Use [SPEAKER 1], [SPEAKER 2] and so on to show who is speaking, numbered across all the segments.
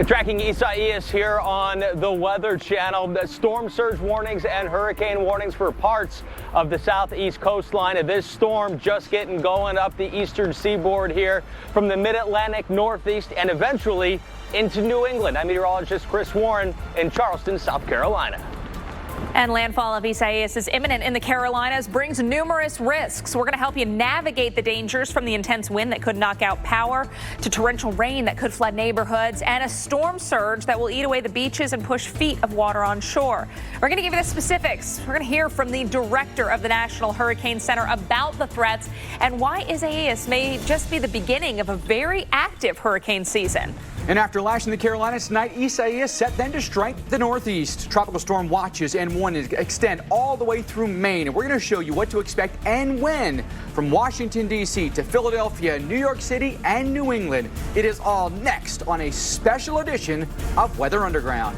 [SPEAKER 1] Tracking Isaias here on the Weather Channel. The storm surge warnings and hurricane warnings for parts of the southeast coastline. And this storm just getting going up the eastern seaboard here from the mid-Atlantic northeast and eventually into New England. I'm meteorologist Chris Warren in Charleston, South Carolina.
[SPEAKER 2] And landfall of Isaias is imminent in the Carolinas, brings numerous risks. We're going to help you navigate the dangers from the intense wind that could knock out power to torrential rain that could flood neighborhoods and a storm surge that will eat away the beaches and push feet of water on shore. We're going to give you the specifics. We're going to hear from the director of the National Hurricane Center about the threats and why Isaias may just be the beginning of a very active hurricane season.
[SPEAKER 3] And after lashing the Carolinas tonight, Isaias set then to strike the northeast. Tropical storm watches and warnings extend all the way through Maine. And we're going to show you what to expect and when from Washington, D.C. to Philadelphia, New York City, and New England. It is all next on a special edition of Weather Underground.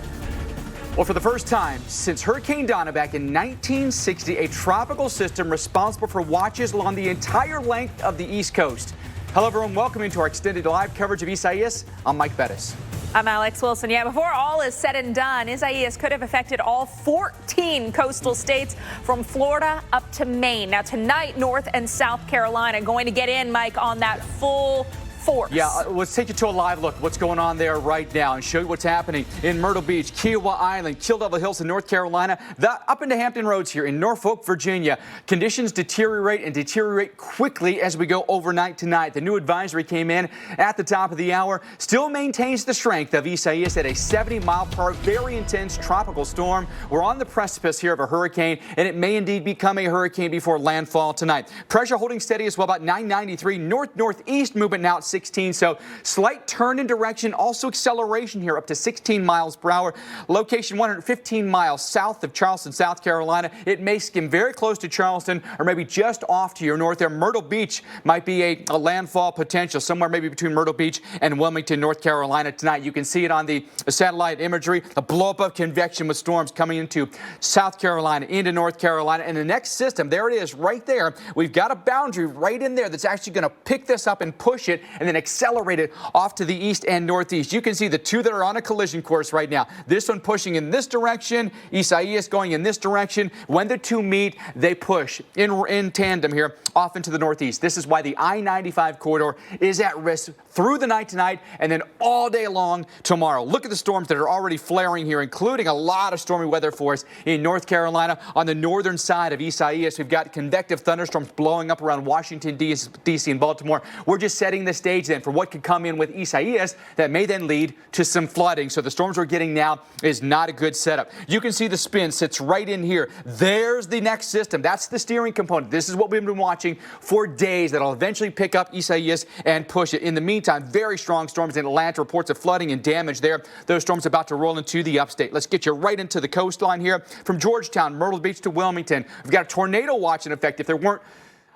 [SPEAKER 3] Well, for the first time since Hurricane Donna back in 1960, a tropical system responsible for watches along the entire length of the East Coast. Hello, everyone. Welcome into our extended live coverage of Isaias. I'm Mike Bettis.
[SPEAKER 2] I'm Alex Wilson. Yeah, before all is said and done, Isaias could have affected all 14 coastal states from Florida up to Maine. Now, tonight, North and South Carolina going to get in, Mike, on that full force.
[SPEAKER 3] Yeah, let's take you to a live look at what's going on there right now and show you what's happening in Myrtle Beach, Kiowa Island, Kill Devil Hills in North Carolina, up into Hampton Roads here in Norfolk, Virginia. Conditions deteriorate quickly as we go overnight tonight. The new advisory came in at the top of the hour, still maintains the strength of Isaias at a 70-mile-per-hour, very intense tropical storm. We're on the precipice here of a hurricane, and it may indeed become a hurricane before landfall tonight. Pressure holding steady as well, about 993. North-northeast movement now at 16, so slight turn in direction, also acceleration here up to 16 miles per hour. Location 115 miles south of Charleston, South Carolina. It may skim very close to Charleston or maybe just off to your north there. Myrtle Beach might be a landfall potential somewhere maybe between Myrtle Beach and Wilmington, North Carolina tonight. You can see it on the satellite imagery, the blow-up of convection with storms coming into South Carolina, into North Carolina. And the next system, there it is right there. We've got a boundary right in there that's actually going to pick this up and push it and then accelerate it off to the east and northeast. You can see the two that are on a collision course right now. This one pushing in this direction, Isaias going in this direction. When the two meet, they push in tandem here off into the northeast. This is why the I-95 corridor is at risk through the night tonight and then all day long tomorrow. Look at the storms that are already flaring here, including a lot of stormy weather for us in North Carolina. On the northern side of Isaias, we've got convective thunderstorms blowing up around Washington, D.C. and Baltimore. We're just setting the stage then for what could come in with Isaias that may then lead to some flooding. So the storms we're getting now is not a good setup. You can see the spin sits right in here. There's the next system. That's the steering component. This is what we've been watching for days. That'll eventually pick up Isaias and push it. In the meantime, very strong storms in Atlanta. Reports of flooding and damage there. Those storms about to roll into the upstate. Let's get you right into the coastline here from Georgetown, Myrtle Beach to Wilmington. We've got a tornado watch in effect. If there weren't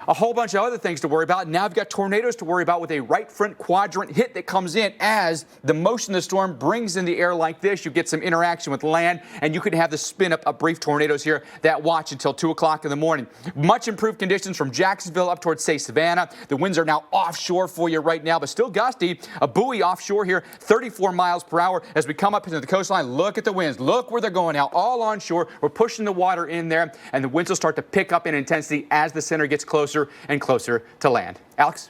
[SPEAKER 3] a whole bunch of other things to worry about, now we've got tornadoes to worry about with a right front quadrant hit that comes in as the motion of the storm brings in the air like this. You get some interaction with land, and you could have the spin up of brief tornadoes here that watch until 2 o'clock in the morning. Much improved conditions from Jacksonville up towards, say, Savannah. The winds are now offshore for you right now, but still gusty. A buoy offshore here, 34 miles per hour. As we come up into the coastline, look at the winds. Look where they're going now, all onshore. We're pushing the water in there, and the winds will start to pick up in intensity as the center gets closer and closer to land. Alex?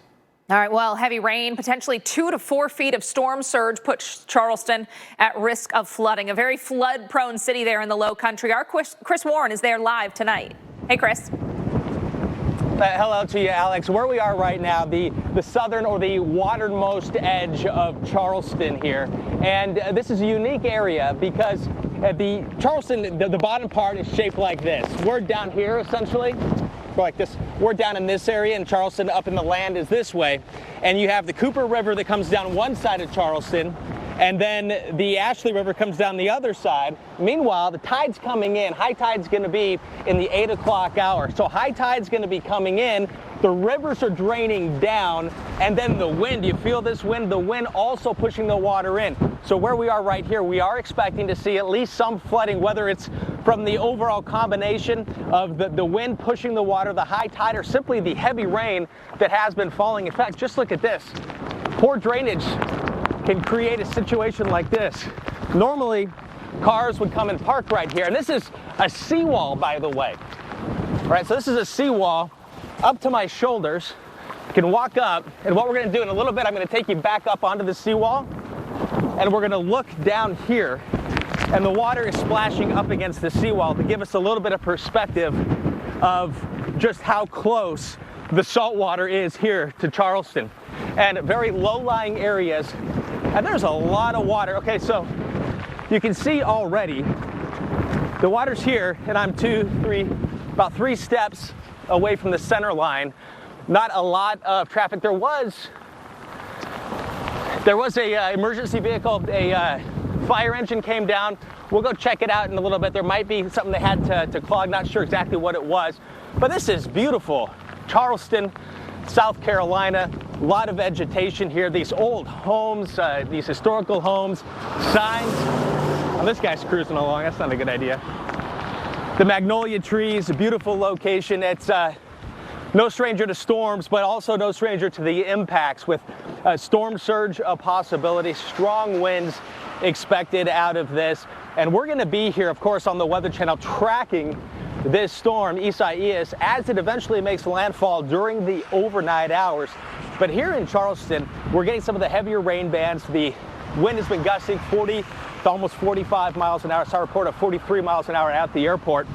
[SPEAKER 2] All right, well, heavy rain, potentially 2 to 4 feet of storm surge puts Charleston at risk of flooding. A very flood-prone city there in the low country. Our Chris Warren is there live tonight. Hey, Chris.
[SPEAKER 1] Hello to you, Alex. Where we are right now, the southern or the watermost edge of Charleston here. And this is a unique area because the Charleston, the bottom part is shaped like this. We're down here, essentially. Like this, we're down in this area, and Charleston up in the land is this way. And you have the Cooper River that comes down one side of Charleston, and then the Ashley River comes down the other side. Meanwhile, the tide's coming in. High tide's going to be in the 8 o'clock hour. So high tide's going to be coming in. The rivers are draining down, and then the wind, you feel this wind? The wind also pushing the water in. So where we are right here, we are expecting to see at least some flooding, whether it's from the overall combination of the wind pushing the water, the high tide, or simply the heavy rain that has been falling. In fact, just look at this. Poor drainage can create a situation like this. Normally, cars would come and park right here, and this is a seawall, by the way. All right, so this is a seawall up to my shoulders. I can walk up, and what we're going to do in a little bit, I'm going to take you back up onto the seawall, and we're going to look down here, and the water is splashing up against the seawall to give us a little bit of perspective of just how close the salt water is here to Charleston, and very low-lying areas, and there's a lot of water. Okay, so you can see already the water's here, and I'm about three steps away from the center line. Not a lot of traffic. There was a emergency vehicle, a fire engine came down. We'll go check it out in a little bit. There might be something they had to clog. Not sure exactly what it was, but this is beautiful. Charleston, South Carolina, a lot of vegetation here. These old homes, these historical homes, signs. Oh, this guy's cruising along. That's not a good idea. The magnolia trees, a beautiful location. It's no stranger to storms, but also no stranger to the impacts with storm surge a possibility, strong winds expected out of this. And we're going to be here, of course, on the Weather Channel tracking this storm, Isaias, as it eventually makes landfall during the overnight hours. But here in Charleston, we're getting some of the heavier rain bands. The wind has been gusting 40 to almost 45 miles an hour. I saw a report of 43 miles an hour at the airport.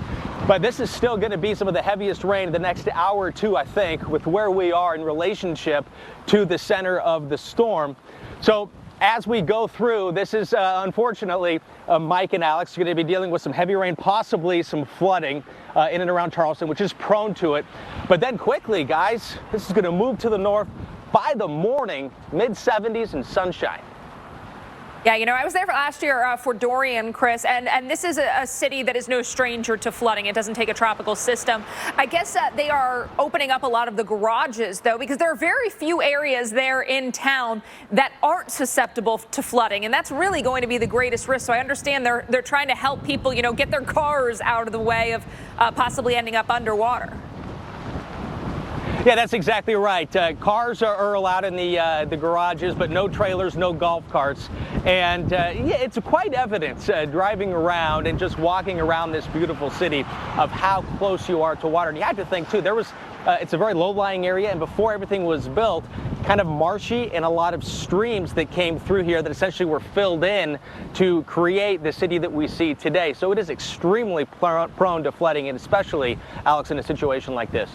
[SPEAKER 1] But this is still going to be some of the heaviest rain the next hour or two, I think, with where we are in relationship to the center of the storm. So as we go through, this is unfortunately Mike and Alex are going to be dealing with some heavy rain, possibly some flooding in and around Charleston, which is prone to it. But then quickly, guys, this is going to move to the north by the morning, mid-70s and sunshine.
[SPEAKER 2] Yeah, you know, I was there last year for Dorian, Chris, and this is a city that is no stranger to flooding. It doesn't take a tropical system. I guess they are opening up a lot of the garages, though, because there are very few areas there in town that aren't susceptible to flooding, and that's really going to be the greatest risk. So I understand they're trying to help people, you know, get their cars out of the way of possibly ending up underwater.
[SPEAKER 1] Yeah, that's exactly right. Cars are allowed in the garages, but no trailers, no golf carts. And yeah, it's quite evident driving around and just walking around this beautiful city of how close you are to water. And you have to think, too, it's a very low-lying area, and before everything was built, kind of marshy, and a lot of streams that came through here that essentially were filled in to create the city that we see today. So it is extremely prone to flooding, and especially, Alex, in a situation like this.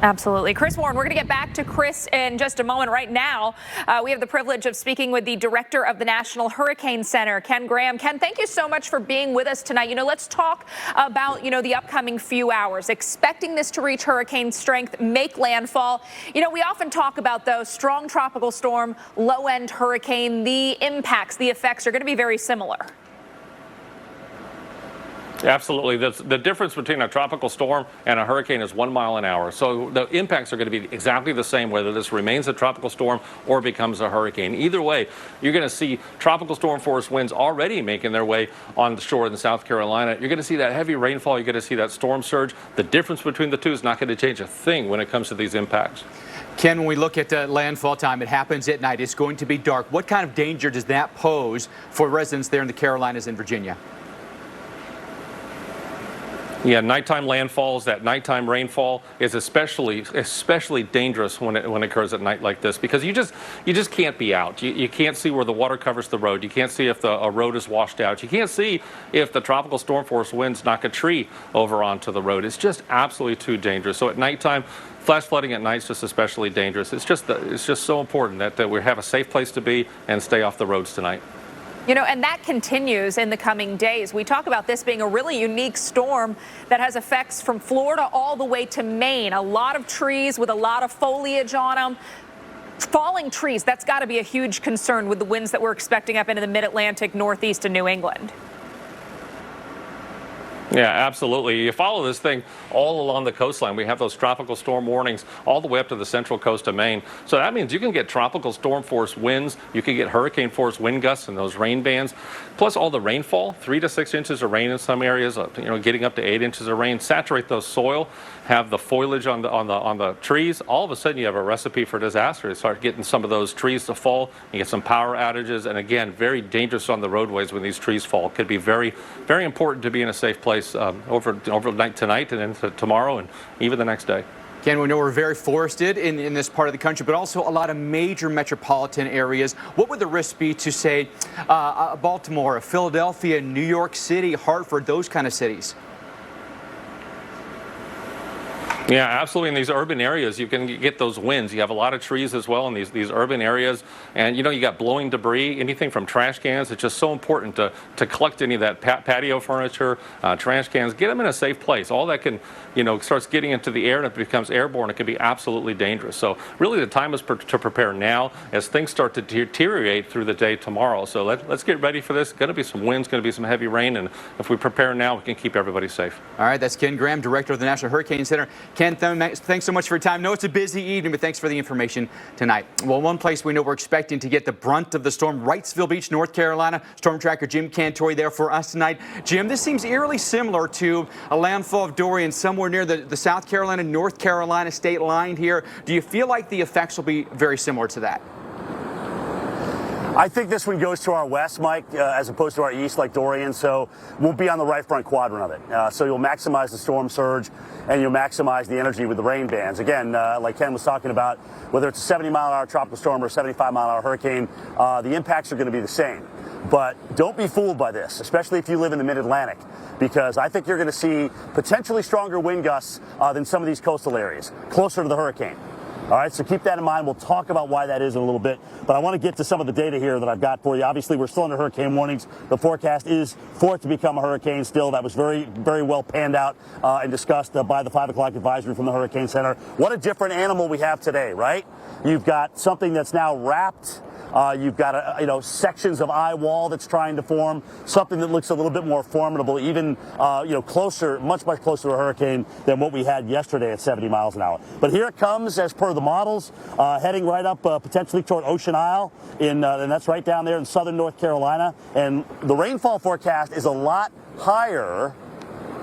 [SPEAKER 2] Absolutely. Chris Warren, we're going to get back to Chris in just a moment. Right now, we have the privilege of speaking with the director of the National Hurricane Center, Ken Graham. Ken, thank you so much for being with us tonight. You know, let's talk about, you know, the upcoming few hours. Expecting this to reach hurricane strength, make landfall. You know, we often talk about, though, strong tropical storm, low-end hurricane. The impacts, the effects are going to be very similar.
[SPEAKER 4] Absolutely. The difference between a tropical storm and a hurricane is 1 mile an hour. So the impacts are going to be exactly the same, whether this remains a tropical storm or becomes a hurricane. Either way, you're going to see tropical storm force winds already making their way on the shore in South Carolina. You're going to see that heavy rainfall. You're going to see that storm surge. The difference between the two is not going to change a thing when it comes to these impacts.
[SPEAKER 3] Ken, when we look at landfall time, it happens at night. It's going to be dark. What kind of danger does that pose for residents there in the Carolinas and Virginia?
[SPEAKER 4] Yeah, nighttime landfalls, that nighttime rainfall is especially dangerous when it occurs at night like this, because you just can't be out. You can't see where the water covers the road. You can't see if a road is washed out. You can't see if the tropical storm force winds knock a tree over onto the road. It's just absolutely too dangerous. So at nighttime, flash flooding at night is just especially dangerous. It's just so important that we have a safe place to be and stay off the roads tonight.
[SPEAKER 2] You know, and that continues in the coming days. We talk about this being a really unique storm that has effects from Florida all the way to Maine. A lot of trees with a lot of foliage on them. Falling trees, that's got to be a huge concern with the winds that we're expecting up into the mid-Atlantic, Northeast, and New England.
[SPEAKER 4] Yeah, absolutely. You follow this thing all along the coastline. We have those tropical storm warnings all the way up to the central coast of Maine. So that means you can get tropical storm force winds, you can get hurricane force wind gusts and those rain bands, plus all the rainfall, 3 to 6 inches of rain in some areas, getting up to 8 inches of rain, saturate those soil, have the foliage on the trees. All of a sudden you have a recipe for disaster. You start getting some of those trees to fall, you get some power outages, and again, very dangerous on the roadways when these trees fall. It could be very, very important to be in a safe place overnight tonight and into tomorrow and even the next day.
[SPEAKER 3] Again, we know we're very forested in this part of the country, but also a lot of major metropolitan areas. What would the risk be to, say, Baltimore, Philadelphia, New York City, Hartford, those kind of cities?
[SPEAKER 4] Yeah, absolutely. In these urban areas, you can get those winds. You have a lot of trees as well in these urban areas. And, you got blowing debris, anything from trash cans. It's just so important to collect any of that patio furniture, trash cans, get them in a safe place. All that can, starts getting into the air and it becomes airborne. It can be absolutely dangerous. So really the time is to prepare now as things start to deteriorate through the day tomorrow. So let's get ready for this. Going to be some winds, going to be some heavy rain. And if we prepare now, we can keep everybody safe. All
[SPEAKER 3] right, that's Ken Graham, Director of the National Hurricane Center. Ken, thanks so much for your time. I know it's a busy evening, but thanks for the information tonight. Well, one place we know we're expecting to get the brunt of the storm, Wrightsville Beach, North Carolina. Storm tracker Jim Cantori there for us tonight. Jim, this seems eerily similar to a landfall of Dorian somewhere near the South Carolina, North Carolina state line here. Do you feel like the effects will be very similar to that?
[SPEAKER 5] I think this one goes to our west, Mike, as opposed to our east like Dorian, so we'll be on the right front quadrant of it. So you'll maximize the storm surge and you'll maximize the energy with the rain bands. Again, like Ken was talking about, whether it's a 70-mile-an-hour tropical storm or a 75-mile-an-hour hurricane, the impacts are going to be the same. But don't be fooled by this, especially if you live in the mid-Atlantic, because I think you're going to see potentially stronger wind gusts than some of these coastal areas, closer to the hurricane. All right, so keep that in mind. We'll talk about why that is in a little bit. But I want to get to some of the data here that I've got for you. Obviously, we're still under hurricane warnings. The forecast is for it to become a hurricane still. That was very, very well panned out and discussed by the 5 o'clock advisory from the Hurricane Center. What a different animal we have today, right? You've got something that's now wrapped. You've got sections of eye wall that's trying to form, something that looks a little bit more formidable, even closer, much closer to a hurricane than what we had yesterday at 70 miles an hour. But here it comes, as per the models, heading right up potentially toward Ocean Isle, and that's right down there in southern North Carolina. And the rainfall forecast is a lot higher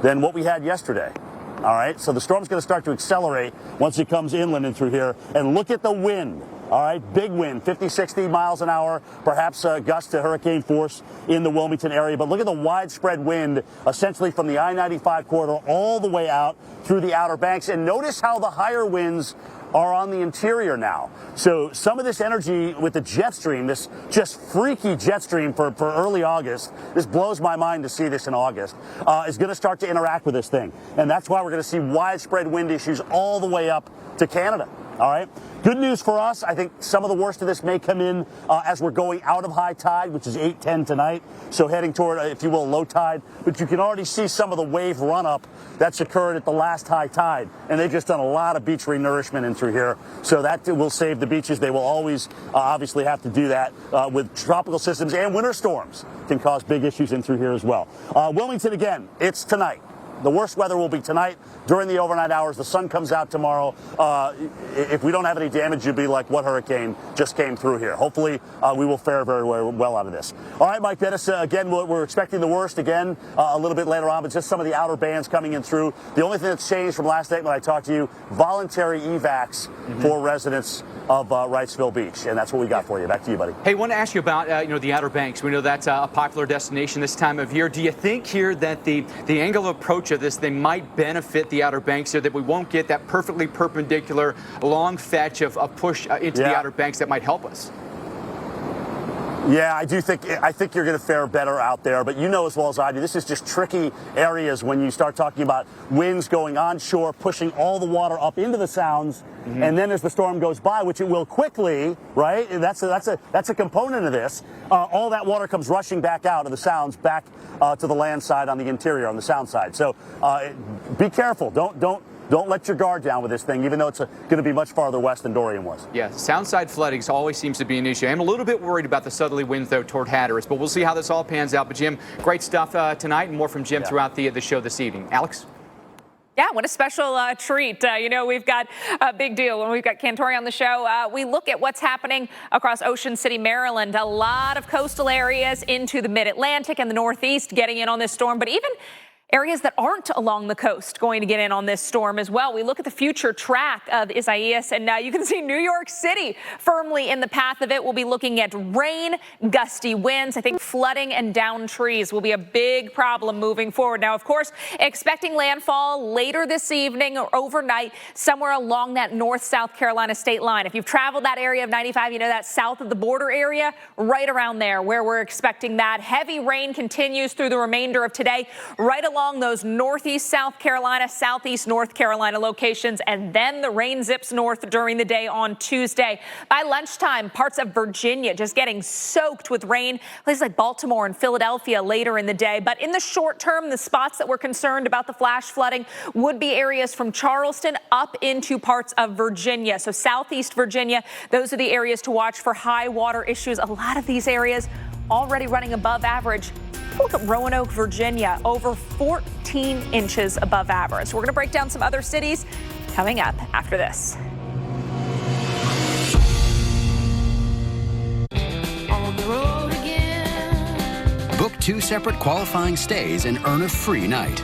[SPEAKER 5] than what we had yesterday. All right, so the storm's going to start to accelerate once it comes inland and through here. And look at the wind. All right, big wind, 50, 60 miles an hour, perhaps gusts to hurricane force in the Wilmington area. But look at the widespread wind, essentially from the I-95 corridor all the way out through the Outer Banks. And notice how the higher winds are on the interior now. So some of this energy with the jet stream, this just freaky jet stream for early August, this blows my mind to see this in August, is going to start to interact with this thing. And that's why we're going to see widespread wind issues all the way up to Canada. All right. Good news for us. I think some of the worst of this may come in as we're going out of high tide, which is 8:10 tonight. So heading toward, if you will, low tide. But you can already see some of the wave run up that's occurred at the last high tide. And they've just done a lot of beach renourishment in through here. So that will save the beaches. They will always obviously have to do that with tropical systems, and winter storms can cause big issues in through here as well. Wilmington, again, it's tonight. The worst weather will be tonight during the overnight hours. The sun comes out tomorrow. If we don't have any damage, you'll be like, what hurricane just came through here? Hopefully, we will fare very well out of this. All right, Mike Bettis, again, we're expecting the worst again a little bit later on, but just some of the outer bands coming in through. The only thing that's changed from last night when I talked to you, voluntary evacs for residents of Wrightsville Beach. And that's what we got for you. Back to you, buddy.
[SPEAKER 3] Hey, I want to ask you about, the Outer Banks. We know that's a popular destination this time of year. Do you think here that the angle of approach of this, they might benefit the Outer Banks here, that we won't get that perfectly perpendicular long fetch of push into the Outer Banks that might help us?
[SPEAKER 5] Yeah, I think you're going to fare better out there, but you know as well as I do, this is just tricky areas when you start talking about winds going onshore, pushing all the water up into the sounds, and then as the storm goes by, which it will quickly, right? That's a component of this. All that water comes rushing back out of the sounds, back to the land side on the interior, on the sound side. So be careful. Don't don't let your guard down with this thing, even though it's going to be much farther west than Dorian was.
[SPEAKER 3] Yeah, Soundside flooding always seems to be an issue. I'm a little bit worried about the southerly winds, though, toward Hatteras, but we'll see how this all pans out. But, Jim, great stuff tonight, and more from Jim throughout the show this evening. Alex?
[SPEAKER 2] Yeah, what a special treat. We've got a big deal when we've got Cantori on the show. We look at what's happening across Ocean City, Maryland. A lot of coastal areas into the mid-Atlantic and the Northeast getting in on this storm, but even areas that aren't along the coast going to get in on this storm as well. We look at the future track of Isaias, and you can see New York City firmly in the path of it. We'll be looking at rain, gusty winds. I think flooding and downed trees will be a big problem moving forward. Now, of course, expecting landfall later this evening or overnight somewhere along that North-South Carolina state line. If you've traveled that area of 95, you know that south of the border area, right around there where we're expecting that. Heavy rain continues through the remainder of today, right along those northeast South Carolina, southeast North Carolina locations, and then the rain zips north during the day on Tuesday. By lunchtime, parts of Virginia just getting soaked with rain, places like Baltimore and Philadelphia later in the day. But in the short term, the spots that we're concerned about the flash flooding would be areas from Charleston up into parts of Virginia. So southeast Virginia, those are the areas to watch for high water issues. A lot of these areas already running above average. Look at Roanoke, Virginia, over 14 inches above average. We're going to break down some other cities coming up after this.
[SPEAKER 6] On the road again.
[SPEAKER 7] Book 2 separate qualifying stays and earn a free night.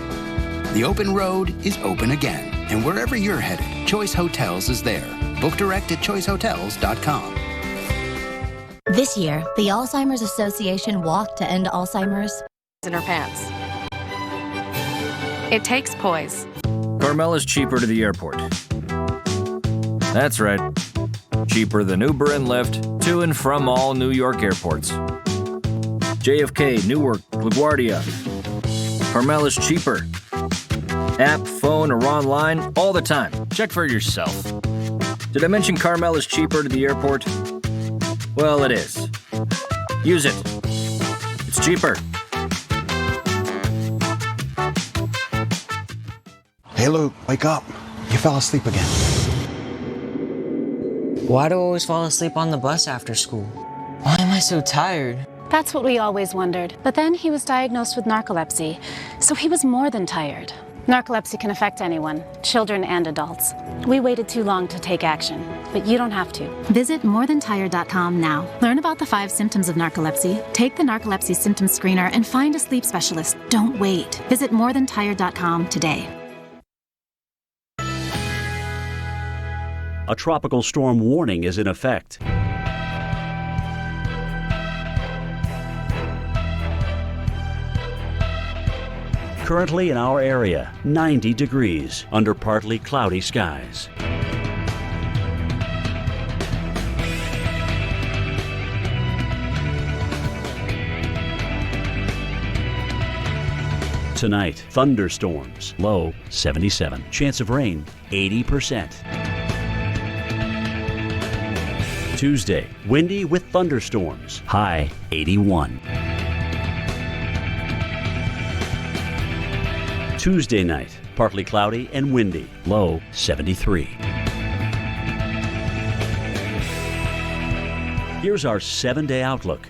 [SPEAKER 7] The open road is open again, and wherever you're headed, Choice Hotels is there. Book direct at choicehotels.com.
[SPEAKER 8] This year, the Alzheimer's Association walked to end Alzheimer's
[SPEAKER 9] in her pants. It takes poise.
[SPEAKER 10] Carmela's cheaper to the airport. That's right. Cheaper than Uber and Lyft to and from all New York airports. JFK, Newark, LaGuardia. Carmela's cheaper. App, phone, or online, all the time. Check for yourself. Did I mention Carmela's cheaper to the airport? Well, it is. Use it. It's cheaper.
[SPEAKER 11] Hey, Luke, wake up. You fell asleep again.
[SPEAKER 12] Why do I always fall asleep on the bus after school? Why am I so tired?
[SPEAKER 13] That's what we always wondered. But then he was diagnosed with narcolepsy, so he was more than tired. Narcolepsy can affect anyone, children and adults. We waited too long to take action, but you don't have to.
[SPEAKER 8] Visit morethantired.com now. Learn about the 5 symptoms of narcolepsy, take the narcolepsy symptom screener, and find a sleep specialist. Don't wait. Visit morethantired.com today.
[SPEAKER 14] A tropical storm warning is in effect. Currently in our area, 90 degrees under partly cloudy skies. Tonight, thunderstorms, low 77. Chance of rain, 80%. Tuesday, windy with thunderstorms, high 81. Tuesday night, partly cloudy and windy, low 73. Here's our 7-day outlook.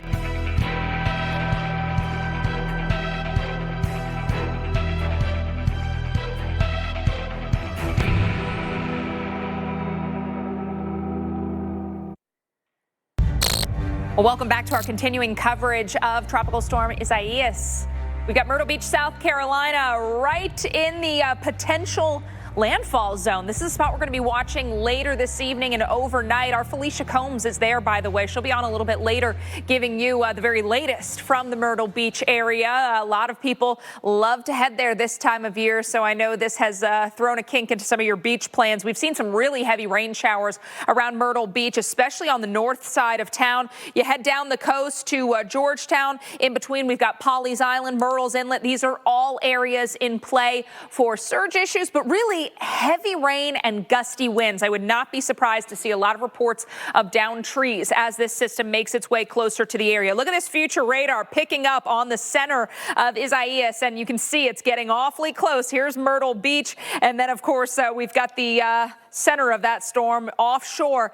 [SPEAKER 2] Well, welcome back to our continuing coverage of Tropical Storm Isaias. We got Myrtle Beach, South Carolina, right in the potential landfall zone. This is a spot we're going to be watching later this evening and overnight. Our Felicia Combs is there, by the way. She'll be on a little bit later, giving you the very latest from the Myrtle Beach area. A lot of people love to head there this time of year, so I know this has thrown a kink into some of your beach plans. We've seen some really heavy rain showers around Myrtle Beach, especially on the north side of town. You head down the coast to Georgetown. In between, we've got Pawleys Island, Murrells Inlet. These are all areas in play for surge issues, but really likely heavy rain and gusty winds. I would not be surprised to see a lot of reports of downed trees as this system makes its way closer to the area. Look at this future radar picking up on the center of Isaias, and you can see it's getting awfully close. Here's Myrtle Beach, and then, of course, we've got the center of that storm offshore.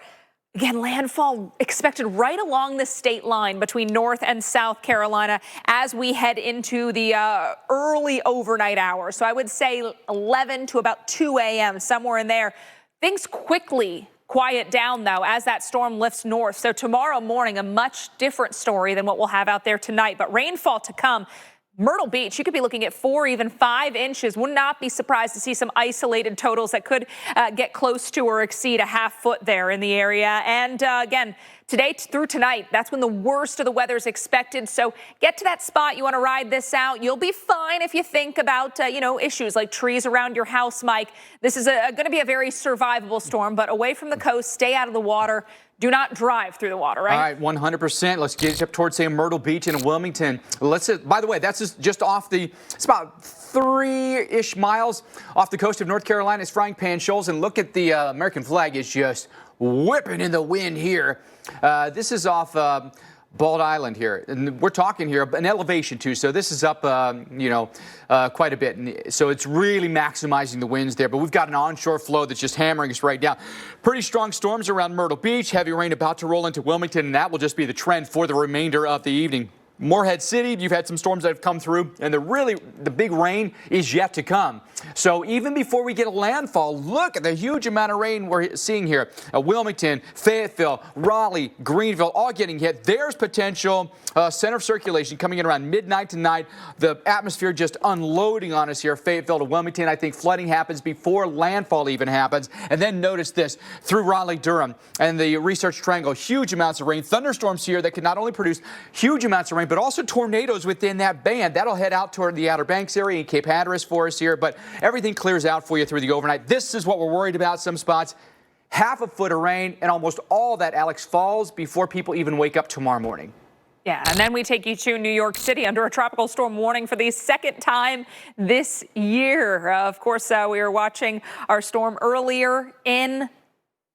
[SPEAKER 2] Again, landfall expected right along the state line between North and South Carolina as we head into the early overnight hours. So I would say 11 to about 2 a.m., somewhere in there. Things quickly quiet down, though, as that storm lifts north. So tomorrow morning, a much different story than what we'll have out there tonight. But rainfall to come. Myrtle Beach, you could be looking at 4, even 5 inches. Would not be surprised to see some isolated totals that could get close to or exceed a half foot there in the area. And again, today through tonight, that's when the worst of the weather is expected. So get to that spot. You want to ride this out. You'll be fine if you think about, issues like trees around your house, Mike. This is going to be a very survivable storm, but away from the coast, stay out of the water. Do not drive through the water, right?
[SPEAKER 3] All right, 100%. Let's get up towards, say, Myrtle Beach and Wilmington. By the way, that's just off it's about 3-ish miles off the coast of North Carolina's Frying Pan Shoals. And look at the American flag is just whipping in the wind here. This is off Bald Island here, and we're talking here an elevation too, so this is up quite a bit, and so it's really maximizing the winds there. But we've got an onshore flow that's just hammering us right down. Pretty strong storms around Myrtle Beach, heavy rain about to roll into Wilmington, and that will just be the trend for the remainder of the evening. Morehead City, you've had some storms that have come through, and the big rain is yet to come. So even before we get a landfall, look at the huge amount of rain we're seeing here. Wilmington, Fayetteville, Raleigh, Greenville, all getting hit. There's potential center of circulation coming in around midnight tonight. The atmosphere just unloading on us here. Fayetteville to Wilmington, I think flooding happens before landfall even happens. And then notice this, through Raleigh, Durham, and the Research Triangle, huge amounts of rain. Thunderstorms here that can not only produce huge amounts of rain, but also tornadoes within that band. That'll head out toward the Outer Banks area and Cape Hatteras for us here, but everything clears out for you through the overnight. This is what we're worried about. Some spots, half a foot of rain, and almost all that, Alex, falls before people even wake up tomorrow morning.
[SPEAKER 2] Yeah, and then we take you to New York City under a tropical storm warning for the second time this year. Of course, we were watching our storm earlier in,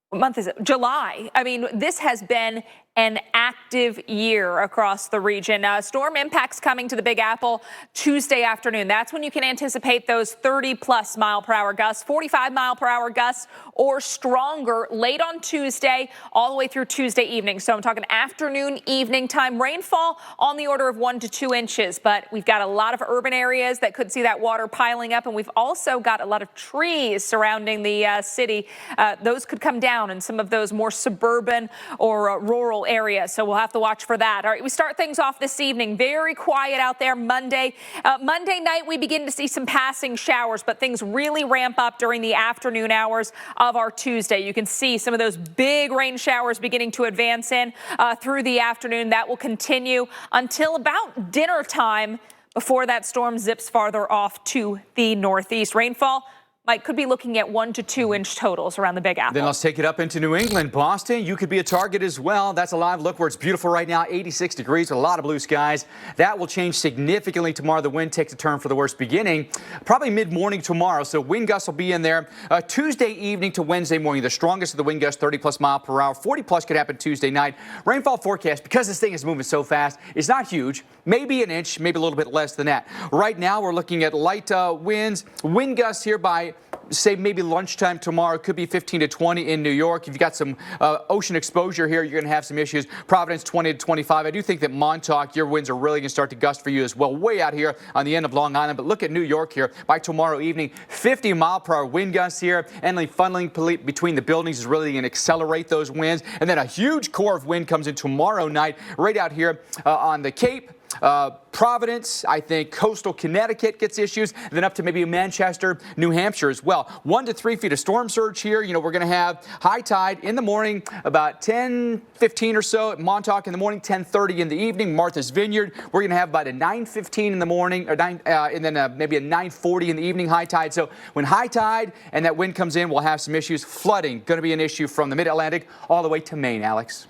[SPEAKER 2] what month is it? July. I mean, this has been an active year across the region. Storm impacts coming to the Big Apple Tuesday afternoon. That's when you can anticipate those 30-plus mile-per-hour gusts, 45-mile-per-hour gusts, or stronger late on Tuesday all the way through Tuesday evening. So I'm talking afternoon, evening time. Rainfall on the order of 1 to 2 inches. But we've got a lot of urban areas that could see that water piling up, and we've also got a lot of trees surrounding the city. Those could come down in some of those more suburban or rural area, so we'll have to watch for that. All right, we start things off this evening. Very quiet out there Monday. Monday night, we begin to see some passing showers, but things really ramp up during the afternoon hours of our Tuesday. You can see some of those big rain showers beginning to advance in through the afternoon. That will continue until about dinner time before that storm zips farther off to the northeast. Rainfall, Mike, could be looking at 1 to 2 inch totals around the Big Apple.
[SPEAKER 3] Then let's take it up into New England. Boston, you could be a target as well. That's a live look where it's beautiful right now, 86 degrees with a lot of blue skies. That will change significantly tomorrow. The wind takes a turn for the worse beginning, probably mid-morning tomorrow. So wind gusts will be in there. Tuesday evening to Wednesday morning, the strongest of the wind gusts, 30-plus mile per hour. 40-plus could happen Tuesday night. Rainfall forecast, because this thing is moving so fast, is not huge. Maybe an inch, maybe a little bit less than that. Right now, we're looking at light winds. Wind gusts here by, say, maybe lunchtime tomorrow. Could be 15 to 20 in New York. If you've got some ocean exposure here, you're going to have some issues. Providence, 20 to 25. I do think that Montauk, your winds are really going to start to gust for you as well, way out here on the end of Long Island. But look at New York here. By tomorrow evening, 50-mile-per-hour wind gusts here. And the funneling between the buildings is really going to accelerate those winds. And then a huge core of wind comes in tomorrow night right out here on the Cape. Providence, I think coastal Connecticut gets issues, and then up to maybe Manchester, New Hampshire as well. 1 to 3 feet of storm surge here. You know, we're going to have high tide in the morning, about 10:15 or so at Montauk in the morning, 10:30 in the evening. Martha's Vineyard, we're going to have about a 9:15 in the morning, or and then maybe a 9:40 in the evening high tide. So when high tide and that wind comes in, we'll have some issues. Flooding going to be an issue from the Mid-Atlantic all the way to Maine, Alex.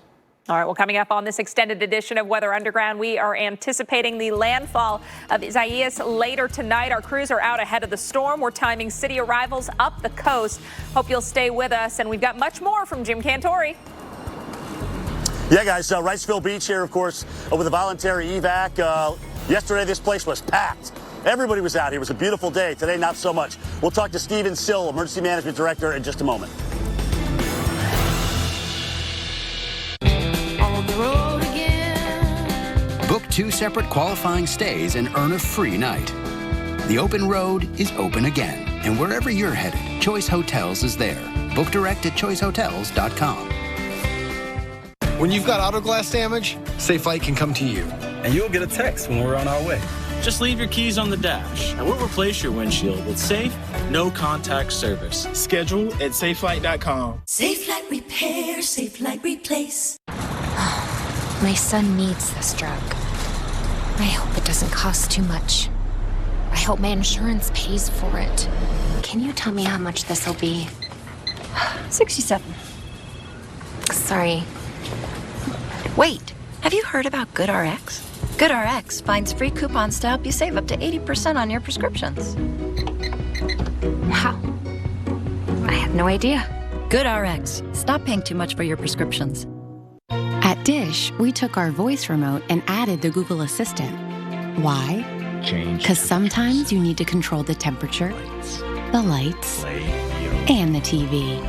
[SPEAKER 2] All right, well, coming up on this extended edition of Weather Underground, we are anticipating the landfall of Isaias later tonight. Our crews are out ahead of the storm. We're timing city arrivals up the coast. Hope you'll stay with us. And we've got much more from Jim Cantori.
[SPEAKER 5] Yeah, guys, Wrightsville Beach here, of course, with a voluntary evac. Yesterday, this place was packed. Everybody was out here. It was a beautiful day. Today, not so much. We'll talk to Stephen Sill, Emergency Management Director, in just a moment.
[SPEAKER 7] Book 2 separate qualifying stays and earn a free night. The open road is open again, and wherever you're headed, Choice Hotels is there. Book direct at choicehotels.com.
[SPEAKER 15] When you've got auto glass damage, Safe Flight can come to you.
[SPEAKER 16] And you'll get a text when we're on our way. Just leave your keys on the dash, and we'll replace your windshield with safe, no-contact service.
[SPEAKER 15] Schedule at safelight.com.
[SPEAKER 6] Safe Flight Repair, Safe Flight Replace.
[SPEAKER 17] My son needs this drug. I hope it doesn't cost too much. I hope my insurance pays for it. Can you tell me how much this will be?
[SPEAKER 18] 67.
[SPEAKER 17] Sorry.
[SPEAKER 18] Wait, have you heard about GoodRx? GoodRx finds free coupons to help you save up to 80% on your prescriptions.
[SPEAKER 17] Wow. I had no idea.
[SPEAKER 18] GoodRx. Stop paying too much for your prescriptions.
[SPEAKER 19] At Dish, we took our voice remote and added the Google Assistant. Why? Because sometimes you need to control the temperature, the lights, and the TV.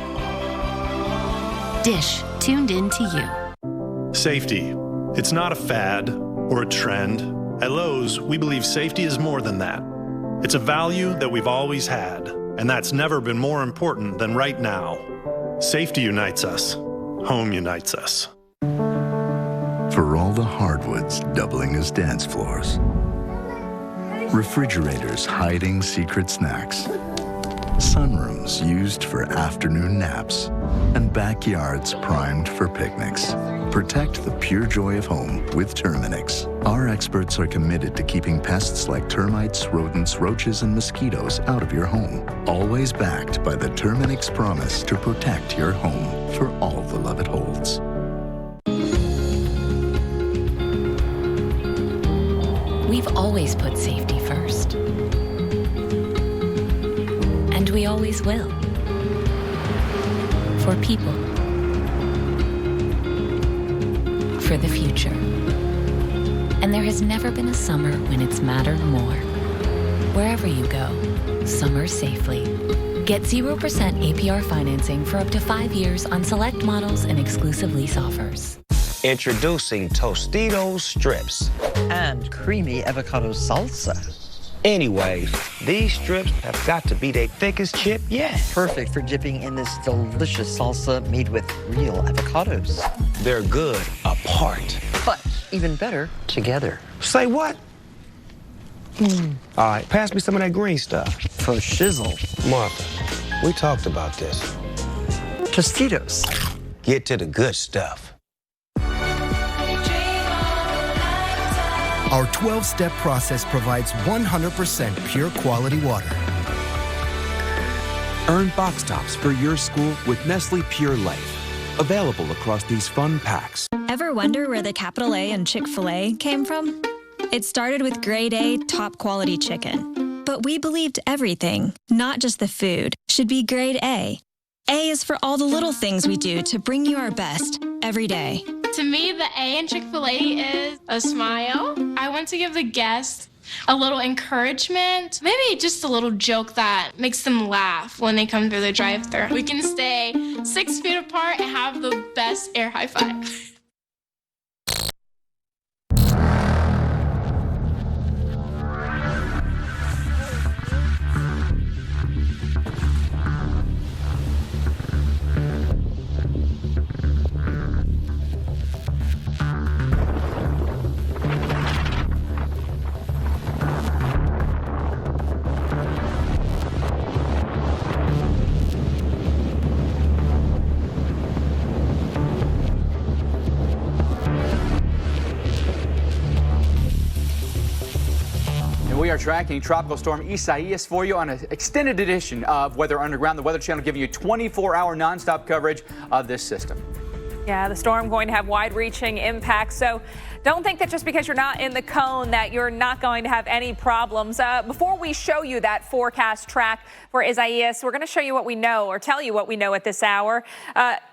[SPEAKER 19] Dish, tuned in to you.
[SPEAKER 20] Safety. It's not a fad or a trend. At Lowe's, we believe safety is more than that. It's a value that we've always had, and that's never been more important than right now. Safety unites us. Home unites us.
[SPEAKER 21] For all the hardwoods doubling as dance floors, refrigerators hiding secret snacks, sunrooms used for afternoon naps, and backyards primed for picnics. Protect the pure joy of home with Terminix. Our experts are committed to keeping pests like termites, rodents, roaches, and mosquitoes out of your home. Always backed by the Terminix promise to protect your home for all the love it holds.
[SPEAKER 22] We've always put safety first. And we always will. For people. For the future. And there has never been a summer when it's mattered more. Wherever you go, summer safely. Get 0% APR financing for up to 5 years on select models and exclusive lease offers.
[SPEAKER 23] Introducing Tostitos strips.
[SPEAKER 24] And creamy avocado salsa.
[SPEAKER 23] Anyways, these strips have got to be their thickest chip yet.
[SPEAKER 24] Perfect for dipping in this delicious salsa made with real avocados.
[SPEAKER 23] They're good apart.
[SPEAKER 24] But even better together.
[SPEAKER 23] Say what? All right, pass me some of that green stuff.
[SPEAKER 24] For shizzle.
[SPEAKER 23] Martha, we talked about this.
[SPEAKER 24] Tostitos.
[SPEAKER 23] Get to the good stuff.
[SPEAKER 25] Our 12-step process provides 100% pure quality water.
[SPEAKER 26] Earn box tops for your school with Nestle Pure Life. Available across these fun packs.
[SPEAKER 27] Ever wonder where the capital A in Chick-fil-A came from? It started with grade A, top quality chicken. But we believed everything, not just the food, should be grade A. A is for all the little things we do to bring you our best every day.
[SPEAKER 28] To me, the A in Chick-fil-A is a smile. I want to give the guests a little encouragement, maybe just a little joke that makes them laugh when they come through the drive-thru. We can stay 6 feet apart and have the best air high five.
[SPEAKER 3] We are tracking Tropical Storm Isaias for you on an extended edition of Weather Underground, the Weather Channel giving you 24-hour nonstop coverage of this system.
[SPEAKER 2] Yeah, the storm going to have wide-reaching impacts. So don't think that just because you're not in the cone that you're not going to have any problems. Before we show you that forecast track for Isaias, we're going to show you what we know, or tell you what we know at this hour.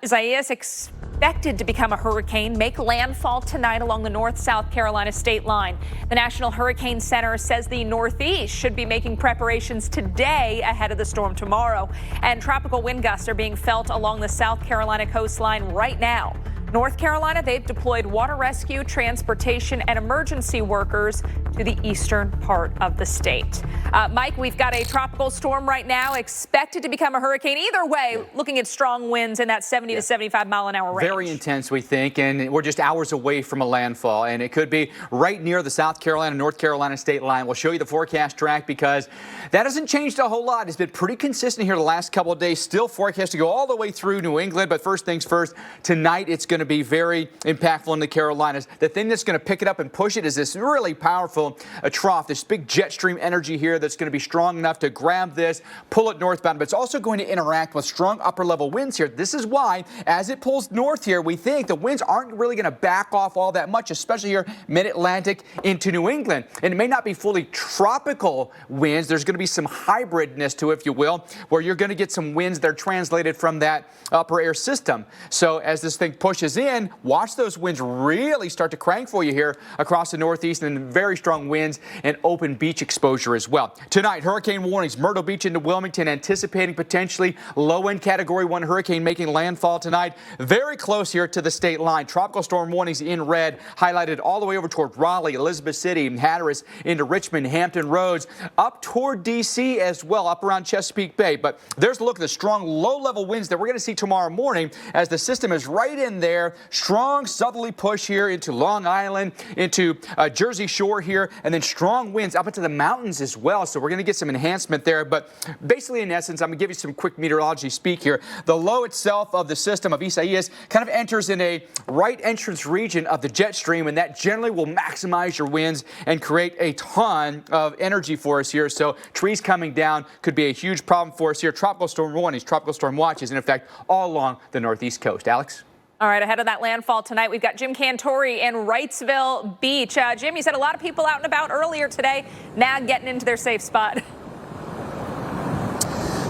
[SPEAKER 2] Isaias expected to become a hurricane, make landfall tonight along the North-South Carolina state line. The National Hurricane Center says the Northeast should be making preparations today ahead of the storm tomorrow. And tropical wind gusts are being felt along the South Carolina coastline right now. North Carolina, they've deployed water rescue, transportation, and emergency workers to the eastern part of the state. Mike, we've got a tropical storm right now expected to become a hurricane. Either way, looking at strong winds in that 70 to 75 mile an hour range.
[SPEAKER 3] Very intense, we think, and we're just hours away from a landfall, and it could be right near the South Carolina, North Carolina state line. We'll show you the forecast track because that hasn't changed a whole lot. It's been pretty consistent here the last couple of days. Still forecast to go all the way through New England, but first things first, tonight it's going to be very impactful in the Carolinas. The thing that's going to pick it up and push it is this really powerful trough, this big jet stream energy here that's going to be strong enough to grab this, pull it northbound, but it's also going to interact with strong upper level winds here. This is why, as it pulls north here, we think the winds aren't really going to back off all that much, especially here mid-Atlantic into New England. And it may not be fully tropical winds. There's going to be some hybridness to it, if you will, where you're going to get some winds that are translated from that upper air system. So as this thing pushes in, watch those winds really start to crank for you here across the Northeast, and very strong winds and open beach exposure as well. Tonight, hurricane warnings, Myrtle Beach into Wilmington, anticipating potentially low-end Category 1 hurricane making landfall tonight. Very close here to the state line. Tropical storm warnings in red, highlighted all the way over toward Raleigh, Elizabeth City, and Hatteras into Richmond, Hampton Roads, up toward D.C. as well, up around Chesapeake Bay. But there's a look at the strong low-level winds that we're going to see tomorrow morning as the system is right in there. Strong southerly push here into Long Island, into Jersey Shore here, and then strong winds up into the mountains as well. So we're going to get some enhancement there. But basically, in essence, I'm going to give you some quick meteorology speak here. The low itself of the system of Isaias kind of enters in a right entrance region of the jet stream, and that generally will maximize your winds and create a ton of energy for us here. So trees coming down could be a huge problem for us here. Tropical storm warnings, tropical storm watches in effect all along the Northeast coast. Alex?
[SPEAKER 2] All right, ahead of that landfall tonight, we've got Jim Cantori in Wrightsville Beach. Jim, you said a lot of people out and about earlier today, now getting into their safe spot.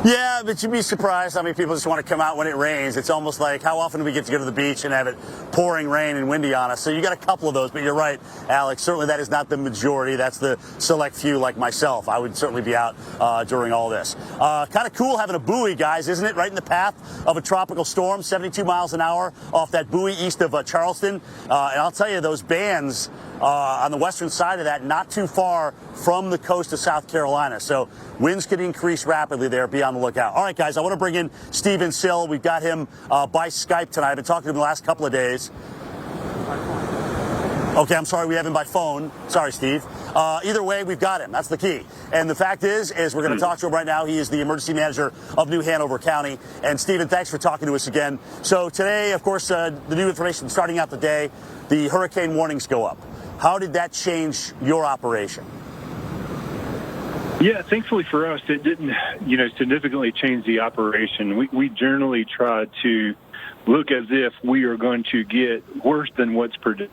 [SPEAKER 5] Yeah, but you'd be surprised how many people just want to come out when it rains. It's almost like how often do we get to go to the beach and have it pouring rain and windy on us? So you got a couple of those, but you're right, Alex. Certainly that is not the majority. That's the select few like myself. I would certainly be out during all this. Kind of cool having a buoy, guys, isn't it? Right in the path of a tropical storm, 72 miles an hour off that buoy east of Charleston. And I'll tell you, those bands on the western side of that, not too far from the coast of South Carolina. So winds could increase rapidly there. Be on the lookout. All right, guys, I want to bring in Stephen Sill. We've got him by Skype tonight. I've been talking to him the last couple of days. Okay, I'm sorry, we have him by phone. Sorry, Steve. Either way, we've got him. That's the key. And the fact is we're going to talk to him right now. He is the emergency manager of New Hanover County. And Stephen, thanks for talking to us again. So today, of course, the new information starting out the day, the hurricane warnings go up. How did that change your operation?
[SPEAKER 1] Yeah, thankfully for us, it didn't, significantly change the operation. We generally try to look as if we are going to get worse than what's predicted.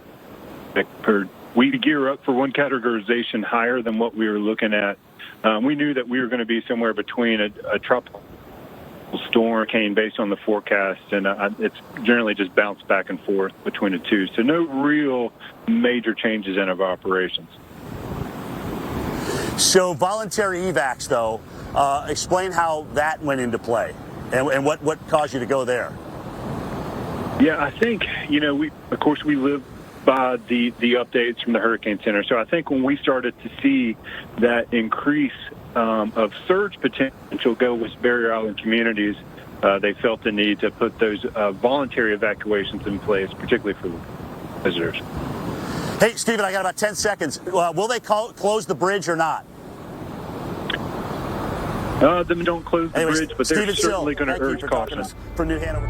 [SPEAKER 1] We gear up for one categorization higher than what we were looking at. We knew that we were going to be somewhere between a tropical storm hurricane based on the forecast, and it's generally just bounced back and forth between the two. So no real major changes in our operations.
[SPEAKER 5] So voluntary evacs, though, explain how that went into play and what caused you to go there.
[SPEAKER 1] Yeah, I think, we live by the updates from the Hurricane Center. So I think when we started to see that increase of surge potential go with barrier island communities, they felt the need to put those voluntary evacuations in place, particularly for visitors.
[SPEAKER 5] Hey, Stephen, I got about 10 seconds. Will they close the bridge or not?
[SPEAKER 1] They don't close the bridge, but they're certainly going to urge caution.
[SPEAKER 5] From New Hanover.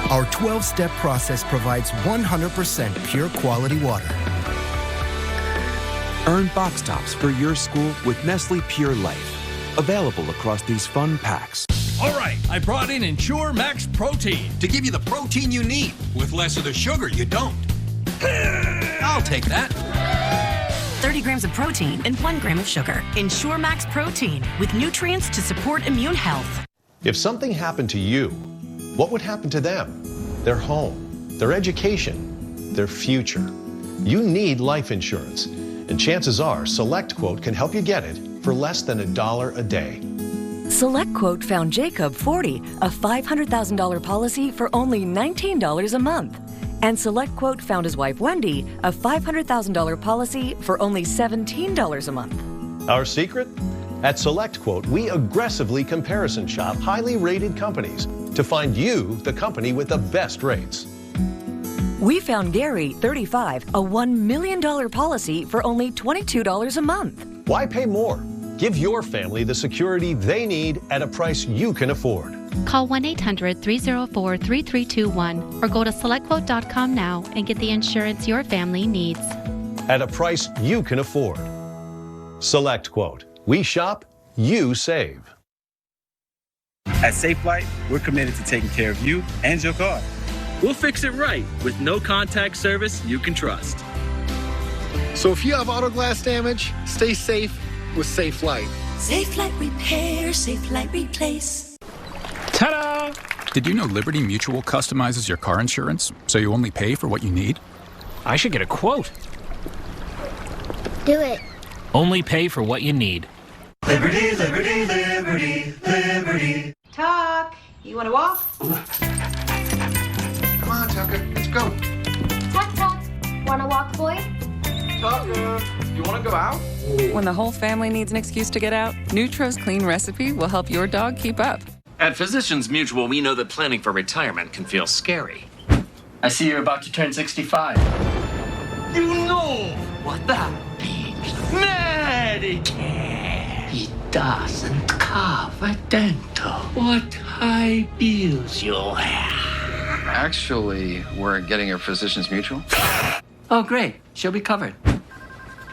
[SPEAKER 25] Our 12-step process provides 100% pure quality water.
[SPEAKER 26] Earn box tops for your school with Nestle Pure Life. Available across these fun packs.
[SPEAKER 4] All right, I brought in Ensure Max Protein to give you the protein you need with less of the sugar you don't. I'll take that.
[SPEAKER 8] 30 grams of protein and 1 gram of sugar. Ensure Max Protein with nutrients to support immune health.
[SPEAKER 9] If something happened to you, what would happen to them? Their home, their education, their future. You need life insurance, and chances are SelectQuote can help you get it for less than $1 a day.
[SPEAKER 10] SelectQuote found Jacob 40, a $500,000 policy for only $19 a month. And SelectQuote found his wife Wendy a $500,000 policy for only $17 a month.
[SPEAKER 9] Our secret? At SelectQuote, we aggressively comparison shop highly rated companies to find you the company with the best rates.
[SPEAKER 10] We found Gary, 35, a $1 million policy for only $22 a month.
[SPEAKER 9] Why pay more? Give your family the security they need at a price you can afford.
[SPEAKER 11] Call 1-800-304-3321 or go to SelectQuote.com now and get the insurance your family needs.
[SPEAKER 9] At a price you can afford. SelectQuote. We shop, you save.
[SPEAKER 12] At Safe Flight, we're committed to taking care of you and your car.
[SPEAKER 16] We'll fix it right with no contact service you can trust.
[SPEAKER 15] So if you have auto glass damage, stay safe with Safe Flight.
[SPEAKER 6] Safe Flight Repair, Safe Flight Replace.
[SPEAKER 13] Ta-da! Did you know Liberty Mutual customizes your car insurance so you only pay for what you need?
[SPEAKER 14] I should get a quote.
[SPEAKER 29] Do it.
[SPEAKER 14] Only pay for what you need.
[SPEAKER 6] Liberty, liberty, liberty, liberty.
[SPEAKER 30] Talk. You want to walk?
[SPEAKER 31] Come on, Tucker. Let's go.
[SPEAKER 29] Tuck, tuck. Wanna walk, boy?
[SPEAKER 31] Tucker, you want to go out?
[SPEAKER 32] When the whole family needs an excuse to get out, Nutro's Clean Recipe will help your dog keep up.
[SPEAKER 33] At Physicians Mutual, we know that planning for retirement can feel scary.
[SPEAKER 34] I see you're about to turn 65.
[SPEAKER 33] You know what that means. Medicare.
[SPEAKER 34] It doesn't cover dental. What high bills you'll have.
[SPEAKER 35] Actually, we're getting a Physicians Mutual.
[SPEAKER 34] Oh, great. She'll be covered.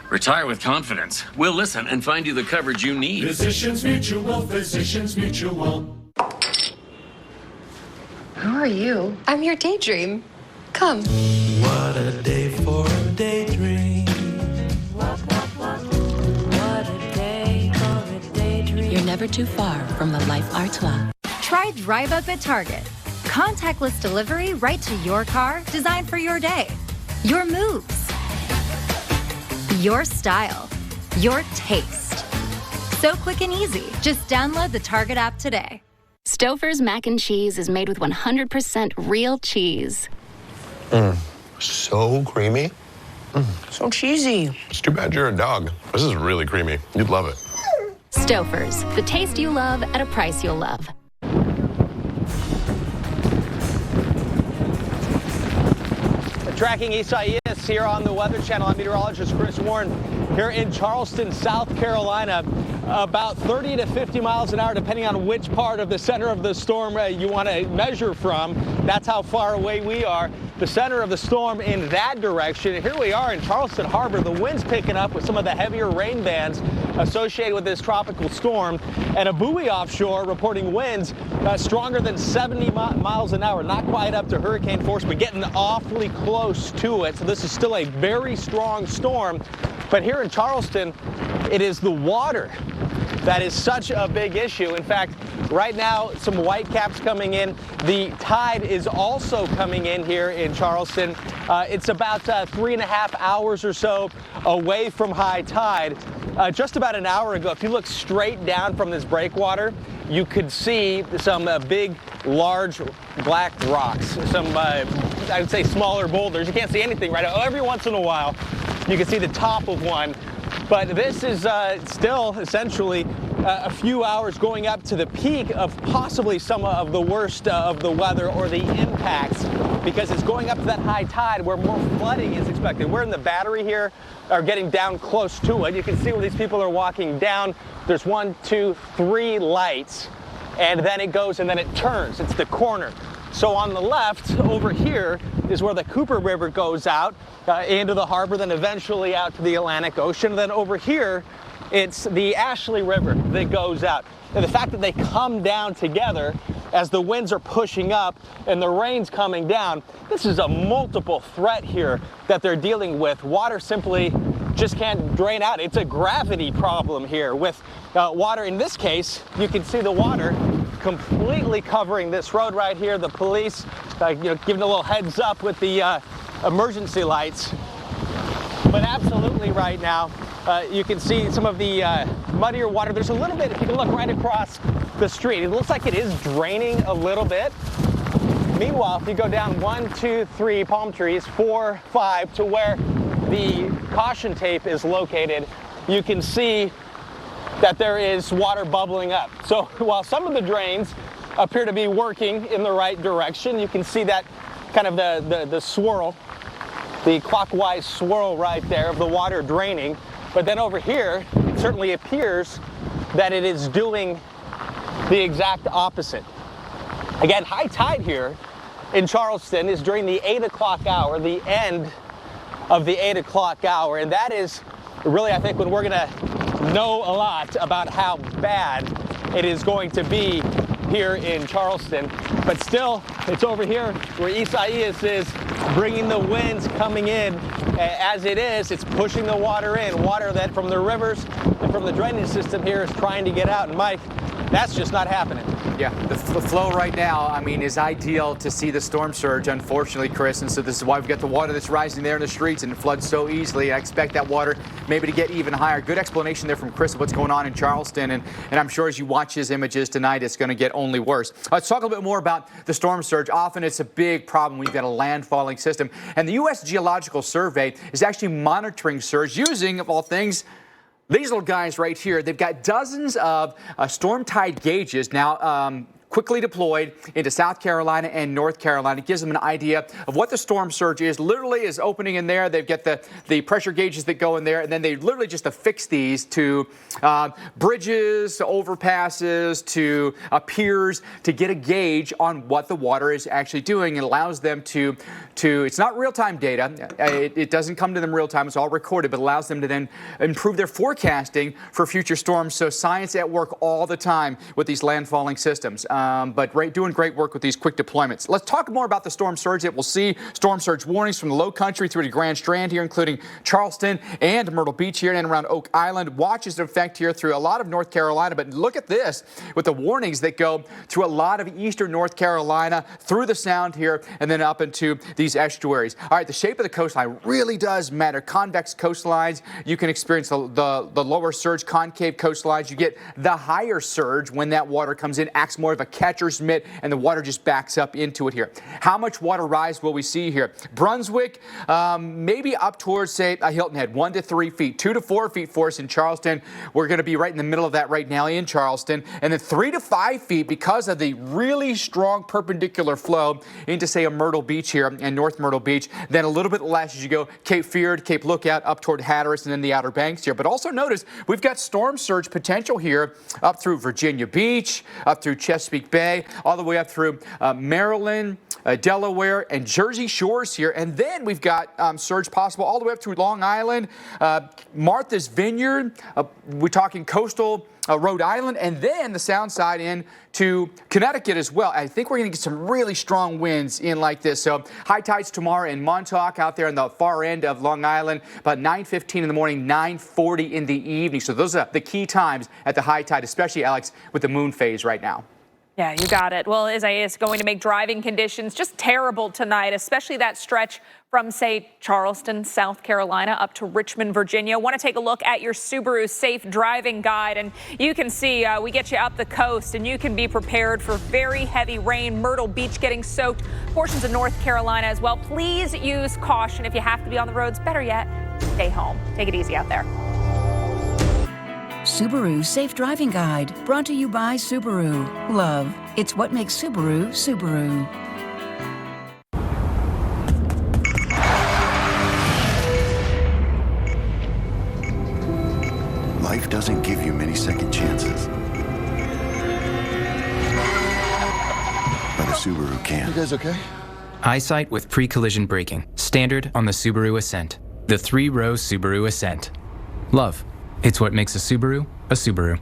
[SPEAKER 33] Retire with confidence. We'll listen and find you the coverage you need.
[SPEAKER 6] Physicians Mutual, Physicians Mutual.
[SPEAKER 17] Who are you? I'm your daydream. Come.
[SPEAKER 6] What a day for a daydream. What a day for a daydream.
[SPEAKER 22] You're never too far from the life Artois.
[SPEAKER 36] Try Drive Up at Target. Contactless delivery right to your car, designed for your day. Your moves. Your style. Your taste. So quick and easy. Just download the Target app today.
[SPEAKER 22] Stouffer's mac and cheese is made with 100% real cheese.
[SPEAKER 31] So creamy.
[SPEAKER 24] So cheesy.
[SPEAKER 31] It's too bad you're a dog. This is really creamy. You'd love it.
[SPEAKER 22] Stouffer's, the taste you love at a price you'll love.
[SPEAKER 37] Tracking Isaias here on the Weather Channel. I'm meteorologist Chris Warren here in Charleston, South Carolina. About 30 to 50 miles an hour, depending on which part of the center of the storm you want to measure from. That's how far away we are. The center of the storm in that direction. Here we are in Charleston Harbor. The wind's picking up with some of the heavier rain bands associated with this tropical storm. And a buoy offshore reporting winds stronger than 70 miles an hour. Not quite up to hurricane force, but getting awfully close to it. So this is still a very strong storm. But here in Charleston, it is the water that is such a big issue. In fact, right now, some white caps coming in. The tide is also coming in here in Charleston. It's about 3.5 hours or so away from high tide. Just about an hour ago, if you look straight down from this breakwater, you could see some big, large black rocks, some, I would say, smaller boulders. You can't see anything right now. Every once in a while, you can see the top of one. But this is still essentially a few hours going up to the peak of possibly some of the worst of the weather or the impacts, because it's going up to that high tide where more flooding is expected. We're in the Battery here, are getting down close to it. You can see where these people are walking down. There's 1, 2, 3 lights, and then it goes and then it turns. It's the corner. So on the left over here is where the Cooper River goes out into the harbor, then eventually out to the Atlantic Ocean. And then over here it's the Ashley River that goes out. And the fact that they come down together as the winds are pushing up and the rain's coming down, this is a multiple threat here that they're dealing with. Water simply just can't drain out. It's a gravity problem here with water. In this case, you can see the water completely covering this road right here. The police, giving a little heads up with the emergency lights. But absolutely right now, you can see some of the muddier water. There's a little bit, if you can look right across the street, it looks like it is draining a little bit. Meanwhile, if you go down 1, 2, 3 palm trees, 4, 5 to where the caution tape is located, you can see that there is water bubbling up. So while some of the drains appear to be working in the right direction, you can see that kind of the swirl, the clockwise swirl right there of the water draining. But then over here, it certainly appears that it is doing the exact opposite. Again, high tide here in Charleston is during the 8 o'clock hour, the end of the 8 o'clock hour. And that is really, I think, when we're gonna know a lot about how bad it is going to be here in Charleston. But still, it's over here where Isaias is, bringing the winds coming in. As it is, it's pushing the water in, water that from the rivers and from the drainage system here is trying to get out. And Mike, that's just not happening.
[SPEAKER 1] Yeah, the flow right now, I mean, is ideal to see the storm surge, unfortunately, Chris. And so this is why we've got the water that's rising there in the streets and it floods so easily. I expect that water maybe to get even higher. Good explanation there from Chris of what's going on in Charleston. And I'm sure as you watch his images tonight, it's going to get only worse. Let's talk a little bit more about the storm surge. Often it's a big problem when you've got a landfalling system. And the U.S. Geological Survey is actually monitoring surge using, of all things, these little guys right here. They've got dozens of storm tide gauges now quickly deployed into South Carolina and North Carolina. It gives them an idea of what the storm surge is. Literally is opening in there. They've got the pressure gauges that go in there, and then they literally just affix these to bridges, to overpasses, to piers to get a gauge on what the water is actually doing. It allows them to it's not real-time data. It doesn't come to them real-time. It's all recorded, but allows them to then improve their forecasting for future storms. So science at work all the time with these landfalling systems. But doing great work with these quick deployments. Let's talk more about the storm surge that we'll see. Storm surge warnings from the low country through to Grand Strand here, including Charleston and Myrtle Beach here and around Oak Island. Watches in effect here through a lot of North Carolina. But look at this with the warnings that go through a lot of eastern North Carolina, through the Sound here, and then up into these estuaries. All right, the shape of the coastline really does matter. Convex coastlines, you can experience the lower surge. Concave coastlines, you get the higher surge when that water comes in, acts more of a catcher's mitt, and the water just backs up into it here. How much water rise will we see here? Brunswick, maybe up towards, say, Hilton Head, 1 to 3 feet, 2 to 4 feet for us in Charleston. We're going to be right in the middle of that right now in Charleston. And then 3 to 5 feet because of the really strong perpendicular flow into, say, a Myrtle Beach here and North Myrtle Beach. Then a little bit less as you go Cape Fear, Cape Lookout, up toward Hatteras, and then the Outer Banks here. But also notice we've got storm surge potential here up through Virginia Beach, up through Chesapeake Bay, all the way up through Maryland, Delaware, and Jersey shores here. And then we've got surge possible all the way up through Long Island, Martha's Vineyard. We're talking coastal Rhode Island, and then the Sound side in to Connecticut as well. I think we're going to get some really strong winds in like this. So high tides tomorrow in Montauk out there on the far end of Long Island, about 9:15 in the morning, 9:40 in the evening. So those are the key times at the high tide, especially, Alex, with the moon phase right now.
[SPEAKER 2] Yeah, you got it. Well, Isaias going to make driving conditions just terrible tonight, especially that stretch from, say, Charleston, South Carolina, up to Richmond, Virginia. Want to take a look at your Subaru Safe Driving Guide, and you can see we get you up the coast, and you can be prepared for very heavy rain. Myrtle Beach getting soaked, portions of North Carolina as well. Please use caution if you have to be on the roads. Better yet, stay home. Take it easy out there.
[SPEAKER 3] Subaru Safe Driving Guide, brought to you by Subaru. Love, it's what makes Subaru, Subaru.
[SPEAKER 4] Life doesn't give you many second chances. But a Subaru can.
[SPEAKER 5] You guys okay?
[SPEAKER 7] Eyesight with pre-collision braking. Standard on the Subaru Ascent. The 3-row Subaru Ascent. Love, It's what makes a Subaru a Subaru.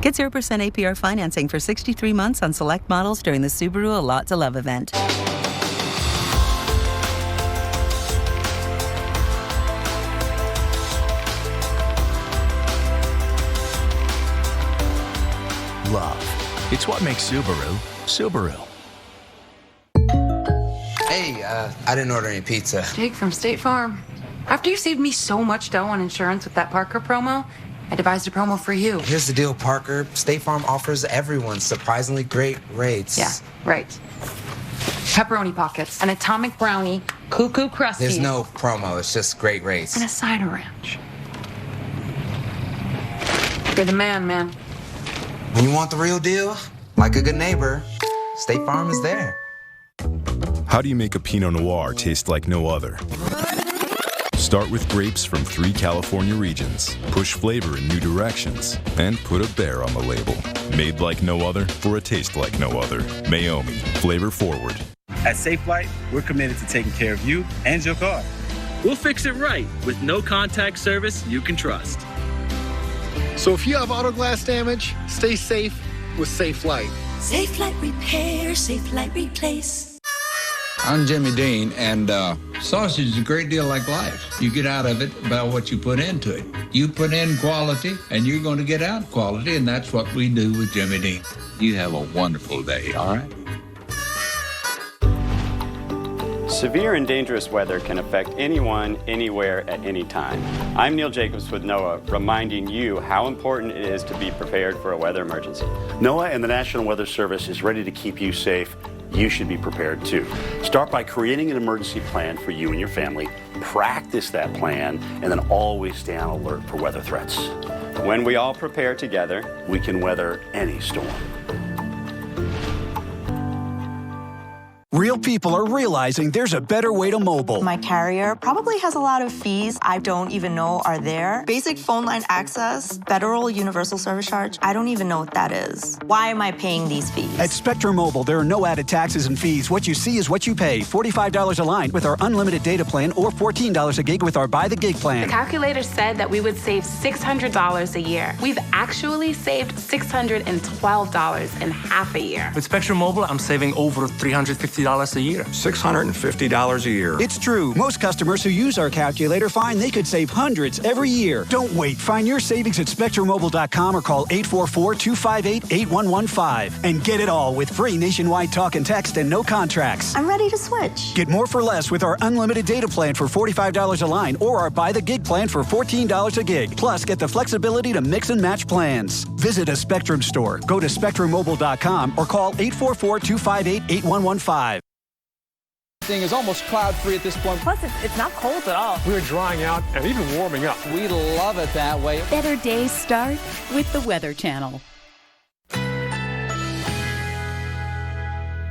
[SPEAKER 5] Get 0% APR financing for 63 months on select models during the Subaru A Lot to Love event.
[SPEAKER 8] Love. It's what makes Subaru, Subaru.
[SPEAKER 9] Hey, I didn't order any pizza.
[SPEAKER 10] Jake from State Farm. After you saved me so much dough on insurance with that Parker promo, I devised a promo for you.
[SPEAKER 9] Here's the deal, Parker. State Farm offers everyone surprisingly great rates.
[SPEAKER 10] Yeah, right. Pepperoni pockets, an atomic brownie, cuckoo crusty.
[SPEAKER 9] There's no promo, it's just great rates.
[SPEAKER 10] And a cider ranch. You're the man.
[SPEAKER 9] When you want the real deal, like a good neighbor, State Farm is there.
[SPEAKER 11] How do you make a Pinot Noir taste like no other? Start with grapes from 3 California regions. Push flavor in new directions. And put a bear on the label. Made like no other for a taste like no other. Mayomi. Flavor forward.
[SPEAKER 12] At Safe Flight, we're committed to taking care of you and your car.
[SPEAKER 15] We'll fix it right with no contact service you can trust.
[SPEAKER 16] So if you have auto glass damage, stay safe with Safe Flight.
[SPEAKER 18] Safe Flight Repair, Safe Flight Replace.
[SPEAKER 19] I'm Jimmy Dean, and sausage is a great deal like life. You get out of it about what you put into it. You put in quality, and you're going to get out quality, and that's what we do with Jimmy Dean. You have a wonderful day, all right?
[SPEAKER 20] Severe and dangerous weather can affect anyone, anywhere, at any time. I'm Neil Jacobs with NOAA, reminding you how important it is to be prepared for a weather emergency.
[SPEAKER 21] NOAA and the National Weather Service is ready to keep you safe. You should be prepared too. Start by creating an emergency plan for you and your family. Practice that plan, and then always stay on alert for weather threats.
[SPEAKER 20] When we all prepare together,
[SPEAKER 21] we can weather any storm.
[SPEAKER 23] Real people are realizing there's a better way to mobile.
[SPEAKER 25] My carrier probably has a lot of fees I don't even know are there. Basic phone line access, federal universal service charge, I don't even know what that is. Why am I paying these fees?
[SPEAKER 23] At Spectrum Mobile, there are no added taxes and fees. What you see is what you pay. $45 a line with our unlimited data plan or $14 a gig with our Buy the Gig plan.
[SPEAKER 26] The calculator said that we would save $600 a year. We've actually saved $612 in half a year.
[SPEAKER 27] With Spectrum Mobile, I'm saving over $350 a year.
[SPEAKER 23] $650 a year. It's true. Most customers who use our calculator find they could save hundreds every year. Don't wait. Find your savings at SpectrumMobile.com or call 844-258-8115 and get it all with free nationwide talk and text and no contracts.
[SPEAKER 25] I'm ready to switch.
[SPEAKER 23] Get more for less with our unlimited data plan for $45 a line or our Buy the Gig plan for $14 a gig. Plus, get the flexibility to mix and match plans. Visit a Spectrum store. Go to SpectrumMobile.com or call 844-258-8115.
[SPEAKER 37] Is almost cloud-free at this point.
[SPEAKER 2] Plus, it's not cold at all.
[SPEAKER 16] We're drying out and even warming up.
[SPEAKER 37] We love it that way.
[SPEAKER 3] Better days start with the Weather Channel.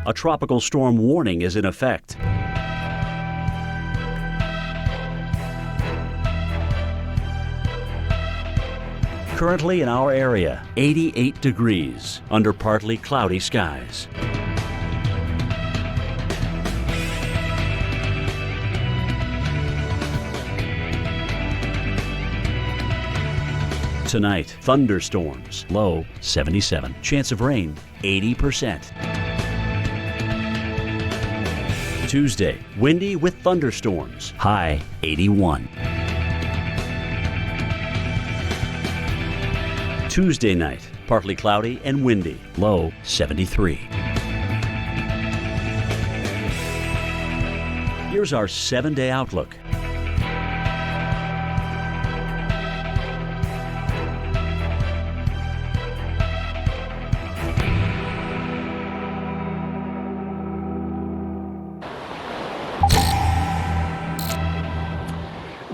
[SPEAKER 28] A tropical storm warning is in effect. Currently in our area, 88 degrees under partly cloudy skies. Tonight, thunderstorms, low 77. Chance of rain, 80%. Tuesday, windy with thunderstorms, high 81. Tuesday night, partly cloudy and windy, low 73. Here's our 7-day outlook.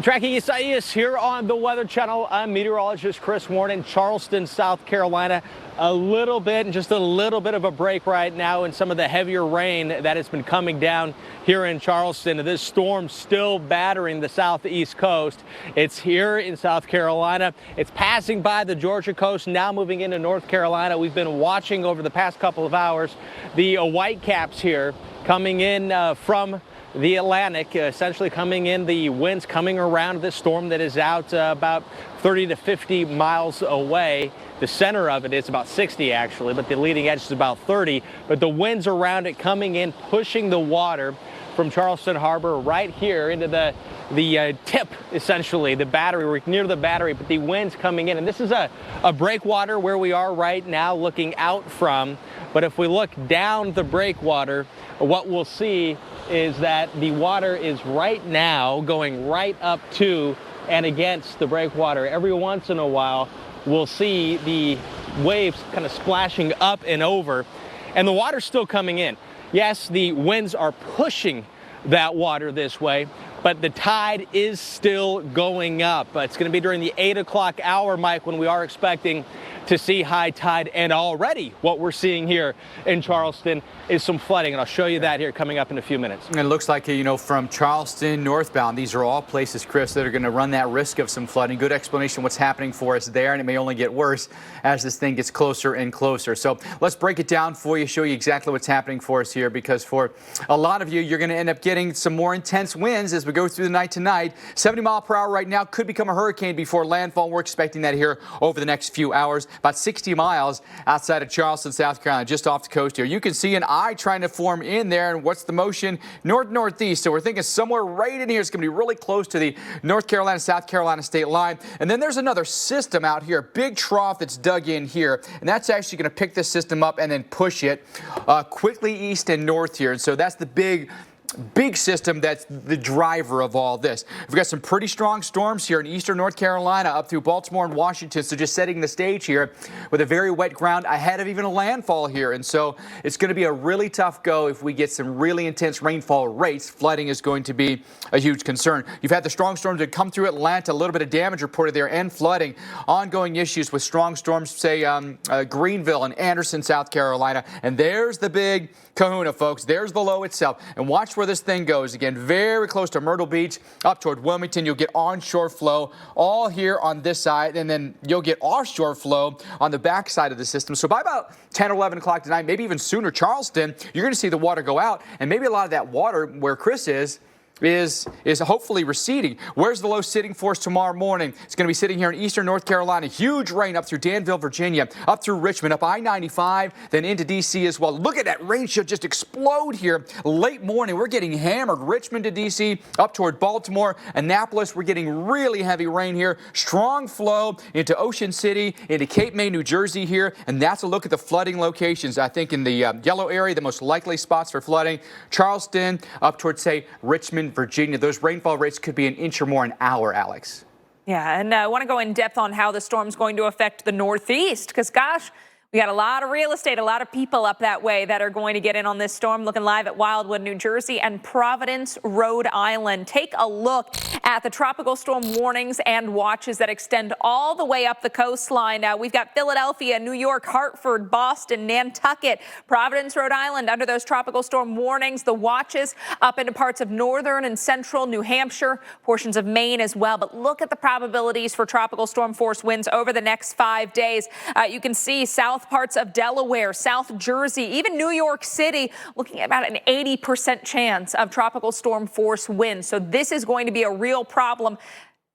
[SPEAKER 37] Tracking Isaias here on the Weather Channel. I'm meteorologist Chris Warren in Charleston, South Carolina. Just a little bit of a break right now in some of the heavier rain that has been coming down here in Charleston. This storm still battering the southeast coast. It's here in South Carolina. It's passing by the Georgia coast, now moving into North Carolina. We've been watching over the past couple of hours the whitecaps here coming in from the Atlantic, essentially coming in, the winds coming around this storm that is out about 30 to 50 miles away. The center of it is about 60 actually, but the leading edge is about 30. But the winds around it coming in, pushing the water from Charleston Harbor right here into the tip, essentially, the battery. We're near the battery, but the winds coming in. And this is a breakwater where we are right now looking out from. But if we look down the breakwater, what we'll see is that the water is right now going right up to and against the breakwater. Every once in a while, we'll see the waves kind of splashing up and over, and the water's still coming in. Yes, the winds are pushing that water this way, but the tide is still going up. It's going to be during the 8 o'clock hour, Mike, when we are expecting to see high tide. And already what we're seeing here in Charleston is some flooding. And I'll show you that here coming up in a few minutes.
[SPEAKER 1] And it looks like, from Charleston northbound, these are all places, Chris, that are going to run that risk of some flooding. Good explanation what's happening for us there, and it may only get worse as this thing gets closer and closer. So let's break it down for you, show you exactly what's happening for us here, because for a lot of you, you're going to end up getting some more intense winds as we go through the night tonight. 70 mile per hour right now, could become a hurricane before landfall. We're expecting that here over the next few hours. About 60 miles outside of Charleston, South Carolina, just off the coast here. You can see an eye trying to form in there, and what's the motion? North-northeast. So we're thinking somewhere right in here. It's going to be really close to the North Carolina, South Carolina state line. And then there's another system out here, big trough that's dug in here, and that's actually going to pick this system up and then push it quickly east and north here. And so that's the big system that's the driver of all this. We've got some pretty strong storms here in eastern North Carolina up through Baltimore and Washington. So just setting the stage here with a very wet ground ahead of even a landfall here. And so it's going to be a really tough go if we get some really intense rainfall rates. Flooding is going to be a huge concern. You've had the strong storms that come through Atlanta, a little bit of damage reported there and flooding. Ongoing issues with strong storms, say Greenville and Anderson, South Carolina. And there's the big kahuna, folks. There's the low itself. And watch where this thing goes. Again, very close to Myrtle Beach, up toward Wilmington. You'll get onshore flow all here on this side, and then you'll get offshore flow on the back side of the system. So by about 10 or 11 o'clock tonight, maybe even sooner, Charleston, you're going to see the water go out, and maybe a lot of that water where Chris is hopefully receding. Where's the low sitting for us tomorrow morning? It's going to be sitting here in eastern North Carolina. Huge rain up through Danville, Virginia, up through Richmond, up I-95, then into D.C. as well. Look at that rain should just explode here late morning. We're getting hammered. Richmond to D.C., up toward Baltimore, Annapolis. We're getting really heavy rain here. Strong flow into Ocean City, into Cape May, New Jersey here. And that's a look at the flooding locations. I think in the yellow area, the most likely spots for flooding, Charleston, up towards, say, Richmond, Virginia. Those rainfall rates could be an inch or more an hour, Alex.
[SPEAKER 2] Yeah, and I want to go in depth on how the storm's going to affect the Northeast, because, gosh, we got a lot of real estate, a lot of people up that way that are going to get in on this storm. Looking live at Wildwood, New Jersey and Providence, Rhode Island. Take a look at the tropical storm warnings and watches that extend all the way up the coastline. We've got Philadelphia, New York, Hartford, Boston, Nantucket, Providence, Rhode Island under those tropical storm warnings. The watches up into parts of northern and central New Hampshire, portions of Maine as well. But look at the probabilities for tropical storm force winds over the next 5 days. You can see south parts of Delaware, South Jersey, even New York City, looking at about an 80% chance of tropical storm force winds. So this is going to be a real problem,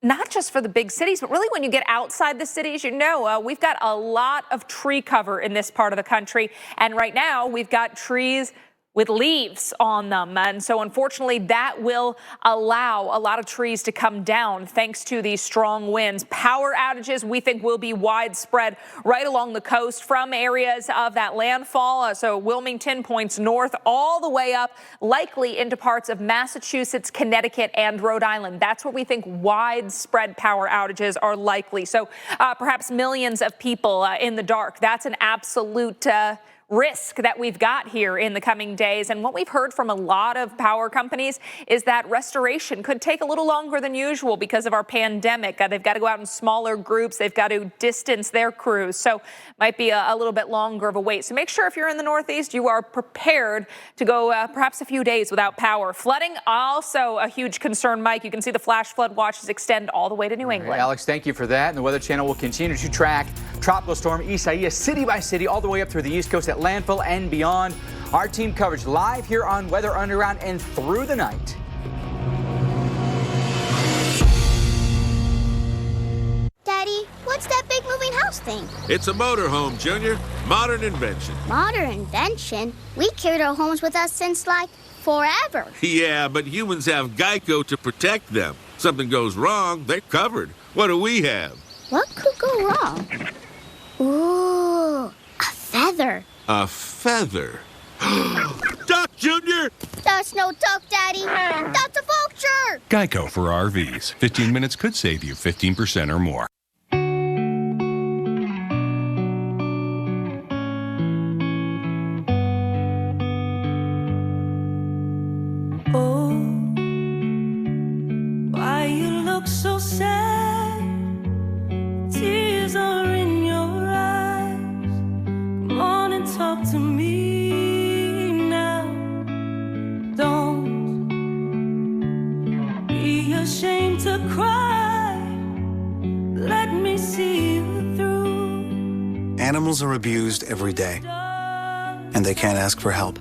[SPEAKER 2] not just for the big cities, but really when you get outside the cities. We've got a lot of tree cover in this part of the country. And right now we've got trees with leaves on them. And so unfortunately that will allow a lot of trees to come down thanks to these strong winds. Power outages we think will be widespread right along the coast from areas of that landfall. So Wilmington points north all the way up, likely into parts of Massachusetts, Connecticut, and Rhode Island. That's where we think widespread power outages are likely. So perhaps millions of people in the dark. That's an absolute risk that we've got here in the coming days. And what we've heard from a lot of power companies is that restoration could take a little longer than usual because of our pandemic. They've got to go out in smaller groups. They've got to distance their crews. So might be a little bit longer of a wait. So make sure if you're in the Northeast, you are prepared to go perhaps a few days without power. Flooding, also a huge concern, Mike. You can see the flash flood watches extend all the way to New England.
[SPEAKER 1] Right, Alex, thank you for that. And the Weather Channel will continue to track tropical storm Isaias city by city all the way up through the East Coast at landfall and beyond. Our team coverage live here on Weather Underground and through the night.
[SPEAKER 4] Daddy, what's that big moving house thing?
[SPEAKER 5] It's a motorhome, Junior. Modern invention.
[SPEAKER 4] Modern invention? We carried our homes with us since, like, forever.
[SPEAKER 5] Yeah, but humans have Geico to protect them. Something goes wrong, they're covered. What do we have?
[SPEAKER 4] What could go wrong? Ooh, a feather.
[SPEAKER 5] A feather. Duck, Junior!
[SPEAKER 4] That's no duck, Daddy. That's a vulture.
[SPEAKER 11] Geico for RVs. 15 minutes could save you 15% or more.
[SPEAKER 18] Oh, why you look so sad? Tears are in your eyes. Come on and talk to me now. Don't be ashamed to cry. Let me see you through.
[SPEAKER 6] Animals are abused every day, and they can't ask for help.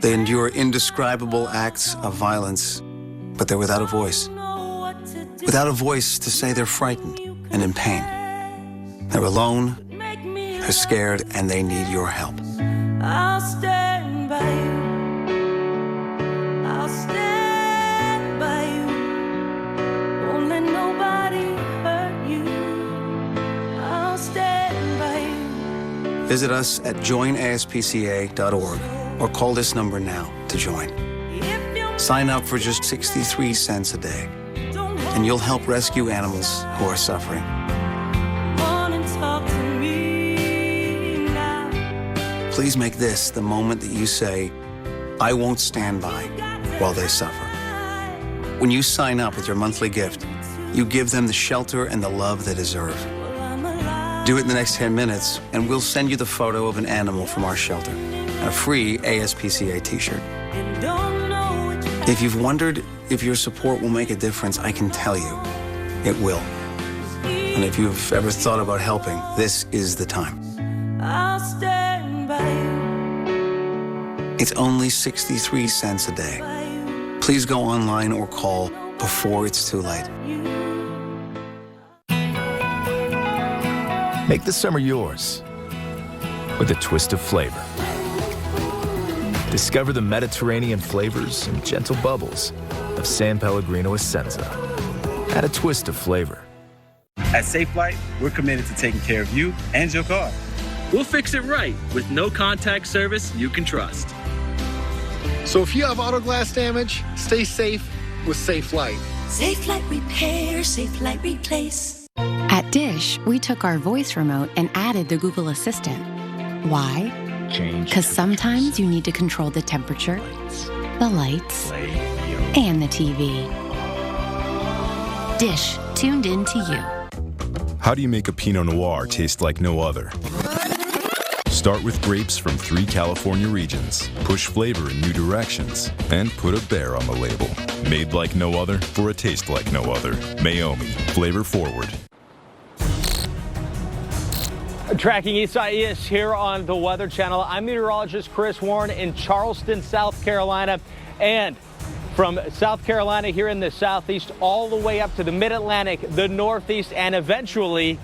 [SPEAKER 6] They endure indescribable acts of violence, but they're without a voice. Without a voice to say they're frightened and in pain. They're alone, they're scared, and they need your help.
[SPEAKER 18] I'll stand by you. I'll stand by you. Won't let nobody hurt you. I'll stand by you.
[SPEAKER 6] Visit us at joinaspca.org or call this number now to join. Sign up for just 63 cents a day, and you'll help rescue animals who are suffering. Please make this the moment that you say, I won't stand by while they suffer. When you sign up with your monthly gift, you give them the shelter and the love they deserve. Do it in the next 10 minutes, and we'll send you the photo of an animal from our shelter and a free ASPCA t-shirt. If you've wondered if your support will make a difference, I can tell you, it will. And if you've ever thought about helping, this is the time.
[SPEAKER 18] I'll stand by you.
[SPEAKER 6] It's only 63 cents a day. Please go online or call before it's too late.
[SPEAKER 8] Make the summer yours with a twist of flavor. Discover the Mediterranean flavors and gentle bubbles of San Pellegrino Essenza. Add a twist of flavor.
[SPEAKER 12] At Safe Flight, we're committed to taking care of you and your car.
[SPEAKER 15] We'll fix it right with no contact service you can trust.
[SPEAKER 16] So if you have auto glass damage, stay safe with Safe Flight.
[SPEAKER 18] Safe Flight Repair, Safe Flight Replace.
[SPEAKER 7] At Dish, we took our voice remote and added the Google Assistant. Why? Because sometimes you need to control the temperature, the lights, and the TV. Dish, tuned in to you.
[SPEAKER 11] How do you make a Pinot Noir taste like no other? Start with grapes from 3 California regions. Push flavor in new directions. And put a bear on the label. Made like no other for a taste like no other. Mayomi. Flavor forward.
[SPEAKER 37] Tracking Isaias here on the Weather Channel. I'm meteorologist Chris Warren in Charleston, South Carolina. And from South Carolina here in the southeast all the way up to the mid-Atlantic, the northeast, and eventually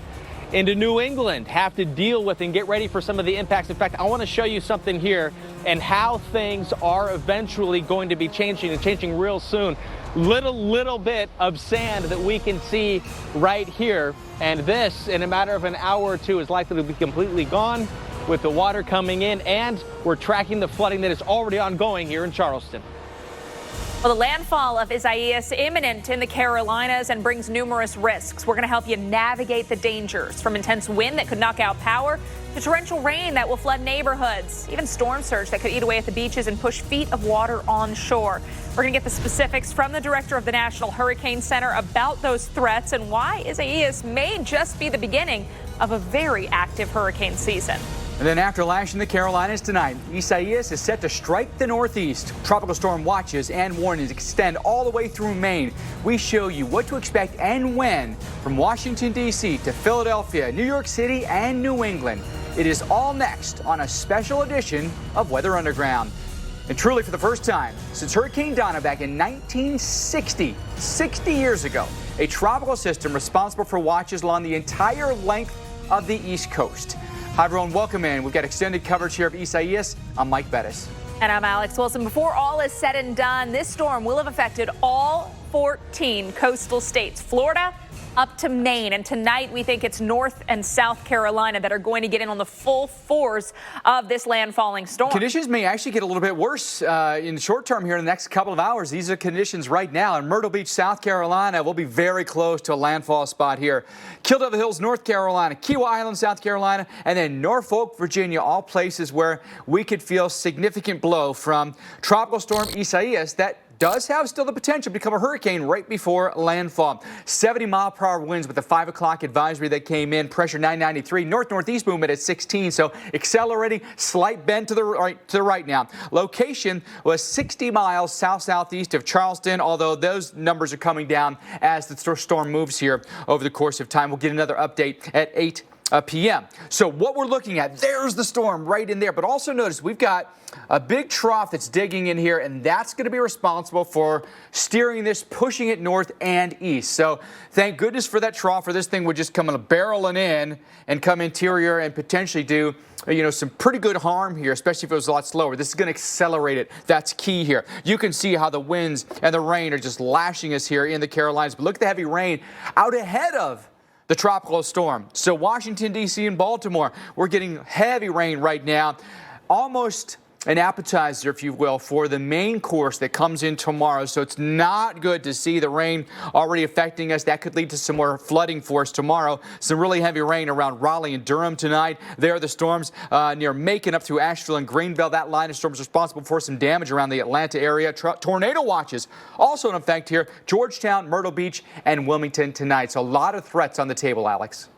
[SPEAKER 37] into New England, have to deal with and get ready for some of the impacts. In fact, I want to show you something here and how things are eventually going to be changing and changing real soon. Little bit of sand that we can see right here. And this, in a matter of an hour or two, is likely to be completely gone with the water coming in. And we're tracking the flooding that is already ongoing here in Charleston.
[SPEAKER 2] Well, the landfall of Isaias imminent in the Carolinas and brings numerous risks. We're going to help you navigate the dangers, from intense wind that could knock out power to torrential rain that will flood neighborhoods, even storm surge that could eat away at the beaches and push feet of water on shore. We're going to get the specifics from the director of the National Hurricane Center about those threats and why Isaias may just be the beginning of a very active hurricane season.
[SPEAKER 1] And then after lashing the Carolinas tonight, Isaias is set to strike the Northeast. Tropical storm watches and warnings extend all the way through Maine. We show you what to expect and when from Washington, D.C. to Philadelphia, New York City, and New England. It is all next on a special edition of Weather Underground. And truly, for the first time since Hurricane Donna back in 1960, 60 years ago, a tropical system responsible for watches along the entire length of the East Coast. Hi, everyone. Welcome in. We've got extended coverage here of Isaias. I'm Mike Bettis.
[SPEAKER 2] And I'm Alex Wilson. Before all is said and done, this storm will have affected all 14 coastal states, Florida up to Maine. And tonight we think it's North and South Carolina that are going to get in on the full force of this landfalling storm.
[SPEAKER 1] Conditions may actually get a little bit worse in the short term here in the next couple of hours. These are conditions right now in Myrtle Beach, South Carolina. We'll be very close to a landfall spot here. Kill Devil Hills, North Carolina, Kiowa Island, South Carolina, and then Norfolk, Virginia, all places where we could feel significant blow from Tropical Storm Isaias that does have still the potential to become a hurricane right before landfall. 70-mile-per-hour winds with the 5 o'clock advisory that came in. Pressure 993. North-northeast movement at 16. So accelerating, slight bend to the right now. Location was 60 miles south-southeast of Charleston, although those numbers are coming down as the storm moves here over the course of time. We'll get another update at 8 p.m. So what we're looking at, there's the storm right in there. But also notice we've got a big trough that's digging in here, and that's going to be responsible for steering this, pushing it north and east. So thank goodness for that trough, or this thing would just come barreling in and come interior and potentially do some pretty good harm here, especially if it was a lot slower. This is going to accelerate it. That's key here. You can see how the winds and the rain are just lashing us here in the Carolinas. But look at the heavy rain out ahead of the tropical storm. So Washington, D.C. and Baltimore, we're getting heavy rain right now. Almost an appetizer, if you will, for the main course that comes in tomorrow. So it's not good to see the rain already affecting us. That could lead to some more flooding for us tomorrow. Some really heavy rain around Raleigh and Durham tonight. There are the storms near Macon up through Asheville and Greenville. That line of storms responsible for some damage around the Atlanta area. Tornado watches also in effect here. Georgetown, Myrtle Beach, and Wilmington tonight. So a lot of threats on the table, Alex.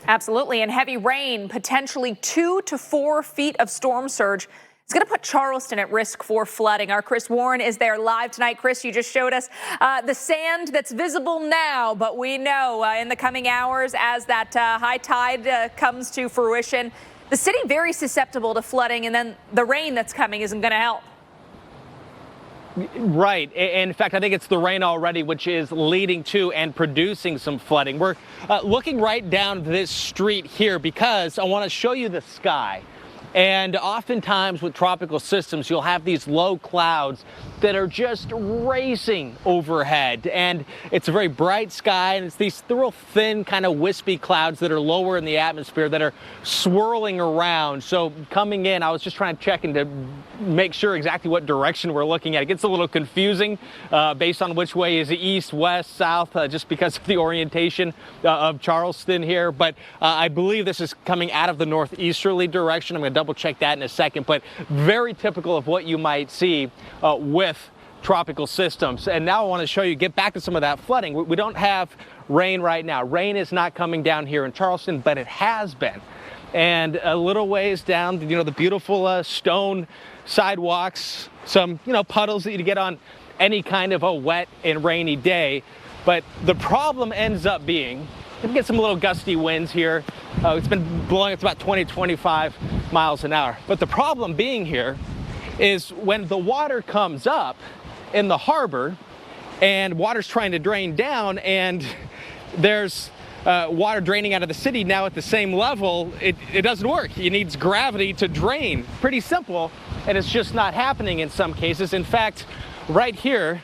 [SPEAKER 2] Absolutely. And heavy rain, potentially 2 to 4 feet of storm surge. It's going to put Charleston at risk for flooding. Our Chris Warren is there live tonight. Chris, you just showed us the sand that's visible now, but we know in the coming hours as that high tide comes to fruition, the city very susceptible to flooding, and then the rain that's coming isn't going to help.
[SPEAKER 37] Right. In fact, I think it's the rain already, which is leading to and producing some flooding. We're looking right down this street here because I want to show you the sky. And oftentimes with tropical systems, you'll have these low clouds that are just racing overhead. And it's a very bright sky, and it's these real thin, kind of wispy clouds that are lower in the atmosphere that are swirling around. So coming in, I was just trying to check in to make sure exactly what direction we're looking at. It gets a little confusing based on which way is east, west, south, just because of the orientation of Charleston here. But I believe this is coming out of the northeasterly direction. I'm going to double check that in a second, but very typical of what you might see with tropical systems. And now I want to show you, get back to some of that flooding. We don't have rain right now. Rain is not coming down here in Charleston, but it has been. And a little ways down, the beautiful stone sidewalks, some, puddles that you get on any kind of a wet and rainy day. But the problem ends up being, we get some little gusty winds here. It's been blowing up to about 20, 25 miles an hour. But the problem being here is when the water comes up in the harbor and water's trying to drain down and there's water draining out of the city now at the same level, it doesn't work. It needs gravity to drain. Pretty simple, and it's just not happening in some cases. In fact, right here,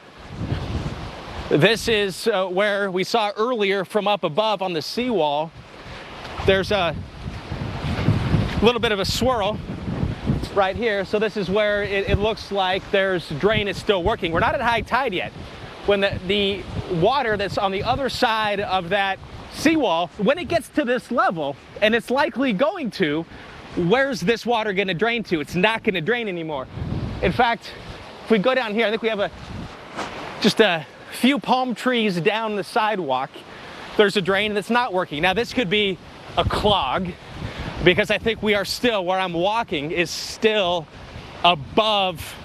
[SPEAKER 37] this is where we saw earlier from up above on the seawall, there's a little bit of a swirl right here. So this is where it looks like there's drain is still working. We're not at high tide yet. When the water that's on the other side of that seawall, when it gets to this level, and it's likely going to, where's this water going to drain to? It's not going to drain anymore. In fact, if we go down here, I think we have just a few palm trees down the sidewalk. There's a drain that's not working. Now this could be a clog, because I think we are still, where I'm walking is still above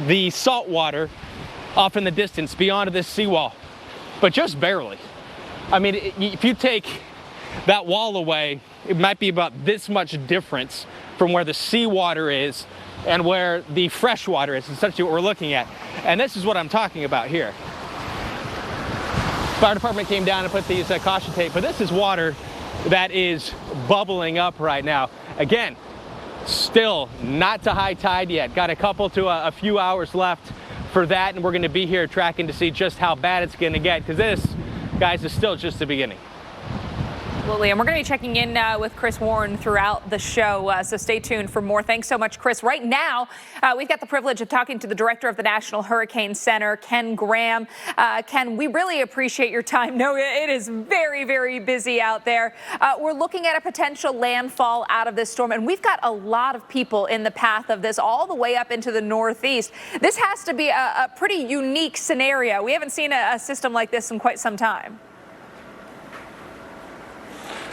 [SPEAKER 37] the salt water off in the distance beyond this seawall, but just barely. I mean, if you take that wall away, it might be about this much difference from where the seawater is and where the fresh water is, essentially what we're looking at. And this is what I'm talking about here. Fire department came down and put these caution tape, but this is water that is bubbling up right now. Again, still not to high tide yet. Got a couple to a few hours left for that, and we're going to be here tracking to see just how bad it's going to get, because this, guys, is still just the beginning.
[SPEAKER 2] Absolutely, and we're going to be checking in with Chris Warren throughout the show, so stay tuned for more. Thanks so much, Chris. Right now, we've got the privilege of talking to the director of the National Hurricane Center, Ken Graham. Ken, we really appreciate your time. No, it is very, very busy out there. We're looking at a potential landfall out of this storm, and we've got a lot of people in the path of this all the way up into the Northeast. This has to be a pretty unique scenario. We haven't seen a system like this in quite some time.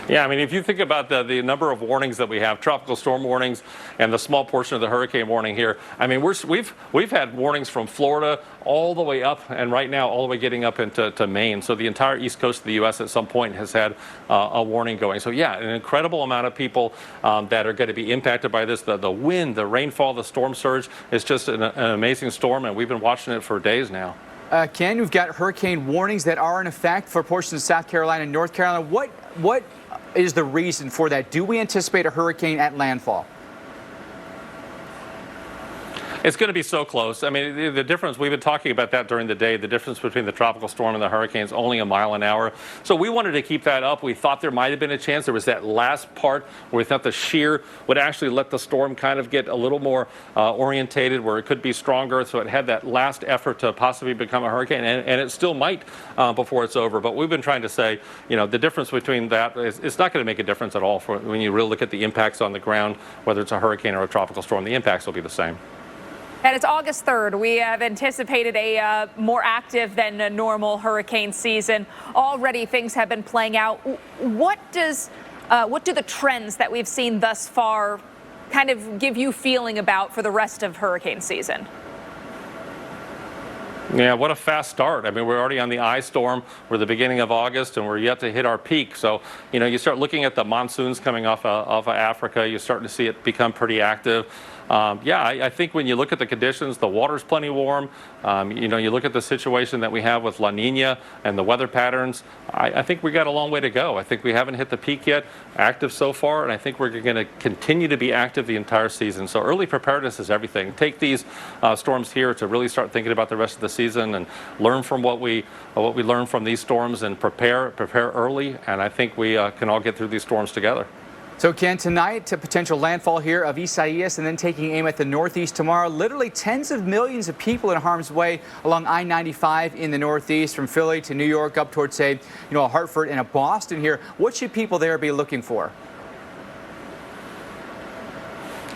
[SPEAKER 9] Yeah, I mean, if you think about the number of warnings that we have, tropical storm warnings and the small portion of the hurricane warning here, I mean, we've had warnings from Florida all the way up, and right now all the way getting up into Maine. So the entire east coast of the U.S. at some point has had a warning going. So yeah, an incredible amount of people that are going to be impacted by this. The wind, the rainfall, the storm surge is just an amazing storm, and we've been watching it for days now.
[SPEAKER 1] Ken, we've got hurricane warnings that are in effect for portions of South Carolina and North Carolina. What is the reason for that? Do we anticipate a hurricane at landfall?
[SPEAKER 9] It's going to be so close. I mean, the difference, we've been talking about that during the day, the difference between the tropical storm and the hurricane is only a mile an hour. So we wanted to keep that up. We thought there might have been a chance. There was that last part where we thought the shear would actually let the storm kind of get a little more orientated, where it could be stronger. So it had that last effort to possibly become a hurricane, and it still might before it's over. But we've been trying to say, you know, the difference between that is it's not going to make a difference at all for when you really look at the impacts on the ground, whether it's a hurricane or a tropical storm. The impacts will be the same.
[SPEAKER 2] And it's August 3rd. We have anticipated a more active than a normal hurricane season. Already things have been playing out. What do the trends that we've seen thus far kind of give you feeling about for the rest of hurricane season?
[SPEAKER 9] Yeah, what a fast start. I mean, we're already on the eye storm. We're the beginning of August, and we're yet to hit our peak. So, you know, you start looking at the monsoons coming off of Africa. You're starting to see it become pretty active. I think when you look at the conditions, the water's plenty warm. You know, you look at the situation that we have with La Nina and the weather patterns. I think we got a long way to go. I think we haven't hit the peak yet, active so far, and I think we're going to continue to be active the entire season. So early preparedness is everything. Take these storms here to really start thinking about the rest of the season and learn from what we learn from these storms and prepare early. And I think we can all get through these storms together.
[SPEAKER 1] So, Ken, tonight, a potential landfall here of Isaias and then taking aim at the Northeast tomorrow. Literally tens of millions of people in harm's way along I-95 in the Northeast, from Philly to New York up towards, say, Hartford and Boston here. What should people there be looking for?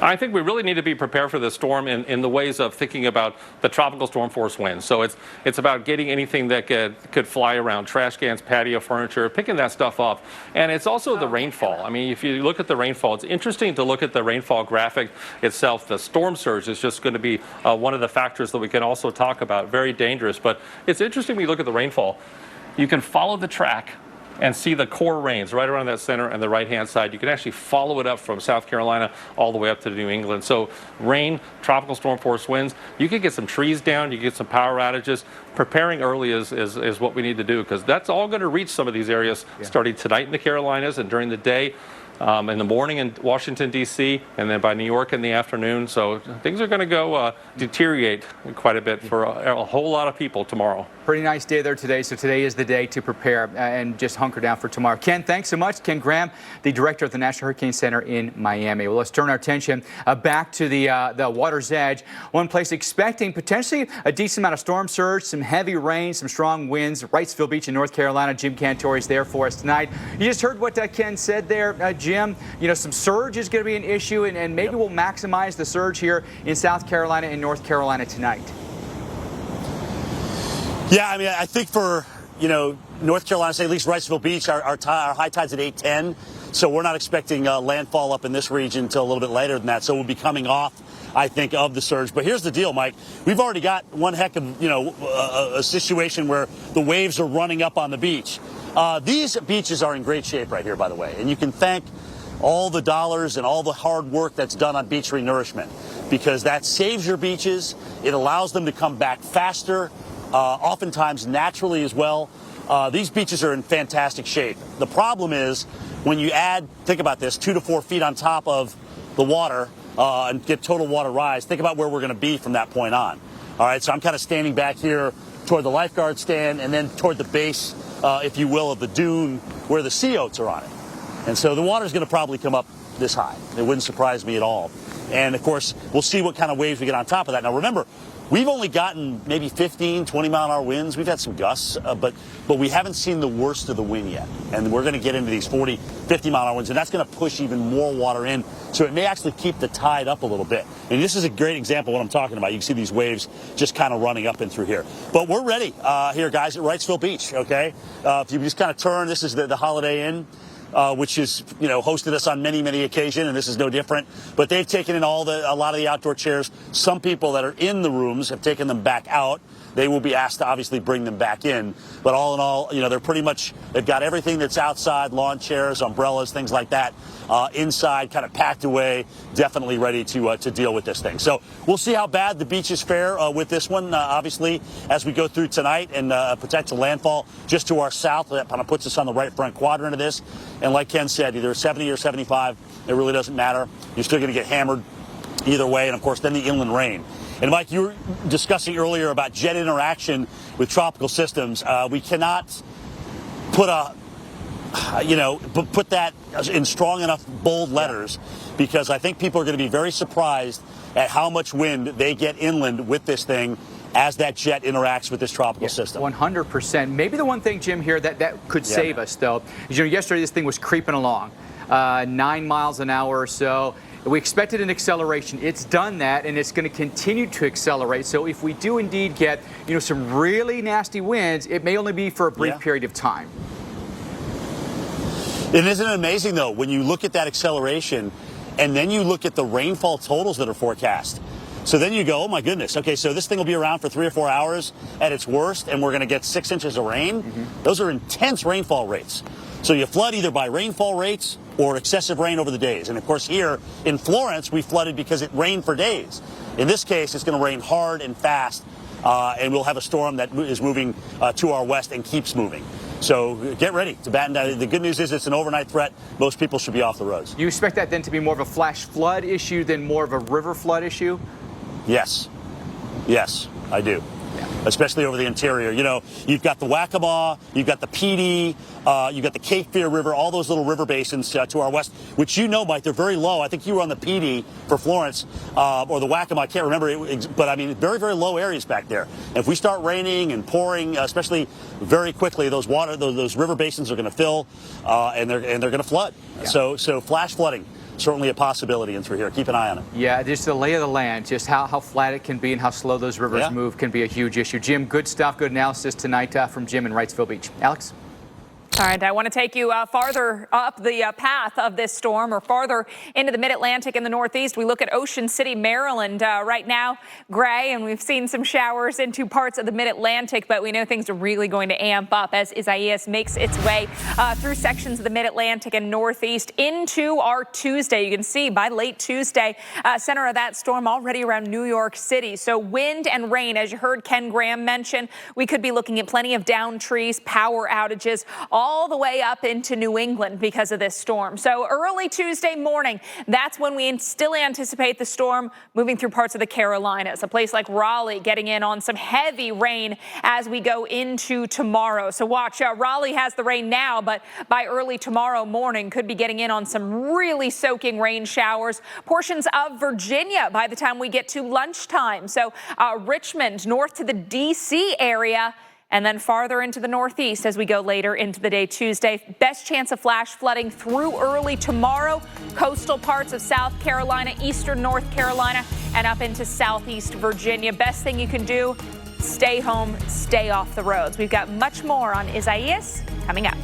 [SPEAKER 9] I think we really need to be prepared for this storm in the ways of thinking about the tropical storm force winds. So it's about getting anything that could fly around, trash cans, patio furniture, picking that stuff up. And it's also the rainfall. I mean, if you look at the rainfall, it's interesting to look at the rainfall graphic itself. The storm surge is just going to be one of the factors that we can also talk about. Very dangerous. But it's interesting when you look at the rainfall. You can follow the track and see the core rains right around that center and the right-hand side. You can actually follow it up from South Carolina all the way up to New England. So rain, tropical storm force winds, you can get some trees down, you get some power outages. Preparing early is what we need to do, because that's all going to reach some of these areas starting tonight in the Carolinas and during the day. In the morning in Washington, D.C., and then by New York in the afternoon. So things are going to go deteriorate quite a bit for a whole lot of people tomorrow.
[SPEAKER 1] Pretty nice day there today, so today is the day to prepare and just hunker down for tomorrow. Ken, thanks so much. Ken Graham, the director of the National Hurricane Center in Miami. Well, let's turn our attention back to the water's edge. One place expecting potentially a decent amount of storm surge, some heavy rain, some strong winds. Wrightsville Beach in North Carolina. Jim Cantori is there for us tonight. You just heard what Ken said there, Jim. Some surge is going to be an issue, and maybe we'll maximize the surge here in South Carolina and North Carolina tonight.
[SPEAKER 21] Yeah, I mean, I think for, North Carolina, say at least Wrightsville Beach, our high tide's at 8:10. So we're not expecting landfall up in this region until a little bit later than that. So we'll be coming off, I think, of the surge. But here's the deal, Mike. We've already got one heck of, a situation where the waves are running up on the beach. These beaches are in great shape right here, by the way, and you can thank all the dollars and all the hard work that's done on beach renourishment, because that saves your beaches. It allows them to come back faster, oftentimes naturally as well. These beaches are in fantastic shape. The problem is when you add, think about this, 2 to 4 feet on top of the water and get total water rise, think about where we're going to be from that point on. All right, so I'm kind of standing back here toward the lifeguard stand and then toward the base, if you will, of the dune where the sea oats are on it. And so the water's going to probably come up this high. It wouldn't surprise me at all. And, of course, we'll see what kind of waves we get on top of that. Now, remember, we've only gotten maybe 15, 20-mile-an-hour winds. We've had some gusts, but we haven't seen the worst of the wind yet. And we're going to get into these 40, 50-mile-an-hour winds, and that's going to push even more water in. So it may actually keep the tide up a little bit. And this is a great example of what I'm talking about. You can see these waves just kind of running up and through here. But we're ready here, guys, at Wrightsville Beach, okay? If you just kind of turn, this is the Holiday Inn. Which is, hosted us on many, many occasions, and this is no different. But they've taken in a lot of the outdoor chairs. Some people that are in the rooms have taken them back out. They will be asked to obviously bring them back in. But all in all, they're pretty much, they've got everything that's outside, lawn chairs, umbrellas, things like that, inside, kind of packed away, definitely ready to deal with this thing. So we'll see how bad the beaches fare with this one, obviously, as we go through tonight, and potential landfall just to our south. That kind of puts us on the right front quadrant of this. And like Ken said, either 70 or 75, it really doesn't matter. You're still going to get hammered either way. And, of course, then the inland rain. And, Mike, you were discussing earlier about jet interaction with tropical systems. We cannot put put that in strong enough, bold letters, because I think people are going to be very surprised at how much wind they get inland with this thing as that jet interacts with this tropical system.
[SPEAKER 1] 100%. Maybe the one thing, Jim, here that could save us, though, is, yesterday this thing was creeping along, 9 miles an hour or so. We expected an acceleration. It's done that, and it's going to continue to accelerate. So if we do indeed get, some really nasty winds, it may only be for a brief period of time.
[SPEAKER 21] And isn't it amazing, though, when you look at that acceleration and then you look at the rainfall totals that are forecast? So then you go, oh, my goodness. Okay, so this thing will be around for 3 or 4 hours at its worst, and we're going to get 6 inches of rain. Those are intense rainfall rates. So you flood either by rainfall rates or excessive rain over the days. And, of course, here in Florence, we flooded because it rained for days. In this case, it's going to rain hard and fast, and we'll have a storm that is moving to our west and keeps moving. So get ready to batten down. The good news is it's an overnight threat. Most people should be off the roads.
[SPEAKER 1] You expect that then to be more of a flash flood issue than more of a river flood issue?
[SPEAKER 21] Yes. Yes, I do. Especially over the interior. You've got the Waccamaw, you've got the PD, you've got the Cape Fear River, all those little river basins to our west, which Mike, they're very low. I think you were on the PD for Florence or the Waccamaw. I can't remember, but I mean, very, very low areas back there. And if we start raining and pouring, especially very quickly, those river basins are going to fill and they're going to flood. Yeah. So flash flooding. Certainly a possibility in through here. Keep an eye on it.
[SPEAKER 1] Yeah, just the lay of the land, just how flat it can be and how slow those rivers move can be a huge issue. Jim, good stuff, good analysis tonight from Jim in Wrightsville Beach. Alex?
[SPEAKER 2] All right, I want to take you farther up the path of this storm, or farther into the mid-Atlantic and the Northeast. We look at Ocean City, Maryland. Right now, gray, and we've seen some showers into parts of the mid-Atlantic, but we know things are really going to amp up as Isaias makes its way through sections of the mid-Atlantic and Northeast into our Tuesday. You can see by late Tuesday, center of that storm already around New York City. So wind and rain, as you heard Ken Graham mention, we could be looking at plenty of downed trees, power outages, all the way up into New England because of this storm. So early Tuesday morning, that's when we still anticipate the storm moving through parts of the Carolinas. A place like Raleigh getting in on some heavy rain as we go into tomorrow. So watch, Raleigh has the rain now, but by early tomorrow morning could be getting in on some really soaking rain showers. Portions of Virginia by the time we get to lunchtime. So Richmond north to the D.C. area, and then farther into the Northeast as we go later into the day Tuesday. Best chance of flash flooding through early tomorrow. Coastal parts of South Carolina, eastern North Carolina, and up into southeast Virginia. Best thing you can do, stay home, stay off the roads. We've got much more on Isaias coming up.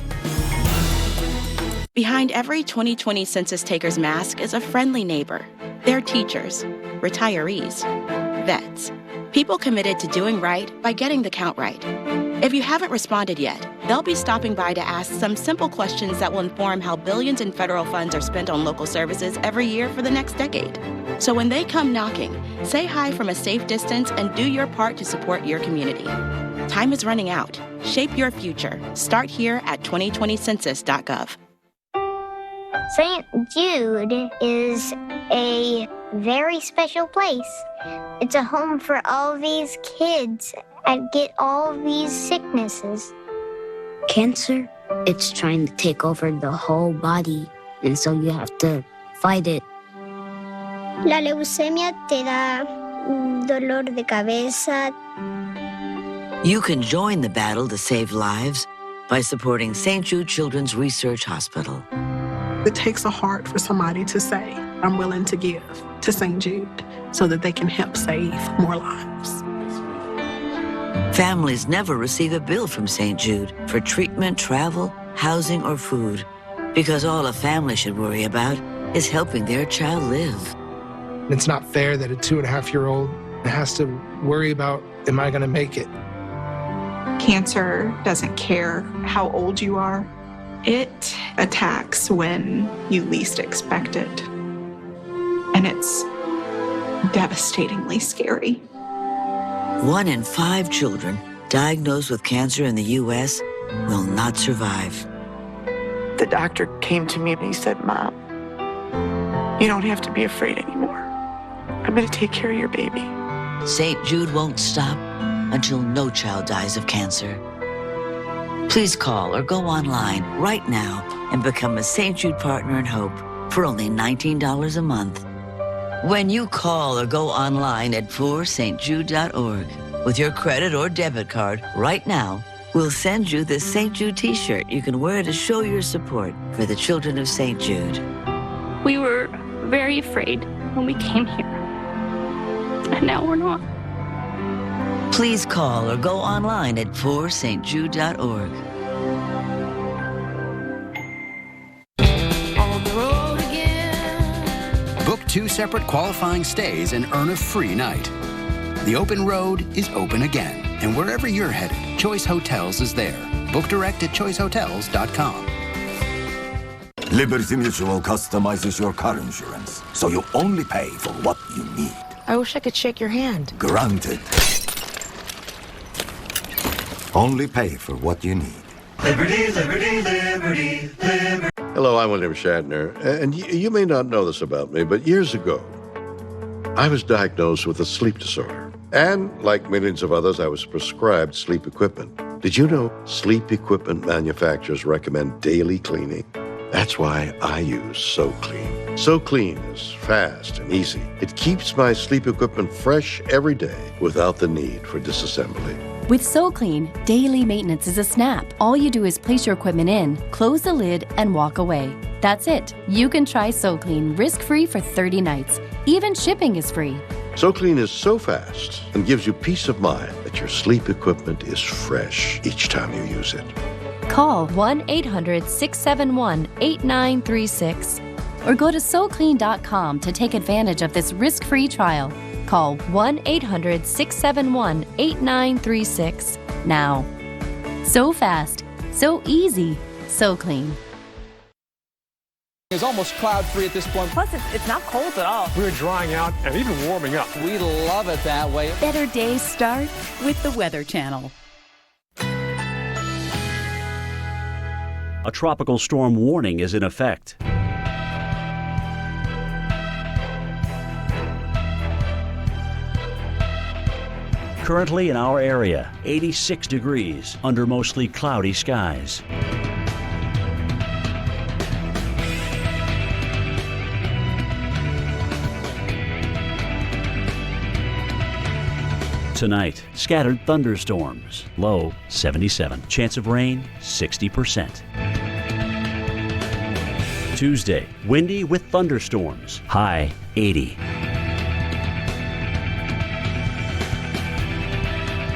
[SPEAKER 10] Behind every 2020 census taker's mask is a friendly neighbor. They're teachers, retirees, vets, people committed to doing right by getting the count right. If you haven't responded yet, they'll They'll be stopping by to ask some simple questions that will inform how billions in federal funds are spent on local services every year for the next decade. So when they come knocking, say hi from a safe distance and do your part to support your community. Time is running out. Shape your future. Start here at 2020census.gov.
[SPEAKER 4] St. Jude is a very special place. It's a home for all these kids that get all these sicknesses.
[SPEAKER 13] Cancer, it's trying to take over the whole body, and so you have to fight it.
[SPEAKER 4] La leucemia te da dolor de cabeza.
[SPEAKER 14] You can join the battle to save lives by supporting St. Jude Children's Research Hospital.
[SPEAKER 17] It takes a heart for somebody to say, I'm willing to give to St. Jude so that they can help save more lives.
[SPEAKER 14] Families never receive a bill from St. Jude for treatment, travel, housing, or food, because all a family should worry about is helping their child live.
[SPEAKER 19] It's not fair that a 2.5-year-old has to worry about, am I going to make it?
[SPEAKER 17] Cancer doesn't care how old you are. It attacks when you least expect it. And it's devastatingly scary.
[SPEAKER 14] 1 in 5 children diagnosed with cancer in the U.S. will not survive.
[SPEAKER 17] The doctor came to me and he said, Mom, you don't have to be afraid anymore. I'm going to take care of your baby.
[SPEAKER 14] St. Jude won't stop until no child dies of cancer. Please call or go online right now and become a St. Jude Partner in Hope for only $19 a month. When you call or go online at pourstjude.org with your credit or debit card right now, we'll send you this St. Jude t-shirt you can wear to show your support for the children of St. Jude.
[SPEAKER 20] We were very afraid when we came here, and now we're not.
[SPEAKER 14] Please call or go online at pourstjude.org.
[SPEAKER 37] Book 2 separate qualifying stays and earn a free night. The open road is open again, and wherever you're headed, Choice Hotels is there. Book direct at choicehotels.com.
[SPEAKER 22] Liberty Mutual customizes your car insurance, so you only pay for what you need.
[SPEAKER 24] I wish I could shake your hand.
[SPEAKER 22] Granted. Only pay for what you need.
[SPEAKER 26] Liberty, liberty, liberty, liberty. Hello, I'm William Shatner, and you may not know this about me, but years ago, I was diagnosed with a sleep disorder. And like millions of others, I was prescribed sleep equipment. Did you know sleep equipment manufacturers recommend daily cleaning? That's why I use SoClean. SoClean is fast and easy. It keeps my sleep equipment fresh every day without the need for disassembly.
[SPEAKER 27] With SoClean, daily maintenance is a snap. All you do is place your equipment in, close the lid, and walk away. That's it. You can try SoClean risk-free for 30 nights. Even shipping is free.
[SPEAKER 26] SoClean is so fast and gives you peace of mind that your sleep equipment is fresh each time you use it.
[SPEAKER 27] Call 1-800-671-8936 or go to SoClean.com to take advantage of this risk-free trial. Call 1-800-671-8936 now. So fast, so easy, so clean.
[SPEAKER 29] It's almost cloud-free at this point.
[SPEAKER 2] Plus, it's not cold at all.
[SPEAKER 29] We're drying out and even warming up. We love it that way.
[SPEAKER 3] Better days start with the Weather Channel.
[SPEAKER 28] A tropical storm warning is in effect. Currently in our area, 86 degrees under mostly cloudy skies. Tonight, scattered thunderstorms, low 77. Chance of rain, 60%. Tuesday, windy with thunderstorms, high 80.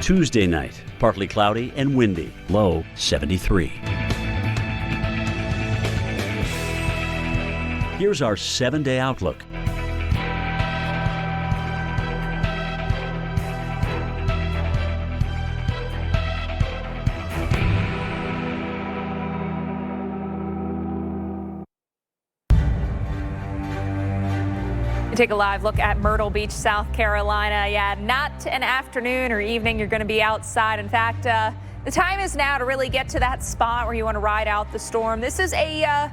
[SPEAKER 28] Tuesday night, partly cloudy and windy, low 73. Here's our 7-day outlook.
[SPEAKER 2] Take a live look at Myrtle Beach, South Carolina. Yeah, not an afternoon or evening you're going to be outside. In fact, the time is now to really get to that spot where you want to ride out the storm. This is a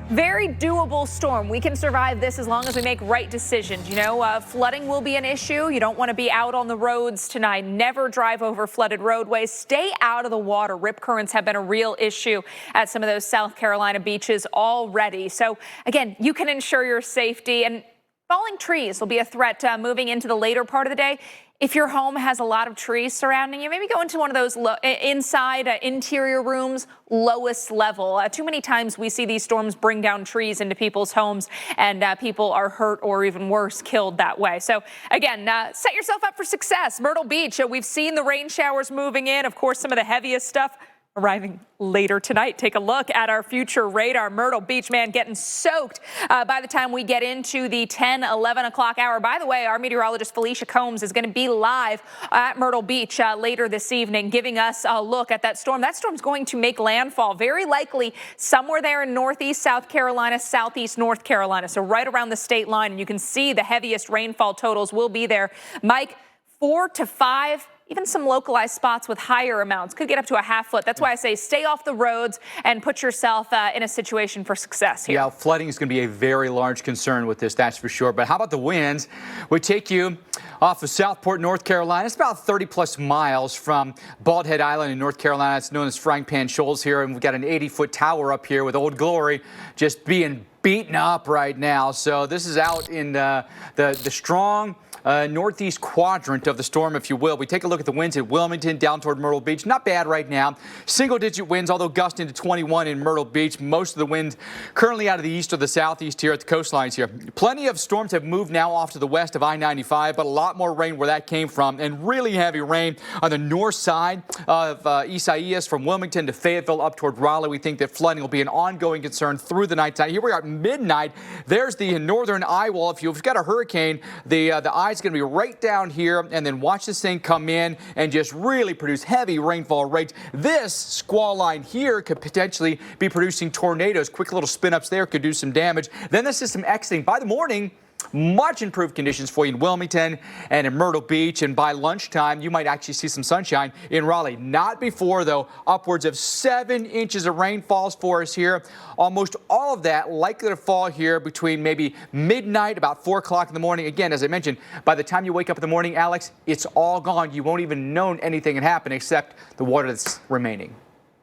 [SPEAKER 2] very doable storm. We can survive this as long as we make right decisions. You know, flooding will be an issue. You don't want to be out on the roads tonight. Never drive over flooded roadways. Stay out of the water. Rip currents have been a real issue at some of those South Carolina beaches already. So again, you can ensure your safety, and falling trees will be a threat moving into the later part of the day. If your home has a lot of trees surrounding you, maybe go into one of those inside interior rooms, lowest level. Too many times we see these storms bring down trees into people's homes, and people are hurt or even worse, killed that way. So again, set yourself up for success. Myrtle Beach, we've seen the rain showers moving in. Of course, some of the heaviest stuff arriving later tonight. Take a look at our future radar. Myrtle Beach, man, getting soaked by the time we get into the 10, 11 o'clock hour. By the way, our meteorologist Felicia Combs is going to be live at Myrtle Beach later this evening, giving us a look at that storm. That storm's going to make landfall, very likely somewhere there in northeast South Carolina, southeast North Carolina. So right around the state line, and you can see the heaviest rainfall totals will be there. Mike, 4 to 5. Even some localized spots with higher amounts could get up to a half foot. That's why I say stay off the roads and put yourself in a situation for success here.
[SPEAKER 1] Yeah, flooding is going to be a very large concern with this, that's for sure. But how about the winds? We take you off of Southport, North Carolina. It's about 30-plus miles from Bald Head Island in North Carolina. It's known as Frying Pan Shoals here, and we've got an 80-foot tower up here with Old Glory just being beaten up right now. So this is out in the strong northeast quadrant of the storm, if you will. We take a look at the winds at Wilmington down toward Myrtle Beach. Not bad right now. Single-digit winds, although gusting to 21 in Myrtle Beach. Most of the wind currently out of the east or the southeast here at the coastlines here. Plenty of storms have moved now off to the west of I-95, but a lot more rain where that came from, and really heavy rain on the north side of Isaias from Wilmington to Fayetteville up toward Raleigh. We think that flooding will be an ongoing concern through the night time. Here we are at midnight. There's the northern eye wall. If you've got a hurricane, the eye is going to be right down here, and then watch this thing come in and just really produce heavy rainfall rates. This squall line here could potentially be producing tornadoes. Quick little spin ups there could do some damage. Then the system exiting by the morning. Much improved conditions for you in Wilmington and in Myrtle Beach, and by lunchtime you might actually see some sunshine in Raleigh. Not before, though. Upwards of 7 inches of rainfalls for us here. Almost all of that likely to fall here between maybe midnight, about 4 o'clock in the morning. Again, as I mentioned, by the time you wake up in the morning, Alex, it's all gone. You won't even know anything had happened except the water that's remaining.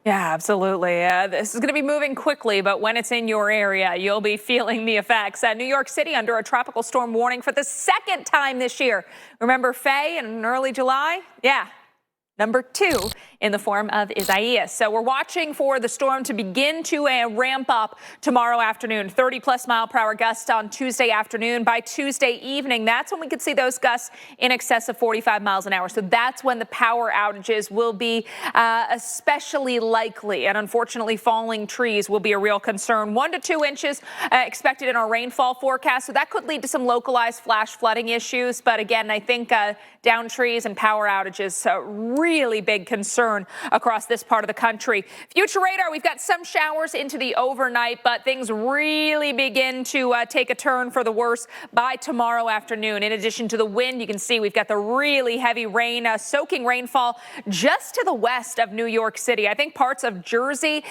[SPEAKER 2] Yeah, absolutely. This is going to be moving quickly, but when it's in your area, you'll be feeling the effects. New York City under a tropical storm warning for the second time this year. Remember Faye in early July? Yeah. Number 2 in the form of Isaias. So we're watching for the storm to begin to ramp up tomorrow afternoon. 30-plus mile-per-hour gusts on Tuesday afternoon. By Tuesday evening, that's when we could see those gusts in excess of 45 miles an hour. So that's when the power outages will be especially likely. And unfortunately, falling trees will be a real concern. 1 to 2 inches expected in our rainfall forecast. So that could lead to some localized flash flooding issues. But again, I think down trees and power outages really big concern across this part of the country. Future radar, we've got some showers into the overnight, but things really begin to take a turn for the worse by tomorrow afternoon. In addition to the wind, you can see we've got the really heavy rain, soaking rainfall just to the west of New York City. I think parts of Jersey,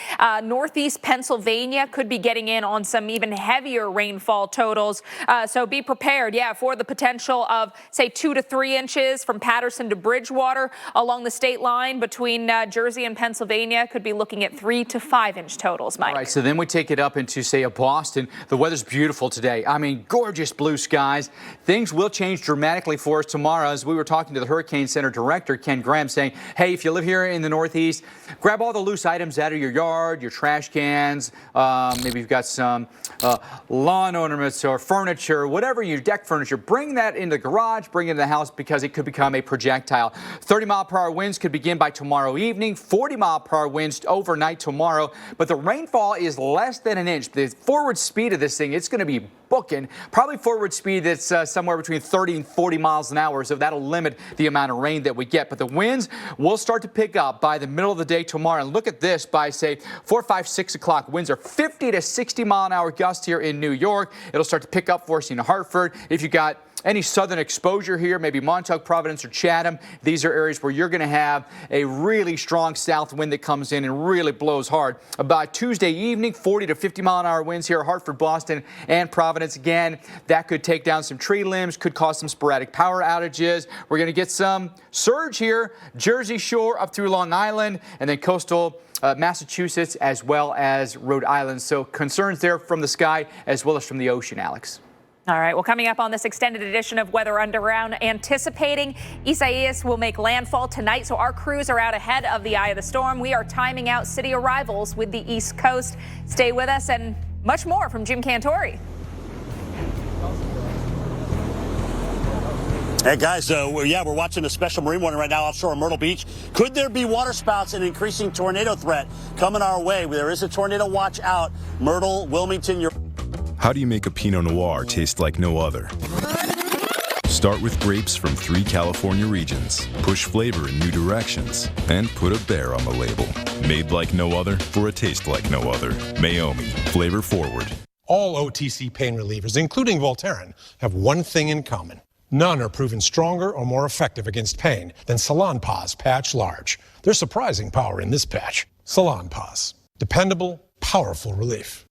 [SPEAKER 2] northeast Pennsylvania could be getting in on some even heavier rainfall totals. So be prepared, for the potential of, say, 2 to 3 inches from Patterson to Bridgewater along the state line between Jersey and Pennsylvania. Could be looking at 3 to 5 inch totals, Mike.
[SPEAKER 1] All right, so then we take it up into, say, Boston. The weather's beautiful today. I mean, gorgeous blue skies. Things will change dramatically for us tomorrow. As we were talking to the Hurricane Center director, Ken Graham, saying, hey, if you live here in the Northeast, grab all the loose items out of your yard, your trash cans. Maybe you've got some lawn ornaments or furniture, whatever, your deck furniture. Bring that in the garage, bring it in the house, because it could become a projectile. 30-mile-per-hour winds could begin by tomorrow evening, 40-mile-per-hour winds overnight tomorrow, but the rainfall is less than an inch. The forward speed of this thing, it's going to be booking, probably forward speed that's somewhere between 30 and 40 miles an hour, so that'll limit the amount of rain that we get. But the winds will start to pick up by the middle of the day tomorrow. And look at this, by say 4, 5, 6 o'clock, winds are 50 to 60 mile-an-hour gusts here in New York. It'll start to pick up for us in Hartford. If you got any southern exposure here, maybe Montauk, Providence, or Chatham, these are areas where you're going to have a really strong south wind that comes in and really blows hard. By Tuesday evening, 40 to 50 mile-an-hour winds here, Hartford, Boston, and Providence. Again, that could take down some tree limbs, could cause some sporadic power outages. We're going to get some surge here, Jersey Shore up through Long Island, and then coastal Massachusetts as well as Rhode Island. So concerns there from the sky as well as from the ocean, Alex.
[SPEAKER 2] All right, well, coming up on this extended edition of Weather Underground, anticipating Isaias will make landfall tonight, so our crews are out ahead of the eye of the storm. We are timing out city arrivals with the East Coast. Stay with us, and much more from Jim Cantori.
[SPEAKER 21] Hey guys, we're watching a special marine warning right now offshore Myrtle Beach. Could there be water spouts and increasing tornado threat coming our way? There is a tornado watch out. Myrtle, Wilmington,
[SPEAKER 11] How do you make a Pinot Noir taste like no other? Start with grapes from 3 California regions. Push flavor in new directions. And put a bear on the label. Made like no other for a taste like no other. Mayomi, flavor forward.
[SPEAKER 5] All OTC pain relievers, including Voltaren, have one thing in common. None are proven stronger or more effective against pain than Salonpas Patch Large. There's surprising power in this patch. Salonpas. Dependable, powerful relief.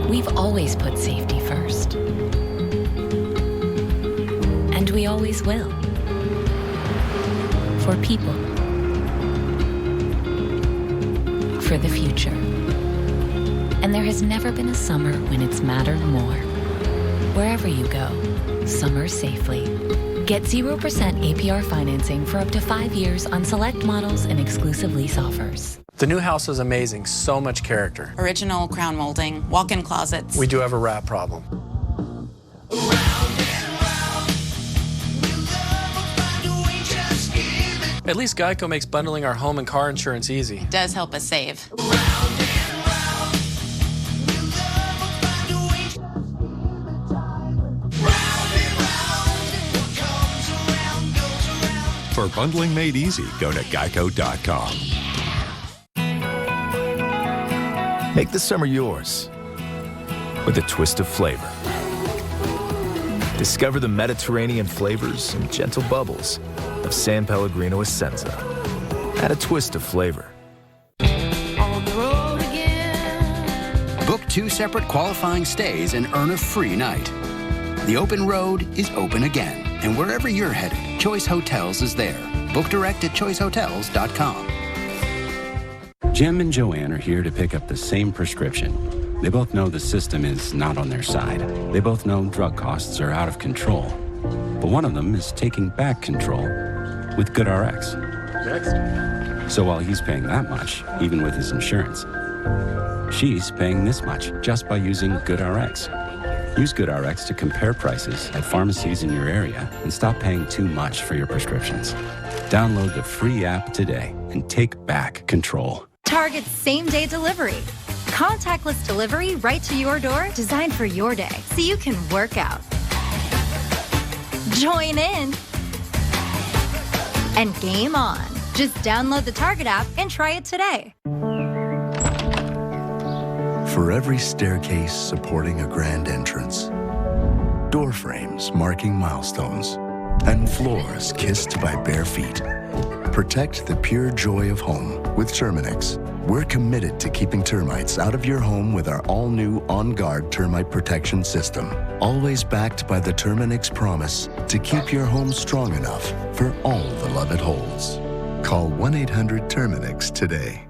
[SPEAKER 6] We've always put safety first. And we always will. For people. For the future. And there has never been a summer when it's mattered more. Wherever you go, summer safely. Get 0% APR financing for up to 5 years on select models and exclusive lease offers.
[SPEAKER 7] The new house is amazing, so much character.
[SPEAKER 8] Original crown molding, walk-in closets.
[SPEAKER 7] We do have a rat problem. At least Geico makes bundling our home and car insurance easy.
[SPEAKER 8] It does help us save.
[SPEAKER 12] For bundling made easy, go to geico.com.
[SPEAKER 15] Make the summer yours with a twist of flavor. Discover the Mediterranean flavors and gentle bubbles of San Pellegrino Essenza. Add a twist of flavor.
[SPEAKER 16] On the road again. Book 2 separate qualifying stays and earn a free night. The open road is open again. And wherever you're headed, Choice Hotels is there. Book direct at choicehotels.com.
[SPEAKER 18] Jim and Joanne are here to pick up the same prescription. They both know the system is not on their side. They both know drug costs are out of control. But one of them is taking back control with GoodRx. Next. So while he's paying that much, even with his insurance, she's paying this much just by using GoodRx. Use GoodRx to compare prices at pharmacies in your area and stop paying too much for your prescriptions. Download the free app today and take back control.
[SPEAKER 23] Target's same-day delivery. Contactless delivery right to your door, designed for your day, so you can work out, join in, and game on. Just download the Target app and try it today.
[SPEAKER 25] For every staircase supporting a grand entrance, door frames marking milestones, and floors kissed by bare feet, protect the pure joy of home with Terminix. We're committed to keeping termites out of your home with our all-new On Guard termite protection system, always backed by the Terminix promise to keep your home strong enough for all the love it holds. Call 1-800-TERMINIX today.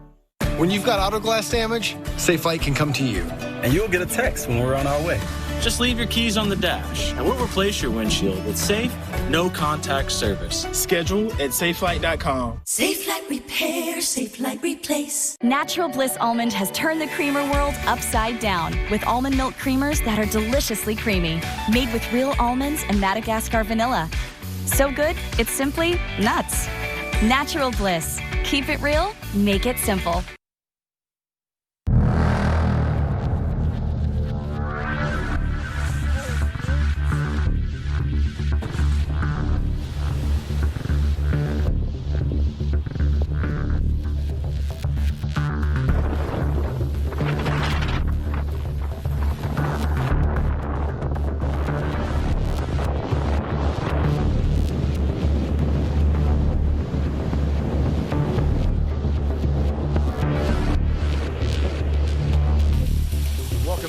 [SPEAKER 30] When you've got auto glass damage, Safe Light can come to you, and you'll get a text when we're on our way.
[SPEAKER 7] Just leave your keys on the dash, and we'll replace your windshield with safe, no-contact service.
[SPEAKER 4] Schedule at safelight.com.
[SPEAKER 9] Safe like repair, safe like replace.
[SPEAKER 10] Natural Bliss Almond has turned the creamer world upside down with almond milk creamers that are deliciously creamy, made with real almonds and Madagascar vanilla. So good, it's simply nuts. Natural Bliss. Keep it real, make it simple.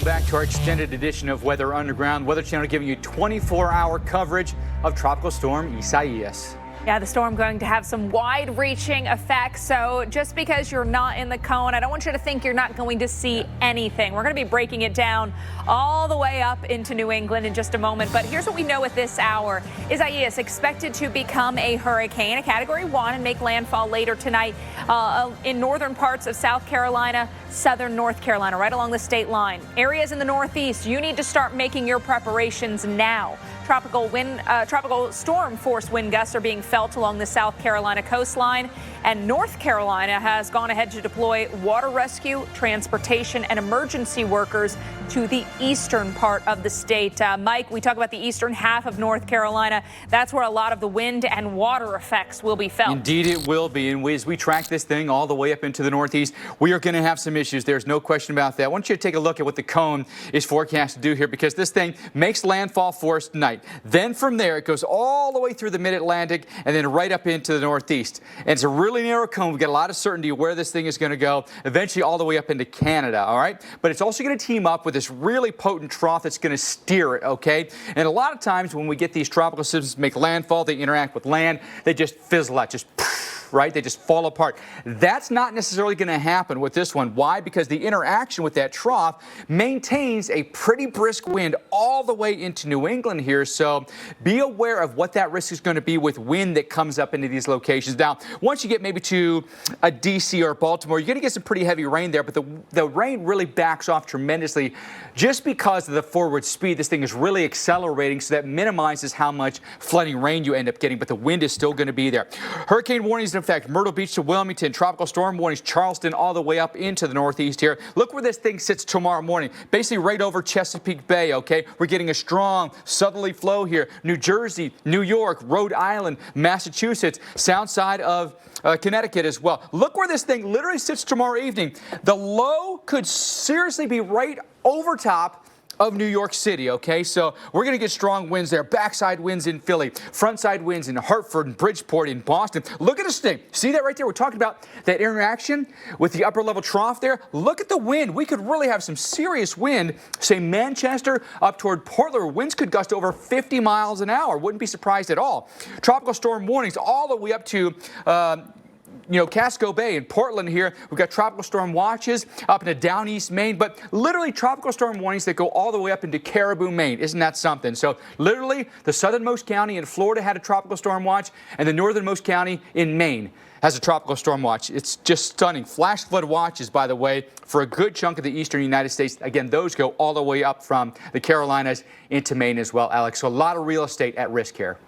[SPEAKER 1] Back to our extended edition of Weather Underground. Weather Channel giving you 24-hour coverage of Tropical Storm Isaias.
[SPEAKER 2] Yeah, the storm going to have some wide-reaching effects. So just because you're not in the cone, I don't want you to think you're not going to see anything. We're going to be breaking it down all the way up into New England in just a moment. But here's what we know at this hour. Isaias expected to become a hurricane, a Category 1, and make landfall later tonight in northern parts of South Carolina, southern North Carolina, right along the state line. Areas in the Northeast, you need to start making your preparations now. Tropical storm force wind gusts are being felt along the South Carolina coastline, and North Carolina has gone ahead to deploy water rescue, transportation, and emergency workers to the eastern part of the state. Mike, we talk about the eastern half of North Carolina. That's where a lot of the wind and water effects will be felt.
[SPEAKER 1] Indeed it will be. And as we track this thing all the way up into the Northeast, we are going to have some issues. There's no question about that. I want you to take a look at what the cone is forecast to do here, because this thing makes landfall for us tonight. Then from there, it goes all the way through the mid-Atlantic and then right up into the Northeast. And it's a really narrow cone. We've got a lot of certainty of where this thing is going to go, eventually all the way up into Canada, all right? But it's also going to team up with this really potent trough that's going to steer it, okay? And a lot of times when we get these tropical systems make landfall, they interact with land, they just fizzle out, just right? They just fall apart. That's not necessarily going to happen with this one. Why? Because the interaction with that trough maintains a pretty brisk wind all the way into New England here. So be aware of what that risk is going to be with wind that comes up into these locations. Now, once you get maybe to a DC or Baltimore, you're going to get some pretty heavy rain there, but the rain really backs off tremendously just because of the forward speed. This thing is really accelerating, so that minimizes how much flooding rain you end up getting, but the wind is still going to be there. Hurricane warnings in effect, Myrtle Beach to Wilmington, tropical storm warnings, Charleston all the way up into the Northeast here. Look where this thing sits tomorrow morning, basically right over Chesapeake Bay, okay? We're getting a strong southerly flow here. New Jersey, New York, Rhode Island, Massachusetts, south side of Connecticut as well. Look where this thing literally sits tomorrow evening. The low could seriously be right over top of New York City, okay? So we're going to get strong winds there. Backside winds in Philly, frontside winds in Hartford and Bridgeport in Boston. Look at this thing. See that right there? We're talking about that interaction with the upper level trough there. Look at the wind. We could really have some serious wind, say Manchester up toward Portland. Winds could gust over 50 miles an hour. Wouldn't be surprised at all. Tropical storm warnings all the way up to Casco Bay in Portland here. We've got tropical storm watches up into down east Maine, but literally tropical storm warnings that go all the way up into Caribou, Maine. Isn't that something? So literally the southernmost county in Florida had a tropical storm watch, and the northernmost county in Maine has a tropical storm watch. It's just stunning. Flash flood watches, by the way, for a good chunk of the eastern United States. Again, those go all the way up from the Carolinas into Maine as well, Alex. So a lot of real estate at risk here.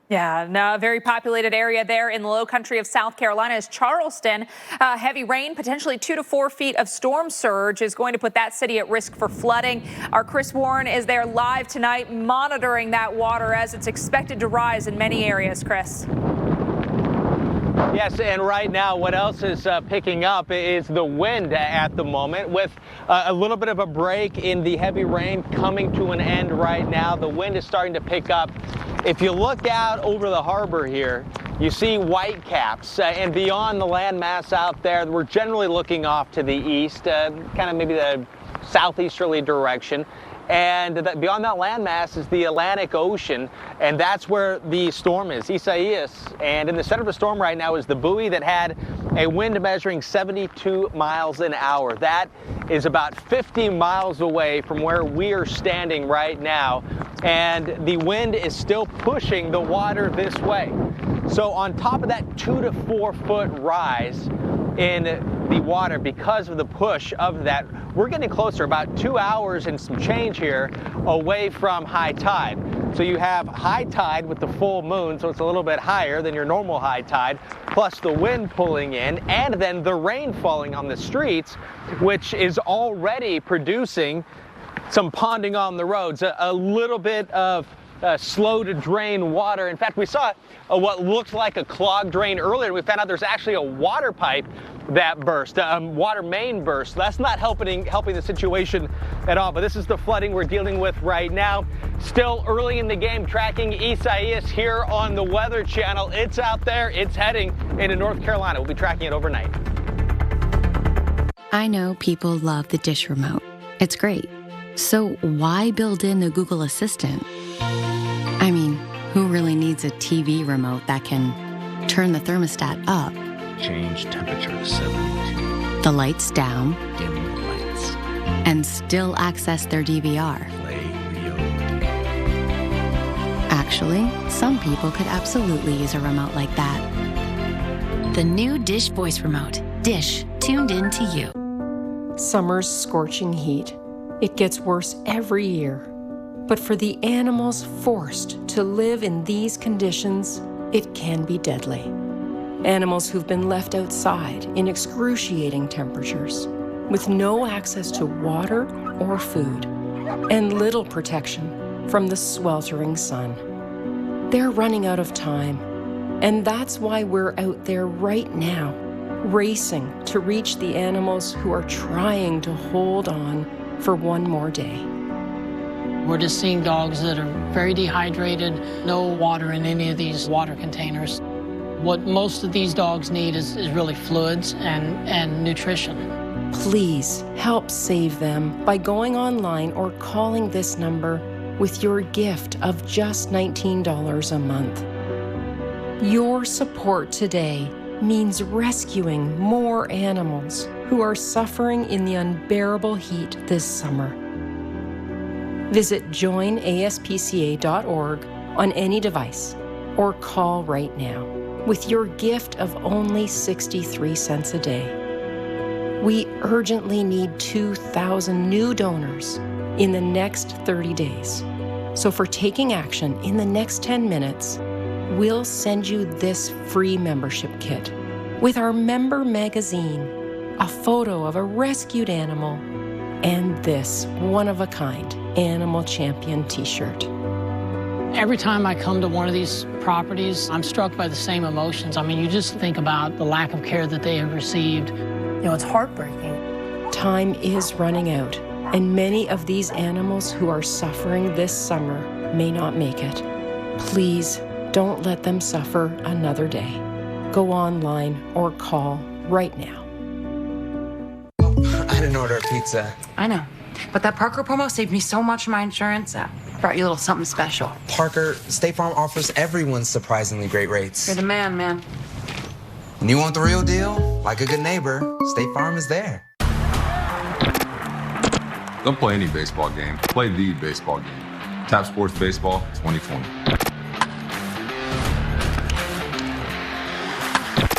[SPEAKER 2] Yeah, no, a very populated area there in the low country of South Carolina is Charleston. Heavy rain, potentially 2 to 4 feet of storm surge is going to put that city at risk for flooding. Our Chris Warren is there live tonight monitoring that water as it's expected to rise in many areas. Chris.
[SPEAKER 13] Yes, and right now what else is picking up is the wind at the moment, with a little bit of a break in the heavy rain coming to an end right now. The wind is starting to pick up. If you look out over the harbor here, you see white caps, and beyond the landmass out there, we're generally looking off to the east, kind of maybe the southeasterly direction. And beyond that landmass is the Atlantic Ocean, and that's where the storm is, Isaias. And in the center of the storm right now is the buoy that had a wind measuring 72 miles an hour. That is about 50 miles away from where we are standing right now, and the wind is still pushing the water this way. So on top of that 2 to 4 foot rise in the water because of the push of that, we're getting closer, about 2 hours and some change here away from high tide. So you have high tide with the full moon, so it's a little bit higher than your normal high tide, plus the wind pulling in, and then the rain falling on the streets, which is already producing some ponding on the roads, a little bit of slow to drain water. In fact, we saw what looked like a clogged drain earlier. We found out there's actually a water pipe that burst, water main burst. That's not helping the situation at all. But this is the flooding we're dealing with right now. Still early in the game, tracking Isaias here on the Weather Channel. It's out there. It's heading into North Carolina. We'll be tracking it overnight.
[SPEAKER 14] I know people love the dish remote. It's great. So why build in the Google Assistant? I mean, who really needs a TV remote that can turn the thermostat up,
[SPEAKER 15] Change temperature to 72,
[SPEAKER 14] the lights down,
[SPEAKER 15] dim the lights,
[SPEAKER 14] and still access their DVR?
[SPEAKER 15] play video?
[SPEAKER 14] Actually, some people could absolutely use a remote like that. The new Dish Voice Remote. Dish, tuned in to you.
[SPEAKER 17] Summer's scorching heat. It gets worse every year. But for the animals forced to live in these conditions, it can be deadly. Animals who've been left outside in excruciating temperatures, with no access to water or food, and little protection from the sweltering sun. They're running out of time, and that's why we're out there right now, racing to reach the animals who are trying to hold on for one more day.
[SPEAKER 19] We're just seeing dogs that are very dehydrated, no water in any of these water containers. What most of these dogs need is really fluids and nutrition.
[SPEAKER 17] Please help save them by going online or calling this number with your gift of just $19 a month. Your support today means rescuing more animals who are suffering in the unbearable heat this summer. Visit joinaspca.org on any device or call right now with your gift of only 63 cents a day. We urgently need 2,000 new donors in the next 30 days. So for taking action in the next 10 minutes, we'll send you this free membership kit with our member magazine, a photo of a rescued animal, and this one-of-a-kind Animal Champion t-shirt.
[SPEAKER 19] Every time I come to one of these properties, I'm struck by the same emotions. I mean, you just think about the lack of care that they have received. You know, it's heartbreaking.
[SPEAKER 17] Time is running out, and many of these animals who are suffering this summer may not make it. Please don't let them suffer another day. Go online or call right now.
[SPEAKER 20] I didn't order a pizza.
[SPEAKER 14] I know. But that Parker promo saved me so much on my insurance. Brought you a little something special.
[SPEAKER 20] Parker, State Farm offers everyone surprisingly great rates.
[SPEAKER 14] You're the man.
[SPEAKER 20] And you want the real deal? Like a good neighbor, State Farm is there.
[SPEAKER 17] Don't play any baseball game. Play the baseball game. Tap Sports Baseball 2020.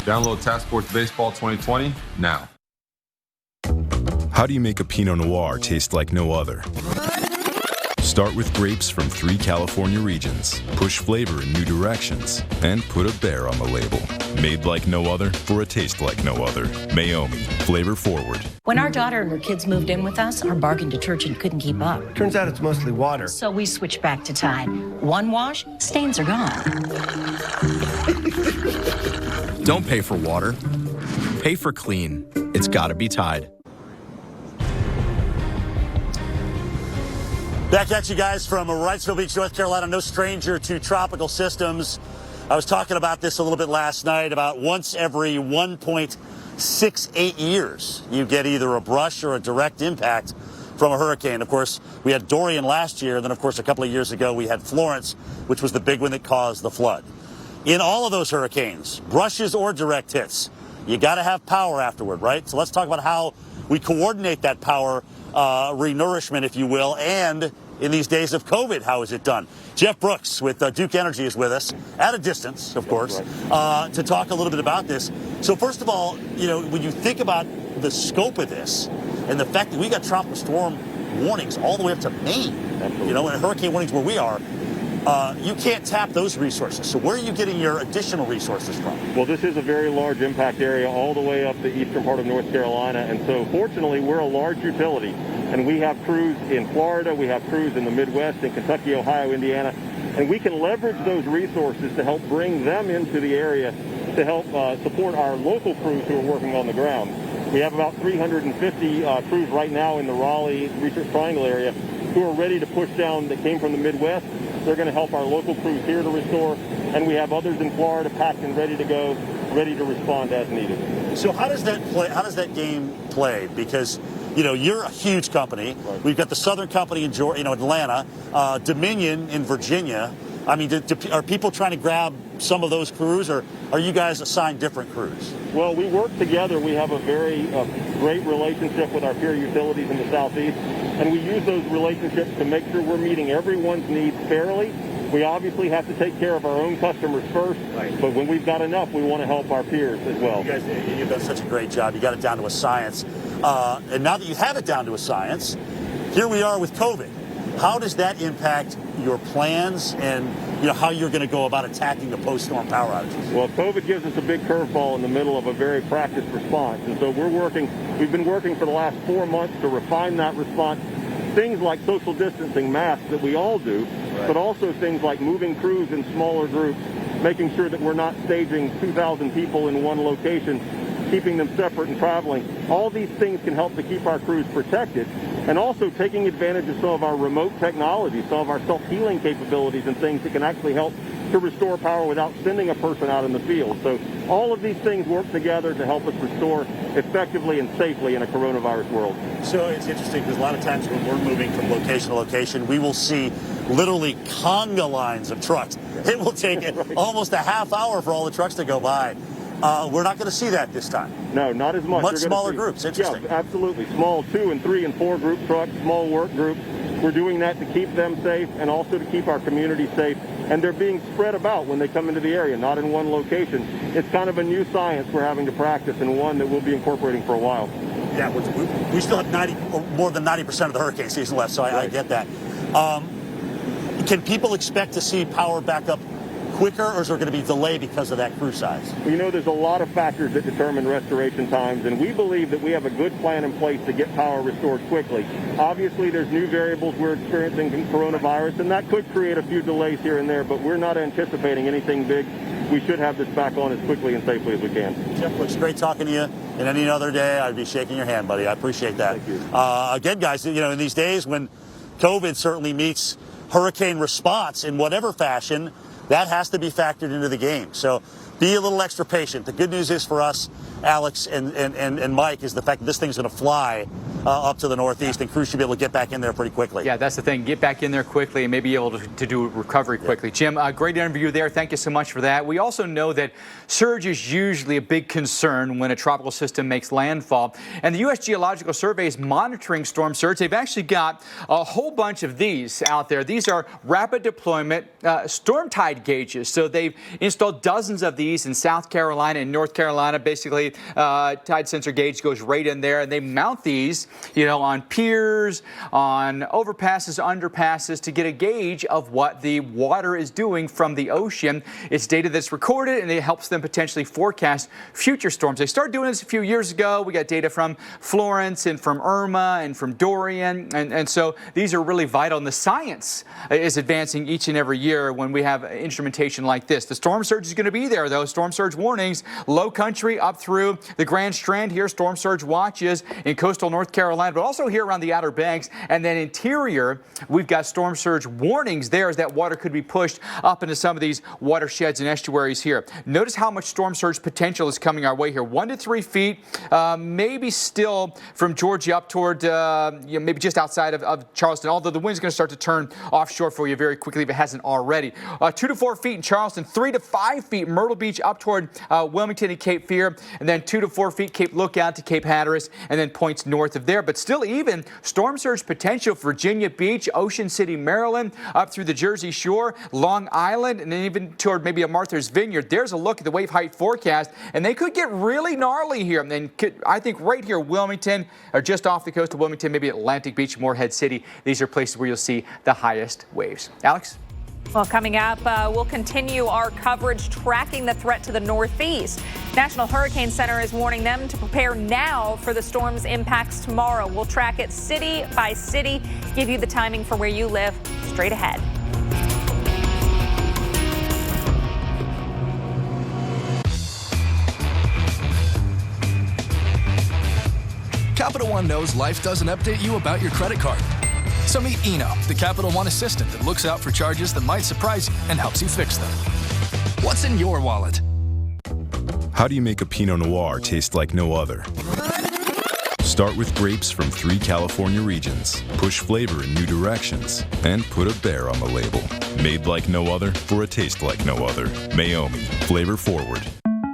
[SPEAKER 17] Download Tap Sports Baseball 2020 now.
[SPEAKER 11] How do you make a Pinot Noir taste like no other? Start with grapes from 3 California regions. Push flavor in new directions. And put a bear on the label. Made like no other for a taste like no other. Mayomi. Flavor forward.
[SPEAKER 3] When our daughter and her kids moved in with us, our bargain detergent couldn't keep up.
[SPEAKER 22] Turns out it's mostly water.
[SPEAKER 3] So we switched back to Tide. One wash, stains are gone.
[SPEAKER 15] Don't pay for water. Pay for clean. It's gotta be Tide.
[SPEAKER 21] Back at you guys from Wrightsville Beach, North Carolina, no stranger to tropical systems. I was talking about this a little bit last night, about once every 1.68 years, you get either a brush or a direct impact from a hurricane. Of course, we had Dorian last year, and then of course a couple of years ago we had Florence, which was the big one that caused the flood. In all of those hurricanes, brushes or direct hits, you got to have power afterward, right? So let's talk about how we coordinate that power renourishment, if you will, and in these days of COVID, how is it done? Jeff Brooks with Duke Energy is with us, at a distance, of course, to talk a little bit about this. So first of all, you know, when you think about the scope of this and the fact that we got tropical storm warnings all the way up to Maine, you know, and hurricane warnings where we are, you can't tap those resources. So where are you getting your additional resources from?
[SPEAKER 5] Well, this is a very large impact area all the way up the eastern part of North Carolina. And so fortunately, we're a large utility. And we have crews in Florida, we have crews in the Midwest, in Kentucky, Ohio, Indiana. And we can leverage those resources to help bring them into the area to help support our local crews who are working on the ground. We have about 350 crews right now in the Raleigh Research Triangle area who are ready to push down that came from the Midwest. They're going to help our local crews here to restore, and we have others in Florida packed and ready to go, ready to respond as needed.
[SPEAKER 21] So how does that play? How does that game play? Because you know you're a huge company. Right. We've got the Southern Company in Atlanta, Dominion in Virginia. I mean, are people trying to grab some of those crews, or are you guys assigned different crews?
[SPEAKER 5] Well, we work together. We have a very great relationship with our peer utilities in the Southeast, and we use those relationships to make sure we're meeting everyone's needs fairly. We obviously have to take care of our own customers first, but when we've got enough, we want to help our peers as well.
[SPEAKER 21] You guys, you've done such a great job. You got it down to a science. And now that you have it down to a science, here we are with COVID. How does that impact your plans and how you're going to go about attacking the post-storm power outages?
[SPEAKER 5] Well, COVID gives us a big curveball in the middle of a very practiced response. And so we've been working for the last 4 months to refine that response. Things like social distancing masks that we all do, but also things like moving crews in smaller groups, making sure that we're not staging 2,000 people in one location, keeping them separate and traveling. All these things can help to keep our crews protected, and also taking advantage of some of our remote technology, some of our self-healing capabilities and things that can actually help to restore power without sending a person out in the field. So all of these things work together to help us restore effectively and safely in a coronavirus world.
[SPEAKER 21] So it's interesting because a lot of times when we're moving from location to location, we will see literally conga lines of trucks. It will take almost a half hour for all the trucks to go by. We're not going to see that this time.
[SPEAKER 5] No, not as much.
[SPEAKER 21] Much smaller groups. Interesting.
[SPEAKER 5] Yeah, absolutely. Small 2 and 3 and 4 group trucks, small work groups. We're doing that to keep them safe and also to keep our community safe. And they're being spread about when they come into the area, not in one location. It's kind of a new science we're having to practice, and one that we'll be incorporating for a while.
[SPEAKER 21] Yeah, we still have more than 90% of the hurricane season left, so I get that. Can people expect to see power back up quicker, or is there going to be delay because of that crew size?
[SPEAKER 5] Well, there's a lot of factors that determine restoration times, and we believe that we have a good plan in place to get power restored quickly. Obviously, there's new variables we're experiencing in coronavirus, and that could create a few delays here and there, but we're not anticipating anything big. We should have this back on as quickly and safely as we can.
[SPEAKER 21] Jeff, it's great talking to you. And any other day, I'd be shaking your hand, buddy. I appreciate that.
[SPEAKER 5] Thank you.
[SPEAKER 21] Again, guys, in these days when COVID certainly meets hurricane response in whatever fashion, that has to be factored into the game. So be a little extra patient. The good news is for us, Alex and Mike, is the fact that this thing's going to fly up to the Northeast, and crews should be able to get back in there pretty quickly.
[SPEAKER 1] Yeah, that's the thing. Get back in there quickly and maybe be able to do recovery quickly. Jim, great interview there. Thank you so much for that. We also know that surge is usually a big concern when a tropical system makes landfall. And the U.S. Geological Survey is monitoring storm surge. They've actually got a whole bunch of these out there. These are rapid deployment storm tide gauges. So they've installed dozens of these in South Carolina and North Carolina. Basically, tide sensor gauge goes right in there, and they mount these on piers, on overpasses, underpasses, to get a gauge of what the water is doing from the ocean. It's data that's recorded, and it helps them potentially forecast future storms. They started doing this a few years ago. We got data from Florence and from Irma and from Dorian, and so these are really vital. And the science is advancing each and every year when we have instrumentation like this. The storm surge is going to be there, though. Storm surge warnings, low country up through the Grand Strand here. Storm surge watches in coastal North Carolina, but also here around the Outer Banks. And then interior, we've got storm surge warnings there as that water could be pushed up into some of these watersheds and estuaries here. Notice how much storm surge potential is coming our way here. 1 to 3 feet, maybe still from Georgia up toward maybe just outside of Charleston, although the wind's going to start to turn offshore for you very quickly if it hasn't already. 2 to 4 feet in Charleston, 3 to 5 feet Myrtle Beach, Beach up toward Wilmington and Cape Fear, and then 2 to 4 feet Cape Lookout to Cape Hatteras, and then points north of there. But still even storm surge potential for Virginia Beach, Ocean City, Maryland, up through the Jersey Shore, Long Island, and then even toward maybe a Martha's Vineyard. There's a look at the wave height forecast, and they could get really gnarly here. And then I think right here, Wilmington, or just off the coast of Wilmington, maybe Atlantic Beach, Morehead City. These are places where you'll see the highest waves. Alex?
[SPEAKER 2] Well, coming up, we'll continue our coverage tracking the threat to the northeast. National Hurricane Center is warning them to prepare now for the storm's impacts tomorrow. We'll track it city by city, give you the timing for where you live straight ahead.
[SPEAKER 6] Capital One knows life doesn't update you about your credit card. So meet Eno, the Capital One assistant that looks out for charges that might surprise you and helps you fix them. What's in your wallet?
[SPEAKER 11] How do you make a Pinot Noir taste like no other? Start with grapes from 3 California regions. Push flavor in new directions. And put a bear on the label. Made like no other for a taste like no other. Mayomi, flavor forward.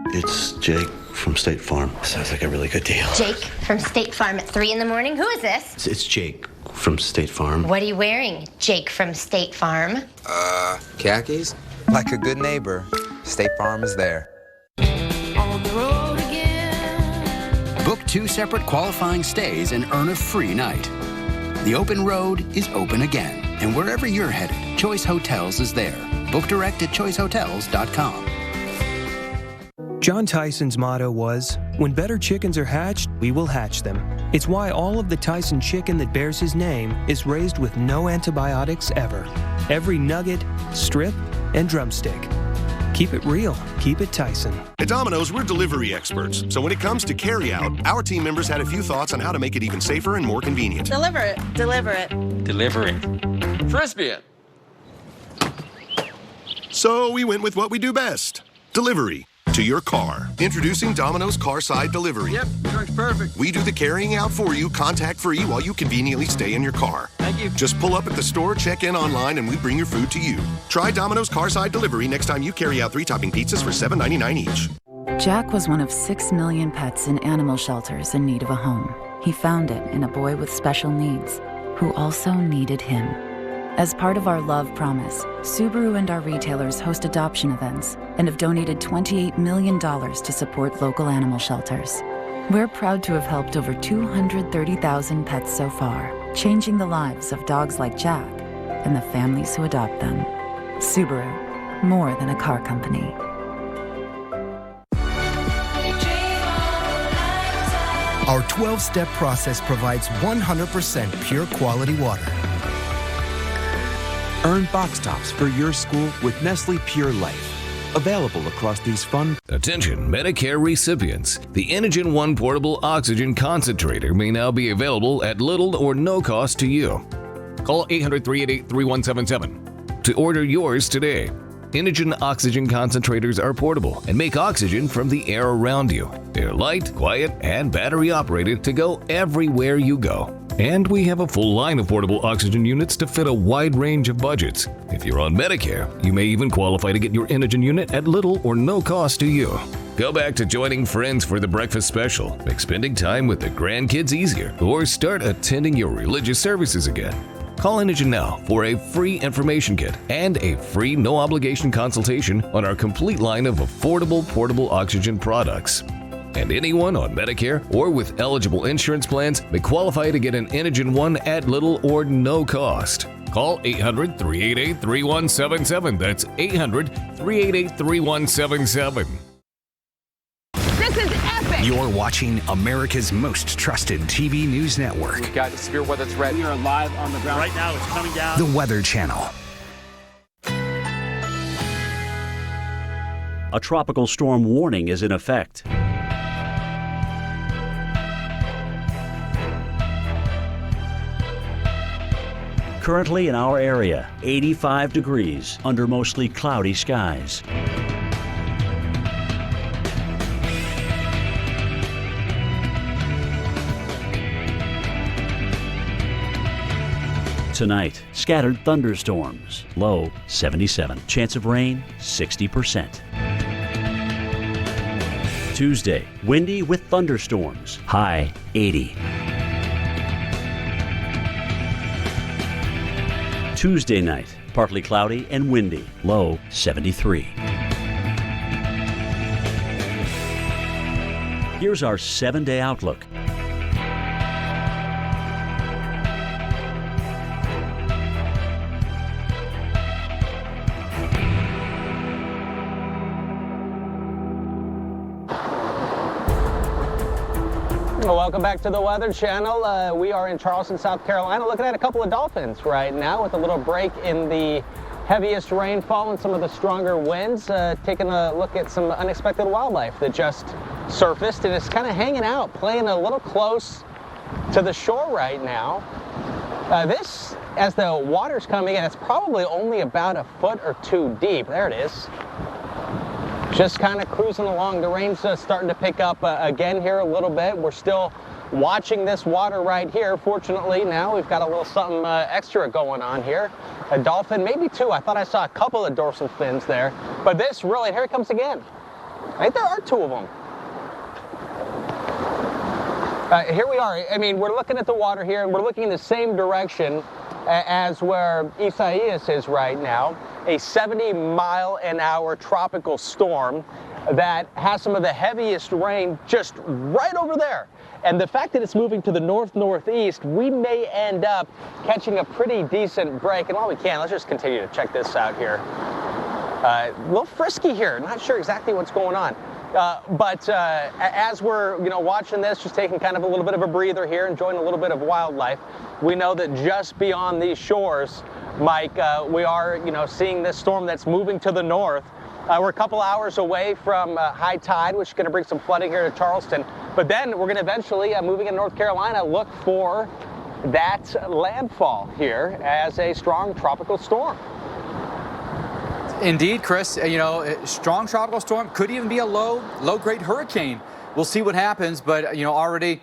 [SPEAKER 8] It's Jake from State Farm. Sounds like a really good deal.
[SPEAKER 12] Jake from State Farm at 3 in the morning? Who is this?
[SPEAKER 8] It's Jake from State Farm.
[SPEAKER 12] What are you wearing, Jake from State Farm?
[SPEAKER 20] Khakis? Like a good neighbor, State Farm is there.
[SPEAKER 9] On the road again.
[SPEAKER 16] Book 2 separate qualifying stays and earn a free night. The open road is open again, and wherever you're headed, Choice Hotels is there. Book direct at choicehotels.com.
[SPEAKER 22] John Tyson's motto was, "When better chickens are hatched, we will hatch them." It's why all of the Tyson chicken that bears his name is raised with no antibiotics ever. Every nugget, strip, and drumstick. Keep it real. Keep it Tyson.
[SPEAKER 24] At Domino's, we're delivery experts. So when it comes to carry-out, our team members had a few thoughts on how to make it even safer and more convenient.
[SPEAKER 26] Deliver it. Deliver it.
[SPEAKER 24] Delivering. Frisbee it. So we went with what we do best. Delivery. To your car. Introducing Domino's Carside Delivery.
[SPEAKER 27] Yep, works perfect.
[SPEAKER 24] We do the carrying out for you, contact-free, while you conveniently stay in your car.
[SPEAKER 27] Thank you.
[SPEAKER 24] Just pull up at the store, check in online, and we bring your food to you. Try Domino's Carside Delivery next time you carry out 3-topping pizzas for $7.99 each.
[SPEAKER 28] Jack was one of 6 million pets in animal shelters in need of a home. He found it in a boy with special needs, who also needed him. As part of our love promise, Subaru and our retailers host adoption events and have donated $28 million to support local animal shelters. We're proud to have helped over 230,000 pets so far, changing the lives of dogs like Jack and the families who adopt them. Subaru, more than a car company.
[SPEAKER 29] Our 12-step process provides 100% pure quality water.
[SPEAKER 30] Earn box tops for your school with Nestle Pure Life. Available across these fun...
[SPEAKER 31] Attention Medicare recipients. The Inogen One Portable Oxygen Concentrator may now be available at little or no cost to you. Call 800-388-3177 to order yours today. Inogen oxygen concentrators are portable and make oxygen from the air around you. They're light, quiet, and battery operated to go everywhere you go. And we have a full line of portable oxygen units to fit a wide range of budgets. If you're on Medicare, you may even qualify to get your Inogen unit at little or no cost to you. Go back to joining friends for the breakfast special, make spending time with the grandkids easier, or start attending your religious services again. Call Inogen now for a free information kit and a free no-obligation consultation on our complete line of affordable portable oxygen products. And anyone on Medicare or with eligible insurance plans may qualify to get an Inogen One at little or no cost. Call 800-388-3177. That's 800-388-3177.
[SPEAKER 32] This is epic!
[SPEAKER 33] You're watching America's most trusted TV news network.
[SPEAKER 1] We've got a severe weather threat.
[SPEAKER 27] We are live on the ground. Right now, it's coming down.
[SPEAKER 33] The Weather Channel.
[SPEAKER 34] A tropical storm warning is in effect. Currently in our area, 85 degrees under mostly cloudy skies. Tonight, scattered thunderstorms, low 77. Chance of rain, 60%. Tuesday, windy with thunderstorms, high 80. Tuesday night, partly cloudy and windy, low 73. Here's our 7-day outlook.
[SPEAKER 3] Welcome back to the Weather Channel. We are in Charleston, South Carolina, looking at a couple of dolphins right now with a little break in the heaviest rainfall and some of the stronger winds. Taking a look at some unexpected wildlife that just surfaced and is kind of hanging out, playing a little close to the shore right now. This, as the water's coming in, it's probably only about a foot or two deep. There it is. Just kind of cruising along. The rain's starting to pick up again here a little bit. We're still watching this water right here. Fortunately, now we've got a little something extra going on here. A dolphin, maybe two. I thought I saw a couple of dorsal fins there. But this really, here it comes again. I think there are two of them. Here we are. I mean, we're looking at the water here, and we're looking in the same direction as where Isaias is right now, a 70-mile-an-hour tropical storm that has some of the heaviest rain just right over there. And the fact that it's moving to the north-northeast, we may end up catching a pretty decent break. And while we can, let's just continue to check this out here. A little frisky here, not sure exactly what's going on. But as we're watching this, just taking kind of a little bit of a breather here, enjoying a little bit of wildlife, we know that just beyond these shores, Mike, we are seeing this storm that's moving to the north. We're a couple hours away from high tide, which is going to bring some flooding here to Charleston. But then we're going to eventually, moving in North Carolina, look for that landfall here as a strong tropical storm.
[SPEAKER 1] Indeed, Chris, strong tropical storm could even be a low-grade hurricane. We'll see what happens, but, already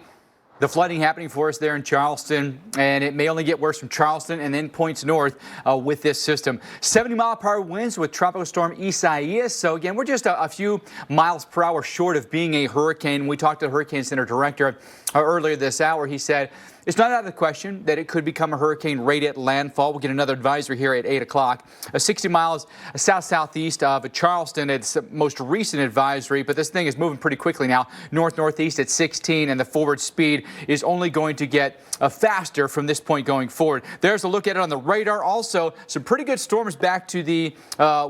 [SPEAKER 1] the flooding happening for us there in Charleston, and it may only get worse from Charleston and then points north with this system. 70-mile-per-hour winds with tropical storm Isaias. So, again, we're just a few miles per hour short of being a hurricane. We talked to the Hurricane Center director earlier this hour. He said it's not out of the question that it could become a hurricane right at landfall. We'll get another advisory here at 8 o'clock. 60 miles south-southeast of Charleston. It's the most recent advisory, but this thing is moving pretty quickly now. North-northeast at 16, and the forward speed is only going to get faster from this point going forward. There's a look at it on the radar. Also, some pretty good storms back to the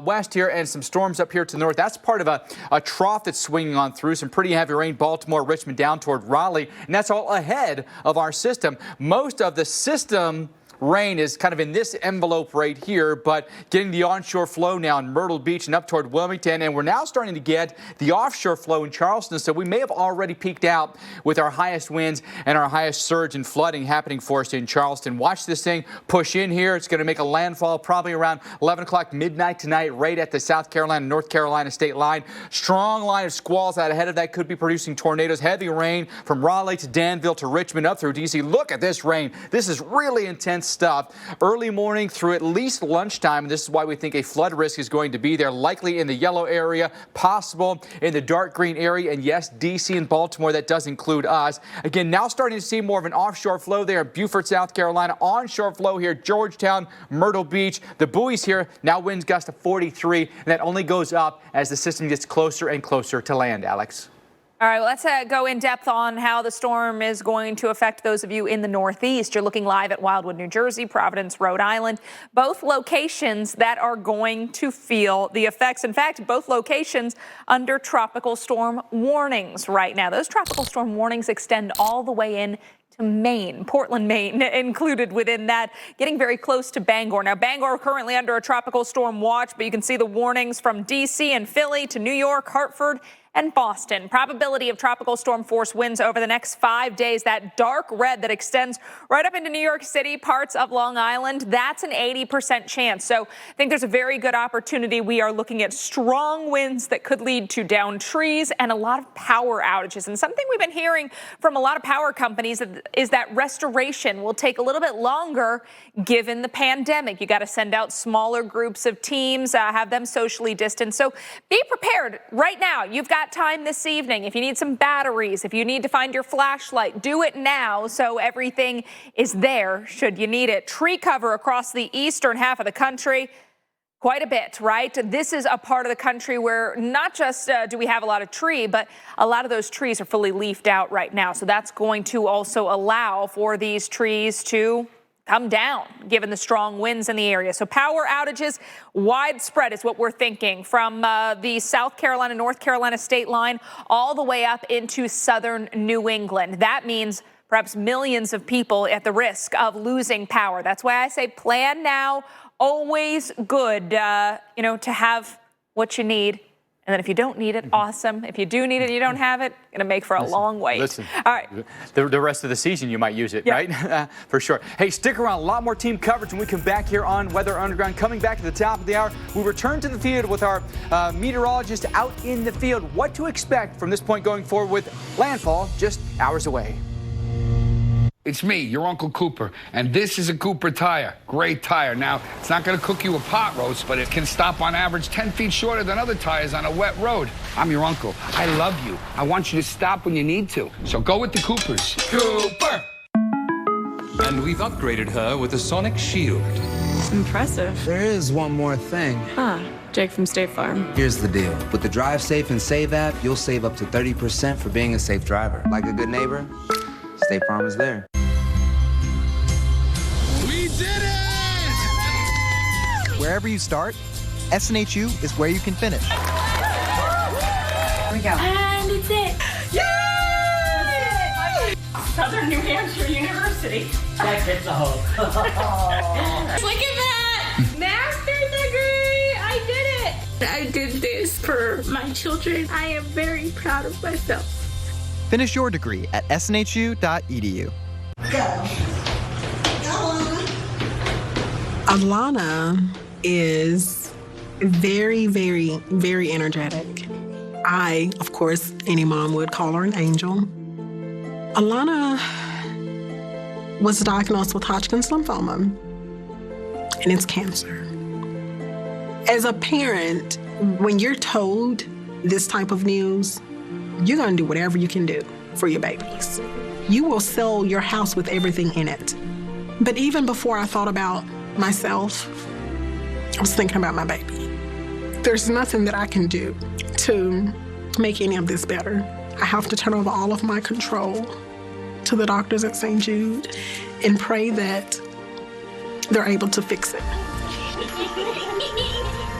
[SPEAKER 1] west here and some storms up here to the north. That's part of a trough that's swinging on through. Some pretty heavy rain, Baltimore, Richmond, down toward Raleigh, and that's all ahead of our system. Most of the system rain is kind of in this envelope right here, but getting the onshore flow now in Myrtle Beach and up toward Wilmington, and we're now starting to get the offshore flow in Charleston, so we may have already peaked out with our highest winds and our highest surge and flooding happening for us in Charleston. Watch this thing push in here. It's going to make a landfall probably around 11 o'clock midnight tonight, right at the South Carolina, North Carolina state line. Strong line of squalls out ahead of that could be producing tornadoes. Heavy rain from Raleigh to Danville to Richmond up through D.C. Look at this rain. This is really intense stuff. Early morning through at least lunchtime. This is why we think a flood risk is going to be there, likely in the yellow area, possible in the dark green area, and yes, D.C. and Baltimore, that does include us. Again, now starting to see more of an offshore flow there in Beaufort, South Carolina. Onshore flow here, Georgetown, Myrtle Beach. The buoys here, now winds gust to 43, and that only goes up as the system gets closer and closer to land, Alex.
[SPEAKER 2] All right, well, let's go in depth on how the storm is going to affect those of you in the Northeast. You're looking live at Wildwood, New Jersey, Providence, Rhode Island, both locations that are going to feel the effects. In fact, both locations under tropical storm warnings right now. Those tropical storm warnings extend all the way in to Maine, Portland, Maine, included within that, getting very close to Bangor. Now, Bangor currently under a tropical storm watch, but you can see the warnings from D.C. and Philly to New York, Hartford, and Boston. Probability of tropical storm force winds over the next 5 days, that dark red that extends right up into New York City, parts of Long Island, that's an 80% chance. So I think there's a very good opportunity. We are looking at strong winds that could lead to downed trees and a lot of power outages. And something we've been hearing from a lot of power companies is that restoration will take a little bit longer given the pandemic. You got to send out smaller groups of teams, have them socially distanced. So be prepared right now. You've got that time this evening. If you need some batteries, if you need to find your flashlight, do it now so everything is there should you need it. Tree cover across the eastern half of the country. Quite a bit, right? This is a part of the country where not just do we have a lot of tree, but a lot of those trees are fully leafed out right now. So that's going to also allow for these trees to come down, given the strong winds in the area. So power outages widespread is what we're thinking, from the South Carolina, North Carolina state line all the way up into southern New England. That means perhaps millions of people at the risk of losing power. That's why I say plan now. Always good, to have what you need. And then if you don't need it, awesome. If you do need it and you don't have it, going to make for a long wait.
[SPEAKER 1] Listen,
[SPEAKER 2] all right.
[SPEAKER 1] The rest of the season you might use it, right? For sure. Hey, stick around. A lot more team coverage when we come back here on Weather Underground. Coming back at the top of the hour, we return to the field with our meteorologist out in the field. What to expect from this point going forward with landfall just hours away.
[SPEAKER 4] It's me, your Uncle Cooper, and this is a Cooper tire. Great tire. Now, it's not going to cook you a pot roast, but it can stop on average 10 feet shorter than other tires on a wet road. I'm your uncle. I love you. I want you to stop when you need to. So go with the Coopers. Cooper!
[SPEAKER 5] And we've upgraded her with a sonic shield.
[SPEAKER 20] Impressive. There is one more thing.
[SPEAKER 26] Jake from State Farm.
[SPEAKER 20] Here's the deal. With the Drive Safe and Save app, you'll save up to 30% for being a safe driver. Like a good neighbor, State Farm is there.
[SPEAKER 5] We did it!
[SPEAKER 6] Wherever you start, SNHU is where you can finish.
[SPEAKER 26] Here we go. And it's it. Yay! Southern New Hampshire University.
[SPEAKER 7] That gets a hope.
[SPEAKER 26] Look at that! Master's degree! I did it! I did this for my children. I am very proud of myself.
[SPEAKER 6] Finish your degree at snhu.edu.
[SPEAKER 10] Alana is very, very, very energetic. I, of course, any mom would call her an angel. Alana was diagnosed with Hodgkin's lymphoma, and it's cancer. As a parent, when you're told this type of news, you're gonna do whatever you can do for your babies. You will sell your house with everything in it. But even before I thought about myself, I was thinking about my baby. There's nothing that I can do to make any of this better. I have to turn over all of my control to the doctors at St. Jude and pray that they're able to fix it.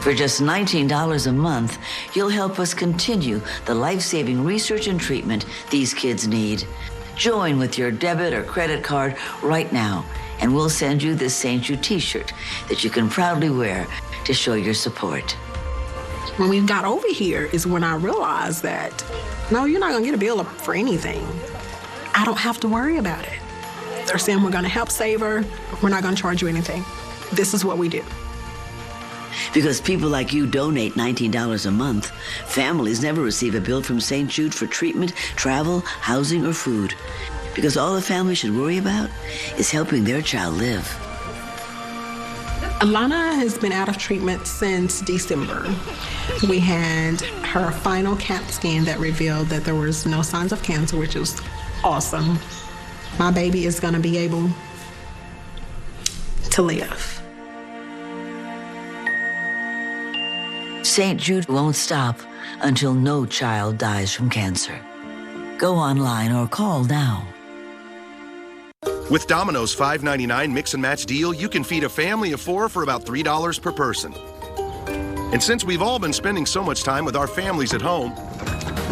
[SPEAKER 13] For just $19 a month, you'll help us continue the life-saving research and treatment these kids need. Join with your debit or credit card right now, and we'll send you this St. Jude t-shirt that you can proudly wear to show your support.
[SPEAKER 10] When we got over here is when I realized that, no, you're not gonna get a bill for anything. I don't have to worry about it. They're saying we're gonna help save her, we're not gonna charge you anything. This is what we do.
[SPEAKER 13] Because people like you donate $19 a month, families never receive a bill from St. Jude for treatment, travel, housing, or food. Because all the family should worry about is helping their child live.
[SPEAKER 10] Alana has been out of treatment since December. We had her final CAT scan that revealed that there was no signs of cancer, which is awesome. My baby is gonna be able to live.
[SPEAKER 13] St. Jude won't stop until no child dies from cancer. Go online or call now.
[SPEAKER 24] With Domino's $5.99 mix and match deal, you can feed a family of 4 for about $3 per person. And since we've all been spending so much time with our families at home,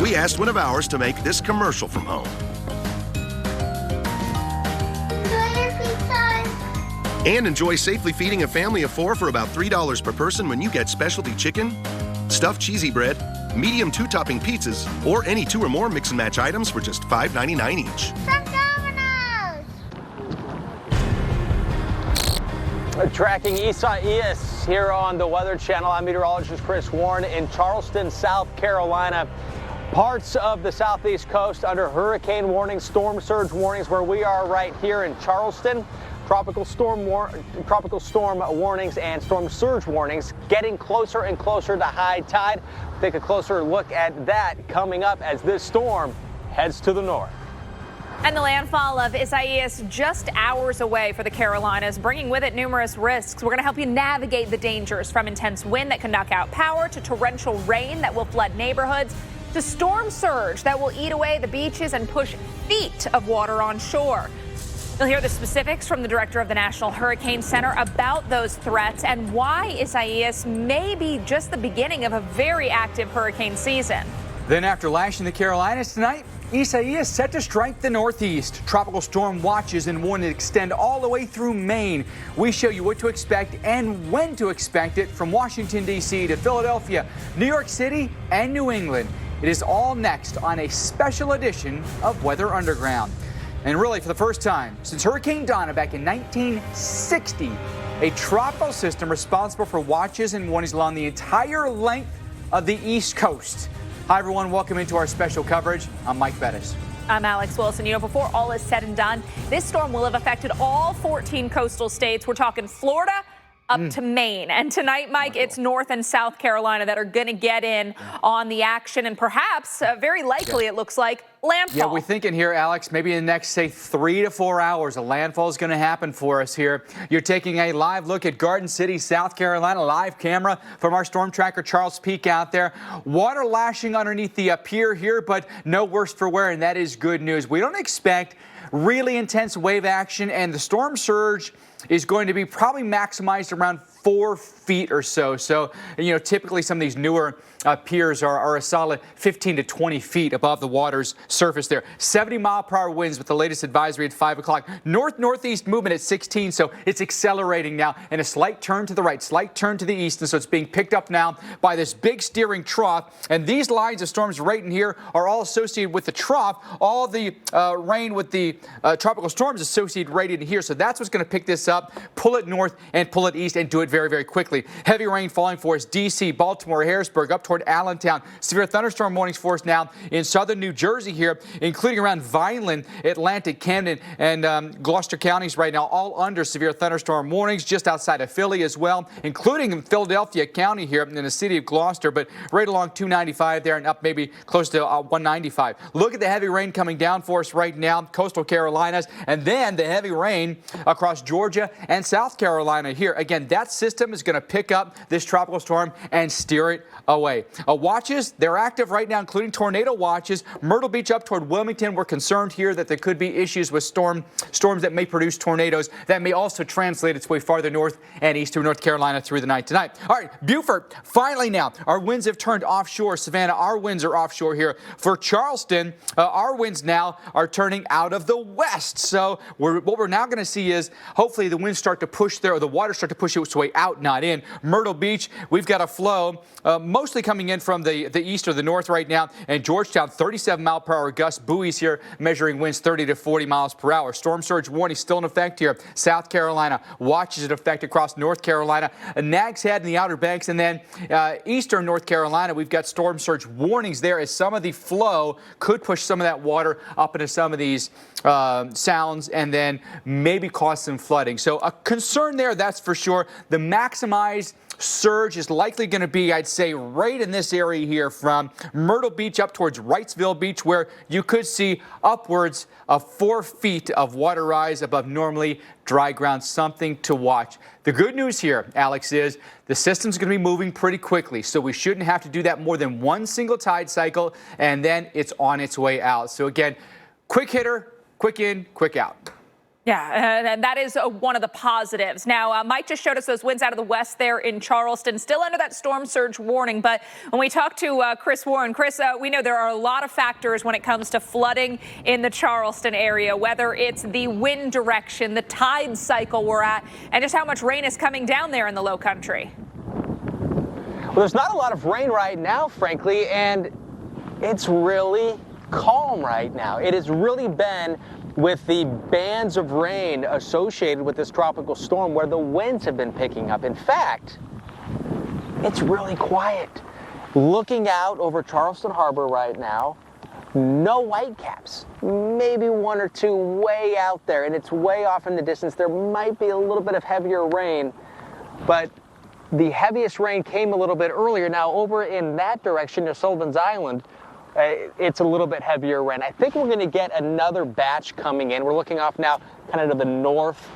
[SPEAKER 24] we asked one of ours to make this commercial from home. And enjoy safely feeding a family of 4 for about $3 per person when you get specialty chicken, stuffed cheesy bread, medium 2-topping pizzas, or any 2 or more mix and match items for just $5.99 each.
[SPEAKER 3] Tracking Isaias here on the Weather Channel. I'm meteorologist Chris Warren in Charleston, South Carolina. Parts of the southeast coast under hurricane warnings, storm surge warnings, where we are right here in Charleston. tropical storm warnings and storm surge warnings getting closer and closer to high tide. Take a closer look at that coming up as this storm heads to the north.
[SPEAKER 2] And the landfall of Isaias just hours away for the Carolinas, bringing with it numerous risks. We're going to help you navigate the dangers from intense wind that can knock out power to torrential rain that will flood neighborhoods to storm surge that will eat away the beaches and push feet of water on shore. You'll hear the specifics from the director of the National Hurricane Center about those threats and why Isaias may be just the beginning of a very active hurricane season.
[SPEAKER 1] Then after lashing the Carolinas tonight, Isaias set to strike the Northeast. Tropical storm watches and warnings extend all the way through Maine. We show you what to expect and when to expect it from Washington, D.C. to Philadelphia, New York City, and New England. It is all next on a special edition of Weather Underground. And really, for the first time since Hurricane Donna back in 1960, a tropical system responsible for watches and warnings along the entire length of the East Coast. Hi, everyone. Welcome into our special coverage. I'm Mike Bettis.
[SPEAKER 2] I'm Alex Wilson. You know, before all is said and done, this storm will have affected all 14 coastal states. We're talking Florida up to Maine. And tonight, Mike, it's North and South Carolina that are going to get in on the action. And perhaps, very likely, it looks like, landfall.
[SPEAKER 1] Yeah, we're thinking here, Alex, maybe in the next, say, 3 to 4 hours, a landfall is going to happen for us here. You're taking a live look at Garden City, South Carolina, live camera from our storm tracker, Charles Peak, out there. Water lashing underneath the pier here, but no worse for wear, and that is good news. We don't expect really intense wave action, and the storm surge is going to be probably maximized around 4 feet or so. So, you know, typically some of these newer piers are a solid 15 to 20 feet above the water's surface there. 70-mile-per-hour winds with the latest advisory at 5 o'clock. North-northeast movement at 16, so it's accelerating now. And a slight turn to the right, slight turn to the east. And so it's being picked up now by this big steering trough. And these lines of storms right in here are all associated with the trough. All the rain with the tropical storms associated right in here. So that's what's going to pick this up, pull it north and pull it east, and do it very, very quickly. Heavy rain falling for us, D.C., Baltimore, Harrisburg, up toward Allentown. Severe thunderstorm warnings for us now in southern New Jersey here, including around Vineland, Atlantic, Camden, and Gloucester counties right now, all under severe thunderstorm warnings, just outside of Philly as well, including in Philadelphia County here in the city of Gloucester, but right along 295 there and up maybe close to 195. Look at the heavy rain coming down for us right now, coastal Carolinas, and then the heavy rain across Georgia and South Carolina here. Again, that system is going to pick up this tropical storm and steer it away. Watches, they're active right now, including tornado watches. Myrtle Beach up toward Wilmington. We're concerned here that there could be issues with storms that may produce tornadoes that may also translate its way farther north and east through North Carolina through the night tonight. All right, Beaufort, finally now, our winds have turned offshore. Savannah, our winds are offshore here. For Charleston, our winds now are turning out of the west. So what we're now going to see is hopefully the winds start to push there, or the water start to push its way out, not in. Myrtle Beach, we've got a flow mostly coming in from the east or the north right now, and Georgetown, 37-mile-per-hour gusts, buoys here measuring winds 30 to 40 miles per hour. Storm surge warning still in effect here. South Carolina, watches in effect across North Carolina, Nags Head in the Outer Banks, and then eastern North Carolina, we've got storm surge warnings there as some of the flow could push some of that water up into some of these sounds and then maybe cause some flooding. So a concern there, that's for sure. The maximized surge is likely going to be, I'd say, right in this area here from Myrtle Beach up towards Wrightsville Beach, where you could see upwards of 4 feet of water rise above normally dry ground. Something to watch. The good news here, Alex, is the system's going to be moving pretty quickly, so we shouldn't have to do that more than one single tide cycle, and then it's on its way out. So again, quick hitter, quick in, quick out.
[SPEAKER 2] Yeah, and that is one of the positives. Now, Mike just showed us those winds out of the west there in Charleston, still under that storm surge warning. But when we talk to Chris Warren, Chris, we know there are a lot of factors when it comes to flooding in the Charleston area, whether it's the wind direction, the tide cycle we're at, and just how much rain is coming down there in the low country.
[SPEAKER 3] Well, there's not a lot of rain right now, frankly, and it's really calm right now. It has really been with the bands of rain associated with this tropical storm where the winds have been picking up. In fact, it's really quiet. Looking out over Charleston Harbor right now, no whitecaps, maybe one or two way out there, and it's way off in the distance. There might be a little bit of heavier rain, but the heaviest rain came a little bit earlier. Now over in that direction near Sullivan's Island, it's a little bit heavier rain. I think we're going to get another batch coming in. We're looking off now kind of to the north,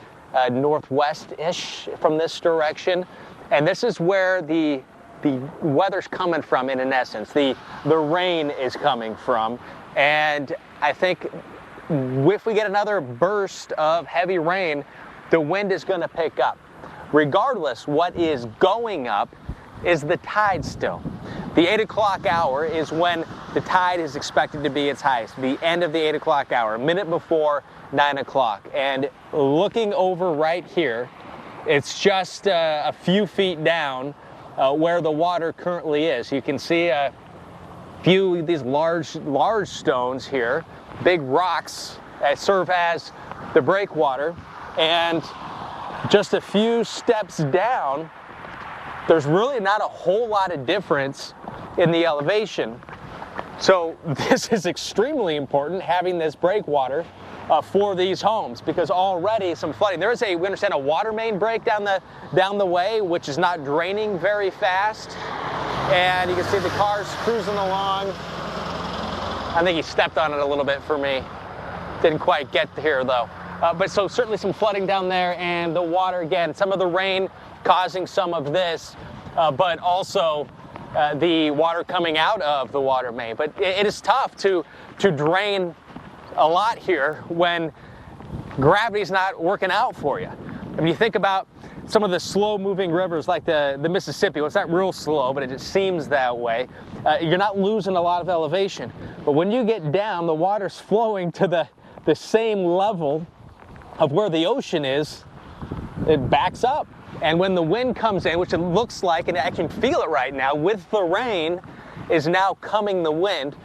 [SPEAKER 3] northwest-ish from this direction. And this is where the weather's coming from in essence. The rain is coming from. And I think if we get another burst of heavy rain, the wind is going to pick up. Regardless, what is going up is the tide still. The 8 o'clock hour is when the tide is expected to be its highest, the end of the 8 o'clock hour, a minute before 9 o'clock. And looking over right here, it's just a few feet down where the water currently is. You can see a few of these large stones here, big rocks that serve as the breakwater. And just a few steps down, there's really not a whole lot of difference in the elevation. So this is extremely important, having this breakwater for these homes, because already some flooding. There is we understand, a water main break down the way, which is not draining very fast. And you can see the cars cruising along. I think he stepped on it a little bit for me. Didn't quite get here though. But so certainly some flooding down there, and the water, again, some of the rain causing some of this, but also the water coming out of the water main. But it is tough to drain a lot here when gravity's not working out for you. I mean, you think about some of the slow-moving rivers like the Mississippi. Well, it's not real slow, but it just seems that way. You're not losing a lot of elevation. But when you get down, the water's flowing to the same level of where the ocean is. It backs up. And when the wind comes in, which it looks like, and I can feel it right now, with the rain, is now coming the wind.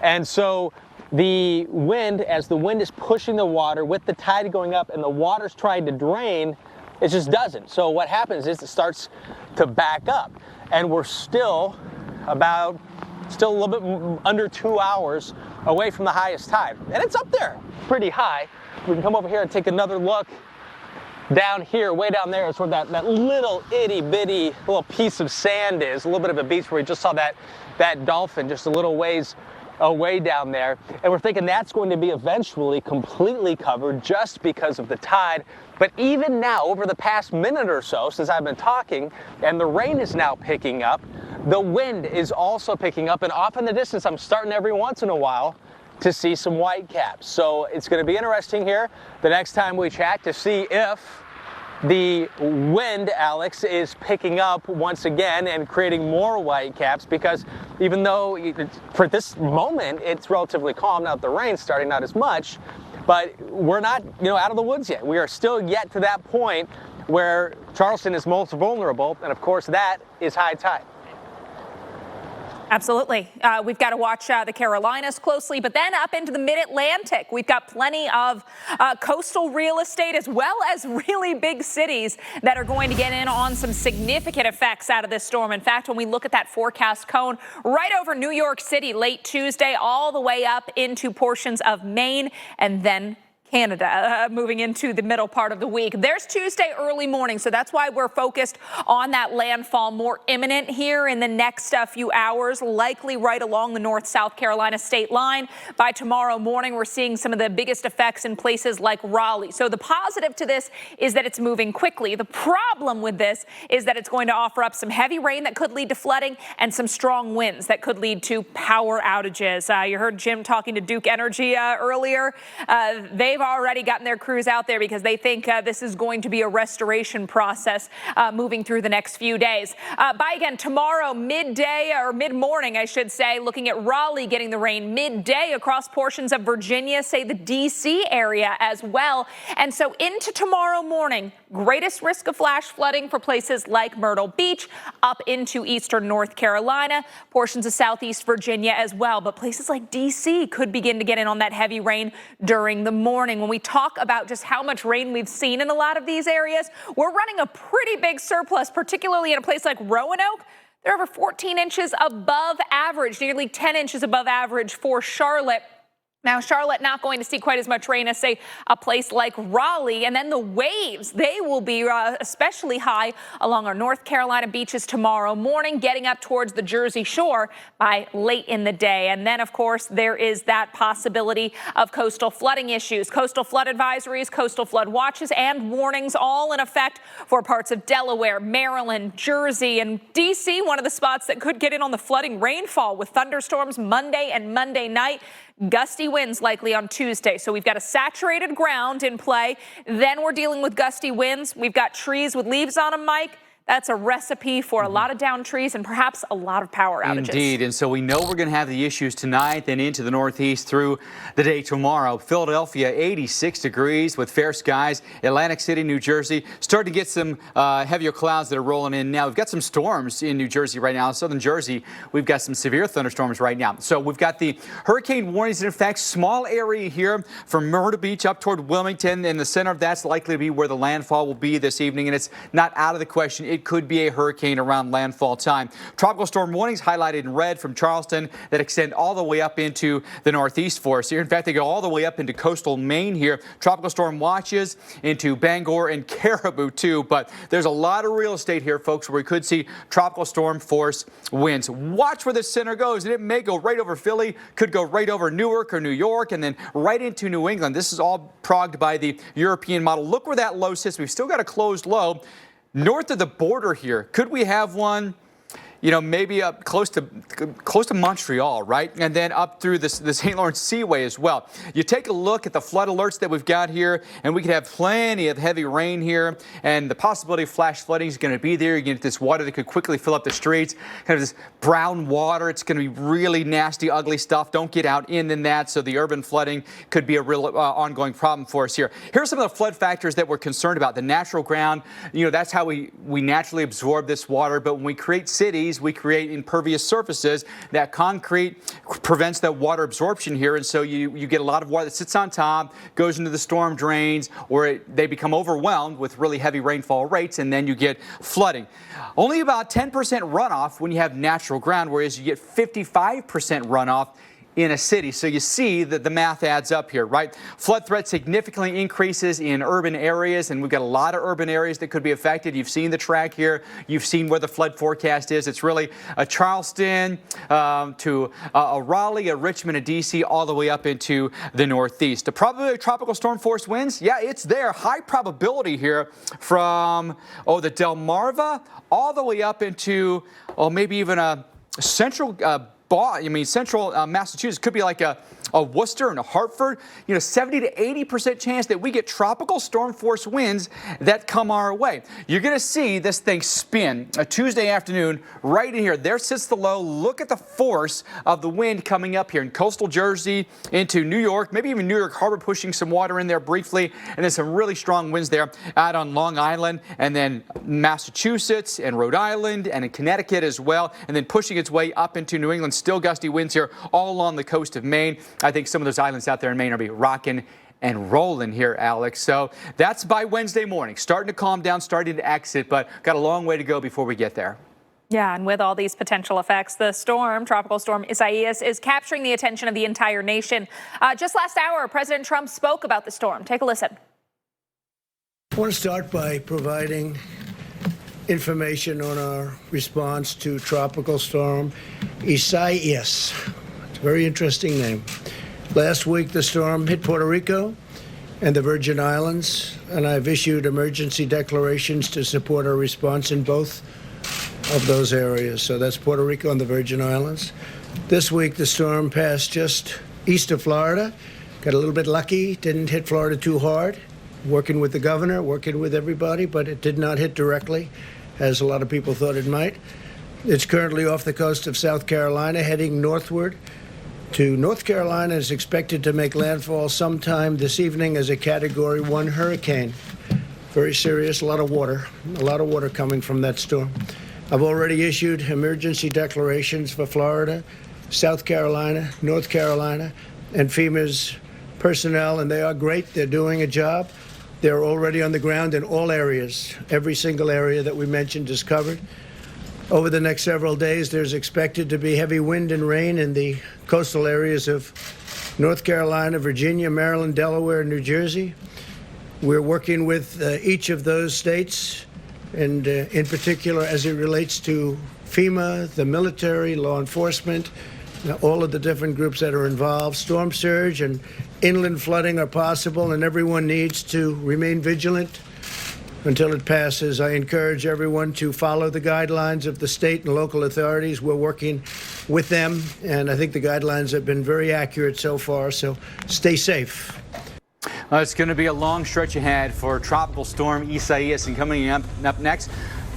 [SPEAKER 3] And so the wind, as the wind is pushing the water with the tide going up and the water's trying to drain, it just doesn't. So what happens is it starts to back up. And we're still a little bit under 2 hours away from the highest tide. And it's up there pretty high. We can come over here and take another look. Down here, way down there is where that little itty-bitty little piece of sand is, a little bit of a beach where we just saw that dolphin just a little ways away down there. And we're thinking that's going to be eventually completely covered just because of the tide. But even now, over the past minute or so since I've been talking, and the rain is now picking up, the wind is also picking up, and off in the distance, I'm starting every once in a while to see some whitecaps. So it's going to be interesting here the next time we chat to see if the wind, Alex, is picking up once again and creating more whitecaps, because even though for this moment it's relatively calm, now that the rain's starting, not as much, but we're not out of the woods yet. We are still yet to that point where Charleston is most vulnerable, and of course that is high tide.
[SPEAKER 2] Absolutely. We've got to watch the Carolinas closely, but then up into the mid-Atlantic, we've got plenty of coastal real estate as well as really big cities that are going to get in on some significant effects out of this storm. In fact, when we look at that forecast cone right over New York City late Tuesday, all the way up into portions of Maine and then Canada, moving into the middle part of the week. There's Tuesday early morning, so that's why we're focused on that landfall more imminent here in the next few hours, likely right along the North-South Carolina state line. By tomorrow morning, we're seeing some of the biggest effects in places like Raleigh. So the positive to this is that it's moving quickly. The problem with this is that it's going to offer up some heavy rain that could lead to flooding and some strong winds that could lead to power outages. You heard Jim talking to Duke Energy earlier. They've already gotten their crews out there because they think this is going to be a restoration process moving through the next few days. By again, tomorrow midday or mid-morning, I should say, looking at Raleigh getting the rain midday across portions of Virginia, say the D.C. area as well. And so into tomorrow morning, greatest risk of flash flooding for places like Myrtle Beach, up into eastern North Carolina, portions of southeast Virginia as well. But places like D.C. could begin to get in on that heavy rain during the morning. When we talk about just how much rain we've seen in a lot of these areas, we're running a pretty big surplus, particularly in a place like Roanoke. They're over 14 inches above average, nearly 10 inches above average for Charlotte. Now, Charlotte not going to see quite as much rain as, say, a place like Raleigh. And then the waves, they will be especially high along our North Carolina beaches tomorrow morning, getting up towards the Jersey Shore by late in the day. And then, of course, there is that possibility of coastal flooding issues. Coastal flood advisories, coastal flood watches, and warnings all in effect for parts of Delaware, Maryland, Jersey, and D.C., one of the spots that could get in on the flooding rainfall with thunderstorms Monday and Monday night. Gusty winds likely on Tuesday. So we've got a saturated ground in play. Then we're dealing with gusty winds. We've got trees with leaves on them, Mike. That's a recipe for a lot of downed trees and perhaps a lot of power outages.
[SPEAKER 1] Indeed, and so we know we're going to have the issues tonight and into the Northeast through the day tomorrow. Philadelphia, 86 degrees with fair skies. Atlantic City, New Jersey, starting to get some heavier clouds that are rolling in now. We've got some storms in New Jersey right now. Southern Jersey, we've got some severe thunderstorms right now. So we've got the hurricane warnings in effect. Small area here from Myrtle Beach up toward Wilmington. In the center of that's likely to be where the landfall will be this evening, and it's not out of the question. It could be a hurricane around landfall time. Tropical storm warnings highlighted in red from Charleston that extend all the way up into the Northeast for us here. In fact, they go all the way up into coastal Maine here. Tropical storm watches into Bangor and Caribou too. But there's a lot of real estate here, folks, where we could see tropical storm force winds. Watch where the center goes, and it may go right over Philly, could go right over Newark or New York, and then right into New England. This is all progged by the European model. Look where that low sits. We've still got a closed low north of the border here. Could we have one, maybe up close to Montreal, right? And then up through the St. Lawrence Seaway as well. You take a look at the flood alerts that we've got here, and we could have plenty of heavy rain here, and the possibility of flash flooding is going to be there. You get this water that could quickly fill up the streets, kind of this brown water. It's going to be really nasty, ugly stuff. Don't get out in that, so the urban flooding could be a real ongoing problem for us here. Here are some of the flood factors that we're concerned about. The natural ground, that's how we naturally absorb this water, but when we create cities, we create impervious surfaces. That concrete prevents that water absorption here, and so you get a lot of water that sits on top, goes into the storm drains, or they become overwhelmed with really heavy rainfall rates, and then you get flooding. Only about 10% runoff when you have natural ground, whereas you get 55% runoff in a city. So you see that the math adds up here, right? Flood threat significantly increases in urban areas, and we've got a lot of urban areas that could be affected. You've seen the track here. You've seen where the flood forecast is. It's really a Charleston to a Raleigh, a Richmond, a D.C., all the way up into the Northeast. The probability of tropical storm force winds, yeah, it's there. High probability here from, the Delmarva all the way up into, maybe even a central central Massachusetts. Could be like a Worcester and a Hartford. 70 to 80% chance that we get tropical storm force winds that come our way. You're going to see this thing spin a Tuesday afternoon right in here. There sits the low. Look at the force of the wind coming up here in coastal Jersey into New York, maybe even New York Harbor pushing some water in there briefly. And there's some really strong winds there out on Long Island, and then Massachusetts and Rhode Island and in Connecticut as well, and then pushing its way up into New England. Still gusty winds here all along the coast of Maine. I think some of those islands out there in Maine are be rocking and rolling here, Alex. So that's by Wednesday morning. Starting to calm down, starting to exit, but got a long way to go before we get there.
[SPEAKER 2] Yeah, and with all these potential effects, the tropical storm Isaias, is capturing the attention of the entire nation. Just last hour, President Trump spoke about the storm. Take a listen.
[SPEAKER 7] I want to start by providing information on our response to Tropical Storm Isaias. It's a very interesting name. Last week, the storm hit Puerto Rico and the Virgin Islands, and I've issued emergency declarations to support our response in both of those areas. So that's Puerto Rico and the Virgin Islands. This week, the storm passed just east of Florida. Got a little bit lucky, didn't hit Florida too hard. Working with the governor, working with everybody, but it did not hit directly, as a lot of people thought it might. It's currently off the coast of South Carolina, heading northward to North Carolina. Is expected to make landfall sometime this evening as a Category 1 hurricane. Very serious, a lot of water coming from that storm. I've already issued emergency declarations for Florida, South Carolina, North Carolina, and FEMA's personnel, and they are great. They're doing a job. They're already on the ground in all areas. Every single area that we mentioned is covered. Over the next several days, there's expected to be heavy wind and rain in the coastal areas of North Carolina, Virginia, Maryland, Delaware, and New Jersey. We're working with each of those states, and in particular as it relates to FEMA, the military, law enforcement, all of the different groups that are involved. Storm surge and inland flooding are possible, and everyone needs to remain vigilant until it passes. I encourage everyone to follow the guidelines of the state and local authorities. We're working with them, and I think the guidelines have been very accurate so far, so stay safe.
[SPEAKER 1] It's going to be a long stretch ahead for Tropical Storm Isaias, and coming up next,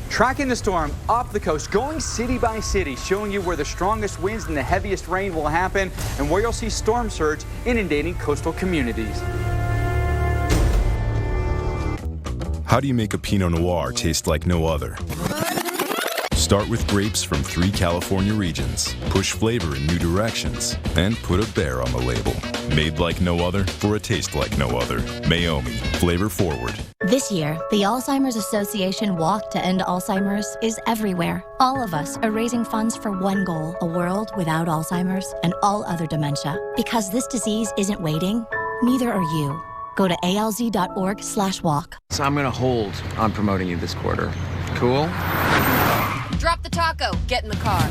[SPEAKER 1] tracking the storm off the coast, going city by city, showing you where the strongest winds and the heaviest rain will happen and where you'll see storm surge inundating coastal communities.
[SPEAKER 8] How do you make a Pinot Noir taste like no other? Start with grapes from 3 California regions. Push flavor in new directions. And put a bear on the label. Made like no other for a taste like no other. Maomi. Flavor forward.
[SPEAKER 9] This year, the Alzheimer's Association Walk to End Alzheimer's is everywhere. All of us are raising funds for one goal, a world without Alzheimer's and all other dementia. Because this disease isn't waiting, neither are you. Go to alz.org/walk.
[SPEAKER 11] So I'm going to hold on promoting you this quarter. Cool?
[SPEAKER 12] Drop the taco. Get in the car.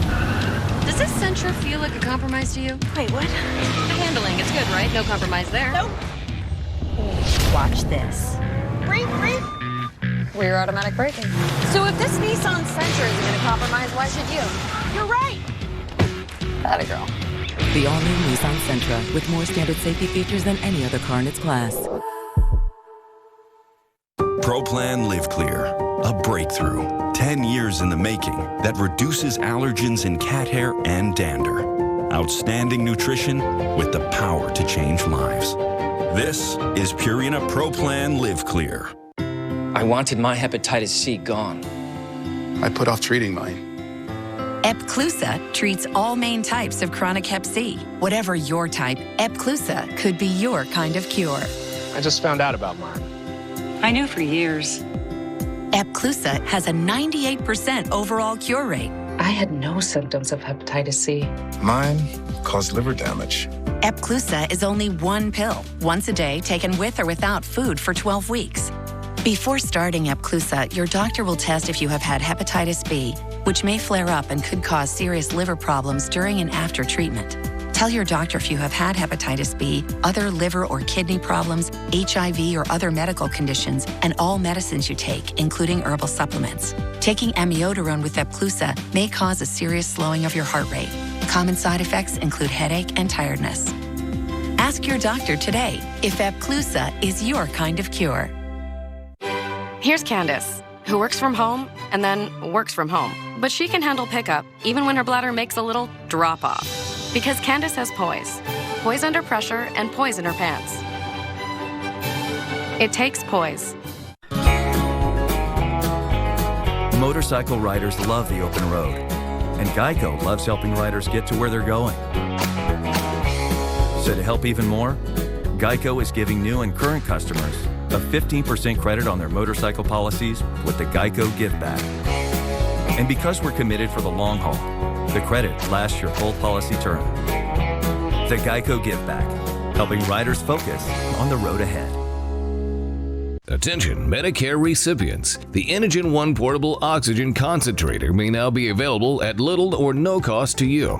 [SPEAKER 12] Does this Sentra feel like a compromise to you? Wait, what? The handling, it's good, right? No compromise there. Nope.
[SPEAKER 9] Watch this.
[SPEAKER 12] Breathe. Rear automatic braking. So if this Nissan Sentra isn't going to compromise, why should you? You're right. Atta girl.
[SPEAKER 28] The all-new Nissan Sentra, with more standard safety features than any other car in its class.
[SPEAKER 14] ProPlan Live Clear, a breakthrough. 10 years in the making that reduces allergens in cat hair and dander. Outstanding nutrition with the power to change lives. This is Purina ProPlan Live Clear.
[SPEAKER 15] I wanted my hepatitis C gone.
[SPEAKER 16] I put off treating mine.
[SPEAKER 28] Epclusa treats all main types of chronic hep C. Whatever your type, Epclusa could be your kind of cure.
[SPEAKER 16] I just found out about mine.
[SPEAKER 28] I knew for years. Epclusa has a 98% overall cure rate.
[SPEAKER 17] I had no symptoms of hepatitis C.
[SPEAKER 16] Mine caused liver damage.
[SPEAKER 28] Epclusa is only one pill, once a day, taken with or without food for 12 weeks. Before starting Epclusa, your doctor will test if you have had hepatitis B, which may flare up and could cause serious liver problems during and after treatment. Tell your doctor if you have had hepatitis B, other liver or kidney problems, HIV or other medical conditions, and all medicines you take, including herbal supplements. Taking amiodarone with Epclusa may cause a serious slowing of your heart rate. Common side effects include headache and tiredness. Ask your doctor today if Epclusa is your kind of cure.
[SPEAKER 17] Here's Candace, who works from home and then works from home. But she can handle pickup, even when her bladder makes a little drop-off. Because Candace has poise. Poise under pressure and poise in her pants. It takes poise.
[SPEAKER 34] Motorcycle riders love the open road. And Geico loves helping riders get to where they're going. So to help even more, Geico is giving new and current customers a 15% credit on their motorcycle policies with the Geico Give Back. And because we're committed for the long haul, the credit lasts your full policy term. The Geico Give Back, helping riders focus on the road ahead.
[SPEAKER 31] Attention Medicare recipients. The Inogen One Portable Oxygen Concentrator may now be available at little or no cost to you.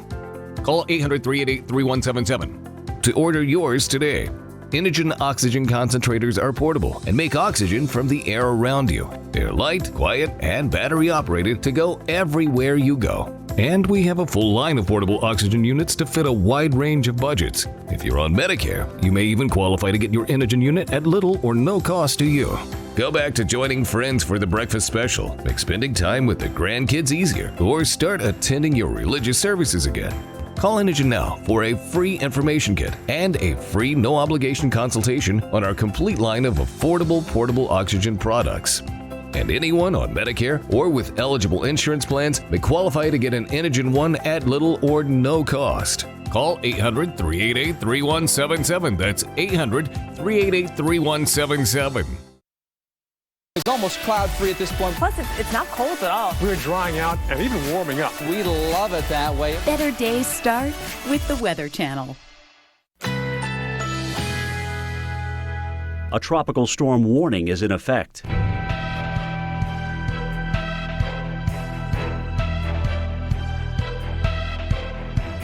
[SPEAKER 31] Call 800-388-3177 to order yours today. Inogen oxygen concentrators are portable and make oxygen from the air around you. They're light, quiet, and battery operated to go everywhere you go. And we have a full line of portable oxygen units to fit a wide range of budgets. If you're on Medicare, you may even qualify to get your Inogen unit at little or no cost to you. Go back to joining friends for the breakfast special, make spending time with the grandkids easier, or start attending your religious services again. Call Inogen now for a free information kit and a free no-obligation consultation on our complete line of affordable portable oxygen products. And anyone on Medicare or with eligible insurance plans may qualify to get an Inogen One at little or no cost. Call 800-388-3177. That's 800-388-3177.
[SPEAKER 4] It's almost cloud-free at this point.
[SPEAKER 2] Plus, it's not cold at all.
[SPEAKER 5] We're drying out and even warming up.
[SPEAKER 4] We love it that way.
[SPEAKER 18] Better days start with the Weather Channel.
[SPEAKER 19] A tropical storm warning is in effect.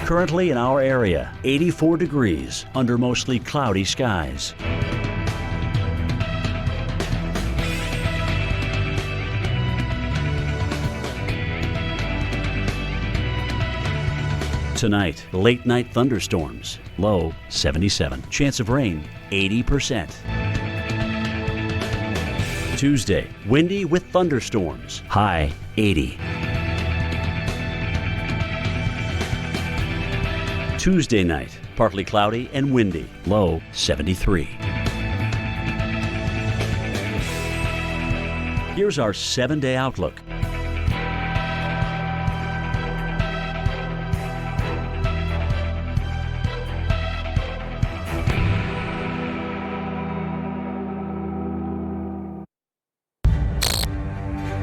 [SPEAKER 19] Currently in our area, 84 degrees under mostly cloudy skies. Tonight, late night thunderstorms, low 77. Chance of rain, 80%. Tuesday, windy with thunderstorms, high 80. Tuesday night, partly cloudy and windy, low 73. Here's our 7-day outlook.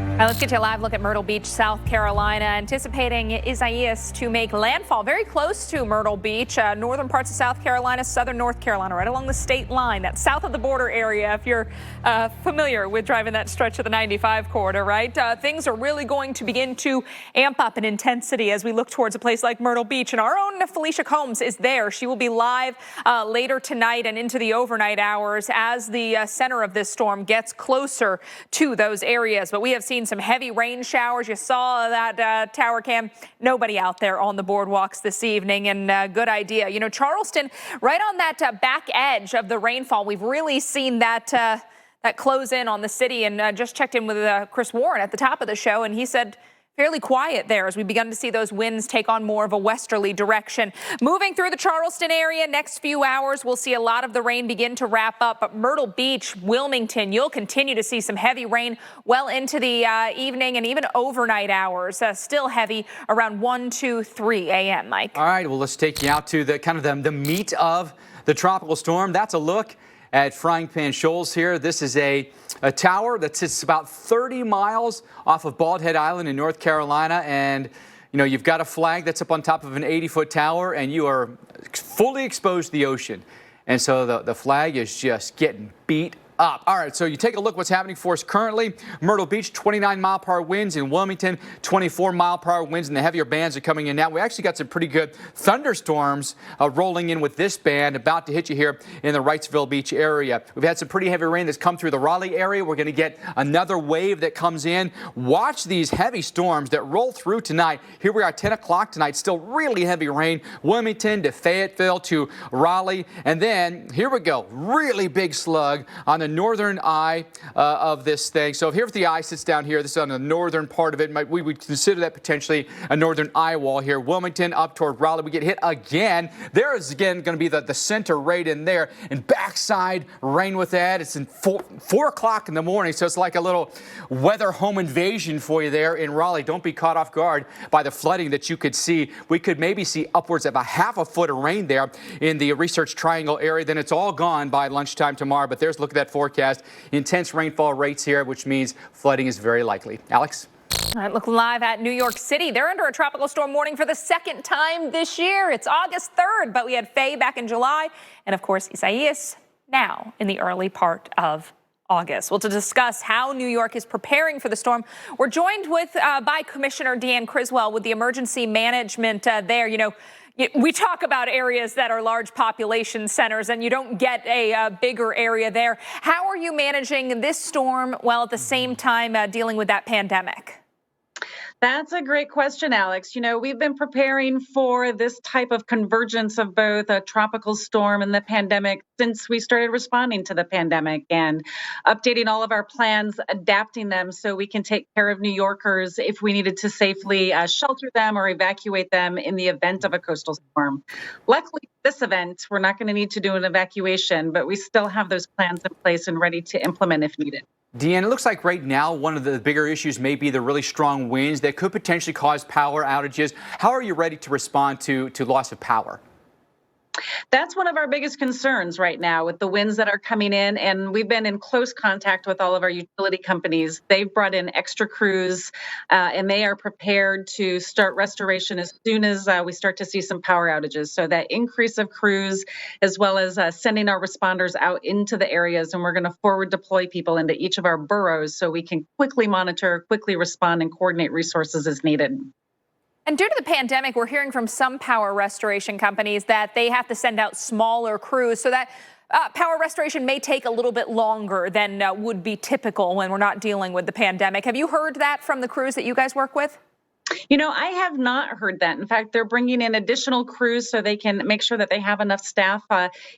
[SPEAKER 2] All right, let's get to a live look at Myrtle Beach, South Carolina. Anticipating Isaias to make landfall very close to Myrtle Beach, northern parts of South Carolina, southern North Carolina, right along the state line. That's south of the border area, if you're familiar with driving that stretch of the 95 corridor, right? Things are really going to begin to amp up in intensity as we look towards a place like Myrtle Beach. And our own Felicia Combs is there. She will be live later tonight and into the overnight hours as the center of this storm gets closer to those areas. But we have seen some heavy rain showers. You saw that tower cam. Nobody out there on the boardwalks this evening, and good idea. You know, Charleston, right on that back edge of the rainfall. We've really seen that that close in on the city, and just checked in with Chris Warren at the top of the show, and he said fairly quiet there as we begun to see those winds take on more of a westerly direction. Moving through the Charleston area, next few hours, we'll see a lot of the rain begin to wrap up. But Myrtle Beach, Wilmington, you'll continue to see some heavy rain well into the evening and even overnight hours. Still heavy around 1, 2, 3 a.m., Mike.
[SPEAKER 1] All right, well, let's take you out to the kind of the meat of the tropical storm. That's a look at Frying Pan Shoals here. This is a tower that sits about 30 miles off of Bald Head Island in North Carolina. And, you know, you've got a flag that's up on top of an 80-foot tower, and you are fully exposed to the ocean. And so the flag is just getting beat up. All right, so you take a look what's happening for us currently. Myrtle Beach, 29-mile-per-hour winds. In Wilmington, 24-mile-per-hour winds, and the heavier bands are coming in now. We actually got some pretty good thunderstorms rolling in with this band about to hit you here in the Wrightsville Beach area. We've had some pretty heavy rain that's come through the Raleigh area. We're going to get another wave that comes in. Watch these heavy storms that roll through tonight. Here we are at 10 o'clock tonight. Still really heavy rain. Wilmington to Fayetteville to Raleigh. And then here we go. Really big slug on the northern eye of this thing. So here if the eye sits down here, this is on the northern part of it. We would consider that potentially a northern eye wall here. Wilmington up toward Raleigh. We get hit again. There is again going to be the center right in there. And backside rain with that. It's in 4 o'clock in the morning. So it's like a little weather home invasion for you there in Raleigh. Don't be caught off guard by the flooding that you could see. We could maybe see upwards of a half a foot of rain there in the Research Triangle area. Then it's all gone by lunchtime tomorrow. But there's a look at that forecast. Intense rainfall rates here, which means flooding is very likely. Alex?
[SPEAKER 2] All right, looking live at New York City. They're under a tropical storm warning for the second time this year. It's August 3rd, but we had Faye back in July. And, of course, Isaias now in the early part of August. Well, to discuss how New York is preparing for the storm, we're joined by Commissioner Deanne Criswell with the emergency management there. You know, we talk about areas that are large population centers, and you don't get a bigger area there. How are you managing this storm while at the same time dealing with that pandemic?
[SPEAKER 20] That's a great question, Alex. You know, we've been preparing for this type of convergence of both a tropical storm and the pandemic since we started responding to the pandemic and updating all of our plans, adapting them so we can take care of New Yorkers if we needed to safely shelter them or evacuate them in the event of a coastal storm. Luckily, this event, we're not going to need to do an evacuation, but we still have those plans in place and ready to implement if needed.
[SPEAKER 1] Deanne, it looks like right now one of the bigger issues may be the really strong winds that could potentially cause power outages. How are you ready to respond to loss of power?
[SPEAKER 20] That's one of our biggest concerns right now with the winds that are coming in, and we've been in close contact with all of our utility companies. They've brought in extra crews, and they are prepared to start restoration as soon as we start to see some power outages. So that increase of crews, as well as sending our responders out into the areas, and we're going to forward deploy people into each of our boroughs so we can quickly monitor, quickly respond, and coordinate resources as needed.
[SPEAKER 2] And due to the pandemic, we're hearing from some power restoration companies that they have to send out smaller crews, so that power restoration may take a little bit longer than would be typical when we're not dealing with the pandemic. Have you heard that from the crews that you guys work with?
[SPEAKER 20] You know, I have not heard that. In fact, they're bringing in additional crews so they can make sure that they have enough staff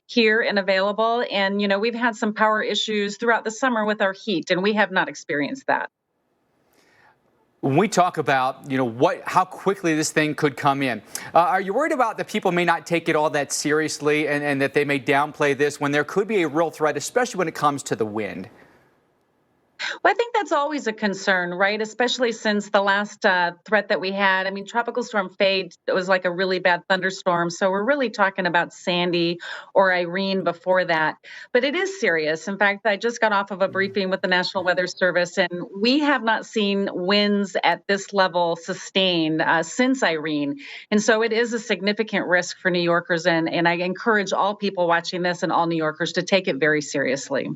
[SPEAKER 20] here and available. And, you know, we've had some power issues throughout the summer with our heat, and we have not experienced that.
[SPEAKER 1] When we talk about, how quickly this thing could come in, are you worried about that people may not take it all that seriously and that they may downplay this when there could be a real threat, especially when it comes to the wind?
[SPEAKER 20] Well, I think that's always a concern, right? Especially since the last threat that we had. I mean, Tropical Storm Fade, it was like a really bad thunderstorm. So we're really talking about Sandy or Irene before that. But it is serious. In fact, I just got off of a briefing with the National Weather Service, and we have not seen winds at this level sustained since Irene. And so it is a significant risk for New Yorkers. And I encourage all people watching this and all New Yorkers to take it very seriously.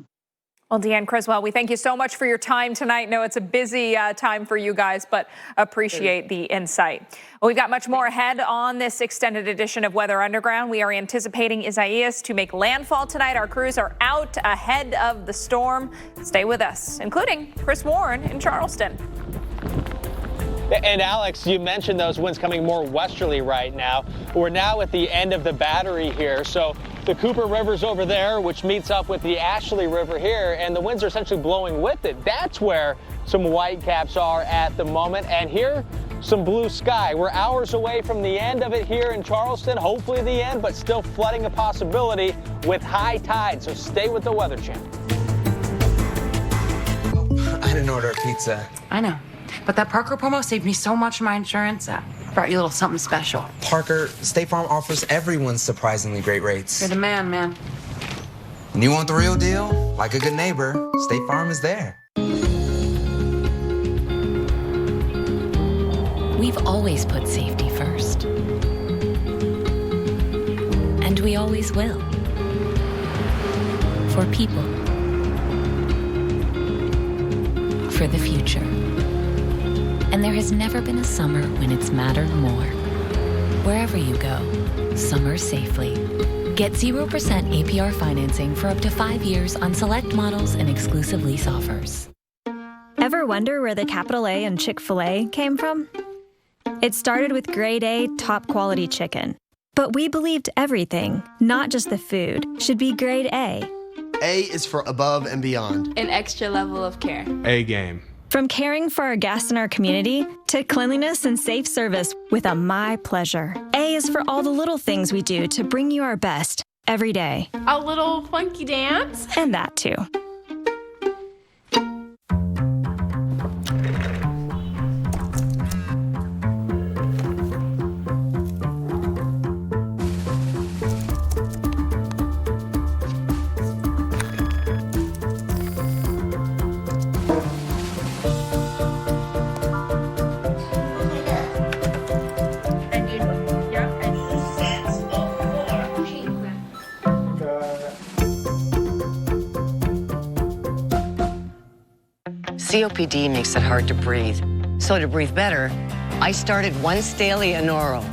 [SPEAKER 2] Well, Deanne Criswell, we thank you so much for your time tonight. No, it's a busy time for you guys, but appreciate the insight. Well, we've got much more ahead on this extended edition of Weather Underground. We are anticipating Isaias to make landfall tonight. Our crews are out ahead of the storm. Stay with us, including Chris Warren in Charleston.
[SPEAKER 3] And Alex, you mentioned those winds coming more westerly right now. We're now at the end of the battery here. So the Cooper River's over there, which meets up with the Ashley River here, and the winds are essentially blowing with it. That's where some white caps are at the moment. And here, some blue sky. We're hours away from the end of it here in Charleston, hopefully the end, but still flooding a possibility with high tide. So stay with the Weather Channel.
[SPEAKER 11] I didn't order a pizza.
[SPEAKER 6] I know. But that Parker promo saved me so much on my insurance. Brought you a little something special.
[SPEAKER 11] Parker, State Farm offers everyone surprisingly great rates.
[SPEAKER 6] You're the man, man.
[SPEAKER 11] And you want the real deal? Like a good neighbor, State Farm is there.
[SPEAKER 18] We've always put safety first. And we always will. For people. For the future. And there has never been a summer when it's mattered more. Wherever you go, summer safely. Get 0% APR financing for up to 5 years on select models and exclusive lease offers.
[SPEAKER 10] Ever wonder where the capital A in Chick-fil-A came from? It started with grade A, top quality chicken. But we believed everything, not just the food, should be grade A.
[SPEAKER 13] A is for above and beyond.
[SPEAKER 21] An extra level of care.
[SPEAKER 5] A game.
[SPEAKER 10] From caring for our guests and our community to cleanliness and safe service with a My Pleasure. A is for all the little things we do to bring you our best every day.
[SPEAKER 21] A little funky dance.
[SPEAKER 10] And that too.
[SPEAKER 22] COPD makes it hard to breathe. So to breathe better, I started Once Daily Anoro.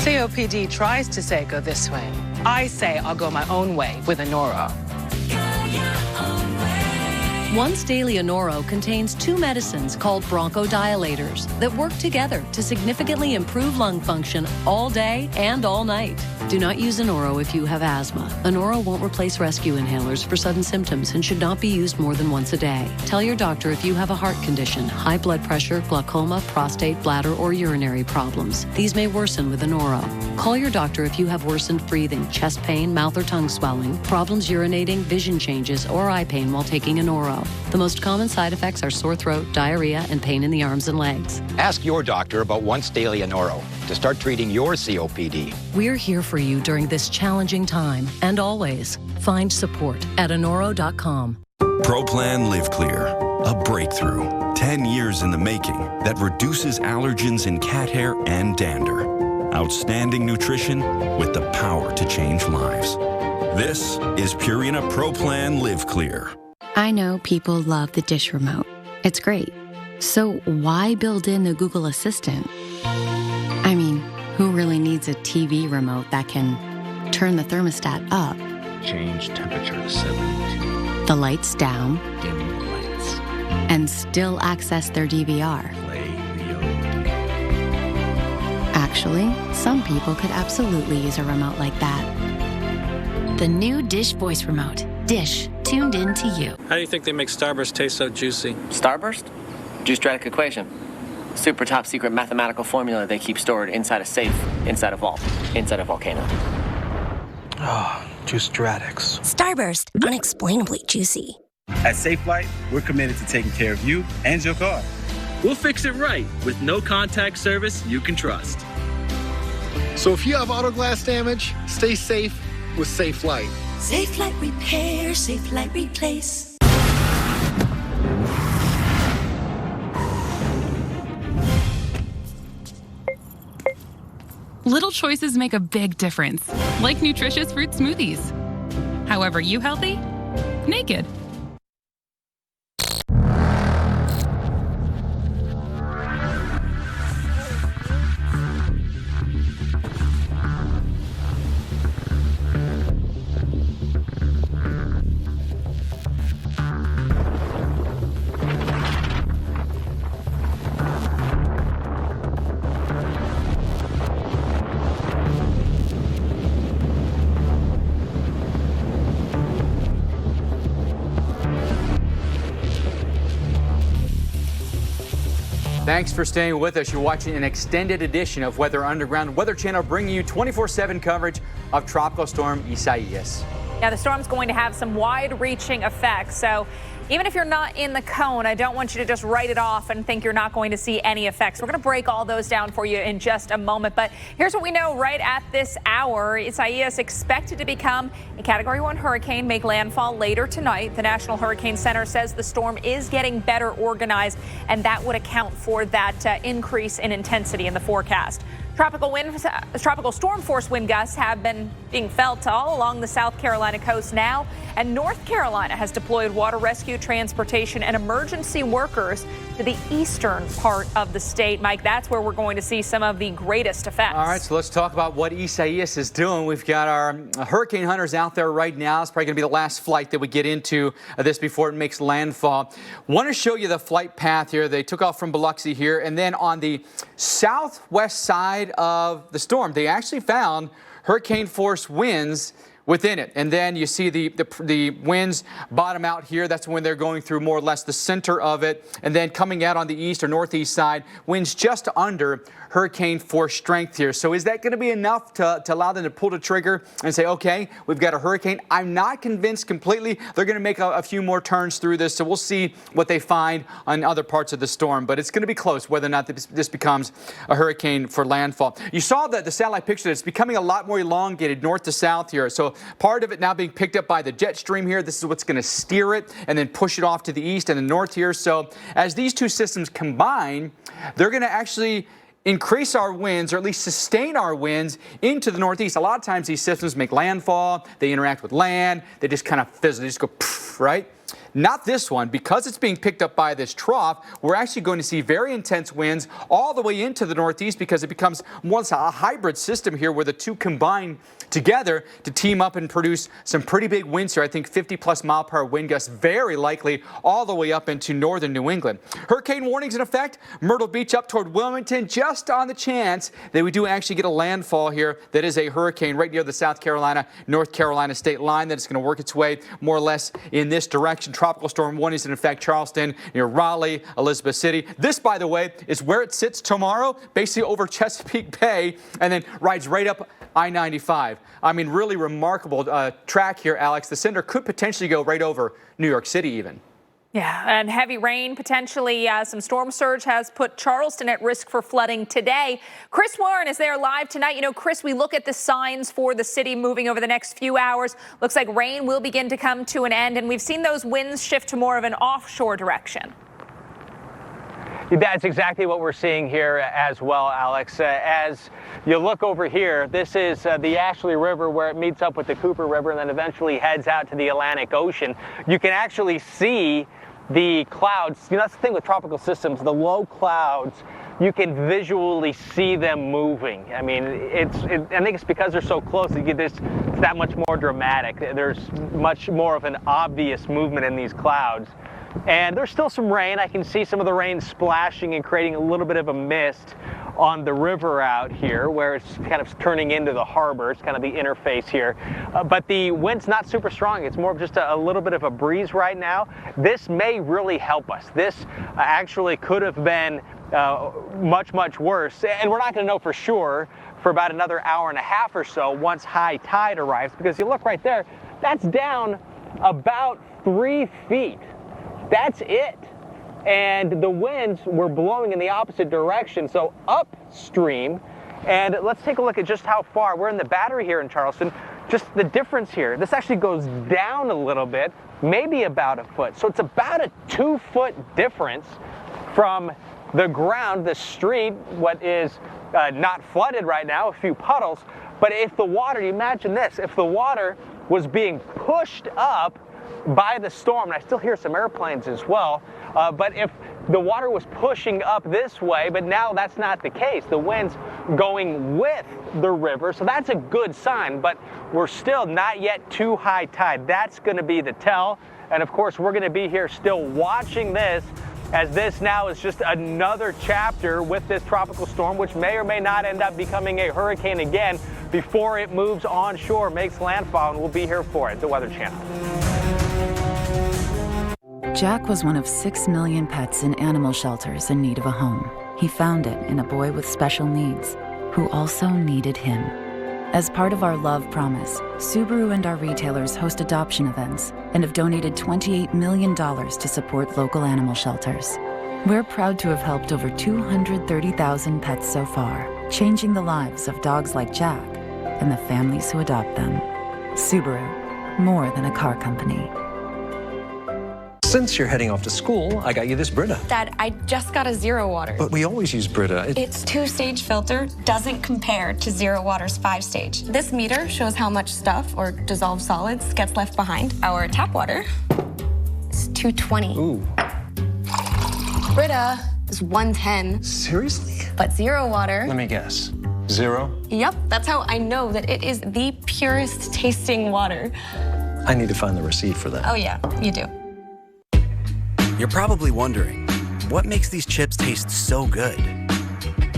[SPEAKER 28] COPD tries to say go this way. I say I'll go my own way with Anoro.
[SPEAKER 23] Once Daily Anoro contains 2 medicines called bronchodilators that work together to significantly improve lung function all day and all night. Do not use Anoro if you have asthma. Anoro won't replace rescue inhalers for sudden symptoms and should not be used more than once a day. Tell your doctor if you have a heart condition, high blood pressure, glaucoma, prostate, bladder, or urinary problems. These may worsen with Anoro. Call your doctor if you have worsened breathing, chest pain, mouth or tongue swelling, problems urinating, vision changes, or eye pain while taking Anoro. The most common side effects are sore throat, diarrhea, and pain in the arms and legs.
[SPEAKER 7] Ask your doctor about once daily Anoro to start treating your COPD.
[SPEAKER 23] We're here for you during this challenging time, and always find support at Anoro.com.
[SPEAKER 8] ProPlan Live Clear, a breakthrough. 10 years in the making that reduces allergens in cat hair and dander. Outstanding nutrition with the power to change lives. This is Purina ProPlan Live Clear.
[SPEAKER 9] I know people love the dish remote. It's great. So why build in the Google Assistant? I mean, who really needs a TV remote that can turn the thermostat up,
[SPEAKER 16] Change temperature to 72.
[SPEAKER 9] the lights down,
[SPEAKER 16] Dim the lights.
[SPEAKER 9] and still access their DVR?
[SPEAKER 16] Play Rio.
[SPEAKER 9] Actually, some people could absolutely use a remote like that. The new Dish Voice Remote. Dish, tuned in to you.
[SPEAKER 12] How do you think they make Starburst taste so juicy?
[SPEAKER 14] Starburst? Juice-Dradic equation. Super top secret mathematical formula they keep stored inside a safe, inside a vault, inside a volcano.
[SPEAKER 15] Oh, Juice-Dradics.
[SPEAKER 24] Starburst, unexplainably juicy.
[SPEAKER 25] At Safelight, we're committed to taking care of you and your car.
[SPEAKER 26] We'll fix it right with no contact service you can trust.
[SPEAKER 5] So if you have auto glass damage, stay safe with Safelight.
[SPEAKER 24] Safelight repair, Safelight replace.
[SPEAKER 27] Little choices make a big difference, like nutritious fruit smoothies. However you healthy? Naked.
[SPEAKER 1] Thanks for staying with us. You're watching an extended edition of Weather Underground. Weather Channel bringing you 24/7 coverage of Tropical Storm Isaias.
[SPEAKER 2] Yeah, the storm's going to have some wide-reaching effects. So even if you're not in the cone, I don't want you to just write it off and think you're not going to see any effects. We're going to break all those down for you in just a moment. But here's what we know right at this hour. Isaias expected to become a Category 1 hurricane, make landfall later tonight. The National Hurricane Center says the storm is getting better organized, and that would account for that increase in intensity in the forecast. Tropical storm force wind gusts have been being felt all along the South Carolina coast now, and North Carolina has deployed water rescue, transportation, and emergency workers to the eastern part of the state. Mike, that's where we're going to see some of the greatest effects.
[SPEAKER 1] All right, so let's talk about what Isaias is doing. We've got our hurricane hunters out there right now. It's probably going to be the last flight that we get into this before it makes landfall. Want to show you the flight path here. They took off from Biloxi here, and then on the southwest side of the storm, they actually found hurricane force winds within it. And then you see the winds bottom out here. That's when they're going through more or less the center of it. And then coming out on the east or northeast side, winds just under hurricane force strength here. So is that going to be enough to allow them to pull the trigger and say, okay, we've got a hurricane? I'm not convinced completely. They're going to make a few more turns through this. So we'll see what they find on other parts of the storm. But it's going to be close whether or not this becomes a hurricane for landfall. You saw the satellite picture. It's becoming a lot more elongated north to south here. So part of it now being picked up by the jet stream here. This is what's going to steer it and then push it off to the east and the north here. So as these two systems combine, they're going to actually increase our winds, or at least sustain our winds into the northeast. A lot of times these systems make landfall, they interact with land, they just kind of fizzle, they just go poof, right? Not this one. Because it's being picked up by this trough, we're actually going to see very intense winds all the way into the northeast, because it becomes more like a hybrid system here where the two combine together to team up and produce some pretty big winds here. I think 50+ mile-per-hour wind gusts, very likely all the way up into northern New England. Hurricane warnings in effect. Myrtle Beach up toward Wilmington, just on the chance that we do actually get a landfall here that is a hurricane right near the South Carolina, North Carolina state line, that's going to work its way more or less in this direction. Tropical storm warnings in effect. Charleston, near Raleigh, Elizabeth City. This, by the way, is where it sits tomorrow, basically over Chesapeake Bay, and then rides right up I-95. I mean, really remarkable track here, Alex. The center could potentially go right over New York City even.
[SPEAKER 2] Yeah, and heavy rain, potentially some storm surge has put Charleston at risk for flooding today. Chris Warren is there live tonight. You know, Chris, we look at the signs for the city moving over the next few hours. Looks like rain will begin to come to an end, and we've seen those winds shift to more of an offshore direction.
[SPEAKER 3] That's exactly what we're seeing here as well, Alex. As you look over here, this is the Ashley River where it meets up with the Cooper River and then eventually heads out to the Atlantic Ocean. You can actually see the clouds. You know, that's the thing with tropical systems, the low clouds, you can visually see them moving. I mean, I think it's because they're so close, you get this, it's that much more dramatic. There's much more of an obvious movement in these clouds. And there's still some rain. I can see some of the rain splashing and creating a little bit of a mist on the river out here where it's kind of turning into the harbor. It's kind of the interface here. But the wind's not super strong. It's more of just a little bit of a breeze right now. This may really help us. This actually could have been much, much worse. And we're not going to know for sure for about another hour and a half or so once high tide arrives, because you look right there, that's down about 3 feet. That's it. And the winds were blowing in the opposite direction, so upstream. And let's take a look at just how far. We're in the Battery here in Charleston. Just the difference here. This actually goes down a little bit, maybe about a foot. So it's about a 2-foot difference from the ground, the street, what is not flooded right now, a few puddles. But if the water, you imagine this, if the water was being pushed up by the storm, and I still hear some airplanes as well, but if the water was pushing up this way, but now that's not the case. The wind's going with the river, so that's a good sign, but we're still not yet too high tide. That's going to be the tell, and of course we're going to be here still watching this, as this now is just another chapter with this tropical storm, which may or may not end up becoming a hurricane again before it moves onshore, makes landfall, and we'll be here for it, the Weather Channel.
[SPEAKER 28] Jack was one of 6 million pets in animal shelters in need of a home. He found it in a boy with special needs who also needed him. As part of our love promise, Subaru and our retailers host adoption events and have donated $28 million to support local animal shelters. We're proud to have helped over 230,000 pets so far, changing the lives of dogs like Jack and the families who adopt them. Subaru, more than a car company.
[SPEAKER 4] Since you're heading off to school, I got you this Brita.
[SPEAKER 6] Dad, I just got a Zero Water.
[SPEAKER 4] But we always use Brita.
[SPEAKER 6] Its 2-stage filter doesn't compare to Zero Water's 5-stage. This meter shows how much stuff or dissolved solids gets left behind. Our tap water is 220.
[SPEAKER 4] Ooh.
[SPEAKER 6] Brita is 110.
[SPEAKER 4] Seriously?
[SPEAKER 6] But Zero Water...
[SPEAKER 4] Let me guess. 0?
[SPEAKER 6] Yep, that's how I know that it is the purest tasting water.
[SPEAKER 4] I need to find the receipt for that.
[SPEAKER 6] Oh yeah, you do.
[SPEAKER 11] You're probably wondering, what makes these chips taste so good?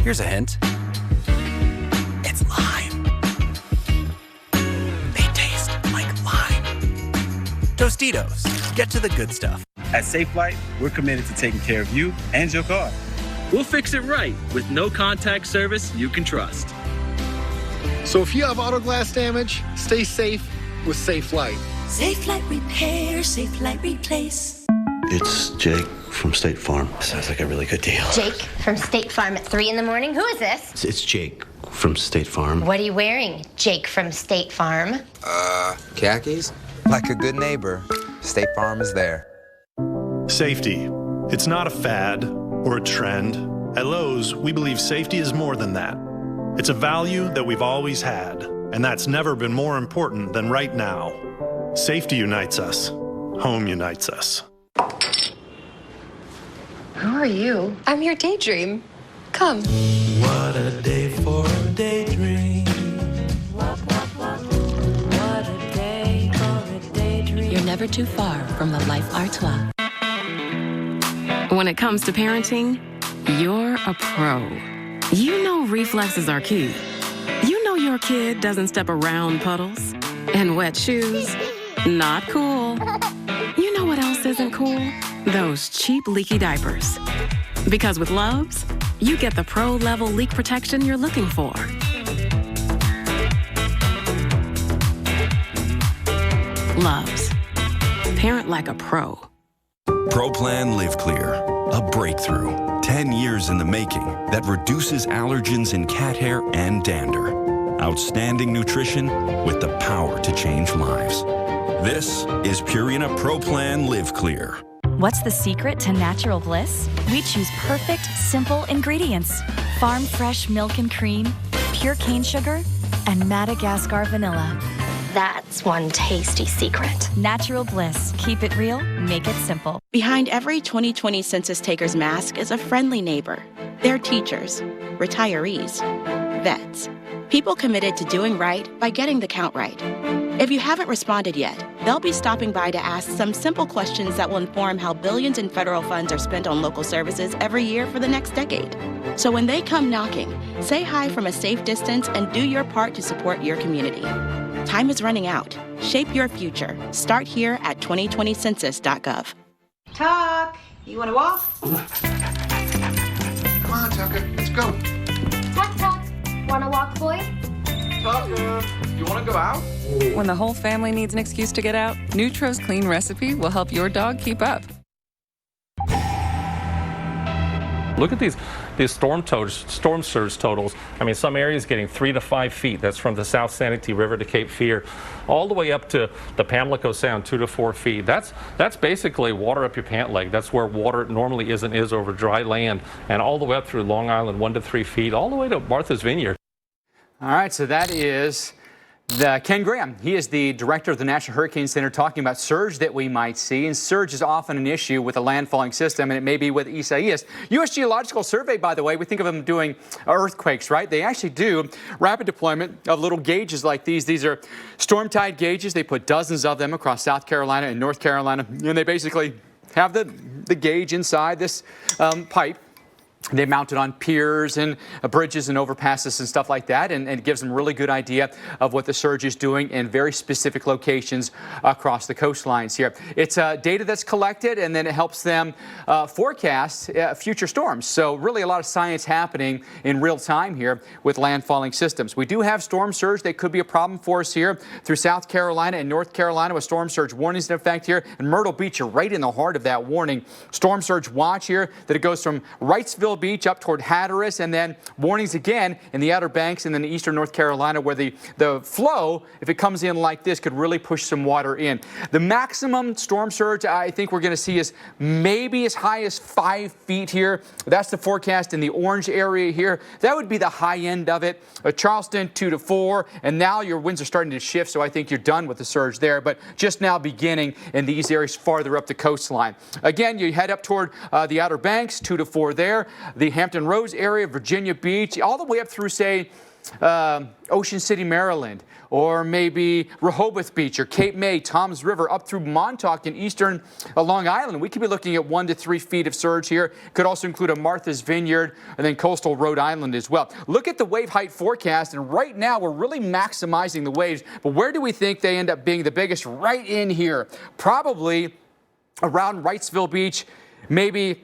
[SPEAKER 11] Here's a hint. It's lime. They taste like lime. Tostitos, get to the good stuff.
[SPEAKER 25] At Safe Flight, we're committed to taking care of you and your car.
[SPEAKER 26] We'll fix it right with no contact service you can trust.
[SPEAKER 5] So if you have auto glass damage, stay safe with Safe Flight.
[SPEAKER 24] Safe Flight Repair, Safe Flight Replace.
[SPEAKER 16] It's Jake from State Farm. Sounds like a really good deal.
[SPEAKER 17] Jake from State Farm at 3 in the morning. Who is this?
[SPEAKER 16] It's Jake from State Farm.
[SPEAKER 17] What are you wearing, Jake from State Farm?
[SPEAKER 18] Khakis? Like a good neighbor, State Farm is there.
[SPEAKER 19] Safety. It's not a fad or a trend. At Lowe's, we believe safety is more than that. It's a value that we've always had, and that's never been more important than right now. Safety unites us. Home unites us.
[SPEAKER 6] Who are you? I'm your daydream. Come.
[SPEAKER 20] What a day for a daydream. What a day for a daydream.
[SPEAKER 23] You're never too far from the Life Artois. When it comes to parenting, you're a pro. You know reflexes are key. You know your kid doesn't step around puddles. And wet shoes, not cool. You know what else isn't cool? Those cheap leaky diapers. Because with Love's, you get the pro-level leak protection you're looking for. Love's. Parent like a pro.
[SPEAKER 7] ProPlan Live Clear, a breakthrough, 10 years in the making, that reduces allergens in cat hair and dander. Outstanding nutrition with the power to change lives. This is Purina ProPlan Live Clear.
[SPEAKER 8] What's the secret to natural bliss? We choose perfect, simple ingredients. Farm fresh milk and cream, pure cane sugar, and Madagascar vanilla.
[SPEAKER 17] That's one tasty secret.
[SPEAKER 8] Natural bliss. Keep it real, make it simple.
[SPEAKER 9] Behind every 2020 census taker's mask is a friendly neighbor. They're teachers, retirees, vets, people committed to doing right by getting the count right. If you haven't responded yet, they'll be stopping by to ask some simple questions that will inform how billions in federal funds are spent on local services every year for the next decade. So when they come knocking, say hi from a safe distance and do your part to support your community. Time is running out. Shape your future. Start here at 2020census.gov.
[SPEAKER 10] Tuck, you want to walk?
[SPEAKER 5] Come on, Tucker, let's go.
[SPEAKER 17] Tuck, Tuck. Wanna walk, boy?
[SPEAKER 5] Tucker, you want to go out?
[SPEAKER 12] When the whole family needs an excuse to get out, Nutro's Clean Recipe will help your dog keep up.
[SPEAKER 13] Look at these storm surge totals. I mean, some areas getting 3 to 5 feet. That's from the South Sanity River to Cape Fear, all the way up to the Pamlico Sound, 2 to 4 feet. That's basically water up your pant leg. That's where water normally is over dry land, and all the way up through Long Island, 1 to 3 feet, all the way to Martha's Vineyard.
[SPEAKER 1] All right, so that is Ken Graham. He is the director of the National Hurricane Center, talking about surge that we might see. And surge is often an issue with a landfalling system, and it may be with Isaias. U.S. Geological Survey, by the way, we think of them doing earthquakes, right? They actually do rapid deployment of little gauges like these. These are storm tide gauges. They put dozens of them across South Carolina and North Carolina, and they basically have the gauge inside this pipe. They mount it on piers and bridges and overpasses and stuff like that, and it gives them a really good idea of what the surge is doing in very specific locations across the coastlines here. It's data that's collected, and then it helps them forecast future storms. So really a lot of science happening in real time here with landfalling systems. We do have storm surge that could be a problem for us here through South Carolina and North Carolina, with storm surge warnings in effect here. And Myrtle Beach, you're right in the heart of that warning. Storm surge watch here, that it goes from Wrightsville Beach up toward Hatteras, and then warnings again in the Outer Banks and then eastern North Carolina, where the flow, if it comes in like this, could really push some water in. The maximum storm surge I think we're going to see is maybe as high as 5 feet here. That's the forecast in the orange area here. That would be the high end of it. Charleston, 2 to 4, and now your winds are starting to shift, so I think you're done with the surge there, but just now beginning in these areas farther up the coastline. Again, you head up toward the Outer Banks, 2 to 4 there. The Hampton Roads area, Virginia Beach, all the way up through, say, Ocean City, Maryland, or maybe Rehoboth Beach or Cape May, Toms River, up through Montauk and eastern Long Island. We could be looking at 1 to 3 feet of surge here. Could also include a Martha's Vineyard and then coastal Rhode Island as well. Look at the wave height forecast, and right now we're really maximizing the waves, but where do we think they end up being the biggest? Right in here, probably around Wrightsville Beach, maybe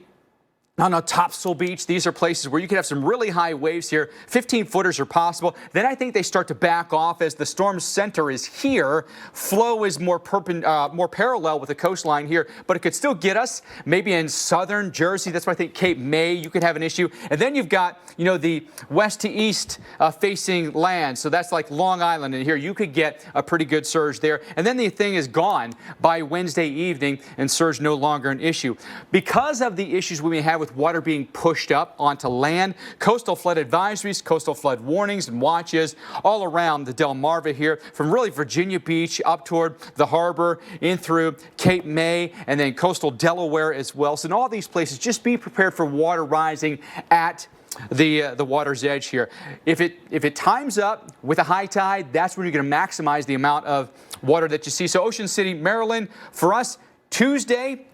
[SPEAKER 1] on Topsail Beach. These are places where you could have some really high waves here. 15-footers are possible. Then I think they start to back off as the storm center is here. Flow is more parallel with the coastline here, but it could still get us maybe in southern Jersey. That's why I think Cape May, you could have an issue. And then you've got, the west to east facing land. So that's like Long Island, and here you could get a pretty good surge there. And then the thing is gone by Wednesday evening, and surge no longer an issue. Because of the issues we may have with water being pushed up onto land, coastal flood advisories, coastal flood warnings and watches all around the Delmarva here, from really Virginia Beach up toward the harbor, in through Cape May, and then coastal Delaware as well. So in all these places, just be prepared for water rising at the water's edge here. If it times up with a high tide, that's when you're going to maximize the amount of water that you see. So Ocean City, Maryland, for us, Tuesday,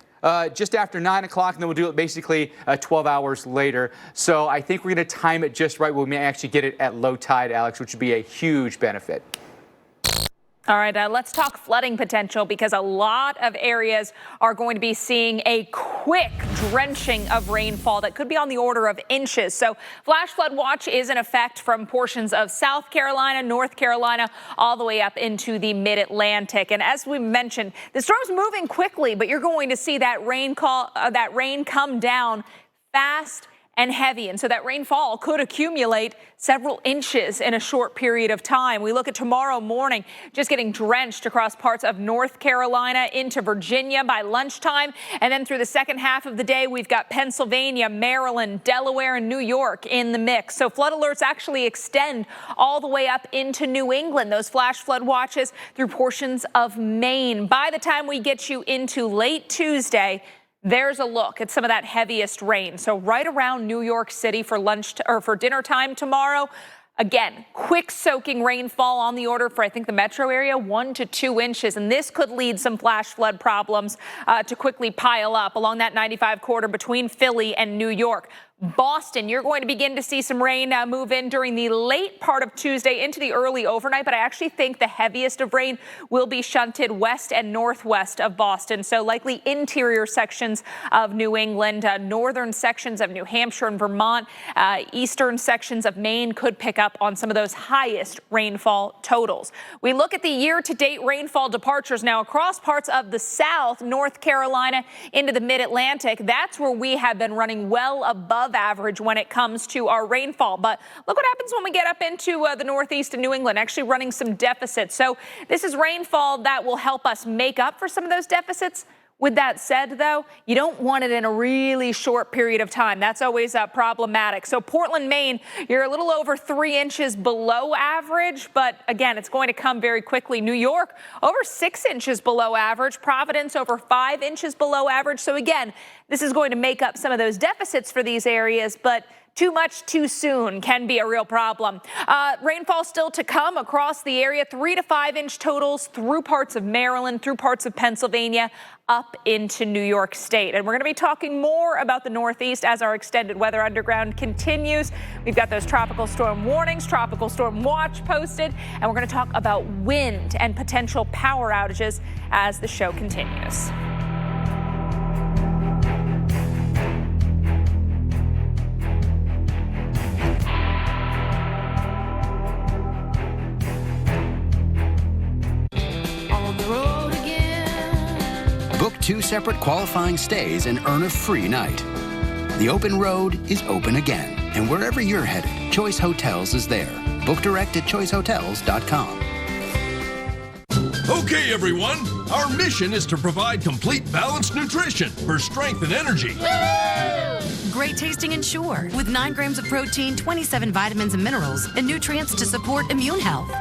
[SPEAKER 1] just after 9 o'clock, and then we'll do it basically 12 hours later. So I think we're going to time it just right. We may actually get it at low tide, Alex, which would be a huge benefit.
[SPEAKER 2] All right, let's talk flooding potential because a lot of areas are going to be seeing a quick drenching of rainfall that could be on the order of inches. So flash flood watch is in effect from portions of South Carolina, North Carolina, all the way up into the mid-Atlantic. And as we mentioned, the storm's moving quickly, but you're going to see that rain come down fast and heavy. And so that rainfall could accumulate several inches in a short period of time. We look at tomorrow morning, just getting drenched across parts of North Carolina into Virginia by lunchtime. And then through the second half of the day, we've got Pennsylvania, Maryland, Delaware, and New York in the mix. So flood alerts actually extend all the way up into New England. Those flash flood watches through portions of Maine. By the time we get you into late Tuesday, there's a look at some of that heaviest rain. So right around New York City for for dinner time tomorrow. Again, quick soaking rainfall on the order for, I think, the metro area, 1 to 2 inches. And this could lead some flash flood problems to quickly pile up along that 95 corridor between Philly and New York. Boston, you're going to begin to see some rain move in during the late part of Tuesday into the early overnight, but I actually think the heaviest of rain will be shunted west and northwest of Boston. So likely interior sections of New England, northern sections of New Hampshire and Vermont, eastern sections of Maine could pick up on some of those highest rainfall totals. We look at the year-to-date rainfall departures now across parts of the South, North Carolina into the mid-Atlantic. That's where we have been running well above average when it comes to our rainfall. But look what happens when we get up into the Northeast and New England, actually running some deficits. So this is rainfall that will help us make up for some of those deficits. With that said, though, you don't want it in a really short period of time. That's always problematic. So Portland, Maine, you're a little over 3 inches below average, but again, it's going to come very quickly. New York, over 6 inches below average. Providence, over 5 inches below average. So again, this is going to make up some of those deficits for these areas, but too much too soon can be a real problem. Rainfall still to come across the area, 3 to 5 inch totals through parts of Maryland, through parts of Pennsylvania, up into New York State. And we're going to be talking more about the Northeast as our extended weather underground continues. We've got those tropical storm warnings, tropical storm watch posted, and we're going to talk about wind and potential power outages as the show continues.
[SPEAKER 3] Book 2 separate qualifying stays and earn a free night. The open road is open again, and wherever you're headed, Choice Hotels is there. Book direct at choicehotels.com.
[SPEAKER 14] Okay, everyone. Our mission is to provide complete balanced nutrition for strength and energy.
[SPEAKER 15] Great tasting Ensure with 9 grams of protein, 27 vitamins and minerals, and nutrients to support immune health.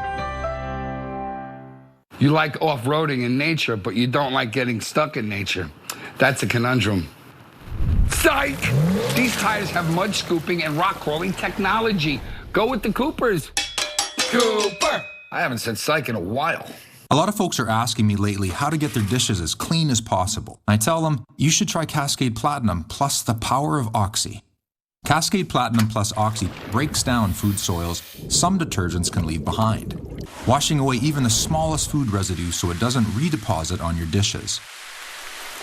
[SPEAKER 21] You like off-roading in nature, but you don't like getting stuck in nature. That's a conundrum. Psych! These tires have mud scooping and rock crawling technology. Go with the Coopers. Cooper! I haven't said psych in a while.
[SPEAKER 22] A lot of folks are asking me lately how to get their dishes as clean as possible. I tell them, you should try Cascade Platinum plus the power of Oxy. Cascade Platinum plus Oxy breaks down food soils some detergents can leave behind, washing away even the smallest food residue so it doesn't redeposit on your dishes.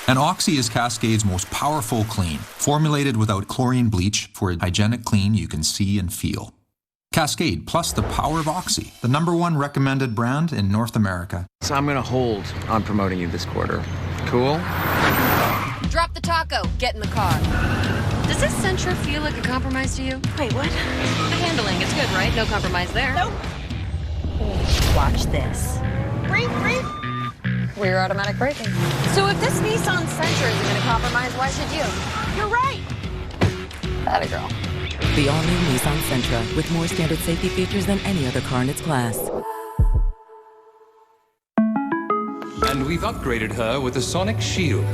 [SPEAKER 22] And Oxy is Cascade's most powerful clean, formulated without chlorine bleach for a hygienic clean you can see and feel. Cascade plus the power of Oxy, the #1 recommended brand in North America.
[SPEAKER 18] So I'm going to hold on promoting you this quarter. Cool?
[SPEAKER 27] Drop the taco. Get in the car. Does this Sentra feel like a compromise to you? Wait, what? The handling, it's good, right? No compromise there. Nope.
[SPEAKER 28] Watch this.
[SPEAKER 27] Breathe.
[SPEAKER 28] Rear automatic braking.
[SPEAKER 27] So if this Nissan Sentra isn't going to compromise, why should you? You're right.
[SPEAKER 28] Atta girl.
[SPEAKER 29] The all-new Nissan Sentra with more standard safety features than any other car in its class.
[SPEAKER 30] And we've upgraded her with a sonic shield.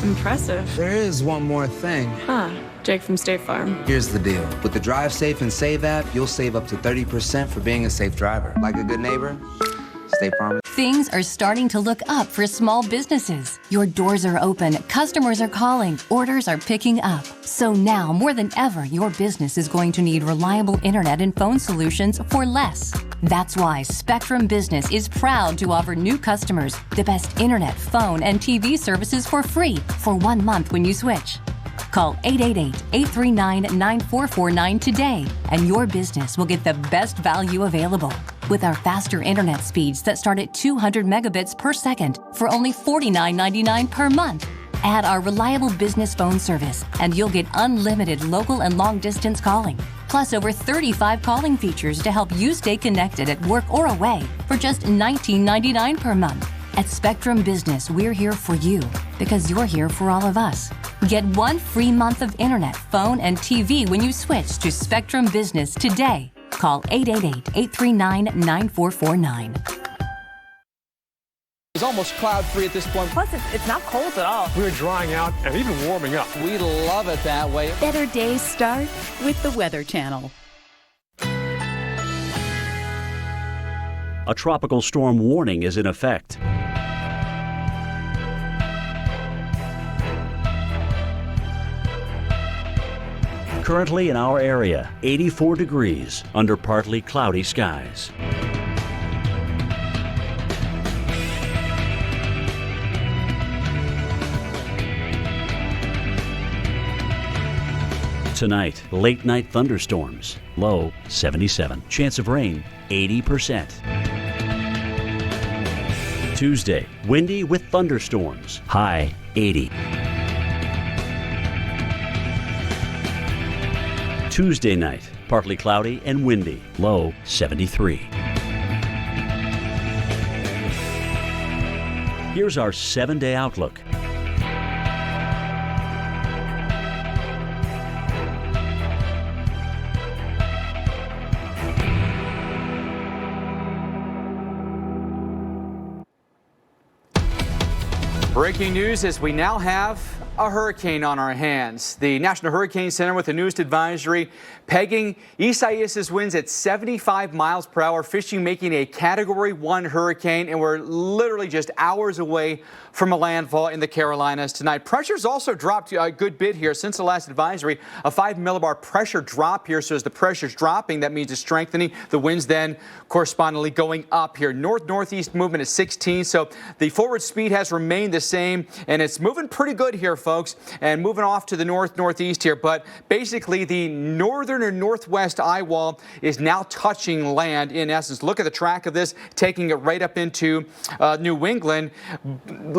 [SPEAKER 28] Impressive.
[SPEAKER 18] There is one more thing.
[SPEAKER 28] Huh. Jake from State Farm.
[SPEAKER 18] Here's the deal. With the Drive Safe and Save app, you'll save up to 30% for being a safe driver. Like a good neighbor, State Farm.
[SPEAKER 23] Things are starting to look up for small businesses. Your doors are open, customers are calling, orders are picking up. So now, more than ever, your business is going to need reliable internet and phone solutions for less. That's why Spectrum Business is proud to offer new customers the best internet, phone, and TV services for free for 1 month when you switch. Call 888-839-9449 today, and your business will get the best value available. With our faster internet speeds that start at 200 megabits per second for only $49.99 per month. Add our reliable business phone service, and you'll get unlimited local and long-distance calling. Plus over 35 calling features to help you stay connected at work or away for just $19.99 per month. At Spectrum Business, we're here for you because you're here for all of us. Get 1 free month of internet, phone, and TV when you switch to Spectrum Business today. Call 888-839-9449.
[SPEAKER 4] It's almost cloud-free at this point.
[SPEAKER 2] Plus, it's not cold at all.
[SPEAKER 4] We're drying out and even warming up. We love it that way.
[SPEAKER 6] Better days start with the Weather Channel.
[SPEAKER 7] A tropical storm warning is in effect. Currently in our area, 84 degrees under partly cloudy skies. Tonight, late night thunderstorms, low 77. Chance of rain, 80%. Tuesday, windy with thunderstorms, high 80. Tuesday night, partly cloudy and windy, low 73. Here's our 7-day outlook.
[SPEAKER 1] Breaking news as we now have a hurricane on our hands. The National Hurricane Center with the newest advisory pegging Isaias' winds at 75 miles per hour, fishing making a Category 1 hurricane, and we're literally just hours away from a landfall in the Carolinas tonight. Pressure's also dropped a good bit here since the last advisory. A 5 millibar pressure drop here, so as the pressure's dropping, that means it's strengthening. The winds then correspondingly going up here. North-northeast movement is 16, so the forward speed has remained the same, and it's moving pretty good here, folks, and moving off to the north-northeast here. But basically, the northern or northwest eye wall is now touching land in essence. Look at the track of this, taking it right up into New England.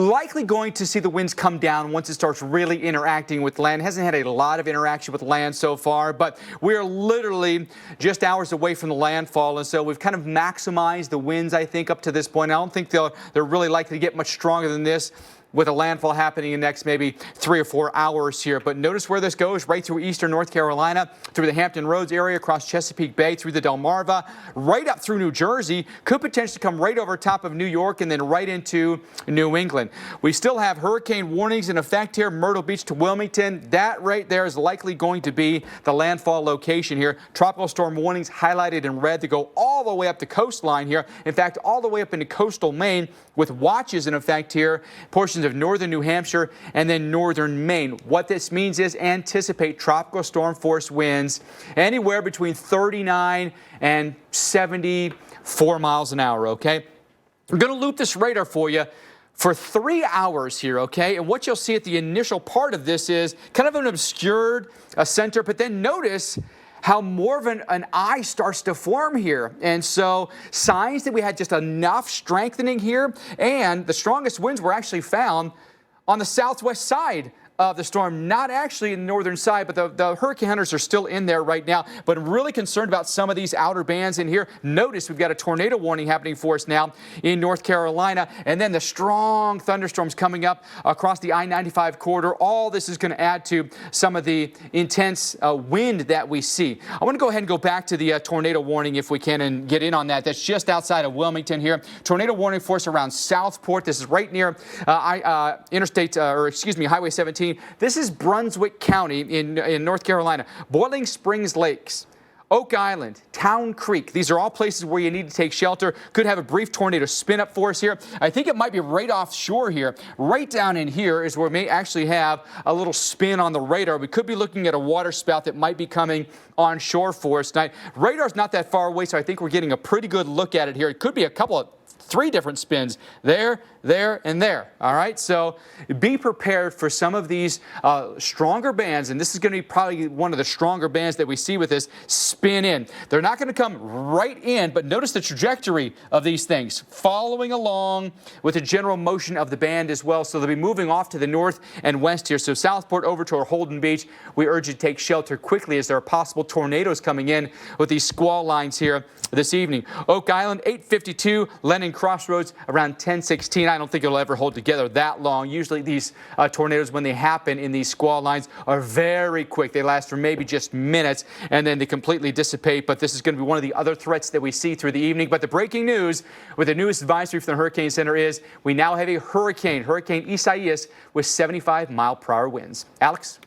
[SPEAKER 1] Likely going to see the winds come down once it starts really interacting with land. Hasn't had a lot of interaction with land so far, but we're literally just hours away from the landfall, and so we've kind of maximized the winds, I think, up to this point. I don't think they're really likely to get much stronger than this, with a landfall happening in the next maybe 3 or 4 hours here. But notice where this goes, right through eastern North Carolina, through the Hampton Roads area, across Chesapeake Bay, through the Delmarva, right up through New Jersey, could potentially come right over top of New York and then right into New England. We still have hurricane warnings in effect here, Myrtle Beach to Wilmington. That right there is likely going to be the landfall location here. Tropical storm warnings highlighted in red to go all the way up the coastline here. In fact, all the way up into coastal Maine, with watches in effect here, portions of northern New Hampshire and then northern Maine. What this means is anticipate tropical storm force winds anywhere between 39 and 74 miles an hour, okay? I'm going to loop this radar for you for 3 hours here, okay? And what you'll see at the initial part of this is kind of an obscured center, but then notice how more of an eye starts to form here. And so signs that we had just enough strengthening here, and the strongest winds were actually found on the southwest side of the storm, not actually in the northern side, but the hurricane hunters are still in there right now. But I'm really concerned about some of these outer bands in here. Notice we've got a tornado warning happening for us now in North Carolina, and then the strong thunderstorms coming up across the I-95 corridor. All this is going to add to some of the intense wind that we see. I want to go ahead and go back to the tornado warning if we can and get in on that. That's just outside of Wilmington here. Tornado warning for us around Southport. This is right near Highway 17. This is Brunswick County in North Carolina. Boiling Springs Lakes Oak Island, Town Creek, these are all places where you need to take shelter. Could have a brief tornado spin up for us here. I think it might be right offshore here. Right down in here is where we may actually have a little spin on the radar. We could be looking at a water spout that might be coming on shore for us tonight. Radar's not that far away, so I think we're getting a pretty good look at it here. It could be three different spins there, and there. All right, so be prepared for some of these stronger bands, and this is going to be probably one of the stronger bands that we see with this spin in. They're not going to come right in, but notice the trajectory of these things, following along with the general motion of the band as well. So they'll be moving off to the north and west here. So Southport over to our Holden Beach. We urge you to take shelter quickly as there are possible tornadoes coming in with these squall lines here this evening. Oak Island, 8:52, Lennon Crossroads around 10:16. I don't think it'll ever hold together that long. Usually these tornadoes, when they happen in these squall lines, are very quick. They last for maybe just minutes, and then they completely dissipate. But this is going to be one of the other threats that we see through the evening. But the breaking news with the newest advisory from the Hurricane Center is we now have a hurricane, Hurricane Isaias, with 75-mile-per-hour winds. Alex?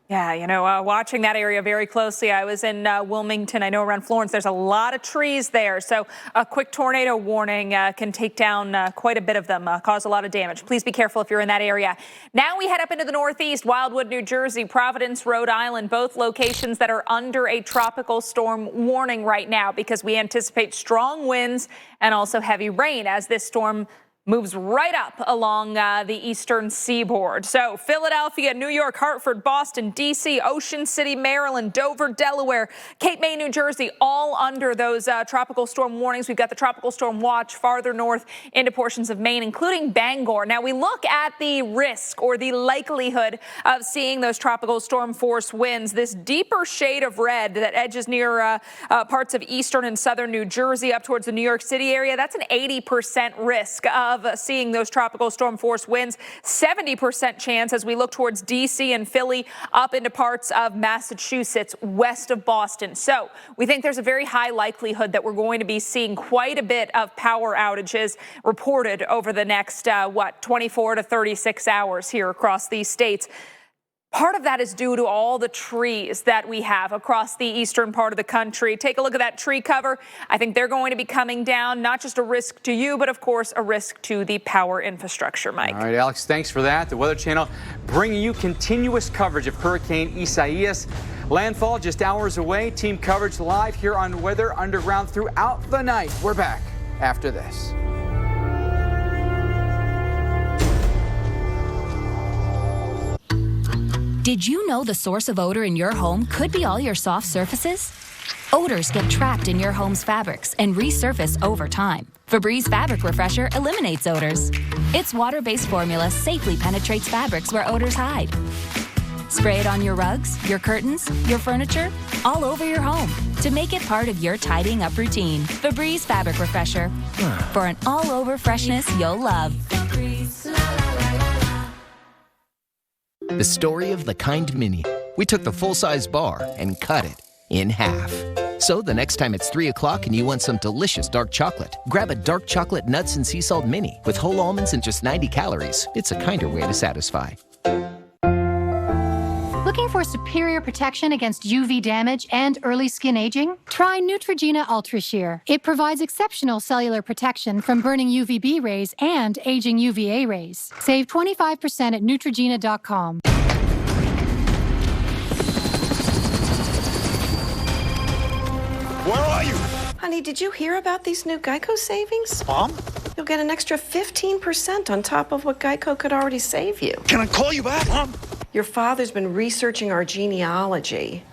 [SPEAKER 2] Yeah, watching that area very closely. I was in Wilmington. I know around Florence, there's a lot of trees there. So a quick tornado warning can take down quite a bit of them, cause a lot of damage. Please be careful if you're in that area. Now we head up into the Northeast, Wildwood, New Jersey, Providence, Rhode Island, both locations that are under a tropical storm warning right now because we anticipate strong winds and also heavy rain as this storm moves right up along the eastern seaboard. So Philadelphia, New York, Hartford, Boston, D.C., Ocean City, Maryland, Dover, Delaware, Cape May, New Jersey, all under those tropical storm warnings. We've got the tropical storm watch farther north into portions of Maine, including Bangor. Now we look at the risk or the likelihood of seeing those tropical storm force winds. This deeper shade of red that edges near parts of eastern and southern New Jersey up towards the New York City area, that's an 80% risk of seeing those tropical storm force winds, 70% chance as we look towards D.C. and Philly up into parts of Massachusetts west of Boston. So we think there's a very high likelihood that we're going to be seeing quite a bit of power outages reported over the next, 24 to 36 hours here across these states. Part of that is due to all the trees that we have across the eastern part of the country. Take a look at that tree cover. I think they're going to be coming down, not just a risk to you, but of course a risk to the power infrastructure, Mike.
[SPEAKER 1] All right, Alex, thanks for that. The Weather Channel bringing you continuous coverage of Hurricane Isaias. Landfall just hours away. Team coverage live here on Weather Underground throughout the night. We're back after this.
[SPEAKER 8] Did you know the source of odor in your home could be all your soft surfaces? Odors get trapped in your home's fabrics and resurface over time. Febreze Fabric Refresher eliminates odors. Its water-based formula safely penetrates fabrics where odors hide. Spray it on your rugs, your curtains, your furniture, all over your home to make it part of your tidying up routine. Febreze Fabric Refresher for an all-over freshness you'll love.
[SPEAKER 9] The story of the Kind Mini. We took the full-size bar and cut it in half. So the next time it's 3 o'clock and you want some delicious dark chocolate, grab a dark chocolate nuts and sea salt mini with whole almonds and just 90 calories. It's a kinder way to satisfy.
[SPEAKER 10] Looking for superior protection against UV damage and early skin aging? Try Neutrogena Ultra Sheer. It provides exceptional cellular protection from burning UVB rays and aging UVA rays. Save 25% at Neutrogena.com.
[SPEAKER 11] Where are you?
[SPEAKER 16] Honey, did you hear about these new Geico savings?
[SPEAKER 11] Mom?
[SPEAKER 16] You'll get an extra 15% on top of what Geico could already save you.
[SPEAKER 11] Can I call you back, Mom?
[SPEAKER 16] Your father's been researching our genealogy.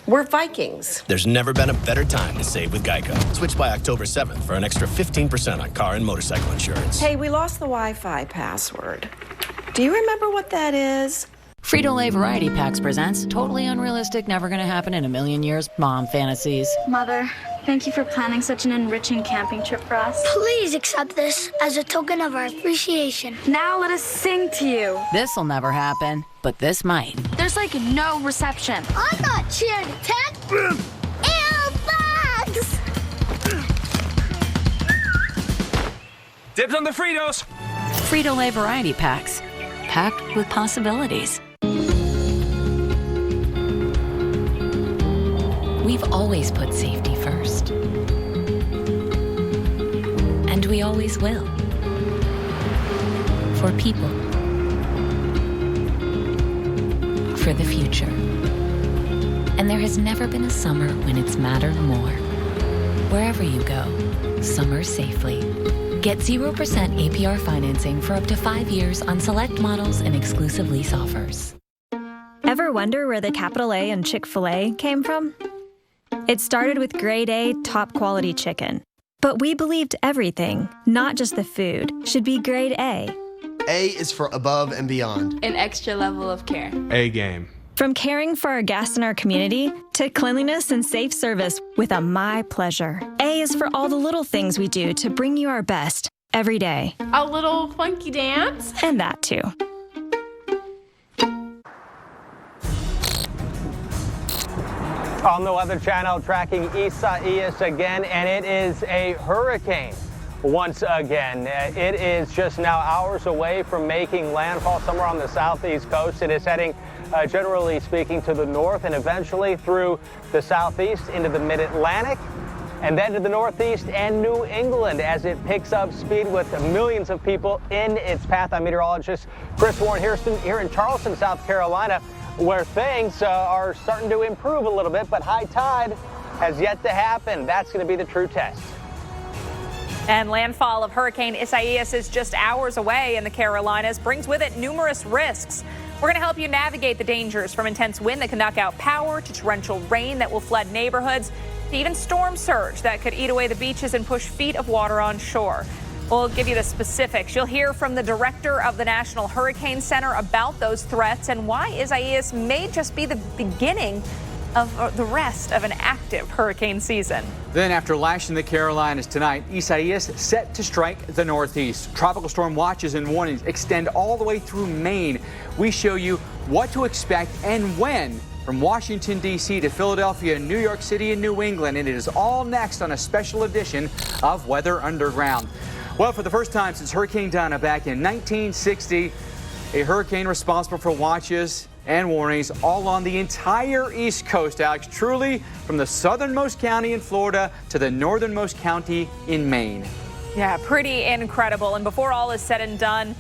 [SPEAKER 16] We're Vikings.
[SPEAKER 19] There's never been a better time to save with Geico. Switch by October 7th for an extra 15% on car and motorcycle insurance.
[SPEAKER 16] Hey, we lost the Wi-Fi password. Do you remember what that is?
[SPEAKER 29] Frito-Lay Variety Packs presents Totally Unrealistic, Never Gonna Happen in a Million Years Mom Fantasies.
[SPEAKER 20] Mother, thank you for planning such an enriching camping trip for us.
[SPEAKER 24] Please accept this as a token of our appreciation.
[SPEAKER 20] Now let us sing to you.
[SPEAKER 29] This'll never happen, but this might.
[SPEAKER 20] There's like no reception.
[SPEAKER 24] I'm not cheering, Ted. Bugs!
[SPEAKER 11] Dibs on the Fritos!
[SPEAKER 29] Frito-Lay Variety Packs, packed with possibilities.
[SPEAKER 8] We've always put safety first. And we always will. For people. For the future. And there has never been a summer when it's mattered more. Wherever you go, summer safely. Get 0% APR financing for up to 5 years on select models and exclusive lease offers.
[SPEAKER 3] Ever wonder where the capital A in Chick-fil-A came from? It started with grade A, top quality chicken. But we believed everything, not just the food, should be grade A.
[SPEAKER 5] A is for above and beyond.
[SPEAKER 28] An extra level of care.
[SPEAKER 5] A game.
[SPEAKER 3] From caring for our guests in our community to cleanliness and safe service with a My Pleasure. A is for all the little things we do to bring you our best every day.
[SPEAKER 28] A little funky dance.
[SPEAKER 3] And that too.
[SPEAKER 12] On the Weather Channel, tracking Isaias again, and it is a hurricane once again. It is just now hours away from making landfall somewhere on the southeast coast. It is heading, generally speaking, to the north and eventually through the southeast into the mid-Atlantic and then to the northeast and New England as it picks up speed with millions of people in its path. I'm meteorologist Chris Warren here in Charleston, South Carolina, where things are starting to improve a little bit, but high tide has yet to happen. That's going to be the true test.
[SPEAKER 2] And landfall of Hurricane Isaias is just hours away in the Carolinas, brings with it numerous risks. We're going to help you navigate the dangers from intense wind that can knock out power to torrential rain that will flood neighborhoods to even storm surge that could eat away the beaches and push feet of water on shore. We'll give you the specifics. You'll hear from the director of the National Hurricane Center about those threats and why Isaias may just be the beginning of the rest of an active hurricane season.
[SPEAKER 1] Then after lashing the Carolinas tonight, Isaias set to strike the Northeast. Tropical storm watches and warnings extend all the way through Maine. We show you what to expect and when from Washington, D.C. to Philadelphia, New York City, and New England. And it is all next on a special edition of Weather Underground. Well, for the first time since Hurricane Donna back in 1960, a hurricane responsible for watches and warnings all on the entire East Coast, Alex. Truly from the southernmost county in Florida to the northernmost county in Maine.
[SPEAKER 2] Yeah, pretty incredible. And before all is said and done,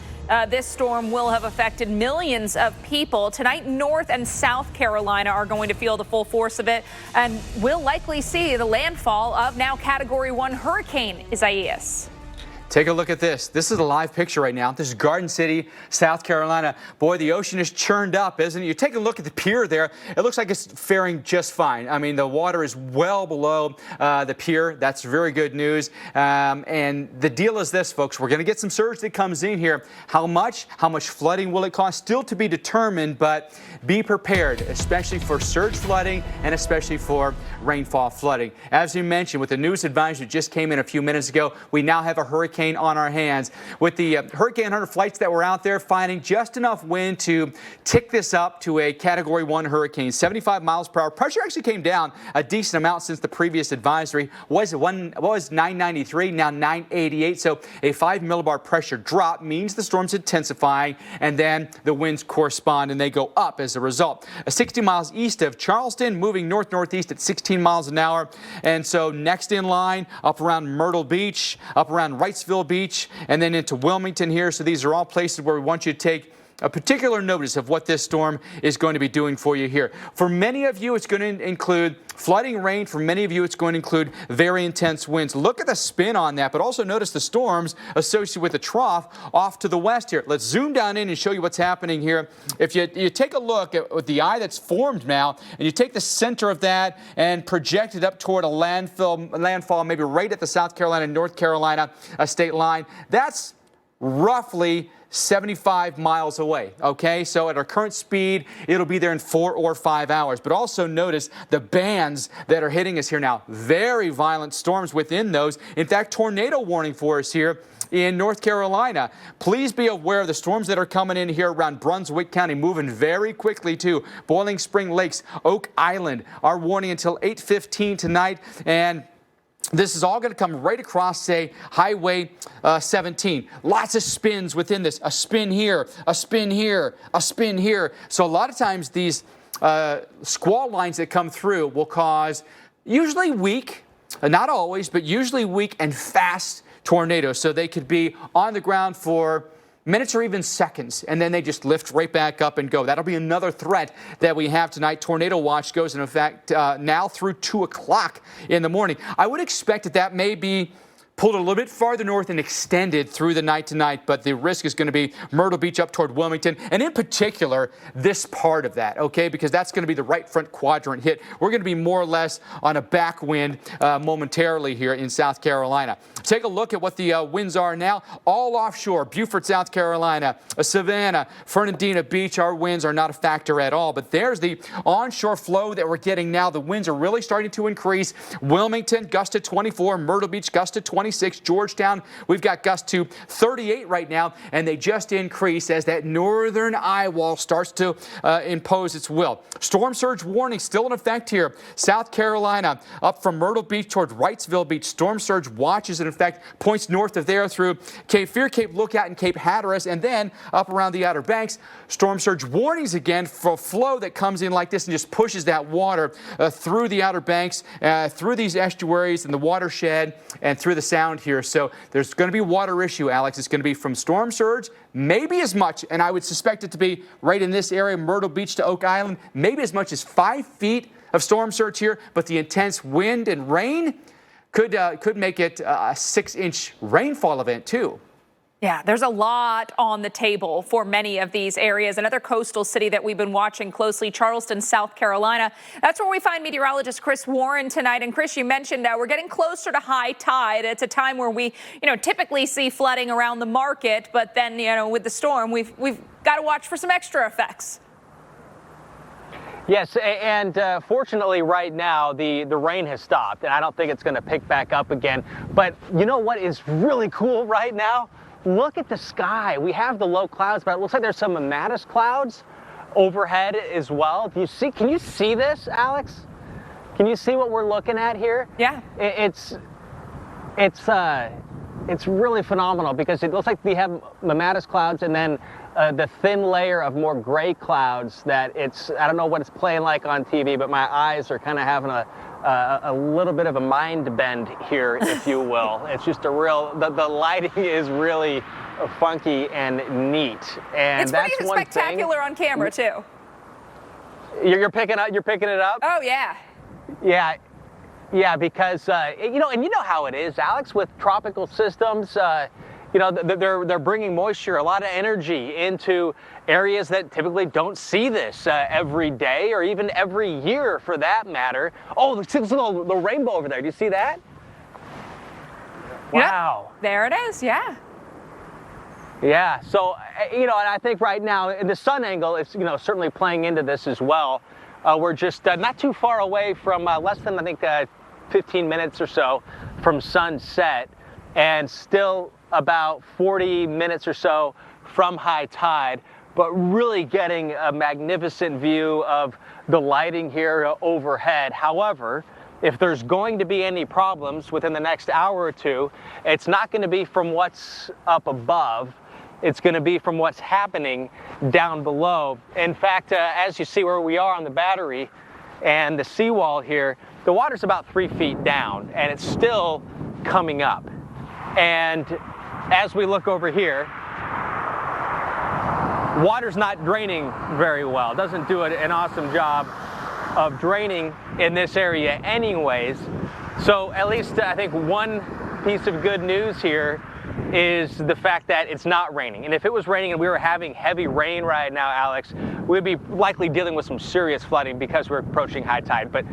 [SPEAKER 2] this storm will have affected millions of people. Tonight, North and South Carolina are going to feel the full force of it and will likely see the landfall of now Category 1 Hurricane Isaias.
[SPEAKER 1] Take a look at this. This is a live picture right now. This is Garden City, South Carolina. Boy, the ocean is churned up, isn't it? You take a look at the pier there. It looks like it's faring just fine. I mean, the water is well below the pier. That's very good news. And the deal is this, folks. We're going to get some surge that comes in here. How much? How much flooding will it cost? Still to be determined, but be prepared, especially for surge flooding and especially for rainfall flooding. As you mentioned, with the news advisory that just came in a few minutes ago, we now have a hurricane on our hands. With the Hurricane Hunter flights that were out there, finding just enough wind to tick this up to a Category 1 hurricane. 75 miles per hour. Pressure actually came down a decent amount since the previous advisory. Was 993, now 988. So a 5 millibar pressure drop means the storm's intensifying, and then the winds correspond and they go up as a result. 60 miles east of Charleston, moving north-northeast at 16 miles an hour. And so next in line, up around Myrtle Beach, up around Wrightsville Beach, and then into Wilmington here. So these are all places where we want you to take a particular notice of what this storm is going to be doing for you here. For many of you, it's going to include flooding rain. For many of you, it's going to include very intense winds. Look at the spin on that, but also notice the storms associated with the trough off to the west here. Let's zoom down in and show you what's happening here. If you take a look at the eye that's formed now, and you take the center of that and project it up toward a landfall, maybe right at the South Carolina, North Carolina state line, that's roughly 75 miles away, okay? So at our current speed, it'll be there in 4 or 5 hours. But also notice the bands that are hitting us here now. Very violent storms within those. In fact, tornado warning for us here in North Carolina. Please be aware of the storms that are coming in here around Brunswick County, moving very quickly too. Boiling Spring Lakes, Oak Island, our warning until 8:15 tonight. And this is all going to come right across, say, Highway 17. Lots of spins within this. A spin here, a spin here, a spin here. So a lot of times these squall lines that come through will cause usually weak, not always, but usually weak and fast tornadoes. So they could be on the ground for minutes or even seconds, and then they just lift right back up and go. That'll be another threat that we have tonight. Tornado watch goes in effect now through 2 o'clock in the morning. I would expect that may be pulled a little bit farther north and extended through the night tonight, but the risk is going to be Myrtle Beach up toward Wilmington, and in particular, this part of that, okay, because that's going to be the right front quadrant hit. We're going to be more or less on a backwind momentarily here in South Carolina. Take a look at what the winds are now. All offshore, Beaufort, South Carolina, Savannah, Fernandina Beach, our winds are not a factor at all, but there's the onshore flow that we're getting now. The winds are really starting to increase. Wilmington, gust to 24, Myrtle Beach, gust to 26, Georgetown, we've got gusts to 38 right now, and they just increase as that northern eye wall starts to impose its will. Storm surge warning still in effect here. South Carolina up from Myrtle Beach toward Wrightsville Beach. Storm surge watch is in effect, points north of there through Cape Fear, Cape Lookout, and Cape Hatteras, and then up around the Outer Banks. Storm surge warnings again for a flow that comes in like this and just pushes that water through the Outer Banks, through these estuaries and the watershed, and through the sound here. So there's going to be a water issue, Alex. It's going to be from storm surge, maybe as much, and I would suspect it to be right in this area, Myrtle Beach to Oak Island, maybe as much as 5 feet of storm surge here, but the intense wind and rain could make it a 6-inch rainfall event too.
[SPEAKER 2] Yeah, there's a lot on the table for many of these areas. Another coastal city that we've been watching closely, Charleston, South Carolina. That's where we find meteorologist Chris Warren tonight. And Chris, you mentioned we're getting closer to high tide. It's a time where we, typically see flooding around the market, but then, with the storm, we've got to watch for some extra effects.
[SPEAKER 12] Yes, and fortunately right now the rain has stopped, and I don't think it's going to pick back up again. But you know what is really cool right now? Look at the sky. We have the low clouds, but it looks like there's some mammatus clouds overhead as well. Can you see this, Alex? Can you see what we're looking at here?
[SPEAKER 2] Yeah.
[SPEAKER 12] It's really phenomenal because it looks like we have mammatus clouds and then the thin layer of more gray clouds that I don't know what it's playing like on TV, but my eyes are kind of having a little bit of a mind bend here, if you will. It's just the lighting is really funky and neat. And
[SPEAKER 2] it's
[SPEAKER 12] that's
[SPEAKER 2] pretty
[SPEAKER 12] one
[SPEAKER 2] spectacular on camera too.
[SPEAKER 12] You're picking it up?
[SPEAKER 2] Oh yeah.
[SPEAKER 12] Yeah, because and you know how it is, Alex, with tropical systems. They're bringing moisture, a lot of energy into areas that typically don't see this every day or even every year for that matter. Oh, look at the rainbow over there. Do you see that? Wow.
[SPEAKER 2] Yep, there it is, yeah.
[SPEAKER 12] Yeah, so, and I think right now, in the sun angle, it's, certainly playing into this as well. We're just not too far away from less than, I think, 15 minutes or so from sunset, and still about 40 minutes or so from high tide, but really getting a magnificent view of the lighting here overhead. However, if there's going to be any problems within the next hour or two, it's not going to be from what's up above. It's going to be from what's happening down below. In fact, as you see where we are on the battery and the seawall here, the water's about 3 feet down, and it's still coming up. And as we look over here, water's not draining very well. It doesn't do an awesome job of draining in this area anyways. So at least I think one piece of good news here is the fact that it's not raining. And if it was raining and we were having heavy rain right now, Alex, we'd be likely dealing with some serious flooding because we're approaching high tide. But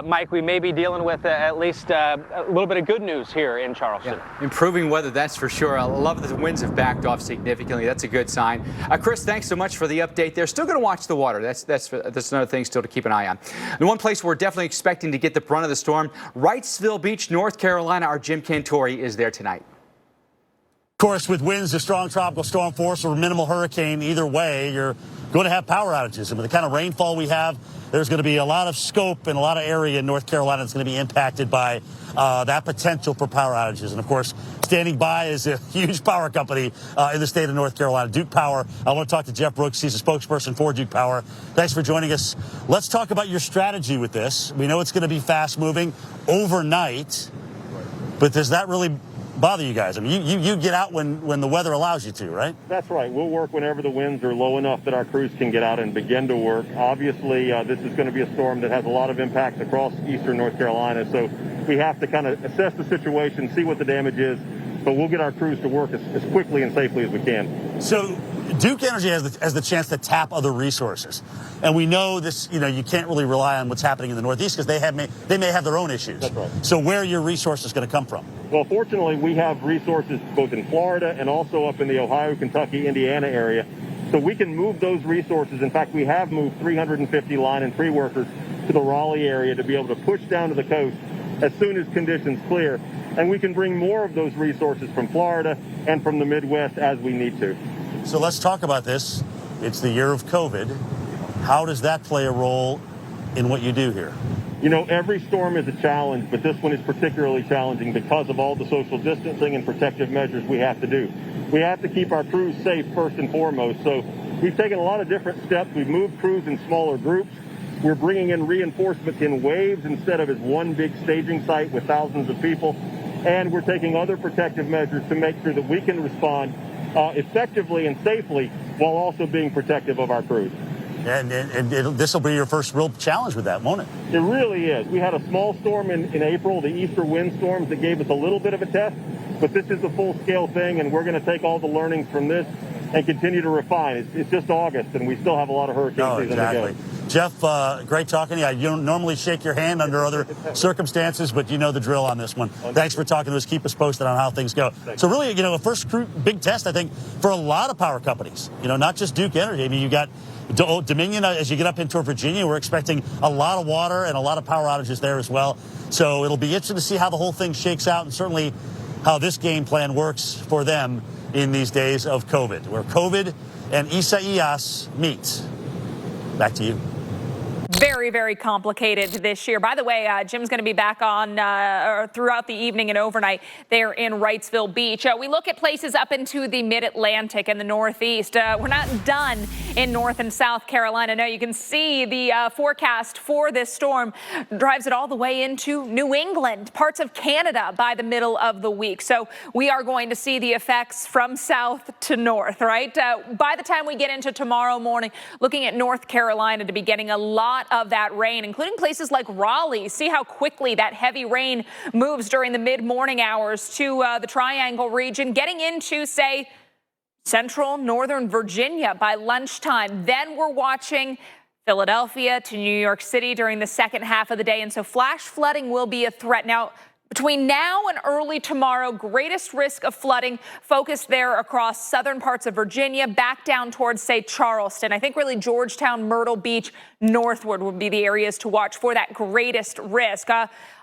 [SPEAKER 12] Mike, we may be dealing with at least a little bit of good news here in Charleston.
[SPEAKER 1] Yeah. Improving weather, that's for sure. I love that the winds have backed off significantly. That's a good sign. Chris, thanks so much for the update there. Still going to watch the water. That's another thing still to keep an eye on. And one place we're definitely expecting to get the brunt of the storm, Wrightsville Beach, North Carolina. Our Jim Cantori is there tonight.
[SPEAKER 13] course, with winds of strong tropical storm force or minimal hurricane, either way, you're going to have power outages. And with the kind of rainfall we have, there's going to be a lot of scope and a lot of area in North Carolina that's going to be impacted by that potential for power outages. And, of course, standing by is a huge power company in the state of North Carolina, Duke Power. I want to talk to Jeff Brooks. He's a spokesperson for Duke Power. Thanks for joining us. Let's talk about your strategy with this. We know it's going to be fast-moving overnight, but does that really bother you guys? I mean, you get out when the weather allows you to, right?
[SPEAKER 14] That's right. We'll work whenever the winds are low enough that our crews can get out and begin to work. Obviously, this is going to be a storm that has a lot of impacts across eastern North Carolina, so we have to kind of assess the situation, see what the damage is, but we'll get our crews to work as quickly and safely as we can.
[SPEAKER 13] So Duke Energy has the chance to tap other resources. And we know this, you can't really rely on what's happening in the Northeast because they may have their own issues.
[SPEAKER 14] That's right.
[SPEAKER 13] So where are your resources going to come from?
[SPEAKER 14] Well, fortunately, we have resources both in Florida and also up in the Ohio, Kentucky, Indiana area. So we can move those resources. In fact, we have moved 350 line and tree workers to the Raleigh area to be able to push down to the coast as soon as conditions clear. And we can bring more of those resources from Florida and from the Midwest as we need to.
[SPEAKER 13] So let's talk about this. It's the year of COVID. How does that play a role in what you do here?
[SPEAKER 14] Every storm is a challenge, but this one is particularly challenging because of all the social distancing and protective measures we have to do. We have to keep our crews safe first and foremost. So we've taken a lot of different steps. We've moved crews in smaller groups. We're bringing in reinforcements in waves instead of as one big staging site with thousands of people. And we're taking other protective measures to make sure that we can respond effectively and safely while also being protective of our crews.
[SPEAKER 13] And this will be your first real challenge with that, won't it?
[SPEAKER 14] It really is. We had a small storm in April, the Easter windstorms, that gave us a little bit of a test, but this is a full-scale thing, and we're going to take all the learnings from this and continue to refine. It's just August, and we still have a lot of hurricane season to go.
[SPEAKER 13] Jeff, great talking to you. You don't normally shake your hand under other circumstances, but you know the drill on this one. Thanks for talking to us. Keep us posted on how things go. So really, a first big test, I think, for a lot of power companies, not just Duke Energy. I mean, you got Dominion, as you get up into Virginia, we're expecting a lot of water and a lot of power outages there as well. So it'll be interesting to see how the whole thing shakes out and certainly how this game plan works for them in these days of COVID, where COVID and Isaias meet. Back to you.
[SPEAKER 2] Very, very complicated this year. By the way, Jim's going to be back on throughout the evening and overnight there in Wrightsville Beach. We look at places up into the mid-Atlantic and the Northeast. We're not done in North and South Carolina. No, you can see the forecast for this storm drives it all the way into New England, parts of Canada by the middle of the week. So we are going to see the effects from south to north, right? By the time we get into tomorrow morning, looking at North Carolina to be getting a lot of that rain, including places like Raleigh. See how quickly that heavy rain moves during the mid-morning hours to the Triangle region, getting into, say, central northern Virginia by lunchtime. Then we're watching Philadelphia to New York City during the second half of the day. And so flash flooding will be a threat. Now, between now and early tomorrow, greatest risk of flooding focused there across southern parts of Virginia, back down towards, say, Charleston. I think really Georgetown, Myrtle Beach, northward would be the areas to watch for that greatest risk.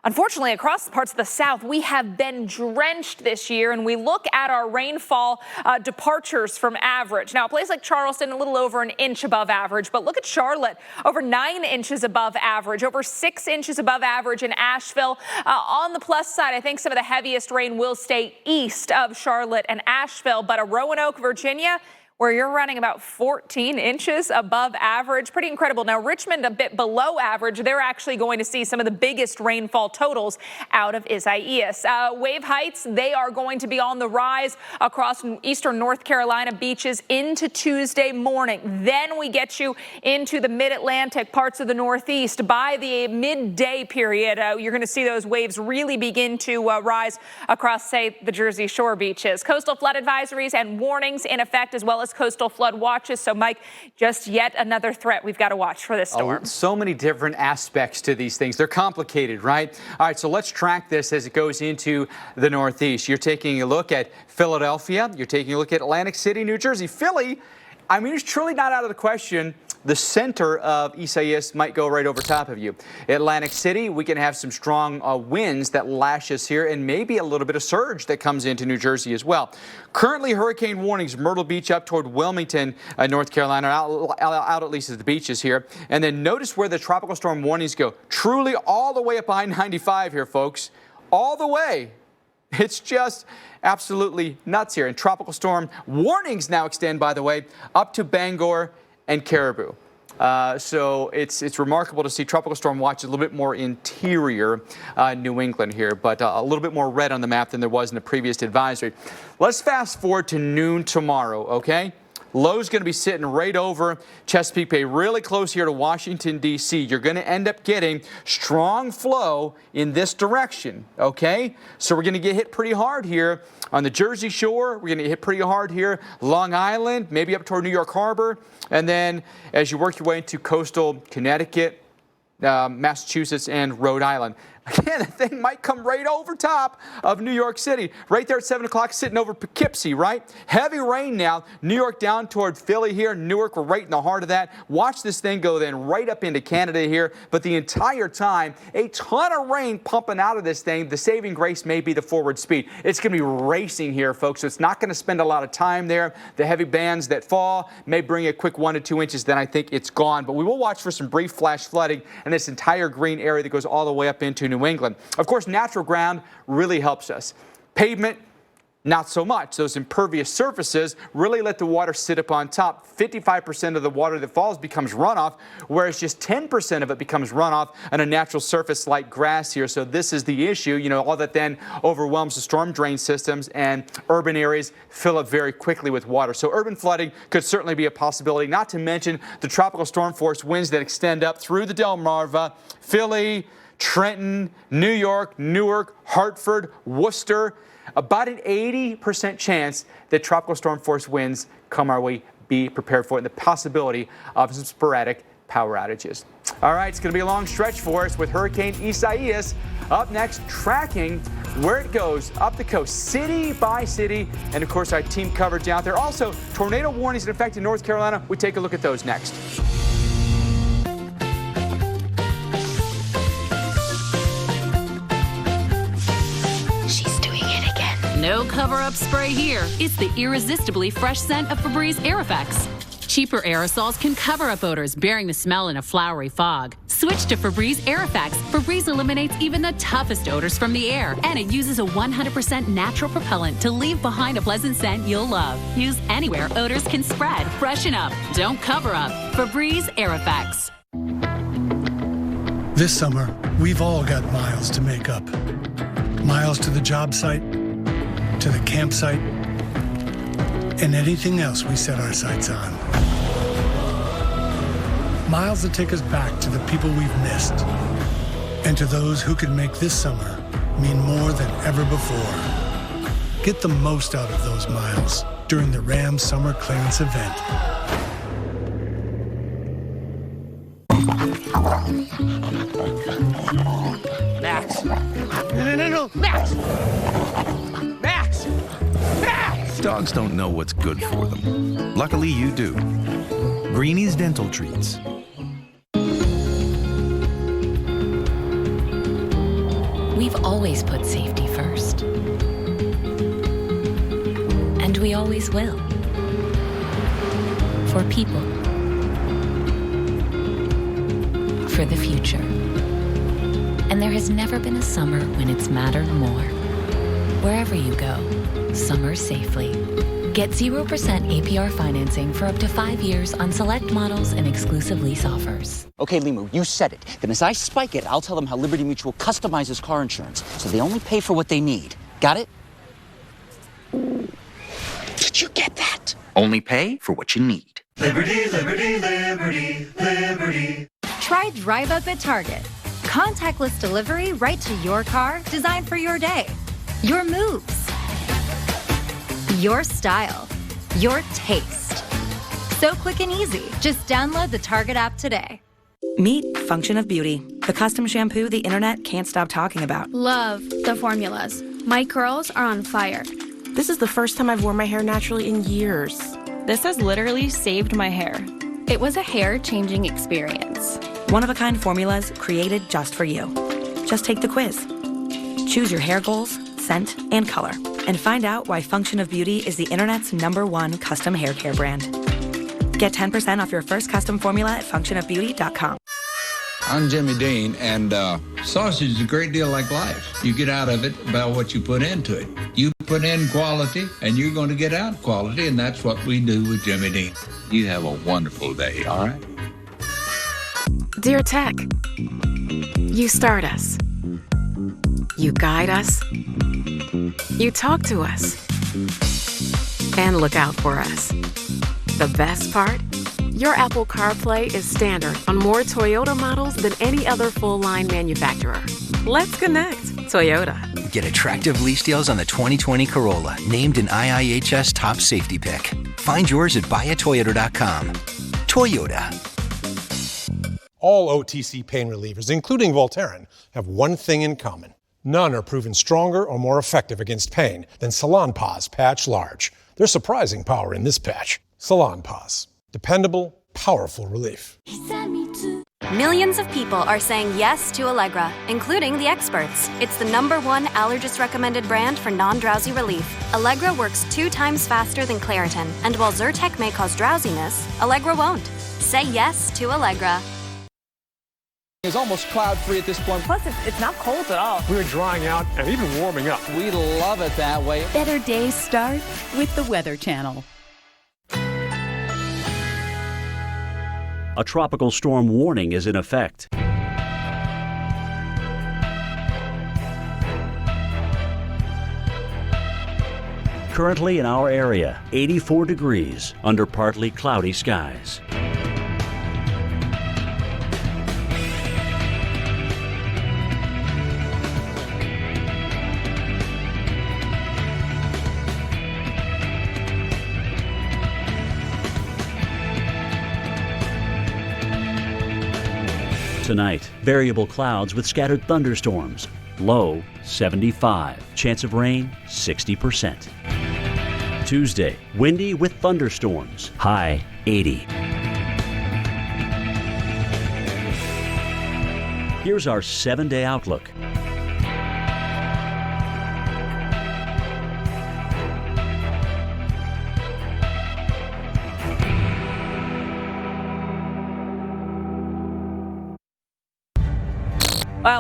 [SPEAKER 2] Unfortunately, across parts of the South, we have been drenched this year, and we look at our rainfall departures from average. Now, a place like Charleston, a little over an inch above average, but look at Charlotte, over 9 inches above average, over 6 inches above average in Asheville. On the plus side, I think some of the heaviest rain will stay east of Charlotte and Asheville, but Roanoke, Virginia, where you're running about 14 inches above average. Pretty incredible. Now, Richmond a bit below average. They're actually going to see some of the biggest rainfall totals out of Isaias. Wave heights, they are going to be on the rise across eastern North Carolina beaches into Tuesday morning. Then we get you into the mid-Atlantic parts of the Northeast. By the midday period, you're going to see those waves really begin to rise across, say, the Jersey Shore beaches. Coastal flood advisories and warnings in effect, as well as coastal flood watches. So, Mike, just yet another threat we've got to watch for this storm.
[SPEAKER 1] So many different aspects to these things. They're complicated, right? All right, so let's track this as it goes into the Northeast. You're taking a look at Philadelphia. You're taking a look at Atlantic City, New Jersey. Philly, I mean, it's truly not out of the question the center of Isaias might go right over top of you. Atlantic City, we can have some strong winds that lash us here, and maybe a little bit of surge that comes into New Jersey as well. Currently, hurricane warnings, Myrtle Beach up toward Wilmington, North Carolina, out at least at the beaches here. And then notice where the tropical storm warnings go. Truly all the way up behind 95 here, folks. All the way. It's just absolutely nuts here. And tropical storm warnings now extend, by the way, up to Bangor and Caribou. So it's remarkable to see tropical storm watch a little bit more interior New England here, but a little bit more red on the map than there was in the previous advisory. Let's fast forward to noon tomorrow, okay? Low's going to be sitting right over Chesapeake Bay, really close here to Washington, D.C. You're going to end up getting strong flow in this direction, okay? So we're going to get hit pretty hard here on the Jersey Shore. We're going to get hit pretty hard here, Long Island, maybe up toward New York Harbor. And then as you work your way into coastal Connecticut, Massachusetts, and Rhode Island. Again, the thing might come right over top of New York City. Right there at 7 o'clock, sitting over Poughkeepsie, right? Heavy rain now. New York down toward Philly here. Newark, we're right in the heart of that. Watch this thing go then right up into Canada here. But the entire time, a ton of rain pumping out of this thing. The saving grace may be the forward speed. It's going to be racing here, folks. So it's not going to spend a lot of time there. The heavy bands that fall may bring a quick 1 to 2 inches. Then I think it's gone. But we will watch for some brief flash flooding in this entire green area that goes all the way up into New England. Of course, natural ground really helps us. Pavement, not so much. Those impervious surfaces really let the water sit up on top. 55% of the water that falls becomes runoff, whereas just 10% of it becomes runoff on a natural surface like grass here. So this is the issue, you know, all that then overwhelms the storm drain systems, and urban areas fill up very quickly with water. So urban flooding could certainly be a possibility, not to mention the tropical storm force winds that extend up through the Delmarva, Philly, Trenton, New York, Newark, Hartford, Worcester. About an 80% chance that tropical storm force winds come our way. Be prepared for it, and the possibility of some sporadic power outages. All right, it's going to be a long stretch for us with Hurricane Isaias up next, tracking where it goes up the coast, city by city, and of course our team coverage out there. Also, tornado warnings in effect in North Carolina. We take a look at those next.
[SPEAKER 6] No cover-up spray here. It's the irresistibly fresh scent of Febreze Air Effects. Cheaper aerosols can cover up odors bearing the smell in a flowery fog. Switch to Febreze Air Effects. Febreze eliminates even the toughest odors from the air, and it uses a 100% natural propellant to leave behind a pleasant scent you'll love. Use anywhere odors can spread. Freshen up. Don't cover up. Febreze Air Effects.
[SPEAKER 15] This summer, we've all got miles to make up. Miles to the job site, to the campsite, and anything else we set our sights on. Miles that take us back to the people we've missed, and to those who could make this summer mean more than ever before. Get the most out of those miles during the Ram Summer Clearance event.
[SPEAKER 11] Max! No! Max! Max! Max!
[SPEAKER 17] Dogs don't know what's good for them. Luckily, you do. Greenie's Dental Treats.
[SPEAKER 8] We've always put safety first. And we always will. For people. For the future. And there has never been a summer when it's mattered more. Wherever you go, summer safely. Get 0% APR financing for up to 5 years on select models and exclusive lease offers.
[SPEAKER 18] Okay, Limu, you said it. Then as I spike it, I'll tell them how Liberty Mutual customizes car insurance, so they only pay for what they need. Got it? Did you get that? Only pay for what you need.
[SPEAKER 21] Liberty, liberty, liberty, liberty.
[SPEAKER 22] Try Drive Up at Target. Contactless delivery right to your car, designed for your day. Your moves. Your style. Your taste. So quick and easy. Just download the Target app today.
[SPEAKER 23] Meet Function of Beauty, the custom shampoo the internet can't stop talking about.
[SPEAKER 28] Love the formulas. My curls are on fire.
[SPEAKER 23] This is the first time I've worn my hair naturally in years.
[SPEAKER 25] This has literally saved my hair.
[SPEAKER 28] It was a hair-changing experience.
[SPEAKER 23] One-of-a-kind formulas created just for you. Just take the quiz. Choose your hair goals, scent, and color, and find out why Function of Beauty is the internet's #1 custom hair care brand. Get 10% off your first custom formula at functionofbeauty.com.
[SPEAKER 4] I'm Jimmy Dean, and sausage is a great deal like life. You get out of it about what you put into it. You put in quality, and you're going to get out quality, and that's what we do with Jimmy Dean. You have a wonderful day, all right?
[SPEAKER 7] Dear Tech, you start us. You guide us. You talk to us. And look out for us. The best part? Your Apple CarPlay is standard on more Toyota models than any other full-line manufacturer. Let's connect, Toyota.
[SPEAKER 9] Get attractive lease deals on the 2020 Corolla, named an IIHS Top Safety Pick. Find yours at buyatoyota.com. Toyota.
[SPEAKER 10] All OTC pain relievers, including Voltaren, have one thing in common. None are proven stronger or more effective against pain than Salonpas Patch Large. There's surprising power in this patch. Salonpas. Dependable, powerful relief.
[SPEAKER 16] Millions of people are saying yes to Allegra, including the experts. It's the #1 allergist-recommended brand for non-drowsy relief. Allegra works 2 times faster than Claritin, and while Zyrtec may cause drowsiness, Allegra won't. Say yes to Allegra.
[SPEAKER 19] It's almost cloud-free at this point.
[SPEAKER 2] Plus, it's not cold at all.
[SPEAKER 10] We're drying out and even warming up.
[SPEAKER 19] We love it that way.
[SPEAKER 6] Better days start with the Weather Channel.
[SPEAKER 25] A tropical storm warning is in effect. Currently in our area, 84 degrees under partly cloudy skies. Tonight, variable clouds with scattered thunderstorms. Low 75. Chance of rain 60%. Tuesday, windy with thunderstorms. High 80. Here's our 7-day outlook.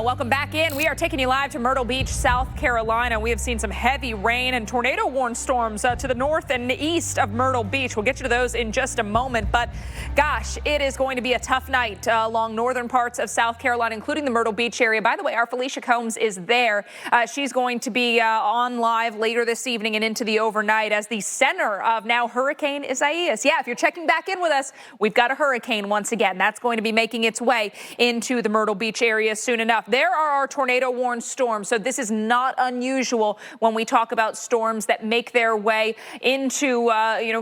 [SPEAKER 2] Welcome back in. We are taking you live to Myrtle Beach, South Carolina. We have seen some heavy rain and tornado-warned storms to the north and east of Myrtle Beach. We'll get you to those in just a moment. But gosh, it is going to be a tough night along northern parts of South Carolina, including the Myrtle Beach area. By the way, our Felicia Combs is there. She's going to be on live later this evening and into the overnight as the center of now Hurricane Isaias. Yeah, if you're checking back in with us, we've got a hurricane once again. That's going to be making its way into the Myrtle Beach area soon enough. There are our tornado-warned storms, so this is not unusual when we talk about storms that make their way into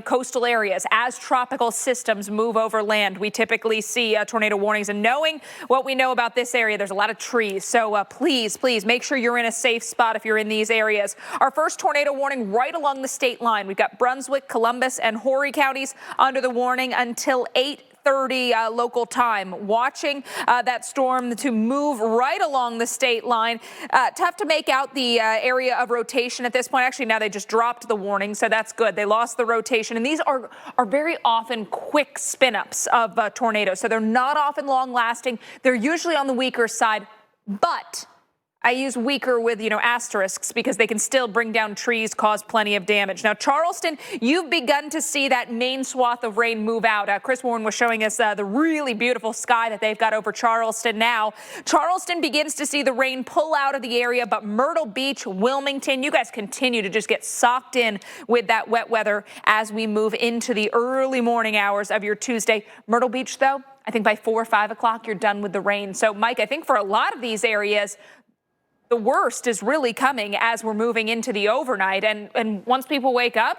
[SPEAKER 2] coastal areas. As tropical systems move over land, we typically see tornado warnings. And knowing what we know about this area, there's a lot of trees. So please make sure you're in a safe spot if you're in these areas. Our first tornado warning right along the state line. We've got Brunswick, Columbus, and Horry counties under the warning until 8:30 local time. Watching that storm to move right along the state line. Tough to make out the area of rotation at this point. Actually, now they just dropped the warning, so that's good. They lost the rotation, and these are very often quick spin-ups of tornadoes, so they're not often long-lasting. They're usually on the weaker side, but I use weaker with, asterisks because they can still bring down trees, cause plenty of damage. Now, Charleston, you've begun to see that main swath of rain move out. Chris Warren was showing us the really beautiful sky that they've got over Charleston now. Charleston begins to see the rain pull out of the area, but Myrtle Beach, Wilmington, you guys continue to just get socked in with that wet weather as we move into the early morning hours of your Tuesday. Myrtle Beach, though, I think by 4 or 5 o'clock, you're done with the rain. So, Mike, I think for a lot of these areas, the worst is really coming as we're moving into the overnight. And once people wake up,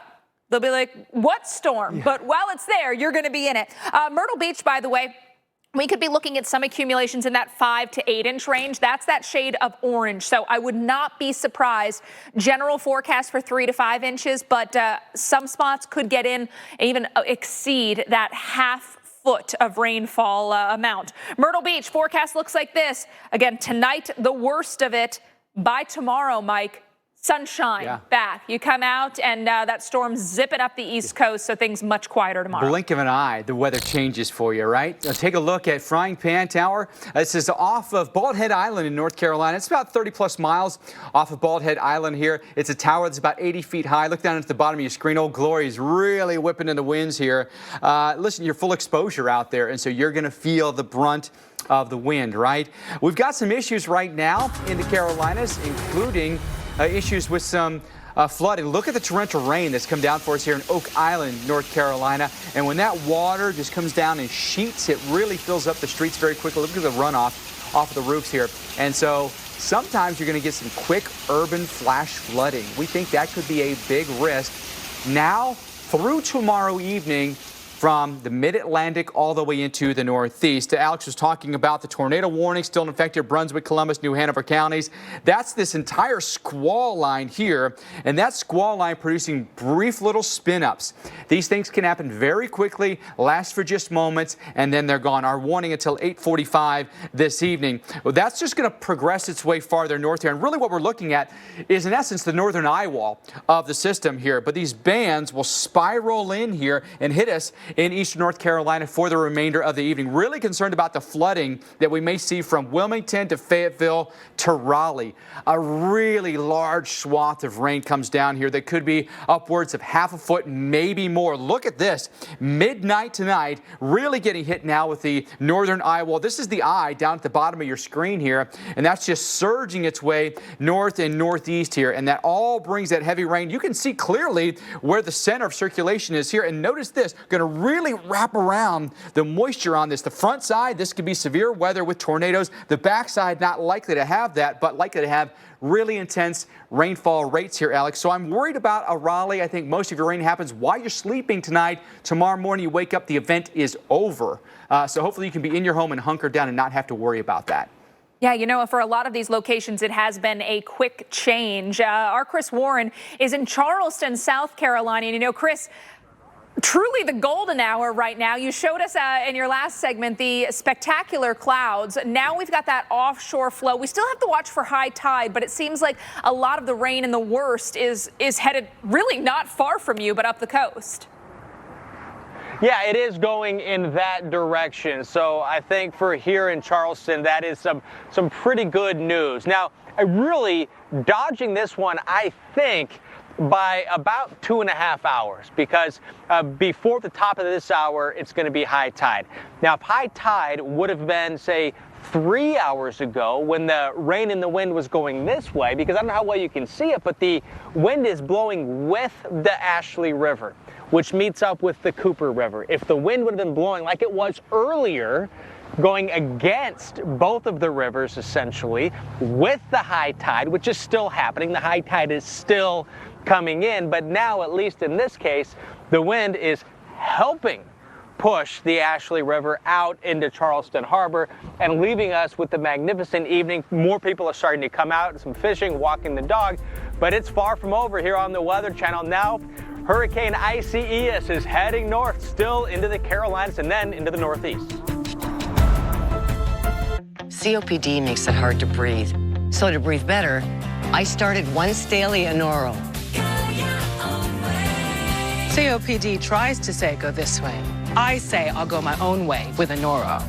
[SPEAKER 2] they'll be like, what storm? Yeah. But while it's there, you're going to be in it. Myrtle Beach, by the way, we could be looking at some accumulations in that 5 to 8 inch range. That's that shade of orange. So I would not be surprised. General forecast for 3 to 5 inches, but some spots could get in and even exceed that half foot of rainfall amount. Myrtle Beach forecast looks like this. Again, tonight, the worst of it. By tomorrow, Mike, sunshine back. You come out and that storm's zipping up the East Coast, so things much quieter tomorrow.
[SPEAKER 1] Blink of an eye, the weather changes for you, right? Take a look at Frying Pan Tower. This is off of Bald Head Island in North Carolina. It's about 30-plus miles off of Bald Head Island here. It's a tower that's about 80 feet high. Look down at the bottom of your screen. Old Glory is really whipping in the winds here. Listen, you're full exposure out there, and so you're going to feel the brunt of the wind, right? We've got some issues right now in the Carolinas, including issues with some flooding. Look at the torrential rain that's come down for us here in Oak Island, North Carolina. And when that water just comes down in sheets, it really fills up the streets very quickly. Look at the runoff off of the roofs here. And so sometimes you're going to get some quick urban flash flooding. We think that could be a big risk now through tomorrow evening, from the mid-Atlantic all the way into the Northeast. Alex was talking about the tornado warning still in effect here, Brunswick, Columbus, New Hanover counties. That's this entire squall line here, and that squall line producing brief little spin-ups. These things can happen very quickly, last for just moments, and then they're gone. Our warning until 8:45 this evening. Well, that's just going to progress its way farther north here, and really what we're looking at is, in essence, the northern eye wall of the system here. But these bands will spiral in here and hit us in eastern North Carolina for the remainder of the evening. Really concerned about the flooding that we may see from Wilmington to Fayetteville to Raleigh. A really large swath of rain comes down here that could be upwards of half a foot, maybe more. Look at this. Midnight tonight, really getting hit now with the northern eye wall. This is the eye down at the bottom of your screen here, and that's just surging its way north and northeast here, and that all brings that heavy rain. You can see clearly where the center of circulation is here, and notice this, going to really wrap around the moisture on this. The front side, this could be severe weather with tornadoes. The back side, not likely to have that, but likely to have really intense rainfall rates here, Alex. So I'm worried about a Raleigh. I think most of your rain happens while you're sleeping tonight. Tomorrow morning you wake up, the event is over. So hopefully you can be in your home and hunker down and not have to worry about that.
[SPEAKER 2] Yeah, you know, for a lot of these locations, it has been a quick change. Our Chris Warren is in Charleston, South Carolina. And, you know, Chris, truly the golden hour right now. You showed us in your last segment the spectacular clouds. Now we've got that offshore flow. We still have to watch for high tide, but it seems like a lot of the rain and the worst is headed really not far from you, but up the coast.
[SPEAKER 3] Yeah, it is going in that direction. So I think for here in Charleston, that is some pretty good news. Now, really dodging this one, I think, by about 2.5 hours, because before the top of this hour, it's going to be high tide. Now, if high tide would have been, say, 3 hours ago when the rain and the wind was going this way, because I don't know how well you can see it, but the wind is blowing with the Ashley River, which meets up with the Cooper River. If the wind would have been blowing like it was earlier, going against both of the rivers, essentially, with the high tide, which is still happening. The high tide is still coming in, but now, at least in this case, the wind is helping push the Ashley River out into Charleston Harbor and leaving us with the magnificent evening. More people are starting to come out, some fishing, walking the dog, but it's far from over here on the Weather Channel. Now, Hurricane Isaias is heading north, still into the Carolinas and then into the Northeast.
[SPEAKER 5] COPD makes it hard to breathe. So to breathe better, I started Once Daily Anoro. COPD tries to say go this way. I say I'll go my own way with Anoro.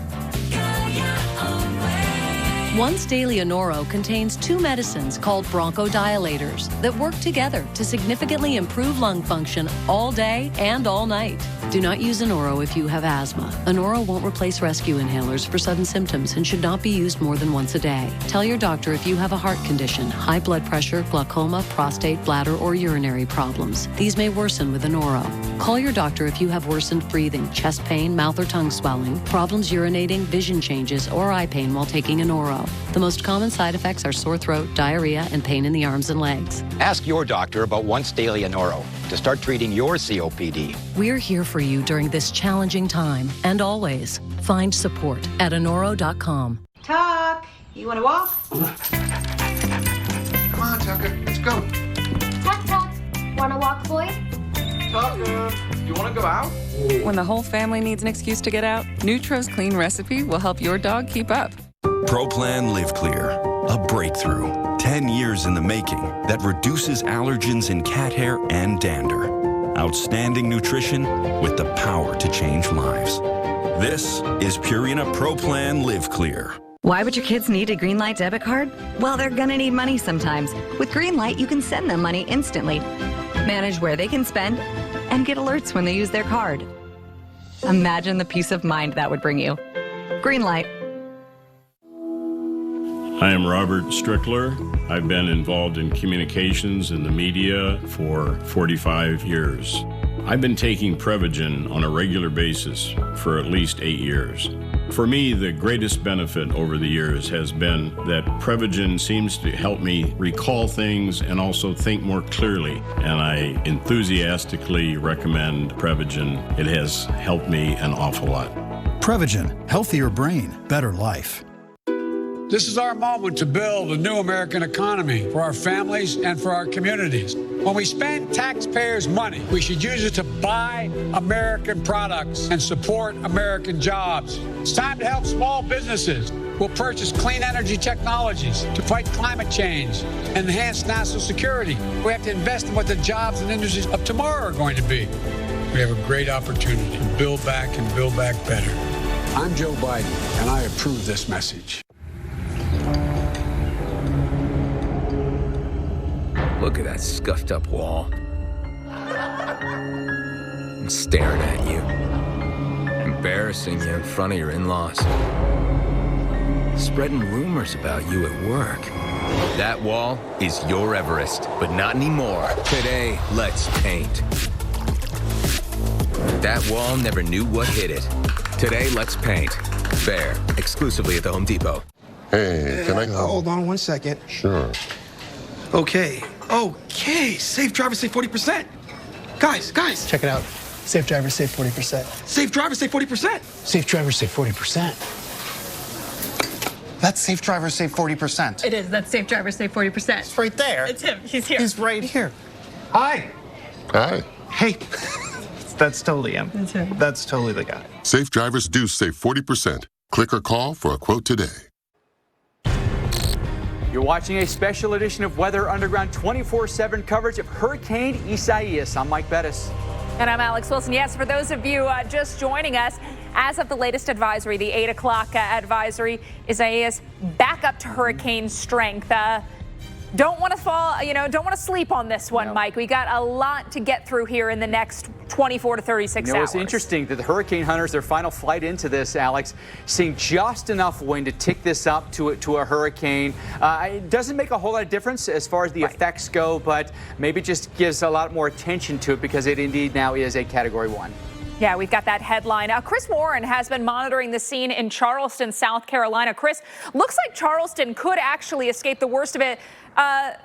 [SPEAKER 12] Once Daily Anoro contains 2 medicines called bronchodilators that work together to significantly improve lung function all day and all night. Do not use Anoro if you have asthma. Anoro won't replace rescue inhalers for sudden symptoms and should not be used more than once a day. Tell your doctor if you have a heart condition, high blood pressure, glaucoma, prostate, bladder, or urinary problems. These may worsen with Anoro. Call your doctor if you have worsened breathing, chest pain, mouth or tongue swelling, problems urinating, vision changes, or eye pain while taking Anoro. The most common side effects are sore throat, diarrhea, and pain in the arms and legs.
[SPEAKER 14] Ask your doctor about Once Daily Anoro to start treating your COPD.
[SPEAKER 12] We're here for you during this challenging time, and always find support at Anoro.com.
[SPEAKER 20] Tuck, you want to walk?
[SPEAKER 24] Come on, Tucker, let's go.
[SPEAKER 26] Tuck, Tuck, want to walk, boy?
[SPEAKER 24] Tucker, you want to
[SPEAKER 8] want to go out?
[SPEAKER 11] When the whole family needs an excuse to get out, Nutro's Clean Recipe will help your dog keep up.
[SPEAKER 13] ProPlan Live Clear, a breakthrough. 10 years in the making that reduces allergens in cat hair and dander. Outstanding nutrition with the power to change lives. This is Purina ProPlan Live Clear.
[SPEAKER 22] Why would your kids need a Greenlight debit card? Well, they're gonna need money sometimes. With Greenlight, you can send them money instantly, manage where they can spend, and get alerts when they use their card. Imagine the peace of mind that would bring you. Greenlight.
[SPEAKER 15] I am Robert Strickler. I've been involved in communications in the media for 45 years. I've been taking Prevagen on a regular basis for at least 8 years. For me, the greatest benefit over the years has been that Prevagen seems to help me recall things and also think more clearly. And I enthusiastically recommend Prevagen. It has helped me an awful lot.
[SPEAKER 17] Prevagen, healthier brain, better life.
[SPEAKER 24] This is our moment to build a new American economy for our families and for our communities. When we spend taxpayers' money, we should use it to buy American products and support American jobs. It's time to help small businesses. We'll purchase clean energy technologies to fight climate change and enhance national security. We have to invest in what the jobs and industries of tomorrow are going to be. We have a great opportunity to build back and build back better. I'm Joe Biden, and I approve this message.
[SPEAKER 26] Look at that scuffed up wall. I'm staring at you. Embarrassing you in front of your in-laws. Spreading rumors about you at work. That wall is your Everest, but not anymore. Today, let's paint. That wall never knew what hit it. Today, let's paint. Fair, exclusively at the Home Depot.
[SPEAKER 27] Hey, can I go?
[SPEAKER 29] Hold on 1 second.
[SPEAKER 27] Sure.
[SPEAKER 29] Okay, Safe drivers save 40%. Guys.
[SPEAKER 30] Check it out. Safe drivers save 40%.
[SPEAKER 29] Safe drivers save 40%.
[SPEAKER 30] Safe drivers save 40%. That's safe drivers save 40%.
[SPEAKER 31] It is. That's safe drivers save 40%.
[SPEAKER 30] It's right there.
[SPEAKER 31] It's him. He's here.
[SPEAKER 30] He's right here.
[SPEAKER 29] Hi.
[SPEAKER 27] Hi.
[SPEAKER 30] Hey. That's totally him.
[SPEAKER 31] That's him.
[SPEAKER 30] That's totally the guy.
[SPEAKER 21] Safe drivers do save 40%. Click or call for a quote today.
[SPEAKER 1] You're watching a special edition of Weather Underground 24/7 coverage of Hurricane Isaias. I'm Mike Bettis.
[SPEAKER 2] And I'm Alex Wilson. Yes, for those of you just joining us, as of the latest advisory, the 8 o'clock advisory, Isaias back up to hurricane strength. Don't want to don't want to sleep on this one, Mike. We got a lot to get through here in the next 24 to 36 hours.
[SPEAKER 1] It's interesting that the hurricane hunters, their final flight into this, Alex, seeing just enough wind to tick this up to a hurricane. It doesn't make a whole lot of difference as far as the effects go, but maybe just gives a lot more attention to it because it indeed now is a Category 1.
[SPEAKER 2] Yeah, we've got that headline. Chris Warren has been monitoring the scene in Charleston, South Carolina. Chris, looks like Charleston could actually escape the worst of it.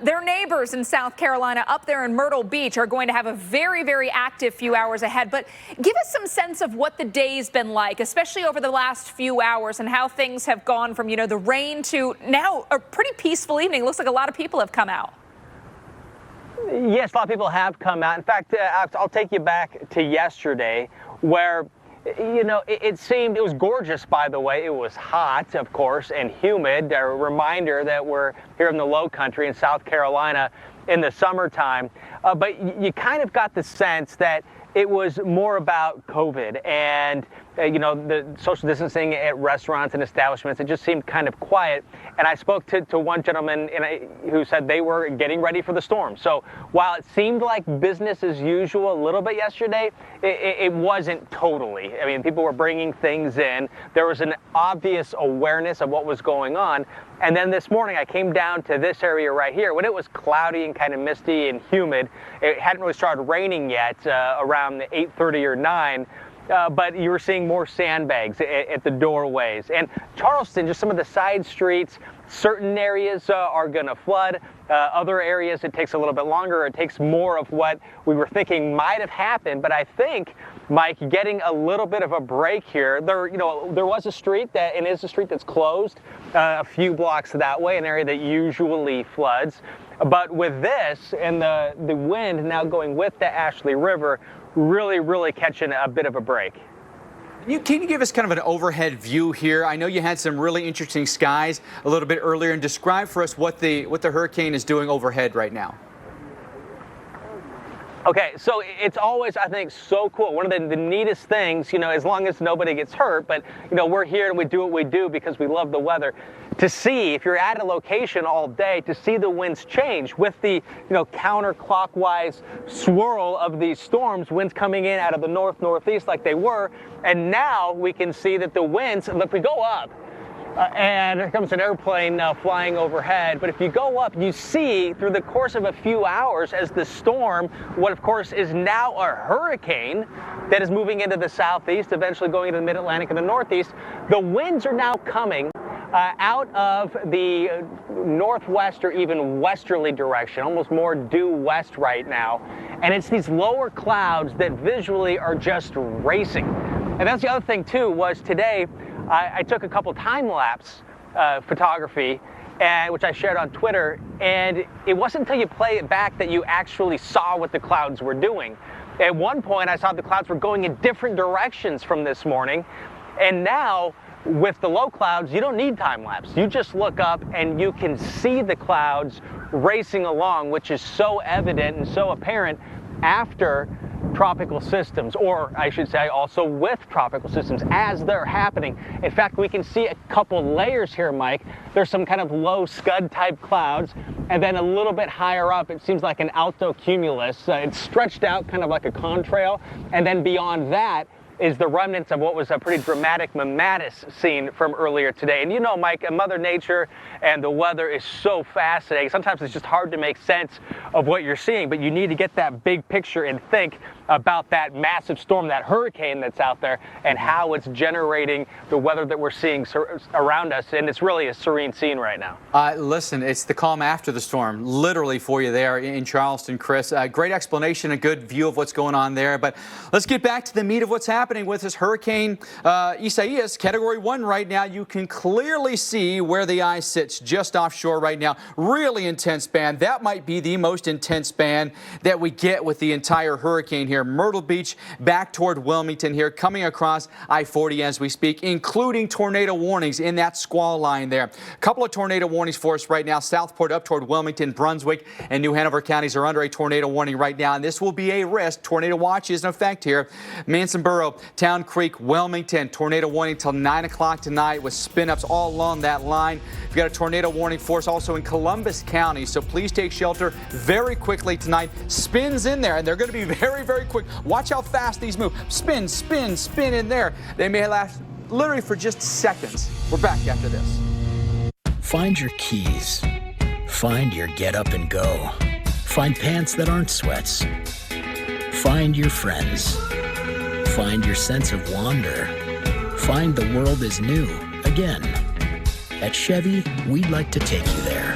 [SPEAKER 2] Their neighbors in South Carolina up there in Myrtle Beach are going to have a very, very active few hours ahead. But give us some sense of what the day's been like, especially over the last few hours, and how things have gone from, the rain to now a pretty peaceful evening. Looks like a lot of people have come out.
[SPEAKER 3] Yes, a lot of people have come out. In fact, I'll take you back to yesterday where, it was gorgeous, by the way. It was hot, of course, and humid. A reminder that we're here in the low country in South Carolina in the summertime. But you kind of got the sense that it was more about COVID and, the social distancing at restaurants and establishments. It just seemed kind of quiet. And I spoke to one gentleman who said they were getting ready for the storm. So while it seemed like business as usual a little bit yesterday, it wasn't totally. I mean, people were bringing things in. There was an obvious awareness of what was going on. And then this morning I came down to this area right here when it was cloudy and kind of misty and humid. It hadn't really started raining yet around 8:30 or 9. But you were seeing more sandbags at the doorways. And Charleston, just some of the side streets, certain areas are going to flood. Other areas it takes a little bit longer. It takes more of what we were thinking might have happened. But I think, Mike, getting a little bit of a break here. There was a street and is a street that's closed a few blocks that way, an area that usually floods. But with this and the wind now going with the Ashley River, really catching a bit of a break.
[SPEAKER 1] Can you give us kind of an overhead view here? I know you had some really interesting skies a little bit earlier, and describe for us what the hurricane is doing overhead right now.
[SPEAKER 3] Okay, so it's always, I think, so cool. One of the neatest things, as long as nobody gets hurt, but, we're here and we do what we do because we love the weather. To see, if you're at a location all day, to see the winds change with the, counterclockwise swirl of these storms, winds coming in out of the northeast like they were, and now we can see that the winds, if we go up, and here comes an airplane flying overhead. But if you go up, you see through the course of a few hours as the storm, what of course is now a hurricane that is moving into the southeast, eventually going into the mid-Atlantic and the northeast, the winds are now coming out of the northwest or even westerly direction, almost more due west right now. And it's these lower clouds that visually are just racing. And that's the other thing too, was today, I took a couple time-lapse photography, which I shared on Twitter, and it wasn't until you play it back that you actually saw what the clouds were doing. At one point, I saw the clouds were going in different directions from this morning, and now, with the low clouds, you don't need time-lapse. You just look up and you can see the clouds racing along, which is so evident and so apparent after tropical systems, or I should say also with tropical systems as they're happening. In fact, we can see a couple layers here, Mike. There's some kind of low scud type clouds, and then a little bit higher up it seems like an alto cumulus. It's stretched out kind of like a contrail, and then beyond that is the remnants of what was a pretty dramatic mammatus scene from earlier today. And Mike, Mother Nature and the weather is so fascinating. Sometimes it's just hard to make sense of what you're seeing, but you need to get that big picture and think about that massive storm, that hurricane that's out there, and how it's generating the weather that we're seeing around us. And it's really a serene scene right now.
[SPEAKER 1] Listen, it's the calm after the storm, literally for you there in Charleston, Chris. Great explanation, a good view of what's going on there. But let's get back to the meat of what's happening with this hurricane. Isaias, Category 1 right now. You can clearly see where the eye sits just offshore right now. Really intense band. That might be the most intense band that we get with the entire hurricane here. Myrtle Beach back toward Wilmington here, coming across I-40 as we speak, including tornado warnings in that squall line there. A couple of tornado warnings for us right now. Southport up toward Wilmington, Brunswick, and New Hanover counties are under a tornado warning right now, and this will be a risk. Tornado watch is in effect here. Mansonboro, Town Creek, Wilmington, tornado warning till 9 o'clock tonight with spin-ups all along that line. We've got a tornado warning for us also in Columbus County, so please take shelter very quickly tonight. Spins in there, and they're going to be very quick. Watch how fast these move. Spin, spin, spin in there. They may last literally for just seconds. We're back after this.
[SPEAKER 4] Find your keys. Find your get up and go. Find pants that aren't sweats. Find your friends. Find your sense of wonder. Find the world is new again. At Chevy, we'd like to take you there.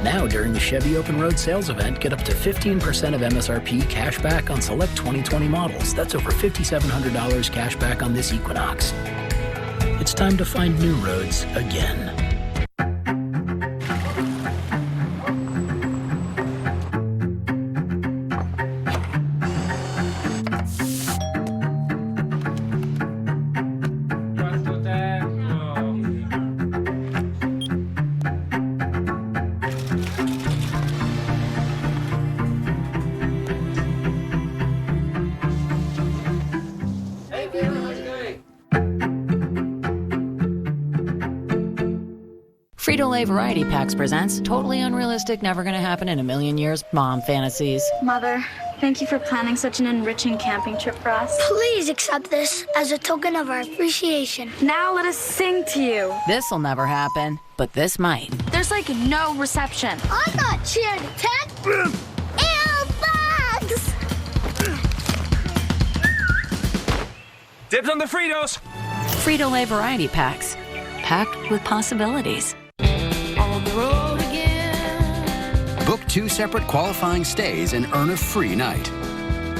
[SPEAKER 4] Now, during the Chevy Open Road Sales Event, get up to 15% of MSRP cash back on select 2020 models. That's over $5,700 cash back on this Equinox. It's time to find new roads again.
[SPEAKER 6] Frito-Lay Variety Packs presents Totally Unrealistic, Never Gonna Happen in a Million Years Mom Fantasies.
[SPEAKER 7] Mother, thank you for planning such an enriching camping trip for us.
[SPEAKER 8] Please accept this as a token of our appreciation.
[SPEAKER 7] Now let us sing to you.
[SPEAKER 6] This'll never happen, but this might.
[SPEAKER 7] There's like no reception.
[SPEAKER 8] I'm not cheering to 10. Ew, bugs!
[SPEAKER 9] Dibs on the Fritos!
[SPEAKER 6] Frito-Lay Variety Packs, packed with possibilities.
[SPEAKER 5] Book 2 separate qualifying stays and earn a free night.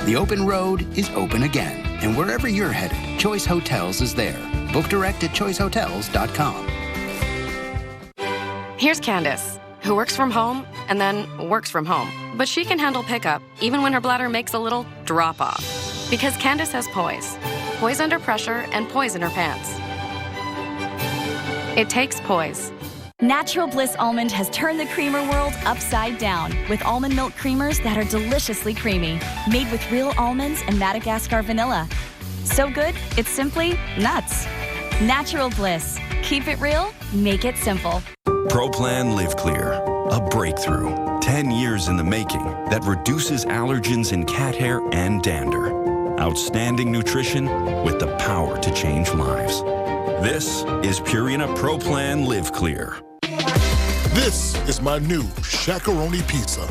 [SPEAKER 5] The open road is open again, and wherever you're headed, Choice Hotels is there. Book direct at choicehotels.com.
[SPEAKER 10] Here's Candace, who works from home and then works from home. But she can handle pickup, even when her bladder makes a little drop-off. Because Candace has poise. Poise under pressure and poise in her pants. It takes poise.
[SPEAKER 12] Natural Bliss Almond has turned the creamer world upside down with almond milk creamers that are deliciously creamy, made with real almonds and Madagascar vanilla. So good, it's simply nuts. Natural Bliss. Keep it real, make it simple.
[SPEAKER 13] ProPlan Live Clear, a breakthrough. 10 years in the making that reduces allergens in cat hair and dander. Outstanding nutrition with the power to change lives. This is Purina ProPlan Live Clear.
[SPEAKER 14] This is my new Shakaroni pizza.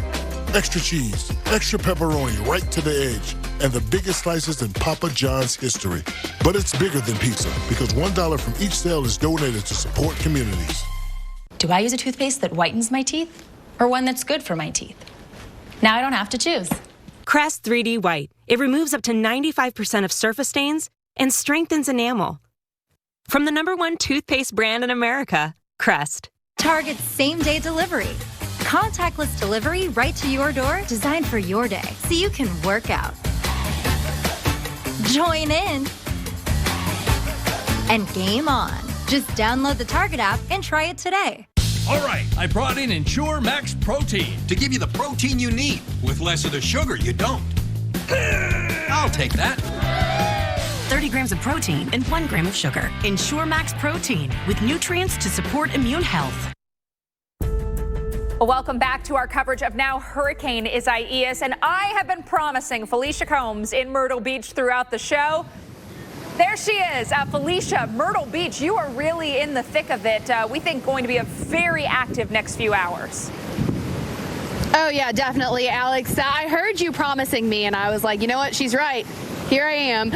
[SPEAKER 14] Extra cheese, extra pepperoni right to the edge, and the biggest slices in Papa John's history. But it's bigger than pizza because $1 from each sale is donated to support communities.
[SPEAKER 16] Do I use a toothpaste that whitens my teeth or one that's good for my teeth? Now I don't have to choose.
[SPEAKER 18] Crest 3D White. It removes up to 95% of surface stains and strengthens enamel. From the #1 toothpaste brand in America, Crest.
[SPEAKER 22] Target's same-day delivery. Contactless delivery right to your door, designed for your day, so you can work out, join in, and game on. Just download the Target app and try it today.
[SPEAKER 19] All right, I brought in Ensure Max Protein to give you the protein you need with less of the sugar you don't. I'll take that.
[SPEAKER 20] 30 grams of protein and 1 gram of sugar. Ensure Max Protein with nutrients to support immune health.
[SPEAKER 2] Well, welcome back to our coverage of now Hurricane Isaias. And I have been promising Felicia Combs in Myrtle Beach throughout the show. There she is. Felicia, Myrtle Beach, you are really in the thick of it. We think going to be a very active next few hours.
[SPEAKER 23] Oh, yeah, definitely, Alex. I heard you promising me, and I was like, you know what? She's right. Here I am.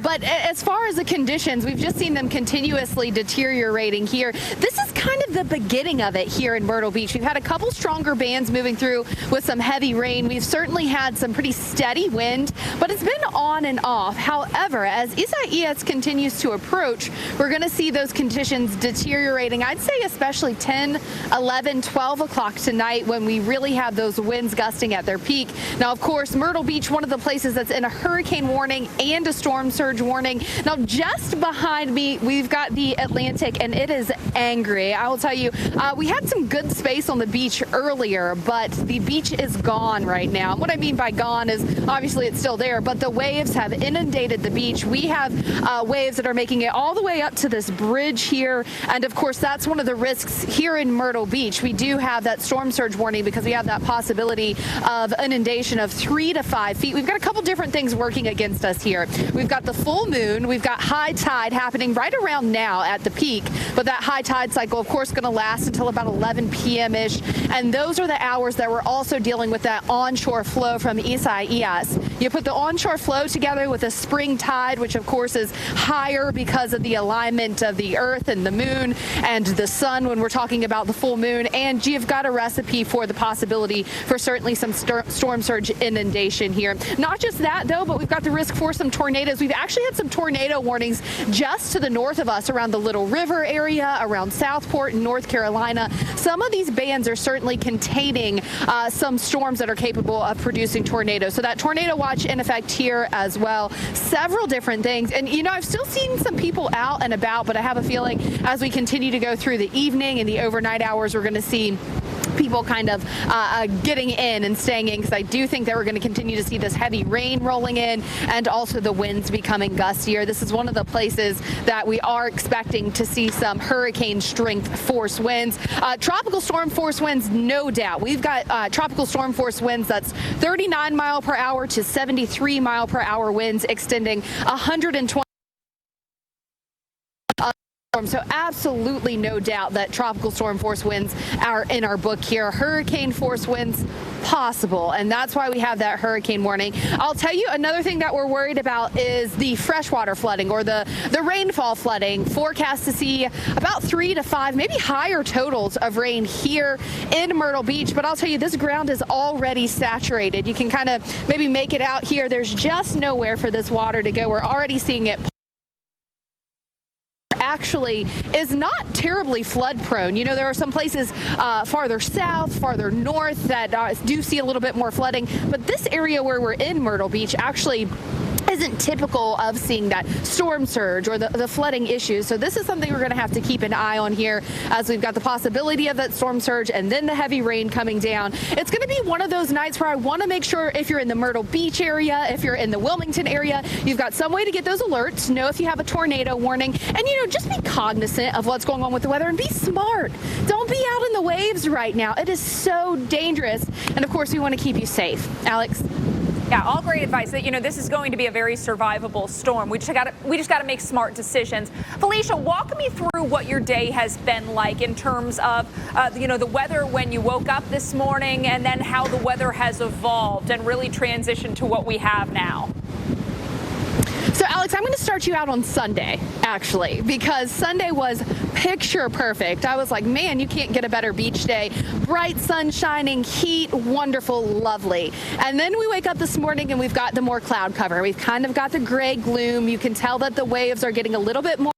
[SPEAKER 23] But as far as the conditions, we've just seen them continuously deteriorating here. This is kind of the beginning of it here in Myrtle Beach. We've had a couple stronger bands moving through with some heavy rain. We've certainly had some pretty steady wind, but it's been on and off. However, as Isaias continues to approach, we're going to see those conditions deteriorating. I'd say especially 10, 11, 12 o'clock tonight when we really have those winds gusting at their peak. Now, of course, Myrtle Beach, one of the places that's in a hurricane warning and a storm surge warning. Now, just behind me, we've got the Atlantic, and it is angry. I will tell you, we had some good space on the beach earlier, but the beach is gone right now. And what I mean by gone is obviously it's still there, but the waves have inundated the beach. We have waves that are making it all the way up to this bridge here. And of course, that's one of the risks here in Myrtle Beach. We do have that storm surge warning because we have that possibility of inundation of 3 to 5 feet. We've got a couple different things working against us here. We've got the full moon. We've got high tide happening right around now at the peak. But that high tide cycle, of course, going to last until about 11 p.m.-ish. And those are the hours that we're also dealing with that onshore flow from Isaias. You put the onshore flow together with a spring tide, which of course is higher because of the alignment of the earth and the moon and the sun when we're talking about the full moon. And you've got a recipe for the possibility for certainly some storm surge inundation here. Not just that, though, but we've got the risk for some tornadoes. We've actually had some tornado warnings just to the north of us around the Little River area, around Southport in North Carolina. Some of these bands are certainly containing some storms that are capable of producing tornadoes. So that tornado watch in effect here as well. Several different things. And, you know, I've still seen some people out and about, but I have a feeling as we continue to go through the evening and the overnight hours, we're going to see people kind of getting in and staying in, because I do think that we're going to continue to see this heavy rain rolling in and also the winds becoming gustier. This is one of the places that we are expecting to see some hurricane strength force winds. Tropical storm force winds, no doubt. We've got tropical storm force winds that's 39 mile per hour to 73 mile per hour winds extending 120 So absolutely no doubt that tropical storm force winds are in our book here. Hurricane force winds possible, and that's why we have that hurricane warning. I'll tell you another thing that we're worried about is the freshwater flooding or the rainfall flooding. Forecast to see about 3 to 5, maybe higher totals of rain here in Myrtle Beach. But I'll tell you, this ground is already saturated. You can kind of maybe make it out here. There's just nowhere for this water to go. We're already seeing it actually is not terribly flood prone. You know, there are some places farther south, farther north that do see a little bit more flooding, but this area where we're in Myrtle Beach actually isn't typical of seeing that storm surge or the flooding issues. So this is something we're going to have to keep an eye on here as we've got the possibility of that storm surge and then the heavy rain coming down. It's going to be one of those nights where I want to make sure if you're in the Myrtle Beach area, if you're in the Wilmington area, you've got some way to get those alerts, know if you have a tornado warning, and, you know, just be cognizant of what's going on with the weather and be smart. Don't be out in the waves right now. It is so dangerous. And of course, we want to keep you safe. Alex?
[SPEAKER 2] Yeah, all great advice. You know, this is going to be a very survivable storm. We just got to make smart decisions. Felicia, walk me through what your day has been like in terms of, you know, the weather when you woke up this morning and then how the weather has evolved and really transitioned to what we have now.
[SPEAKER 23] So, Alex, I'm going to start you out on Sunday, actually, because Sunday was picture perfect. I was like, man, you can't get a better beach day. Bright sun shining, heat, wonderful, lovely. And then we wake up this morning and we've got the more cloud cover. We've kind of got the gray gloom. You can tell that the waves are getting a little bit more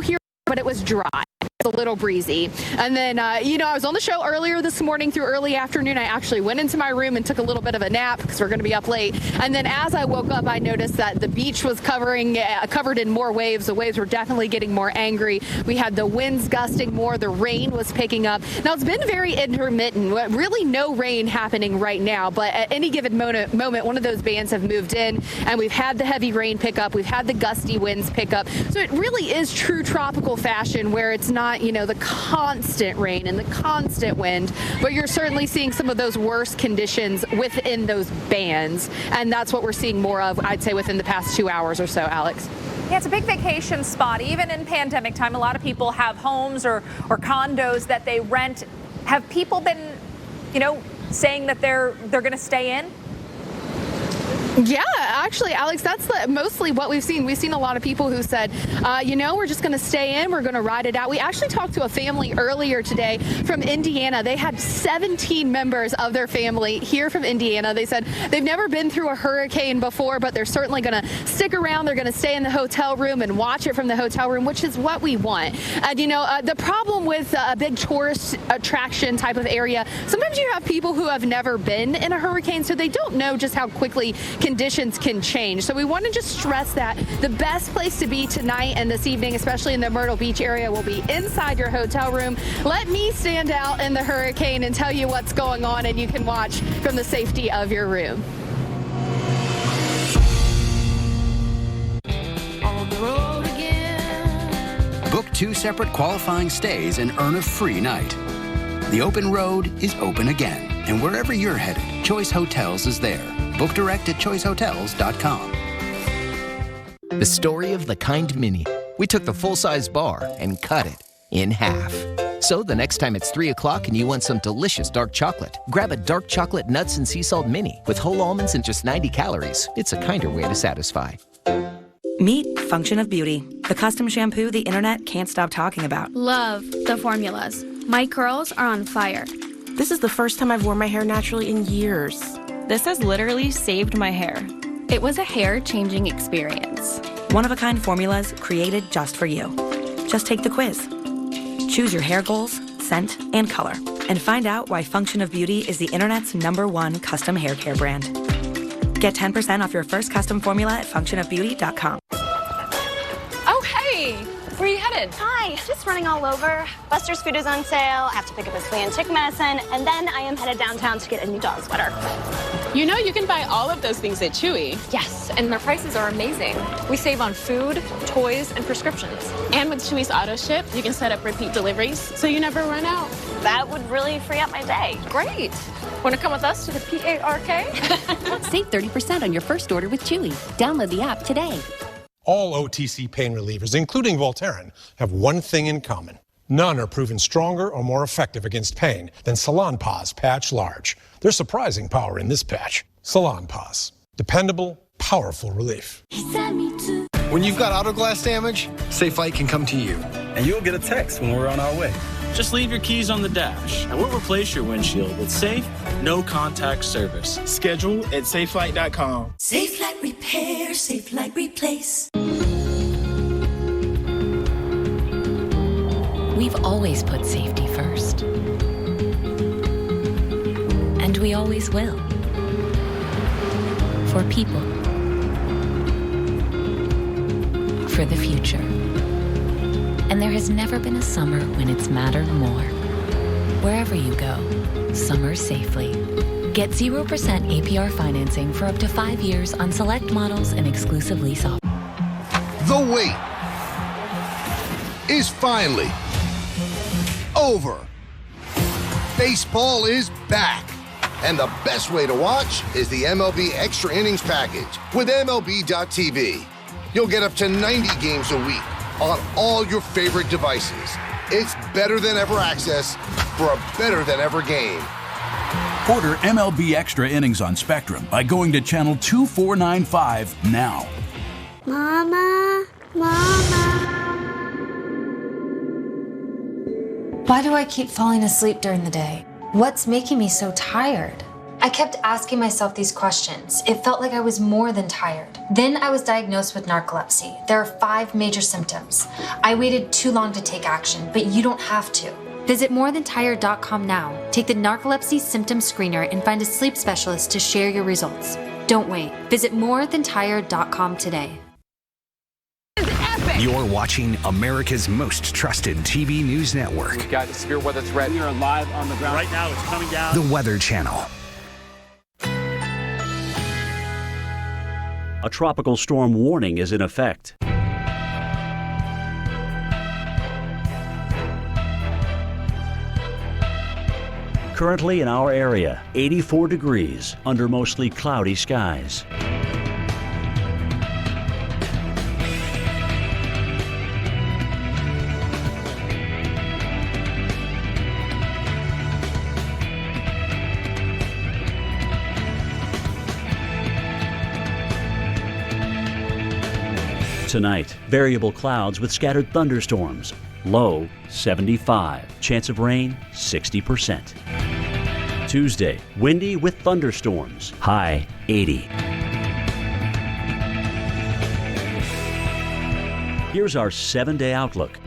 [SPEAKER 23] here, but it was dry. A little breezy. And then, you know, I was on the show earlier this morning through early afternoon. I actually went into my room and took a little bit of a nap because we're going to be up late. And then as I woke up, I noticed that the beach was covered in more waves. The waves were definitely getting more angry. We had the winds gusting more. The rain was picking up. Now, it's been very intermittent. Really no rain happening right now. But at any given moment, one of those bands have moved in and we've had the heavy rain pick up. We've had the gusty winds pick up. So it really is true tropical fashion where it's not, you know, the constant rain and the constant wind, but you're certainly seeing some of those worst conditions within those bands, and that's what we're seeing more of, I'd say, within the past 2 hours or so, Alex.
[SPEAKER 2] Yeah, it's a big vacation spot. Even in pandemic time, a lot of people have homes or condos that they rent. Have people been, you know, saying that they're going to stay in?
[SPEAKER 23] Yeah, actually, Alex, that's mostly what we've seen. We've seen a lot of people who said, you know, we're just going to stay in. We're going to ride it out. We actually talked to a family earlier today from Indiana. They had 17 members of their family here from Indiana. They said they've never been through a hurricane before, but they're certainly going to stick around. They're going to stay in the hotel room and watch it from the hotel room, which is what we want. And, you know, the problem with a big tourist attraction type of area, sometimes you have people who have never been in a hurricane, so they don't know just how quickly conditions can change. So we want to just stress that the best place to be tonight and this evening, especially in the Myrtle Beach area, will be inside your hotel room. Let me stand out in the hurricane and tell you what's going on, and you can watch from the safety of your room.
[SPEAKER 5] On the road again. Book 2 separate qualifying stays and earn a free night. The open road is open again, and wherever you're headed, Choice Hotels is there. Book direct at choicehotels.com.
[SPEAKER 11] The story of the Kind Mini. We took the full-size bar and cut it in half. So the next time it's 3 o'clock and you want some delicious dark chocolate, grab a dark chocolate nuts and sea salt mini with whole almonds and just 90 calories. It's a kinder way to satisfy.
[SPEAKER 15] Meet Function of Beauty, the custom shampoo the internet can't stop talking about.
[SPEAKER 7] Love the formulas. My curls are on fire.
[SPEAKER 17] This is the first time I've worn my hair naturally in years.
[SPEAKER 12] This has literally saved my hair. It was a hair-changing experience.
[SPEAKER 15] One-of-a-kind formulas created just for you. Just take the quiz. Choose your hair goals, scent, and color. And find out why Function of Beauty is the internet's #1 custom hair care brand. Get 10% off your first custom formula at functionofbeauty.com.
[SPEAKER 24] Oh, hey! Where are you headed?
[SPEAKER 8] Hi, just running all over. Buster's food is on sale. I have to pick up his flea and tick medicine, and then I am headed downtown to get a new dog sweater.
[SPEAKER 24] You know you can buy all of those things at Chewy. Yes, and their prices are amazing. We save on food, toys, and prescriptions. And with Chewy's Auto Ship, you can set up repeat deliveries so you never run out.
[SPEAKER 8] That would really free up my day.
[SPEAKER 24] Great. Want to come with us to the PARK?
[SPEAKER 25] Save 30% on your first order with Chewy. Download the app today.
[SPEAKER 1] All OTC pain relievers, including Voltaren, have one thing in common. None are proven stronger or more effective against pain than Salonpas Patch Large. There's surprising power in this patch. Salonpas. Dependable, powerful relief.
[SPEAKER 3] When you've got auto glass damage, Safe Light can come to you.
[SPEAKER 4] And you'll get a text when we're on our way. Just leave your keys on the dash, and we'll replace your windshield with safe, no-contact service.
[SPEAKER 17] Schedule at safelight.com.
[SPEAKER 21] Safe Light Repair, Safe Light Replace.
[SPEAKER 6] We've always put safety first. And we always will. For people. For the future. And there has never been a summer when it's mattered more. Wherever you go, summer safely. Get 0% APR financing for up to 5 years on select models and exclusive lease offers.
[SPEAKER 25] The wait is finally over. Baseball is back. And the best way to watch is the MLB Extra Innings package with MLB.tv. You'll get up to 90 games a week on all your favorite devices. It's better than ever access for a better than ever game.
[SPEAKER 26] Order MLB Extra Innings on Spectrum by going to channel 2495 now.
[SPEAKER 22] Mama. Why do I keep falling asleep during the day? What's making me so tired? I kept asking myself these questions. It felt like I was more than tired. Then I was diagnosed with narcolepsy. There are 5 major symptoms. I waited too long to take action, but you don't have to. Visit morethantired.com now. Take the narcolepsy symptom screener and find a sleep specialist to share your results. Don't wait. Visit morethantired.com today.
[SPEAKER 5] You're watching America's most trusted TV news network.
[SPEAKER 27] We've got a severe weather threat. We are live on the ground. Right now, it's coming down.
[SPEAKER 5] The Weather Channel.
[SPEAKER 28] A tropical storm warning is in effect. Currently in our area, 84 degrees under mostly cloudy skies. Tonight, variable clouds with scattered thunderstorms. Low 75. Chance of rain 60%. Tuesday, windy with thunderstorms. High 80. Here's our 7-day outlook.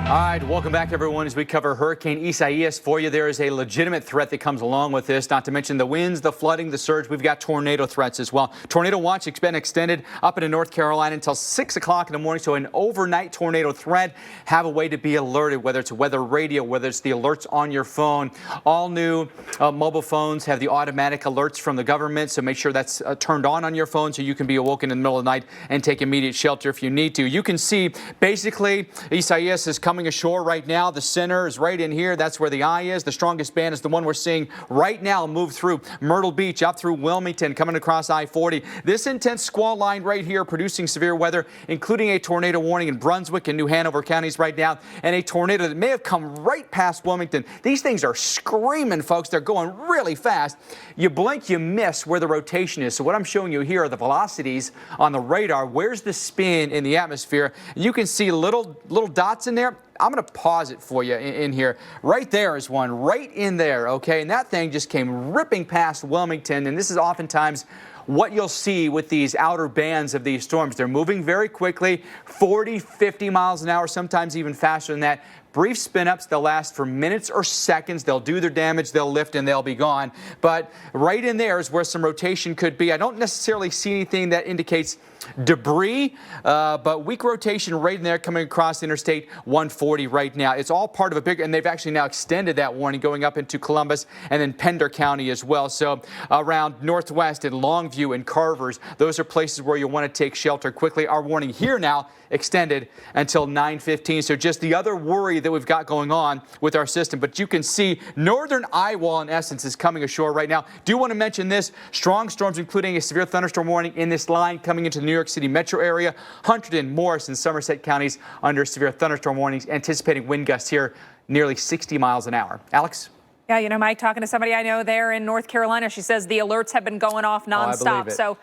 [SPEAKER 27] All right, welcome back, everyone, as we cover Hurricane Isaias for you. There is a legitimate threat that comes along with this, not to mention the winds, the flooding, the surge. We've got tornado threats as well. Tornado watch has been extended up into North Carolina until 6 o'clock in the morning, so an overnight tornado threat. Have a way to be alerted, whether it's weather radio, whether it's the alerts on your phone. All new mobile phones have the automatic alerts from the government, so make sure that's turned on your phone so you can be awoken in the middle of the night and take immediate shelter if you need to. You can see, basically, Isaias is coming ashore right now. The center is right in here. That's where the eye is. The strongest band is the one we're seeing right now move through Myrtle Beach, up through Wilmington, coming across I-40. This intense squall line right here producing severe weather, including a tornado warning in Brunswick and New Hanover counties right now, and a tornado that may have come right past Wilmington. These things are screaming, folks. They're going really fast. You blink, you miss where the rotation is. So what I'm showing you here are the velocities on the radar. Where's the spin in the atmosphere? You can see little dots in there. I'm going to pause it for you in here. Right there is one, right in there, okay? And that thing just came ripping past Wilmington, and this is oftentimes what you'll see with these outer bands of these storms. They're moving very quickly, 40, 50 miles an hour, sometimes even faster than that, Brief spin-ups, they'll last for minutes or seconds. They'll do their damage, they'll lift, and they'll be gone. But right in there is where some rotation could be. I don't necessarily see anything that indicates debris, but weak rotation right in there coming across Interstate 140 right now. It's all part of a bigger, and they've actually now extended that warning going up into Columbus and then Pender County as well. So around Northwest and Longview and Carvers, those are places where you'll want to take shelter quickly. Our warning here now extended until 9:15. So just the other worry that we've got going on with our system. But you can see northern Iowa, in essence, is coming ashore right now. Do want to mention this. Strong storms, including a severe thunderstorm warning in this line coming into the New York City metro area. Hunterdon, Morris, and Somerset counties under severe thunderstorm warnings, anticipating wind gusts here nearly 60 miles an hour. Alex?
[SPEAKER 2] Yeah, you know, Mike, talking to somebody I know there in North Carolina, she says the alerts have been going off nonstop. So,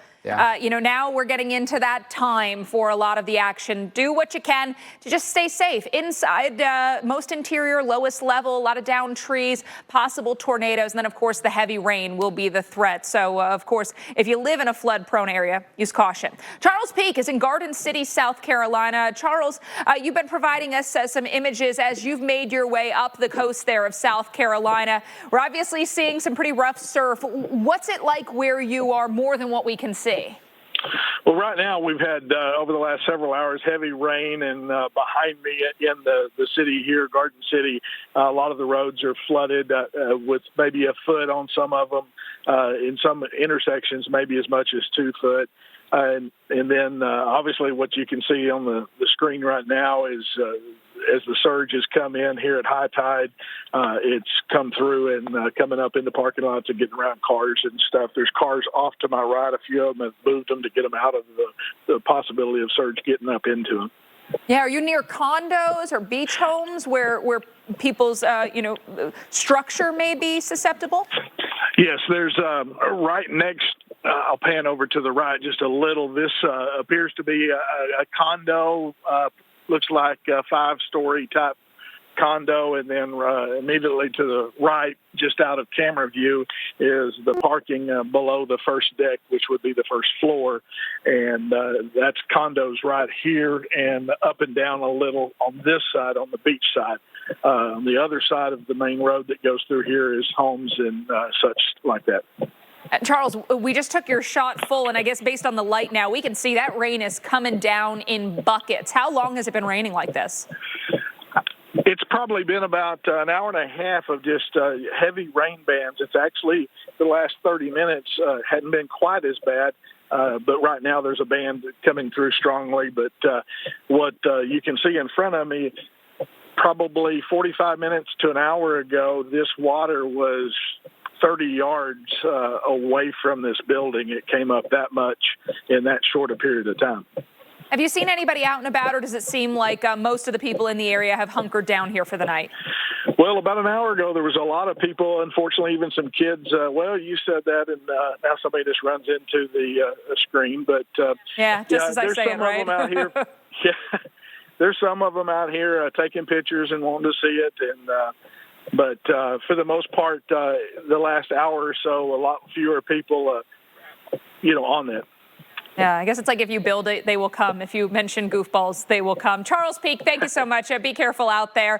[SPEAKER 2] you know, now we're getting into that time for a lot of the action. Do what you can to just stay safe. Inside, most interior, lowest level, a lot of downed trees, possible tornadoes, and then, of course, the heavy rain will be the threat. So, of course, if you live in a flood-prone area, use caution. Charles Peak is in Garden City, South Carolina. Charles, you've been providing us some images as you've made your way up the coast there of South Carolina. We're obviously seeing some pretty rough surf. What's it like where you are more than what we can see?
[SPEAKER 9] Well, right now we've had, over the last several hours, heavy rain, and behind me in the city here, Garden City, a lot of the roads are flooded with maybe a foot on some of them. In some intersections, maybe as much as 2 foot. And then obviously what you can see on the screen right now is as the surge has come in here at high tide, it's come through and coming up into parking lots and getting around cars and stuff. There's cars off to my right. A few of them have moved them to get them out of the possibility of surge getting up into them.
[SPEAKER 2] Yeah, are you near condos or beach homes where people's structure may be susceptible?
[SPEAKER 9] Yes, there's right next. I'll pan over to the right just a little. This appears to be a condo. Looks like a 5-story type condo, and then immediately to the right, just out of camera view, is the parking below the first deck, which would be the first floor, and that's condos right here and up and down a little on this side, on the beach side. On the other side of the main road that goes through here is homes and such like that.
[SPEAKER 2] Charles, we just took your shot full, and I guess based on the light now, we can see that rain is coming down in buckets. How long has it been raining like this?
[SPEAKER 9] It's probably been about an hour and a half of just heavy rain bands. It's actually the last 30 minutes hadn't been quite as bad, but right now there's a band coming through strongly. But what you can see in front of me, probably 45 minutes to an hour ago, this water was 30 yards away from this building. It came up that much in that short a period of time.
[SPEAKER 2] Have you seen anybody out and about, or does it seem like most of the people in the area have hunkered down here for the night?
[SPEAKER 9] Well, about an hour ago, there was a lot of people, unfortunately, even some kids. Well, you said that, and now somebody just runs into the screen. But
[SPEAKER 2] as I say it, right?
[SPEAKER 9] There's some of them out here. There's some of them out here taking pictures and wanting to see it. And but for the most part, the last hour or so, a lot fewer people, on that.
[SPEAKER 2] Yeah, I guess it's like if you build it, they will come. If you mention goofballs, they will come. Charles Peak, thank you so much. Be careful out there.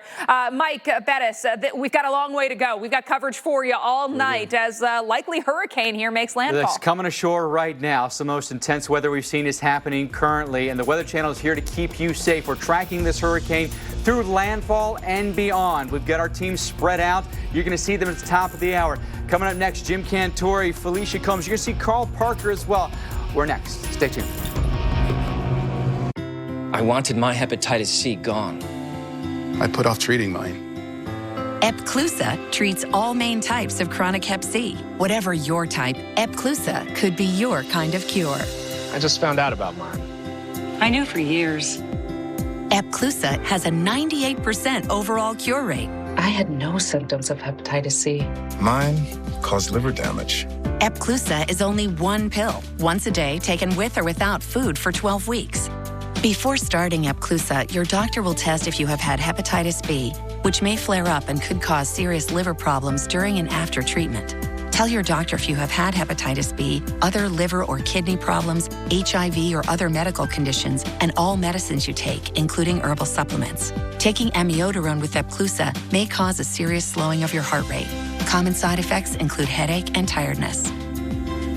[SPEAKER 2] Mike Bettis, we've got a long way to go. We've got coverage for you all night as likely hurricane here makes landfall.
[SPEAKER 27] It's coming ashore right now. Some of the most intense weather we've seen is happening currently, and the Weather Channel is here to keep you safe. We're tracking this hurricane through landfall and beyond. We've got our team spread out. You're going to see them at the top of the hour. Coming up next, Jim Cantori, Felicia Combs. You're going to see Carl Parker as well. We're next. Stay tuned.
[SPEAKER 10] I wanted my hepatitis C gone.
[SPEAKER 3] I put off treating mine.
[SPEAKER 13] Epclusa treats all main types of chronic hep C. Whatever your type, Epclusa could be your kind of cure.
[SPEAKER 3] I just found out about mine.
[SPEAKER 13] I knew for years. Epclusa has a 98% overall cure rate.
[SPEAKER 14] I had no symptoms of hepatitis C.
[SPEAKER 3] Mine caused liver damage.
[SPEAKER 13] Epclusa is only one pill, once a day, taken with or without food for 12 weeks. Before starting Epclusa, your doctor will test if you have had hepatitis B, which may flare up and could cause serious liver problems during and after treatment. Tell your doctor if you have had hepatitis B, other liver or kidney problems, HIV or other medical conditions, and all medicines you take, including herbal supplements. Taking amiodarone with Epclusa may cause a serious slowing of your heart rate. Common side effects include headache and tiredness.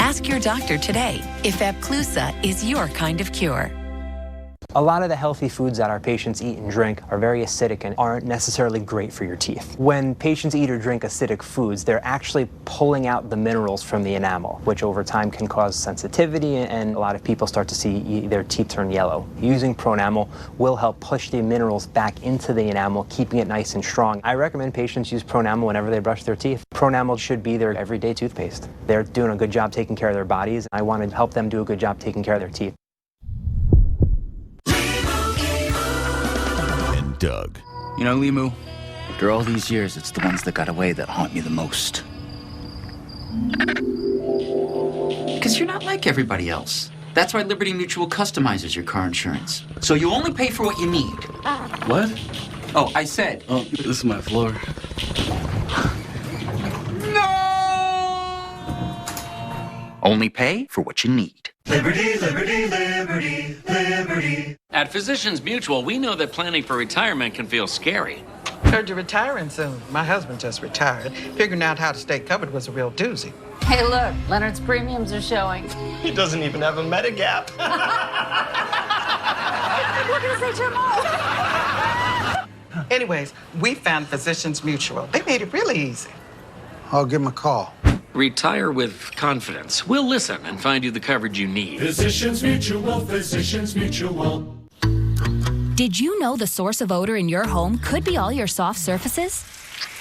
[SPEAKER 13] Ask your doctor today if Epclusa is your kind of cure.
[SPEAKER 7] A lot of the healthy foods that our patients eat and drink are very acidic and aren't necessarily great for your teeth. When patients eat or drink acidic foods, they're actually pulling out the minerals from the enamel, which over time can cause sensitivity, and a lot of people start to see their teeth turn yellow. Using Pronamel will help push the minerals back into the enamel, keeping it nice and strong. I recommend patients use Pronamel whenever they brush their teeth. Pronamel should be their everyday toothpaste. They're doing a good job taking care of their bodies. I want to help them do a good job taking care of their teeth.
[SPEAKER 11] Doug. You know, Limu, after all these years, it's the ones that got away that haunt me the most. Because you're not like everybody else. That's why Liberty Mutual customizes your car insurance. So you only pay for what you need. What? Oh, I said.
[SPEAKER 12] Oh, this is my floor.
[SPEAKER 11] No! Only pay for what you need.
[SPEAKER 21] Liberty, liberty, liberty, liberty.
[SPEAKER 16] At Physicians Mutual, we know that planning for retirement can feel scary.
[SPEAKER 18] Heard you're retiring soon. My husband just retired. Figuring out how to stay covered was a real doozy.
[SPEAKER 19] Hey, look, Leonard's premiums are showing.
[SPEAKER 18] He doesn't even have a Medigap.
[SPEAKER 19] We're gonna say Jamal.
[SPEAKER 18] Anyways, we found Physicians Mutual. They made it really easy.
[SPEAKER 12] I'll give him a call.
[SPEAKER 16] Retire with confidence. We'll listen and find you the coverage you need.
[SPEAKER 21] Physicians Mutual, Physicians Mutual.
[SPEAKER 20] Did you know the source of odor in your home could be all your soft surfaces?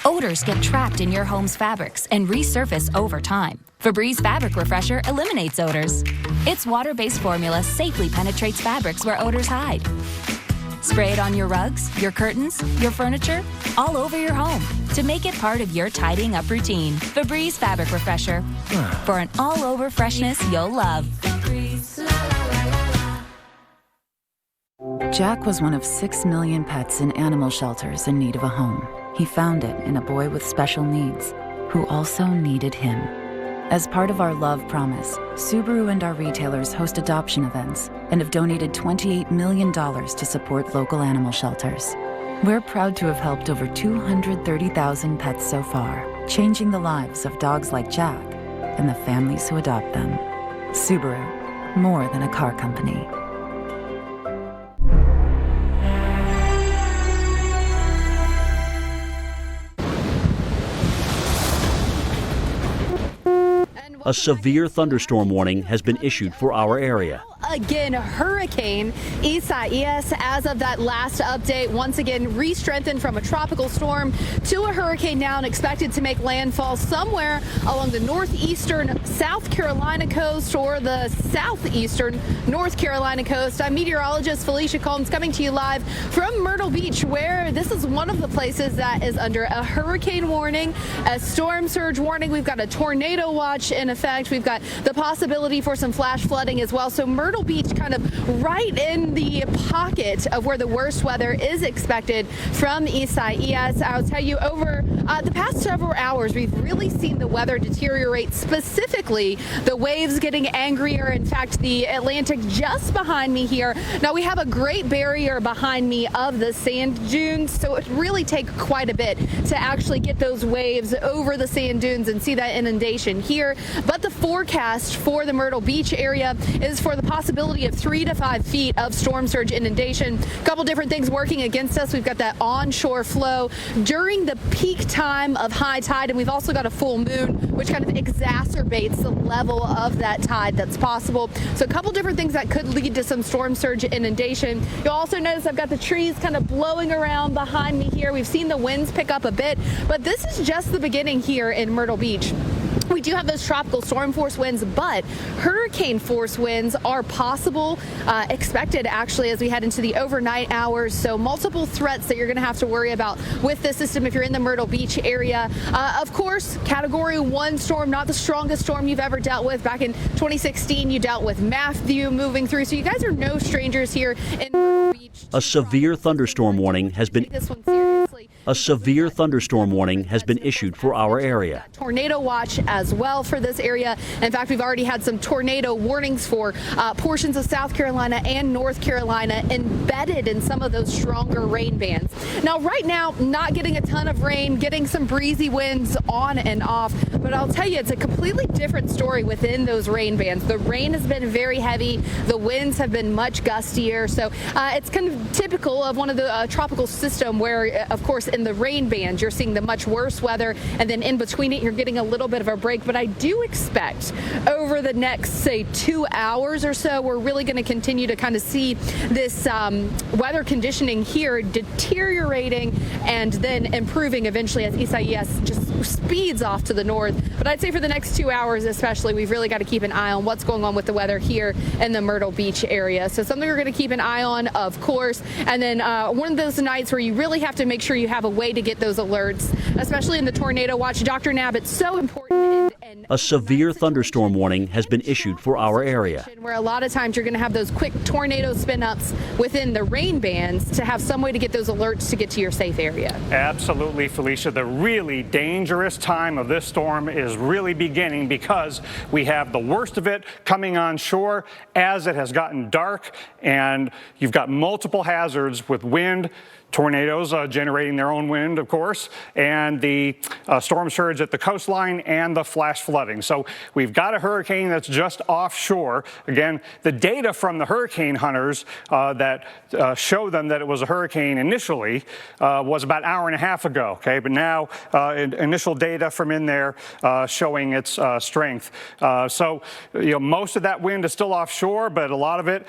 [SPEAKER 20] Odors get trapped in your home's fabrics and resurface over time. Febreze Fabric Refresher eliminates odors. Its water-based formula safely penetrates fabrics where odors hide. Spray it on your rugs, your curtains, your furniture, all over your home to make it part of your tidying up routine. Febreze Fabric Refresher for an all-over freshness you'll love.
[SPEAKER 23] Jack was one of 6 million pets in animal shelters in need of a home. He found it in a boy with special needs who also needed him. As part of our love promise, Subaru and our retailers host adoption events and have donated $28 million to support local animal shelters. We're proud to have helped over 230,000 pets so far, changing the lives of dogs like Jack and the families who adopt them. Subaru, more than a car company.
[SPEAKER 28] A severe thunderstorm warning has been issued for our area.
[SPEAKER 29] Again, Hurricane Isaias, as of that last update, once again re-strengthened from a tropical storm to a hurricane now and expected to make landfall somewhere along the northeastern South Carolina coast or the southeastern North Carolina coast. I'm meteorologist Felicia Combs coming to you live from Myrtle Beach, where this is one of the places that is under a hurricane warning, a storm surge warning. We've got a tornado watch in effect. We've got the possibility for some flash flooding as well. So Myrtle Beach kind of right in the pocket of where the worst weather is expected from Isaias. I'll tell you, over the past several hours, we've really seen the weather deteriorate, specifically the waves getting angrier. In fact, the Atlantic just behind me here. Now, we have a great barrier behind me of the sand dunes, so it really takes quite a bit to actually get those waves over the sand dunes and see that inundation here. But the forecast for the Myrtle Beach area is for the possibility of 3 to 5 feet of storm surge inundation. A couple different things working against us. We've got that onshore flow during the peak time of high tide, and we've also got a full moon, which kind of exacerbates the level of that tide that's possible. So a couple different things that could lead to some storm surge inundation. You'll also notice I've got the trees kind of blowing around behind me here. We've seen the winds pick up a bit, but this is just the beginning here in Myrtle Beach. We do have those tropical storm force winds, but hurricane force winds are possible, expected actually as we head into the overnight hours. So multiple threats that you're going to have to worry about with this system if you're in the Myrtle Beach area. Of course, Category 1 storm, not the strongest storm you've ever dealt with. Back in 2016, you dealt with Matthew moving through. So you guys are no strangers here in Myrtle Beach.
[SPEAKER 28] A severe thunderstorm warning has been...
[SPEAKER 29] This one's serious.
[SPEAKER 28] A severe thunderstorm warning has been issued for our area.
[SPEAKER 29] Tornado watch as well for this area. In fact, we've already had some tornado warnings for portions of South Carolina and North Carolina embedded in some of those stronger rain bands. Now, right now, not getting a ton of rain, getting some breezy winds on and off, but I'll tell you, it's a completely different story within those rain bands. The rain has been very heavy. The winds have been much gustier. So it's kind of typical of one of the tropical system where, of course, in the rain bands, you're seeing the much worse weather, and then in between it, you're getting a little bit of a break. But I do expect over the next, say, 2 hours or so, we're really going to continue to kind of see this weather conditioning here deteriorating and then improving eventually as Isaias just speeds off to the north. But I'd say for the next 2 hours especially, we've really got to keep an eye on what's going on with the weather here in the Myrtle Beach area. So something we're going to keep an eye on, of course. And then one of those nights where you really have to make sure you have a way to get those alerts, especially in the tornado watch. Dr. Knapp, it's so important.
[SPEAKER 28] A severe thunderstorm warning has been issued for our area.
[SPEAKER 29] Where a lot of times you're going to have those quick tornado spin-ups within the rain bands to have some way to get those alerts to get to your safe area.
[SPEAKER 1] Absolutely, Felicia. The really dangerous time of this storm is really beginning because we have the worst of it coming on shore as it has gotten dark, and you've got multiple hazards with wind, tornadoes generating their own wind, of course, and the storm surge at the coastline and the flash flooding. So we've got a hurricane that's just offshore. Again, the data from the hurricane hunters that show them that it was a hurricane initially was about an hour and a half ago, okay? But now initial data from in there showing its strength. So, most of that wind is still offshore, but a lot of it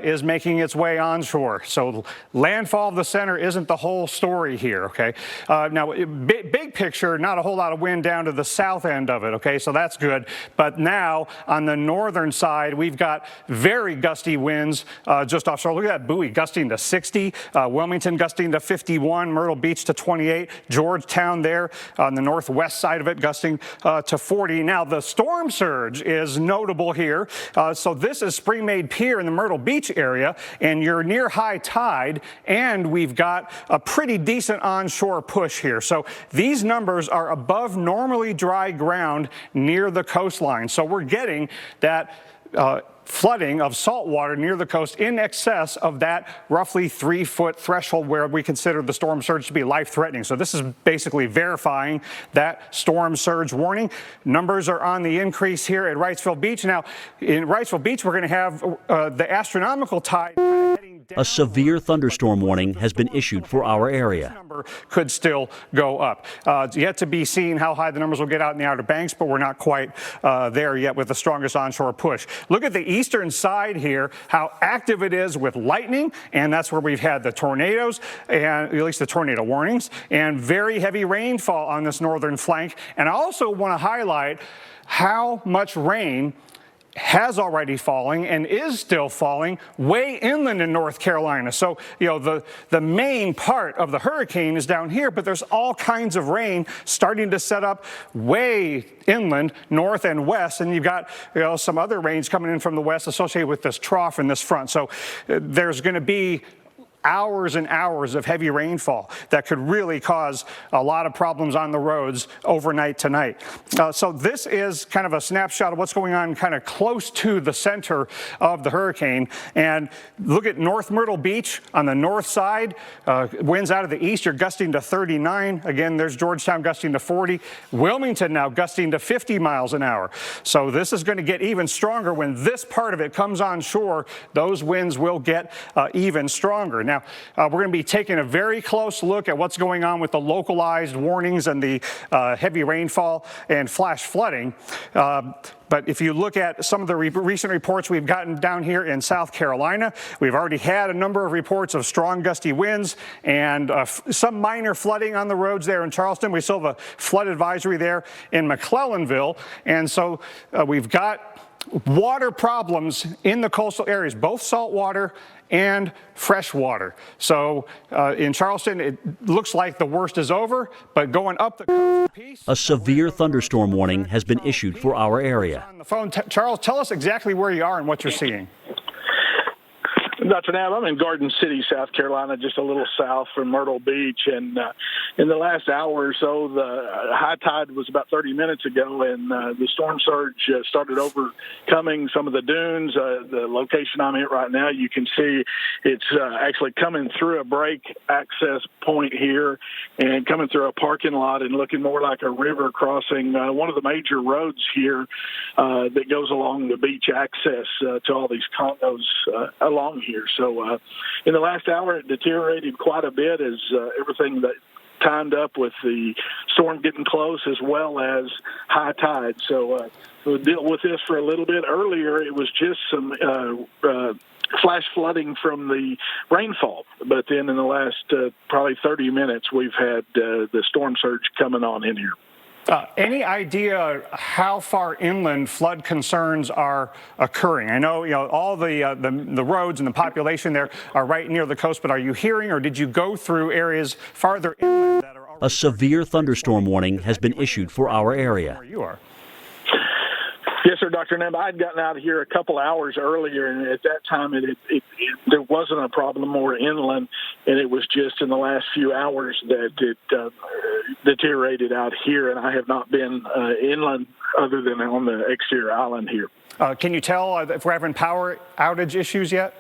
[SPEAKER 1] is making its way onshore. So landfall of the center isn't the whole story here, okay? Now, big picture, not a whole lot of wind down to the south end of it, okay? So that's good. But now, on the northern side, we've got very gusty winds just offshore. Look at that buoy gusting to 60, Wilmington gusting to 51, Myrtle Beach to 28, Georgetown there on the northwest side of it gusting to 40. Now, the storm surge is notable here. So this is Spring-Made Pier in the Myrtle Beach area, and you're near high tide, and we've got a pretty decent onshore push here. So these numbers are above normally dry ground near the coastline. So we're getting that flooding of salt water near the coast in excess of that roughly 3-foot threshold where we consider the storm surge to be life-threatening. So this is basically verifying that storm surge warning. Numbers are on the increase here at Wrightsville Beach. Now, in Wrightsville Beach, we're going to have the astronomical tide heading down.
[SPEAKER 28] A severe thunderstorm warning has been issued for our area.
[SPEAKER 1] Number could still go up. It's yet to be seen how high the numbers will get out in the Outer Banks, but we're not quite there yet with the strongest onshore push. Look at the eastern side here, how active it is with lightning, and that's where we've had the tornadoes, and at least the tornado warnings, and very heavy rainfall on this northern flank. And I also want to highlight how much rain has already falling and is still falling way inland in North Carolina. So, the main part of the hurricane is down here, but there's all kinds of rain starting to set up way inland, north and west, and you've got, some other rains coming in from the west associated with this trough in this front. So there's going to be hours and hours of heavy rainfall that could really cause a lot of problems on the roads overnight tonight. So this is kind of a snapshot of what's going on kind of close to the center of the hurricane. And look at North Myrtle Beach on the north side. Winds out of the east are gusting to 39. Again, there's Georgetown gusting to 40. Wilmington now gusting to 50 miles an hour. So this is going to get even stronger when this part of it comes on shore. Those winds will get even stronger. Now, we're going to be taking a very close look at what's going on with the localized warnings and the heavy rainfall and flash flooding. But if you look at some of the recent reports we've gotten down here in South Carolina, we've already had a number of reports of strong gusty winds and some minor flooding on the roads there in Charleston. We still have a flood advisory there in McClellanville. And so we've got water problems in the coastal areas, both saltwater and fresh water. So in Charleston, it looks like the worst is over, but going up the coast piece.
[SPEAKER 28] A severe thunderstorm warning has been issued for our area.
[SPEAKER 1] On the phone, Charles, tell us exactly where you are and what you're seeing.
[SPEAKER 9] Dr. Nab, I'm in Garden City, South Carolina, just a little south from Myrtle Beach. And in the last hour or so, the high tide was about 30 minutes ago, and the storm surge started overcoming some of the dunes. The location I'm at right now, you can see it's actually coming through a break access point here and coming through a parking lot and looking more like a river crossing one of the major roads here that goes along the beach access to all these condos along here. So in the last hour, it deteriorated quite a bit as everything that timed up with the storm getting close as well as high tide. So we'll deal with this for a little bit. Earlier, it was just some flash flooding from the rainfall. But then in the last probably 30 minutes, we've had the storm surge coming on in here.
[SPEAKER 1] Any idea how far inland flood concerns are occurring? I know, all the roads and the population there are right near the coast, but are you hearing, or did you go through areas farther inland that are already...
[SPEAKER 28] A severe thunderstorm warning has been issued for our area.
[SPEAKER 1] Where you are.
[SPEAKER 9] Yes, sir, Dr. Neb. I'd gotten out of here a couple hours earlier, and at that time there wasn't a problem more inland, and it was just in the last few hours that it deteriorated out here, and I have not been inland other than on the exterior island here.
[SPEAKER 1] Can you tell if we're having power outage issues yet?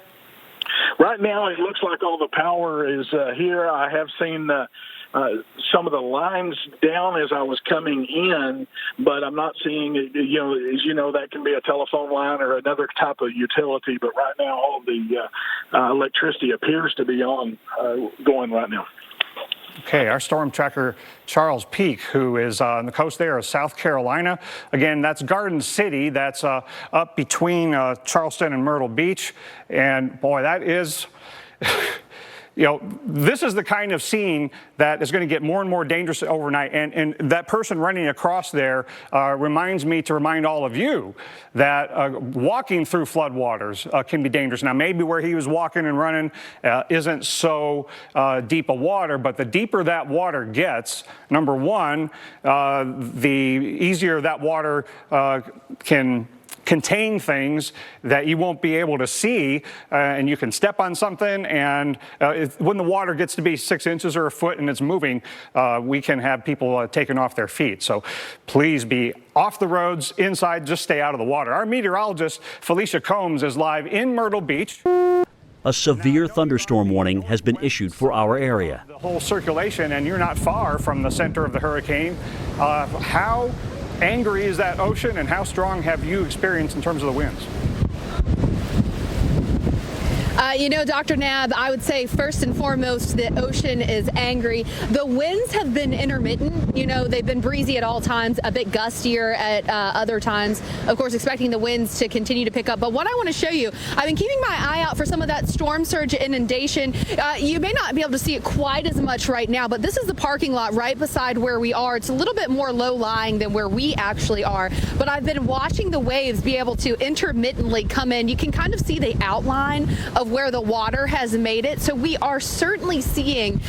[SPEAKER 9] Right now, it looks like all the power is here. I have seen some of the lines down as I was coming in, but I'm not seeing, as you know, that can be a telephone line or another type of utility. But right now, all the electricity appears to be on, going right now.
[SPEAKER 1] Okay, our storm tracker, Charles Peak, who is on the coast there of South Carolina. Again, that's Garden City. That's up between Charleston and Myrtle Beach. And boy, that is... this is the kind of scene that is going to get more and more dangerous overnight. And that person running across there reminds me to remind all of you that walking through floodwaters can be dangerous. Now, maybe where he was walking and running isn't so deep a water, but the deeper that water gets, number one, the easier that water can contain things that you won't be able to see, and you can step on something, and when the water gets to be 6 inches or a foot and it's moving, we can have people taken off their feet. So please be off the roads, inside, just stay out of the water. Our meteorologist, Felicia Combs, is live in Myrtle Beach.
[SPEAKER 28] A severe thunderstorm warning has been issued for our area.
[SPEAKER 1] The whole circulation, and you're not far from the center of the hurricane. How angry is that ocean, and how strong have you experienced in terms of the winds?
[SPEAKER 29] Dr. Nab, I would say first and foremost, the ocean is angry. The winds have been intermittent. They've been breezy at all times, a bit gustier at other times. Of course, expecting the winds to continue to pick up. But what I want to show you, I've been keeping my eye out for some of that storm surge inundation. You may not be able to see it quite as much right now, but this is the parking lot right beside where we are. It's a little bit more low-lying than where we actually are. But I've been watching the waves be able to intermittently come in. You can kind of see the outline of where the water has made it. So we are certainly seeing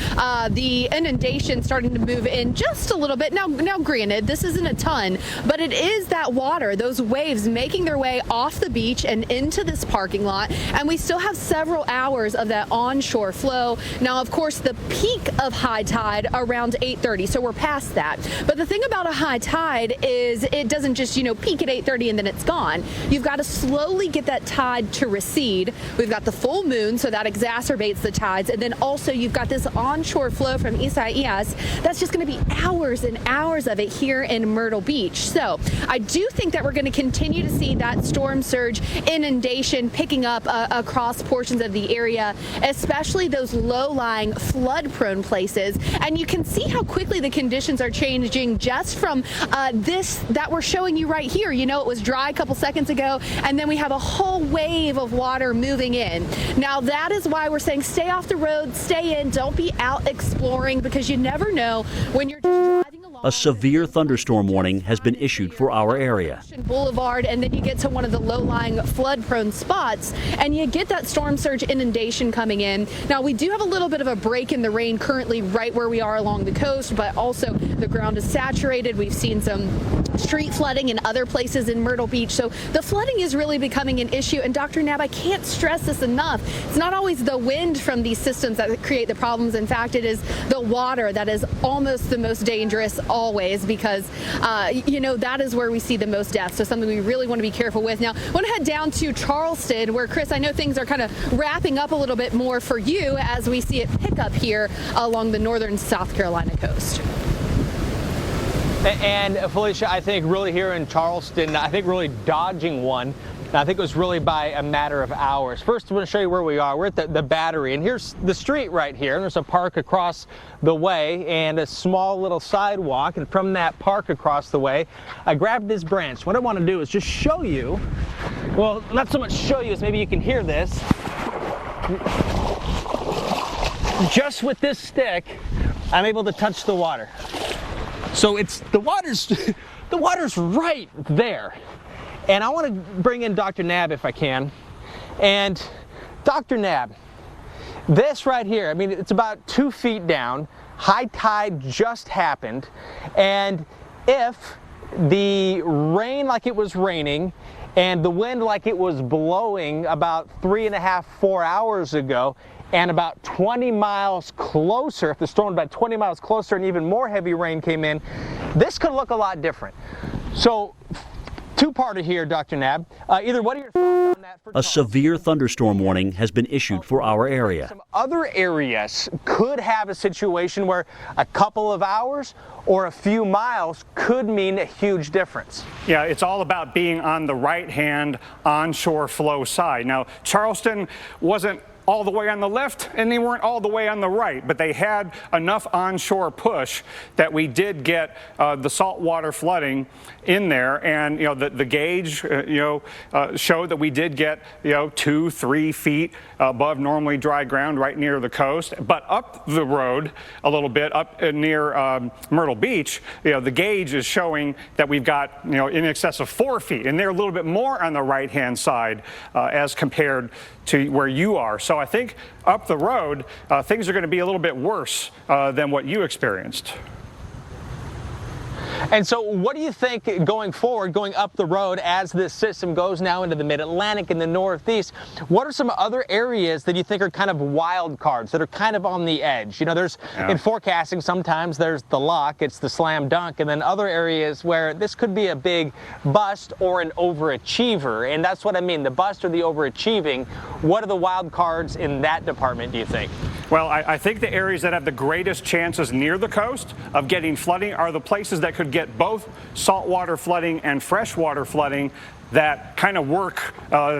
[SPEAKER 29] the inundation starting to move in just a little bit. Now, granted, this isn't a ton, but it is that water, those waves making their way off the beach and into this parking lot. And we still have several hours of that onshore flow. Now, of course, the peak of high tide around 8:30. So we're past that. But the thing about a high tide is it doesn't just, peak at 8:30 and then it's gone. You've got to slowly get that tide to recede. We've got the full moon, so that exacerbates the tides. And then also you've got this onshore flow from Isaias. That's just going to be hours and hours of it here in Myrtle Beach. So I do think that we're going to continue to see that storm surge inundation picking up across portions of the area, especially those low-lying flood-prone places. And you can see how quickly the conditions are changing just from this that we're showing you right here. It was dry a couple seconds ago, and then we have a whole wave of water moving in. Now, that is why we're saying stay off the road, stay in, don't be out exploring, because you never know when you're just driving along.
[SPEAKER 28] A severe thunderstorm warning has been issued for our area.
[SPEAKER 29] Boulevard, and then you get to one of the low-lying flood-prone spots, and you get that storm surge inundation coming in. Now, we do have a little bit of a break in the rain currently right where we are along the coast, but also the ground is saturated. We've seen some street flooding in other places in Myrtle Beach. So the flooding is really becoming an issue. And Dr. Knapp, I can't stress this enough. It's not always the wind from these systems that create the problems. In fact, it is the water that is almost the most dangerous always, because, that is where we see the most deaths. So something we really want to be careful with. Now, I want to head down to Charleston, where, Chris, I know things are kind of wrapping up a little bit more for you as we see it pick up here along the northern South Carolina coast.
[SPEAKER 4] And Felicia, I think really here in Charleston, I think really dodging one. I think it was really by a matter of hours. First, I want to show you where we are. We're at the Battery, and here's the street right here. And there's a park across the way and a small little sidewalk. And from that park across the way, I grabbed this branch. What I want to do is just show you, well, not so much show you as maybe you can hear this. Just with this stick, I'm able to touch the water. So the water's right there. And I want to bring in Dr. Knapp if I can. And Dr. Knapp, this right here, I mean, it's about 2 feet down. High tide just happened. And if the rain like it was raining and the wind like it was blowing about 3.5, 4 hours ago, and about 20 miles closer, if the storm was about 20 miles closer and even more heavy rain came in, this could look a lot different. So, two-parter here, Dr. Knapp. Either what are your thoughts on that?
[SPEAKER 28] A severe thunderstorm warning has been issued for our area.
[SPEAKER 4] Some other areas could have a situation where a couple of hours or a few miles could mean a huge difference.
[SPEAKER 1] Yeah, it's all about being on the right-hand onshore flow side. Now, Charleston wasn't all the way on the left and they weren't all the way on the right, but they had enough onshore push that we did get the saltwater flooding in there, and the gauge showed that we did get 2-3 feet above normally dry ground right near the coast. But up the road a little bit, up near Myrtle Beach, the gauge is showing that we've got in excess of 4 feet, and they're a little bit more on the right hand side as compared to where you are. So I think up the road, things are going to be a little bit worse than what you experienced.
[SPEAKER 4] And so what do you think going forward, going up the road as this system goes now into the mid-Atlantic and the Northeast? What are some other areas that you think are kind of wild cards, that are kind of on the edge? There's in forecasting, sometimes there's the lock, it's the slam dunk, and then other areas where this could be a big bust or an overachiever. And that's what I mean, the bust or the overachieving. What are the wild cards in that department, do you think?
[SPEAKER 1] Well, I think the areas that have the greatest chances near the coast of getting flooding are the places that could get both saltwater flooding and freshwater flooding that kind of work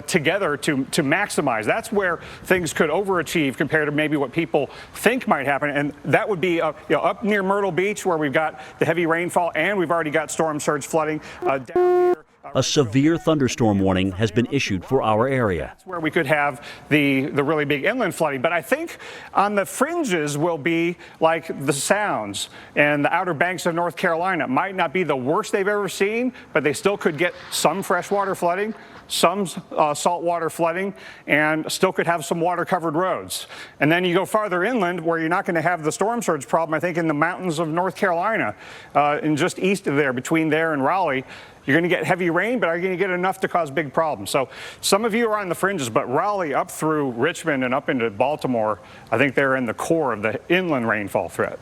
[SPEAKER 1] together to maximize. That's where things could overachieve compared to maybe what people think might happen. And that would be up near Myrtle Beach, where we've got the heavy rainfall and we've already got storm surge flooding down here.
[SPEAKER 28] A severe thunderstorm warning has been issued for our area.
[SPEAKER 1] That's where we could have the really big inland flooding. But I think on the fringes will be like the Sounds and the Outer Banks of North Carolina. It might not be the worst they've ever seen, but they still could get some freshwater flooding, some saltwater flooding, and still could have some water-covered roads. And then you go farther inland where you're not going to have the storm surge problem, I think, in the mountains of North Carolina, and just east of there, between there and Raleigh. You're going to get heavy rain, but are you going to get enough to cause big problems? So some of you are on the fringes, but Raleigh up through Richmond and up into Baltimore, I think they're in the core of the inland rainfall threat.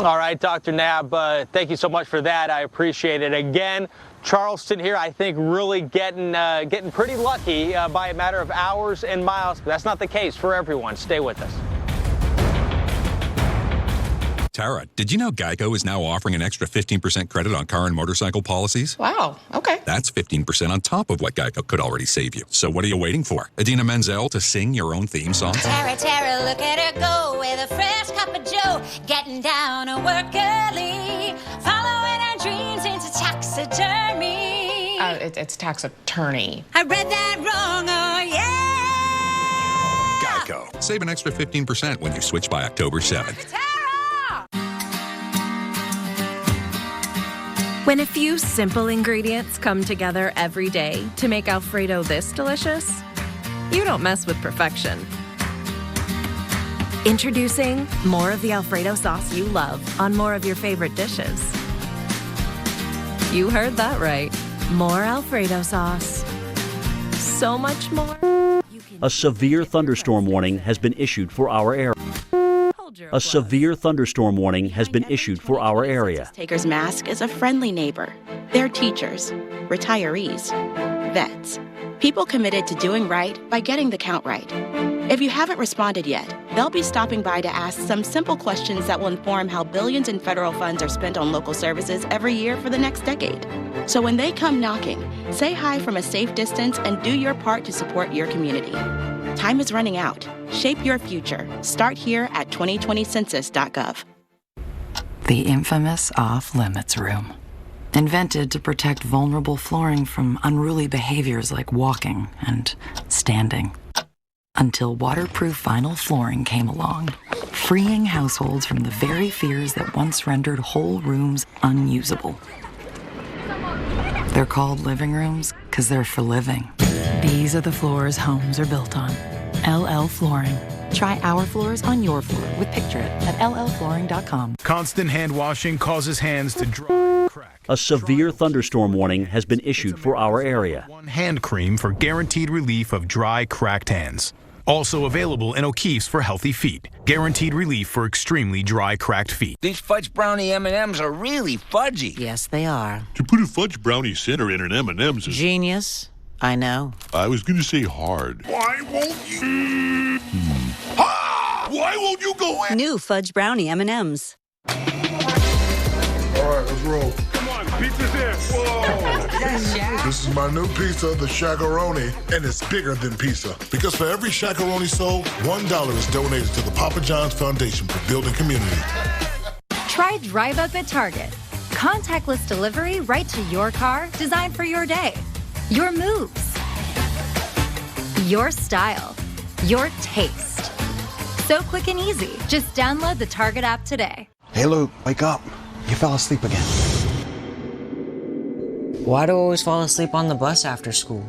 [SPEAKER 4] All right, Dr. Knapp, thank you so much for that. I appreciate it. Again, Charleston here, I think, really getting pretty lucky by a matter of hours and miles. But that's not the case for everyone. Stay with us.
[SPEAKER 6] Tara, did you know Geico is now offering an extra 15% credit on car and motorcycle policies?
[SPEAKER 8] Wow, okay.
[SPEAKER 6] That's 15% on top of what Geico could already save you. So what are you waiting for? Idina Menzel to sing your own theme song?
[SPEAKER 15] Tara, Tara, look at her go with a fresh cup of joe, getting down to work early, following her dreams into taxidermy.
[SPEAKER 8] It's tax attorney.
[SPEAKER 15] I read that wrong, oh yeah!
[SPEAKER 6] Geico. Save an extra 15% when you switch by October 7th.
[SPEAKER 17] When a few simple ingredients come together every day to make Alfredo this delicious, you don't mess with perfection. Introducing more of the Alfredo sauce you love on more of your favorite dishes. You heard that right. More Alfredo sauce. So much more.
[SPEAKER 28] A severe thunderstorm warning has been issued for our area. A severe thunderstorm warning has been issued for our area.
[SPEAKER 2] Takers Mask is a friendly neighbor. They're teachers, retirees, vets, people committed to doing right by getting the count right. If you haven't responded yet, they'll be stopping by to ask some simple questions that will inform how billions in federal funds are spent on local services every year for the next decade. So when they come knocking, say hi from a safe distance and do your part to support your community. Time is running out. Shape your future. Start here at 2020census.gov.
[SPEAKER 5] The infamous off-limits room. Invented to protect vulnerable flooring from unruly behaviors like walking and standing. Until waterproof vinyl flooring came along, freeing households from the very fears that once rendered whole rooms unusable. They're called living rooms because they're for living. These are the floors homes are built on. LL Flooring. Try our floors on your floor with Picture It at llflooring.com.
[SPEAKER 10] Constant hand washing causes hands to dry, crack.
[SPEAKER 28] A severe thunderstorm warning has been issued for our area.
[SPEAKER 10] One hand cream for guaranteed relief of dry, cracked hands. Also available in O'Keeffe's for healthy feet. Guaranteed relief for extremely dry, cracked feet.
[SPEAKER 14] These fudge brownie M&Ms are really fudgy.
[SPEAKER 22] Yes, they are.
[SPEAKER 24] To put a fudge brownie center in an M&M's is...
[SPEAKER 22] Genius. I know.
[SPEAKER 24] I was going to say hard. Why won't you... Why won't you go in?
[SPEAKER 25] New fudge brownie M&M's.
[SPEAKER 26] All right, let's roll.
[SPEAKER 24] Come on, pizza's in. Whoa.
[SPEAKER 26] This is my new pizza, the Shaq-a-Roni, and it's bigger than pizza. Because for every Shaq-a-Roni sold, $1 is donated to the Papa John's Foundation for Building Community.
[SPEAKER 27] Try Drive Up at Target. Contactless delivery right to your car, designed for your day. Your moves. Your style. Your taste. So quick and easy. Just download the Target app today.
[SPEAKER 12] Hey, Luke, wake up. You fell asleep again.
[SPEAKER 22] Why do I always fall asleep on the bus after school?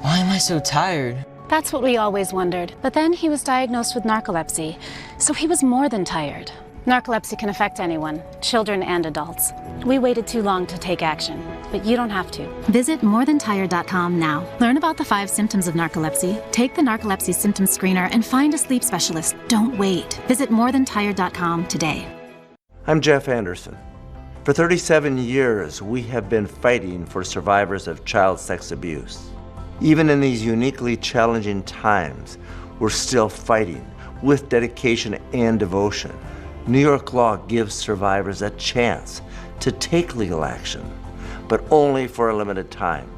[SPEAKER 22] Why am I so tired?
[SPEAKER 30] That's what we always wondered. But then he was diagnosed with narcolepsy, so he was more than tired. Narcolepsy can affect anyone, children and adults. We waited too long to take action, but you don't have to.
[SPEAKER 31] Visit morethantired.com now. Learn about the 5 symptoms of narcolepsy, take the narcolepsy symptom screener, and find a sleep specialist. Don't wait. Visit morethantired.com today.
[SPEAKER 32] I'm Jeff Anderson. For 37 years, we have been fighting for survivors of child sex abuse. Even in these uniquely challenging times, we're still fighting with dedication and devotion. New York law gives survivors a chance to take legal action, but only for a limited time.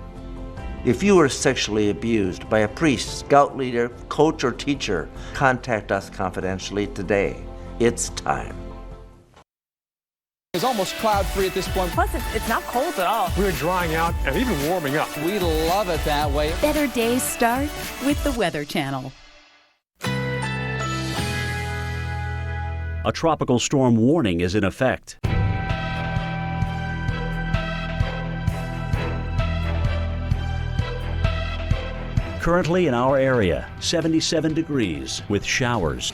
[SPEAKER 32] If you were sexually abused by a priest, scout leader, coach, or teacher, contact us confidentially today. It's time.
[SPEAKER 33] It's almost cloud-free at this point.
[SPEAKER 34] Plus, it's not cold at all.
[SPEAKER 10] We're drying out and even warming up.
[SPEAKER 33] We love it that way.
[SPEAKER 23] Better days start with the Weather Channel.
[SPEAKER 28] A tropical storm warning is in effect. Currently in our area, 77 degrees with showers.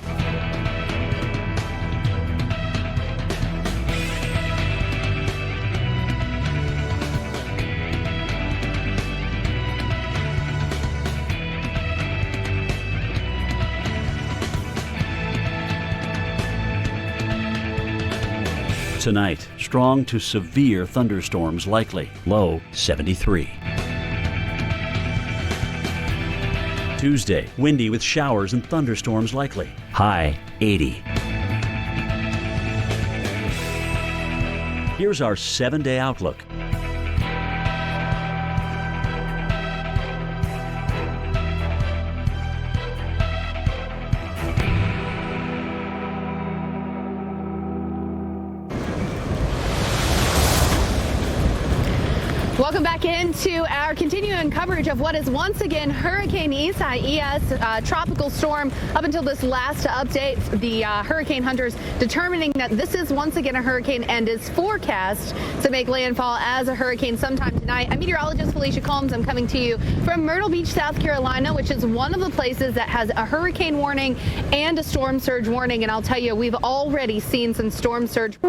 [SPEAKER 28] Tonight, strong to severe thunderstorms likely, low 73. Tuesday, windy with showers and thunderstorms likely, high 80. Here's our 7-day outlook.
[SPEAKER 29] Welcome back in to our continuing coverage of what is once again Hurricane Isaias, tropical storm. Up until this last update, the hurricane hunters determining that this is once again a hurricane and is forecast to make landfall as a hurricane sometime tonight. I'm meteorologist Felicia Combs. I'm coming to you from Myrtle Beach, South Carolina, which is one of the places that has a hurricane warning and a storm surge warning. And I'll tell you, we've already seen some storm surge.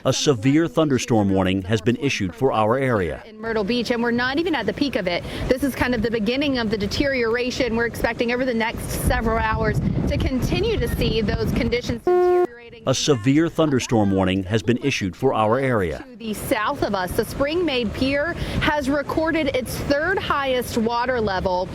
[SPEAKER 28] A severe thunderstorm warning has been issued for our area.
[SPEAKER 29] In Myrtle Beach, and we're not even at the peak of it. This is kind of the beginning of the deterioration. We're expecting over the next several hours to continue to see those conditions deteriorating.
[SPEAKER 28] A severe thunderstorm warning has been issued for our area.
[SPEAKER 29] To the south of us, the Spring-Made Pier has recorded its third highest water level,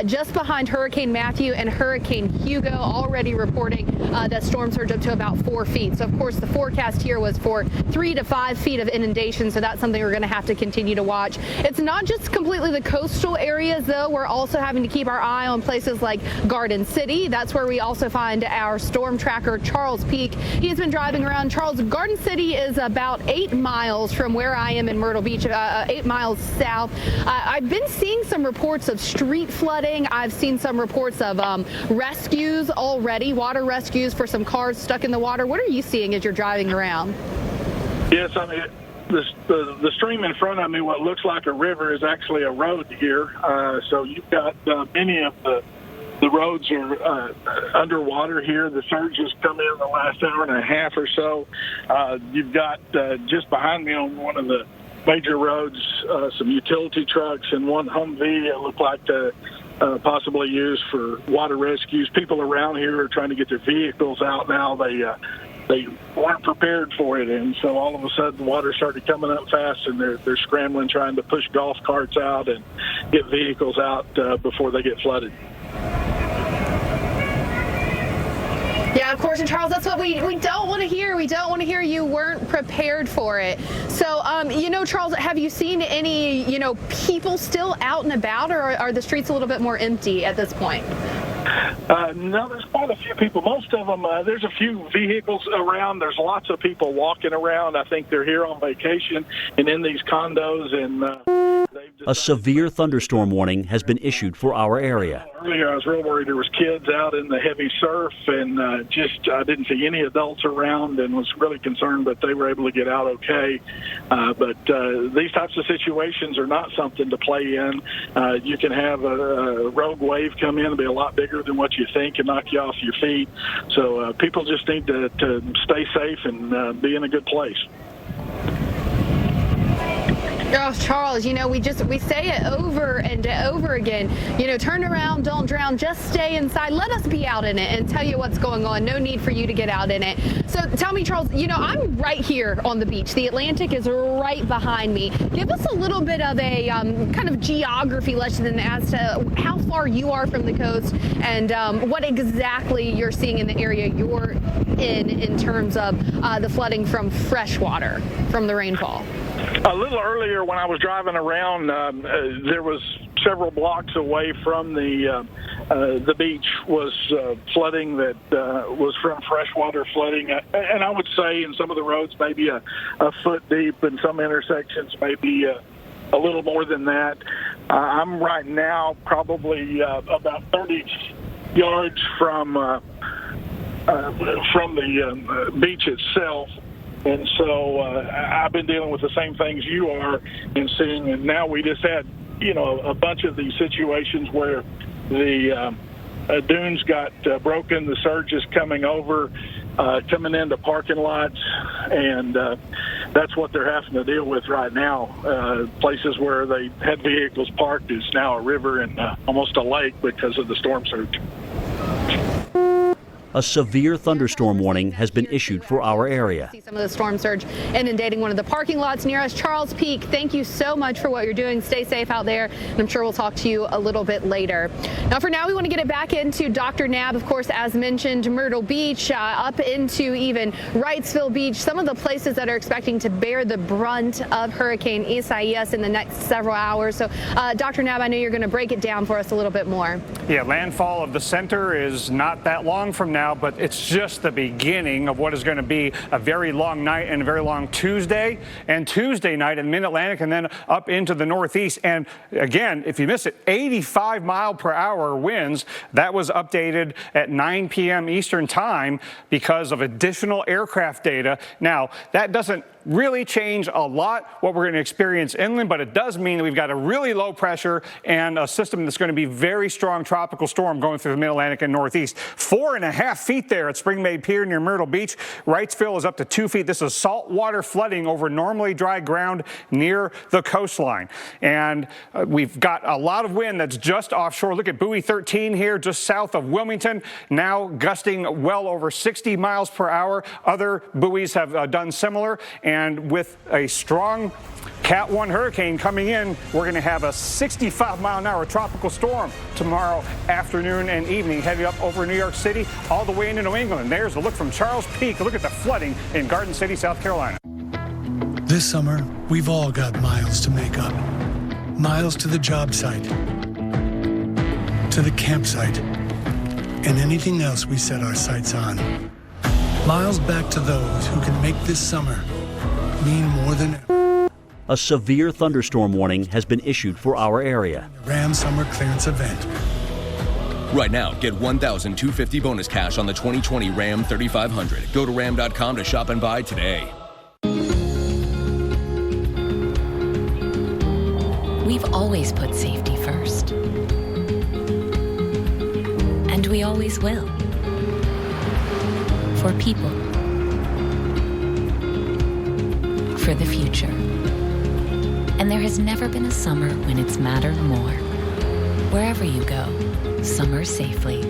[SPEAKER 29] just behind Hurricane Matthew and Hurricane Hugo, already reporting that storm surge up to about 4 feet. So, of course, the forecast here was for 3 to 5 feet of inundation, so that's something we're going to have to continue to watch. It's not just completely the coastal areas, though. We're also having to keep our eye on places like Garden City. That's where we also find our storm tracker, Charles Peak. He's been driving around. Charles, Garden City is about 8 miles from where I am in Myrtle Beach, 8 miles south. I've been seeing some reports of street flooding. I've seen some reports of rescues already, water rescues for some cars stuck in the water. What are you seeing as you're driving around?
[SPEAKER 1] Yes, I mean, the stream in front of me, what looks like a river, is actually a road here. So you've got many of the roads are underwater here. The surge has come in the last hour and a half or so. You've got just behind me on one of the major roads some utility trucks and one Humvee that look like possibly used for water rescues. People around here are trying to get their vehicles out now. They weren't prepared for it, and so all of a sudden water started coming up fast, and they're scrambling, trying to push golf carts out and get vehicles out before they get flooded.
[SPEAKER 29] Yeah, of course, and Charles, that's what we don't want to hear. We don't want to hear you weren't prepared for it. So, Charles, have you seen any, people still out and about, or are the streets a little bit more empty at this point?
[SPEAKER 1] No, there's quite a few people. Most of them, there's a few vehicles around. There's lots of people walking around. I think they're here on vacation and in these condos. And
[SPEAKER 28] a severe thunderstorm warning has been issued for our area.
[SPEAKER 1] Earlier, I was real worried there was kids out in the heavy surf, and I didn't see any adults around, and was really concerned that they were able to get out okay. But these types of situations are not something to play in. You can have a rogue wave come in and be a lot bigger than what you think and knock you off your feet. So people just need to stay safe and be in a good place.
[SPEAKER 29] Oh, Charles, we say it over and over again. Turn around, don't drown, just stay inside. Let us be out in it and tell you what's going on. No need for you to get out in it. So tell me, Charles, I'm right here on the beach. The Atlantic is right behind me. Give us a little bit of a kind of geography lesson as to how far you are from the coast and what exactly you're seeing in the area you're in terms of the flooding from fresh water from the rainfall.
[SPEAKER 1] A little earlier when I was driving around, there was several blocks away from the beach was flooding that was from freshwater flooding. And I would say in some of the roads maybe a foot deep, in some intersections maybe a little more than that. I'm right now probably about 30 yards from the beach itself. And so I've been dealing with the same things you are and seeing, and now we just had, a bunch of these situations where the dunes got broken, the surge is coming over, coming into parking lots, and that's what they're having to deal with right now. Places where they had vehicles parked is now a river and almost a lake because of the storm surge.
[SPEAKER 28] A severe thunderstorm warning has been issued for our area.
[SPEAKER 29] See some of the storm surge inundating one of the parking lots near us. Charles Peak, thank you so much for what you're doing. Stay safe out there, and I'm sure we'll talk to you a little bit later. Now, for now, we want to get it back into Dr. Nab, of course, as mentioned, Myrtle Beach, up into even Wrightsville Beach, some of the places that are expecting to bear the brunt of Hurricane Isaias in the next several hours. So, Dr. Nab, I know you're going to break it down for us a little bit more.
[SPEAKER 3] Yeah, landfall of the center is not that long from now. now, but it's just the beginning of what is going to be a very long night and a very long Tuesday and Tuesday night in Mid-Atlantic and then up into the Northeast. And again, if you miss it, 85-mile-per-hour winds. That was updated at 9 p.m. Eastern time because of additional aircraft data. Now, that doesn't really change a lot what we're going to experience inland, but it does mean that we've got a really low pressure and a system that's going to be very strong tropical storm going through the Mid-Atlantic and Northeast. 4.5 feet there at Spring Bay Pier near Myrtle Beach. Wrightsville is up to 2 feet. This is saltwater flooding over normally dry ground near the coastline. And we've got a lot of wind that's just offshore. Look at buoy 13 here, just south of Wilmington, now gusting well over 60 miles per hour. Other buoys have done similar. And with a strong Cat 1 hurricane coming in, we're going to have a 65-mile-an-hour tropical storm tomorrow afternoon and evening, heading up over New York City, all the way into New England. There's a look from Charles Peak. Look at the flooding in Garden City, South Carolina.
[SPEAKER 4] This summer, we've all got miles to make up. Miles to the job site, to the campsite, and anything else we set our sights on. Miles back to those who can make this summer mean more than ever.
[SPEAKER 28] A severe thunderstorm warning has been issued for our area.
[SPEAKER 4] Ram Summer Clearance Event.
[SPEAKER 7] Right now, get $1,250 bonus cash on the 2020 Ram 3500. Go to ram.com to shop and buy today.
[SPEAKER 8] We've always put safety first. And we always will. For people. For the future. And there has never been a summer when it's mattered more. Wherever you go, summer safely.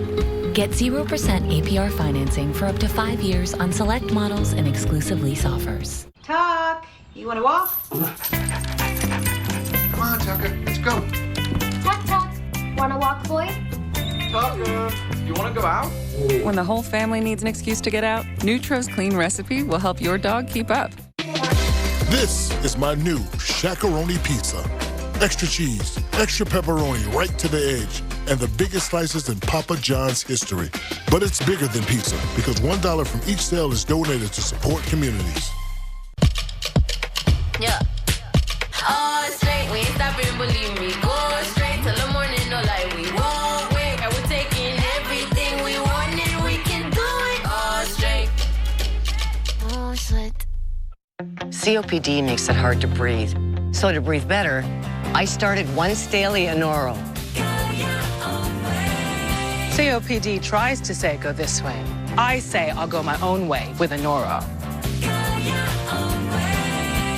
[SPEAKER 8] Get 0% APR financing for up to 5 years on select models and exclusive lease offers.
[SPEAKER 9] Tuck, you want to walk?
[SPEAKER 12] Come on, Tucker, let's go.
[SPEAKER 11] Tuck, wanna walk, boy?
[SPEAKER 12] Tucker, you want to go out?
[SPEAKER 13] When the whole family needs an excuse to get out, Nutro's Clean Recipe will help your dog keep up.
[SPEAKER 26] This is my new Shaq-a-Roni pizza. Extra cheese, extra pepperoni right to the edge, and the biggest slices in Papa John's history. But it's bigger than pizza because $1 from each sale is donated to support communities.
[SPEAKER 15] Yeah. All straight, we ain't stopping, believe me. Go straight till the morning, no lie, we won't wait. And we're taking everything we want and we can do it all straight. Oh, shit.
[SPEAKER 16] COPD makes it hard to breathe. So to breathe better, I started Once Daily Anoro.
[SPEAKER 18] COPD tries to say go this way. I say I'll go my own way with Anoro.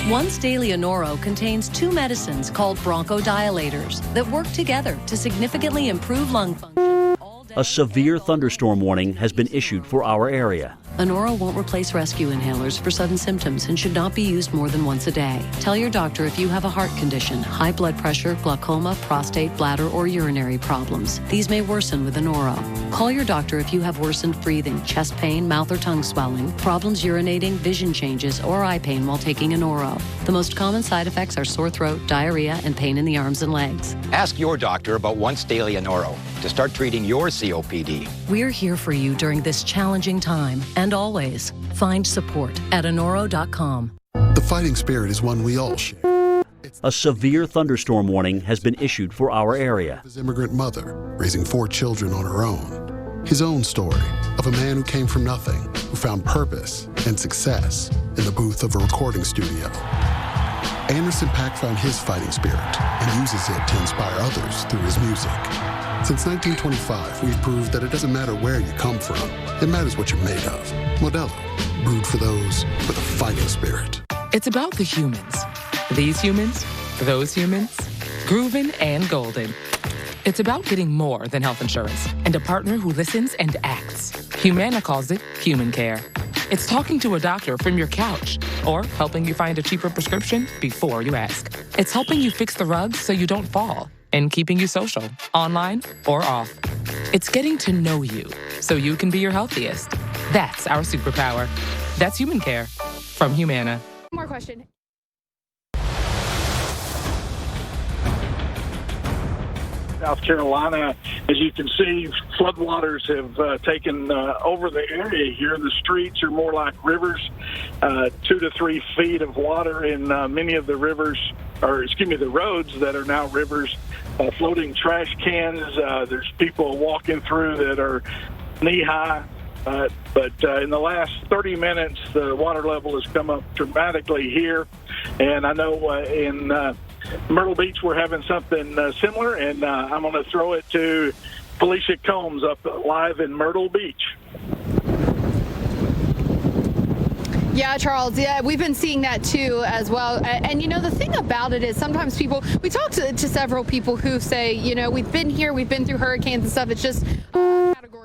[SPEAKER 19] Once Daily Anoro contains 2 medicines called bronchodilators that work together to significantly improve lung function.
[SPEAKER 28] A severe thunderstorm warning has been issued for our area.
[SPEAKER 19] Anoro won't replace rescue inhalers for sudden symptoms and should not be used more than once a day. Tell your doctor if you have a heart condition, high blood pressure, glaucoma, prostate, bladder, or urinary problems. These may worsen with Anoro. Call your doctor if you have worsened breathing, chest pain, mouth or tongue swelling, problems urinating, vision changes, or eye pain while taking Anoro. The most common side effects are sore throat, diarrhea, and pain in the arms and legs.
[SPEAKER 20] Ask your doctor about Once Daily Anoro to start treating your COPD.
[SPEAKER 19] We're here for you during this challenging time, and always find support at Anoro.com.
[SPEAKER 21] The fighting spirit is one we all share.
[SPEAKER 28] A severe thunderstorm warning has been issued for our area.
[SPEAKER 21] His immigrant mother, raising 4 children on her own. His own story of a man who came from nothing, who found purpose and success in the booth of a recording studio. Anderson .Paak found his fighting spirit and uses it to inspire others through his music. Since 1925, we've proved that it doesn't matter where you come from. It matters what you're made of. Modelo, brewed for those with a fighting spirit.
[SPEAKER 34] It's about the humans. These humans, those humans, groovin' and golden. It's about getting more than health insurance and a partner who listens and acts. Humana calls it human care. It's talking to a doctor from your couch or helping you find a cheaper prescription before you ask. It's helping you fix the rugs so you don't fall and keeping you social, online or off. It's getting to know you so you can be your healthiest. That's our superpower. That's human care from Humana.
[SPEAKER 29] More question.
[SPEAKER 1] South Carolina. As you can see, floodwaters have taken over the area here. The streets are more like rivers, 2 to 3 feet of water in many of the rivers, the roads that are now rivers. Floating trash cans. There's people walking through that are knee-high. But in the last 30 minutes, the water level has come up dramatically here. And I know in Myrtle Beach we're having something similar, and I'm going to throw it to Felicia Combs up live in Myrtle Beach.
[SPEAKER 29] Yeah, Charles. Yeah, we've been seeing that too as well. And you know, the thing about it is sometimes we talk to several people who say, you know, we've been here, we've been through hurricanes and stuff. It's just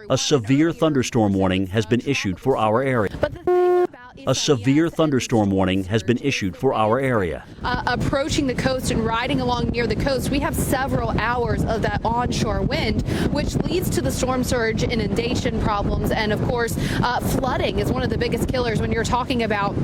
[SPEAKER 28] a severe thunderstorm warning has been issued for our area.
[SPEAKER 29] But the thing about
[SPEAKER 28] a severe thunderstorm warning has been issued for our area.
[SPEAKER 29] Approaching the coast and riding along near the coast, we have several hours of that onshore wind, which leads to the storm surge, inundation problems, and of course, flooding is one of the biggest killers when you're talking about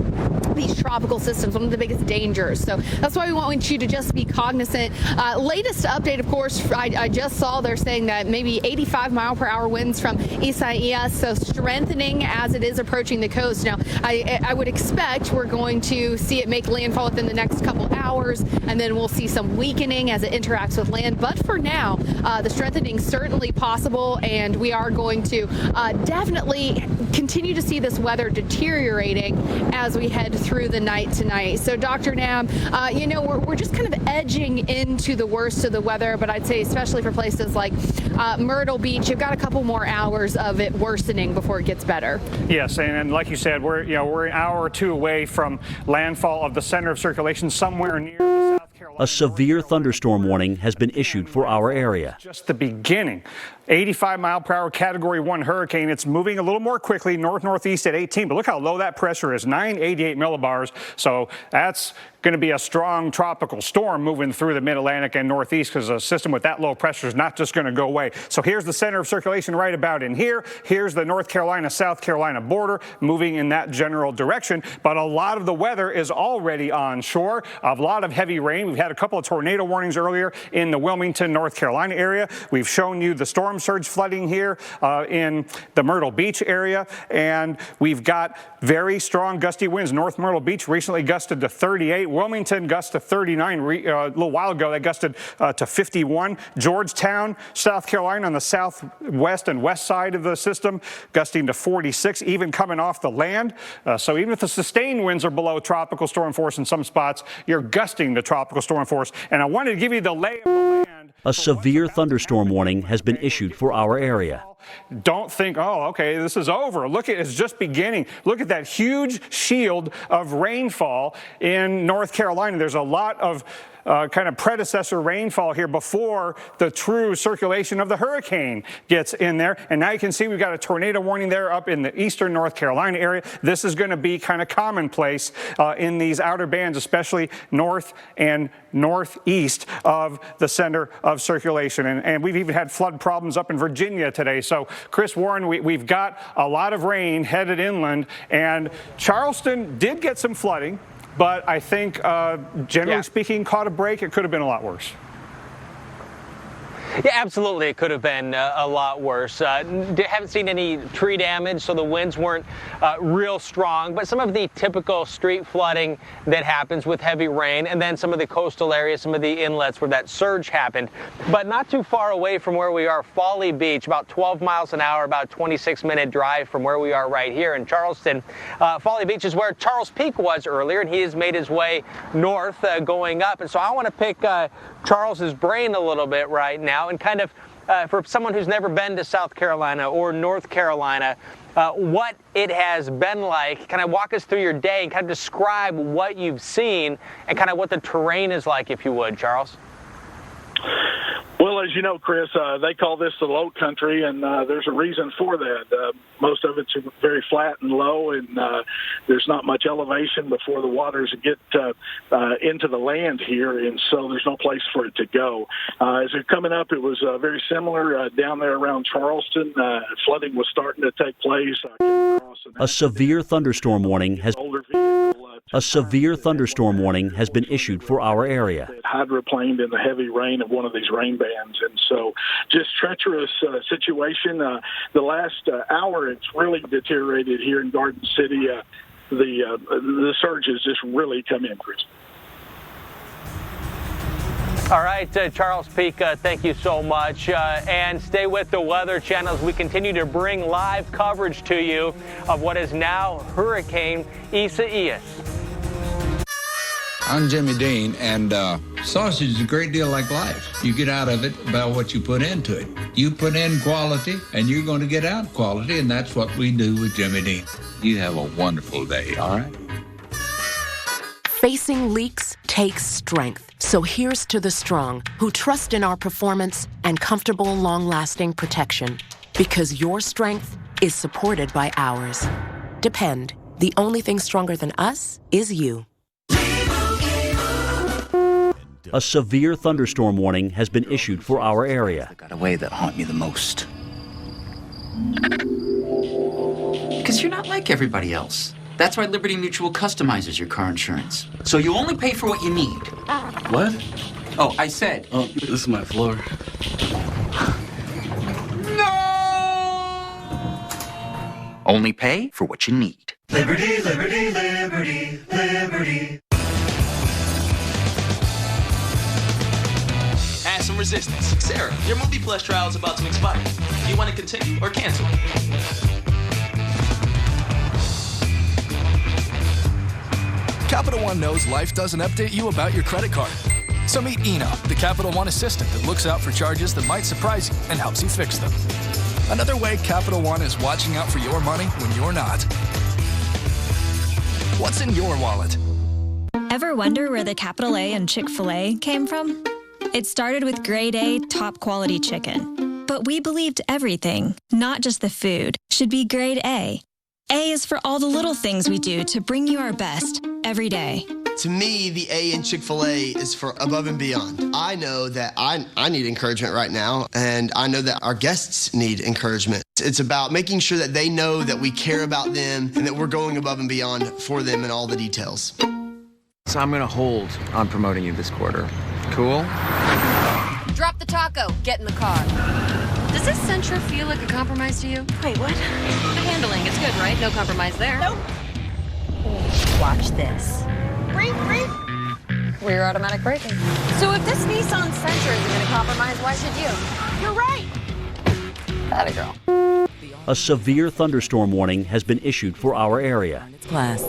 [SPEAKER 29] these tropical systems, one of the biggest dangers. So that's why we want you to just be cognizant. Latest update, of course, I just saw they're saying that maybe 85-mile-per-hour winds from Isaias, so strengthening as it is approaching the coast. Now, I would expect we're going to see it make landfall within the next couple hours, and then we'll see some weakening as it interacts with land. But for now, the strengthening is certainly possible, and we are going to definitely continue to see this weather deteriorating as we head through the night tonight. So, Dr. Nam, you know, we're just kind of edging into the worst of the weather, but I'd say especially for places like Myrtle Beach, you've got a couple more hours of it worsening before it gets better.
[SPEAKER 3] Yes, and like you said, we're an hour or two away from landfall of the center of circulation somewhere near the South Carolina.
[SPEAKER 28] A severe thunderstorm warning has been issued for our area.
[SPEAKER 3] Just the beginning. 85-mile-per-hour Category 1 hurricane. It's moving a little more quickly, north-northeast at 18, but look how low that pressure is, 988 millibars. So that's going to be a strong tropical storm moving through the mid-Atlantic and northeast, because a system with that low pressure is not just going to go away. So here's the center of circulation right about in here. Here's the North Carolina-South Carolina border moving in that general direction. But a lot of the weather is already onshore. A lot of heavy rain. We've had a couple of tornado warnings earlier in the Wilmington, North Carolina area. We've shown you the storm surge flooding here in the Myrtle Beach area. And we've got very strong gusty winds. North Myrtle Beach recently gusted to 38. Wilmington gusted to 39 a little while ago. They gusted to 51. Georgetown, South Carolina on the southwest and west side of the system gusting to 46, even coming off the land. So even if the sustained winds are below tropical storm force in some spots, you're gusting to tropical storm force. And I wanted to give you the lay of the land.
[SPEAKER 28] A severe thunderstorm warning has been issued for our area.
[SPEAKER 3] Don't think, oh, okay, this is over. Look, it's just beginning. Look at that huge shield of rainfall in North Carolina. There's a lot of kind of predecessor rainfall here before the true circulation of the hurricane gets in there. And now you can see we've got a tornado warning there up in the eastern North Carolina area. This is going to be kind of commonplace in these outer bands, especially north and northeast of the center of circulation. And we've even had flood problems up in Virginia today. So, Chris Warren, we've got a lot of rain headed inland, and Charleston did get some flooding. But I think, generally speaking, caught a break. It could have been a lot worse.
[SPEAKER 2] Yeah, absolutely. It could have been a lot worse. Haven't seen any tree damage, so the winds weren't real strong. But some of the typical street flooding that happens with heavy rain, and then some of the coastal areas, some of the inlets where that surge happened. But not too far away from where we are, Folly Beach, about 12 miles an hour, about 26-minute drive from where we are right here in Charleston. Folly Beach is where Charles Peak was earlier, and he has made his way north going up. And so I want to pick Charles's brain a little bit right now, and kind of, for someone who's never been to South Carolina or North Carolina, what it has been like. Kind of walk us through your day and kind of describe what you've seen and kind of what the terrain is like, if you would, Charles.
[SPEAKER 1] Well, as you know, Chris, they call this the low country, and there's a reason for that. Most of it's very flat and low, and there's not much elevation before the waters get into the land here, and so there's no place for it to go. As they're coming up, it was very similar down there around Charleston. Flooding was starting to take place.
[SPEAKER 28] A severe thunderstorm warning has...
[SPEAKER 1] Older vehicle
[SPEAKER 28] A severe thunderstorm warning has been issued for our area.
[SPEAKER 1] It hydroplaned in the heavy rain of one of these rain bands, and so just treacherous situation. The last hour, it's really deteriorated here in Garden City. The surges just really come in, Chris.
[SPEAKER 2] All right, Charles Peak, thank you so much. And stay with the Weather Channel as we continue to bring live coverage to you of what is now Hurricane Isaias.
[SPEAKER 5] I'm Jimmy Dean, and sausage is a great deal like life. You get out of it about what you put into it. You put in quality, and you're going to get out quality, and that's what we do with Jimmy Dean. You have a wonderful day, all right?
[SPEAKER 6] Facing leaks takes strength. So here's to the strong who trust in our performance and comfortable, long-lasting protection. Because your strength is supported by ours. Depend. The only thing stronger than us is you.
[SPEAKER 28] A severe thunderstorm warning has been issued for our area.
[SPEAKER 10] Got a way that haunt me the most. Because you're not like everybody else. That's why Liberty Mutual customizes your car insurance. So you only pay for what you need. What? Oh, I said.
[SPEAKER 14] Oh, this is my floor.
[SPEAKER 10] No! Only pay for what you need.
[SPEAKER 17] Liberty, liberty, liberty, liberty.
[SPEAKER 22] Add some resistance. Sarah, your Movie Plus trial is about to expire. Do you want to continue or cancel?
[SPEAKER 23] Capital One knows life doesn't update you about your credit card. So meet Eno, the Capital One assistant that looks out for charges that might surprise you and helps you fix them. Another way Capital One is watching out for your money when you're not. What's in your wallet?
[SPEAKER 24] Ever wonder where the capital A in Chick-fil-A came from? It started with grade A, top quality chicken. But we believed everything, not just the food, should be grade A. A is for all the little things we do to bring you our best every day.
[SPEAKER 25] To me, the A in Chick-fil-A is for above and beyond. I know that I need encouragement right now, and I know that our guests need encouragement. It's about making sure that they know that we care about them and that we're going above and beyond for them in all the details.
[SPEAKER 20] So I'm going to hold on promoting you this quarter. Cool?
[SPEAKER 27] Drop the taco. Get in the car. Does this Sentra feel like a compromise to you?
[SPEAKER 30] Wait, what?
[SPEAKER 27] The handling. It's good, right? No compromise there.
[SPEAKER 30] Nope.
[SPEAKER 27] Watch this.
[SPEAKER 30] Brake.
[SPEAKER 27] Rear automatic braking.
[SPEAKER 30] So if this Nissan Sentra isn't going to compromise, why should you? You're right.
[SPEAKER 27] Atta girl.
[SPEAKER 28] A severe thunderstorm warning has been issued for our area.
[SPEAKER 19] Class.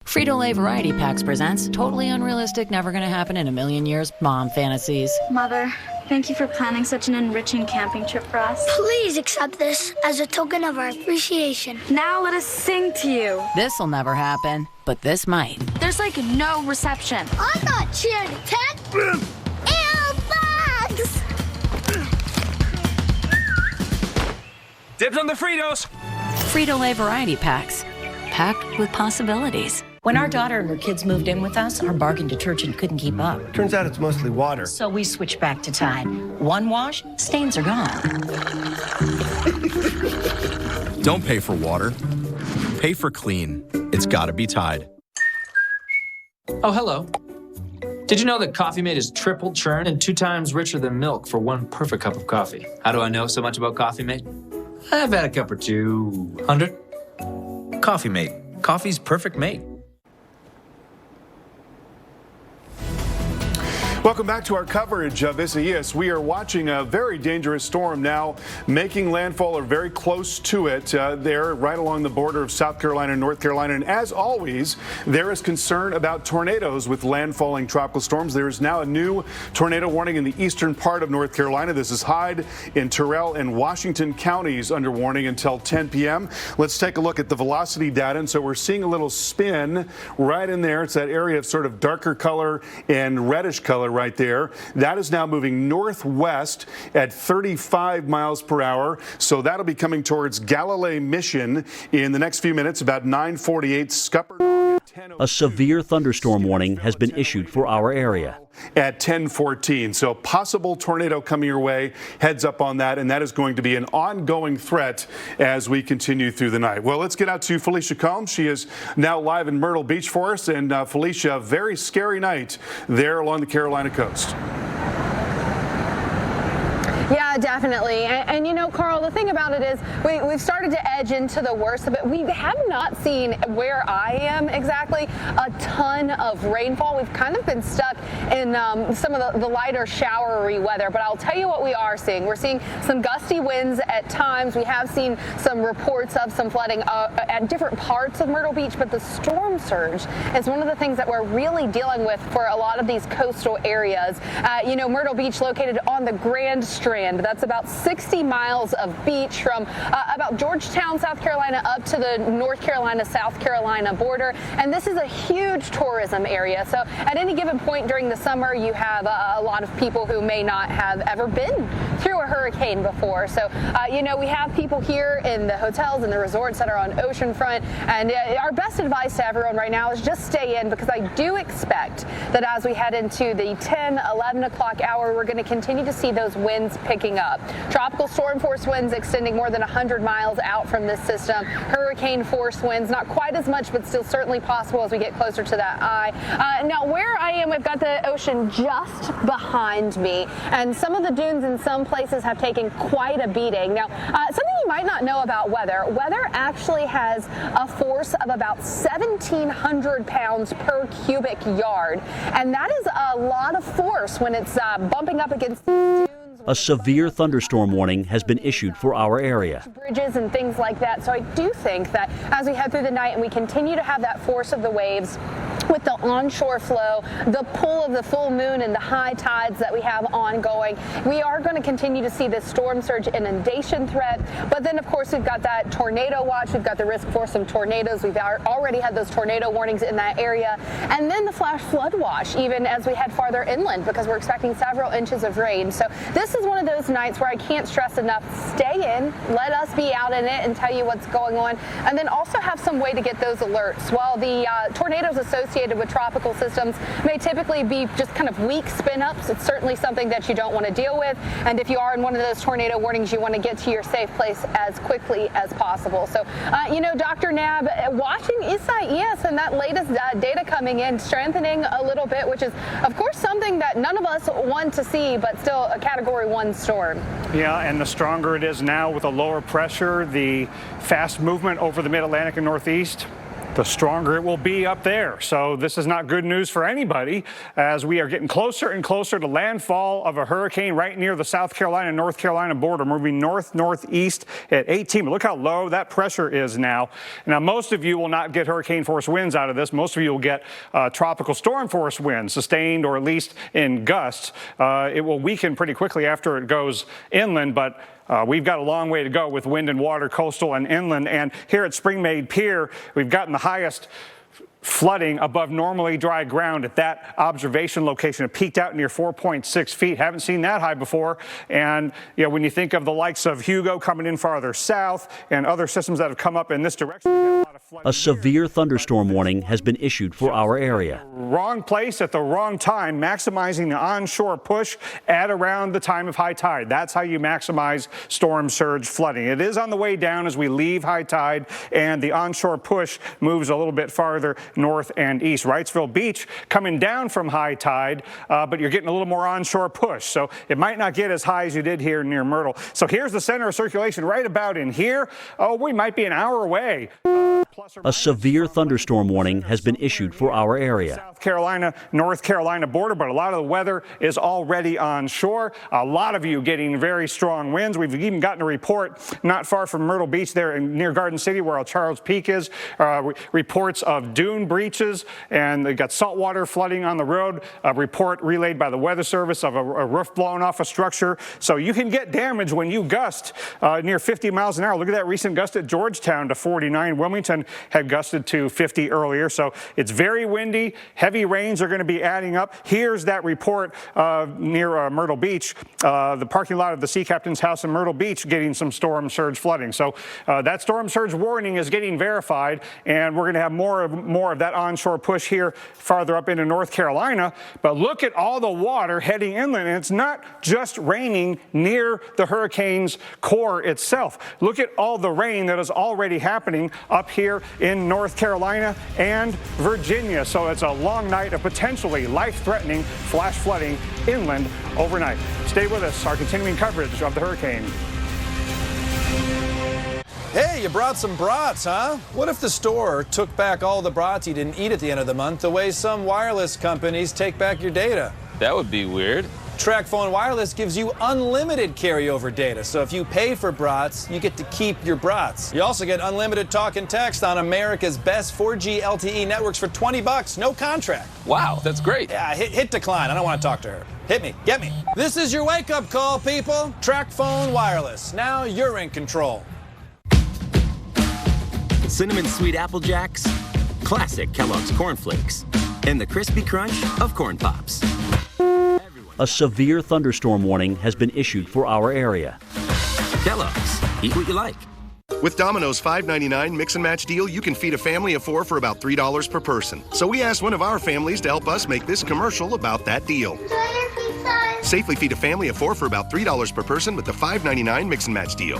[SPEAKER 19] Frito-Lay Variety Packs presents Totally Unrealistic, Never Gonna Happen in a Million Years Mom Fantasies.
[SPEAKER 11] Mother, thank you for planning such an enriching camping trip for us. Please accept this as a token of our appreciation.
[SPEAKER 30] Now let us sing to you.
[SPEAKER 19] This'll never happen, but this might.
[SPEAKER 11] There's like no reception. I'm not cheering, Ted. Ew, bugs!
[SPEAKER 22] Dibs on the Fritos!
[SPEAKER 19] Frito-Lay Variety Packs, packed with possibilities.
[SPEAKER 31] When our daughter and her kids moved in with us, our bargain detergent couldn't keep up.
[SPEAKER 32] Turns out it's mostly water.
[SPEAKER 31] So we switched back to Tide. One wash, stains are gone.
[SPEAKER 33] Don't pay for water. Pay for clean. It's gotta be Tide.
[SPEAKER 12] Oh, hello. Did you know that Coffee Mate is triple churn and 2 times richer than milk for one perfect cup of coffee? How do I know so much about Coffee Mate? I've had a cup or 200. Coffee Mate. Coffee's perfect mate.
[SPEAKER 3] Welcome back to our coverage of Isaias. We are watching a very dangerous storm now making landfall or very close to it there right along the border of South Carolina and North Carolina. And as always, there is concern about tornadoes with landfalling tropical storms. There is now a new tornado warning in the eastern part of North Carolina. This is Hyde in Terrell and Washington counties under warning until 10 p.m. Let's take a look at the velocity data. And so we're seeing a little spin right in there. It's that area of sort of darker color and reddish color right there. That is now moving northwest at 35 miles per hour. So that'll be coming towards Galilee Mission in the next few minutes, about 9:48. Scupper
[SPEAKER 28] A severe thunderstorm warning has been issued for our area.
[SPEAKER 4] At 10:14, so possible tornado coming your way. Heads up on that, and that is going to be an ongoing threat as we continue through the night. Well, let's get out to Felicia Combs. She is now live in Myrtle Beach for us, and Felicia, very scary night there along the Carolina coast.
[SPEAKER 30] Yeah, definitely. And you know, Carl, the thing about it is we've started to edge into the worst of it. We have not seen, where I am exactly, a ton of rainfall. We've kind of been stuck in some of the lighter showery weather. But I'll tell you what we are seeing. We're seeing some gusty winds at times. We have seen some reports of some flooding at different parts of Myrtle Beach. But the storm surge is one of the things that we're really dealing with for a lot of these coastal areas. You know, Myrtle Beach located on the Grand Strand. That's about 60 miles of beach from about Georgetown, South Carolina, up to the North Carolina, South Carolina border. And this is a huge tourism area. So at any given point during the summer, you have a lot of people who may not have ever been through a hurricane before. So, you know, we have people here in the hotels and the resorts that are on oceanfront. And our best advice to everyone right now is just stay in, because I do expect that as we head into the 10, 11 o'clock hour, we're going to continue to see those winds picking up. Tropical storm force winds extending more than 100 miles out from this system. Hurricane force winds, not quite as much, but still certainly possible as we get closer to that eye. Now, where I am, we've got the ocean just behind me, and some of the dunes in some places have taken quite a beating. Now, something you might not know about weather. Weather actually has a force of about 1,700 pounds per cubic yard, and that is a lot of force when it's bumping up against dunes.
[SPEAKER 28] A severe thunderstorm warning has been issued for our area.
[SPEAKER 30] Bridges and things like that. So I do think that as we head through the night and we continue to have that force of the waves, with the onshore flow, the pull of the full moon and the high tides that we have ongoing, we are going to continue to see this storm surge inundation threat. But then, of course, we've got that tornado watch. We've got the risk for some tornadoes. We've already had those tornado warnings in that area. And then the flash flood watch, even as we head farther inland, because we're expecting several inches of rain. So this is one of those nights where I can't stress enough, stay in, let us be out in it and tell you what's going on. And then also have some way to get those alerts. While the tornadoes associated with tropical systems may typically be just kind of weak spin-ups, it's certainly something that you don't want to deal with. And if you are in one of those tornado warnings, you want to get to your safe place as quickly as possible. So, you know, Dr. Nab, watching Isaias and that latest data coming in, strengthening a little bit, which is, of course, something that none of us want to see, but still a Category 1 storm.
[SPEAKER 3] Yeah, and the stronger it is now with a lower pressure, the fast movement over the mid-Atlantic and Northeast, the stronger it will be up there. So this is not good news for anybody, as we are getting closer and closer to landfall of a hurricane right near the South Carolina, North Carolina border, moving northeast at 18. But look how low that pressure is now. Now, most of you will not get hurricane force winds out of this. Most of you will get tropical storm force winds, sustained or at least in gusts. It will weaken pretty quickly after it goes inland, but we've got a long way to go with wind and water, coastal and inland. And here at Springmaid Pier, we've gotten the highest flooding above normally dry ground at that observation location. It peaked out near 4.6 feet. Haven't seen that high before. And you know, when you think of the likes of Hugo coming in farther south and other systems that have come up in this direction, we've had a lot of flooding.
[SPEAKER 28] A severe thunderstorm warning has been issued for our area.
[SPEAKER 3] Wrong place at the wrong time, maximizing the onshore push at around the time of high tide. That's how you maximize storm surge flooding. It is on the way down as we leave high tide, and the onshore push moves a little bit farther north and east. Wrightsville Beach coming down from high tide, but you're getting a little more onshore push. So it might not get as high as you did here near Myrtle. So here's the center of circulation right about in here. Oh, we might be an hour away.
[SPEAKER 28] A severe thunderstorm warning has been issued for our area.
[SPEAKER 3] South Carolina, North Carolina border, but a lot of the weather is already onshore. A lot of you getting very strong winds. We've even gotten a report not far from Myrtle Beach there near Garden City, where Charles Peak is, reports of dune breaches, and they got saltwater flooding on the road. A report relayed by the Weather Service of a roof blown off a structure. So you can get damage when you gust near 50 miles an hour. Look at that recent gust at Georgetown to 49. Wilmington even had gusted to 50 earlier. So it's very windy. Heavy rains are going to be adding up. Here's that report near Myrtle Beach, the parking lot of the Sea Captain's house in Myrtle Beach getting some storm surge flooding. So that storm surge warning is getting verified, and we're going to have more of that onshore push here farther up into North Carolina. But look at all the water heading inland, and it's not just raining near the hurricane's core itself. Look at all the rain that is already happening up here in North Carolina and Virginia. So it's a long night of potentially life-threatening flash flooding inland overnight. Stay with us, our continuing coverage of the hurricane.
[SPEAKER 1] Hey, you brought some brats, huh? What if the store took back all the brats you didn't eat at the end of the month the way some wireless companies take back your data?
[SPEAKER 7] That would be weird.
[SPEAKER 1] TracFone Wireless gives you unlimited carryover data, so if you pay for brats, you get to keep your brats. You also get unlimited talk and text on America's best 4G LTE networks for $20, no contract.
[SPEAKER 7] Wow, that's great.
[SPEAKER 1] Yeah, hit decline. I don't want to talk to her. Hit me. Get me. This is your wake-up call, people. TracFone Wireless. Now you're in control.
[SPEAKER 8] Cinnamon Sweet Apple Jacks, classic Kellogg's Corn Flakes, and the crispy crunch of Corn Pops.
[SPEAKER 28] A severe thunderstorm warning has been issued for our area.
[SPEAKER 8] Kellogg's, eat what you like.
[SPEAKER 9] With Domino's $5.99 mix and match deal, you can feed a family of 4 for about $3 per person. So we asked one of our families to help us make this commercial about that deal. Safely feed a family of 4 for about $3 per person with the $5.99 mix and match deal.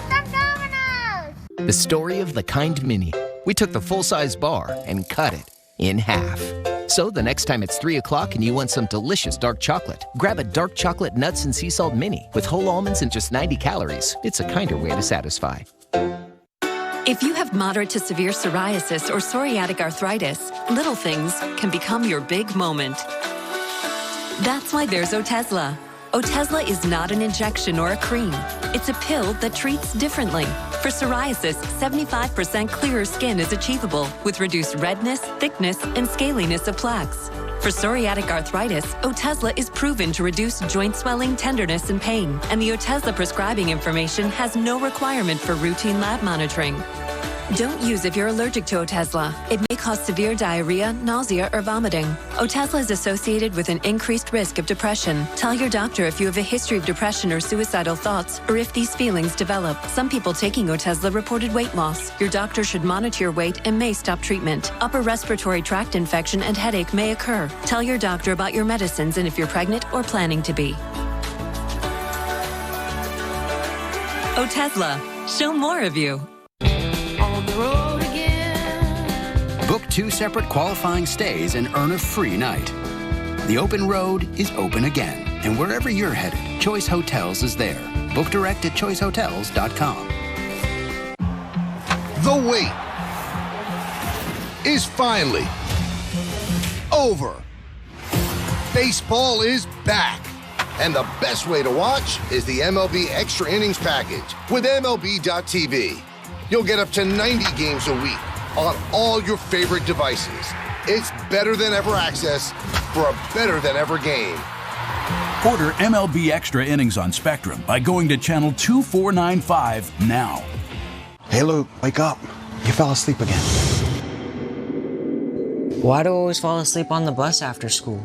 [SPEAKER 13] The story of the Kind Mini. We took the full-size bar and cut it in half. So the next time it's 3 o'clock and you want some delicious dark chocolate, grab a dark chocolate nuts and sea salt mini with whole almonds and just 90 calories. It's a kinder way to satisfy.
[SPEAKER 14] If you have moderate to severe psoriasis or psoriatic arthritis, little things can become your big moment. That's why there's Otezla. Otezla is not an injection or a cream. It's a pill that treats differently. For psoriasis, 75% clearer skin is achievable with reduced redness, thickness, and scaliness of plaques. For psoriatic arthritis, Otezla is proven to reduce joint swelling, tenderness, and pain. And the Otezla prescribing information has no requirement for routine lab monitoring. Don't use if you're allergic to Otezla. It may cause severe diarrhea, nausea, or vomiting. Otezla is associated with an increased risk of depression. Tell your doctor if you have a history of depression or suicidal thoughts, or if these feelings develop. Some people taking Otezla reported weight loss. Your doctor should monitor your weight and may stop treatment. Upper respiratory tract infection and headache may occur. Tell your doctor about your medicines and if you're pregnant or planning to be. Otezla, show more of you.
[SPEAKER 15] On the road again. Book 2 separate qualifying stays and earn a free night. The open road is open again, and wherever you're headed, Choice Hotels is there. Book direct at choicehotels.com.
[SPEAKER 16] The wait is finally over. Baseball is back. And the best way to watch is the MLB Extra Innings package with MLB.tv. You'll get up to 90 games a week on all your favorite devices. It's better than ever access for a better than ever game.
[SPEAKER 18] Order MLB Extra Innings on Spectrum by going to channel 2495 now.
[SPEAKER 21] Hey Luke, wake up. You fell asleep again.
[SPEAKER 26] Why do I always fall asleep on the bus after school?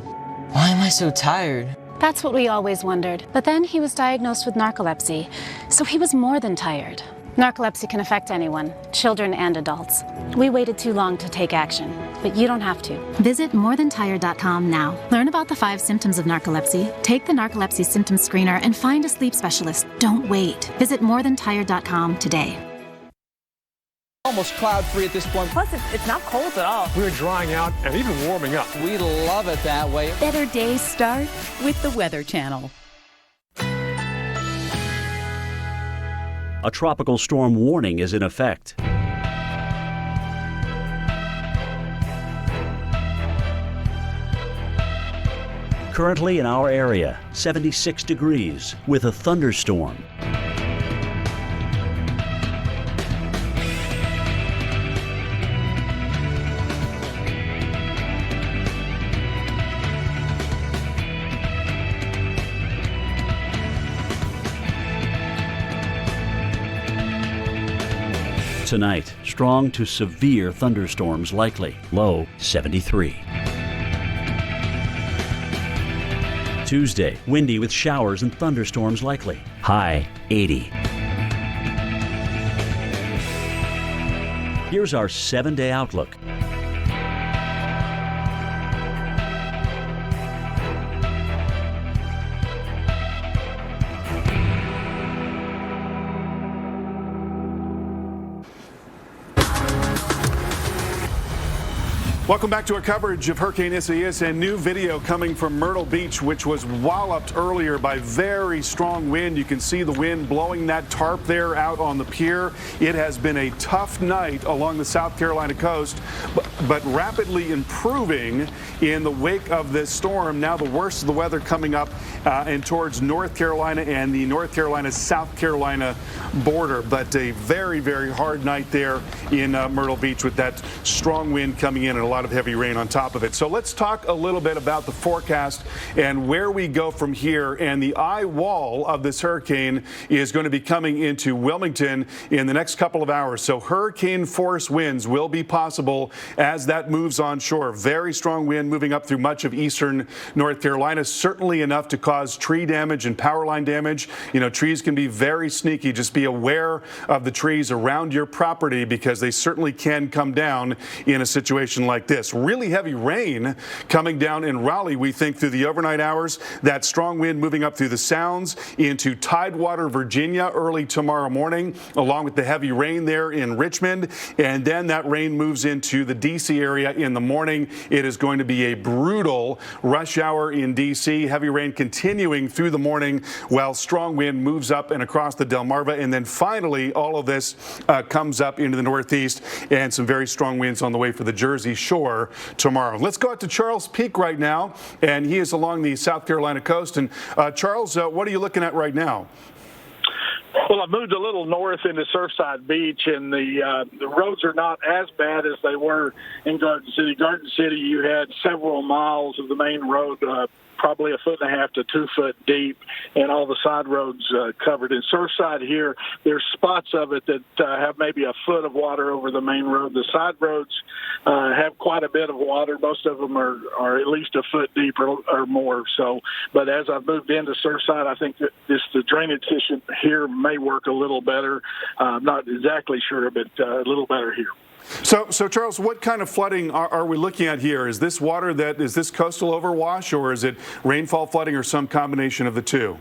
[SPEAKER 26] Why am I so tired?
[SPEAKER 29] That's what we always wondered. But then he was diagnosed with narcolepsy, so he was more than tired. Narcolepsy can affect anyone, children and adults. We waited too long to take action, but you don't have to.
[SPEAKER 32] Visit morethantired.com now. Learn about the 5 symptoms of narcolepsy, take the narcolepsy symptom screener, and find a sleep specialist. Don't wait. Visit morethantired.com today.
[SPEAKER 34] Almost cloud-free at this point.
[SPEAKER 35] Plus, it's not cold at all.
[SPEAKER 36] We're drying out and even warming up.
[SPEAKER 34] We love it that way.
[SPEAKER 37] Better days start with the Weather Channel.
[SPEAKER 28] A tropical storm warning is in effect. Currently in our area, 76 degrees with a thunderstorm. Tonight, strong to severe thunderstorms likely. Low 73. Tuesday, windy with showers and thunderstorms likely. High 80. Here's our 7-day outlook.
[SPEAKER 4] Welcome back to our coverage of Hurricane Isaias, and new video coming from Myrtle Beach, which was walloped earlier by very strong wind. You can see the wind blowing that tarp there out on the pier. It has been a tough night along the South Carolina coast, but rapidly improving in the wake of this storm. Now the worst of the weather coming up and towards North Carolina and the North Carolina-South Carolina border. But a very, very hard night there in Myrtle Beach with that strong wind coming in and a lot of heavy rain on top of it. So let's talk a little bit about the forecast and where we go from here. And the eye wall of this hurricane is going to be coming into Wilmington in the next couple of hours. So hurricane force winds will be possible as that moves on shore. Very strong wind moving up through much of eastern North Carolina, certainly enough to cause tree damage and power line damage. You know, trees can be very sneaky. Just be aware of the trees around your property because they certainly can come down in a situation like this. Really heavy rain coming down in Raleigh, we think, through the overnight hours. That strong wind moving up through the Sounds into Tidewater, Virginia early tomorrow morning, along with the heavy rain there in Richmond. And then that rain moves into the D.C. area in the morning. It is going to be a brutal rush hour in D.C. Heavy rain continuing through the morning while strong wind moves up and across the Delmarva. And then finally, all of this comes up into the Northeast and some very strong winds on the way for the Jersey Shore tomorrow. Let's go out to Charles Peak right now, and he is along the South Carolina coast. And Charles, what are you looking at right now?
[SPEAKER 2] Well, I moved a little north into Surfside Beach, and the roads are not as bad as they were in Garden City. Garden City, you had several miles of the main road probably 1.5 to 2 foot deep, and all the side roads covered. In Surfside here, there's spots of it that have maybe a foot of water over the main road. The side roads have quite a bit of water. Most of them are at least a foot deep or more. So, but as I've moved into Surfside, I think that the drainage system here may work a little better. I'm not exactly sure, but a little better here.
[SPEAKER 4] So Charles, what kind of flooding are we looking at here? Is this water is this coastal overwash, or is it rainfall flooding, or some combination of the two?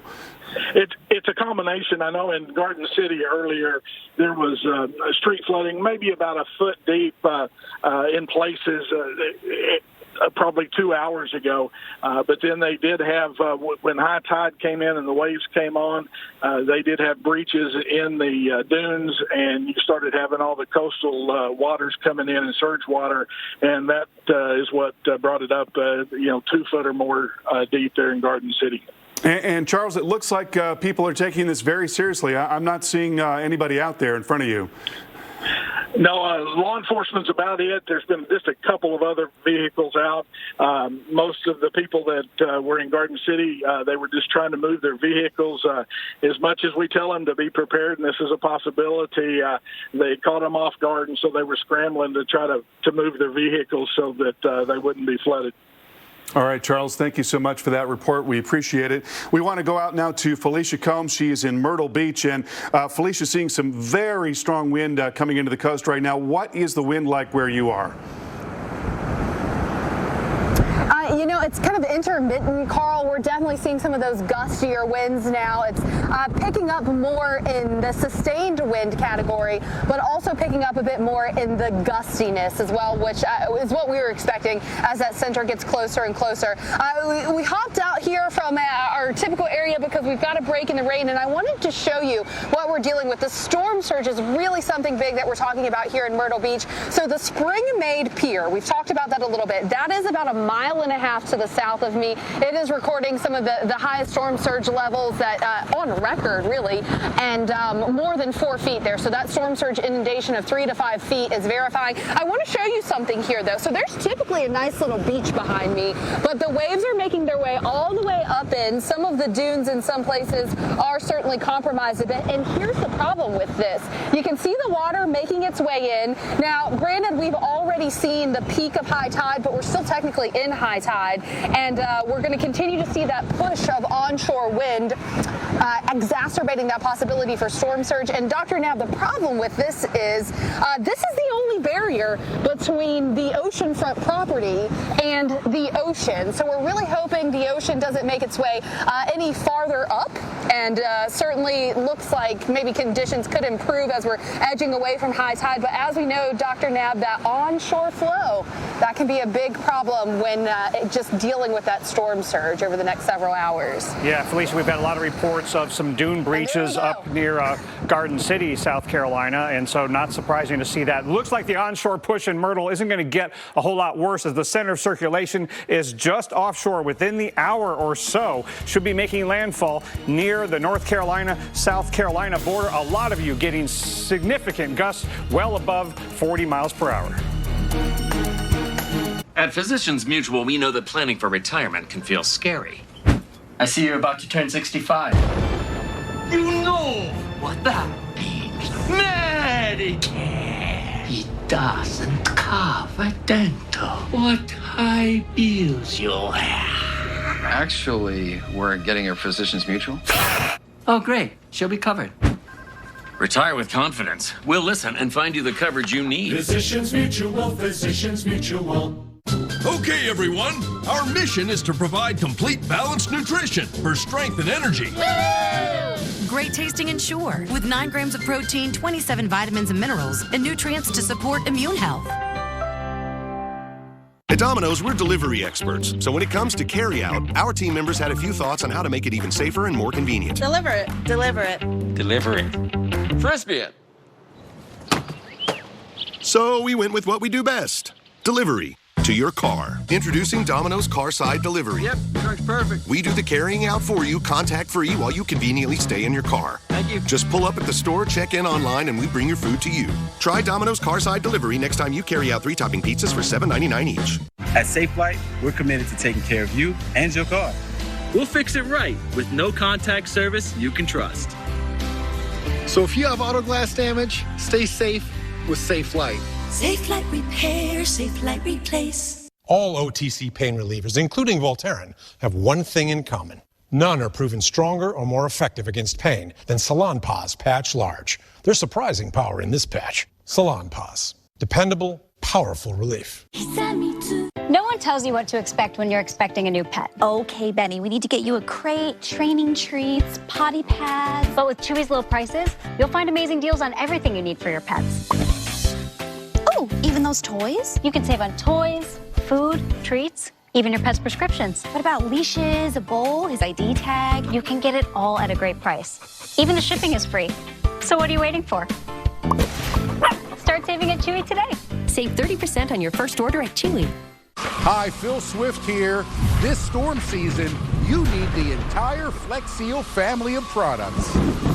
[SPEAKER 2] It's a combination. I know in Garden City earlier there was street flooding, maybe about a foot deep in places. Probably 2 hours ago, but then they did have, when high tide came in and the waves came on, they did have breaches in the dunes, and you started having all the coastal waters coming in and surge water, and that is what brought it up, 2 foot or more deep there in Garden City.
[SPEAKER 4] And Charles, it looks like people are taking this very seriously. I'm not seeing anybody out there in front of you.
[SPEAKER 2] No, law enforcement's about it. There's been just a couple of other vehicles out. Most of the people that were in Garden City, they were just trying to move their vehicles. As much as we tell them to be prepared, and this is a possibility, they caught them off guard, and so they were scrambling to try to move their vehicles so that they wouldn't be flooded.
[SPEAKER 4] All right, Charles, thank you so much for that report. We appreciate it. We want to go out now to Felicia Combs. She is in Myrtle Beach, and Felicia, seeing some very strong wind coming into the coast right now. What is the wind like where you are?
[SPEAKER 30] It's kind of intermittent, Carl. We're definitely seeing some of those gustier winds now. It's picking up more in the sustained wind category, but also picking up a bit more in the gustiness as well, which is what we were expecting as that center gets closer and closer. We hopped out here from our typical area because we've got a break in the rain, and I wanted to show you what we're dealing with. The storm surge is really something big that we're talking about here in Myrtle Beach. So the spring-made pier, we've talked about that a little bit. That is about 1.5 miles to the south of me. It is recording some of the highest storm surge levels that on record, really, and more than 4 feet there. So that storm surge inundation of 3 to 5 feet is verifying. I want to show you something here, though. So there's typically a nice little beach behind me, but the waves are making their way all the way up in. Some of the dunes in some places are certainly compromised a bit. And here's the problem with this. You can see the water making its way in. Now, granted, we've already seen the peak of high tide, but we're still technically in high tide. And we're going to continue to see that push of onshore wind exacerbating that possibility for storm surge. And Dr. Knabb, the problem with this is the only barrier between the oceanfront property and the ocean. So we're really hoping the ocean doesn't make its way any farther up, and certainly looks like maybe conditions could improve as we're edging away from high tide. But as we know, Dr. Knabb, that onshore flow, that can be a big problem when just dealing with that storm surge over the next several hours.
[SPEAKER 3] Yeah, Felicia, we've got a lot of reports of some dune breaches up near Garden City, South Carolina, and so not surprising to see that. Looks like the onshore push in Myrtle isn't going to get a whole lot worse, as the center of circulation is just offshore within the hour or so. Should be making landfall near the North Carolina, South Carolina border. A lot of you getting significant gusts well above 40 miles per hour.
[SPEAKER 5] At Physicians Mutual, we know that planning for retirement can feel scary.
[SPEAKER 6] I see you're about to turn 65.
[SPEAKER 5] You know what that means. Medicare. It doesn't cover dental or high bills you'll have.
[SPEAKER 10] Actually, we're getting a Physicians Mutual.
[SPEAKER 5] Oh, great. She'll be covered. Retire with confidence. We'll listen and find you the coverage you need.
[SPEAKER 11] Physicians Mutual, Physicians Mutual.
[SPEAKER 12] Okay, everyone. Our mission is to provide complete balanced nutrition for strength and energy.
[SPEAKER 17] Great tasting Ensure with 9 grams of protein, 27 vitamins and minerals, and nutrients to support immune health.
[SPEAKER 9] At Domino's, we're delivery experts. So when it comes to carry-out, our team members had a few thoughts on how to make it even safer and more convenient.
[SPEAKER 19] Deliver it. Deliver it.
[SPEAKER 5] Deliver it. Frisbee it.
[SPEAKER 9] So we went with what we do best. Delivery. To your car. Introducing Domino's Carside Delivery.
[SPEAKER 5] Yep, truck's perfect.
[SPEAKER 9] We do the carrying out for you, contact-free, while you conveniently stay in your car.
[SPEAKER 5] Thank you.
[SPEAKER 9] Just pull up at the store, check in online, and we bring your food to you. Try Domino's Carside Delivery next time you carry out 3-topping pizzas for $7.99 each.
[SPEAKER 20] At SafeFlight, we're committed to taking care of you and your car.
[SPEAKER 5] We'll fix it right with no-contact service you can trust.
[SPEAKER 22] So if you have auto glass damage, stay safe with SafeFlight.
[SPEAKER 23] SafeFlight Repair, SafeFlight Replace.
[SPEAKER 36] All OTC pain relievers, including Voltaren, have one thing in common. None are proven stronger or more effective against pain than Salonpas Patch Large. There's surprising power in this patch. Salonpas. Dependable, powerful relief.
[SPEAKER 24] No one tells you what to expect when you're expecting a new pet. Okay, Benny, we need to get you a crate, training treats, potty pads. But with Chewy's low prices, you'll find amazing deals on everything you need for your pets. Oh, even those toys? You can save on toys, food, treats, even your pet's prescriptions. What about leashes, a bowl, his ID tag? You can get it all at a great price. Even the shipping is free. So what are you waiting for? Start saving at Chewy today. Save 30% on your first order at Chewy.
[SPEAKER 25] Hi, Phil Swift here. This storm season, you need the entire Flex Seal family of products.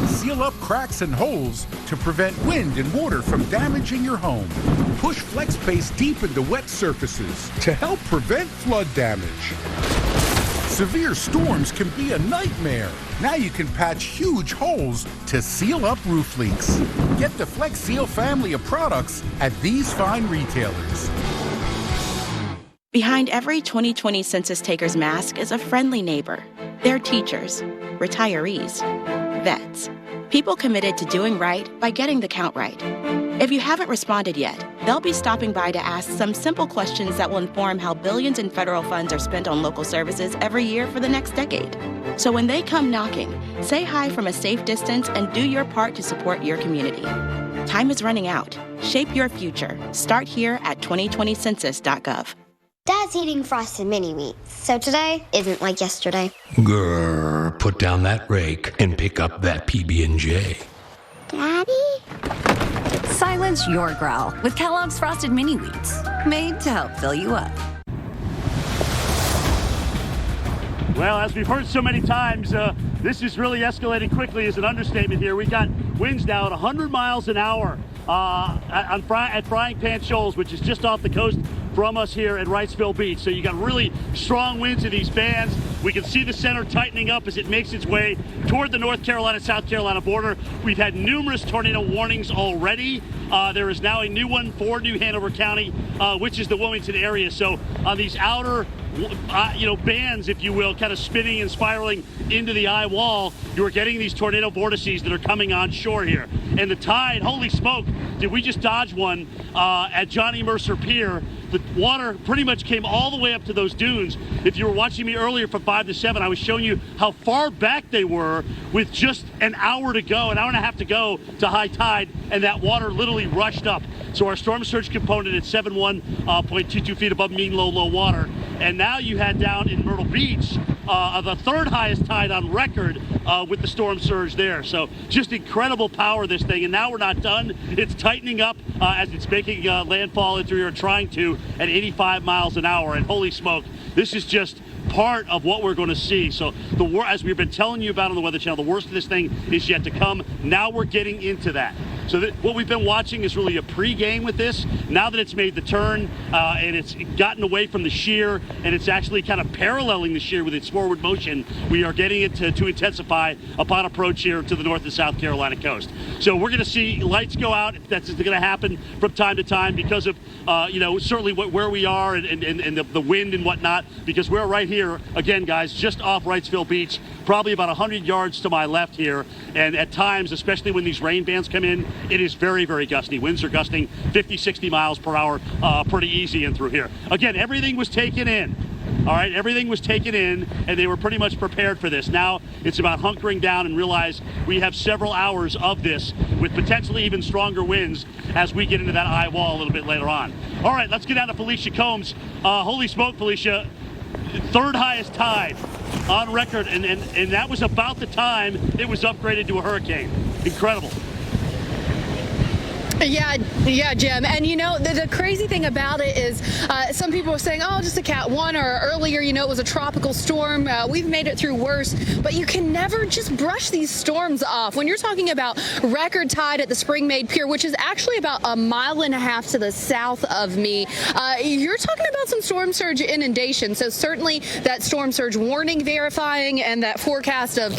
[SPEAKER 25] Seal up cracks and holes to prevent wind and water from damaging your home. Push Flex Base deep into wet surfaces to help prevent flood damage. Severe storms can be a nightmare. Now you can patch huge holes to seal up roof leaks. Get the Flex Seal family of products at these fine retailers.
[SPEAKER 27] Behind every 2020 census taker's mask is a friendly neighbor. They're teachers, retirees, vets, people committed to doing right by getting the count right. If you haven't responded yet, they'll be stopping by to ask some simple questions that will inform how billions in federal funds are spent on local services every year for the next decade. So when they come knocking, say hi from a safe distance and do your part to support your community. Time is running out. Shape your future. Start here at 2020census.gov.
[SPEAKER 31] Dad's eating frosted mini wheats, so today isn't like yesterday.
[SPEAKER 33] Grrr, put down that rake and pick up that PB&J.
[SPEAKER 31] Daddy?
[SPEAKER 37] Silence your growl with Kellogg's Frosted Mini Wheats, made to help fill you up.
[SPEAKER 1] Well, as we've heard so many times, this is really escalating quickly is an understatement here. We got winds now at 100 miles an hour at Frying Pan Shoals, which is just off the coast from us here at Wrightsville Beach. So you got really strong winds in these bands. We can see the center tightening up as it makes its way toward the North Carolina-South Carolina border. We've had numerous tornado warnings already. There is now a new one for New Hanover County, which is the Wilmington area. So on these outer bands, if you will, kind of spinning and spiraling into the eye wall, you're getting these tornado vortices that are coming on shore here. And the tide, holy smoke, did we just dodge one at Johnny Mercer Pier? The water pretty much came all the way up to those dunes. If you were watching me earlier from 5 to 7, I was showing you how far back they were with just an hour to go, an hour and a half to go to high tide, and that water literally rushed up. So our storm surge component at 71.22 feet above mean low water. And now you had down in Myrtle Beach the third highest tide on record with the storm surge there. So just incredible power, this thing. And now we're not done. It's tightening up as it's making landfall into here, trying to at 85 miles an hour. And holy smoke, this is just part of what we're going to see. So as we've been telling you about on the Weather Channel, the worst of this thing is yet to come. Now we're getting into that. So what we've been watching is really a pre-game with this. Now that it's made the turn and it's gotten away from the shear and it's actually kind of paralleling the shear with its forward motion, we are getting it to intensify upon approach here to the North and South Carolina coast. So we're going to see lights go out. That's going to happen from time to time because of, certainly where we are and the wind and whatnot, because we're right here, again, guys, just off Wrightsville Beach, probably about 100 yards to my left here. And at times, especially when these rain bands come in, it is very, very gusty. Winds are gusting 50, 60 miles per hour pretty easy in through here. Again, everything was taken in. All right, everything was taken in, and they were pretty much prepared for this. Now it's about hunkering down and realize we have several hours of this with potentially even stronger winds as we get into that eye wall a little bit later on. All right, let's get down to Felicia Combs. Holy smoke, Felicia. Third highest tide on record, and that was about the time it was upgraded to a hurricane. Incredible.
[SPEAKER 30] Yeah, Jim. And the crazy thing about it is some people are saying, oh, just a Cat 1, or earlier, it was a tropical storm. We've made it through worse. But you can never just brush these storms off. When you're talking about record tide at the Spring-Made Pier, which is actually about 1.5 miles to the south of me, you're talking about some storm surge inundation. So certainly that storm surge warning verifying and that forecast of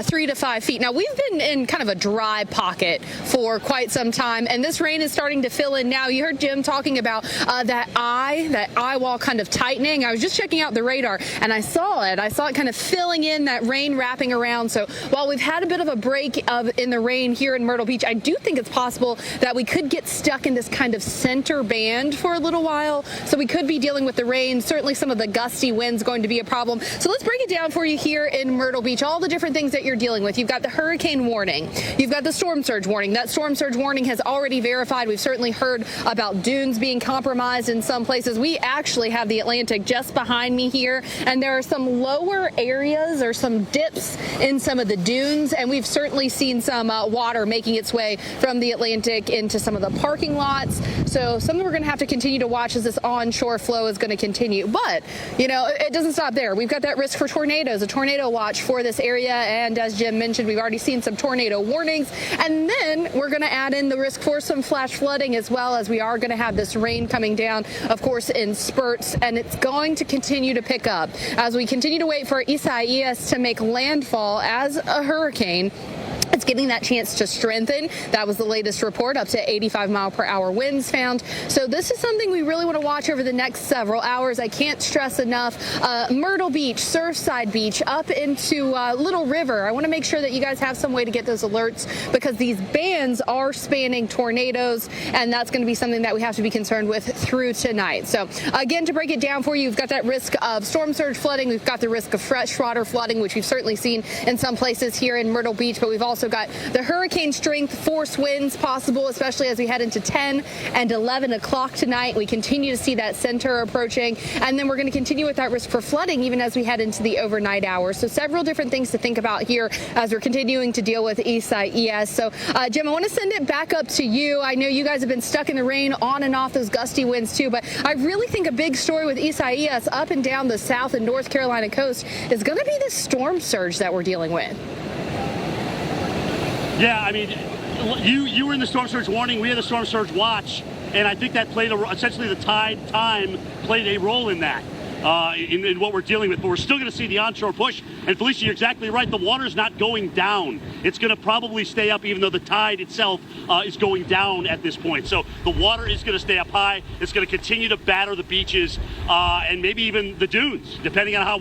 [SPEAKER 30] 3 to 5 feet. Now, we've been in kind of a dry pocket for quite some time, and this rain is starting to fill in now. You heard Jim talking about that eye wall kind of tightening. I was just checking out the radar and I saw it kind of filling in, that rain wrapping around. So while we've had a bit of a break in the rain here in Myrtle Beach, I do think it's possible that we could get stuck in this kind of center band for a little while. So we could be dealing with the rain. Certainly some of the gusty winds going to be a problem. So let's break it down for you here in Myrtle Beach. All the different things that you're dealing with. You've got the hurricane warning. You've got the storm surge warning. That storm surge warning has already verified. We've certainly heard about dunes being compromised in some places. We actually have the Atlantic just behind me here, and there are some lower areas or some dips in some of the dunes, and we've certainly seen some water making its way from the Atlantic into some of the parking lots. So something we're going to have to continue to watch as this onshore flow is going to continue. But, it doesn't stop there. We've got that risk for tornadoes, a tornado watch for this area, and as Jim mentioned, we've already seen some tornado warnings, and then we're going to add in the risk for some flash flooding, as well as we are going to have this rain coming down, of course, in spurts, and it's going to continue to pick up as we continue to wait for Isaias to make landfall as a hurricane. It's getting that chance to strengthen. That was the latest report, up to 85 mile per hour winds found. So this is something we really want to watch over the next several hours. I can't stress enough. Myrtle Beach, Surfside Beach, up into Little River. I want to make sure that you guys have some way to get those alerts, because these bands are spanning tornadoes, and that's going to be something that we have to be concerned with through tonight. So again, to break it down for you, we've got that risk of storm surge flooding. We've got the risk of freshwater flooding, which we've certainly seen in some places here in Myrtle Beach, but we've also got got the hurricane strength force winds possible, especially as we head into 10 and 11 o'clock tonight. We continue to see that center approaching, and then we're going to continue with that risk for flooding even as we head into the overnight hours. So several different things to think about here as we're continuing to deal with Isaias. So Jim, I want to send it back up to you. I know you guys have been stuck in the rain on and off those gusty winds too, but I really think a big story with Isaias up and down the South and North Carolina coast is going to be the storm surge that we're dealing with.
[SPEAKER 1] Yeah, I mean, you were in the storm surge warning. We had the storm surge watch, and I think that played essentially the tide time played a role in that. In what we're dealing with, but we're still going to see the onshore push. And Felicia, you're exactly right. The water's not going down. It's going to probably stay up, even though the tide itself is going down at this point. So the water is going to stay up high. It's going to continue to batter the beaches and maybe even the dunes, depending on how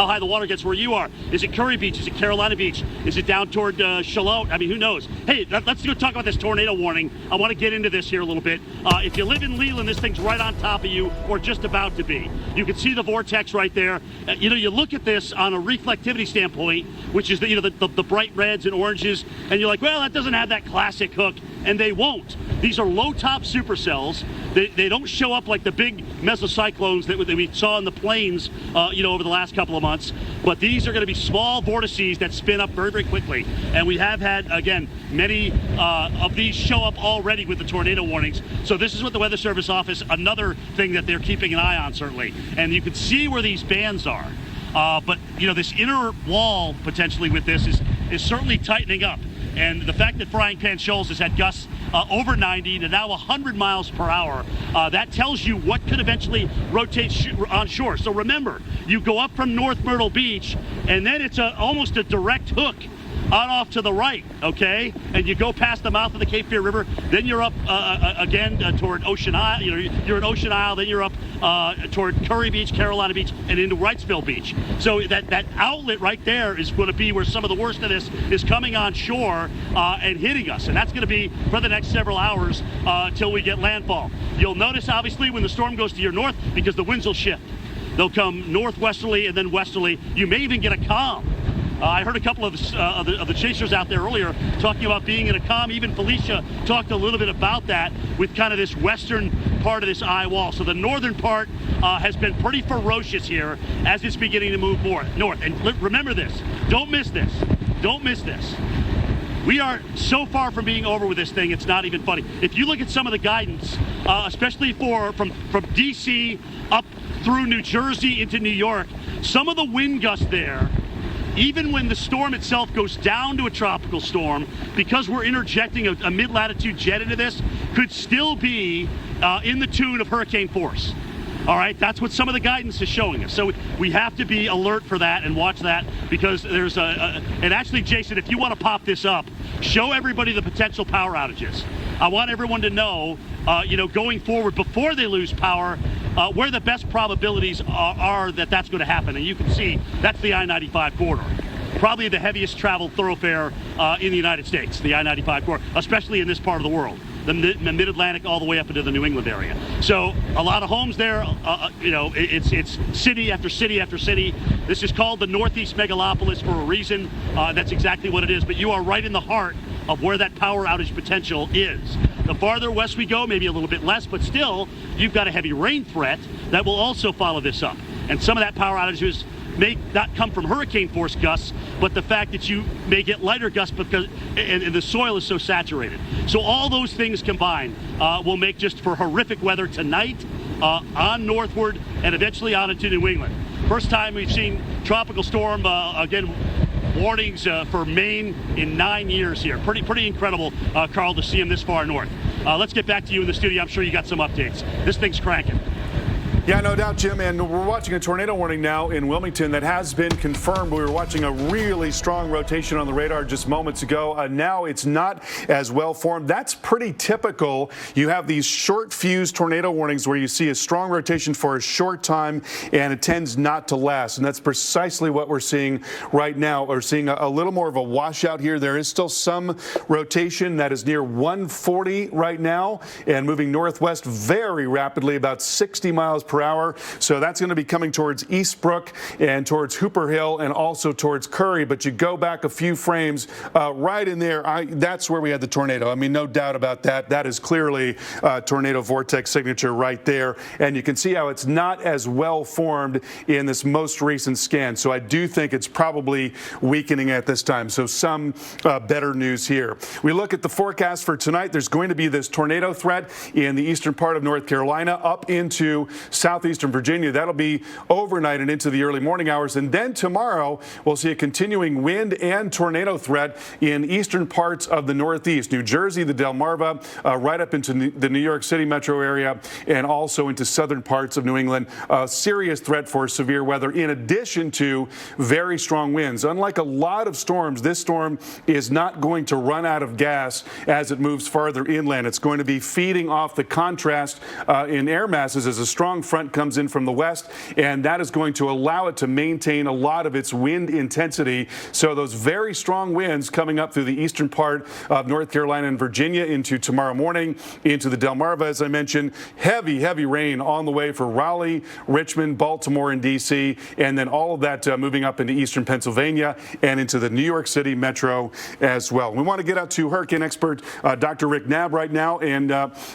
[SPEAKER 1] high the water gets where you are. Is it Curry Beach? Is it Carolina Beach? Is it down toward Charlotte? I mean, who knows? Hey, let's go talk about this tornado warning. I want to get into this here a little bit. If you live in Leland, this thing's right on top of you, or just about to be. You can see the vortex right there. You look at this on a reflectivity standpoint, which is the bright reds and oranges, and you're like, well, that doesn't have that classic hook, and they won't. These are low-top supercells. They don't show up like the big mesocyclones that we saw in the plains, over the last couple of months. But these are going to be small vortices that spin up very, very quickly. And we have had, again, many of these show up already with the tornado warnings. So this is what the Weather Service office, another thing that they're keeping an eye on, certainly. And you can see where these bands are. But this inner wall, potentially, with this is certainly tightening up. And the fact that Frying Pan Shoals has had gusts over 90 to now 100 miles per hour, that tells you what could eventually rotate on shore. So remember, you go up from North Myrtle Beach, and then it's almost a direct hook on off to the right, okay? And you go past the mouth of the Cape Fear River, then you're up again toward Ocean Isle. You're at Ocean Isle, then you're up toward Curry Beach, Carolina Beach, and into Wrightsville Beach. So that outlet right there is going to be where some of the worst of this is coming on shore and hitting us. And that's going to be for the next several hours till we get landfall. You'll notice, obviously, when the storm goes to your north, because the winds will shift. They'll come northwesterly and then westerly. You may even get a calm. I heard a couple of the chasers out there earlier talking about being in a calm. Even Felicia talked a little bit about that with kind of this western part of this eye wall. So the northern part has been pretty ferocious here as it's beginning to move north. And remember this. Don't miss this. Don't miss this. We are so far from being over with this thing, it's not even funny. If you look at some of the guidance, especially from D.C. up through New Jersey into New York, some of the wind gusts there, even when the storm itself goes down to a tropical storm, because we're interjecting a mid-latitude jet into this, could still be in the tune of hurricane force. All right, that's what some of the guidance is showing us. So we have to be alert for that and watch that, because there's and actually, Jason, if you want to pop this up, show everybody the potential power outages. I want everyone to know, going forward, before they lose power, where the best probabilities are that that's going to happen. And you can see that's the I-95 corridor. Probably the heaviest traveled thoroughfare in the United States, the I-95 corridor, especially in this part of the world, the mid-Atlantic all the way up into the New England area. So a lot of homes there, it's city after city after city. This is called the Northeast Megalopolis for a reason. That's exactly what it is. But you are right in the heart of where that power outage potential is. The farther west we go, maybe a little bit less, but still, you've got a heavy rain threat that will also follow this up. And some of that power outages may not come from hurricane force gusts, but the fact that you may get lighter gusts because and the soil is so saturated. So all those things combined will make just for horrific weather tonight, on northward, and eventually on into New England. First time we've seen tropical storm, again, warnings for Maine in 9 years here. Pretty incredible, Carl, to see him this far north. Let's get back to you in the studio. I'm sure you got some updates. This thing's cranking.
[SPEAKER 2] Yeah, no doubt, Jim. And we're watching a tornado warning now in Wilmington that has been confirmed. We were watching a really strong rotation on the radar just moments ago. Now it's not as well formed. That's pretty typical. You have these short fuse tornado warnings where you see a strong rotation for a short time and it tends not to last. And that's precisely what we're seeing right now. We're seeing a little more of a washout here. There is still some rotation that is near 140 right now and moving northwest very rapidly, about 60 miles per per hour. So that's going to be coming towards Eastbrook and towards Hooper Hill and also towards Curry. But you go back a few frames right in there. That's where we had the tornado. I mean, no doubt about that. That is clearly tornado vortex signature right there. And you can see how it's not as well formed in this most recent scan. So I do think it's probably weakening at this time. So some better news here. We look at the forecast for tonight. There's going to be this tornado threat in the eastern part of North Carolina up into southeastern Virginia. That'll be overnight and into the early morning hours. And then tomorrow, we'll see a continuing wind and tornado threat in eastern parts of the Northeast, New Jersey, the Delmarva, right up into the New York City metro area, and also into southern parts of New England. A serious threat for severe weather, in addition to very strong winds. Unlike a lot of storms, this storm is not going to run out of gas as it moves farther inland. It's going to be feeding off the contrast in air masses as a strong front comes in from the west, and that is going to allow it to maintain a lot of its wind intensity. So those very strong winds coming up through the eastern part of North Carolina and Virginia into tomorrow morning, into the Delmarva, as I mentioned. Heavy rain on the way for Raleigh, Richmond, Baltimore, and D.C., and then all of that moving up into eastern Pennsylvania and into the New York City metro as well. We want to get out to hurricane expert Dr. Rick Knabb right now. And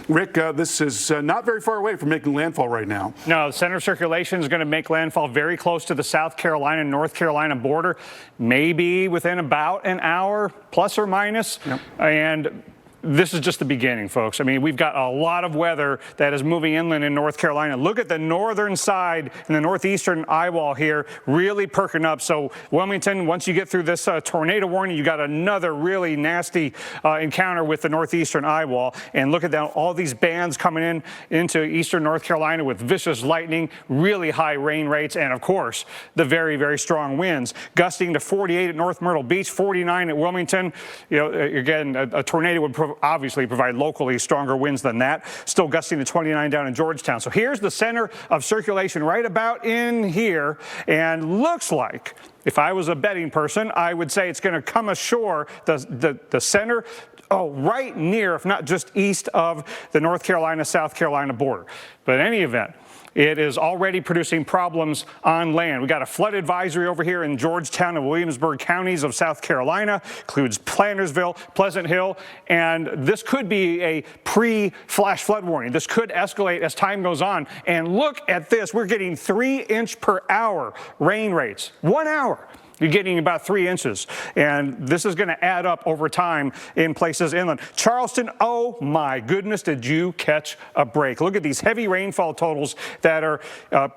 [SPEAKER 2] Rick, this is not very far away from making landfall right now.
[SPEAKER 3] No, the center of circulation is going to make landfall very close to the South Carolina and North Carolina border, maybe within about an hour, plus or minus. Yep. And this is just the beginning, folks. I mean, we've got a lot of weather that is moving inland in North Carolina. Look at the northern side and the northeastern eye wall here really perking up. So Wilmington, once you get through this tornado warning, you got another really nasty encounter with the northeastern eye wall. And look at that, all these bands coming into eastern North Carolina with vicious lightning, really high rain rates, and of course, the very strong winds. Gusting to 48 at North Myrtle Beach, 49 at Wilmington. You know, again, a tornado would obviously provide locally stronger winds than that. Still gusting to 29 down in Georgetown. So here's the center of circulation right about in here, and looks like, if I was a betting person, I would say it's going to come ashore, the center, right near, if not just east of the North Carolina, South Carolina border. But in any event, it is already producing problems on land. We got a flood advisory over here in Georgetown and Williamsburg counties of South Carolina, includes Plantersville, Pleasant Hill, and this could be a pre-flash flood warning. This could escalate as time goes on. And look at this, we're getting 3-inch per hour rain rates. 1 hour. You're getting about 3 inches, and this is going to add up over time in places inland. Charleston, oh my goodness, did you catch a break? Look at these heavy rainfall totals that are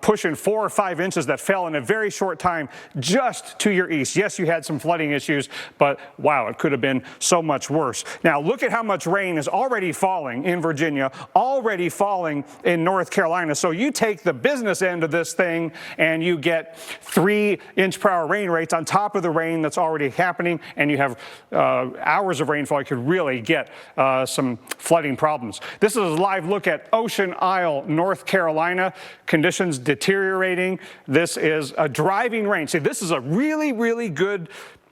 [SPEAKER 3] pushing 4 or 5 inches that fell in a very short time just to your east. Yes, you had some flooding issues, but wow, it could have been so much worse. Now look at how much rain is already falling in Virginia, already falling in North Carolina. So you take the business end of this thing and you get 3-inch per hour rain rates on top of the rain that's already happening, and you have hours of rainfall. You could really get some flooding problems. This is a live look at Ocean Isle, North Carolina. Conditions deteriorating. This is a driving rain. See, this is a really good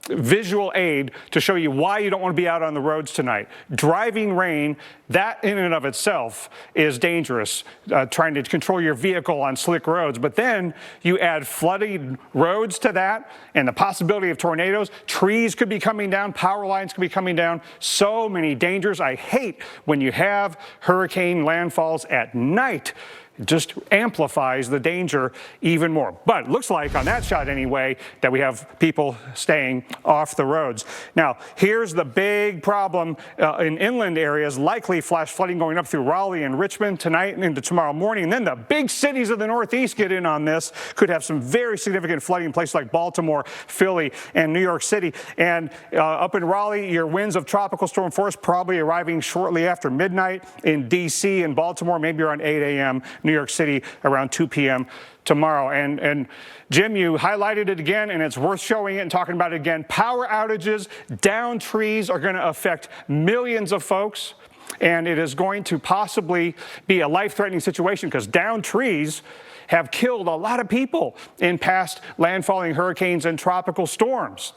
[SPEAKER 3] visual aid to show you why you don't want to be out on the roads tonight. Driving rain, that in and of itself is dangerous, trying to control your vehicle on slick roads. But then you add flooded roads to that and the possibility of tornadoes. Trees could be coming down, power lines could be coming down. So many dangers. I hate when you have hurricane landfalls at night. It just amplifies the danger even more. But it looks like, on that shot anyway, that we have people staying off the roads. Now, here's the big problem in inland areas, likely flash flooding going up through Raleigh and Richmond tonight and into tomorrow morning. And then the big cities of the Northeast get in on this, could have some very significant flooding in places like Baltimore, Philly, and New York City. And up in Raleigh, your winds of tropical storm force probably arriving shortly after midnight. In D.C. and Baltimore, maybe around 8 a.m., New York City around 2 p.m. tomorrow. And Jim, you highlighted it again, and it's worth showing it and talking about it again. Power outages, downed trees are going to affect millions of folks. And it is going to possibly be a life-threatening situation because downed trees have killed a lot of people in past landfalling hurricanes and tropical storms.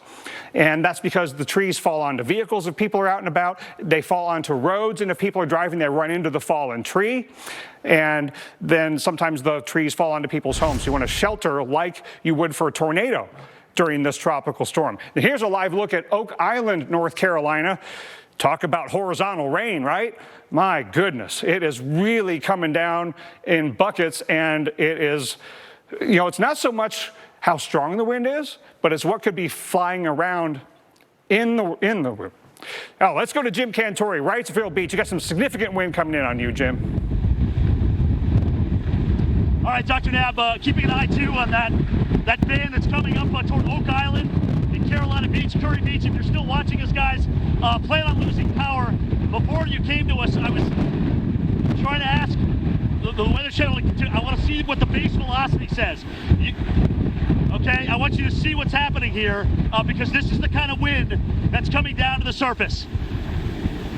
[SPEAKER 3] And that's because the trees fall onto vehicles if people are out and about. They fall onto roads, and if people are driving, they run into the fallen tree. And then sometimes the trees fall onto people's homes. You want to shelter like you would for a tornado during this tropical storm. And here's a live look at Oak Island, North Carolina. Talk about horizontal rain, right? My goodness, it is really coming down in buckets, and it is, it's not so much how strong the wind is, but it's what could be flying around in the wind. Now, let's go to Jim Cantori, Wrightsville Beach. You got some significant wind coming in on you, Jim.
[SPEAKER 1] All right, Dr. Nab, keeping an eye, too, on that band that's coming up toward Oak Island in Carolina Beach, Curry Beach. If you're still watching us, guys, plan on losing power. Before you came to us, I was trying to ask the Weather Channel, I want to see what the base velocity says. Okay, I want you to see what's happening here because this is the kind of wind that's coming down to the surface.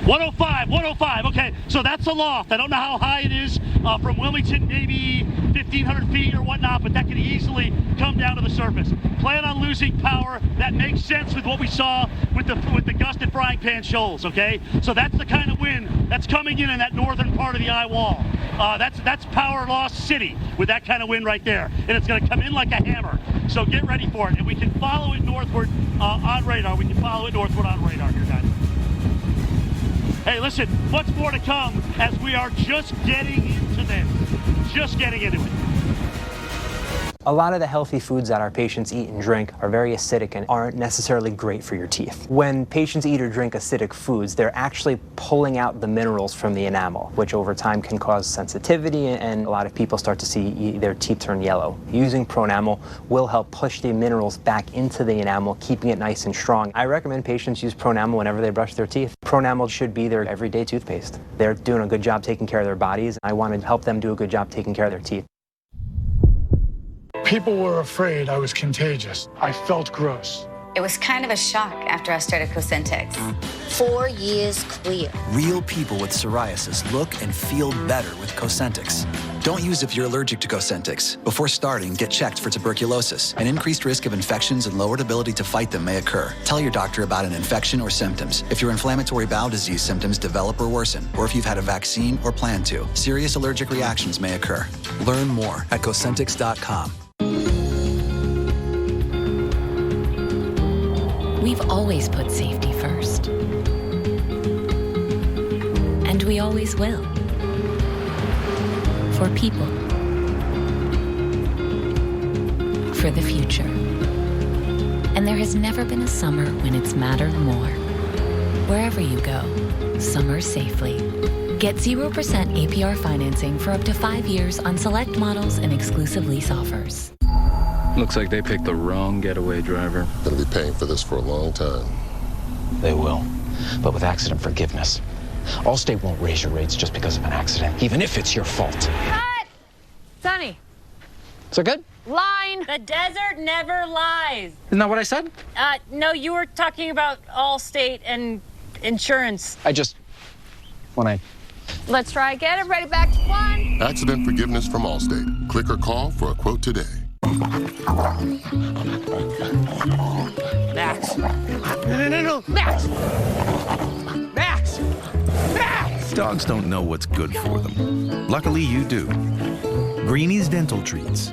[SPEAKER 1] 105, okay, so that's aloft. I don't know how high it is from Wilmington, maybe 1,500 feet or whatnot, but that could easily come down to the surface. Plan on losing power. That makes sense with what we saw with the gust at Frying Pan Shoals, okay? So that's the kind of wind that's coming in that northern part of the eye wall. That's power loss city with that kind of wind right there, and it's going to come in like a hammer. So get ready for it, and we can follow it northward on radar. We can follow it northward on radar here, guys. Hey, listen, much more to come as we are just getting into this. Just getting into it.
[SPEAKER 4] A lot of the healthy foods that our patients eat and drink are very acidic and aren't necessarily great for your teeth. When patients eat or drink acidic foods, they're actually pulling out the minerals from the enamel, which over time can cause sensitivity, and a lot of people start to see their teeth turn yellow. Using Pronamel will help push the minerals back into the enamel, keeping it nice and strong. I recommend patients use Pronamel whenever they brush their teeth. Pronamel should be their everyday toothpaste. They're doing a good job taking care of their bodies. I want to help them do a good job taking care of their teeth.
[SPEAKER 6] People were afraid I was contagious. I felt gross.
[SPEAKER 7] It was kind of a shock after I started Cosentix.
[SPEAKER 23] 4 years clear.
[SPEAKER 8] Real people with psoriasis look and feel better with Cosentix. Don't use if you're allergic to Cosentix. Before starting, get checked for tuberculosis. An increased risk of infections and lowered ability to fight them may occur. Tell your doctor about an infection or symptoms. If your inflammatory bowel disease symptoms develop or worsen, or if you've had a vaccine or plan to, serious allergic reactions may occur. Learn more at Cosentix.com.
[SPEAKER 17] We've always put safety first. And we always will. For people. For the future. And there has never been a summer when it's mattered more. Wherever you go, summer safely. Get 0% APR financing for up to 5 years on select models and exclusive lease offers.
[SPEAKER 10] Looks like they picked the wrong getaway driver.
[SPEAKER 13] Gonna be paying for this for a long time.
[SPEAKER 14] They will, but with accident forgiveness. Allstate won't raise your rates just because of an accident, even if it's your fault.
[SPEAKER 15] Cut! Sonny.
[SPEAKER 14] Is that good?
[SPEAKER 15] Line. The desert never lies.
[SPEAKER 14] Isn't that what I said?
[SPEAKER 15] No, you were talking about Allstate and insurance. Let's try again. Everybody back to one.
[SPEAKER 13] Accident forgiveness from Allstate. Click or call for a quote today.
[SPEAKER 16] Max. No. Max! Max! Max!
[SPEAKER 18] Dogs don't know what's good for them. Luckily, you do. Greenie's Dental Treats.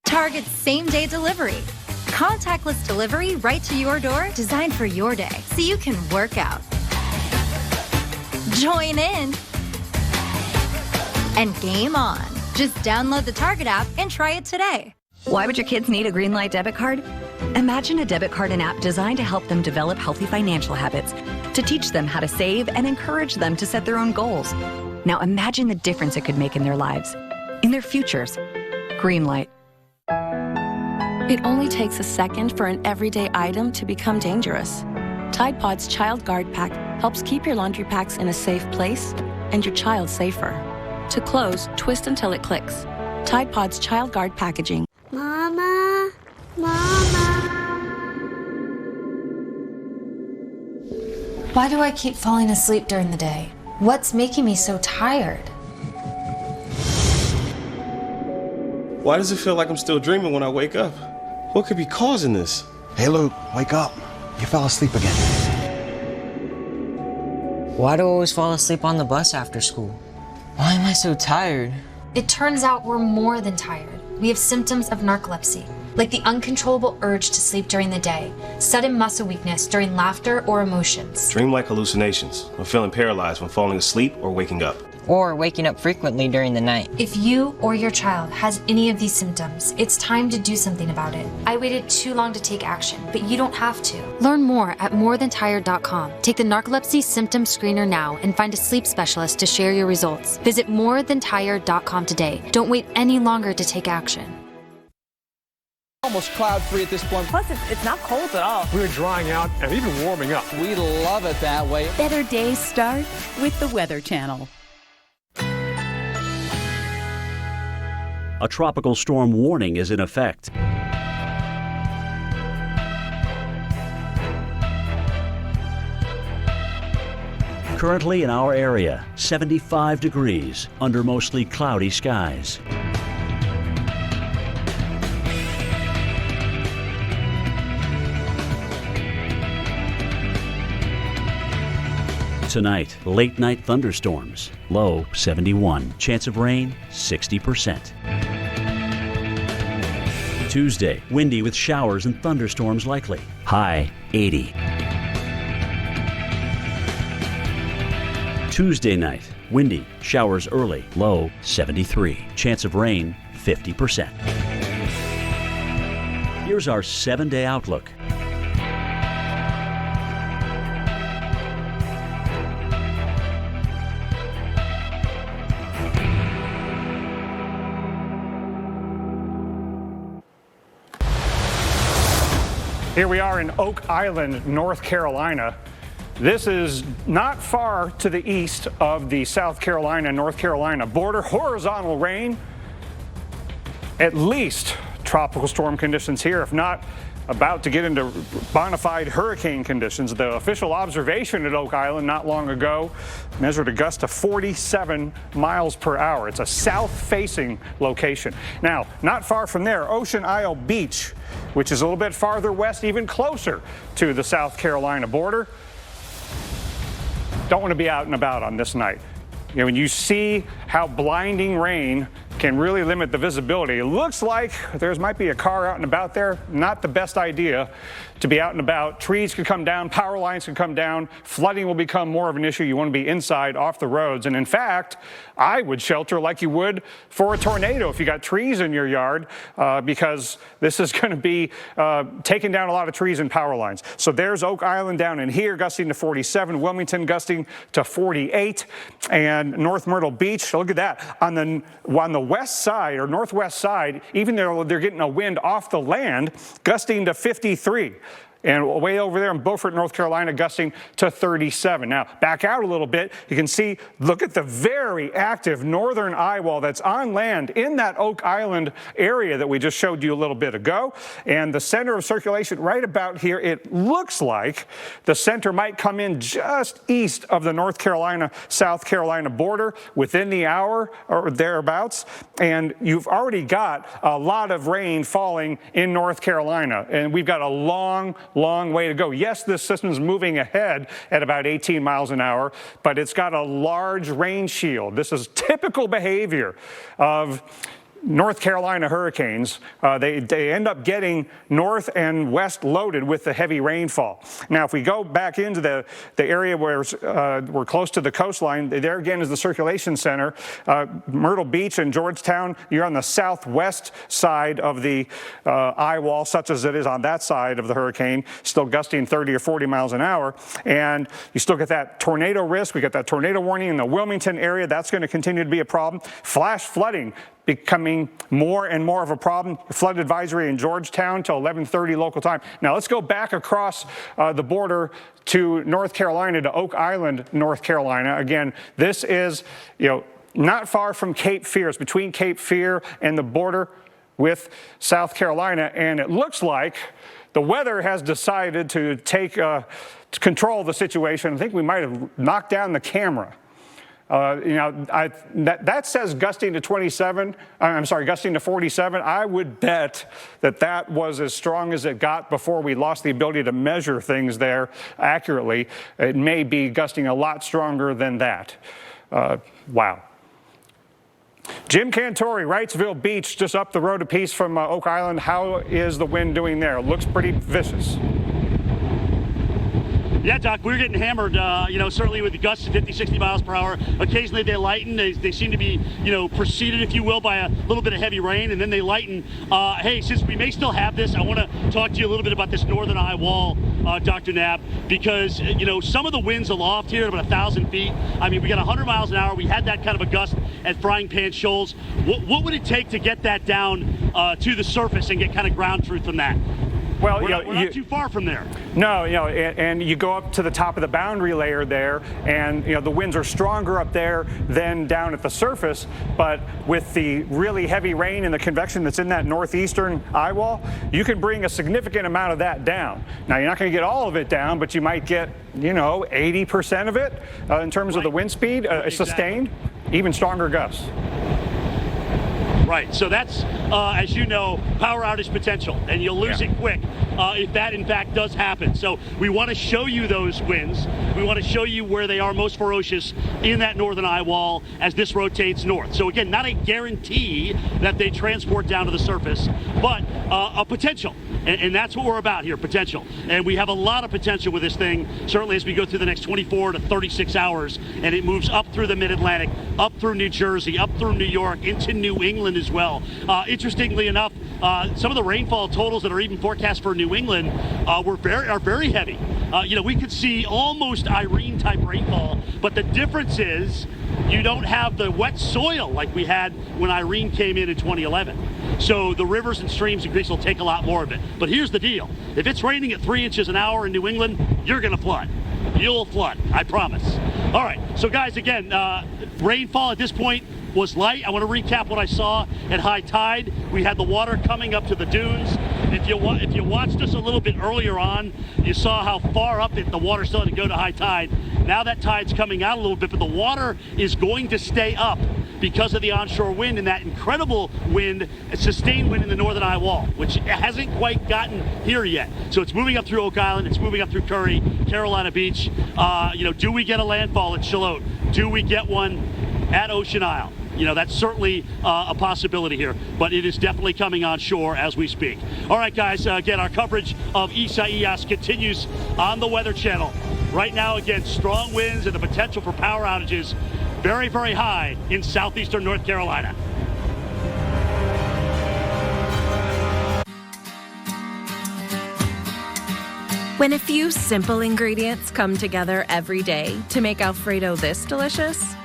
[SPEAKER 21] Target's same-day delivery. Contactless delivery right to your door, designed for your day, so you can work out. Join in. And game on. Just download the Target app and try it today.
[SPEAKER 37] Why would your kids need a Greenlight debit card? Imagine a debit card and app designed to help them develop healthy financial habits, to teach them how to save and encourage them to set their own goals. Now imagine the difference it could make in their lives, in their futures. Greenlight.
[SPEAKER 26] It only takes a second for an everyday item to become dangerous. Tide Pod's Child Guard Pack helps keep your laundry packs in a safe place and your child safer. To close, twist until it clicks. Tide Pod's Child Guard packaging.
[SPEAKER 23] Mama.
[SPEAKER 24] Why do I keep falling asleep during the day?
[SPEAKER 5] What's making me so tired?
[SPEAKER 9] Why does it feel like I'm still dreaming when I wake up? What could be causing this?
[SPEAKER 11] Hey, Luke, wake up. You fell asleep again.
[SPEAKER 12] Why do I always fall asleep on the bus after school? Why am I so tired?
[SPEAKER 24] It turns out we're more than tired. We have symptoms of narcolepsy, like the uncontrollable urge to sleep during the day, sudden muscle weakness during laughter or emotions.
[SPEAKER 9] Dreamlike hallucinations, or feeling paralyzed when falling asleep or waking up.
[SPEAKER 12] Or waking up frequently during the night.
[SPEAKER 24] If you or your child has any of these symptoms, it's time to do something about it. I waited too long to take action, but you don't have to. Learn more at morethantired.com. Take the narcolepsy symptom screener now and find a sleep specialist to share your results. Visit morethantired.com today. Don't wait any longer to take action.
[SPEAKER 19] Almost cloud-free at this point.
[SPEAKER 15] Plus, it's not cold at all.
[SPEAKER 19] We're drying out and even warming up. We love it that way.
[SPEAKER 20] Better days start with the Weather Channel.
[SPEAKER 1] A tropical storm warning is in effect. Currently in our area, 75 degrees under mostly cloudy skies. Tonight, late night thunderstorms, low 71, chance of rain 60%. Tuesday, windy with showers and thunderstorms likely, high 80. Tuesday night, windy, showers early, low 73, chance of rain 50%. Here's our 7-day outlook.
[SPEAKER 3] Here we are in Oak Island, North Carolina. This is not far to the east of the South Carolina-North Carolina border. Horizontal rain, at least tropical storm conditions here, if not about to get into bona fide hurricane conditions. The official observation at Oak Island not long ago measured a gust of 47 miles per hour. It's a south-facing location. Now, not far from there, Ocean Isle Beach, which is a little bit farther west, even closer to the South Carolina border. Don't want to be out and about on this night. You know, when you see how blinding rain can really limit the visibility, it looks like there might be a car out and about there. Not the best idea to be out and about. Trees could come down, power lines could come down, flooding will become more of an issue. You want to be inside, off the roads. And in fact, I would shelter like you would for a tornado if you got trees in your yard, because this is going to be taking down a lot of trees and power lines. So there's Oak Island down in here, gusting to 47, Wilmington gusting to 48, and North Myrtle Beach, look at that. On the west side or northwest side, even though they're getting a wind off the land, gusting to 53. And way over there in Beaufort, North Carolina, gusting to 37. Now, back out a little bit, you can see, look at the very active northern eye wall that's on land in that Oak Island area that we just showed you a little bit ago. And the center of circulation right about here, it looks like the center might come in just east of the North Carolina, South Carolina border within the hour or thereabouts. And you've already got a lot of rain falling in North Carolina. And we've got a long way to go. Yes, this system's moving ahead at about 18 miles an hour, but it's got a large rain shield. This is typical behavior of North Carolina hurricanes. They end up getting north and west loaded with the heavy rainfall. Now, if we go back into the area where we're close to the coastline, there again is the circulation center. Myrtle Beach and Georgetown, you're on the southwest side of the eye wall, such as it is on that side of the hurricane, still gusting 30 or 40 miles an hour. And you still get that tornado risk. We got that tornado warning in the Wilmington area. That's going to continue to be a problem. Flash flooding becoming more and more of a problem. Flood advisory in Georgetown till 11:30 local time. Now let's go back across the border to North Carolina, to Oak Island, North Carolina. Again, this is, not far from Cape Fear. It's between Cape Fear and the border with South Carolina, and it looks like the weather has decided to take to control the situation. I think we might have knocked down the camera That says gusting to 27. I'm sorry, gusting to 47. I would bet that was as strong as it got before we lost the ability to measure things there accurately. It may be gusting a lot stronger than that. Wow. Jim Cantori, Wrightsville Beach, just up the road a piece from Oak Island. How is the wind doing there? Looks pretty vicious.
[SPEAKER 1] Yeah, Doc, we're getting hammered, certainly with the gusts of 50, 60 miles per hour. Occasionally they lighten. They seem to be, preceded, if you will, by a little bit of heavy rain, and then they lighten. Hey, since we may still have this, I want to talk to you a little bit about this northern eye wall, Dr. Knapp, because, some of the winds aloft here at about 1,000 feet. I mean, we got 100 miles an hour. We had that kind of a gust at Frying Pan Shoals. What would it take to get that down to the surface and get kind of ground truth from that?
[SPEAKER 3] Well,
[SPEAKER 1] we're not too far from there.
[SPEAKER 3] No, and you go up to the top of the boundary layer there, and the winds are stronger up there than down at the surface. But with the really heavy rain and the convection that's in that northeastern eye wall, you can bring a significant amount of that down. Now, you're not going to get all of it down, but you might get 80% of it in terms of the wind speed sustained, even stronger gusts.
[SPEAKER 1] Right, so that's, as you know, power outage potential, and you'll lose it quick if that, in fact, does happen. So we want to show you those winds. We want to show you where they are most ferocious in that northern eye wall as this rotates north. So again, not a guarantee that they transport down to the surface, but a potential. And that's what we're about here, potential. And we have a lot of potential with this thing, certainly as we go through the next 24 to 36 hours, and it moves up through the mid-Atlantic, up through New Jersey, up through New York, into New England as well. Interestingly enough, some of the rainfall totals that are even forecast for New England are very heavy. We could see almost Irene-type rainfall, but the difference is you don't have the wet soil like we had when Irene came in 2011. So the rivers and streams in Greece will take a lot more of it. But here's the deal. If it's raining at 3 inches an hour in New England, you're going to flood. You'll flood, I promise. All right, so guys, again, rainfall at this point was light. I want to recap what I saw at high tide. We had the water coming up to the dunes. If you watched us a little bit earlier on, you saw how far up the water started to go to high tide. Now that tide's coming out a little bit, but the water is going to stay up because of the onshore wind and that incredible wind, sustained wind in the northern eye wall, which hasn't quite gotten here yet. So it's moving up through Oak Island, it's moving up through Curry, Carolina Beach. Do we get a landfall at Charlotte? Do we get one at Ocean Isle? That's certainly a possibility here, but it is definitely coming on shore as we speak. All right, guys, again, our coverage of Isaias continues on the Weather Channel. Right now, again, strong winds and the potential for power outages very, very high in southeastern North Carolina.
[SPEAKER 2] When a few simple ingredients come together every day to make Alfredo this delicious,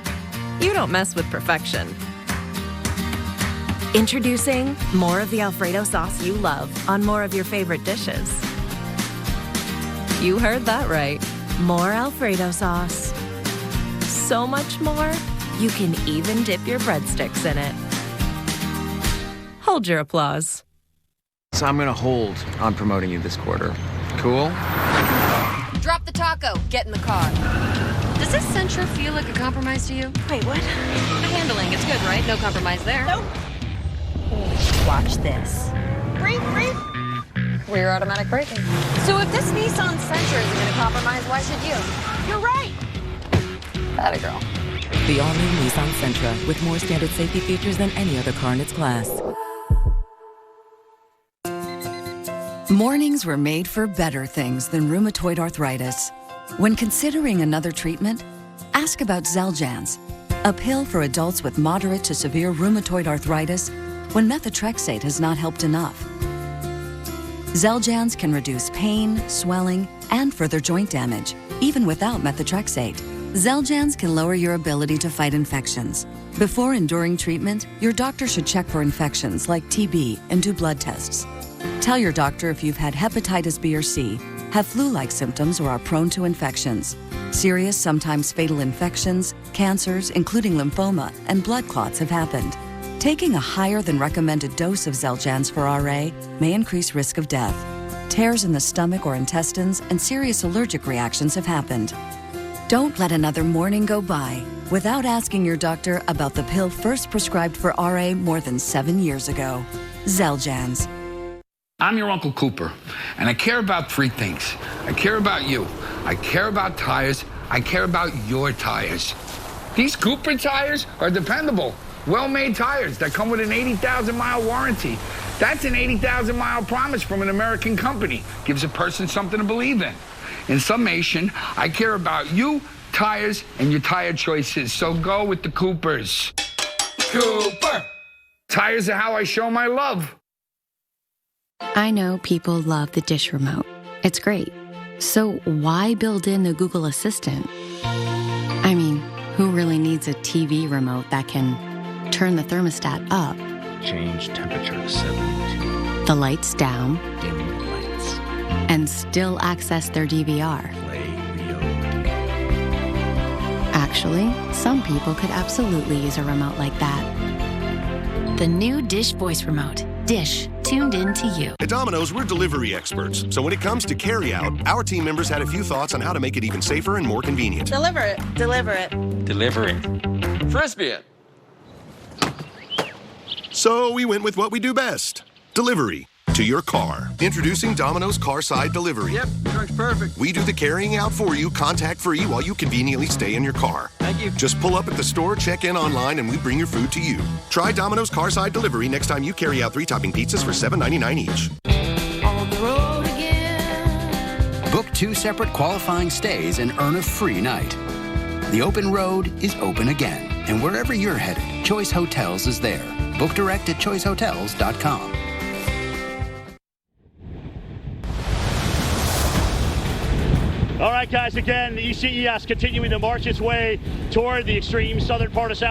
[SPEAKER 2] you don't mess with perfection. Introducing more of the Alfredo sauce you love on more of your favorite dishes. You heard that right. More Alfredo sauce. So much more, you can even dip your breadsticks in it. Hold your applause.
[SPEAKER 4] So I'm gonna hold on promoting you this quarter. Cool?
[SPEAKER 6] Drop the taco. Get in the car. Does this Sentra feel like a compromise to you?
[SPEAKER 2] Wait, what?
[SPEAKER 6] The handling, it's good, right? No compromise there.
[SPEAKER 2] Nope. Watch this.
[SPEAKER 6] Rear automatic braking. So if this Nissan Sentra isn't gonna compromise, why should you? You're right. Atta girl.
[SPEAKER 7] The all-new Nissan Sentra with more standard safety features than any other car in its class.
[SPEAKER 37] Mornings were made for better things than rheumatoid arthritis. When considering another treatment, ask about Xeljanz, a pill for adults with moderate to severe rheumatoid arthritis when methotrexate has not helped enough. Xeljanz can reduce pain, swelling, and further joint damage, even without methotrexate. Xeljanz can lower your ability to fight infections. Before and during treatment, your doctor should check for infections like TB and do blood tests. Tell your doctor if you've had hepatitis B or C, have flu-like symptoms, or are prone to infections. Serious, sometimes fatal infections, cancers, including lymphoma, and blood clots have happened. Taking a higher than recommended dose of Xeljanz for RA may increase risk of death. Tears in the stomach or intestines and serious allergic reactions have happened. Don't let another morning go by.
[SPEAKER 20] without asking your doctor about the pill first prescribed for RA more than 7 years ago. Xeljanz.
[SPEAKER 8] I'm your Uncle Cooper, and I care about 3 things. I care about you. I care about tires. I care about your tires. These Cooper tires are dependable, well-made tires that come with an 80,000-mile warranty. That's an 80,000-mile promise from an American company. Gives a person something to believe in. In summation, I care about you, tires, and your tire choices, so go with the Coopers. Cooper! Tires are how I show my love.
[SPEAKER 26] I know people love the dish remote. It's great. So why build in the Google Assistant? I mean, who really needs a TV remote that can turn the thermostat up,
[SPEAKER 11] Change temperature to 72.
[SPEAKER 26] the lights down,
[SPEAKER 11] Dim lights.
[SPEAKER 26] and still access their DVR?
[SPEAKER 11] Play Rio.
[SPEAKER 26] Actually, some people could absolutely use a remote like that. The new Dish Voice Remote. Dish, tuned in to you.
[SPEAKER 10] At Domino's, we're delivery experts. So when it comes to carry-out, our team members had a few thoughts on how to make it even safer and more convenient.
[SPEAKER 6] Deliver it. Deliver it.
[SPEAKER 11] Deliver it.
[SPEAKER 19] Frisbee it.
[SPEAKER 10] So we went with what we do best. Delivery to your car. Introducing Domino's Carside Delivery.
[SPEAKER 19] Yep, works perfect.
[SPEAKER 10] We do the carrying out for you, contact-free, while you conveniently stay in your car.
[SPEAKER 19] Thank you.
[SPEAKER 10] Just pull up at the store, check in online, and we bring your food to you. Try Domino's Carside Delivery next time you carry out 3-topping pizzas for $7.99 each.
[SPEAKER 6] On the road again.
[SPEAKER 13] Book 2 separate qualifying stays and earn a free night. The open road is open again, and wherever you're headed, Choice Hotels is there. Book direct at choicehotels.com.
[SPEAKER 1] All right, guys, again, the ECES continuing to march its way toward the extreme southern part of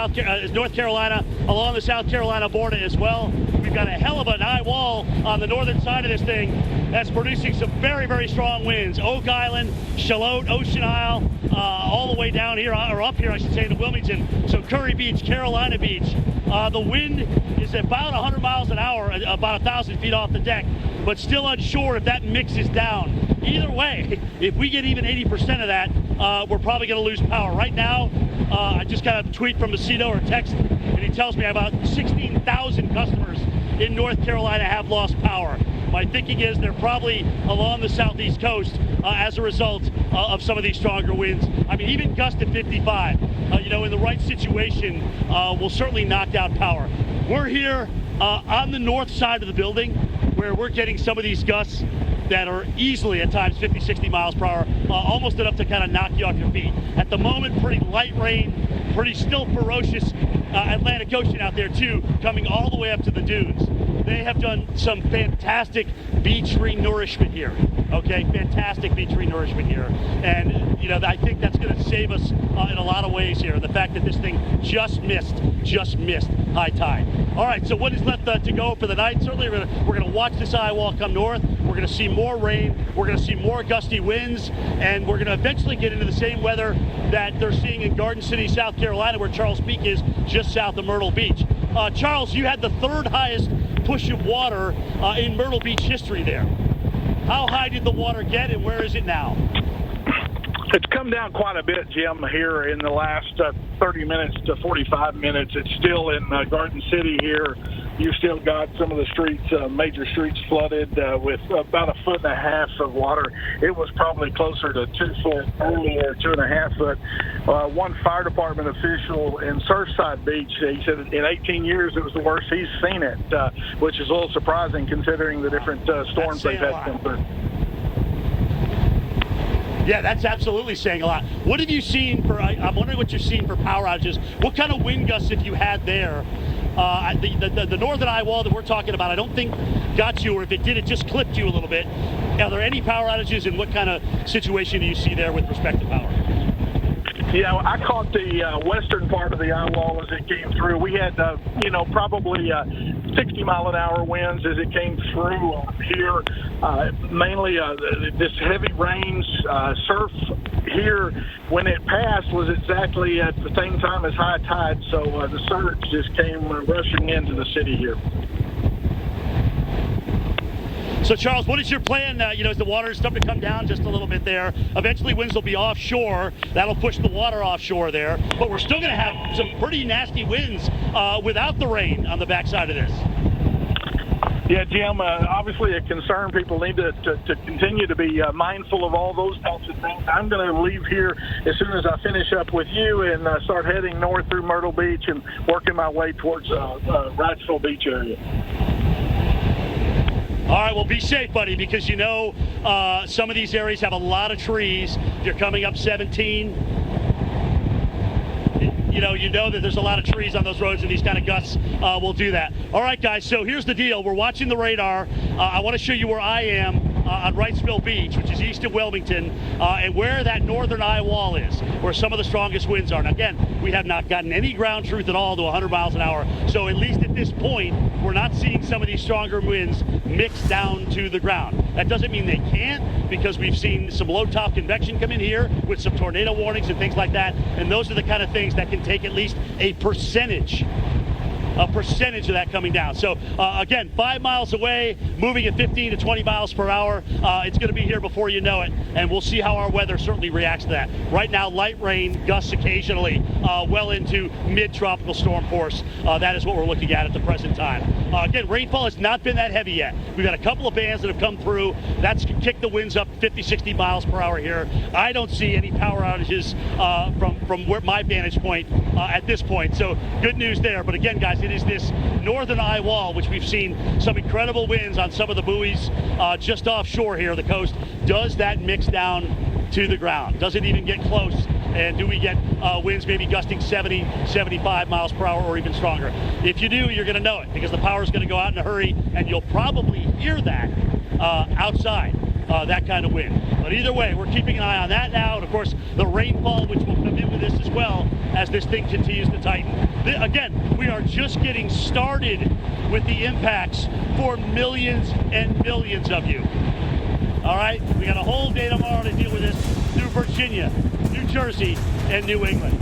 [SPEAKER 1] North Carolina, along the South Carolina border as well. We've got a hell of an eye wall on the northern side of this thing that's producing some very, very strong winds. Oak Island, Charlotte, Ocean Isle, all the way down here, or up here, I should say, to Wilmington. So Curry Beach, Carolina Beach. The wind is about 100 miles an hour, about 1,000 feet off the deck, but still unsure if that mixes down. Either way, if we get even 80% of that, we're probably going to lose power. Right now, I just got a tweet from Macedo or text, and he tells me about 16,000 customers in North Carolina have lost power. My thinking is they're probably along the southeast coast as a result of some of these stronger winds. I mean, even gust at 55, in the right situation, will certainly knock out power. We're here on the north side of the building where we're getting some of these gusts that are easily at times 50, 60 miles per hour, almost enough to kind of knock you off your feet. At the moment, pretty light rain, pretty still ferocious Atlantic Ocean out there too, coming all the way up to the dunes. They have done some fantastic beach renourishment here. Okay, fantastic beach renourishment here. And, I think that's going to save us in a lot of ways here. The fact that this thing just missed high tide. All right, so what is left to go for the night? Certainly we're going to watch this eye wall come north. We're going to see more rain. We're going to see more gusty winds. And we're going to eventually get into the same weather that they're seeing in Garden City, South Carolina, where Charles Peak is, just south of Myrtle Beach. Charles, you had the third highest push of water in Myrtle Beach history there. How high did the water get, and where is it now?
[SPEAKER 14] It's come down quite a bit, Jim, here in the last 30 minutes to 45 minutes. It's still in Garden City here. You've still got some of the streets, major streets flooded with about 1.5 feet of water. It was probably closer to 2 foot earlier, 2.5 foot. One fire department official in Surfside Beach, he said in 18 years it was the worst he's seen it, which is a little surprising considering the different storms they've had come through.
[SPEAKER 1] Yeah, that's absolutely saying a lot. What have you seen I'm wondering what you've seen for power outages. What kind of wind gusts have you had there? The northern eye wall that we're talking about, I don't think got you, or if it did, it just clipped you a little bit. Are there any power outages, and what kind of situation do you see there with respect to power?
[SPEAKER 14] Yeah, I caught the western part of the eye wall as it came through. We had, probably 60-mile-an-hour winds as it came through here. Mainly this heavy rains, surf here when it passed was exactly at the same time as high tide, so the surge just came rushing into the city here.
[SPEAKER 1] So, Charles, what is your plan? As the water is starting to come down just a little bit there, eventually winds will be offshore. That'll push the water offshore there. But we're still going to have some pretty nasty winds without the rain on the backside of this.
[SPEAKER 14] Yeah, Jim, obviously a concern. People need to continue to be mindful of all those types of things. I'm going to leave here as soon as I finish up with you and start heading north through Myrtle Beach and working my way towards Wrightsville Beach area.
[SPEAKER 1] All right, well, be safe, buddy, because some of these areas have a lot of trees. If you're coming up 17, you know that there's a lot of trees on those roads, and these kind of gusts will do that. All right, guys, so here's the deal. We're watching the radar. I want to show you where I am on Wrightsville Beach, which is east of Wilmington, and where that northern eye wall is, where some of the strongest winds are. And again, we have not gotten any ground truth at all to 100 miles an hour. So at least at this point, we're not seeing some of these stronger winds mix down to the ground. That doesn't mean they can't, because we've seen some low top convection come in here with some tornado warnings and things like that. And those are the kind of things that can take at least a percentage of that coming down. So again, 5 miles away, moving at 15 to 20 miles per hour. It's going to be here before you know it, and we'll see how our weather certainly reacts to that. Right now, light rain, gusts occasionally, well into mid-tropical storm force. That is what we're looking at the present time. Again, rainfall has not been that heavy yet. We've got a couple of bands that have come through. That's kicked the winds up 50, 60 miles per hour here. I don't see any power outages from where my vantage point at this point. So good news there. But again, guys, it is this northern eye wall, which we've seen some incredible winds on some of the buoys just offshore here, the coast. Does that mix down to the ground? Does it even get close? And do we get winds maybe gusting 70, 75 miles per hour or even stronger? If you do, you're going to know it, because the power is going to go out in a hurry, and you'll probably hear that outside, that kind of wind. But either way, we're keeping an eye on that now. And of course, the rainfall, which will come into this as well as this thing continues to tighten. Again, we are just getting started with the impacts for millions and millions of you. All right, we got a whole day tomorrow to deal with this through Virginia, New Jersey, and New England.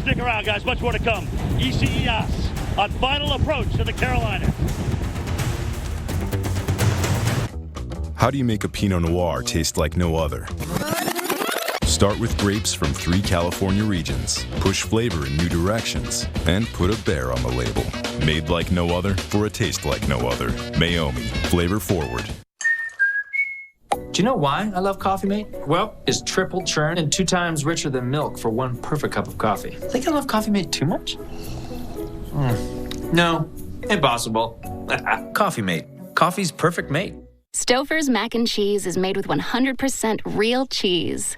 [SPEAKER 1] Stick around, guys. Much more to come. Isaias on Final Approach to the Carolinas.
[SPEAKER 16] How do you make a Pinot Noir taste like no other? Start with grapes from 3 California regions. Push flavor in new directions. And put a bear on the label. Made like no other for a taste like no other. Mayomi. Flavor forward.
[SPEAKER 17] Do you know why I love Coffee Mate? Well, it's triple churn and 2 times richer than milk for one perfect cup of coffee. Think I love Coffee Mate too much? No, impossible. Coffee Mate. Coffee's perfect mate.
[SPEAKER 18] Stouffer's mac and cheese is made with 100% real cheese.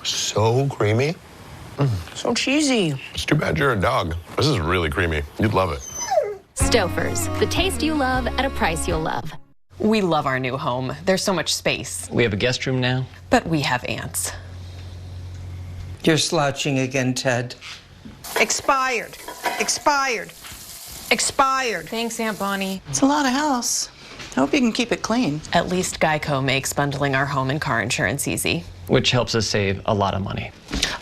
[SPEAKER 21] So creamy.
[SPEAKER 18] So cheesy.
[SPEAKER 21] It's too bad you're a dog. This is really creamy. You'd love it.
[SPEAKER 18] Stouffer's, the taste you love at a price you'll love.
[SPEAKER 22] We love our new home. There's so much space.
[SPEAKER 12] We have a guest room now.
[SPEAKER 22] But we have ants.
[SPEAKER 23] You're slouching again, Ted.
[SPEAKER 25] Expired. Expired. Expired.
[SPEAKER 22] Thanks, Aunt Bonnie.
[SPEAKER 25] It's a lot of house. I hope you can keep it clean.
[SPEAKER 22] At least Geico makes bundling our home and car insurance easy.
[SPEAKER 12] Which helps us save a lot of money.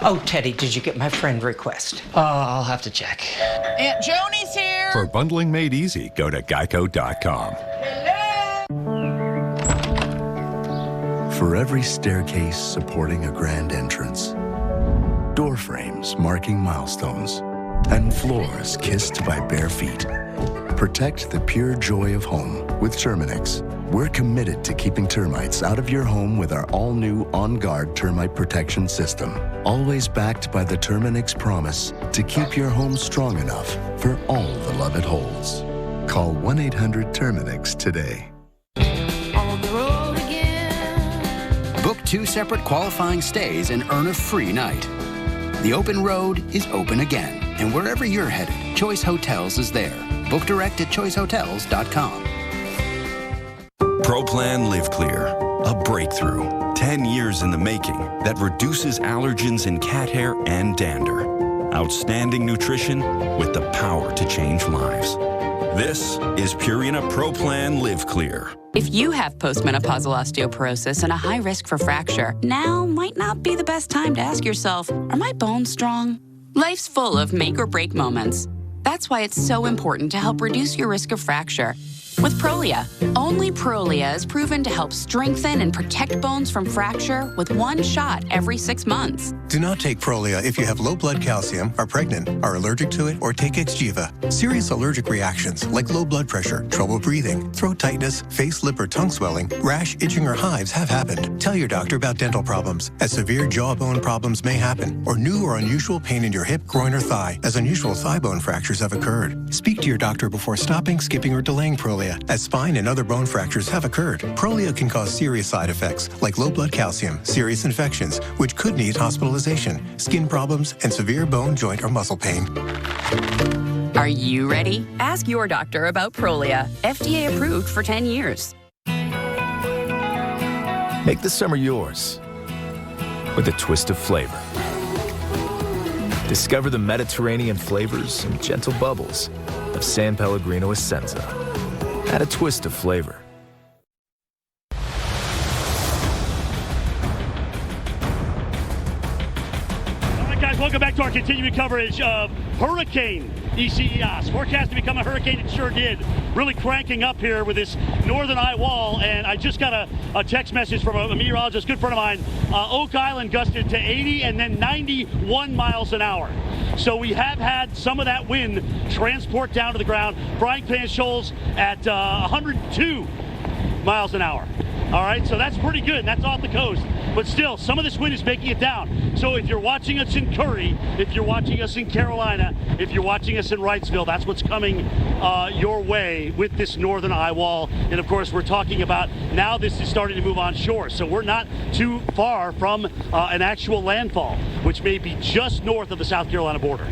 [SPEAKER 23] Oh, Teddy, did you get my friend request?
[SPEAKER 12] I'll have to check.
[SPEAKER 25] Aunt Joni's here.
[SPEAKER 16] For bundling made easy, go to geico.com.
[SPEAKER 27] For every staircase supporting a grand entrance, door frames marking milestones, and floors kissed by bare feet, protect the pure joy of home with Terminix. We're committed to keeping termites out of your home with our all-new On Guard termite protection system, always backed by the Terminix promise to keep your home strong enough for all the love it holds. Call 1-800-TERMINIX today.
[SPEAKER 13] Book 2 separate qualifying stays and earn a free night. The open road is open again, and wherever you're headed, Choice Hotels is there. Book direct at choicehotels.com.
[SPEAKER 16] ProPlan Live Clear, a breakthrough, 10 years in the making, that reduces allergens in cat hair and dander. Outstanding nutrition with the power to change lives. This is Purina ProPlan Live Clear.
[SPEAKER 28] If you have postmenopausal osteoporosis and a high risk for fracture, now might not be the best time to ask yourself, are my bones strong? Life's full of make or break moments. That's why it's so important to help reduce your risk of fracture. with Prolia. Only Prolia is proven to help strengthen and protect bones from fracture with one shot every 6 months.
[SPEAKER 2] Do not take Prolia if you have low blood calcium, are pregnant, are allergic to it, or take Xgeva. Serious allergic reactions like low blood pressure, trouble breathing, throat tightness, face, lip, or tongue swelling, rash, itching, or hives have happened. Tell your doctor about dental problems, as severe jawbone problems may happen, or new or unusual pain in your hip, groin, or thigh, as unusual thigh bone fractures have occurred. Speak to your doctor before stopping, skipping, or delaying Prolia, as spine and other bone fractures have occurred. Prolia can cause serious side effects like low blood calcium, serious infections, which could need hospitalization, skin problems, and severe bone, joint, or muscle pain.
[SPEAKER 28] Are you ready? Ask your doctor about Prolia. FDA approved for 10 years.
[SPEAKER 3] Make the summer yours with a twist of flavor. Discover the Mediterranean flavors and gentle bubbles of San Pellegrino Essenza. Add a twist of flavor.
[SPEAKER 1] All right, guys, welcome back to our continuing coverage of Hurricane Isaias. Forecast to become a hurricane, it sure did. Really cranking up here with this northern eye wall, and I just got a text message from a meteorologist, good friend of mine. Oak Island gusted to 80 and then 91 miles an hour. So we have had some of that wind transport down to the ground. Frying Pan Shoals at 102 miles an hour. All right, so that's pretty good. That's off the coast. But still, some of this wind is making it down. So if you're watching us in Curry, if you're watching us in Carolina, if you're watching us in Wrightsville, that's what's coming your way with this northern eye wall. And of course, we're talking about now this is starting to move on shore. So we're not too far from an actual landfall, which may be just north of the South Carolina border.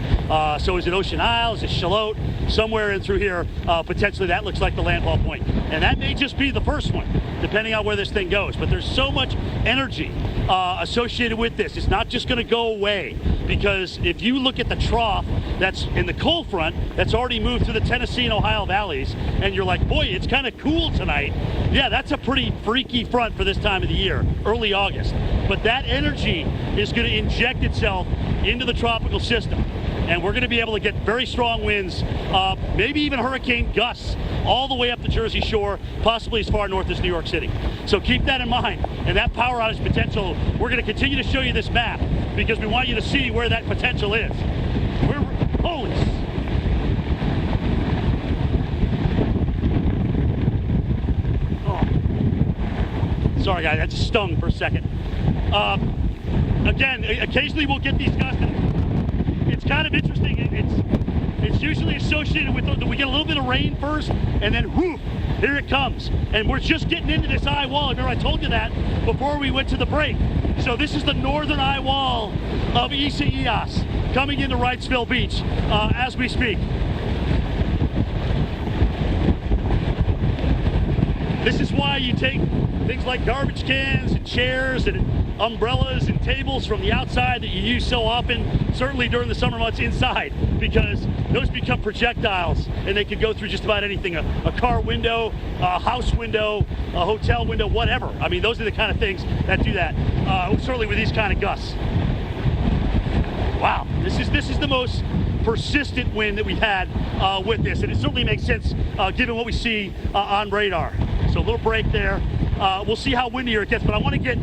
[SPEAKER 1] So is it Ocean Isle? Is it Charlotte? Somewhere in through here, potentially that looks like the landfall point. And that may just be the first one, depending on where this thing goes. But there's so much energy associated with this. It's not just going to go away, because if you look at the trough that's in the cold front that's already moved through the Tennessee and Ohio valleys, and you're like, boy, it's kind of cool tonight. Yeah, that's a pretty freaky front for this time of the year, early August. But that energy is going to inject itself into the tropical system. And we're going to be able to get very strong winds, maybe even hurricane gusts, all the way up the Jersey Shore, possibly as far north as New York City. So keep that in mind. And that power outage potential, we're going to continue to show you this map because we want you to see where that potential is. Holy. Oh. Sorry, guys, that just stung for a second. Again, occasionally we'll get these gusts. It's kind of interesting. It's usually associated with we get a little bit of rain first, and then whoof, here it comes. And we're just getting into this eye wall. Remember, I told you that before we went to the break. So this is the northern eye wall of Isaias coming into Wrightsville Beach as we speak. This is why you take things like garbage cans and chairs and umbrellas and tables from the outside that you use so often, certainly during the summer months, inside, because those become projectiles and they could go through just about anything, a car window, a house window, a hotel window, whatever. I mean, those are the kind of things that do that, certainly with these kind of gusts. Wow, this is the most persistent wind that we've had with this, and it certainly makes sense given what we see on radar. So a little break there. We'll see how windier it gets, but I want to get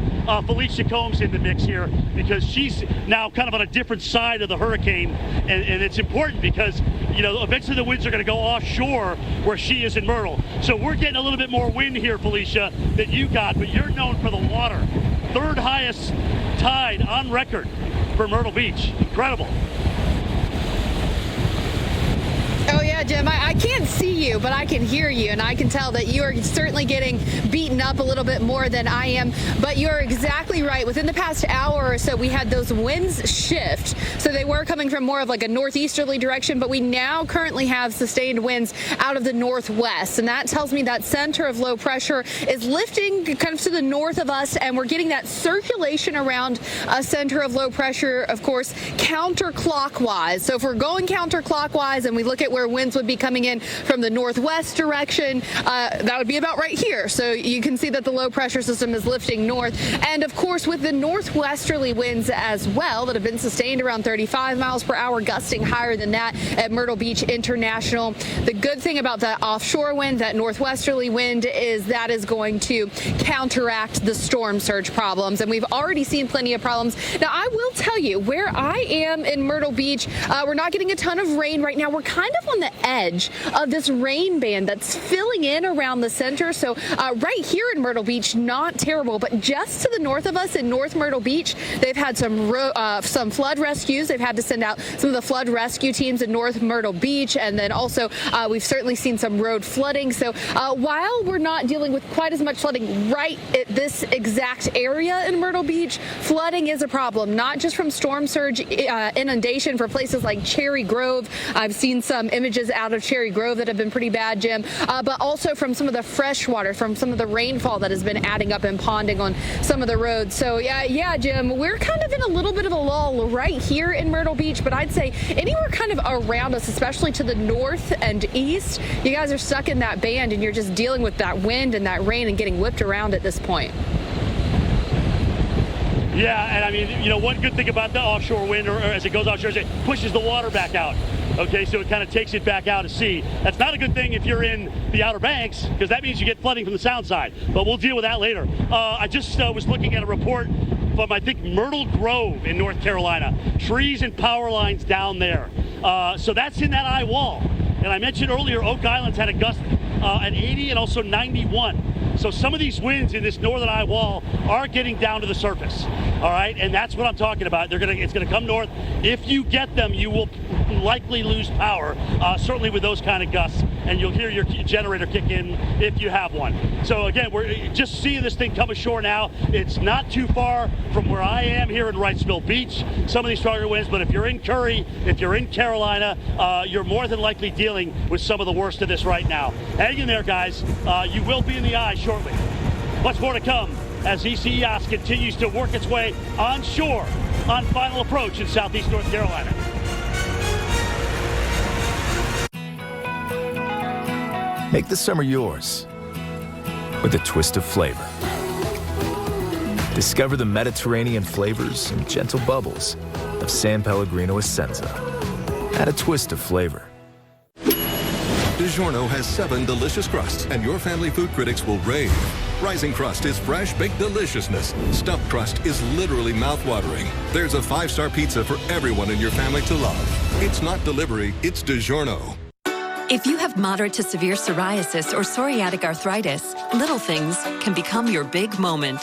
[SPEAKER 1] Felicia Combs in the mix here because she's now kind of on a different side of the hurricane, and it's important because, you know, eventually the winds are going to go offshore where she is in Myrtle. So we're getting a little bit more wind here, Felicia, than you got, but you're known for the water. Third highest tide on record for Myrtle Beach. Incredible.
[SPEAKER 4] Oh yeah, Jim, I can't see you, but I can hear you, and I can tell that you are certainly getting beaten up a little bit more than I am, but you're exactly right. Within the past hour or so, we had those winds shift, so they were coming from more of like a northeasterly direction, but we now currently have sustained winds out of the northwest, and that tells me that center of low pressure is lifting kind of to the north of us, and we're getting that circulation around a center of low pressure, of course, counterclockwise. So if we're going counterclockwise and we look at where winds winds would be coming in from the northwest direction. That would be about right here. So you can see that the low pressure system is lifting north. And of course, with the northwesterly winds as well that have been sustained around 35 miles per hour, gusting higher than that at Myrtle Beach International. The good thing about that offshore wind, that northwesterly wind, is that is going to counteract the storm surge problems. And we've already seen plenty of problems. Now, I will tell you, where I am in Myrtle Beach, we're not getting a ton of rain right now. We're kind of on the edge of this rain band that's filling in around the center. So right here in Myrtle Beach, not terrible, but just to the north of us in North Myrtle Beach, they've had some flood rescues. They've had to send out some of the flood rescue teams in North Myrtle Beach. And then also we've certainly seen some road flooding. So while we're not dealing with quite as much flooding right at this exact area in Myrtle Beach, flooding is a problem, not just from storm surge inundation for places like Cherry Grove. I've seen some images out of Cherry Grove that have been pretty bad, Jim, but also from some of the fresh water, from some of the rainfall that has been adding up and ponding on some of the roads. So yeah, Jim, we're kind of in a little bit of a lull right here in Myrtle Beach, but I'd say anywhere kind of around us, especially to the north and east, you guys are stuck in that band and you're just dealing with that wind and that rain and getting whipped around at this point.
[SPEAKER 1] Yeah, and I mean, you know, one good thing about the offshore wind, or as it goes offshore, is it pushes the water back out. Okay, so it kind of takes it back out to sea. That's not a good thing if you're in the Outer Banks, because that means you get flooding from the sound side. But we'll deal with that later. I just was looking at a report from, I think, Myrtle Grove in North Carolina. Trees and power lines down there. So that's in that eye wall. And I mentioned earlier, Oak Island's had a gust at 80 and also 91. So some of these winds in this northern eye wall are getting down to the surface. All right, and that's what I'm talking about. It's gonna come north. If you get them, you will likely lose power, certainly with those kind of gusts, and you'll hear your generator kick in if you have one. So again, we're just seeing this thing come ashore now. It's not too far from where I am here in Wrightsville Beach, some of these stronger winds, but if you're in Curry, if you're in Carolina, you're more than likely dealing with some of the worst of this right now. Hang in there, guys. You will be in the eye shortly. Much more to come as Isaias continues to work its way onshore on final approach in southeast North Carolina.
[SPEAKER 3] Make the summer yours with a twist of flavor. Discover the Mediterranean flavors and gentle bubbles of San Pellegrino Essenza. Add a twist of flavor.
[SPEAKER 5] DiGiorno has 7 delicious crusts, and your family food critics will rave. Rising Crust is fresh baked deliciousness. Stuffed Crust is literally mouth-watering. There's a 5-star pizza for everyone in your family to love. It's not delivery, it's DiGiorno.
[SPEAKER 7] If you have moderate to severe psoriasis or psoriatic arthritis, little things can become your big moment.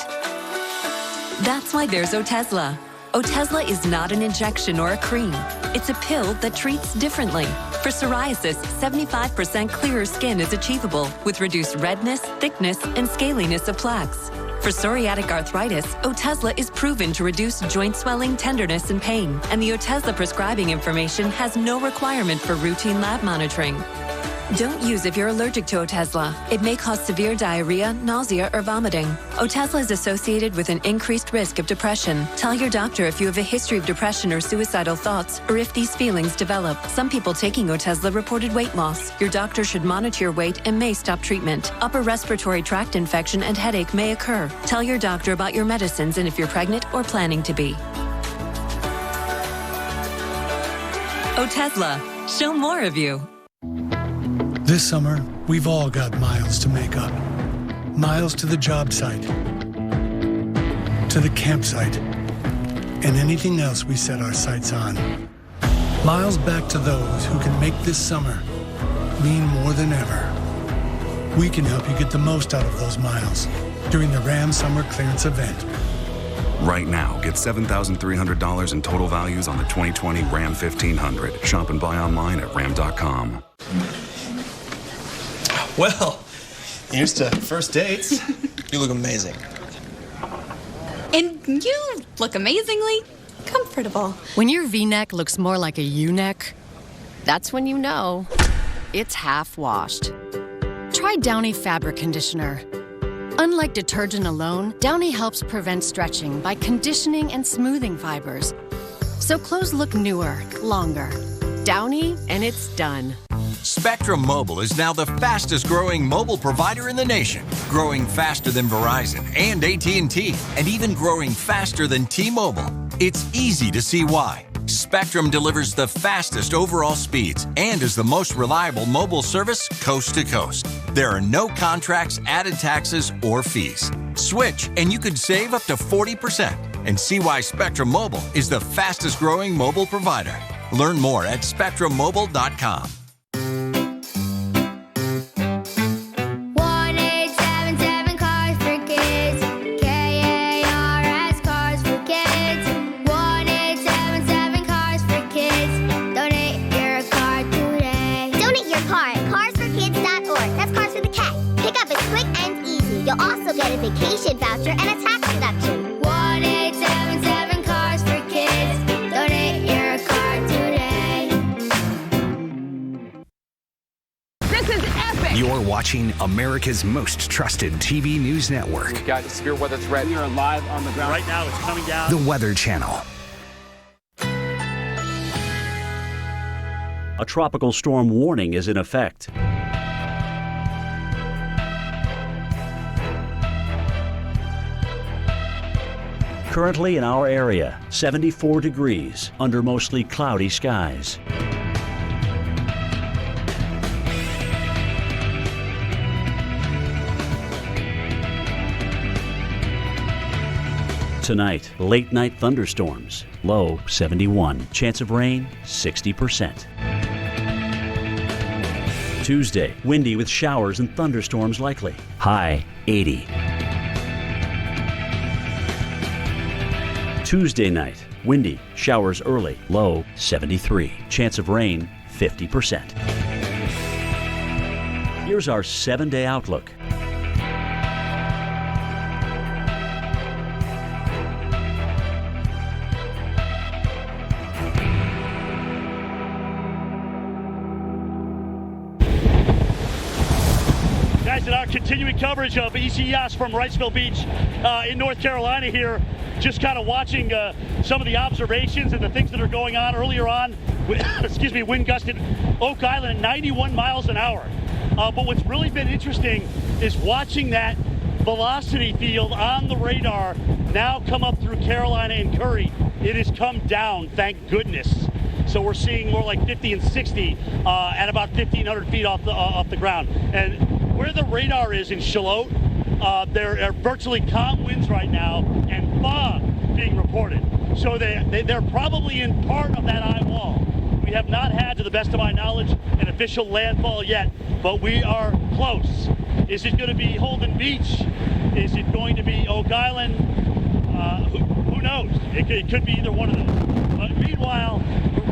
[SPEAKER 7] That's why there's Otezla. Otezla is not an injection or a cream. It's a pill that treats differently. For psoriasis, 75% clearer skin is achievable with reduced redness, thickness, and scaliness of plaques. For psoriatic arthritis, Otezla is proven to reduce joint swelling, tenderness, and pain. And the Otezla prescribing information has no requirement for routine lab monitoring. Don't use if you're allergic to Otezla. It may cause severe diarrhea, nausea, or vomiting. Otezla is associated with an increased risk of depression. Tell your doctor if you have a history of depression or suicidal thoughts, or if these feelings develop. Some people taking Otezla reported weight loss. Your doctor should monitor your weight and may stop treatment. Upper respiratory tract infection and headache may occur. Tell your doctor about your medicines and if you're pregnant or planning to be. Otezla, show more of you.
[SPEAKER 8] This summer, we've all got miles to make up. Miles to the job site, to the campsite, and anything else we set our sights on. Miles back to those who can make this summer mean more than ever. We can help you get the most out of those miles during the Ram Summer Clearance Event.
[SPEAKER 9] Right now, get $7,300 in total values on the 2020 Ram 1500. Shop and buy online at ram.com.
[SPEAKER 15] Well, here's to first dates. You look amazing.
[SPEAKER 20] And you look amazingly comfortable.
[SPEAKER 24] When your V-neck looks more like a U-neck, that's when you know it's half washed. Try Downy Fabric Conditioner. Unlike detergent alone, Downy helps prevent stretching by conditioning and smoothing fibers. So clothes look newer, longer. Downy, and it's done.
[SPEAKER 6] Spectrum Mobile is now the fastest growing mobile provider in the nation, growing faster than Verizon and AT&T, and even growing faster than T-Mobile. It's easy to see why. Spectrum delivers the fastest overall speeds and is the most reliable mobile service coast to coast. There are no contracts, added taxes, or fees. Switch and you could save up to 40% and see why Spectrum Mobile is the fastest growing mobile provider. Learn more at spectrummobile.com.
[SPEAKER 10] 1-877 Cars for Kids. KARS Cars for Kids. 1-877 Cars for Kids. Donate your car today.
[SPEAKER 11] Donate your car at carsforkids.org. That's cars with a K. Pickup is quick and easy. You'll also get a vacation voucher and a tax deduction.
[SPEAKER 10] 1-877 Cars for Kids. Donate your car today.
[SPEAKER 14] This is epic.
[SPEAKER 17] You're watching America's most trusted TV news network.
[SPEAKER 19] We've got a severe weather threat. We are live on the ground.
[SPEAKER 1] Right now, it's coming down.
[SPEAKER 17] The Weather Channel.
[SPEAKER 21] A tropical storm warning is in effect. Currently in our area, 74 degrees under mostly cloudy skies. Tonight, late night thunderstorms, low 71, chance of rain 60%. Tuesday, windy with showers and thunderstorms likely, high 80. Tuesday night, windy, showers early, low 73, chance of rain 50%. Here's our 7-day outlook.
[SPEAKER 1] Guys, in our continuing coverage of ECES from Wrightsville Beach in North Carolina here, just kind of watching some of the observations and the things that are going on earlier on. Excuse me, wind gusted Oak Island at 91 miles an hour. But what's really been interesting is watching that velocity field on the radar now come up through Carolina and Curry. It has come down, thank goodness. So we're seeing more like 50 and 60 at about 1,500 feet off the ground. And where the radar is in Charlotte, there are virtually calm winds right now and fog being reported. So they're probably in part of that eye wall. We have not had, to the best of my knowledge, an official landfall yet, but we are close. Is it going to be Holden Beach? Is it going to be Oak Island? Who knows? It could be either one of those. But meanwhile,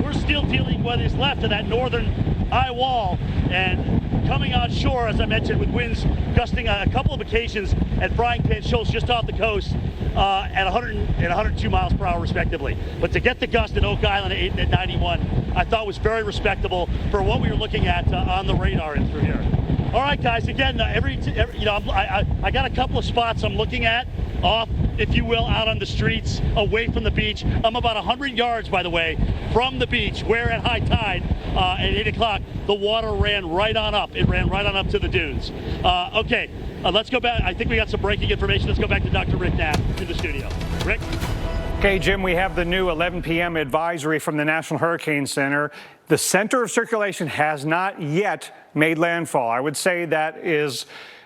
[SPEAKER 1] we're still dealing with what is left of that northern eye wall, and coming on shore, as I mentioned, with winds gusting a couple of occasions at Frying Pan Shoals just off the coast at 100 and 102 miles per hour respectively. But to get the gust at Oak Island at 91, I thought was very respectable for what we were looking at on the radar and through here. All right, guys, again, I got a couple of spots I'm looking at off, if you will, out on the streets, away from the beach. I'm about 100 yards, by the way, from the beach, where at high tide at 8 o'clock, the water ran right on up. It ran right on up to the dunes. Okay, let's go back. I think we got some breaking information. Let's go back to Dr. Rick Knapp in the studio. Rick?
[SPEAKER 26] Okay, Jim, we have the new 11 p.m. advisory from the National Hurricane Center. The center of circulation has not yet made landfall. I would say that is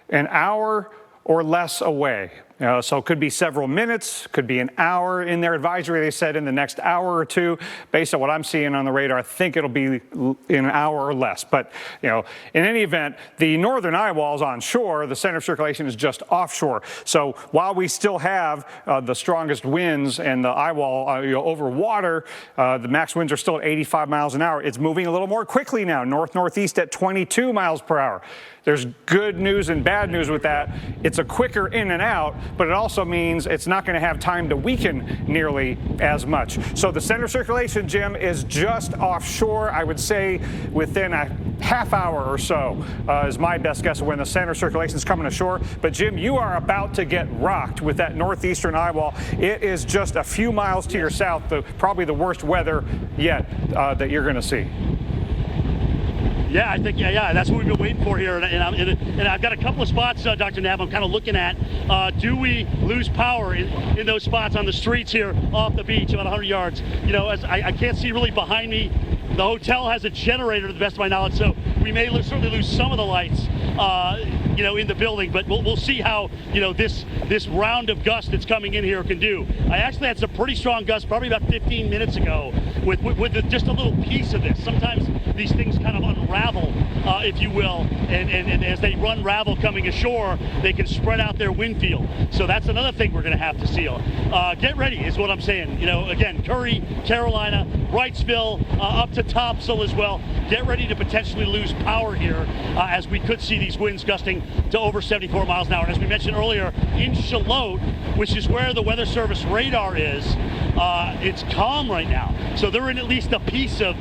[SPEAKER 26] an hour or less away. So it could be several minutes, could be an hour. In their advisory, they said in the next hour or two. Based on what I'm seeing on the radar, I think it'll be in an hour or less. But, in any event, the northern eye wall is on shore. The center of circulation is just offshore. So while we still have the strongest winds and the eye wall over water, the max winds are still at 85 miles an hour. It's moving a little more quickly now, north-northeast at 22 miles per hour. There's good news and bad news with that. It's a quicker in and out, but it also means it's not going to have time to weaken nearly as much. So the center circulation, Jim, is just offshore. I would say within a half hour or so is my best guess of when the center circulation is coming ashore. But Jim, you are about to get rocked with that northeastern eye wall. It is just a few miles to your south, probably the worst weather yet that you're going to see.
[SPEAKER 1] Yeah, I think, yeah, that's what we've been waiting for here. And I've got a couple of spots, Dr. Knapp, I'm kind of looking at. Do we lose power in those spots on the streets here off the beach, about 100 yards? You know, as I can't see really behind me. The hotel has a generator, to the best of my knowledge, so we may certainly lose some of the lights, you know, in the building. But we'll see how, you know, this round of gust that's coming in here can do. I actually had some pretty strong gusts probably about 15 minutes ago with just a little piece of this. Sometimes these things kind of unravel, if you will, and as they unravel coming ashore, they can spread out their wind field. So that's another thing we're going to have to seal. Get ready is what I'm saying. You know, again, Curry, Carolina, Wrightsville, up to Topsail as well. Get ready to potentially lose power here, as we could see these winds gusting to over 74 miles an hour. And as we mentioned earlier, in Charlotte, which is where the Weather Service radar is, it's calm right now. So they're in at least a piece of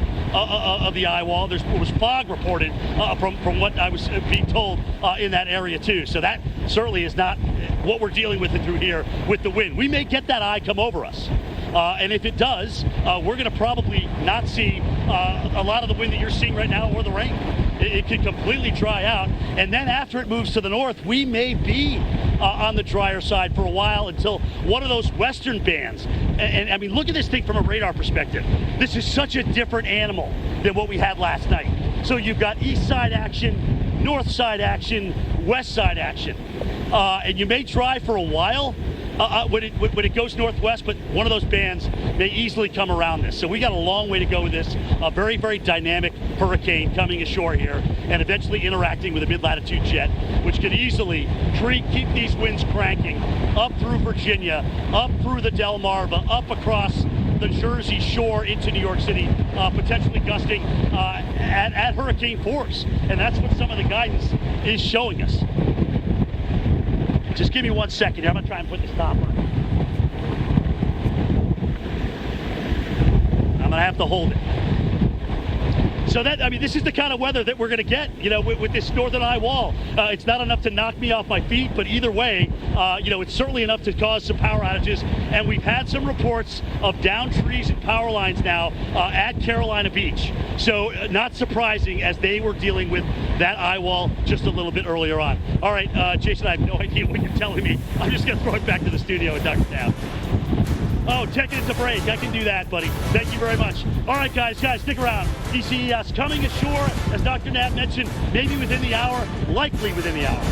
[SPEAKER 1] the eye wall. There was fog reported from what I was being told in that area too. So that certainly is not what we're dealing with through here with the wind. We may get that eye come over us. And if it does, we're going to probably not see a lot of the wind that you're seeing right now or the rain. It could completely dry out. And then after it moves to the north, we may be on the drier side for a while until one of those western bands. And I mean, look at this thing from a radar perspective. This is such a different animal than what we had last night. So you've got east side action, north side action, west side action. And you may dry for a while when it goes northwest, but one of those bands may easily come around this. So we got a long way to go with this. A very, very dynamic hurricane coming ashore here and eventually interacting with a mid-latitude jet, which could easily keep these winds cranking up through Virginia, up through the Delmarva, up across the Jersey Shore into New York City, potentially gusting at hurricane force. And that's what some of the guidance is showing us. Just give me 1 second here. I'm going to try and put the stop on. I'm going to have to hold it. So that, I mean, this is the kind of weather that we're going to get, you know, with this northern eye wall. It's not enough to knock me off my feet, but either way, you know, it's certainly enough to cause some power outages. And we've had some reports of down trees and power lines now at Carolina Beach. So not surprising, as they were dealing with that eye wall just a little bit earlier on. All right, Jason, I have no idea what you're telling me. I'm just going to throw it back to the studio with Dr. Knapp. Oh, checking it's a break. I can do that, buddy. Thank you very much. All right, guys, stick around. DCES coming ashore, as Dr. Knapp mentioned, maybe within the hour, likely within the hour.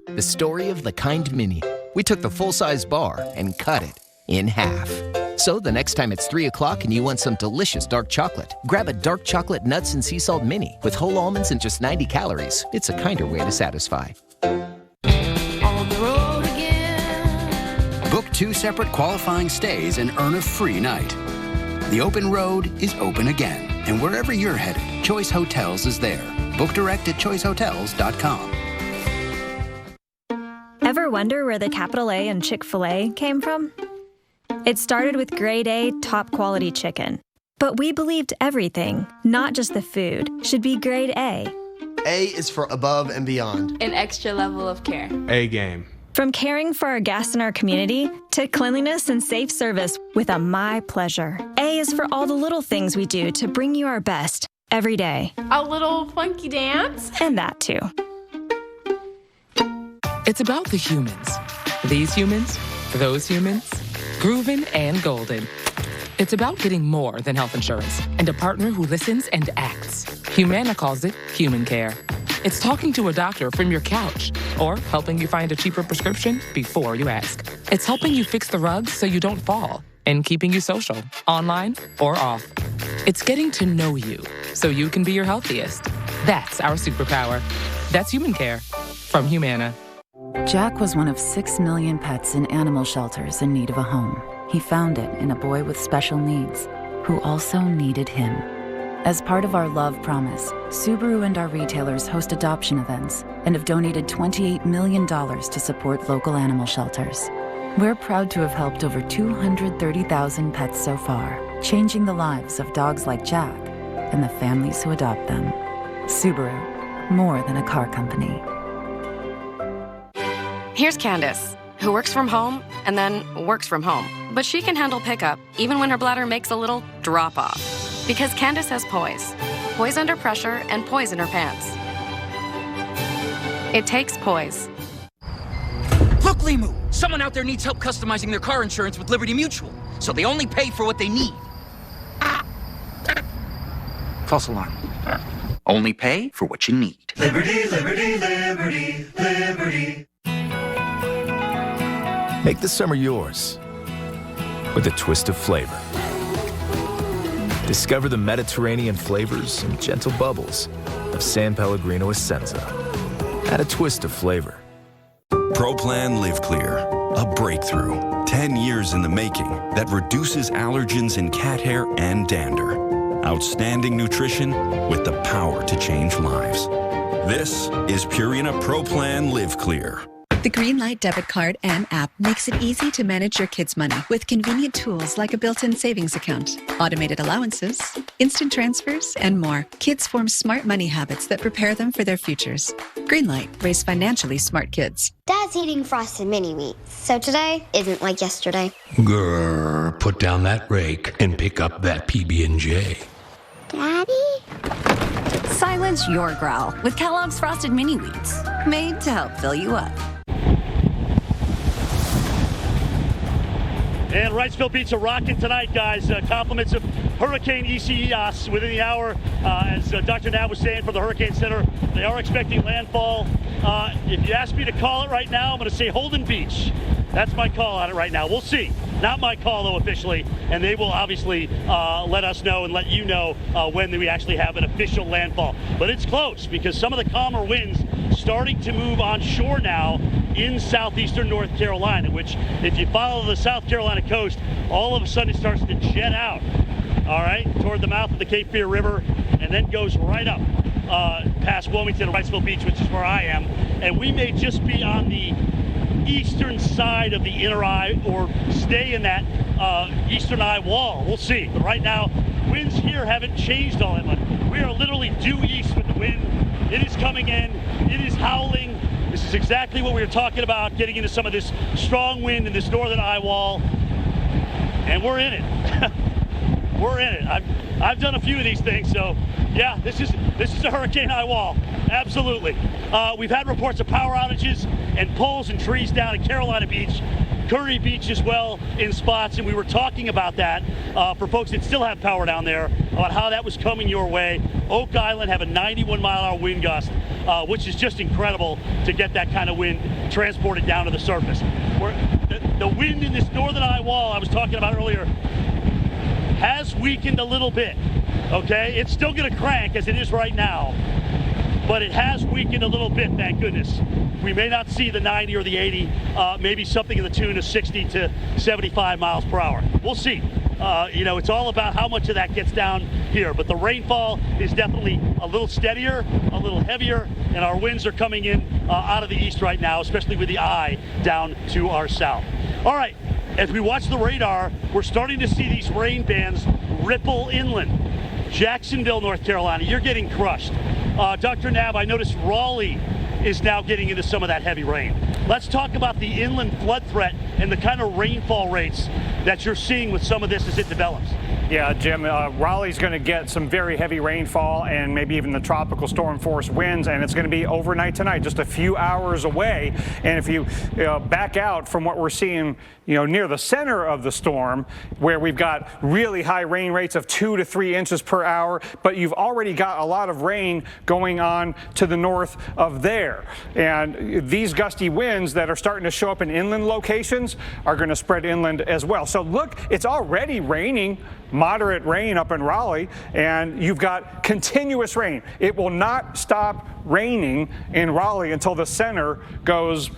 [SPEAKER 12] The story of the Kind Mini. We took the full-size bar and cut it in half. So the next time it's 3 o'clock and you want some delicious dark chocolate, grab a dark chocolate nuts and sea salt mini with whole almonds and just 90 calories. It's a kinder way to satisfy.
[SPEAKER 13] On the road again. Book 2 separate qualifying stays and earn a free night. The open road is open again. And wherever you're headed, Choice Hotels is there. Book direct at choicehotels.com.
[SPEAKER 16] Ever wonder where the capital A in Chick-fil-A came from? It started with grade A, top quality chicken. But we believed everything, not just the food, should be grade A.
[SPEAKER 18] A is for above and beyond.
[SPEAKER 22] An extra level of care.
[SPEAKER 18] A game.
[SPEAKER 16] From caring for our guests and our community to cleanliness and safe service with a My Pleasure. A is for all the little things we do to bring you our best every day.
[SPEAKER 22] A little funky dance.
[SPEAKER 16] And that too.
[SPEAKER 23] It's about the humans. These humans, those humans, groovin' and golden. It's about getting more than health insurance and a partner who listens and acts. Humana calls it human care. It's talking to a doctor from your couch or helping you find a cheaper prescription before you ask. It's helping you fix the rugs so you don't fall and keeping you social, online or off. It's getting to know you so you can be your healthiest. That's our superpower. That's human care from Humana.
[SPEAKER 25] Jack was one of 6 million pets in animal shelters in need of a home. He found it in a boy with special needs who also needed him. As part of our love promise, Subaru and our retailers host adoption events and have donated $28 million to support local animal shelters. We're proud to have helped over 230,000 pets so far, changing the lives of dogs like Jack and the families who adopt them. Subaru, more than a car company.
[SPEAKER 27] Here's Candace, who works from home and then works from home. But she can handle pickup even when her bladder makes a little drop-off. Because Candace has poise. poise under pressure, and poise in her pants. It takes poise.
[SPEAKER 2] Look, Limu! Someone out there needs help customizing their car insurance with Liberty Mutual, so they only pay for what they need. False alarm. Only pay for what you need.
[SPEAKER 3] Liberty, liberty, liberty, liberty.
[SPEAKER 4] Make the summer yours with a twist of flavor. Discover the Mediterranean flavors and gentle bubbles of San Pellegrino Essenza. Add a twist of flavor.
[SPEAKER 5] ProPlan Live Clear, a breakthrough 10 years in the making that reduces allergens in cat hair and dander. Outstanding nutrition with the power to change lives. This is Purina ProPlan Live Clear.
[SPEAKER 7] The Greenlight debit card and app makes it easy to manage your kids' money with convenient tools like a built-in savings account, automated allowances, instant transfers, and more. Kids form smart money habits that prepare them for their futures. Greenlight, raise financially smart kids.
[SPEAKER 11] Dad's eating frosted mini wheats, so today isn't like yesterday.
[SPEAKER 8] Grrr, put down that rake and pick up that PB&J.
[SPEAKER 11] Daddy?
[SPEAKER 9] Silence your growl with Kellogg's Frosted Mini Wheats, made to help fill you up.
[SPEAKER 1] And Wrightsville Beach are rocking tonight, guys. Compliments of Hurricane Isaias within the hour. As Dr. Nab was saying from the Hurricane Center, they are expecting landfall. If you ask me to call it right now, I'm going to say Holden Beach. That's my call on it right now. We'll see. Not my call, though, officially. And they will obviously let us know and let you know when we actually have an official landfall. But it's close because some of the calmer winds starting to move on shore now in southeastern North Carolina, which if you follow the South Carolina coast, all of a sudden it starts to jet out, all right, toward the mouth of the Cape Fear River, and then goes right up past Wilmington and Wrightsville Beach, which is where I am. And we may just be on the eastern side of the inner eye or stay in that eastern eye wall. We'll see. But right now, winds here haven't changed all that much. We are literally due east with the wind. It is coming in. It is howling. This is exactly what we were talking about, getting into some of this strong wind in this northern eye wall. And we're in it. We're in it. I've done a few of these things, so yeah, this is a hurricane eye wall. Absolutely. We've had reports of power outages and poles and trees down at Carolina Beach, Curry Beach as well in spots, and we were talking about that for folks that still have power down there, about how that was coming your way. Oak Island have a 91-mile-an-hour wind gust, which is just incredible to get that kind of wind transported down to the surface. The wind in this northern eye wall I was talking about earlier has weakened a little bit, okay? It's still going to crank as it is right now, but it has weakened a little bit, thank goodness. We may not see the 90 or the 80, maybe something in the tune of 60 to 75 miles per hour. We'll see. It's all about how much of that gets down here, but the rainfall is definitely a little steadier, a little heavier, and our winds are coming in out of the east right now, especially with the eye down to our south. All right, as we watch the radar, we're starting to see these rain bands ripple inland. Jacksonville, North Carolina, you're getting crushed. Dr. Nab, I noticed Raleigh is now getting into some of that heavy rain. Let's talk about the inland flood threat and the kind of rainfall rates that you're seeing with some of this as it develops.
[SPEAKER 26] Yeah, Jim, Raleigh's going to get some very heavy rainfall and maybe even the tropical storm force winds, and it's going to be overnight tonight, just a few hours away. And if you back out from what we're seeing, near the center of the storm, where we've got really high rain rates of 2 to 3 inches per hour, but you've already got a lot of rain going on to the north of there. And these gusty winds that are starting to show up in inland locations are going to spread inland as well. So look, it's already raining, moderate rain up in Raleigh, and you've got continuous rain. It will not stop raining in Raleigh until the center goes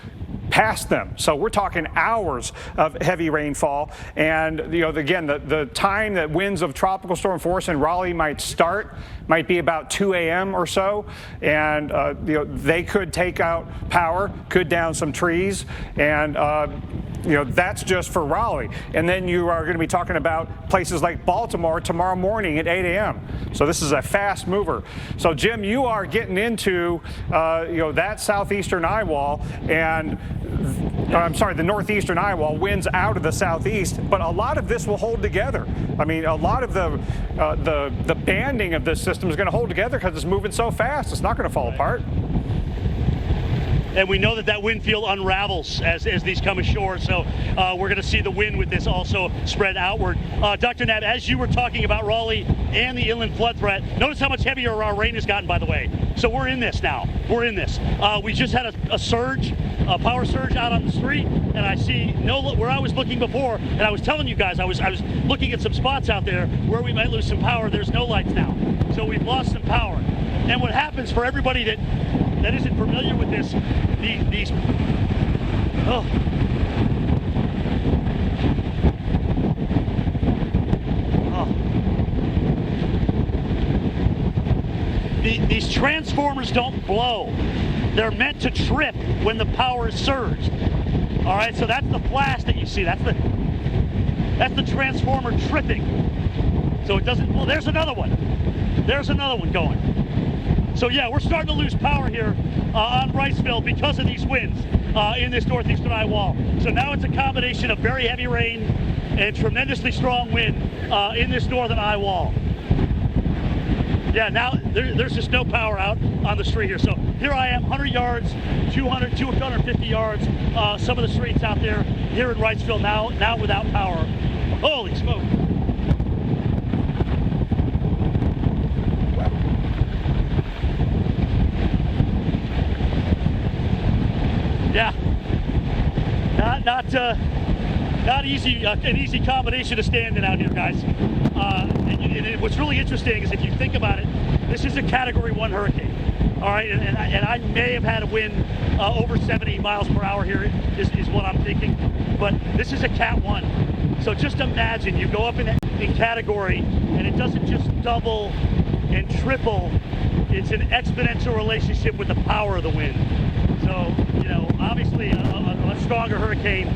[SPEAKER 26] past them. So we're talking hours of heavy rainfall. And, again, the time that winds of tropical storm force in Raleigh might start might be about 2 a.m. or so. And, they could take out power, could down some trees. And, that's just for Raleigh. And then you are going to be talking about places like Baltimore tomorrow morning at 8 a.m. So this is a fast mover. So, Jim, you are getting into, that southeastern eye wall. And the northeastern eye wall, winds out of the southeast, but a lot of this will hold together. I mean, a lot of the banding of this system is going to hold together because it's moving so fast. It's not going to fall apart.
[SPEAKER 1] And we know that wind field unravels as these come ashore, so we're going to see the wind with this also spread outward. Dr. Knapp, as you were talking about Raleigh and the inland flood threat, notice how much heavier our rain has gotten, by the way. So we're in this now. We're in this. We just had a surge, a power surge out on the street, and I see where I was looking before, and I was telling you guys, I was looking at some spots out there where we might lose some power. There's no lights now. So we've lost some power. And what happens for everybody that isn't familiar with this, these transformers don't blow. They're meant to trip when the power is surged. All right, so that's the flash that you see. That's the transformer tripping. So it doesn't. Well, there's another one. There's another one going. So yeah, we're starting to lose power here on Wrightsville because of these winds in this northeastern eye wall. So now it's a combination of very heavy rain and tremendously strong wind in this northern eye wall. Yeah, now there's just no power out on the street here. So here I am, 100 yards, 200, 250 yards. Some of the streets out there here in Wrightsville now without power. Holy smoke. Yeah, not easy, an easy combination to stand in out here, guys. And what's really interesting is if you think about it, this is a Category 1 hurricane. All right, and I may have had a wind over 70 miles per hour here is what I'm thinking, but this is a Cat 1. So just imagine you go up in category, and it doesn't just double and triple. It's an exponential relationship with the power of the wind. So, you know, obviously a stronger hurricane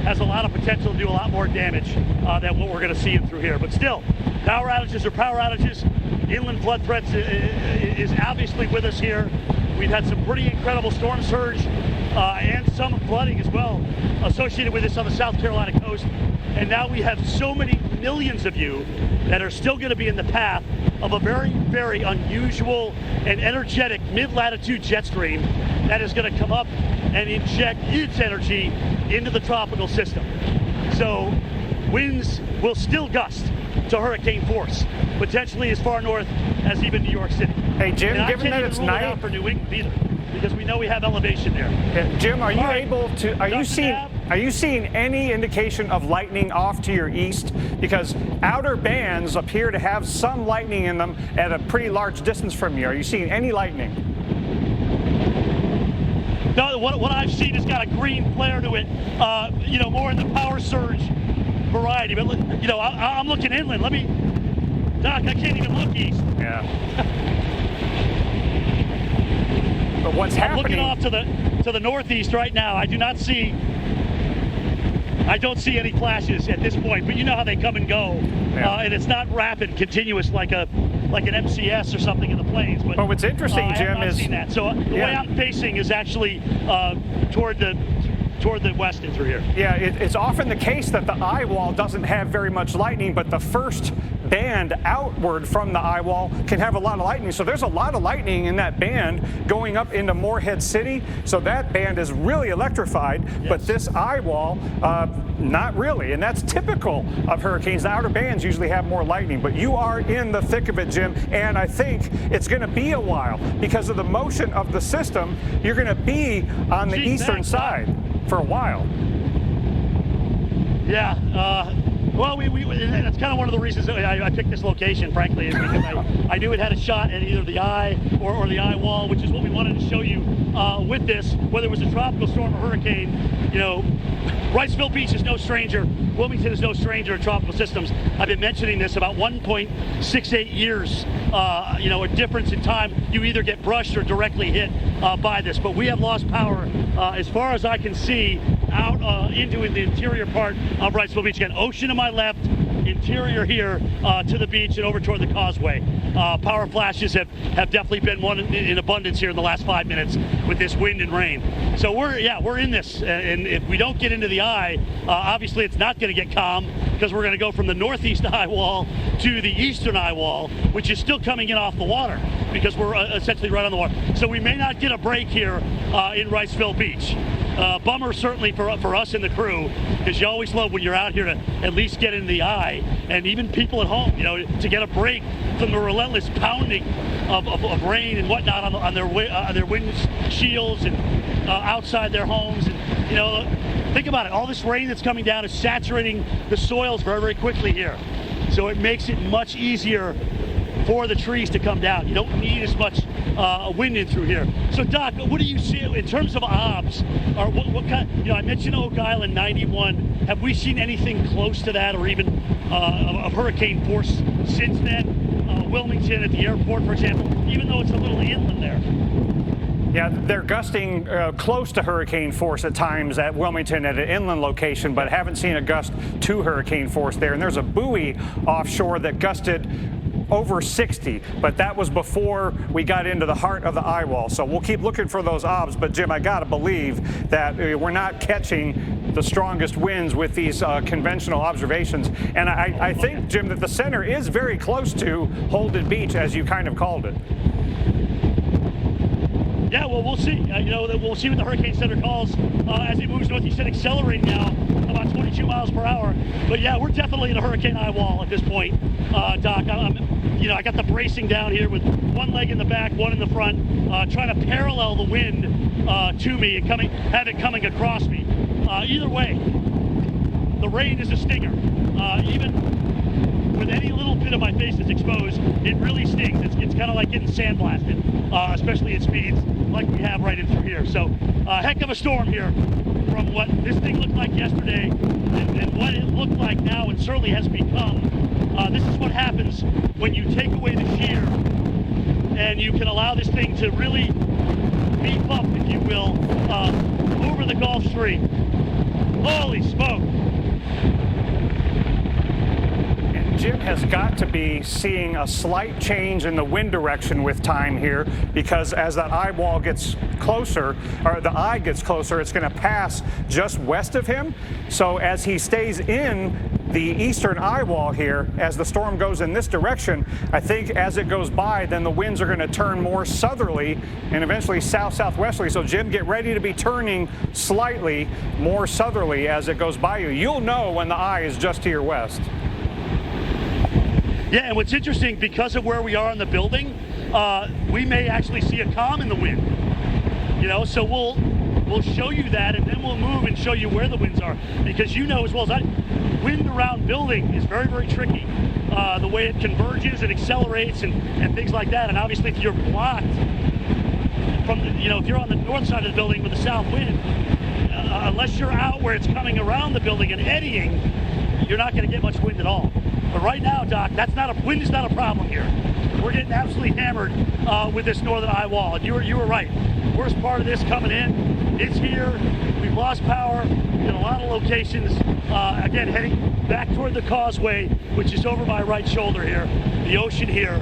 [SPEAKER 1] has a lot of potential to do a lot more damage than what we're going to see through here. But still, power outages are power outages. Inland flood threats is obviously with us here. We've had some pretty incredible storm surge and some flooding as well associated with this on the South Carolina coast. And now we have so many millions of you that are still going to be in the path of a very, very unusual and energetic mid-latitude jet stream that is going to come up and inject its energy into the tropical system. So winds will still gust to hurricane force, potentially as far north as even New York City.
[SPEAKER 26] Hey, Jim, given that it's night,
[SPEAKER 1] out for New England either, because we know we have elevation there.
[SPEAKER 26] Yeah, Jim, are you able to? Are you seeing any indication of lightning off to your east? Because outer bands appear to have some lightning in them at a pretty large distance from you. Are you seeing any lightning?
[SPEAKER 1] No, what I've seen has got a green flare to it. You know, more in the power surge variety. But you know, I'm looking inland. Doc, I can't even look east.
[SPEAKER 26] Yeah. But what's happening?
[SPEAKER 1] I'm looking off to the northeast right now. I don't see any flashes at this point, but you know how they come and go, and it's not rapid, continuous like an MCS or something in the plains. But
[SPEAKER 26] what's interesting, Jim,
[SPEAKER 1] I have not seen that. So the way I'm facing is actually toward the west and through here.
[SPEAKER 26] Yeah, it's often the case that the eye wall doesn't have very much lightning, but the first band outward from the eye wall can have a lot of lightning. So there's a lot of lightning in that band going up into Morehead City. So that band is really electrified, but this eye wall, not really. And that's typical of hurricanes. The outer bands usually have more lightning, but you are in the thick of it, Jim. And I think it's going to be a while because of the motion of the system. You're going to be on the eastern side for a while.
[SPEAKER 1] Yeah. Well, that's kind of one of the reasons that I picked this location, frankly, is because I knew it had a shot at either the eye or the eye wall, which is what we wanted to show you with this, whether it was a tropical storm or hurricane. You know, Wrightsville Beach is no stranger. Wilmington is no stranger to tropical systems. I've been mentioning this about 1.68 years, you know, a difference in time. You either get brushed or directly hit by this. But we have lost power, as far as I can see, out into the interior part of Wrightsville Beach. Again, ocean to my left, interior here to the beach and over toward the causeway. Power flashes have definitely been one in abundance here in the last 5 minutes with this wind and rain. So we're in this, and if we don't get into the eye, obviously it's not going to get calm, because we're going to go from the northeast eye wall to the eastern eye wall, which is still coming in off the water, because we're essentially right on the water. So we may not get a break here in Riceville Beach. Bummer certainly for us and the crew, because you always love when you're out here to at least get into the eye, and even people at home, to get a break from the relentless pounding of rain and whatnot on their windshields and outside their homes. And think about it, all this rain that's coming down is saturating the soils very, very quickly here, so it makes it much easier for the trees to come down. You don't need as much wind in through here. So Doc, what do you see in terms of obs? Or what kind? I mentioned Oak Island 91. Have we seen anything close to that, or even of hurricane force since then? Wilmington at the airport, for example, even though it's a little inland there.
[SPEAKER 26] Yeah, they're gusting close to hurricane force at times at Wilmington at an inland location, but haven't seen a gust to hurricane force there. And there's a buoy offshore that gusted over 60, but that was before we got into the heart of the eye wall. So we'll keep looking for those obs, but Jim, I gotta believe that we're not catching the strongest winds with these conventional observations. And I think, Jim, that the center is very close to Holden Beach, as you kind of called it.
[SPEAKER 1] Yeah, well, we'll see. We'll see what the Hurricane Center calls as it moves north. You said accelerating now, about 22 miles per hour. But yeah, we're definitely in a hurricane eye wall at this point, Doc. I got the bracing down here with one leg in the back, one in the front, trying to parallel the wind to me and have it coming across me. Either way, the rain is a stinger. Even with any little bit of my face that's exposed, it really stings. It's kind of like getting sandblasted, especially at speeds like we have right in through here. So heck of a storm here from what this thing looked like yesterday and what it looked like now and certainly has become. This is what happens when you take away the shear and you can allow this thing to really beef up, if you will, over the Gulf Stream. Holy smoke.
[SPEAKER 26] Jim has got to be seeing a slight change in the wind direction with time here, because as that eye wall gets closer, or the eye gets closer, it's going to pass just west of him. So as he stays in the eastern eye wall here, as the storm goes in this direction, I think as it goes by, then the winds are going to turn more southerly and eventually south-southwesterly. So Jim, get ready to be turning slightly more southerly as it goes by you. You'll know when the eye is just to your west.
[SPEAKER 1] Yeah, and what's interesting, because of where we are in the building, we may actually see a calm in the wind. So we'll show you that, and then we'll move and show you where the winds are, because as well as I, wind around building is very, very tricky. The way it converges and accelerates and things like that. And obviously, if you're blocked from if you're on the north side of the building with the south wind, unless you're out where it's coming around the building and eddying, you're not going to get much wind at all. But right now, Doc, wind is not a problem here. We're getting absolutely hammered with this northern eye wall. And you were right. Worst part of this coming in, it's here. We've lost power in a lot of locations. Again, heading back toward the causeway, which is over my right shoulder here. The ocean here.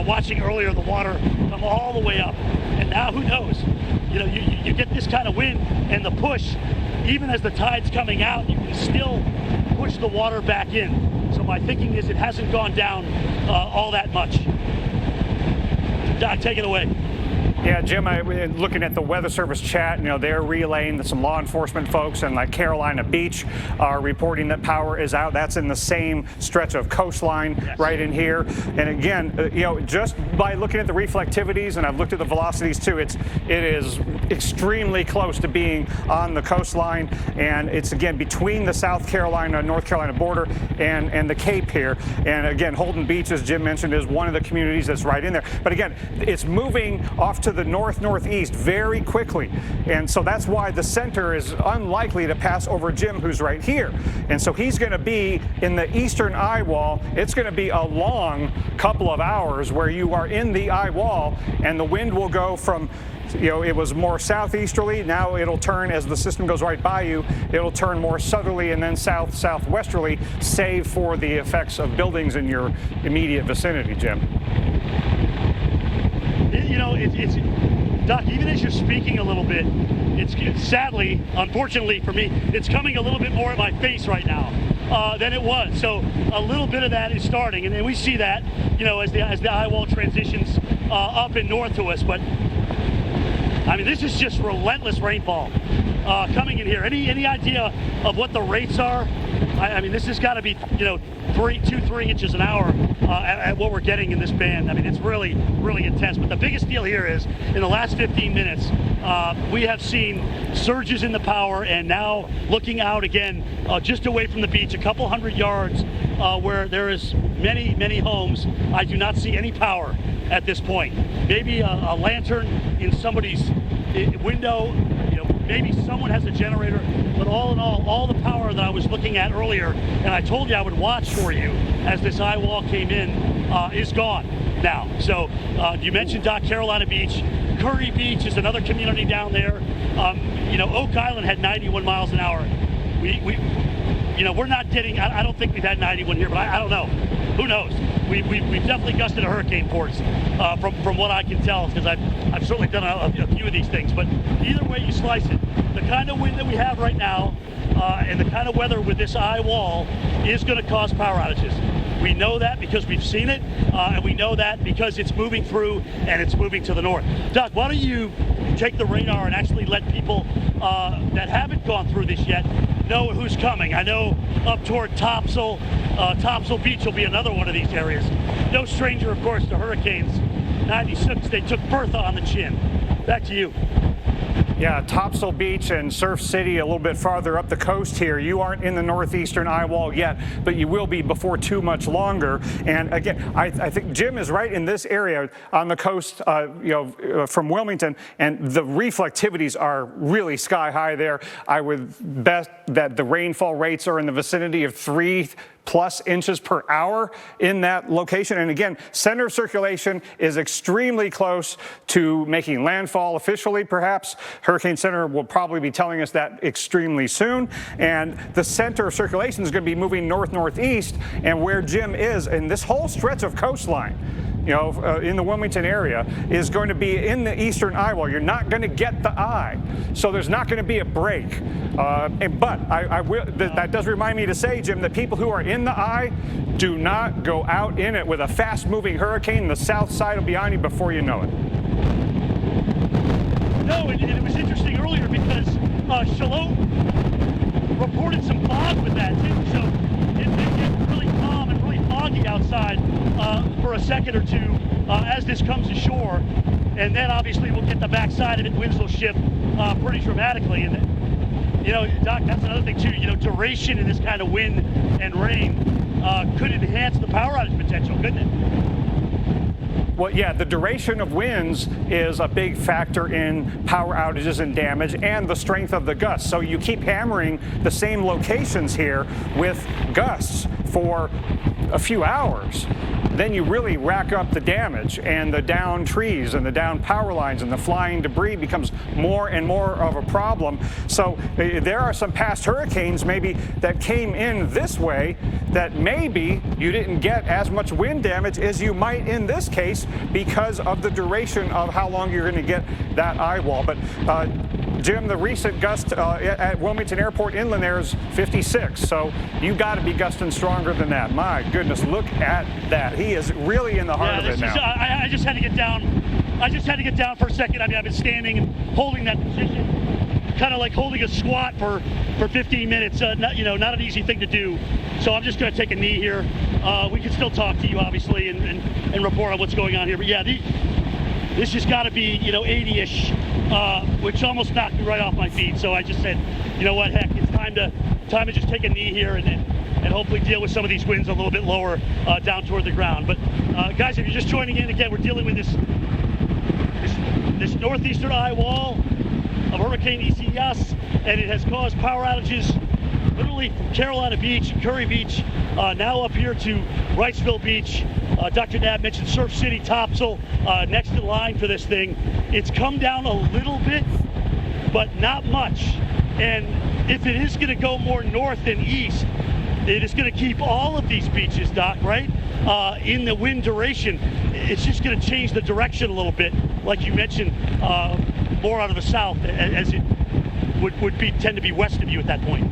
[SPEAKER 1] Watching earlier the water come all the way up. And now who knows? You get this kind of wind and the push, even as the tide's coming out, you can still push the water back in. So my thinking is it hasn't gone down all that much. Doc, take it away.
[SPEAKER 26] Yeah, Jim, looking at the Weather Service chat, they're relaying that some law enforcement folks in like Carolina Beach are reporting that power is out. That's in the same stretch of coastline right in here. And again, just by looking at the reflectivities, and I've looked at the velocities too, it is extremely close to being on the coastline. And it's, again, between the South Carolina, North Carolina border and the Cape here. And again, Holden Beach, as Jim mentioned, is one of the communities that's right in there. But again, it's moving off to to the north-northeast very quickly. And so that's why the center is unlikely to pass over Jim, who's right here. And so he's going to be in the eastern eye wall. It's going to be a long couple of hours where you are in the eye wall, and the wind will go from, it was more southeasterly. Now it'll turn as the system goes right by you. It'll turn more southerly and then southwesterly, save for the effects of buildings in your immediate vicinity, Jim.
[SPEAKER 1] It's Doc, even as you're speaking a little bit, it's sadly, unfortunately for me, it's coming a little bit more at my face right now than it was. So a little bit of that is starting, and we see that, as the eye wall transitions up and north to us. But I mean, this is just relentless rainfall coming in here. Any idea of what the rates are? I mean, this has got to be, 2-3 inches an hour at what we're getting in this band. I mean, it's really, really intense. But the biggest deal here is, in the last 15 minutes, we have seen surges in the power, and now looking out again, just away from the beach, a couple hundred yards, where there is many, many homes. I do not see any power at this point. Maybe a lantern in somebody's window, maybe someone has a generator, but all in all the power that I was looking at earlier, and I told you I would watch for you as this eye wall came in, is gone now. So you mentioned Dock Carolina Beach. Curry Beach is another community down there. Oak Island had 91 miles an hour. We're not getting, I don't think we've had 91 here, but I don't know. Who knows? We've definitely gusted a hurricane force from what I can tell, because I've certainly done a few of these things. But either way you slice it, the kind of wind that we have right now and the kind of weather with this eye wall is going to cause power outages. We know that because we've seen it, and we know that because it's moving through and it's moving to the north. Doc, why don't you take the radar and actually let people that haven't gone through this yet know who's coming. I know up toward Topsail Beach will be another one of these areas. No stranger, of course, to hurricanes. 96, they took Bertha on the chin. Back to you.
[SPEAKER 26] Yeah, Topsail Beach and Surf City a little bit farther up the coast here. You aren't in the northeastern eye wall yet, but you will be before too much longer. And again, I think Jim is right in this area on the coast, from Wilmington, and the reflectivities are really sky high there. I would bet that the rainfall rates are in the vicinity of 3+ inches per hour in that location. And again, center of circulation is extremely close to making landfall officially, perhaps. Hurricane Center will probably be telling us that extremely soon. And the center of circulation is going to be moving north-northeast, and where Jim is, and this whole stretch of coastline, in the Wilmington area, is going to be in the eastern eye wall. You're not going to get the eye, so there's not going to be a break. But that does remind me to say, Jim, that people who are in the eye, do not go out in it with a fast-moving hurricane. The south side will be on you before you know it.
[SPEAKER 1] No, and it was interesting earlier because Shalom reported some fog with that too, so it gets really calm and really foggy outside for a second or two as this comes ashore, and then obviously we'll get the backside of it. Winds will shift pretty dramatically, and Doc, that's another thing too. Duration in this kind of wind and rain could enhance the power outage potential, couldn't it?
[SPEAKER 26] Well, yeah, the duration of winds is a big factor in power outages and damage, and the strength of the gusts. So you keep hammering the same locations here with gusts for a few hours, then you really rack up the damage, and the downed trees and the downed power lines and the flying debris becomes more and more of a problem. So there are some past hurricanes maybe that came in this way that maybe you didn't get as much wind damage as you might in this case because of the duration of how long you're going to get that eye wall. But Jim, the recent gust at Wilmington Airport inland there is 56, so you got to be gusting stronger than that. My goodness, look at that. He is really in the heart of it now.
[SPEAKER 1] I just had to get down. I just had to get down for a second. I mean, I've been standing and holding that position, kind of like holding a squat for 15 minutes. Not an easy thing to do. So I'm just going to take a knee here. We can still talk to you, obviously, and report on what's going on here. But yeah, this has got to be 80-ish, which almost knocked me right off my feet. So I just said, you know what, heck, it's time to just take a knee here and hopefully deal with some of these winds a little bit lower down toward the ground. But guys, if you're just joining in, again, we're dealing with this this northeastern eye wall of Hurricane Isaias, and it has caused power outages literally from Carolina Beach and Curry Beach, now up here to Wrightsville Beach. Dr. Knapp mentioned Surf City, Topsail, next in line for this thing. It's come down a little bit, but not much. And if it is going to go more north than east, it is going to keep all of these beaches, Doc, right? In the wind duration. It's just going to change the direction a little bit, like you mentioned, more out of the south, as it would tend to be west of you at that point.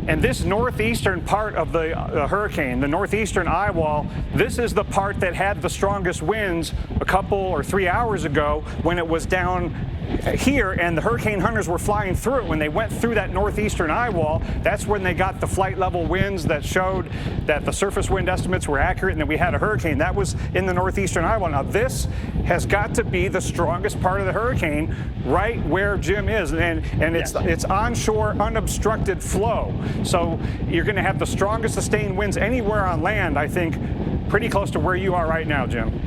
[SPEAKER 26] And this northeastern part of the hurricane, the northeastern eye wall, this is the part that had the strongest winds a couple or 3 hours ago when it was down here and the hurricane hunters were flying through it. When they went through that northeastern eye wall, that's when they got the flight level winds that showed that the surface wind estimates were accurate and that we had a hurricane. That was in the northeastern eye wall. Now this has got to be the strongest part of the hurricane right where Jim is, and it's onshore unobstructed flow. So you're going to have the strongest sustained winds anywhere on land, I think, pretty close to where you are right now, Jim.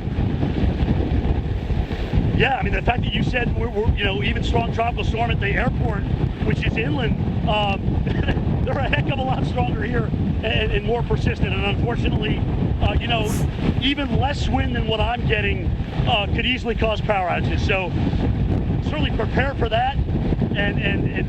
[SPEAKER 1] Yeah, I mean, the fact that you said we're even strong tropical storm at the airport, which is inland, they're a heck of a lot stronger here and more persistent. And unfortunately, even less wind than what I'm getting could easily cause power outages. So certainly prepare for that and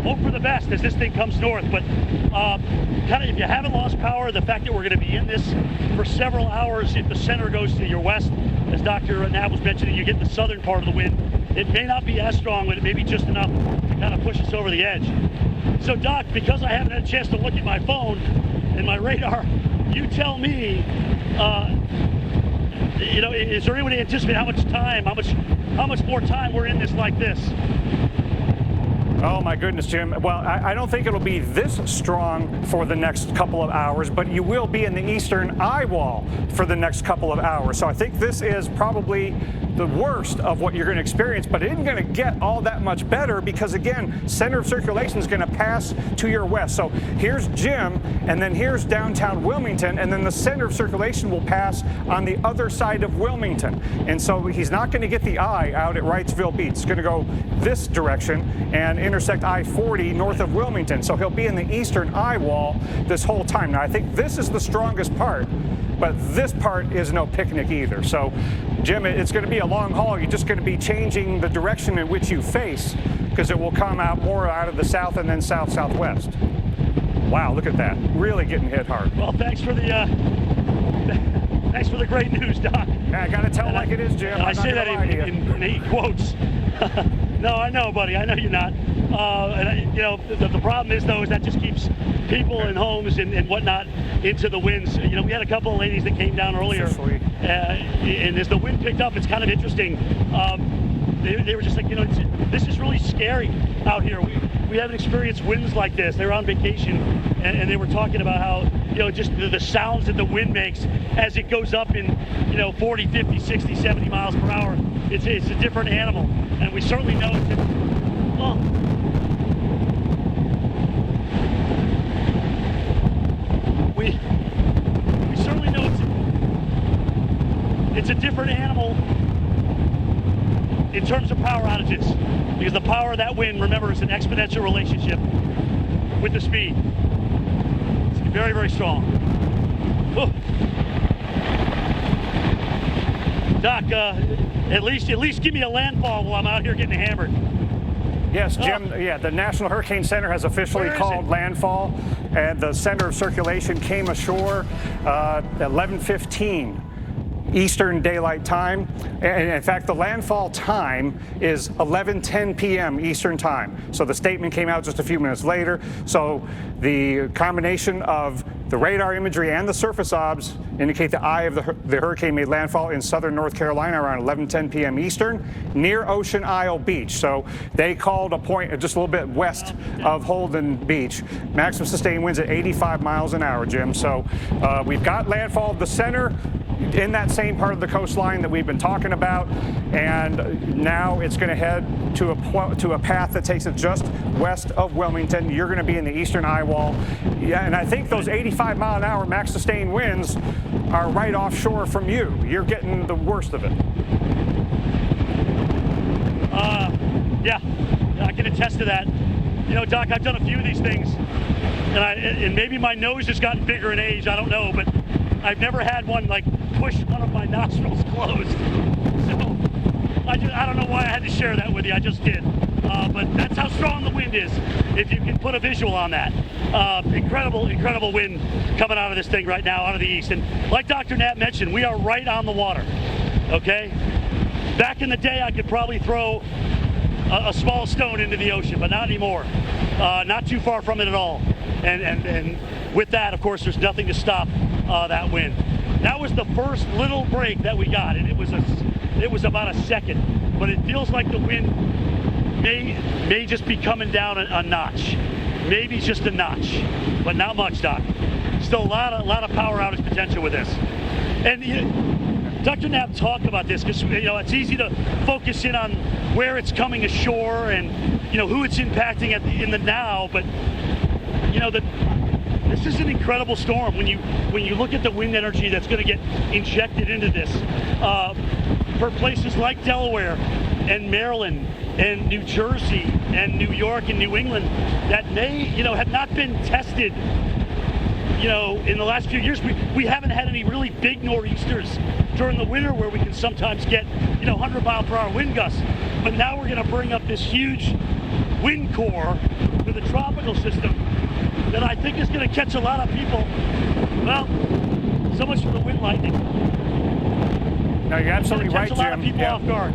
[SPEAKER 1] hope for the best as this thing comes north. But kind of, if you haven't lost power, the fact that we're going to be in this for several hours, if the center goes to your west, as Dr. Knapp was mentioning, you get the southern part of the wind. It may not be as strong, but it may be just enough to kind of push us over the edge. So, Doc, because I haven't had a chance to look at my phone and my radar, you tell me, is there any way to anticipate how much more time we're in this like this?
[SPEAKER 26] Oh, my goodness, Jim. Well, I don't think it'll be this strong for the next couple of hours, but you will be in the eastern eye wall for the next couple of hours. So I think this is probably the worst of what you're going to experience, but it isn't going to get all that much better because, again, center of circulation is going to pass to your west. So here's Jim, and then here's downtown Wilmington, and then the center of circulation will pass on the other side of Wilmington. And so he's not going to get the eye out at Wrightsville Beach. It's going to go this direction and intersect I-40 north of Wilmington. So he'll be in the eastern eye wall this whole time. Now, I think this is the strongest part, but this part is no picnic either. So, Jim, it's going to be a long haul. You're just going to be changing the direction in which you face because it will come out more out of the south and then south-southwest. Wow, look at that. Really getting hit hard.
[SPEAKER 1] Well, thanks for the great news, Doc.
[SPEAKER 26] Yeah, I got to tell it like it is, Jim.
[SPEAKER 1] I say that in 8 quotes. No, I know, buddy. I know you're not. The problem is, though, is that just keeps people and homes and whatnot into the winds. We had a couple of ladies that came down earlier, and as the wind picked up, it's kind of interesting. They were just like, this is really scary out here. We haven't experienced winds like this. They were on vacation, and they were talking about how, just the sounds that the wind makes as it goes up in, 40, 50, 60, 70 miles per hour. It's a different animal, and we certainly know we certainly know it's a different animal in terms of power outages, because the power of that wind, remember, is an exponential relationship with the speed. It's very, very strong. Oh. Doc, at least give me a landfall while I'm out here getting hammered.
[SPEAKER 26] Yes, Jim, the National Hurricane Center has officially called landfall, and the center of circulation came ashore at 11:15 Eastern Daylight Time. And in fact, the landfall time is 11:10 p.m. Eastern Time. So the statement came out just a few minutes later. So the combination of the radar imagery and the surface obs indicate the eye of the hurricane made landfall in southern North Carolina around 11:10 p.m. Eastern near Ocean Isle Beach. So they called a point just a little bit west of Holden Beach. Maximum sustained winds at 85 miles an hour, Jim. So we've got landfall of the center in that same part of the coastline that we've been talking about, and now it's going to head to a path that takes it just west of Wilmington. You're going to be in the eastern eye wall, and I think those 85-mile-an-hour max sustained winds are right offshore from you. You're getting the worst of it.
[SPEAKER 1] Yeah, I can attest to that. You know, Doc, I've done a few of these things, and maybe my nose has gotten bigger in age, I don't know, but I've never had one, like, push one of my nostrils closed. So, I don't know why I had to share that with you, I just did. But that's how strong the wind is, if you can put a visual on that. Incredible wind coming out of this thing right now, out of the east. And like Dr. Knapp mentioned, we are right on the water, okay? Back in the day, I could probably throw a small stone into the ocean, but not anymore. Not too far from it at all. And with that, of course, there's nothing to stop that wind. That was the first little break that we got, and it was about a second. But it feels like the wind may just be coming down a notch. Maybe just a notch, but not much, Doc. Still a lot of power outage potential with this. And Dr. Knapp talked about this because, you know, it's easy to focus in on where it's coming ashore and, you know, who it's impacting in the now. But, you know, this is an incredible storm when you look at the wind energy that's going to get injected into this. For places like Delaware and Maryland and New Jersey and New York and New England that may, you know, have not been tested, you know, in the last few years. We haven't had any really big nor'easters during the winter where we can sometimes get, you know, 100-mile-per-hour wind gusts. But now we're going to bring up this huge wind core with a tropical system that I think is going to catch a lot of people. Well, so much for the wind lightning.
[SPEAKER 26] No, you're absolutely right, Jim.
[SPEAKER 1] Catch a lot of people off guard.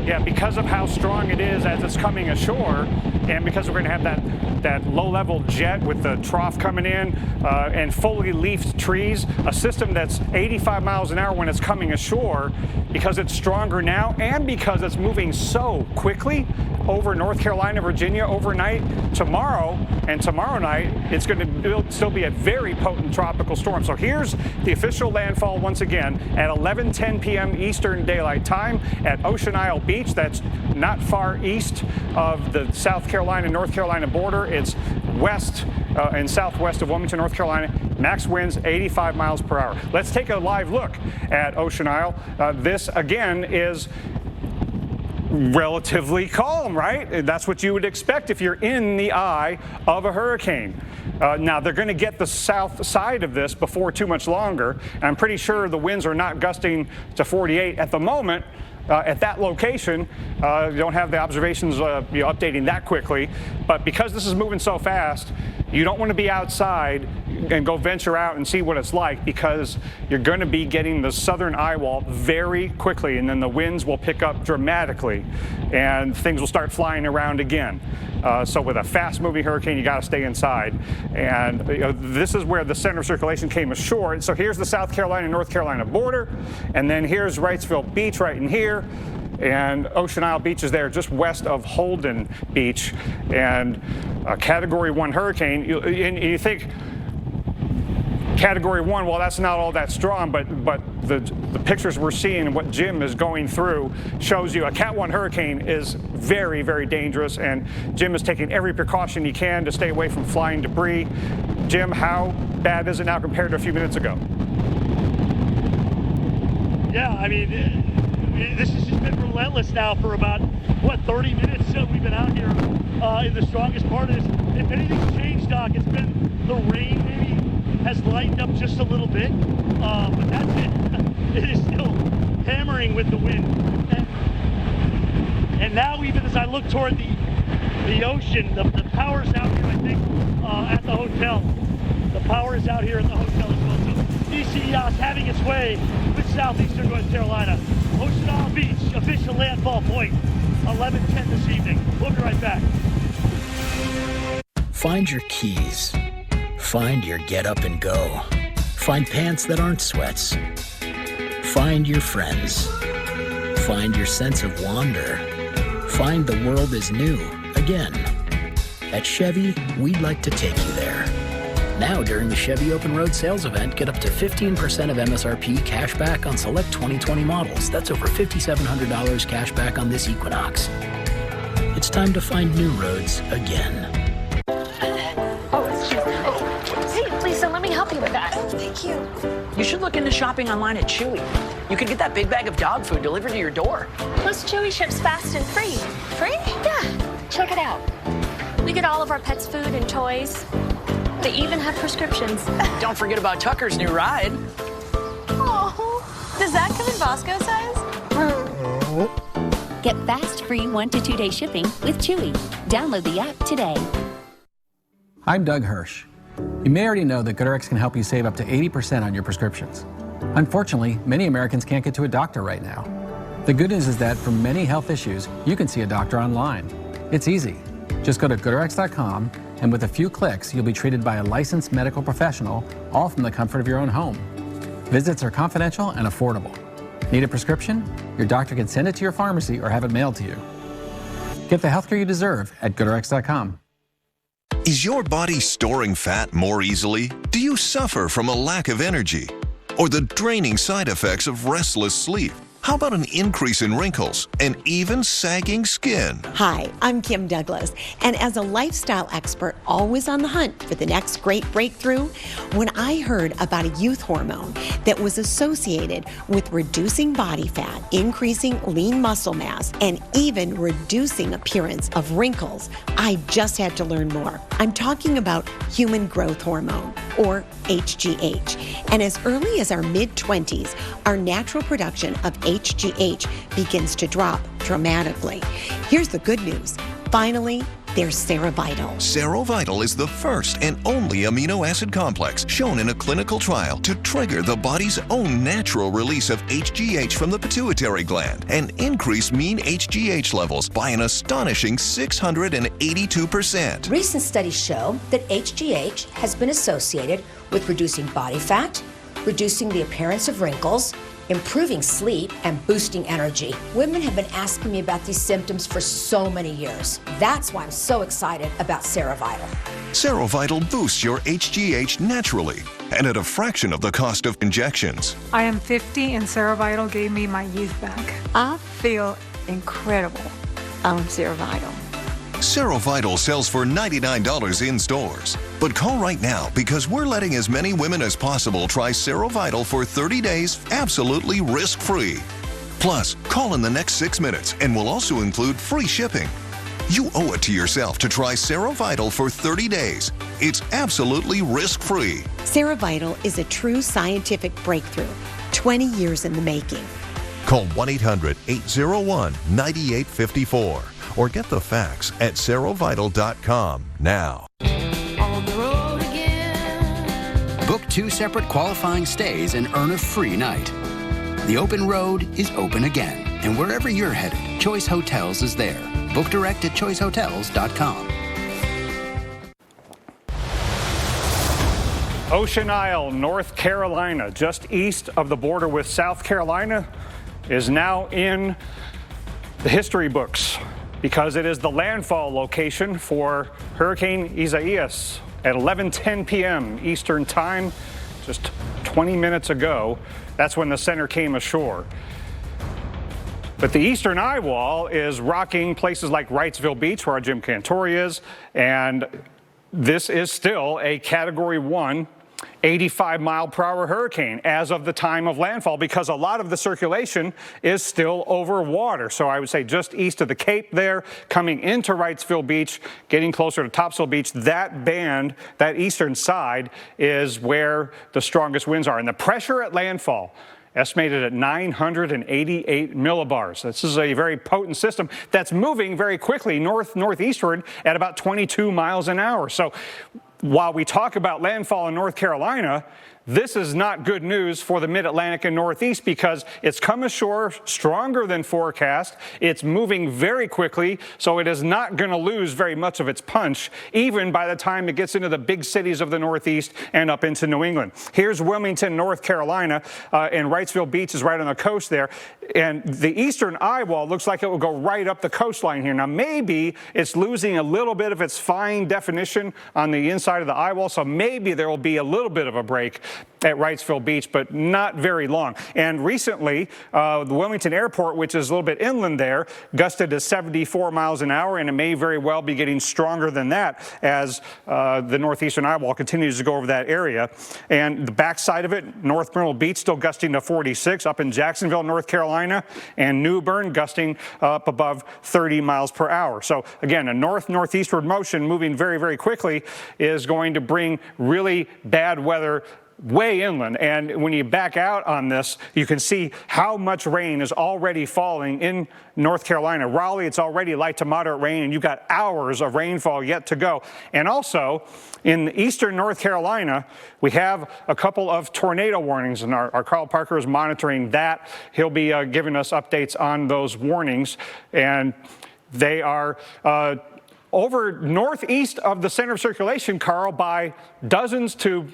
[SPEAKER 26] Yeah, because of how strong it is as it's coming ashore, and because we're going to have that low-level jet with the trough coming in and fully leafed trees, a system that's 85 miles an hour when it's coming ashore, because it's stronger now and because it's moving so quickly over North Carolina, Virginia overnight, tomorrow night, it's going to still be a very potent tropical storm. So here's the official landfall once again at 11:10 p.m. Eastern Daylight Time at Ocean Isle Beach. That's not far east of the South Carolina, North Carolina border. It's west and southwest of Wilmington, North Carolina. Max winds 85 miles per hour. Let's take a live look at Ocean Isle. This again is relatively calm, right? That's what you would expect if you're in the eye of a hurricane. Now, they're going to get the south side of this before too much longer. And I'm pretty sure the winds are not gusting to 48 at the moment. At that location, you don't have the observations updating that quickly. But because this is moving so fast, you don't want to be outside and go venture out and see what it's like, because you're going to be getting the southern eye wall very quickly, and then the winds will pick up dramatically and things will start flying around again. So with a fast-moving hurricane, you got to stay inside. And this is where the center of circulation came ashore. So here's the South Carolina, North Carolina border, and then here's Wrightsville Beach right in here. And Ocean Isle Beach is there just west of Holden Beach. And a Category 1 hurricane, and you think Category 1, well, that's not all that strong, but the pictures we're seeing and what Jim is going through shows you a Cat 1 hurricane is very, very dangerous, and Jim is taking every precaution he can to stay away from flying debris. Jim, how bad is it now compared to a few minutes ago?
[SPEAKER 1] Yeah, I mean, this has just been relentless now for about, 30 minutes we've been out here in the strongest part of this. If anything's changed, Doc, it's been the rain maybe has lightened up just a little bit, but that's it. It is still hammering with the wind. And now, even as I look toward the ocean, the power's out here, I think, at the hotel. The power is out here at the hotel as well. So DCEOS having its way with southeastern North Carolina. Ocean Isle Beach, official landfall point, 11:10 this evening. We'll be right back.
[SPEAKER 6] Find your keys. Find your get up and go. Find pants that aren't sweats. Find your friends. Find your sense of wonder. Find the world is new again. At Chevy, we'd like to take you there. Now, during the Chevy Open Road Sales Event, get up to 15% of MSRP cash back on select 2020 models. That's over $5,700 cash back on this Equinox. It's time to find new roads again.
[SPEAKER 10] Hey, Lisa, let me help you with that. Thank you. You should look into shopping online at Chewy. You could get that big bag of dog food delivered to your door.
[SPEAKER 14] Plus, Chewy ships fast and free. Free? Yeah. Check it out. We get all of our pets' food and toys. They even have prescriptions.
[SPEAKER 10] Don't forget about Tucker's new ride.
[SPEAKER 14] Oh, does that come in Bosco size?
[SPEAKER 15] Get fast, free 1 to 2 day shipping with Chewy. Download the app today.
[SPEAKER 17] I'm Doug Hirsch. You may already know that GoodRx can help you save up to 80% on your prescriptions. Unfortunately, many Americans can't get to a doctor right now. The good news is that for many health issues, you can see a doctor online. It's easy. Just go to GoodRx.com, and with a few clicks, you'll be treated by a licensed medical professional, all from the comfort of your own home. Visits are confidential and affordable. Need a prescription? Your doctor can send it to your pharmacy or have it mailed to you. Get the healthcare you deserve at GoodRx.com.
[SPEAKER 19] Is your body storing fat more easily? Do you suffer from a lack of energy? Or the draining side effects of restless sleep? How about an increase in wrinkles and even sagging skin?
[SPEAKER 20] Hi, I'm Kim Douglas, and as a lifestyle expert always on the hunt for the next great breakthrough, when I heard about a youth hormone that was associated with reducing body fat, increasing lean muscle mass, and even reducing appearance of wrinkles, I just had to learn more. I'm talking about human growth hormone, or HGH, and as early as our mid-20s, our natural production of HGH begins to drop dramatically. Here's the good news. Finally, there's Serovital.
[SPEAKER 19] Serovital is the first and only amino acid complex shown in a clinical trial to trigger the body's own natural release of HGH from the pituitary gland and increase mean HGH levels by an astonishing 682%.
[SPEAKER 24] Recent studies show that HGH has been associated with reducing body fat, reducing the appearance of wrinkles, improving sleep, and boosting energy. Women have been asking me about these symptoms for so many years. That's why I'm so excited about Serovital.
[SPEAKER 19] Serovital boosts your HGH naturally and at a fraction of the cost of injections.
[SPEAKER 28] I am 50 and Serovital gave me my youth back. I feel incredible on Serovital.
[SPEAKER 19] Serovital sells for $99 in stores. But call right now because we're letting as many women as possible try Serovital for 30 days absolutely risk-free. Plus, call in the next 6 minutes and we'll also include free shipping. You owe it to yourself to try Serovital for 30 days. It's absolutely risk-free.
[SPEAKER 20] Serovital is a true scientific breakthrough, 20 years in the making.
[SPEAKER 19] Call 1-800-801-9854 or get the facts at serovital.com now.
[SPEAKER 13] On the road again. Book 2 separate qualifying stays and earn a free night. The open road is open again, and wherever you're headed, Choice Hotels is there. Book direct at choicehotels.com.
[SPEAKER 26] Ocean Isle, North Carolina, just east of the border with South Carolina, is now in the history books because it is the landfall location for Hurricane Isaias at 11:10 p.m. Eastern Time, just 20 minutes ago. That's when the center came ashore. But the eastern eye wall is rocking places like Wrightsville Beach, where our Jim Cantori is, and this is still a Category 1 85-mile-per-hour hurricane as of the time of landfall because a lot of the circulation is still over water. So I would say just east of the Cape there, coming into Wrightsville Beach, getting closer to Topsail Beach, that band, that eastern side, is where the strongest winds are. And the pressure at landfall, estimated at 988 millibars. This is a very potent system that's moving very quickly northeastward at about 22 miles an hour. So while we talk about landfall in North Carolina, this is not good news for the mid-Atlantic and Northeast because it's come ashore stronger than forecast. It's moving very quickly, so it is not going to lose very much of its punch, even by the time it gets into the big cities of the Northeast and up into New England. Here's Wilmington, North Carolina, and Wrightsville Beach is right on the coast there. And the eastern eye wall looks like it will go right up the coastline here. Now, maybe it's losing a little bit of its fine definition on the inside of the eye wall, so maybe there will be a little bit of a break. at Wrightsville Beach, but not very long. And recently, the Wilmington Airport, which is a little bit inland there, gusted to 74 miles an hour, and it may very well be getting stronger than that as the northeastern eyewall continues to go over that area. And the backside of it, North Myrtle Beach still gusting to 46, up in Jacksonville, North Carolina, and New Bern gusting up above 30 miles per hour. So again, a northeastward motion moving very, very quickly is going to bring really bad weather way inland. And when you back out on this, you can see how much rain is already falling in North Carolina. Raleigh, it's already light to moderate rain, and you've got hours of rainfall yet to go. And also, in eastern North Carolina, we have a couple of tornado warnings, and our Carl Parker is monitoring that. He'll be giving us updates on those warnings, and they are over northeast of the center of circulation, Carl, by dozens to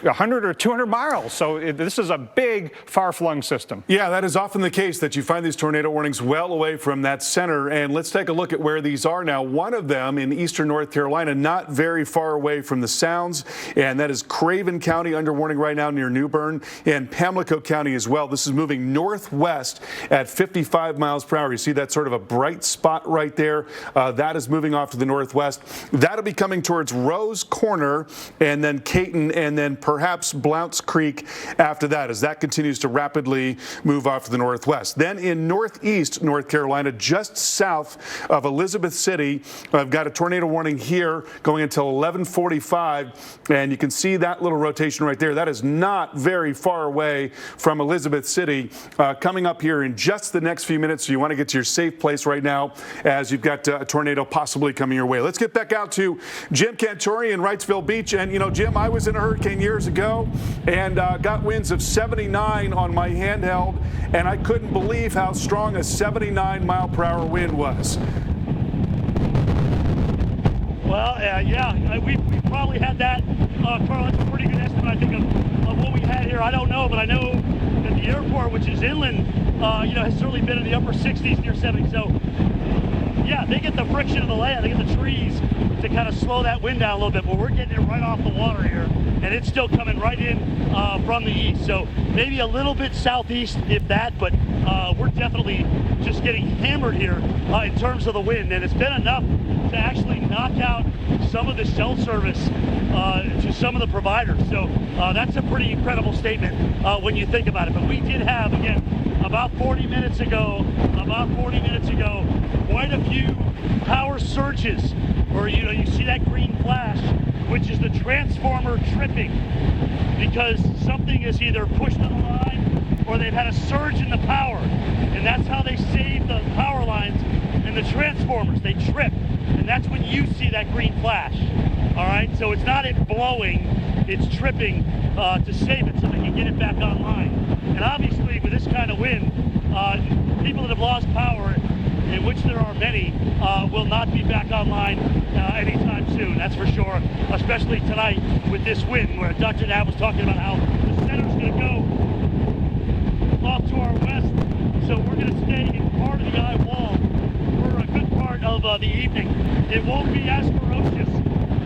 [SPEAKER 26] 100 or 200 miles. So this is a big, far-flung system.
[SPEAKER 12] Yeah, that is often the case, that you find these tornado warnings well away from that center. And let's take a look at where these are now. One of them in eastern North Carolina, not very far away from the Sounds, and that is Craven County under warning right now near New Bern, and Pamlico County as well. This is moving northwest at 55 miles per hour. You see that sort of a bright spot right there. That is moving off to the northwest. That'll be coming towards Rose Corner, and then Caton, and then perhaps Blounce Creek after that, as that continues to rapidly move off to the northwest. Then in northeast North Carolina, just south of Elizabeth City, I've got a tornado warning here going until 11:45, and you can see that little rotation right there. That is not very far away from Elizabeth City, coming up here in just the next few minutes. So you want to get to your safe place right now, as you've got a tornado possibly coming your way. Let's get back out to Jim Cantore in Wrightsville Beach. And, you know, Jim, I was in a hurricane years ago and got winds of 79 on my handheld, and I couldn't believe how strong a 79-mile-per-hour wind was.
[SPEAKER 1] Well, yeah, we probably had that. Carl, that's a pretty good estimate, I think, of what we had here. I don't know, but I know that the airport, which is inland, has certainly been in the upper 60s, near 70. So, yeah, they get the friction of the land, they get the trees to kind of slow that wind down a little bit, but we're getting it right off the water here, and it's still coming right in from the east. So maybe a little bit southeast, if that, but we're definitely just getting hammered here in terms of the wind, and it's been enough to actually knock out some of the cell service to some of the providers. So that's a pretty incredible statement when you think about it. But we did have, again, about 40 minutes ago, quite a few power surges where, you see that green flash, which is the transformer tripping, because something is either pushed on the line or they've had a surge in the power. And that's how they save the power lines and the transformers. They trip, and that's when you see that green flash. All right, so it's not it blowing, it's tripping to save it so they can get it back online. And obviously with this kind of wind, people that have lost power, in which there are many, will not be back online anytime soon, that's for sure, especially tonight with this wind, where Dr. Knapp was talking about how the center's going to go off to our west, so we're going to stay in part of the eye wall for a good part of the evening. It won't be as ferocious,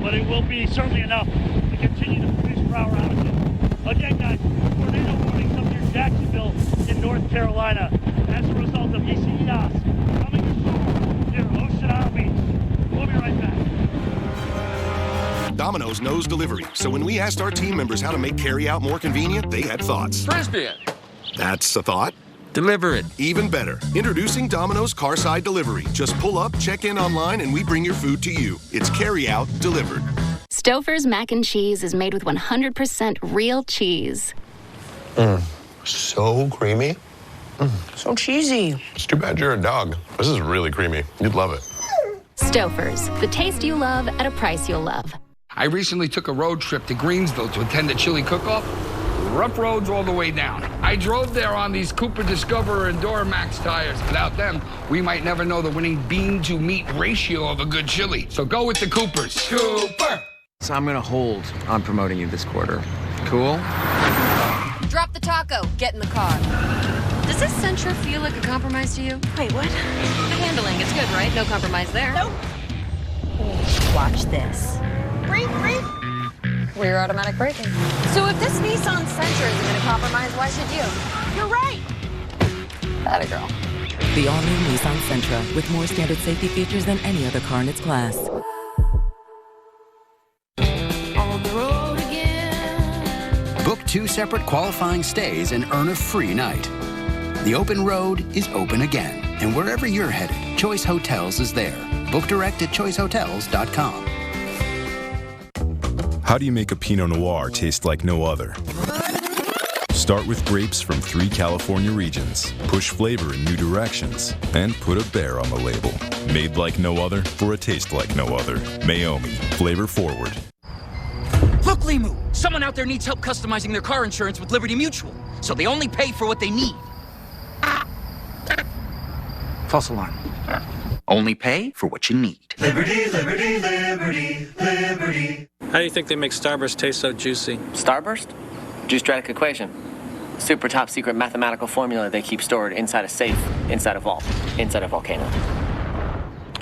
[SPEAKER 1] but it will be certainly enough to continue to produce power outages. Again, guys, tornado warnings up near Jacksonville in North Carolina as a result of Isaias coming to shore near Ocean Isle Beach. We'll be right back.
[SPEAKER 16] Domino's knows delivery, so when we asked our team members how to make carry-out more convenient, they had thoughts.
[SPEAKER 18] Frisbee.
[SPEAKER 16] That's a thought.
[SPEAKER 18] Deliver it.
[SPEAKER 16] Even better. Introducing Domino's Carside Delivery. Just pull up, check in online, and we bring your food to you. It's carry-out delivered.
[SPEAKER 15] Stouffer's mac and cheese is made with 100% real cheese.
[SPEAKER 18] So creamy.
[SPEAKER 10] So cheesy.
[SPEAKER 18] It's too bad you're a dog. This is really creamy. You'd love it.
[SPEAKER 15] Stouffer's, the taste you love at a price you'll love.
[SPEAKER 21] I recently took a road trip to Greensville to attend a chili cook-off. Rough roads all the way down. I drove there on these Cooper Discoverer and Duramax tires. Without them, we might never know the winning bean-to-meat ratio of a good chili. So go with the Coopers. Cooper!
[SPEAKER 22] So I'm gonna hold on promoting you this quarter. Cool?
[SPEAKER 23] Drop the taco. Get in the car. Does this Sentra feel like a compromise to you? Wait, what? The handling is good, right? No compromise there. Nope.
[SPEAKER 25] Watch this.
[SPEAKER 14] rear automatic braking. So if this Nissan Sentra isn't going to compromise, why should you? You're right. Atta girl.
[SPEAKER 2] The all-new Nissan Sentra with more standard safety features than any other car in its class.
[SPEAKER 13] On the road again. Book 2 separate qualifying stays and earn a free night. The open road is open again, and wherever you're headed, Choice Hotels is there. Book direct at choicehotels.com.
[SPEAKER 3] How do you make a Pinot Noir taste like no other? Start with grapes from 3 California regions. Push flavor in new directions. And put a bear on the label. Made like no other for a taste like no other. Maomi. Flavor forward.
[SPEAKER 4] Look, Limu! Someone out there needs help customizing their car insurance with Liberty Mutual. So they only pay for what they need. False alarm. Only pay for what you need.
[SPEAKER 5] Liberty, liberty, liberty, liberty.
[SPEAKER 7] How do you think they make Starburst taste so juicy?
[SPEAKER 8] Starburst? Juice-Dradic equation. Super top secret mathematical formula they keep stored inside a safe, inside a vault, inside a volcano.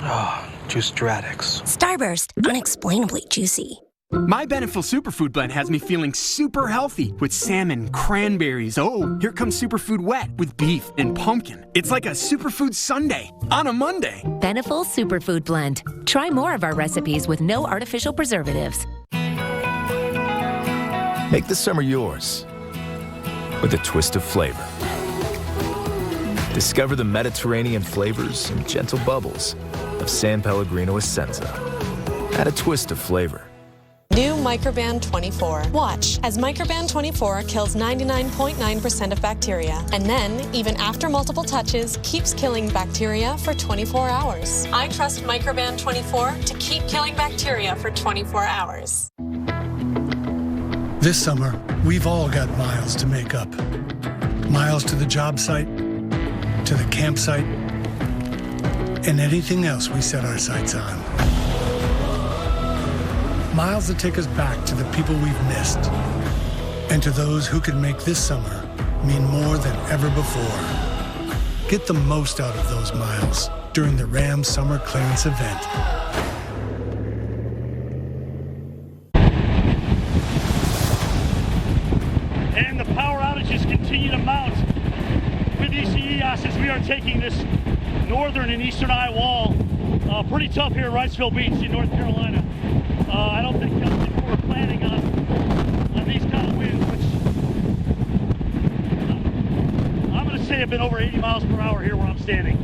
[SPEAKER 7] Oh, Juice-Dradics.
[SPEAKER 25] Starburst, unexplainably juicy.
[SPEAKER 27] My Beneful Superfood Blend has me feeling super healthy with salmon, cranberries. Oh, here comes Superfood Wet with beef and pumpkin. It's like a superfood sundae on a Monday.
[SPEAKER 15] Beneful Superfood Blend. Try more of our recipes with no artificial preservatives.
[SPEAKER 29] Make the summer yours with a twist of flavor. Discover the Mediterranean flavors and gentle bubbles of San Pellegrino Essenza. Add a twist of flavor.
[SPEAKER 30] New Microban 24. Watch as Microban 24 kills 99.9% of bacteria, and then, even after multiple touches, keeps killing bacteria for 24 hours. I trust Microban 24 to keep killing bacteria for 24 hours.
[SPEAKER 31] This summer, we've all got miles to make up. Miles to the job site, to the campsite, and anything else we set our sights on. Miles that take us back to the people we've missed, and to those who could make this summer mean more than ever before. Get the most out of those miles during the Ram Summer Clearance event.
[SPEAKER 1] And the power outages continue to mount with Isaias as we are taking this northern and eastern eye wall. Pretty tough here at Riceville Beach in North Carolina. I don't think people were planning on these kind of winds, which I'm going to say have been over 80 miles per hour here where I'm standing,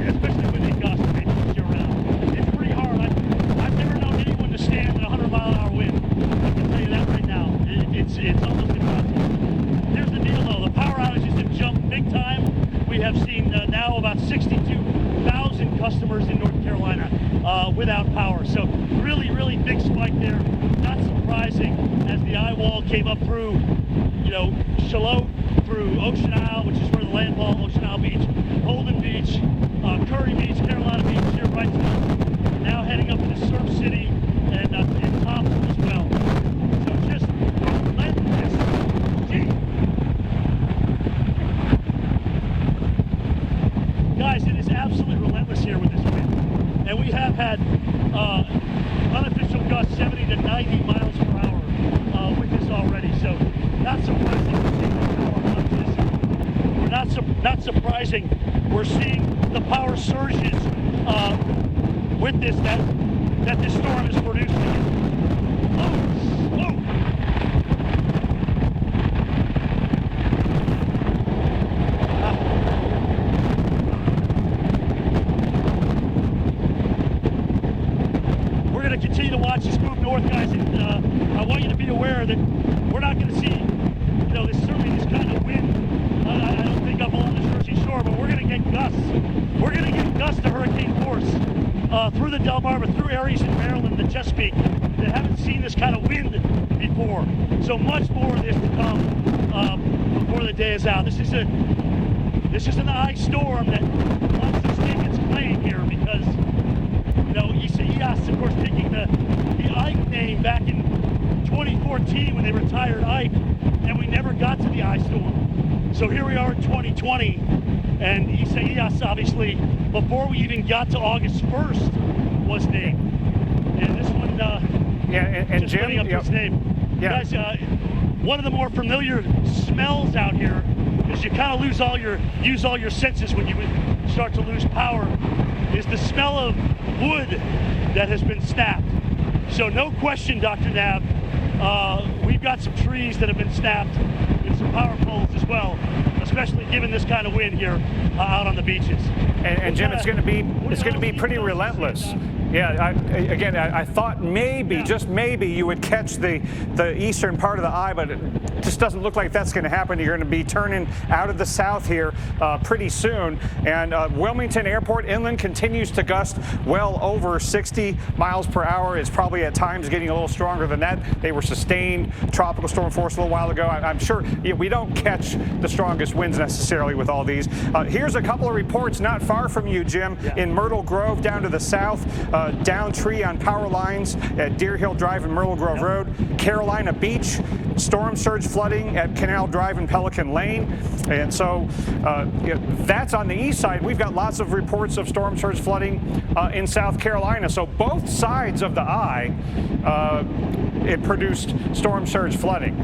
[SPEAKER 1] especially with these gusts around. It's pretty hard. I've never known anyone to stand at a 100-mile-an-hour wind. I can tell you that right now. It's almost impossible. Here's the deal, though. The power outages have jumped big time. We have seen now about 62,000 customers in North Carolina without power. So really, really big spike there. Not surprising as the eye wall came up through, Charlotte, through Ocean Isle, which is where the Landfall, Ocean Isle Beach, Holden Beach, Curry Beach, Carolina Beach, here right now. Now heading up into Surf City and Thompson as well. So just relentless. Guys, it is absolutely relentless here with this wind. And we have had unofficial gusts 70 to 90 miles per hour with this already. So not surprising we're seeing the power outages. Not surprising we're seeing the power surges with this that this storm is producing. Continue to watch this move north, guys, and I want you to be aware that we're not going to see, this kind of wind. I don't think up along the Jersey Shore, but we're going to get gusts. We're going to get gusts to hurricane force through the Delmarva, through areas in Maryland, the Chesapeake, that haven't seen this kind of wind before. So much more of this to come before the day is out. This is an ice storm that wants to stake its claim here because Isaias, of course, taking the Ike name back in 2014 when they retired Ike, and we never got to the ice storm. So here we are in 2020, and Isaias, obviously, before we even got to August 1st, was named. And this one
[SPEAKER 6] Yeah, and
[SPEAKER 1] Jim, putting up his name. Yeah. Guys, one of the more familiar smells out here is you kind of use all your senses when you start to lose power, is the smell of wood that has been snapped. So no question, Dr. Nav, we've got some trees that have been snapped and some power poles as well, especially given this kind of wind here out on the beaches.
[SPEAKER 6] And Jim, it's going to be pretty relentless. Yeah, I thought maybe, just maybe, you would catch the eastern part of the eye, but it just doesn't look like that's going to happen. You're going to be turning out of the south here pretty soon. And Wilmington Airport inland continues to gust well over 60 miles per hour. It's probably at times getting a little stronger than that. They were sustained tropical storm force a little while ago. I'm sure we don't catch the strongest winds necessarily with all these. Here's a couple of reports not far from you, Jim, in Myrtle Grove down to the south. Down tree on power lines at Deer Hill Drive and Myrtle Grove Road. Carolina Beach, storm surge flooding at Canal Drive and Pelican Lane. And so that's on the east side. We've got lots of reports of storm surge flooding in South Carolina. So both sides of the eye, it produced storm surge flooding.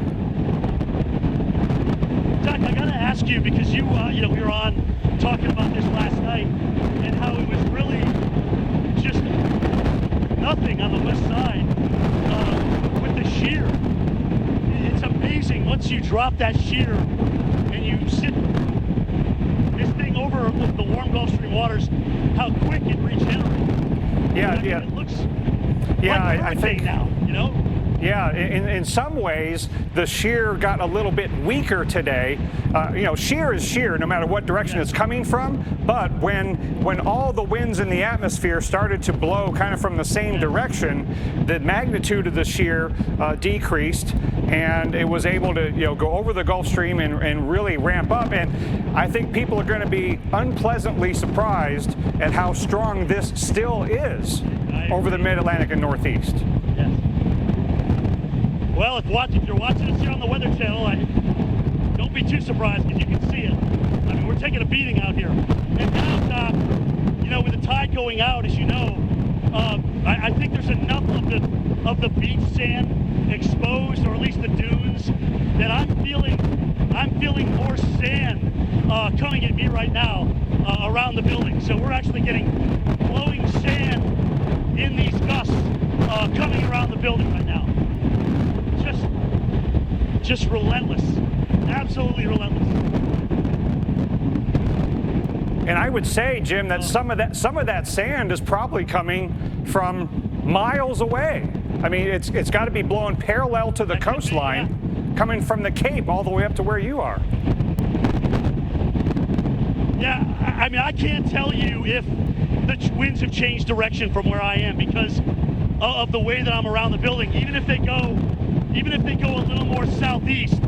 [SPEAKER 1] Doc, I got to ask you, because we were on talking about this last night and how it was really just nothing on the west side with the shear. It's amazing once you drop that shear and you sit this thing over the warm Gulf Stream waters, how quick it regenerates.
[SPEAKER 6] Yeah.
[SPEAKER 1] It looks
[SPEAKER 6] like
[SPEAKER 1] I think now,
[SPEAKER 6] Yeah, in some ways, the shear got a little bit weaker today. Shear is shear no matter what direction it's coming from. But when all the winds in the atmosphere started to blow kind of from the same direction, the magnitude of the shear decreased, and it was able to go over the Gulf Stream and really ramp up. And I think people are going to be unpleasantly surprised at how strong this still is over the Mid-Atlantic and Northeast.
[SPEAKER 1] Yes. Well, if you're watching us here on the Weather Channel, don't be too surprised because you can see it. I mean, we're taking a beating out here. And now, with the tide going out, as you know, I think there's enough of the beach sand exposed, or at least the dunes, that I'm feeling more sand coming at me right now around the building. So we're actually getting flowing sand in these gusts coming around the building right now. Just relentless, absolutely relentless.
[SPEAKER 6] And I would say, Jim, that some of that sand is probably coming from miles away. I mean, it's got to be blowing parallel to the coastline, coming from the Cape all the way up to where you are.
[SPEAKER 1] Yeah, I mean, I can't tell you if the winds have changed direction from where I am because of the way that I'm around the building. Even if they go a little more southeast,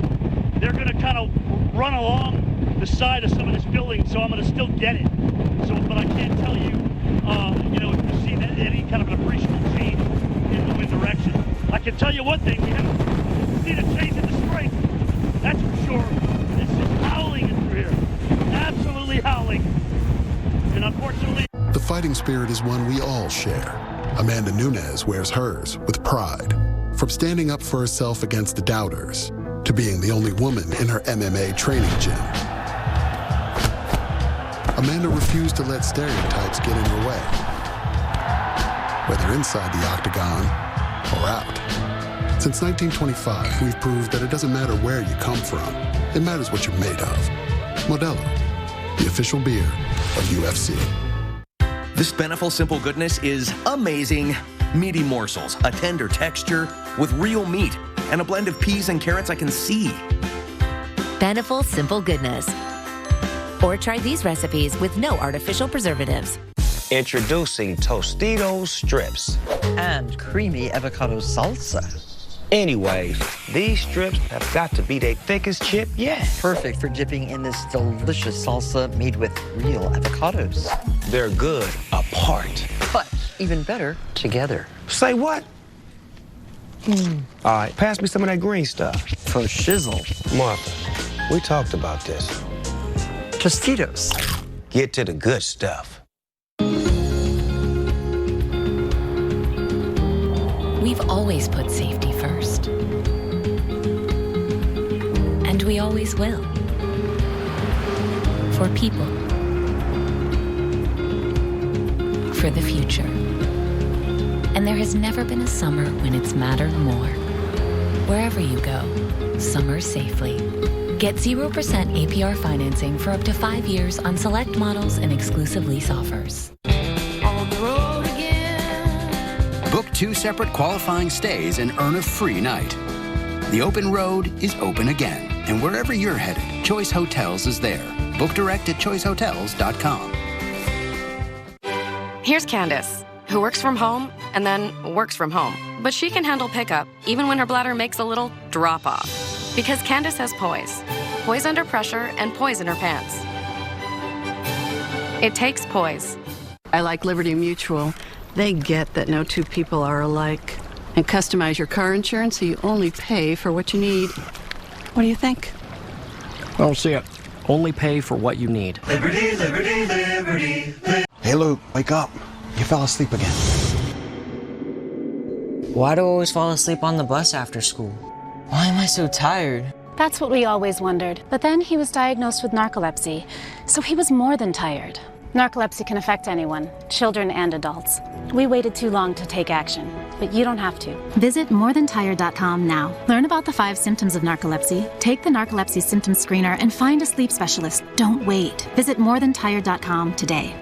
[SPEAKER 1] they're going to kind of run along the side of some of this building, so I'm going to still get it. But I can't tell you, if you've seen any kind of an appreciable change in the wind direction. I can tell you one thing: we haven't seen a change in the strength. That's for sure. It's just howling through here, absolutely howling, and unfortunately,
[SPEAKER 9] the fighting spirit is one we all share. Amanda Nunes wears hers with pride. From standing up for herself against the doubters, to being the only woman in her MMA training gym. Amanda refused to let stereotypes get in her way, whether inside the octagon or out. Since 1925, we've proved that it doesn't matter where you come from, it matters what you're made of. Modelo, the official beer of UFC.
[SPEAKER 11] This Beneful Simple Goodness is amazing. Meaty morsels, a tender texture with real meat, and a blend of peas and carrots I can see.
[SPEAKER 12] Beneful Simple Goodness. Or try these recipes with no artificial preservatives.
[SPEAKER 16] Introducing Tostitos strips.
[SPEAKER 10] And creamy avocado salsa.
[SPEAKER 16] Anyways, these strips have got to be their thickest chip yet.
[SPEAKER 10] Perfect for dipping in this delicious salsa made with real avocados.
[SPEAKER 16] They're good apart.
[SPEAKER 10] But even better together.
[SPEAKER 16] Say what? All right, pass me some of that green stuff.
[SPEAKER 10] For shizzle.
[SPEAKER 16] Martha, we talked about this.
[SPEAKER 10] Tostitos.
[SPEAKER 16] Get to the good stuff.
[SPEAKER 14] We've always put safety first. And we always will. For people. For the future. And there has never been a summer when it's mattered more. Wherever you go, summer safely. Get 0% APR financing for up to 5 years on select models and exclusive lease offers.
[SPEAKER 13] On the road again. Book 2 separate qualifying stays and earn a free night. The open road is open again. And wherever you're headed, Choice Hotels is there. Book direct at choicehotels.com.
[SPEAKER 17] Here's Candace, who works from home and then works from home. But she can handle pickup even when her bladder makes a little drop-off. Because Candace has poise. Poise under pressure and poise in her pants. It takes poise.
[SPEAKER 18] I like Liberty Mutual. They get that no two people are alike. And customize your car insurance so you only pay for what you need. What do you think?
[SPEAKER 19] I don't see it. Only pay for what you need.
[SPEAKER 5] Liberty, liberty, liberty, liberty.
[SPEAKER 16] Hey, Luke, wake up. You fell asleep again.
[SPEAKER 20] Why do I always fall asleep on the bus after school? Why am I so tired?
[SPEAKER 21] That's what we always wondered. But then he was diagnosed with narcolepsy, so he was more than tired. Narcolepsy can affect anyone, children and adults. We waited too long to take action, but you don't have to.
[SPEAKER 22] Visit morethantired.com now. Learn about the 5 symptoms of narcolepsy, take the narcolepsy symptom screener, and find a sleep specialist. Don't wait. Visit morethantired.com today.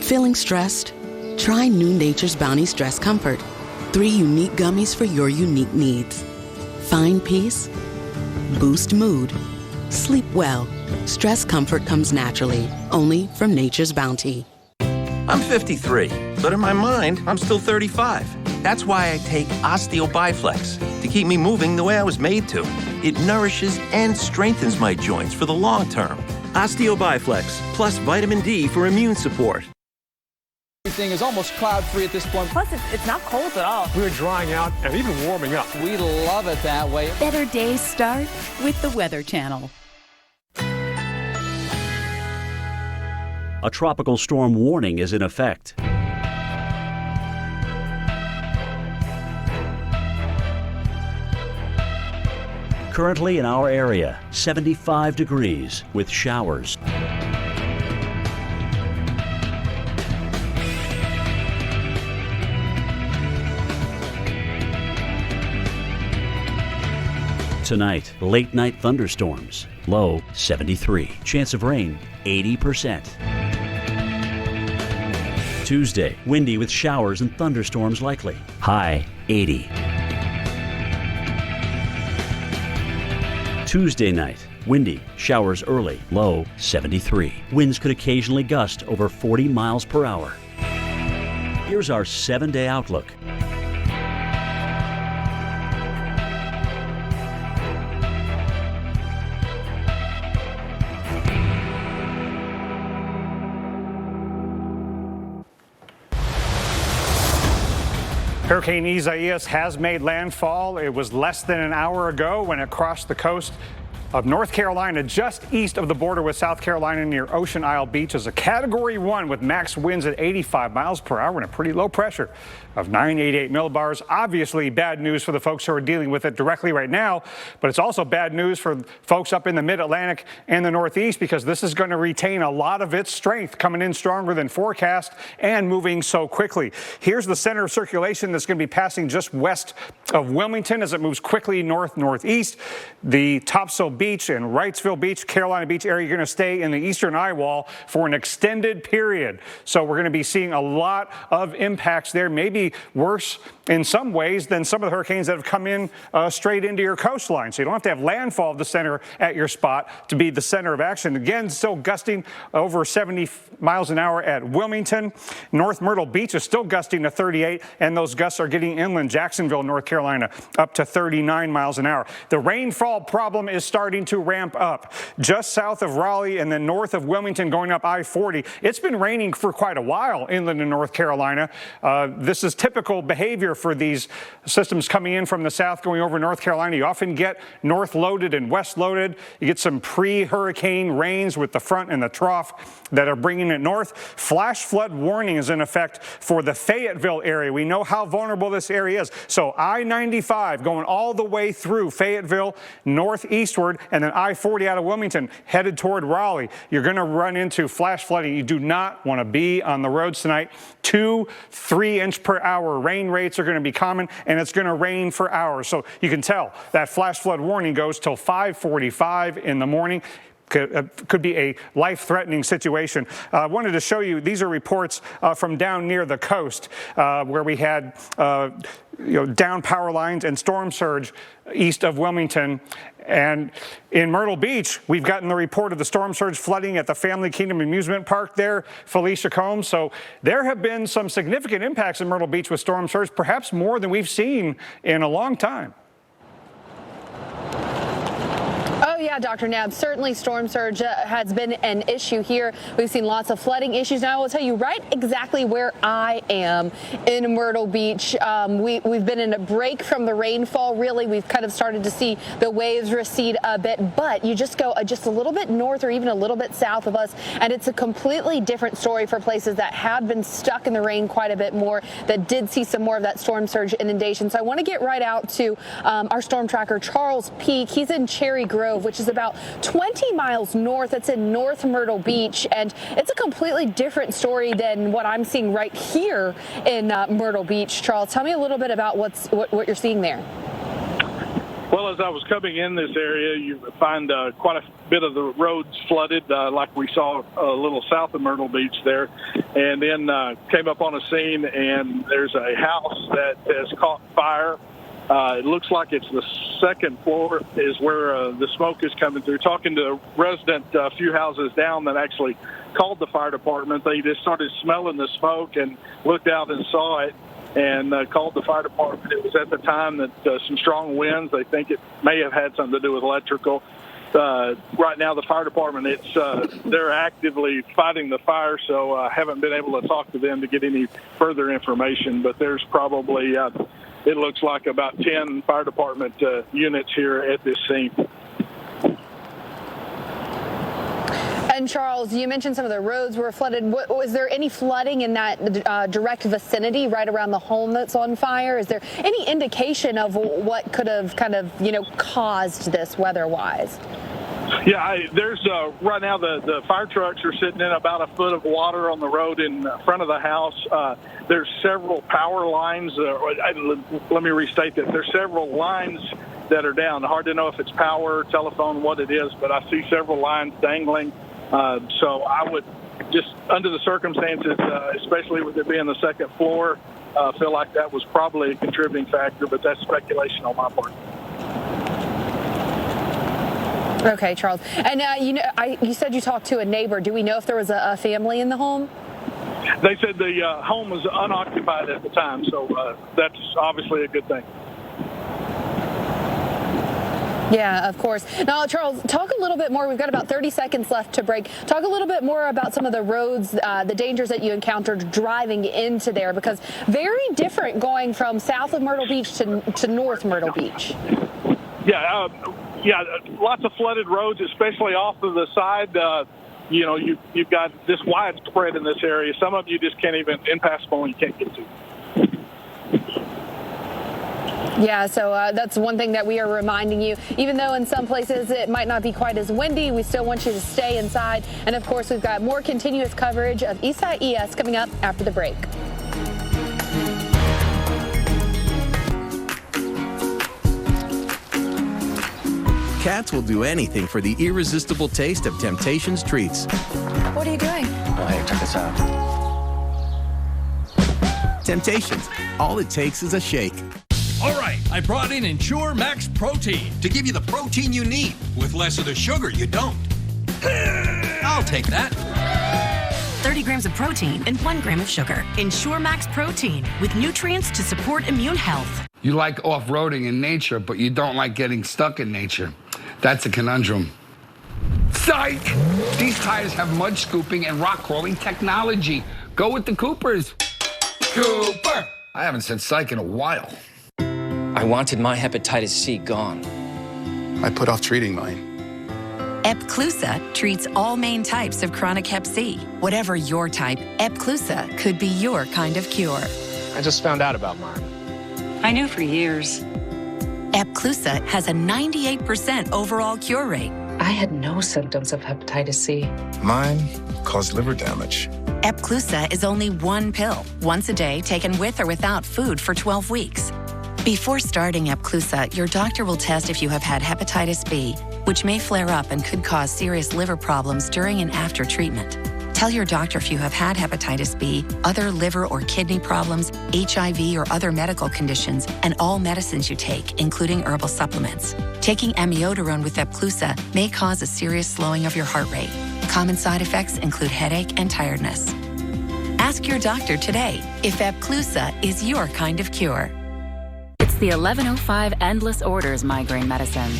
[SPEAKER 23] Feeling stressed? Try new Nature's Bounty Stress Comfort. 3 unique gummies for your unique needs. Find peace, boost mood, sleep well. Stress comfort comes naturally, only from Nature's Bounty.
[SPEAKER 11] I'm 53, but in my mind, I'm still 35. That's why I take Osteo Biflex to keep me moving the way I was made to. It nourishes and strengthens my joints for the long term. Osteo Biflex, plus vitamin D for immune support.
[SPEAKER 24] Everything is almost cloud-free at this point.
[SPEAKER 26] Plus, it's not cold at all.
[SPEAKER 6] We're drying out and even warming up.
[SPEAKER 24] We love it that way.
[SPEAKER 28] Better days start with the Weather Channel.
[SPEAKER 1] A tropical storm warning is in effect. Currently in our area, 75 degrees with showers. Tonight, late night thunderstorms, low 73. Chance of rain, 80%. Tuesday, windy with showers and thunderstorms likely, high 80. Tuesday night, windy, showers early, low 73. Winds could occasionally gust over 40 miles per hour. Here's our 7-day outlook.
[SPEAKER 6] Hurricane Isaias has made landfall. It was less than an hour ago when it crossed the coast of North Carolina, just east of the border with South Carolina near Ocean Isle Beach, as a Category 1 with max winds at 85 miles per hour and a pretty low pressure of 988 millibars. Obviously bad news for the folks who are dealing with it directly right now, but it's also bad news for folks up in the mid-Atlantic and the Northeast, because this is going to retain a lot of its strength, coming in stronger than forecast and moving so quickly. Here's the center of circulation that's going to be passing just west of Wilmington as it moves quickly north-northeast. The Topsail Beach and Wrightsville Beach, Carolina Beach area, you're going to stay in the eastern eye wall for an extended period. So we're going to be seeing a lot of impacts there, maybe worse in some ways than some of the hurricanes that have come in straight into your coastline. So you don't have to have landfall of the center at your spot to be the center of action. Again, still gusting over 70 miles an hour at Wilmington. North Myrtle Beach is still gusting to 38, and those gusts are getting inland. Jacksonville, North Carolina, up to 39 miles an hour. The rainfall problem is starting to ramp up. Just south of Raleigh and then north of Wilmington going up I-40. It's been raining for quite a while inland in North Carolina. This is typical behavior for these systems coming in from the south going over North Carolina. You often get north loaded and west loaded. You get some pre-hurricane rains with the front and the trough that are bringing it north. Flash flood warning is in effect for the Fayetteville area. We know how vulnerable this area is. So I-95 going all the way through Fayetteville northeastward, and then I-40 out of Wilmington headed toward Raleigh. You're going to run into flash flooding. You do not want to be on the roads tonight. 2-3 inch per hour rain rates are going to be common, and it's going to rain for hours. So you can tell that flash flood warning goes till 5:45 in the morning. Could be a life-threatening situation. I wanted to show you, these are reports from down near the coast where we had down power lines and storm surge east of Wilmington. And in Myrtle Beach, we've gotten the report of the storm surge flooding at the Family Kingdom Amusement Park there, Felicia Combs. So there have been some significant impacts in Myrtle Beach with storm surge, perhaps more than we've seen in a long time.
[SPEAKER 2] Oh, yeah, Dr. Knabb, certainly storm surge has been an issue here. We've seen lots of flooding issues. Now, I will tell you right exactly where I am in Myrtle Beach. We've been in a break from the rainfall, really. We've kind of started to see the waves recede a bit, but you just go just a little bit north or even a little bit south of us, and it's a completely different story for places that had been stuck in the rain quite a bit more, that did see some more of that storm surge inundation. So I want to get right out to our storm tracker, Charles Peak. He's in Cherry Grove, which is about 20 miles north. It's in North Myrtle Beach, and it's a completely different story than what I'm seeing right here in Myrtle Beach. Charles, tell me a little bit about what you're seeing there.
[SPEAKER 3] Well, as I was coming in this area, you find quite a bit of the roads flooded, like we saw a little south of Myrtle Beach there, and then came up on a scene, and there's a house that has caught fire. It looks like it's the second floor is where the smoke is coming through. Talking to a resident a few houses down that actually called the fire department, they just started smelling the smoke and looked out and saw it and called the fire department. It was at the time that some strong winds. They think it may have had something to do with electrical. Right now, the fire department, they're actively fighting the fire, so I haven't been able to talk to them to get any further information, but there's probably it looks like about 10 fire department units here at this scene.
[SPEAKER 2] And Charles, you mentioned some of the roads were flooded. Was there any flooding in that direct vicinity right around the home that's on fire? Is there any indication of what could have kind of, caused this weather-wise?
[SPEAKER 3] Yeah, there's right now the fire trucks are sitting in about a foot of water on the road in front of the house. There's several power lines. Let me restate that. There's several lines that are down. Hard to know if it's power, telephone, what it is, but I see several lines dangling. So I would just, under the circumstances, especially with it being the second floor, feel like that was probably a contributing factor, but that's speculation on my part.
[SPEAKER 2] Okay, Charles. And, you said you talked to a neighbor. Do we know if there was a family in the home?
[SPEAKER 3] They said the home was unoccupied at the time, so that's obviously a good thing.
[SPEAKER 2] Yeah, of course. Now, Charles, talk a little bit more. We've got about 30 seconds left to break. Talk a little bit more about some of the roads, the dangers that you encountered driving into there, because very different going from south of Myrtle Beach to North Myrtle Beach.
[SPEAKER 3] Yeah, lots of flooded roads, especially off of the side. You've got this widespread in this area. Some of you just can't even, impassable, and you can't get to.
[SPEAKER 2] Yeah, so that's one thing that we are reminding you. Even though in some places it might not be quite as windy, we still want you to stay inside. And of course, we've got more continuous coverage of Eastside ES coming up after the break.
[SPEAKER 4] Cats will do anything for the irresistible taste of Temptations treats.
[SPEAKER 10] What are you doing?
[SPEAKER 4] Oh, hey, check this out. Temptations. All it takes is a shake.
[SPEAKER 7] All right, I brought in Ensure Max Protein to give you the protein you need with less of the sugar you don't. I'll take that.
[SPEAKER 8] 30 grams of protein and 1 gram of sugar. Ensure Max Protein with nutrients to support immune health.
[SPEAKER 15] You like off-roading in nature, but you don't like getting stuck in nature. That's a conundrum. Psych! These tires have mud scooping and rock crawling technology. Go with the Coopers. Cooper! I haven't said psych in a while.
[SPEAKER 19] I wanted my hepatitis C gone.
[SPEAKER 9] I put off treating mine.
[SPEAKER 12] Epclusa treats all main types of chronic hep C. Whatever your type, Epclusa could be your kind of cure.
[SPEAKER 19] I just found out about mine.
[SPEAKER 12] I knew for years. Epclusa has a 98% overall cure rate.
[SPEAKER 13] I had no symptoms of hepatitis C.
[SPEAKER 9] Mine caused liver damage.
[SPEAKER 12] Epclusa is only one pill, once a day, taken with or without food for 12 weeks. Before starting Epclusa, your doctor will test if you have had hepatitis B, which may flare up and could cause serious liver problems during and after treatment. Tell your doctor if you have had hepatitis B, other liver or kidney problems, HIV or other medical conditions, and all medicines you take, including herbal supplements. Taking amiodarone with Epclusa may cause a serious slowing of your heart rate. Common side effects include headache and tiredness. Ask your doctor today if Epclusa is your kind of cure.
[SPEAKER 14] It's the 1105 Endless Orders migraine medicine.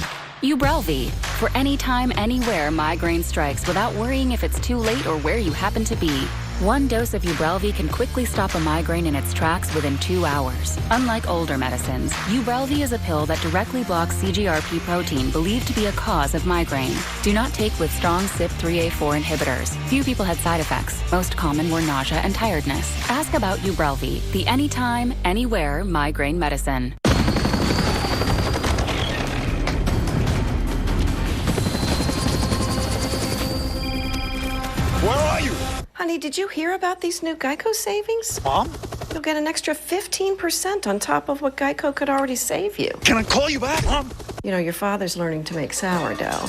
[SPEAKER 14] Ubrelvy, for anytime, anywhere migraine strikes without worrying if it's too late or where you happen to be. One dose of Ubrelvy can quickly stop a migraine in its tracks within 2 hours. Unlike older medicines, Ubrelvy is a pill that directly blocks CGRP protein believed to be a cause of migraine. Do not take with strong CYP3A4 inhibitors. Few people had side effects. Most common were nausea and tiredness. Ask about Ubrelvy, the anytime, anywhere migraine medicine.
[SPEAKER 17] Where are you?
[SPEAKER 25] Honey, did you hear about these new Geico savings?
[SPEAKER 17] Mom?
[SPEAKER 25] You'll get an extra 15% on top of what Geico could already save you.
[SPEAKER 17] Can I call you back, Mom?
[SPEAKER 25] You know, your father's learning to make sourdough.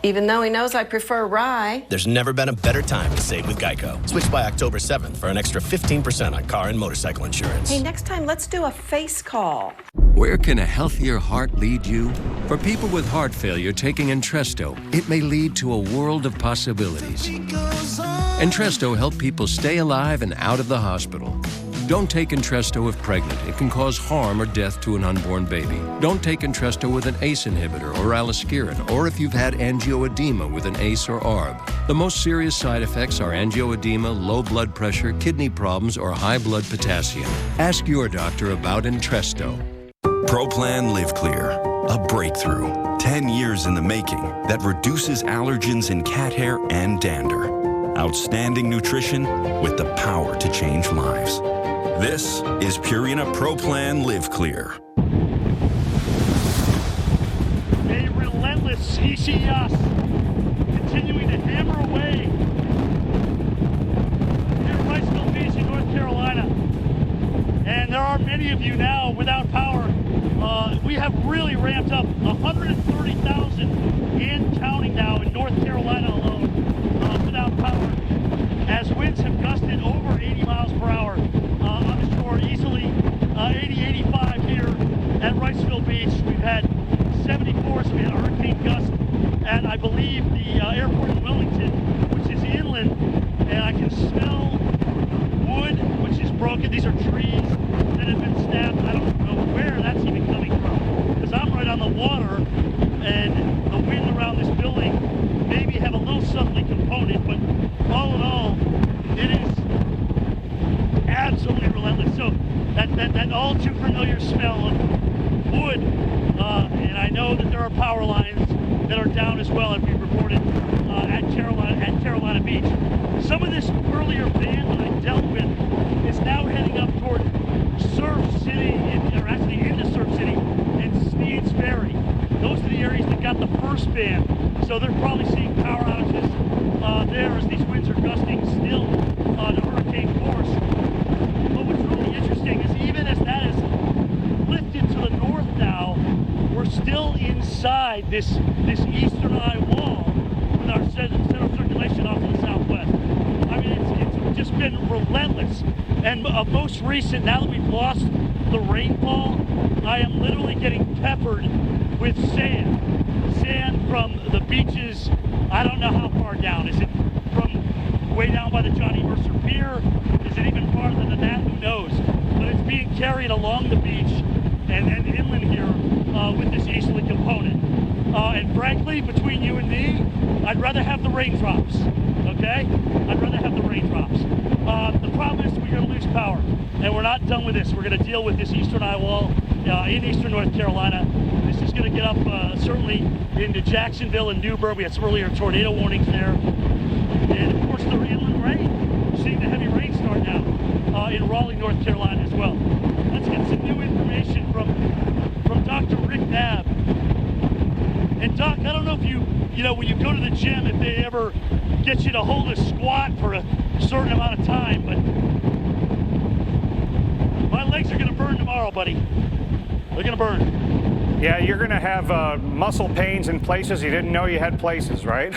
[SPEAKER 25] Even though he knows I prefer rye.
[SPEAKER 26] There's never been a better time to save with Geico. Switch by October 7th for an extra 15% on car and motorcycle insurance.
[SPEAKER 25] Hey, next time, let's do a face call.
[SPEAKER 27] Where can a healthier heart lead you? For people with heart failure taking Entresto, it may lead to a world of possibilities. Entresto helps people stay alive and out of the hospital. Don't take Entresto if pregnant. It can cause harm or death to an unborn baby. Don't take Entresto with an ACE inhibitor or aliskiren, or if you've had angioedema with an ACE or ARB. The most serious side effects are angioedema, low blood pressure, kidney problems, or high blood potassium. Ask your doctor about Entresto.
[SPEAKER 29] ProPlan Live Clear, a breakthrough, 10 years in the making, that reduces allergens in cat hair and dander. Outstanding nutrition with the power to change lives. This is Purina ProPlan Live Clear.
[SPEAKER 1] A relentless ECS continuing to hammer away near Riceville Beach in North Carolina. And there are many of you now without power. We have really ramped up 130,000 and counting now in North Carolina alone without power. As winds have gusted over 80 miles per hour on the shore, easily 80, 85 here at Riceville Beach. We've had 74, so we had a hurricane gust at, I believe, the airport in Wilmington, which is inland, and I can smell wood, which is broken. These are trees that have been snapped. I don't know where that's even coming from, because I'm right on the water, and the wind around this building maybe have a little southerly component, but all in all, it is absolutely relentless. So that all too familiar smell of wood, and I know that there are power lines that are down as well, as we reported at Carolina Beach. Some of this earlier band that I dealt with is now heading up toward Surf City, or actually into Surf City and Sneed's Ferry. Those are the areas that got the first band, so they're probably seeing power outages there as these winds are gusting still to hurricane force. But what's really interesting is even as that is lifted to the north now, we're still inside this eastern eye wall with our center of circulation off to the southwest. I mean, it's just been relentless. And most recent, now that we've lost the rainfall, I am literally getting peppered with sand. Sand from the beaches. I don't know how far down. Is it from way down by the Johnny Mercer Pier? Is it even farther than that? Who knows? But it's being carried along the beach and inland here with this easterly component. And frankly, between you and me, I'd rather have the raindrops, okay? I'd rather have the raindrops. The problem is we're going to lose power, and we're not done with this. We're going to deal with this eastern eye wall in eastern North Carolina. This is going to get up certainly into Jacksonville and Newburgh. We had some earlier tornado warnings there. And of course the inland rain. We're seeing the heavy rain start now in Raleigh, North Carolina as well. Let's get some new information from Dr. Rick Knabb. And Doc, I don't know if you know, when you go to the gym, if they ever get you to hold a squat for a certain amount of time, but my legs are going to burn tomorrow, buddy. They're going to burn.
[SPEAKER 6] Yeah, you're going to have muscle pains in places you didn't know you had places, right?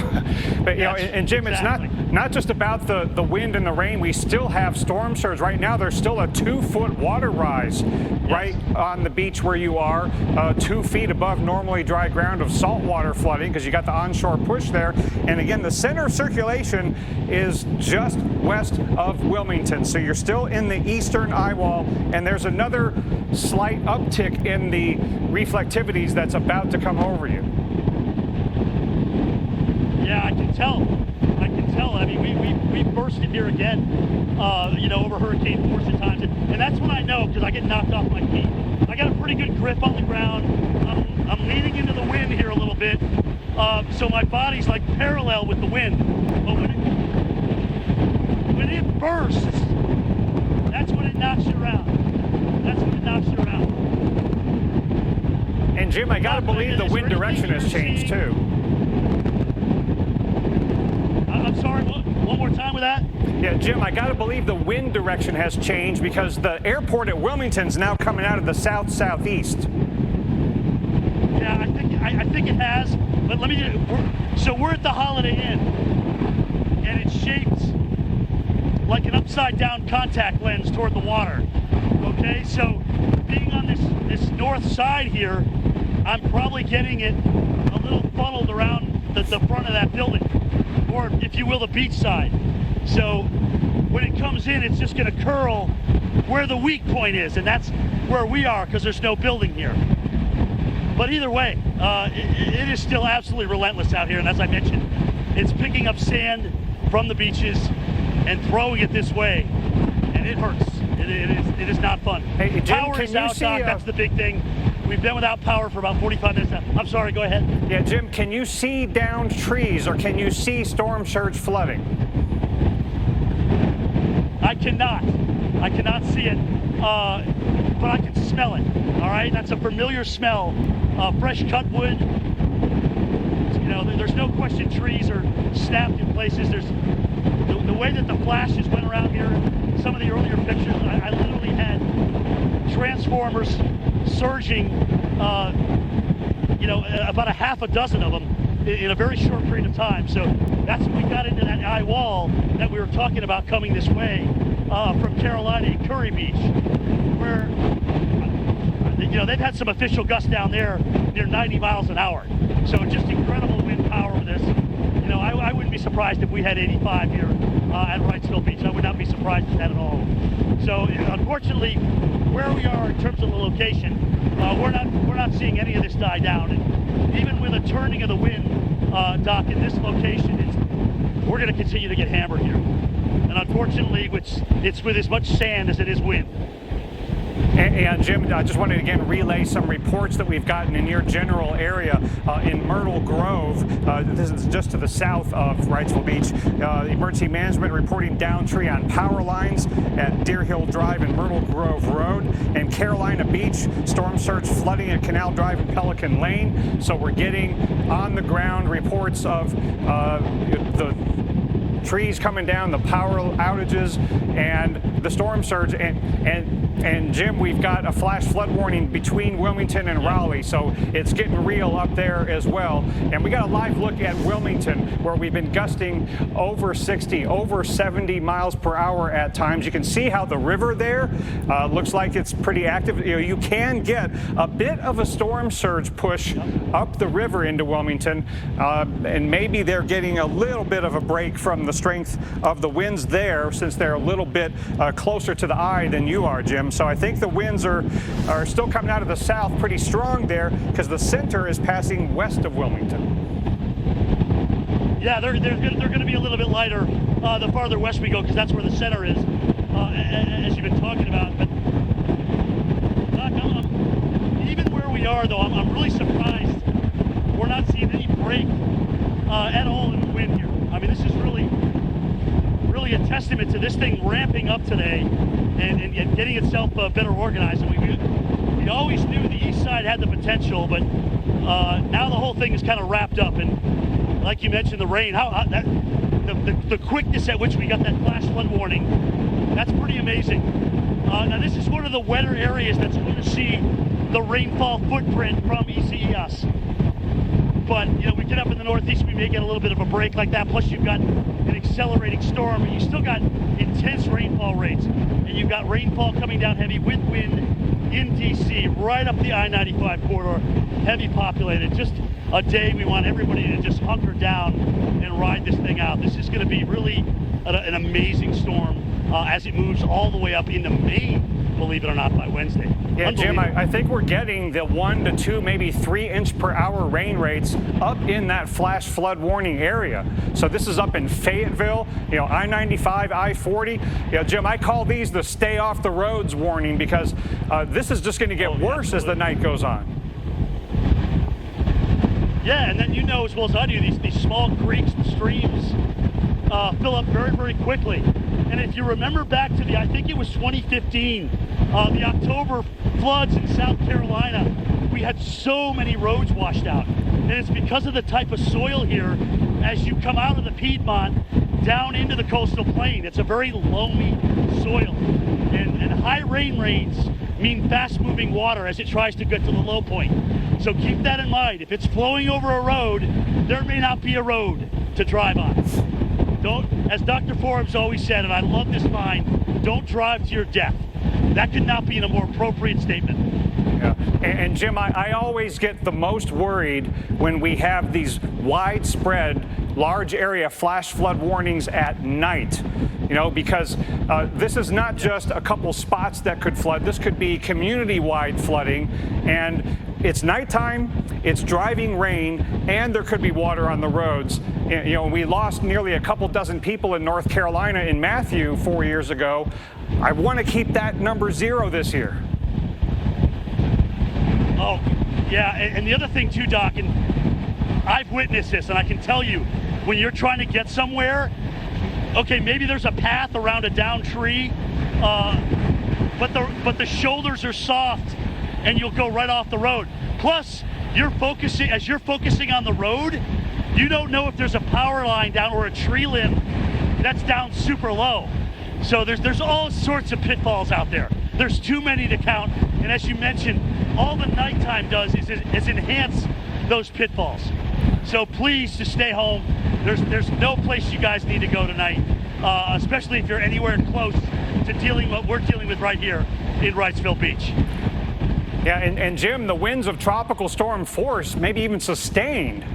[SPEAKER 6] But, you know, and Jim, exactly. It's not just about the wind and the rain. We still have storm surge. Right now, there's still a 2-foot water rise right on the beach where you are, 2 feet above normally dry ground of saltwater flooding because you got the onshore push there. And again, the center of circulation is just west of Wilmington. So you're still in the eastern eye wall, and there's another slight uptick in the reflectivities that's about to come over you.
[SPEAKER 1] Yeah, I can tell. I mean, we bursted here again, you know, over hurricane force at times. And that's when I know, because I get knocked off my feet. I got a pretty good grip on the ground. I'm leaning into the wind here a little bit. So my body's like parallel with the wind. But when it bursts, that's when it knocks you around.
[SPEAKER 6] And Jim, I gotta believe the wind direction has changed too.
[SPEAKER 1] I'm sorry, one more time with that?
[SPEAKER 6] Yeah, Jim, I gotta believe the wind direction has changed because the airport at Wilmington's now coming out of the south-southeast.
[SPEAKER 1] Yeah, I think it has, but let me so we're at the Holiday Inn, and it's shaped like an upside-down contact lens toward the water. Okay, so being on this north side here, I'm probably getting it a little funneled around the front of that building, or if you will, the beach side. So when it comes in, it's just going to curl where the weak point is, and that's where we are because there's no building here. But either way, it is still absolutely relentless out here, and as I mentioned, it's picking up sand from the beaches and throwing it this way, and it hurts. It is not fun.
[SPEAKER 6] Hey, Jim,
[SPEAKER 1] power is out, Doc. That's the big thing. We've been without power for about 45 minutes now. I'm sorry, go ahead.
[SPEAKER 6] Yeah, Jim, can you see downed trees or can you see storm surge flooding?
[SPEAKER 1] I cannot see it, but I can smell it, all right? That's a familiar smell. Fresh cut wood. You know, there's no question trees are snapped in places. There's the way that the flashes went around here. Some of the earlier pictures, I literally had transformers surging, you know, about a half a dozen of them in a very short period of time. So that's when we got into that eye wall that we were talking about coming this way from Carolina and Curry Beach, where, you know, they've had some official gusts down there near 90 miles an hour. So just incredible wind power with this. You know, I wouldn't be surprised if we had 85 here at Wrightsville Beach. I would not be surprised at that at all. So unfortunately, where we are in terms of the location, we're not seeing any of this die down. And even with a turning of the wind, Doc, in this location, we're going to continue to get hammered here. And unfortunately, it's with as much sand as it is wind.
[SPEAKER 6] And Jim, I just wanted to again relay some reports that we've gotten in your general area in Myrtle Grove. This is just to the south of Wrightsville Beach. Emergency management reporting down tree on power lines at Deer Hill Drive and Myrtle Grove Road. And Carolina Beach, storm surge flooding at Canal Drive and Pelican Lane. So we're getting on the ground reports of the trees coming down, the power outages, and the storm surge. And Jim, we've got a flash flood warning between Wilmington and Raleigh, so it's getting real up there as well. And we got a live look at Wilmington, where we've been gusting over 60, over 70 miles per hour at times. You can see how the river there looks like it's pretty active. You know, you can get a bit of a storm surge push up the river into Wilmington, and maybe they're getting a little bit of a break from the strength of the winds there, since they're a little bit closer to the eye than you are, Jim. So I think the winds are still coming out of the south pretty strong there because the center is passing west of Wilmington.
[SPEAKER 1] Yeah, they're going to be a little bit lighter the farther west we go, because that's where the center is, as you've been talking about. But Doc, even where we are, though, I'm really surprised we're not seeing any break at all in the wind here. I mean, this is really a testament to this thing ramping up today and getting itself better organized. And we always knew the east side had the potential, but now the whole thing is kind of wrapped up. And like you mentioned, the rain, the quickness at which we got that flash flood warning, that's pretty amazing. Now this is one of the wetter areas that's going to see the rainfall footprint from Isaias. But, you know, we get up in the northeast, we may get a little bit of a break like that. Plus, you've got an accelerating storm, and you still got intense rainfall rates. And you've got rainfall coming down heavy with wind in D.C., right up the I-95 corridor, heavy populated. Just a day we want everybody to just hunker down and ride this thing out. This is going to be really an amazing storm as it moves all the way up into Maine, believe it or not, by Wednesday.
[SPEAKER 6] Yeah, Jim, I think we're getting the 1 to 2, maybe 3 inch per hour rain rates up in that flash flood warning area. So this is up in Fayetteville, you know, I-95, I-40. You know, Jim, I call these the stay off the roads warning, because this is just going to get worse as the night goes on.
[SPEAKER 1] Yeah, and then you know as well as I do, these small creeks and streams fill up very, very quickly. And if you remember back to I think it was 2015, the October floods in South Carolina, we had so many roads washed out. And it's because of the type of soil here as you come out of the Piedmont down into the coastal plain. It's a very loamy soil. And high rain rates mean fast-moving water as it tries to get to the low point. So keep that in mind. If it's flowing over a road, there may not be a road to drive on. Don't, as Dr. Forbes always said, and I love this line, don't drive to your death. That could not be in a more appropriate statement.
[SPEAKER 6] Yeah. And Jim, I always get the most worried when we have these widespread, large area flash flood warnings at night. You know, because this is not just a couple spots that could flood. This could be community-wide flooding, and it's nighttime, it's driving rain, and there could be water on the roads. You know, we lost nearly a couple dozen people in North Carolina in Matthew 4 years ago. I want to keep that number 0 this year.
[SPEAKER 1] Oh, yeah, and the other thing too, Doc, and I've witnessed this, and I can tell you, when you're trying to get somewhere, okay, maybe there's a path around a downed tree, but the shoulders are soft, and you'll go right off the road. Plus, as you're focusing on the road, you don't know if there's a power line down or a tree limb that's down super low. So there's all sorts of pitfalls out there. There's too many to count, and as you mentioned, all the nighttime does is enhance those pitfalls. So please just stay home. There's no place you guys need to go tonight, especially if you're anywhere close to dealing what we're dealing with right here in Wrightsville Beach.
[SPEAKER 6] Yeah, and Jim, the winds of tropical storm force, maybe even sustained,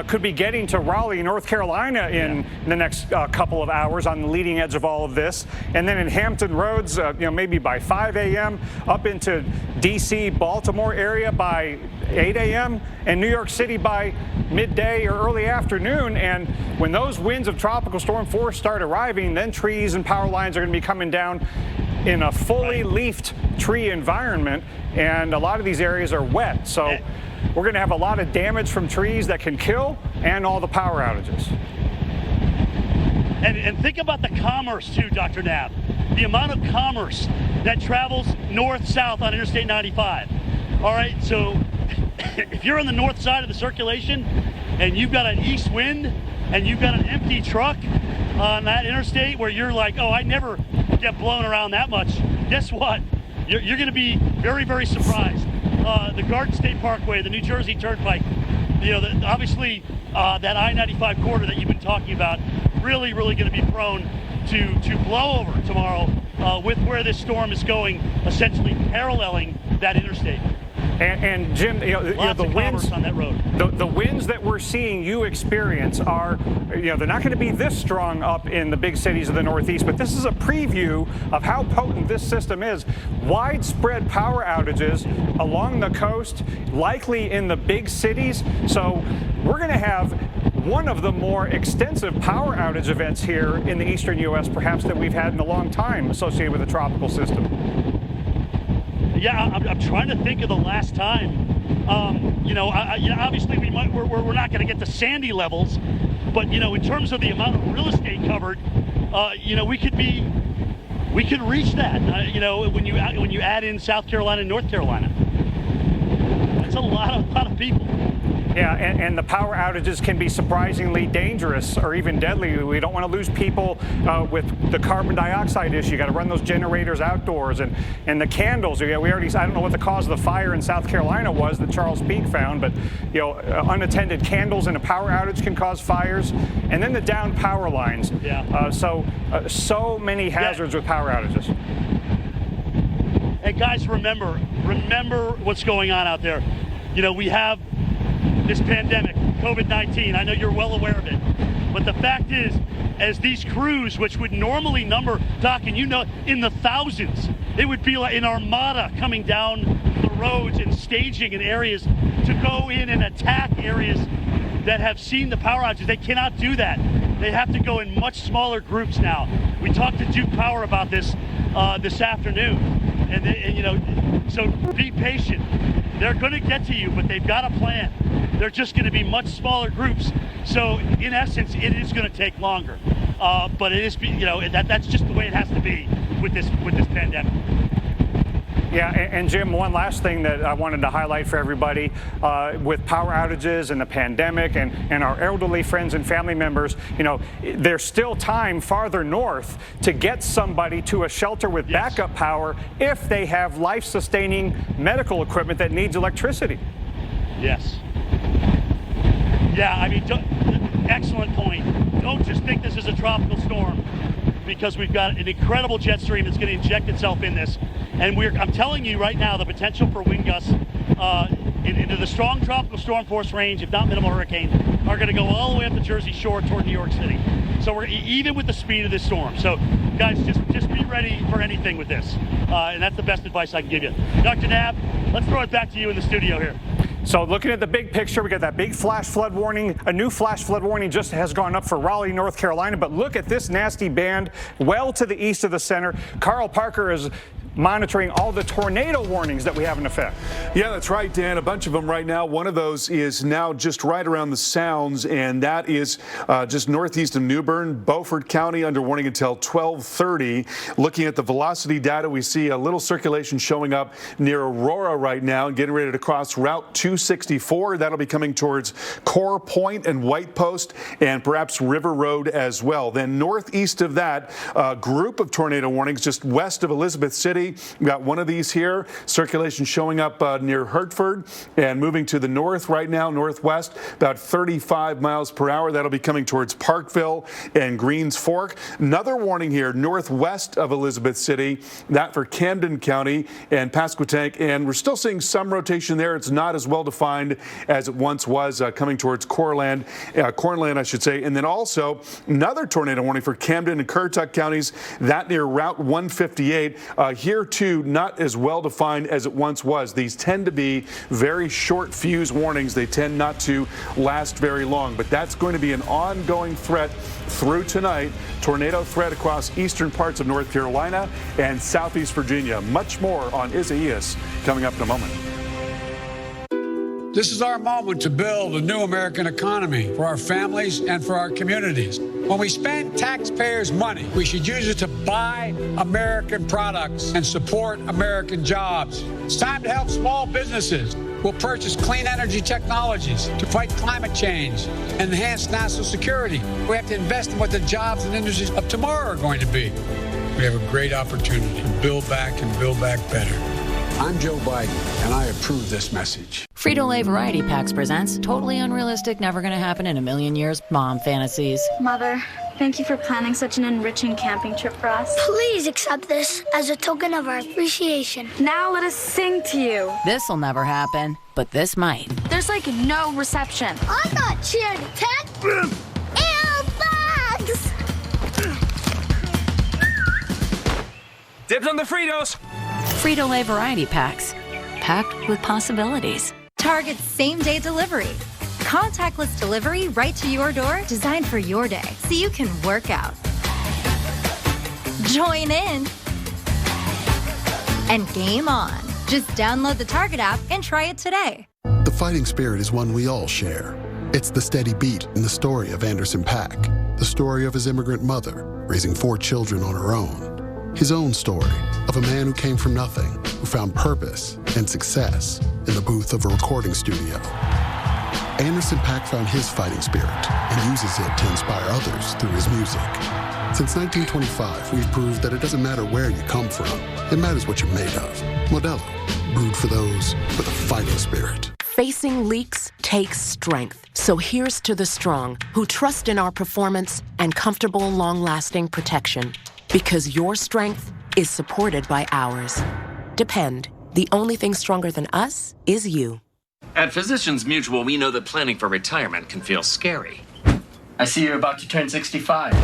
[SPEAKER 6] could be getting to Raleigh, North Carolina in the next couple of hours on the leading edge of all of this. And then in Hampton Roads, you know, maybe by 5 a.m., up into D.C., Baltimore area by 8 a.m., and New York City by midday or early afternoon. And when those winds of tropical storm force start arriving, then trees and power lines are going to be coming down in a fully leafed tree environment, and a lot of these areas are wet. So we're going to have a lot of damage from trees that can kill, and all the power outages.
[SPEAKER 1] And think about the commerce too, Dr. Knapp. The amount of commerce that travels north-south on Interstate 95. All right, so if you're on the north side of the circulation and you've got an east wind and you've got an empty truck on that interstate where you're like, oh, I never get blown around that much, guess what? You're going to be very, very surprised. The Garden State Parkway, the New Jersey Turnpike, you know, obviously that I-95 corridor that you've been talking about, really, really going to be prone to blow over tomorrow with where this storm is going, essentially paralleling that interstate.
[SPEAKER 6] And Jim, you know, the winds
[SPEAKER 1] on that road.
[SPEAKER 6] The winds that we're seeing you experience are, you know, they're not going to be this strong up in the big cities of the Northeast, but this is a preview of how potent this system is. Widespread power outages along the coast, likely in the big cities. So we're going to have one of the more extensive power outage events here in the eastern U.S. perhaps that we've had in a long time associated with a tropical system.
[SPEAKER 1] Yeah, I'm trying to think of the last time. Obviously we're not going to get to Sandy levels, but in terms of the amount of real estate covered, we could reach that. When you add in South Carolina and North Carolina, that's a lot of people.
[SPEAKER 6] Yeah, and the power outages can be surprisingly dangerous or even deadly. We don't want to lose people with the carbon dioxide issue. You got to run those generators outdoors, and the candles. I don't know what the cause of the fire in South Carolina was that Charles Peak found, but unattended candles in a power outage can cause fires, and then the downed power lines.
[SPEAKER 1] Yeah.
[SPEAKER 6] So many hazards with power outages.
[SPEAKER 1] And guys, remember what's going on out there. We have this pandemic, COVID-19. I know you're well aware of it. But the fact is, as these crews, which would normally number, Doc, and in the thousands, it would be like an armada coming down the roads and staging in areas to go in and attack areas that have seen the power outages. They cannot do that. They have to go in much smaller groups now. We talked to Duke Power about this afternoon. So be patient. They're going to get to you, but they've got a plan. They're just going to be much smaller groups. So in essence, it is going to take longer. But it is, that's just the way it has to be with this pandemic.
[SPEAKER 6] Yeah, and Jim, one last thing that I wanted to highlight for everybody with power outages and the pandemic and our elderly friends and family members, there's still time farther north to get somebody to a shelter with backup power if they have life-sustaining medical equipment that needs electricity.
[SPEAKER 1] Yes. Yeah, excellent point. Don't just think this is a tropical storm, because we've got an incredible jet stream that's going to inject itself in this. And I'm telling you right now, the potential for wind gusts into the strong tropical storm force range, if not minimal hurricane, are going to go all the way up the Jersey Shore toward New York City. So we're even with the speed of this storm. So guys, just be ready for anything with this. And that's the best advice I can give you. Dr. Knabb, let's throw it back to you in the studio here.
[SPEAKER 6] So looking at the big picture, we got that big flash flood warning. A new flash flood warning just has gone up for Raleigh, North Carolina. But look at this nasty band well to the east of the center. Carl Parker is monitoring all the tornado warnings that we have in effect.
[SPEAKER 5] Yeah, that's right, Dan. A bunch of them right now. One of those is now just right around the Sounds, and that is just northeast of New Bern, Beaufort County, under warning until 12:30. Looking at the velocity data, we see a little circulation showing up near Aurora right now, getting ready to cross Route 264. That'll be coming towards Core Point and White Post, and perhaps River Road as well. Then northeast of that, a group of tornado warnings just west of Elizabeth City. We've got one of these here. Circulation showing up near Hertford and moving to the north right now, northwest, about 35 miles per hour. That'll be coming towards Parkville and Greens Fork. Another warning here northwest of Elizabeth City, that for Camden County and Pasquotank. And we're still seeing some rotation there. It's not as well defined as it once was, coming towards Cornland, I should say. And then also another tornado warning for Camden and Currituck counties, that near Route 158. Here too, not as well defined as it once was. These tend to be very short fuse warnings. They tend not to last very long, but that's going to be an ongoing threat through tonight. Tornado threat across eastern parts of North Carolina and southeast Virginia. Much more on Isaias coming up in a moment.
[SPEAKER 11] This is our moment to build a new American economy for our families and for our communities. When we spend taxpayers' money, we should use it to buy American products and support American jobs. It's time to help small businesses. We'll purchase clean energy technologies to fight climate change and enhance national security. We have to invest in what the jobs and industries of tomorrow are going to be. We have a great opportunity to build back and build back better. I'm Joe Biden, and I approve this message.
[SPEAKER 8] Frito-Lay Variety Packs presents Totally Unrealistic, Never Gonna Happen in a Million Years Mom Fantasies.
[SPEAKER 16] Mother, thank you for planning such an enriching camping trip for us.
[SPEAKER 17] Please accept this as a token of our appreciation.
[SPEAKER 16] Now let us sing to you.
[SPEAKER 8] This'll never happen, but this might.
[SPEAKER 16] There's like no reception.
[SPEAKER 17] I'm not cheering to tech. Bugs!
[SPEAKER 18] Dibs on the Fritos!
[SPEAKER 8] Frito-Lay Variety Packs, packed with possibilities.
[SPEAKER 20] Target's same-day delivery.
[SPEAKER 2] Contactless delivery right to your door, designed for your day, so you can work out, join in, and game on. Just download the Target app and try it today.
[SPEAKER 3] The fighting spirit is one we all share. It's the steady beat in the story of Anderson .Paak, the story of his immigrant mother raising 4 children on her own. His own story of a man who came from nothing, who found purpose and success in the booth of a recording studio. Anderson .Paak found his fighting spirit and uses it to inspire others through his music. Since 1925, we've proved that it doesn't matter where you come from, it matters what you're made of. Modelo, brewed for those with a fighting spirit.
[SPEAKER 10] Facing leaks takes strength. So here's to the strong who trust in our performance and comfortable, long-lasting protection. Because your strength is supported by ours. Depend. The only thing stronger than us is you.
[SPEAKER 20] At Physicians Mutual, we know that planning for retirement can feel scary.
[SPEAKER 19] I see you're about to turn 65.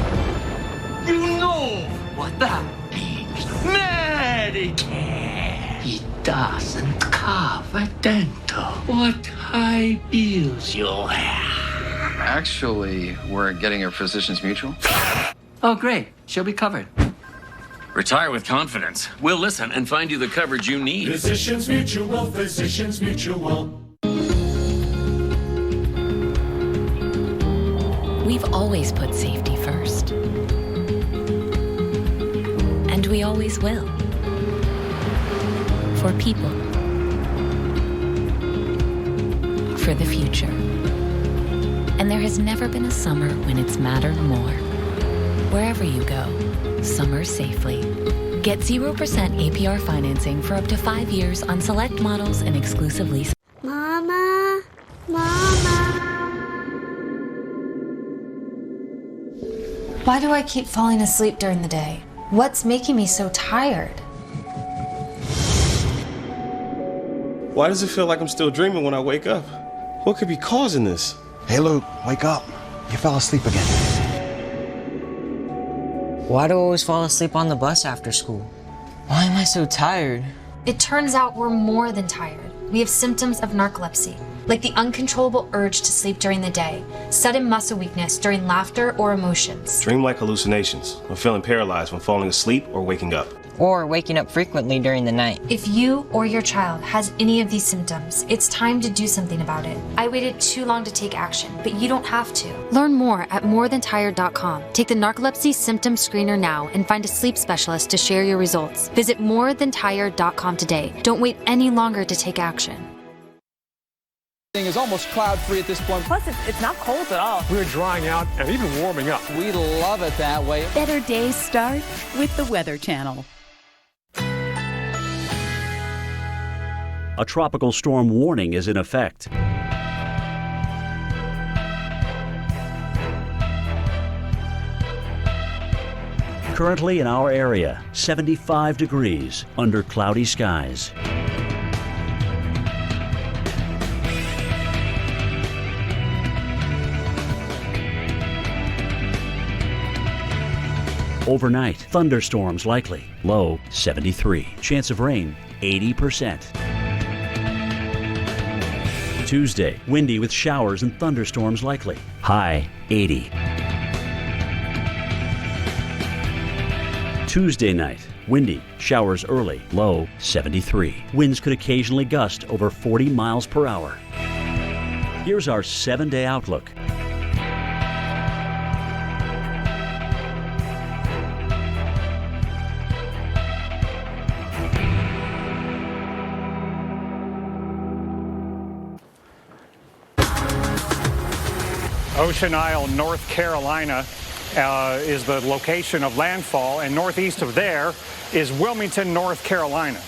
[SPEAKER 20] You know what that means. Medicare. It doesn't cover dental or high bills you'll have.
[SPEAKER 21] Actually, we're getting a Physicians Mutual.
[SPEAKER 20] Oh, great. She'll be covered. Retire with confidence. We'll listen and find you the coverage you need.
[SPEAKER 22] Physicians Mutual, Physicians Mutual.
[SPEAKER 14] We've always put safety first. And we always will. For people. For the future. And there has never been a summer when it's mattered more. Wherever you go, summer safely. Get 0% APR financing for up to 5 years on select models and exclusive lease.
[SPEAKER 17] Mama, Mama.
[SPEAKER 23] Why do I keep falling asleep during the day? What's making me so tired?
[SPEAKER 24] Why does it feel like I'm still dreaming when I wake up? What could be causing this?
[SPEAKER 28] Hey Luke, wake up. You fell asleep again.
[SPEAKER 30] Why do I always fall asleep on the bus after school? Why am I so tired?
[SPEAKER 23] It turns out we're more than tired. We have symptoms of narcolepsy, like the uncontrollable urge to sleep during the day, sudden muscle weakness during laughter or emotions.
[SPEAKER 24] Dreamlike hallucinations, or feeling paralyzed when falling asleep or waking up.
[SPEAKER 30] Or waking up frequently during the night.
[SPEAKER 23] If you or your child has any of these symptoms, it's time to do something about it. I waited too long to take action, but you don't have to. Learn more at morethantired.com. Take the narcolepsy symptom screener now and find a sleep specialist to share your results. Visit morethantired.com today. Don't wait any longer to take action.
[SPEAKER 31] Is almost cloud-free at this point.
[SPEAKER 32] Plus, it's not cold at all.
[SPEAKER 31] We're drying out and even warming up. We love it that way.
[SPEAKER 33] Better days start with the Weather Channel.
[SPEAKER 1] A tropical storm warning is in effect. Currently in our area, 75 degrees under cloudy skies. Overnight, thunderstorms likely. Low 73. Chance of rain 80%. Tuesday, windy with showers and thunderstorms likely. High 80. Tuesday night, windy, showers early. Low 73. Winds could occasionally gust over 40 miles per hour. Here's our 7-day outlook.
[SPEAKER 6] Ocean Isle, North Carolina is the location of landfall, and northeast of there is Wilmington, North Carolina.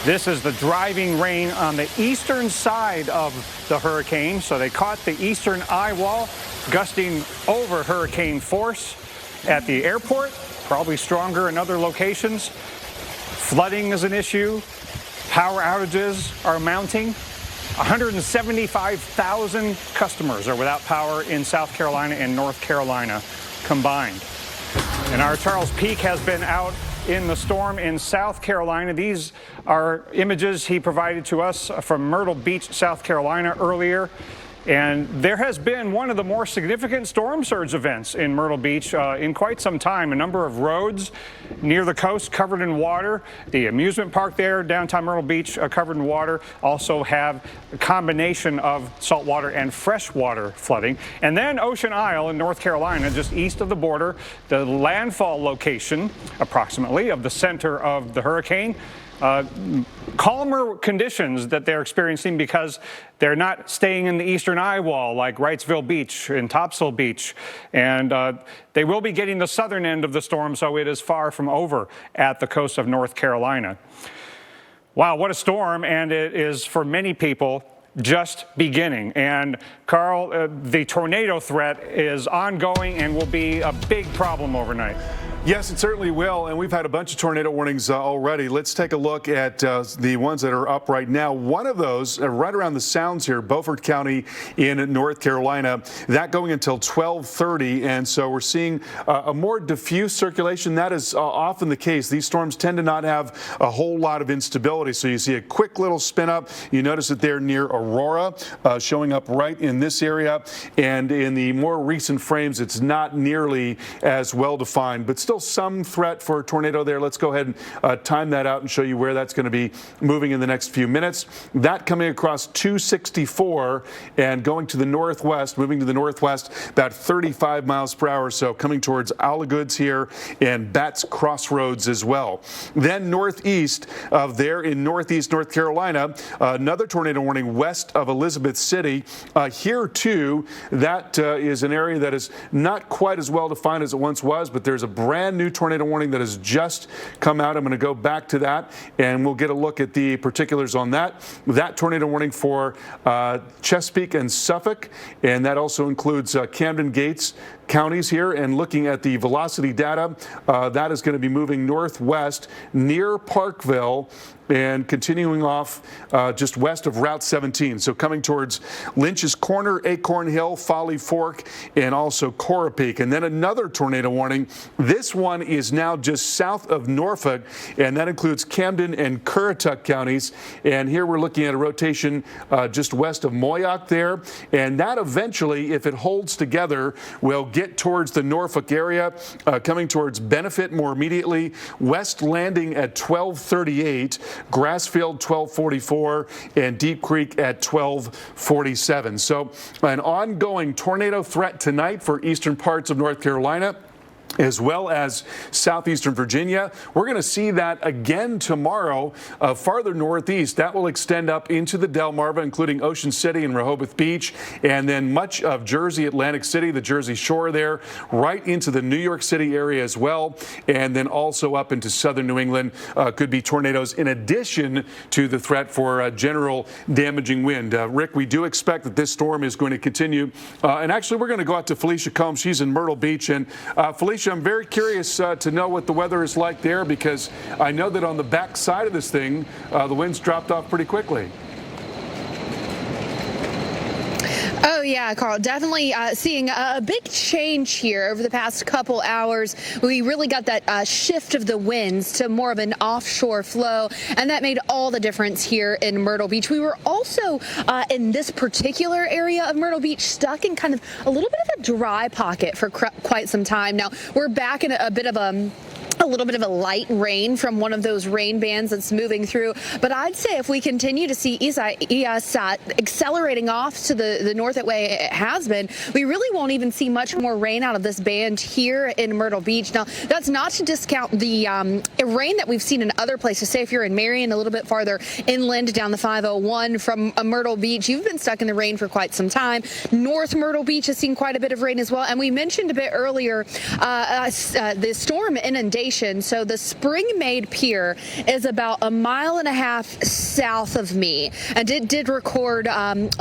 [SPEAKER 6] This is the driving rain on the eastern side of the hurricane, so they caught the eastern eye wall, gusting over hurricane force at the airport, probably stronger in other locations. Flooding is an issue. Power outages are mounting. 175,000 customers are without power in South Carolina and North Carolina combined. And our Charles Peak has been out in the storm in South Carolina. These are images he provided to us from Myrtle Beach, South Carolina earlier. And there has been one of the more significant storm surge events in Myrtle Beach in quite some time. A number of roads near the coast covered in water. The amusement park there, downtown Myrtle Beach, covered in water. Also have a combination of saltwater and freshwater flooding. And then Ocean Isle in North Carolina, just east of the border, the landfall location, approximately, of the center of the hurricane. Calmer conditions that they're experiencing because they're not staying in the eastern eye wall like Wrightsville Beach and Topsail Beach. And they will be getting the southern end of the storm, so it is far from over at the coast of North Carolina. Wow, what a storm, and it is, for many people, just beginning. And Carl, the tornado threat is ongoing and will be a big problem overnight.
[SPEAKER 4] Yes, it certainly will, and we've had a bunch of tornado warnings already. Let's take a look at the ones that are up right now. One of those, right around the Sounds here, Beaufort County in North Carolina, that going until 12:30, and so we're seeing a more diffuse circulation. That is often the case. These storms tend to not have a whole lot of instability, so you see a quick little spin up. You notice it there near Aurora, showing up right in this area, and in the more recent frames, it's not nearly as well defined, but still some threat for a tornado there. Let's go ahead and time that out and show you where that's going to be moving in the next few minutes. That coming across 264 and going to the northwest, moving to the northwest, about 35 miles per hour. So coming towards Allagoods here and Bats Crossroads as well. Then northeast of there in northeast North Carolina, another tornado warning west of Elizabeth City. Here too, that is an area that is not quite as well defined as it once was, but there's a brand new tornado warning that has just come out. I'm going to go back to that and we'll get a look at the particulars on that. That tornado warning for Chesapeake and Suffolk, and that also includes Camden Gates counties here. And looking at the velocity data, that is going to be moving northwest near Parkville and continuing off just west of Route 17. So coming towards Lynch's Corner, Acorn Hill, Folly Fork, and also Cora Peak. And then another tornado warning. This one is now just south of Norfolk, and that includes Camden and Currituck counties. And here we're looking at a rotation just west of Moyock there. And that eventually, if it holds together, will get towards the Norfolk area, coming towards Benefit more immediately. West Landing at 1238. Grassfield 1244 and Deep Creek at 1247. So an ongoing tornado threat tonight for eastern parts of North Carolina, as well as southeastern Virginia. We're going to see that again tomorrow farther northeast. That will extend up into the Delmarva, including Ocean City and Rehoboth Beach, and then much of Jersey, Atlantic City, the Jersey Shore there, right into the New York City area as well, and then also up into southern New England. Could be tornadoes in addition to the threat for general damaging wind. Rick, we do expect that this storm is going to continue. And actually, we're going to go out to Felicia Combs. She's in Myrtle Beach. And Felicia, I'm very curious to know what the weather is like there, because I know that on the back side of this thing, the winds dropped off pretty quickly.
[SPEAKER 5] Oh, yeah, Carl, definitely seeing a big change here over the past couple hours. We really got that shift of the winds to more of an offshore flow, and that made all the difference here in Myrtle Beach. We were also in this particular area of Myrtle Beach stuck in kind of a little bit of a dry pocket for quite some time. Now, we're back in a little bit of a light rain from one of those rain bands that's moving through. But I'd say if we continue to see Isaias accelerating off to the north that way it has been, we really won't even see much more rain out of this band here in Myrtle Beach. Now, that's not to discount the rain that we've seen in other places. Say if you're in Marion, a little bit farther inland down the 501 from Myrtle Beach, you've been stuck in the rain for quite some time. North Myrtle Beach has seen quite a bit of rain as well. And we mentioned a bit earlier the storm inundation. So the Spring-Made Pier is about 1.5 miles south of me, and it did record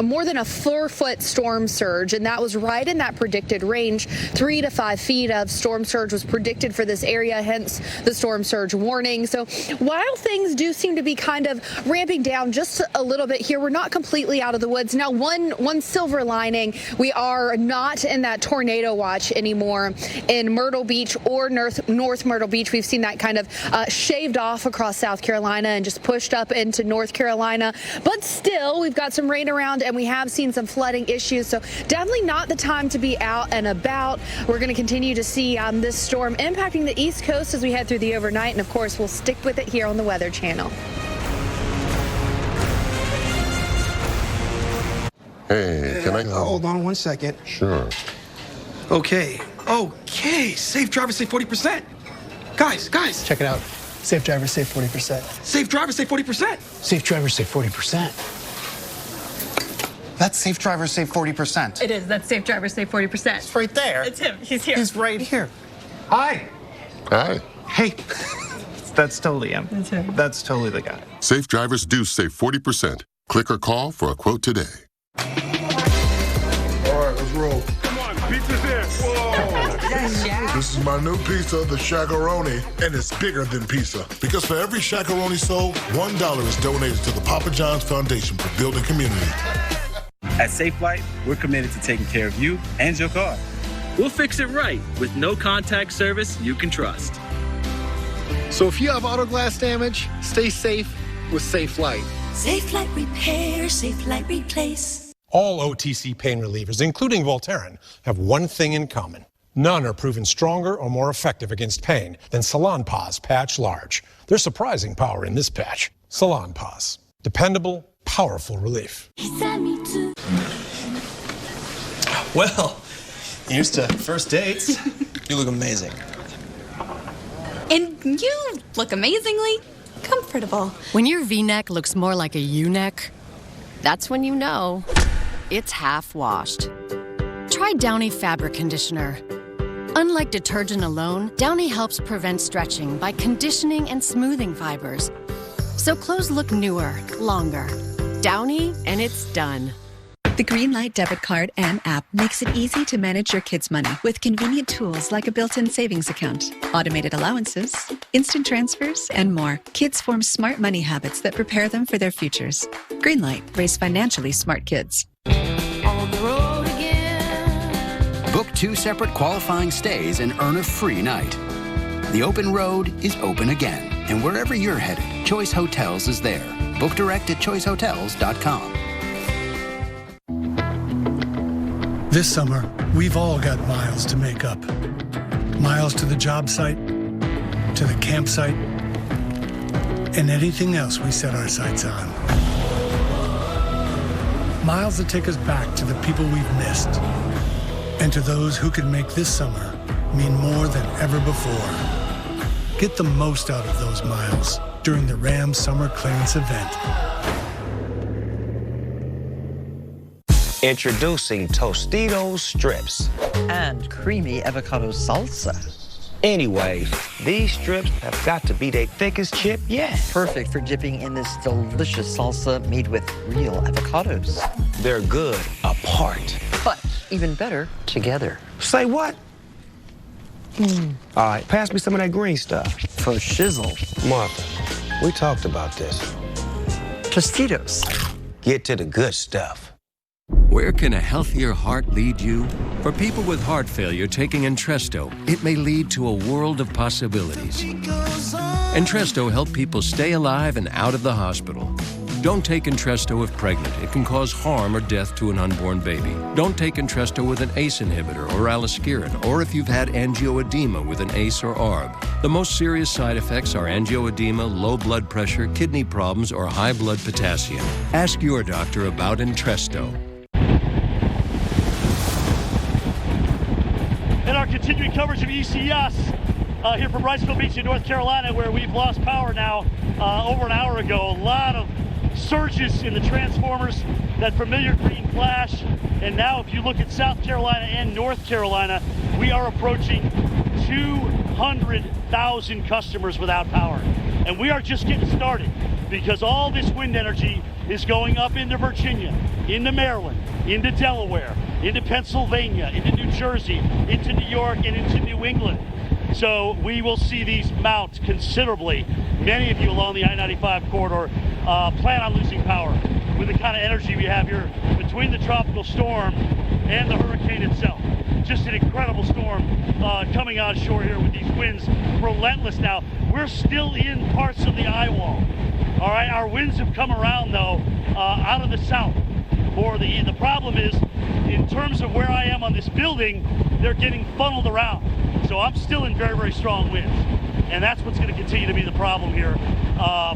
[SPEAKER 5] more than a 4-foot storm surge, and that was right in that predicted range. 3 to 5 feet of storm surge was predicted for this area, hence the storm surge warning. So while things do seem to be kind of ramping down just a little bit here, we're not completely out of the woods. Now, one silver lining, we are not in that tornado watch anymore in Myrtle Beach or North Myrtle Beach. Beach. We've seen that kind of shaved off across South Carolina and just pushed up into North Carolina. But still, we've got some rain around and we have seen some flooding issues. So definitely not the time to be out and about. We're going to continue to see this storm impacting the East Coast as we head through the overnight. And of course, we'll stick with it here on the Weather Channel.
[SPEAKER 7] Hey, can I
[SPEAKER 8] hold on 1 second?
[SPEAKER 7] Sure.
[SPEAKER 8] Okay. Safe driver, save 40%. Guys.
[SPEAKER 9] Check it out. Safe driver, save 40%.
[SPEAKER 8] Safe driver, save 40%.
[SPEAKER 9] Safe driver, save 40%.
[SPEAKER 28] That's Safe Driver Save 40%.
[SPEAKER 11] It is. That's Safe Driver Save 40%.
[SPEAKER 28] It's right there.
[SPEAKER 11] It's him. He's here.
[SPEAKER 28] He's right here.
[SPEAKER 8] Hi.
[SPEAKER 7] Hi.
[SPEAKER 8] Hey. That's totally him. That's him. That's totally the guy.
[SPEAKER 7] Safe drivers do save 40%. Click or call for a quote today.
[SPEAKER 12] All right, let's roll.
[SPEAKER 13] Come on, pizza's here. Whoa.
[SPEAKER 12] This is my new pizza, the Shakaroni, and it's bigger than pizza. Because for every Shakaroni sold, $1 is donated to the Papa John's Foundation for Building Community.
[SPEAKER 15] At Safe Flight, we're committed to taking care of you and your car. We'll fix it right with no contact service you can trust.
[SPEAKER 16] So if you have auto glass damage, stay safe with Safe Flight.
[SPEAKER 18] Safe Flight Repair, Safe Flight Replace.
[SPEAKER 25] All OTC pain relievers, including Voltaren, have one thing in common. None are proven stronger or more effective against pain than Salonpas Patch Large. There's surprising power in this patch. Salonpas. Dependable, powerful relief.
[SPEAKER 26] Well, here's to first dates. You look amazing.
[SPEAKER 27] And you look amazingly comfortable.
[SPEAKER 33] When your V-neck looks more like a U-neck, that's when you know it's half washed. Try Downy Fabric Conditioner. Unlike detergent alone, Downy helps prevent stretching by conditioning and smoothing fibers. So clothes look newer, longer. Downy, and it's done.
[SPEAKER 29] The Greenlight debit card and app makes it easy to manage your kids' money with convenient tools like a built-in savings account, automated allowances, instant transfers, and more. Kids form smart money habits that prepare them for their futures. Greenlight, raise financially smart kids.
[SPEAKER 34] On the road again. Book 2 separate qualifying stays and earn a free night. The open road is open again, and wherever you're headed, Choice Hotels is there. Book direct at choicehotels.com.
[SPEAKER 35] This summer, we've all got miles to make up. Miles to the job site, to the campsite, and anything else we set our sights on. Miles that take us back to the people we've missed, and to those who can make this summer mean more than ever before. Get the most out of those miles during the Ram Summer Clearance event.
[SPEAKER 36] Introducing Tostitos Strips.
[SPEAKER 37] And creamy avocado salsa.
[SPEAKER 36] Anyway, these strips have got to be their thickest chip yet.
[SPEAKER 37] Perfect for dipping in this delicious salsa made with real avocados.
[SPEAKER 36] They're good apart.
[SPEAKER 37] But even better together.
[SPEAKER 36] Say what? All right, pass me some of that green stuff.
[SPEAKER 37] For shizzle.
[SPEAKER 36] Martha, we talked about this.
[SPEAKER 37] Tostitos.
[SPEAKER 36] Get to the good stuff.
[SPEAKER 38] Where can a healthier heart lead you? For people with heart failure taking Entresto, it may lead to a world of possibilities. Entresto helps people stay alive and out of the hospital. Don't take Entresto if pregnant. It can cause harm or death to an unborn baby. Don't take Entresto with an ACE inhibitor or aliskiren, or if you've had angioedema with an ACE or ARB. The most serious side effects are angioedema, low blood pressure, kidney problems, or high blood potassium. Ask your doctor about Entresto.
[SPEAKER 1] In our continuing coverage of ECS here from Riceville Beach in North Carolina, where we've lost power now over an hour ago. A lot of surges in the transformers, that familiar green flash, and now if you look at South Carolina and North Carolina, we are approaching 200,000 customers without power. And we are just getting started, because all this wind energy is going up into Virginia, into Maryland, into Delaware, into Pennsylvania, into New Jersey, into New York, and into New England. So we will see these mount considerably. Many of you along the I-95 corridor plan on losing power with the kind of energy we have here between the tropical storm and the hurricane itself. just an incredible storm coming on shore here with these winds relentless now. We're still in parts of the eye wall. All right, our winds have come around though out of the south. Or the problem is, in terms of where I am on this building, they're getting funneled around. So I'm still in very, very strong winds. And that's what's going to continue to be the problem here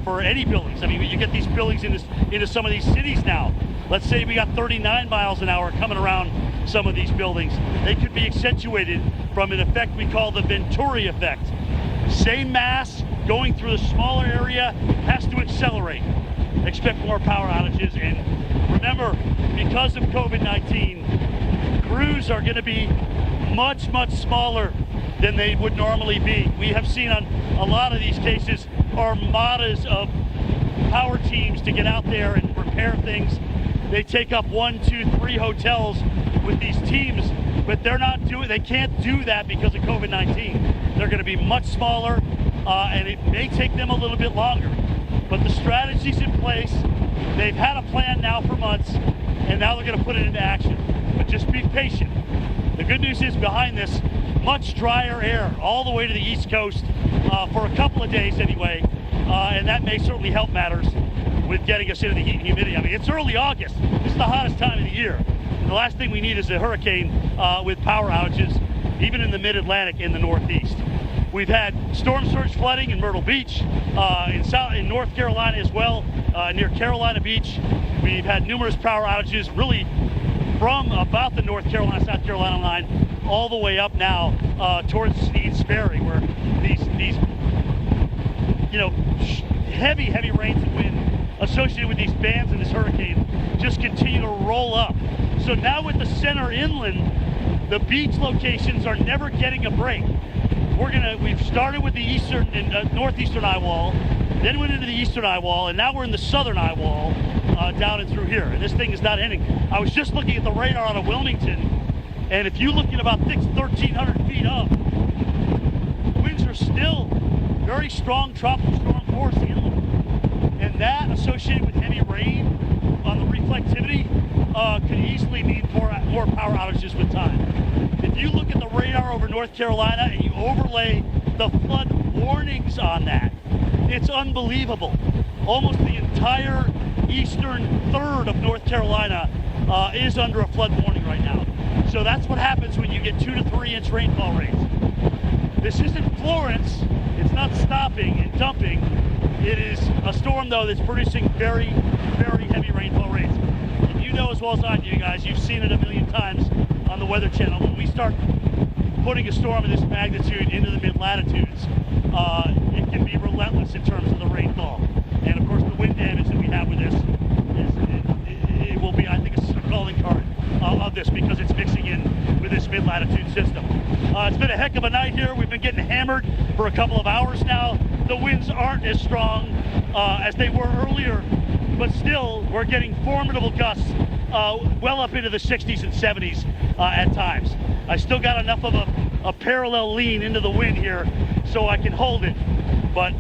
[SPEAKER 1] for any buildings. I mean, you get these buildings into some of these cities now. Let's say we got 39 miles an hour coming around some of these buildings. They could be accentuated from an effect we call the Venturi effect. Same mass going through a smaller area has to accelerate. Expect more power outages. And remember, because of COVID-19, crews are going to be much, much smaller than they would normally be. We have seen on a lot of these cases armadas of power teams to get out there and repair things. They take up 1, 2, 3 hotels with these teams, but they can't do that because of COVID-19. They're going to be much smaller, and it may take them a little bit longer. But the strategy's in place. They've had a plan now for months, and now they're going to put it into action. But just be patient. The good news is behind this, much drier air all the way to the East Coast for a couple of days anyway, and that may certainly help matters with getting us into the heat and humidity. I mean, it's early August. This is the hottest time of the year. And the last thing we need is a hurricane with power outages, even in the mid-Atlantic in the Northeast. We've had storm surge flooding in Myrtle Beach, in North Carolina as well, near Carolina Beach. We've had numerous power outages really from about the North Carolina-South Carolina line all the way up now towards Sneads Ferry, where these heavy rains and wind associated with these bands and this hurricane just continue to roll up. So now with the center inland, the beach locations are never getting a break. We've started with the eastern and northeastern eye wall, then went into the eastern eye wall, and now we're in the southern eye wall down and through here. And this thing is not ending. I was just looking at the radar out of Wilmington, and if you look at about 1,300 feet up, winds are still very strong tropical storm force inland. And that, associated with heavy rain on the reflectivity, could easily mean more power outages with time. If you look at the radar over North Carolina and you overlay the flood warnings on that, it's unbelievable. Almost the entire eastern third of North Carolina is under a flood warning right now. So that's what happens when you get 2 to 3 inch rainfall rates. This isn't Florence. It's not stopping and dumping. It is a storm, though, that's producing very, very heavy rainfall rates. And you know as well as I do, guys, you've seen it a million times on the Weather Channel. When we start putting a storm of this magnitude into the mid-latitudes, it can be relentless in terms of the rainfall. And, of course, the wind damage that we have with this, it will be, I think, a calling card of this because it's mixing in with this mid-latitude system. It's been a heck of a night here. We've been getting hammered for a couple of hours now. The winds aren't as strong as they were earlier, but still we're getting formidable gusts well up into the 60s and 70s at times. I still got enough of a parallel lean into the wind here so I can hold it. But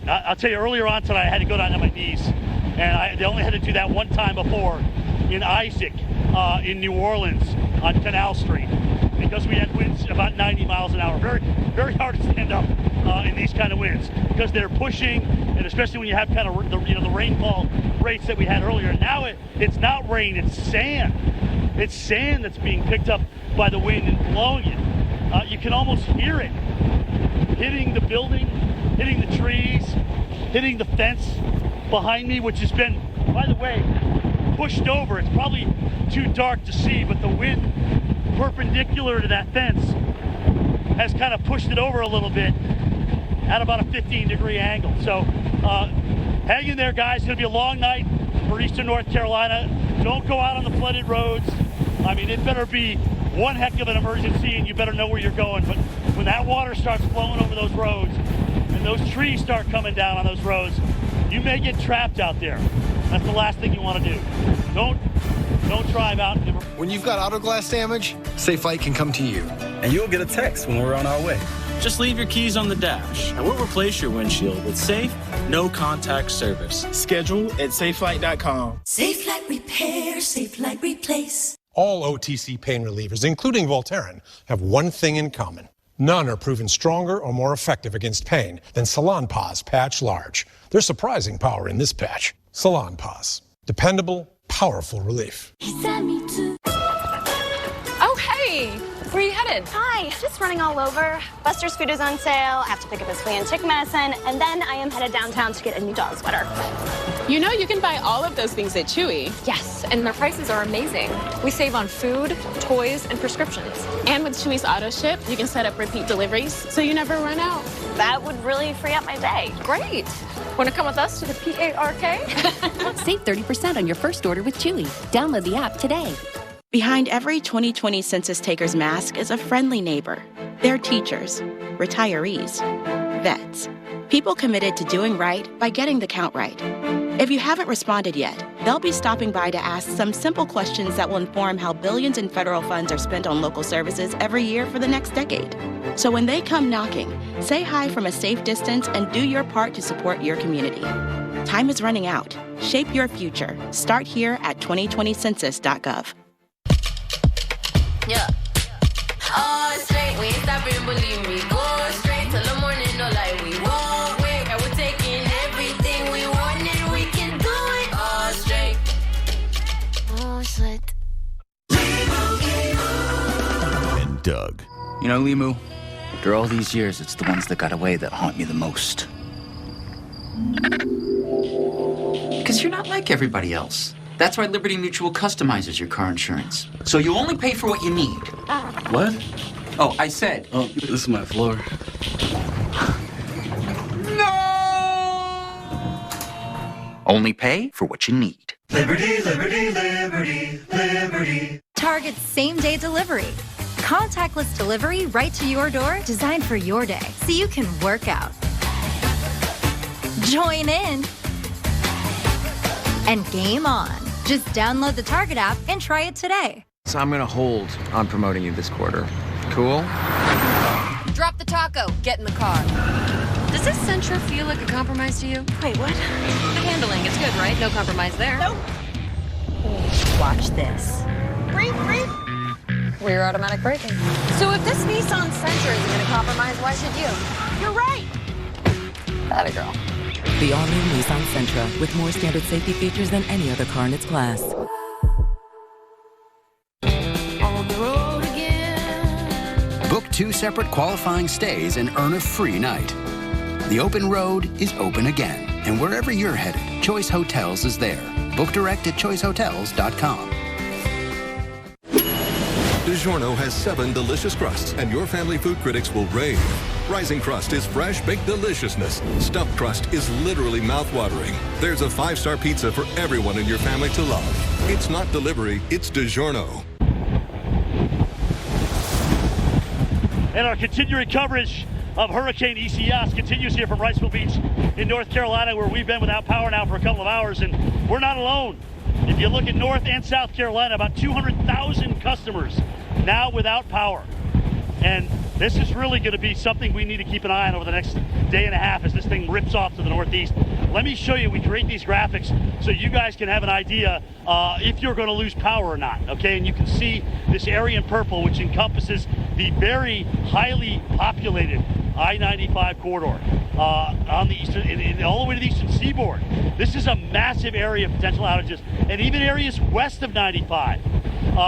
[SPEAKER 1] I'll tell you, earlier on tonight I had to go down to my knees, and they only had to do that one time before in Isaac in New Orleans on Canal Street, because we had winds about 90 miles an hour. Very, very hard to stand up in these kind of winds because they're pushing, and especially when you have kind of the rainfall rates that we had earlier. Now it's not rain, it's sand. It's sand that's being picked up by the wind and blowing it. You can almost hear it hitting the building, hitting the trees, hitting the fence behind me, which has been, by the way, pushed over. It's probably too dark to see, but the wind perpendicular to that fence has kind of pushed it over a little bit at about a 15-degree angle. So hang in there, guys. It's going to be a long night for eastern North Carolina. Don't go out on the flooded roads. I mean, it better be one heck of an emergency, and you better know where you're going. But when that water starts flowing over those roads and those trees start coming down on those roads, you may get trapped out there. That's the last thing you want to do. Don't drive out.
[SPEAKER 16] When you've got auto glass damage, Safe Flight can come to you.
[SPEAKER 15] And you'll get a text when we're on our way. Just leave your keys on the dash, and we'll replace your windshield with safe, no-contact service.
[SPEAKER 8] Schedule at safelight.com.
[SPEAKER 18] Safe Light Repair, Safe Light Replace.
[SPEAKER 25] All OTC pain relievers, including Voltaren, have one thing in common. None are proven stronger or more effective against pain than Salonpas Patch Large. There's surprising power in this patch. Salonpas. Dependable, powerful relief.
[SPEAKER 2] Oh, hey! Where are you headed?
[SPEAKER 3] Hi, just running all over. Buster's food is on sale. I have to pick up his flea and tick medicine, and then I am headed downtown to get a new dog sweater.
[SPEAKER 2] You know you can buy all of those things at Chewy.
[SPEAKER 27] Yes, and their prices are amazing. We save on food, toys, and prescriptions.
[SPEAKER 2] And with Chewy's auto ship, you can set up repeat deliveries so you never run out.
[SPEAKER 3] That would really free up my day.
[SPEAKER 27] Great. Want to come with us to the PARK?
[SPEAKER 4] Save 30% on your first order with Chewy. Download the app today.
[SPEAKER 5] Behind every 2020 census taker's mask is a friendly neighbor. They're teachers, retirees, vets, people committed to doing right by getting the count right. If you haven't responded yet, they'll be stopping by to ask some simple questions that will inform how billions in federal funds are spent on local services every year for the next decade. So when they come knocking, say hi from a safe distance and do your part to support your community. Time is running out. Shape your future. Start here at 2020census.gov.
[SPEAKER 6] Yeah. All straight, we ain't stopping, believe me. Go straight till the morning, no lie, we won't wait. And we're taking everything we want and we can do it all straight. All straight.
[SPEAKER 9] And Doug.
[SPEAKER 10] You know, Limu, after all these years, it's the ones that got away that haunt me the most. Because you're not like everybody else. That's why Liberty Mutual customizes your car insurance. So you only pay for what you need. What? Oh, I said. Oh, this is my floor. No! Only pay for what you need.
[SPEAKER 18] Liberty, liberty, liberty, liberty.
[SPEAKER 27] Target's same-day delivery. Contactless delivery right to your door, designed for your day, so you can work out. Join in. And game on. Just download the Target app and try it today.
[SPEAKER 14] So I'm gonna hold on promoting you this quarter. Cool?
[SPEAKER 33] Drop the taco. Get in the car. Does this Sentra feel like a compromise to you?
[SPEAKER 3] Wait, what?
[SPEAKER 33] The handling is good, right? No compromise there.
[SPEAKER 3] Nope.
[SPEAKER 27] Watch this.
[SPEAKER 3] Breathe.
[SPEAKER 33] Rear automatic braking.
[SPEAKER 3] So if this Nissan Sentra isn't going to compromise, why should you? You're right.
[SPEAKER 33] Atta girl.
[SPEAKER 17] The all-new Nissan Sentra, with more standard safety features than any other car in its class.
[SPEAKER 6] On the road again.
[SPEAKER 34] Book 2 separate qualifying stays and earn a free night. The open road is open again, and wherever you're headed, Choice Hotels is there. Book direct at choicehotels.com.
[SPEAKER 19] DiGiorno has 7 delicious crusts, and your family food critics will rave. Rising crust is fresh baked deliciousness. Stuffed crust is literally mouth-watering. There's a 5-star pizza for everyone in your family to love. It's not delivery, it's DiGiorno.
[SPEAKER 1] And our continuing coverage of Hurricane Isaias continues here from Riceville Beach in North Carolina, where we've been without power now for a couple of hours, and we're not alone. If you look at North and South Carolina, about 200,000 customers now without power. And this is really going to be something we need to keep an eye on over the next day and a half as this thing rips off to the northeast. Let me show you, we create these graphics so you guys can have an idea if you're going to lose power or not, okay? And you can see this area in purple, which encompasses the very highly populated I-95 corridor on the eastern, all the way to the eastern seaboard. This is a massive area of potential outages, and even areas west of 95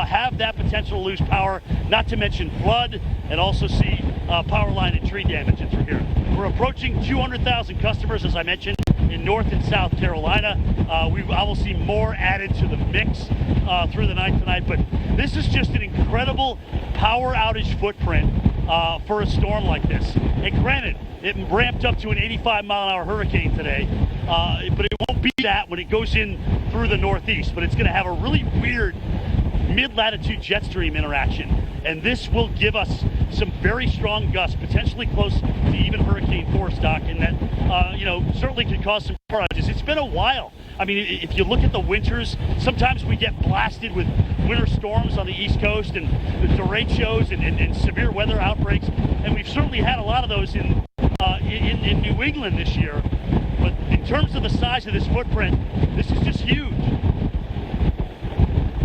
[SPEAKER 1] have that potential to lose power, not to mention flood, and also see power line and tree damage through here. We're approaching 200,000 customers, as I mentioned, in North and South Carolina. I will see more added to the mix through the night tonight, but this is just an incredible power outage footprint for a storm like this. And granted, it ramped up to an 85-mile-an-hour hurricane today, but it won't be that when it goes in through the northeast, but it's going to have a really weird mid-latitude jet stream interaction, and this will give us some very strong gusts, potentially close to even hurricane force, Doc, and that certainly could cause some power outages. It's been a while. I mean, if you look at the winters, sometimes we get blasted with winter storms on the East Coast and the derechos and severe weather outbreaks, and we've certainly had a lot of those in New England this year. But in terms of the size of this footprint, this is just huge.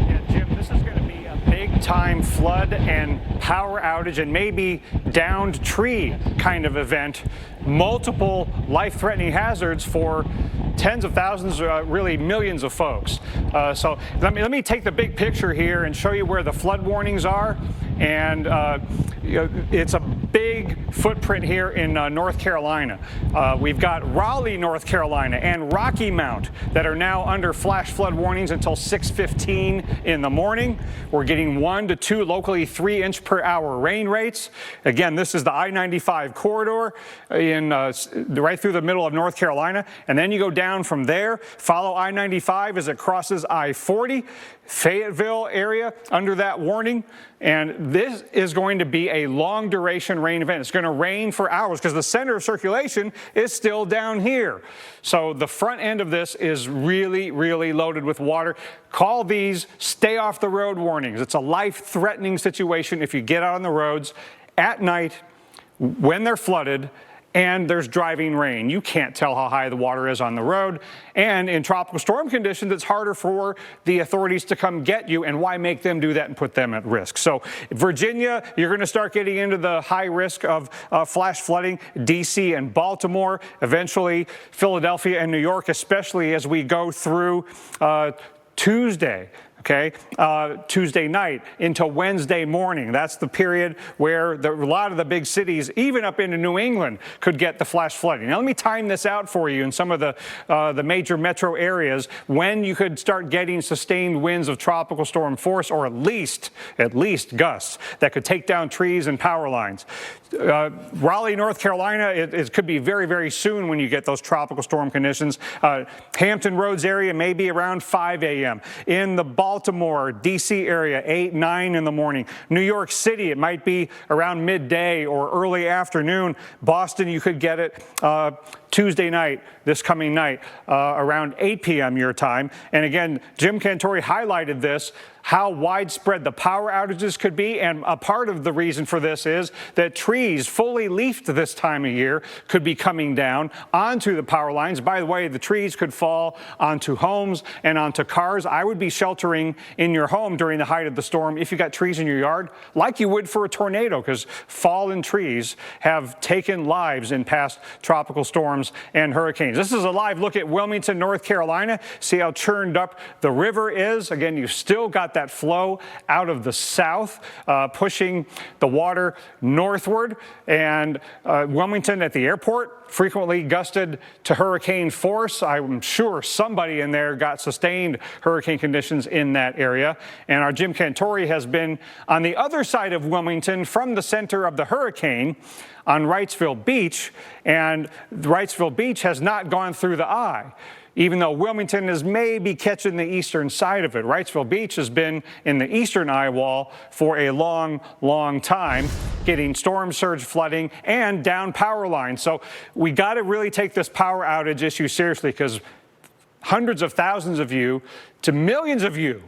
[SPEAKER 20] Yeah, Jim, this is going to be a
[SPEAKER 7] time flood and power outage and maybe downed tree kind of event. Multiple life-threatening hazards for tens of thousands, really millions of folks. So let me take the big picture here and show you where the flood warnings are. And it's a big footprint here in North Carolina. We've got Raleigh, North Carolina, and Rocky Mount that are now under flash flood warnings until 6:15 in the morning. We're getting 1 to 2, locally 3-inch per hour rain rates. Again, this is the I-95 corridor in right through the middle of North Carolina. And then you go down from there, follow I-95 as it crosses I-40. Fayetteville area under that warning. And this is going to be a long duration rain event. It's going to rain for hours because the center of circulation is still down here. So the front end of this is really, really loaded with water. Call these stay off the road warnings. It's a life-threatening situation if you get out on the roads at night when they're flooded and there's driving rain. You can't tell how high the water is on the road. And in tropical storm conditions, it's harder for the authorities to come get you. And why make them do that and put them at risk? So Virginia, you're going to start getting into the high risk of flash flooding. D.C. and Baltimore, eventually Philadelphia and New York, especially as we go through Tuesday. Okay, Tuesday night into Wednesday morning. That's the period where a lot of the big cities, even up into New England, could get the flash flooding. Now, let me time this out for you in some of the major metro areas when you could start getting sustained winds of tropical storm force, or at least gusts that could take down trees and power lines. Raleigh, North Carolina, it could be very, very soon when you get those tropical storm conditions. Hampton Roads area, maybe around 5 a.m. In the Baltimore, D.C. area, 8, 9 in the morning. New York City, it might be around midday or early afternoon. Boston, you could get it Tuesday night, this coming night, around 8 p.m. your time. And again, Jim Cantore highlighted this, how widespread the power outages could be. And a part of the reason for this is that trees fully leafed this time of year could be coming down onto the power lines. By the way, the trees could fall onto homes and onto cars. I would be sheltering in your home during the height of the storm if you got trees in your yard, like you would for a tornado, because fallen trees have taken lives in past tropical storms and hurricanes. This is a live look at Wilmington, North Carolina. See how churned up the river is. Again, you've still got that flow out of the south, pushing the water northward. And Wilmington at the airport frequently gusted to hurricane force. I'm sure somebody in there got sustained hurricane conditions in that area. And our Jim Cantore has been on the other side of Wilmington from the center of the hurricane on Wrightsville Beach. And Wrightsville Beach has not gone through the eye, even though Wilmington is maybe catching the eastern side of it. Wrightsville Beach has been in the eastern eye wall for a long, long time, getting storm surge flooding and down power lines. So we got to really take this power outage issue seriously, because hundreds of thousands of you to millions of you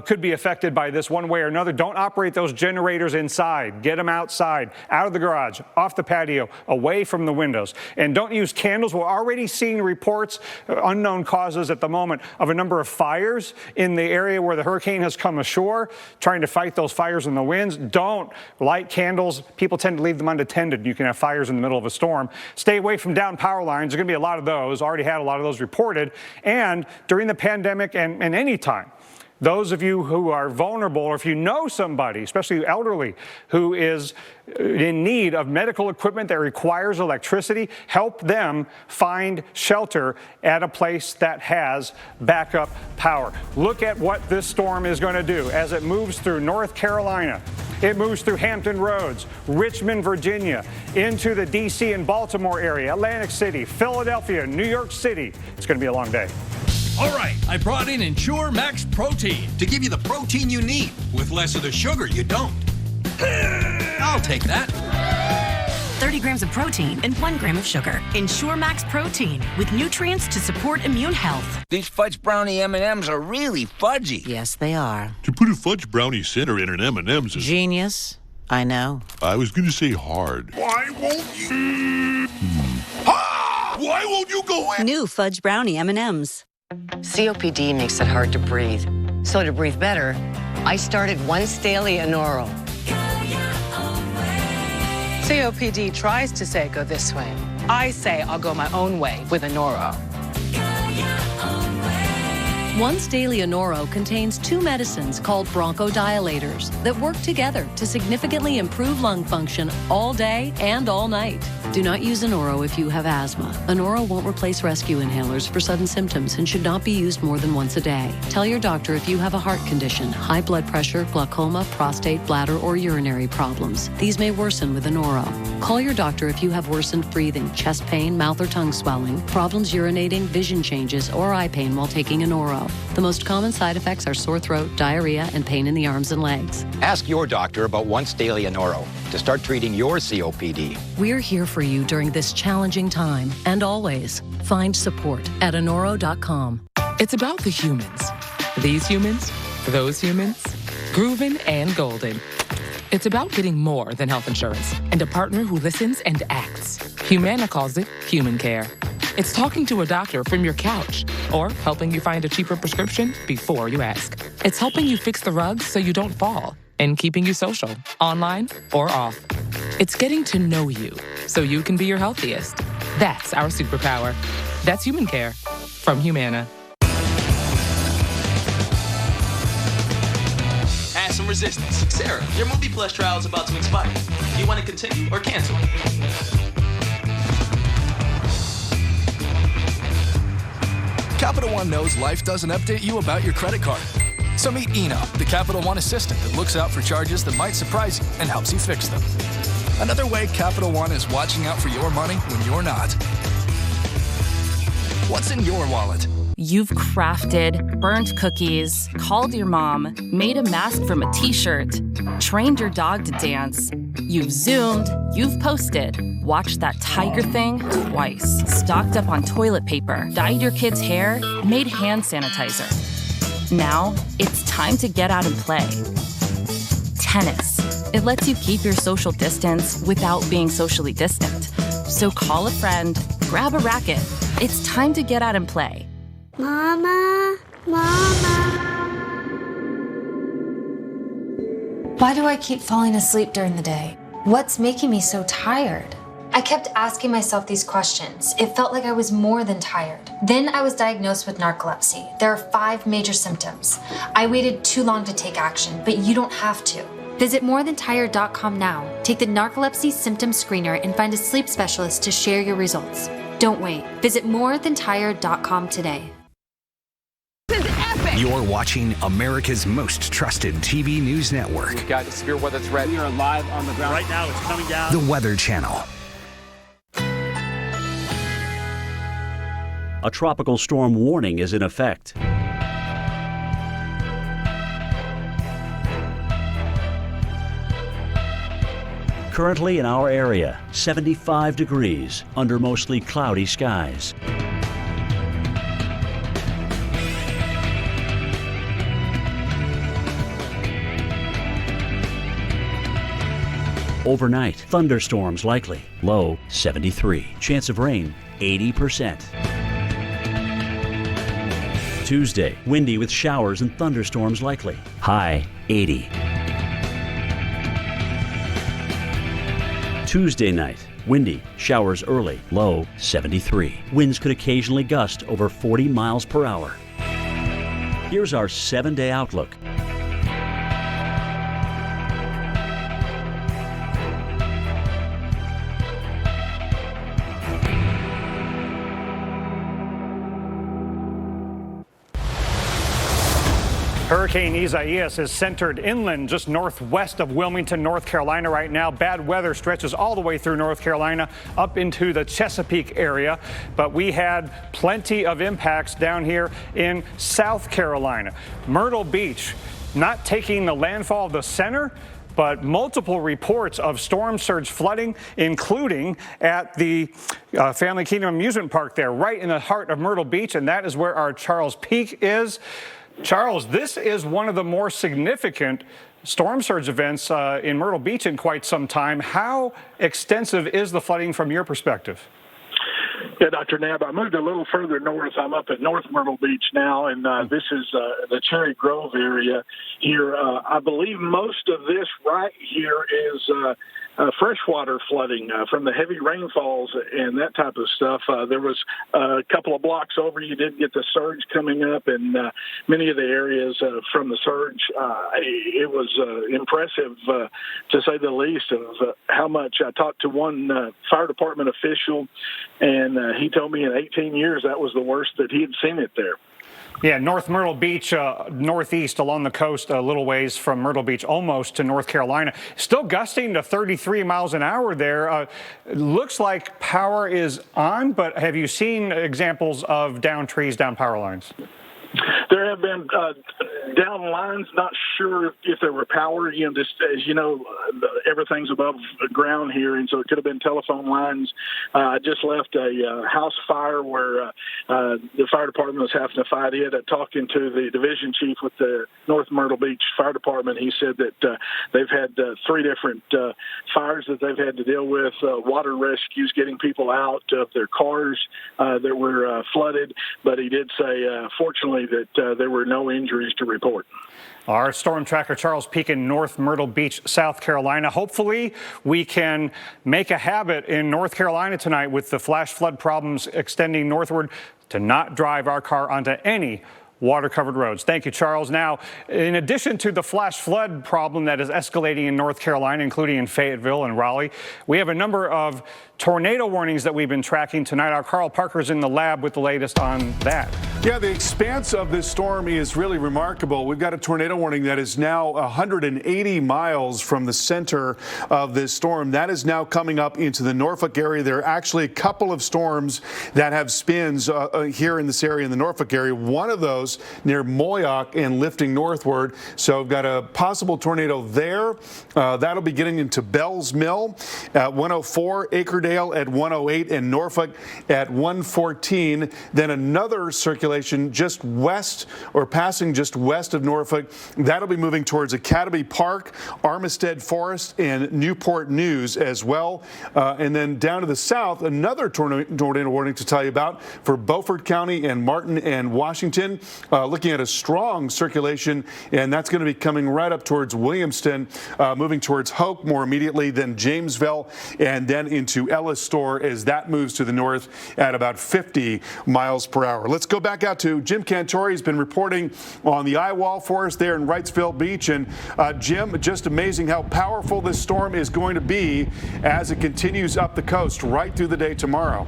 [SPEAKER 7] could be affected by this one way or another. Don't operate those generators inside. Get them outside, out of the garage, off the patio, away from the windows. And don't use candles. We're already seeing reports, unknown causes at the moment, of a number of fires in the area where the hurricane has come ashore, trying to fight those fires in the winds. Don't light candles. People tend to leave them unattended. You can have fires in the middle of a storm. Stay away from down power lines. There's going to be a lot of those. Already had a lot of those reported. And during the pandemic and any time, those of you who are vulnerable, or if you know somebody, especially elderly, who is in need of medical equipment that requires electricity, help them find shelter at a place that has backup power. Look at what this storm is going to do as it moves through North Carolina. It moves through Hampton Roads, Richmond, Virginia, into the D.C. and Baltimore area, Atlantic City, Philadelphia, New York City. It's going to be a long day.
[SPEAKER 11] All right, I brought in Ensure Max Protein to give you the protein you need with less of the sugar you don't. I'll take that.
[SPEAKER 18] 30 grams of protein and 1 gram of sugar. Ensure Max Protein with nutrients to support immune health.
[SPEAKER 12] These fudge brownie M&Ms are really fudgy.
[SPEAKER 13] Yes, they are.
[SPEAKER 9] To put a fudge brownie center in an M&M's is...
[SPEAKER 13] Genius. I know.
[SPEAKER 9] I was going to say hard.
[SPEAKER 12] Why won't you? Why won't you go in?
[SPEAKER 20] New fudge brownie M&Ms.
[SPEAKER 21] COPD makes it hard to breathe. So to breathe better,
[SPEAKER 8] I started once daily Anoro. COPD tries to say go this way. I say I'll go my own way with Anoro.
[SPEAKER 15] Once Daily Anoro contains 2 medicines called bronchodilators that work together to significantly improve lung function all day and all night. Do not use Anoro if you have asthma. Anoro won't replace rescue inhalers for sudden symptoms and should not be used more than once a day. Tell your doctor if you have a heart condition, high blood pressure, glaucoma, prostate, bladder, or urinary problems. These may worsen with Anoro. Call your doctor if you have worsened breathing, chest pain, mouth or tongue swelling, problems urinating, vision changes, or eye pain while taking Anoro. The most common side effects are sore throat, diarrhea, and pain in the arms and legs.
[SPEAKER 16] Ask your doctor about Once Daily Anoro to start treating your COPD.
[SPEAKER 15] We're here for you during this challenging time, and always find support at Anoro.com.
[SPEAKER 20] It's about the humans. These humans, those humans, Groovin and Golden. It's about getting more than health insurance and a partner who listens and acts. Humana calls it human care. It's talking to a doctor from your couch or helping you find a cheaper prescription before you ask. It's helping you fix the rugs so you don't fall and keeping you social, online or off. It's getting to know you so you can be your healthiest. That's our superpower. That's human care from Humana.
[SPEAKER 21] Add some resistance. Sarah, your Movie Plus trial is about to expire. Do you want to continue or cancel?
[SPEAKER 22] Capital One knows life doesn't update you about your credit card. So meet Eno, the Capital One assistant that looks out for charges that might surprise you and helps you fix them. Another way Capital One is watching out for your money when you're not. What's in your wallet?
[SPEAKER 23] You've crafted, burnt cookies, called your mom, made a mask from a t-shirt, trained your dog to dance. You've Zoomed, you've posted, watched that tiger thing twice, stocked up on toilet paper, dyed your kid's hair, made hand sanitizer. Now, it's time to get out and play. Tennis. It lets you keep your social distance without being socially distant. So call a friend, grab a racket. It's time to get out and play.
[SPEAKER 24] Mama, Mama.
[SPEAKER 27] Why do I keep falling asleep during the day? What's making me so tired? I kept asking myself these questions. It felt like I was more than tired. Then I was diagnosed with narcolepsy. There are 5 major symptoms. I waited too long to take action, but you don't have to. Visit morethantired.com now. Take the narcolepsy symptom screener and find a sleep specialist to share your results. Don't wait. Visit morethantired.com today.
[SPEAKER 26] You're watching America's most trusted TV news network.
[SPEAKER 28] We've got a severe weather threat. We are live on the ground.
[SPEAKER 1] Right now, it's coming down.
[SPEAKER 26] The Weather Channel.
[SPEAKER 29] A tropical storm warning is in effect. Currently in our area, 75 degrees under mostly cloudy skies. Overnight, thunderstorms likely. Low 73. Chance of rain 80%. Tuesday, windy with showers and thunderstorms likely. High 80. Tuesday night, windy, showers early. Low 73. Winds could occasionally gust over 40 miles per hour. Here's our 7-day outlook.
[SPEAKER 7] Hurricane Isaias is centered inland just northwest of Wilmington, North Carolina right now. Bad weather stretches all the way through North Carolina up into the Chesapeake area. But we had plenty of impacts down here in South Carolina. Myrtle Beach not taking the landfall of the center, but multiple reports of storm surge flooding, including at the Family Kingdom Amusement Park there, right in the heart of Myrtle Beach. And that is where our Charles Peak is. Charles, this is one of the more significant storm surge events in Myrtle Beach in quite some time. How extensive is the flooding from your perspective?
[SPEAKER 2] Yeah, Dr. Nab, I moved a little further north. I'm up at North Myrtle Beach now, and this is the Cherry Grove area here. I believe most of this right here is freshwater flooding from the heavy rainfalls and that type of stuff. There was a couple of blocks over, you did get the surge coming up, and many of the areas from the surge, it was impressive, to say the least, of how much. I talked to one fire department official, and he told me in 18 years that was the worst that he had seen it there.
[SPEAKER 7] Yeah, North Myrtle Beach, northeast along the coast, a little ways from Myrtle Beach, almost to North Carolina. Still gusting to 33 miles an hour there. Looks like power is on, but have you seen examples of down trees, down power lines?
[SPEAKER 2] There have been down lines, not sure if there were power. You know, just as you know, everything's above ground here, and so it could have been telephone lines. I just left a house fire where the fire department was having to fight it. Talking to the division chief with the North Myrtle Beach Fire Department, he said that they've had 3 different fires that they've had to deal with, water rescues, getting people out of their cars that were flooded. But he did say, fortunately, that there were no injuries to report.
[SPEAKER 7] Our storm tracker, Charles Peak in North Myrtle Beach, South Carolina. Hopefully we can make a habit in North Carolina tonight with the flash flood problems extending northward to not drive our car onto any water-covered roads. Thank you, Charles. Now, in addition to the flash flood problem that is escalating in North Carolina, including in Fayetteville and Raleigh, we have a number of tornado warnings that we've been tracking tonight. Our Carl Parker's in the lab with the latest on that.
[SPEAKER 3] Yeah, the expanse of this storm is really remarkable. We've got a tornado warning that is now 180 miles from the center of this storm. That is now coming up into the Norfolk area. There are actually a couple of storms that have spins here in this area, in the Norfolk area. One of those near Moyock and lifting northward. So we've got a possible tornado there. That'll be getting into Bell's Mill at 104, Acredale at 108, and Norfolk at 114. Then another circulation just west, or passing just west of Norfolk. That'll be moving towards Academy Park, Armistead Forest, and Newport News as well. And then down to the south, another tornado warning to tell you about for Beaufort County and Martin and Washington. Looking at a strong circulation, and that's going to be coming right up towards Williamston, moving towards Hoke more immediately, then Jamesville, and then into Ellis Store as that moves to the north at about 50 miles per hour. Let's go back out to Jim Cantori. He's been reporting on the eye wall for us there in Wrightsville Beach. And Jim, just amazing how powerful this storm is going to be as it continues up the coast right through the day tomorrow.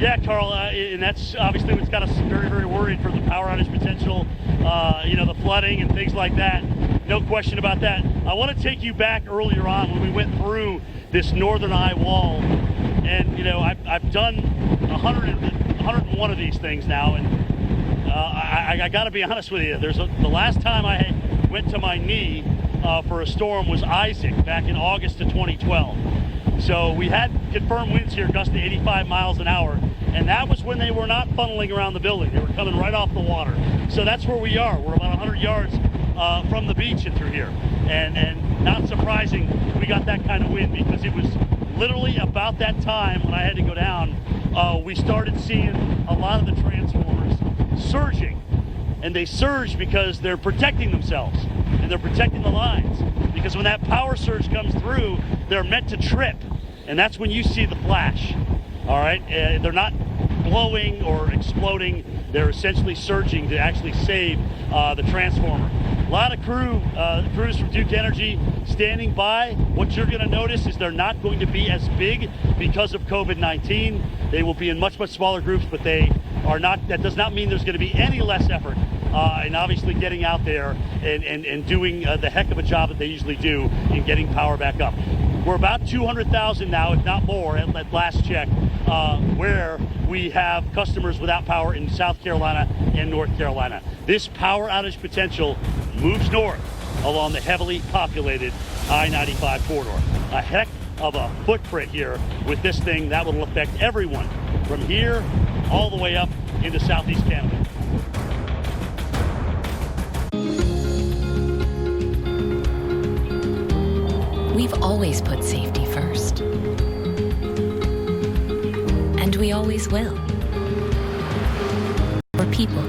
[SPEAKER 1] Yeah, Carl, and that's obviously what's got us very, very worried for the power outage potential, the flooding and things like that. No question about that. I want to take you back earlier on when we went through this northern eye wall, and, I've done 101 of these things now, and I got to be honest with you. The last time I went to my knee for a storm was Isaac back in August of 2012. So we had confirmed winds here gusting 85 miles an hour, and that was when they were not funneling around the building. They were coming right off the water. So that's where we are. We're about 100 yards from the beach and through here. And not surprising we got that kind of wind, because it was literally about that time when I had to go down, we started seeing a lot of the transformers surging. And they surge because they're protecting themselves, and they're protecting the lines. Because when that power surge comes through, they're meant to trip, and that's when you see the flash. All right, they're not blowing or exploding. They're essentially surging to actually save the transformer. A lot of crews from Duke Energy standing by. What you're going to notice is they're not going to be as big because of COVID-19. They will be in much, much smaller groups, but they are not. That does not mean there's going to be any less effort. And obviously getting out there and doing the heck of a job that they usually do in getting power back up. We're about 200,000 now, if not more, at last check, where we have customers without power in South Carolina and North Carolina. This power outage potential moves north along the heavily populated I-95 corridor. A heck of a footprint here with this thing that will affect everyone from here all the way up into southeast Canada.
[SPEAKER 15] We've always put safety first. we always will. For people.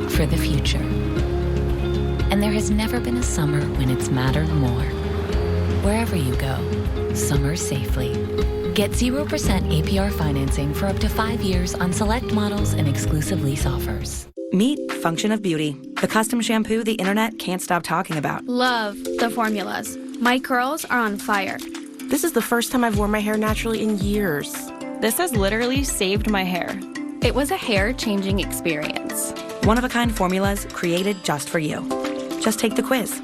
[SPEAKER 15] For the future. And there has never been a summer when it's mattered more. Wherever you go, summer safely. Get 0% APR financing for up to 5 years on select models and exclusive lease offers.
[SPEAKER 4] Meet Function of Beauty, the custom shampoo the internet can't stop talking about.
[SPEAKER 5] Love the formulas. My curls are on fire.
[SPEAKER 6] This is the first time I've worn my hair naturally in years.
[SPEAKER 10] This has literally saved my hair. It was a hair-changing experience.
[SPEAKER 4] One-of-a-kind formulas created just for you. Just take the quiz.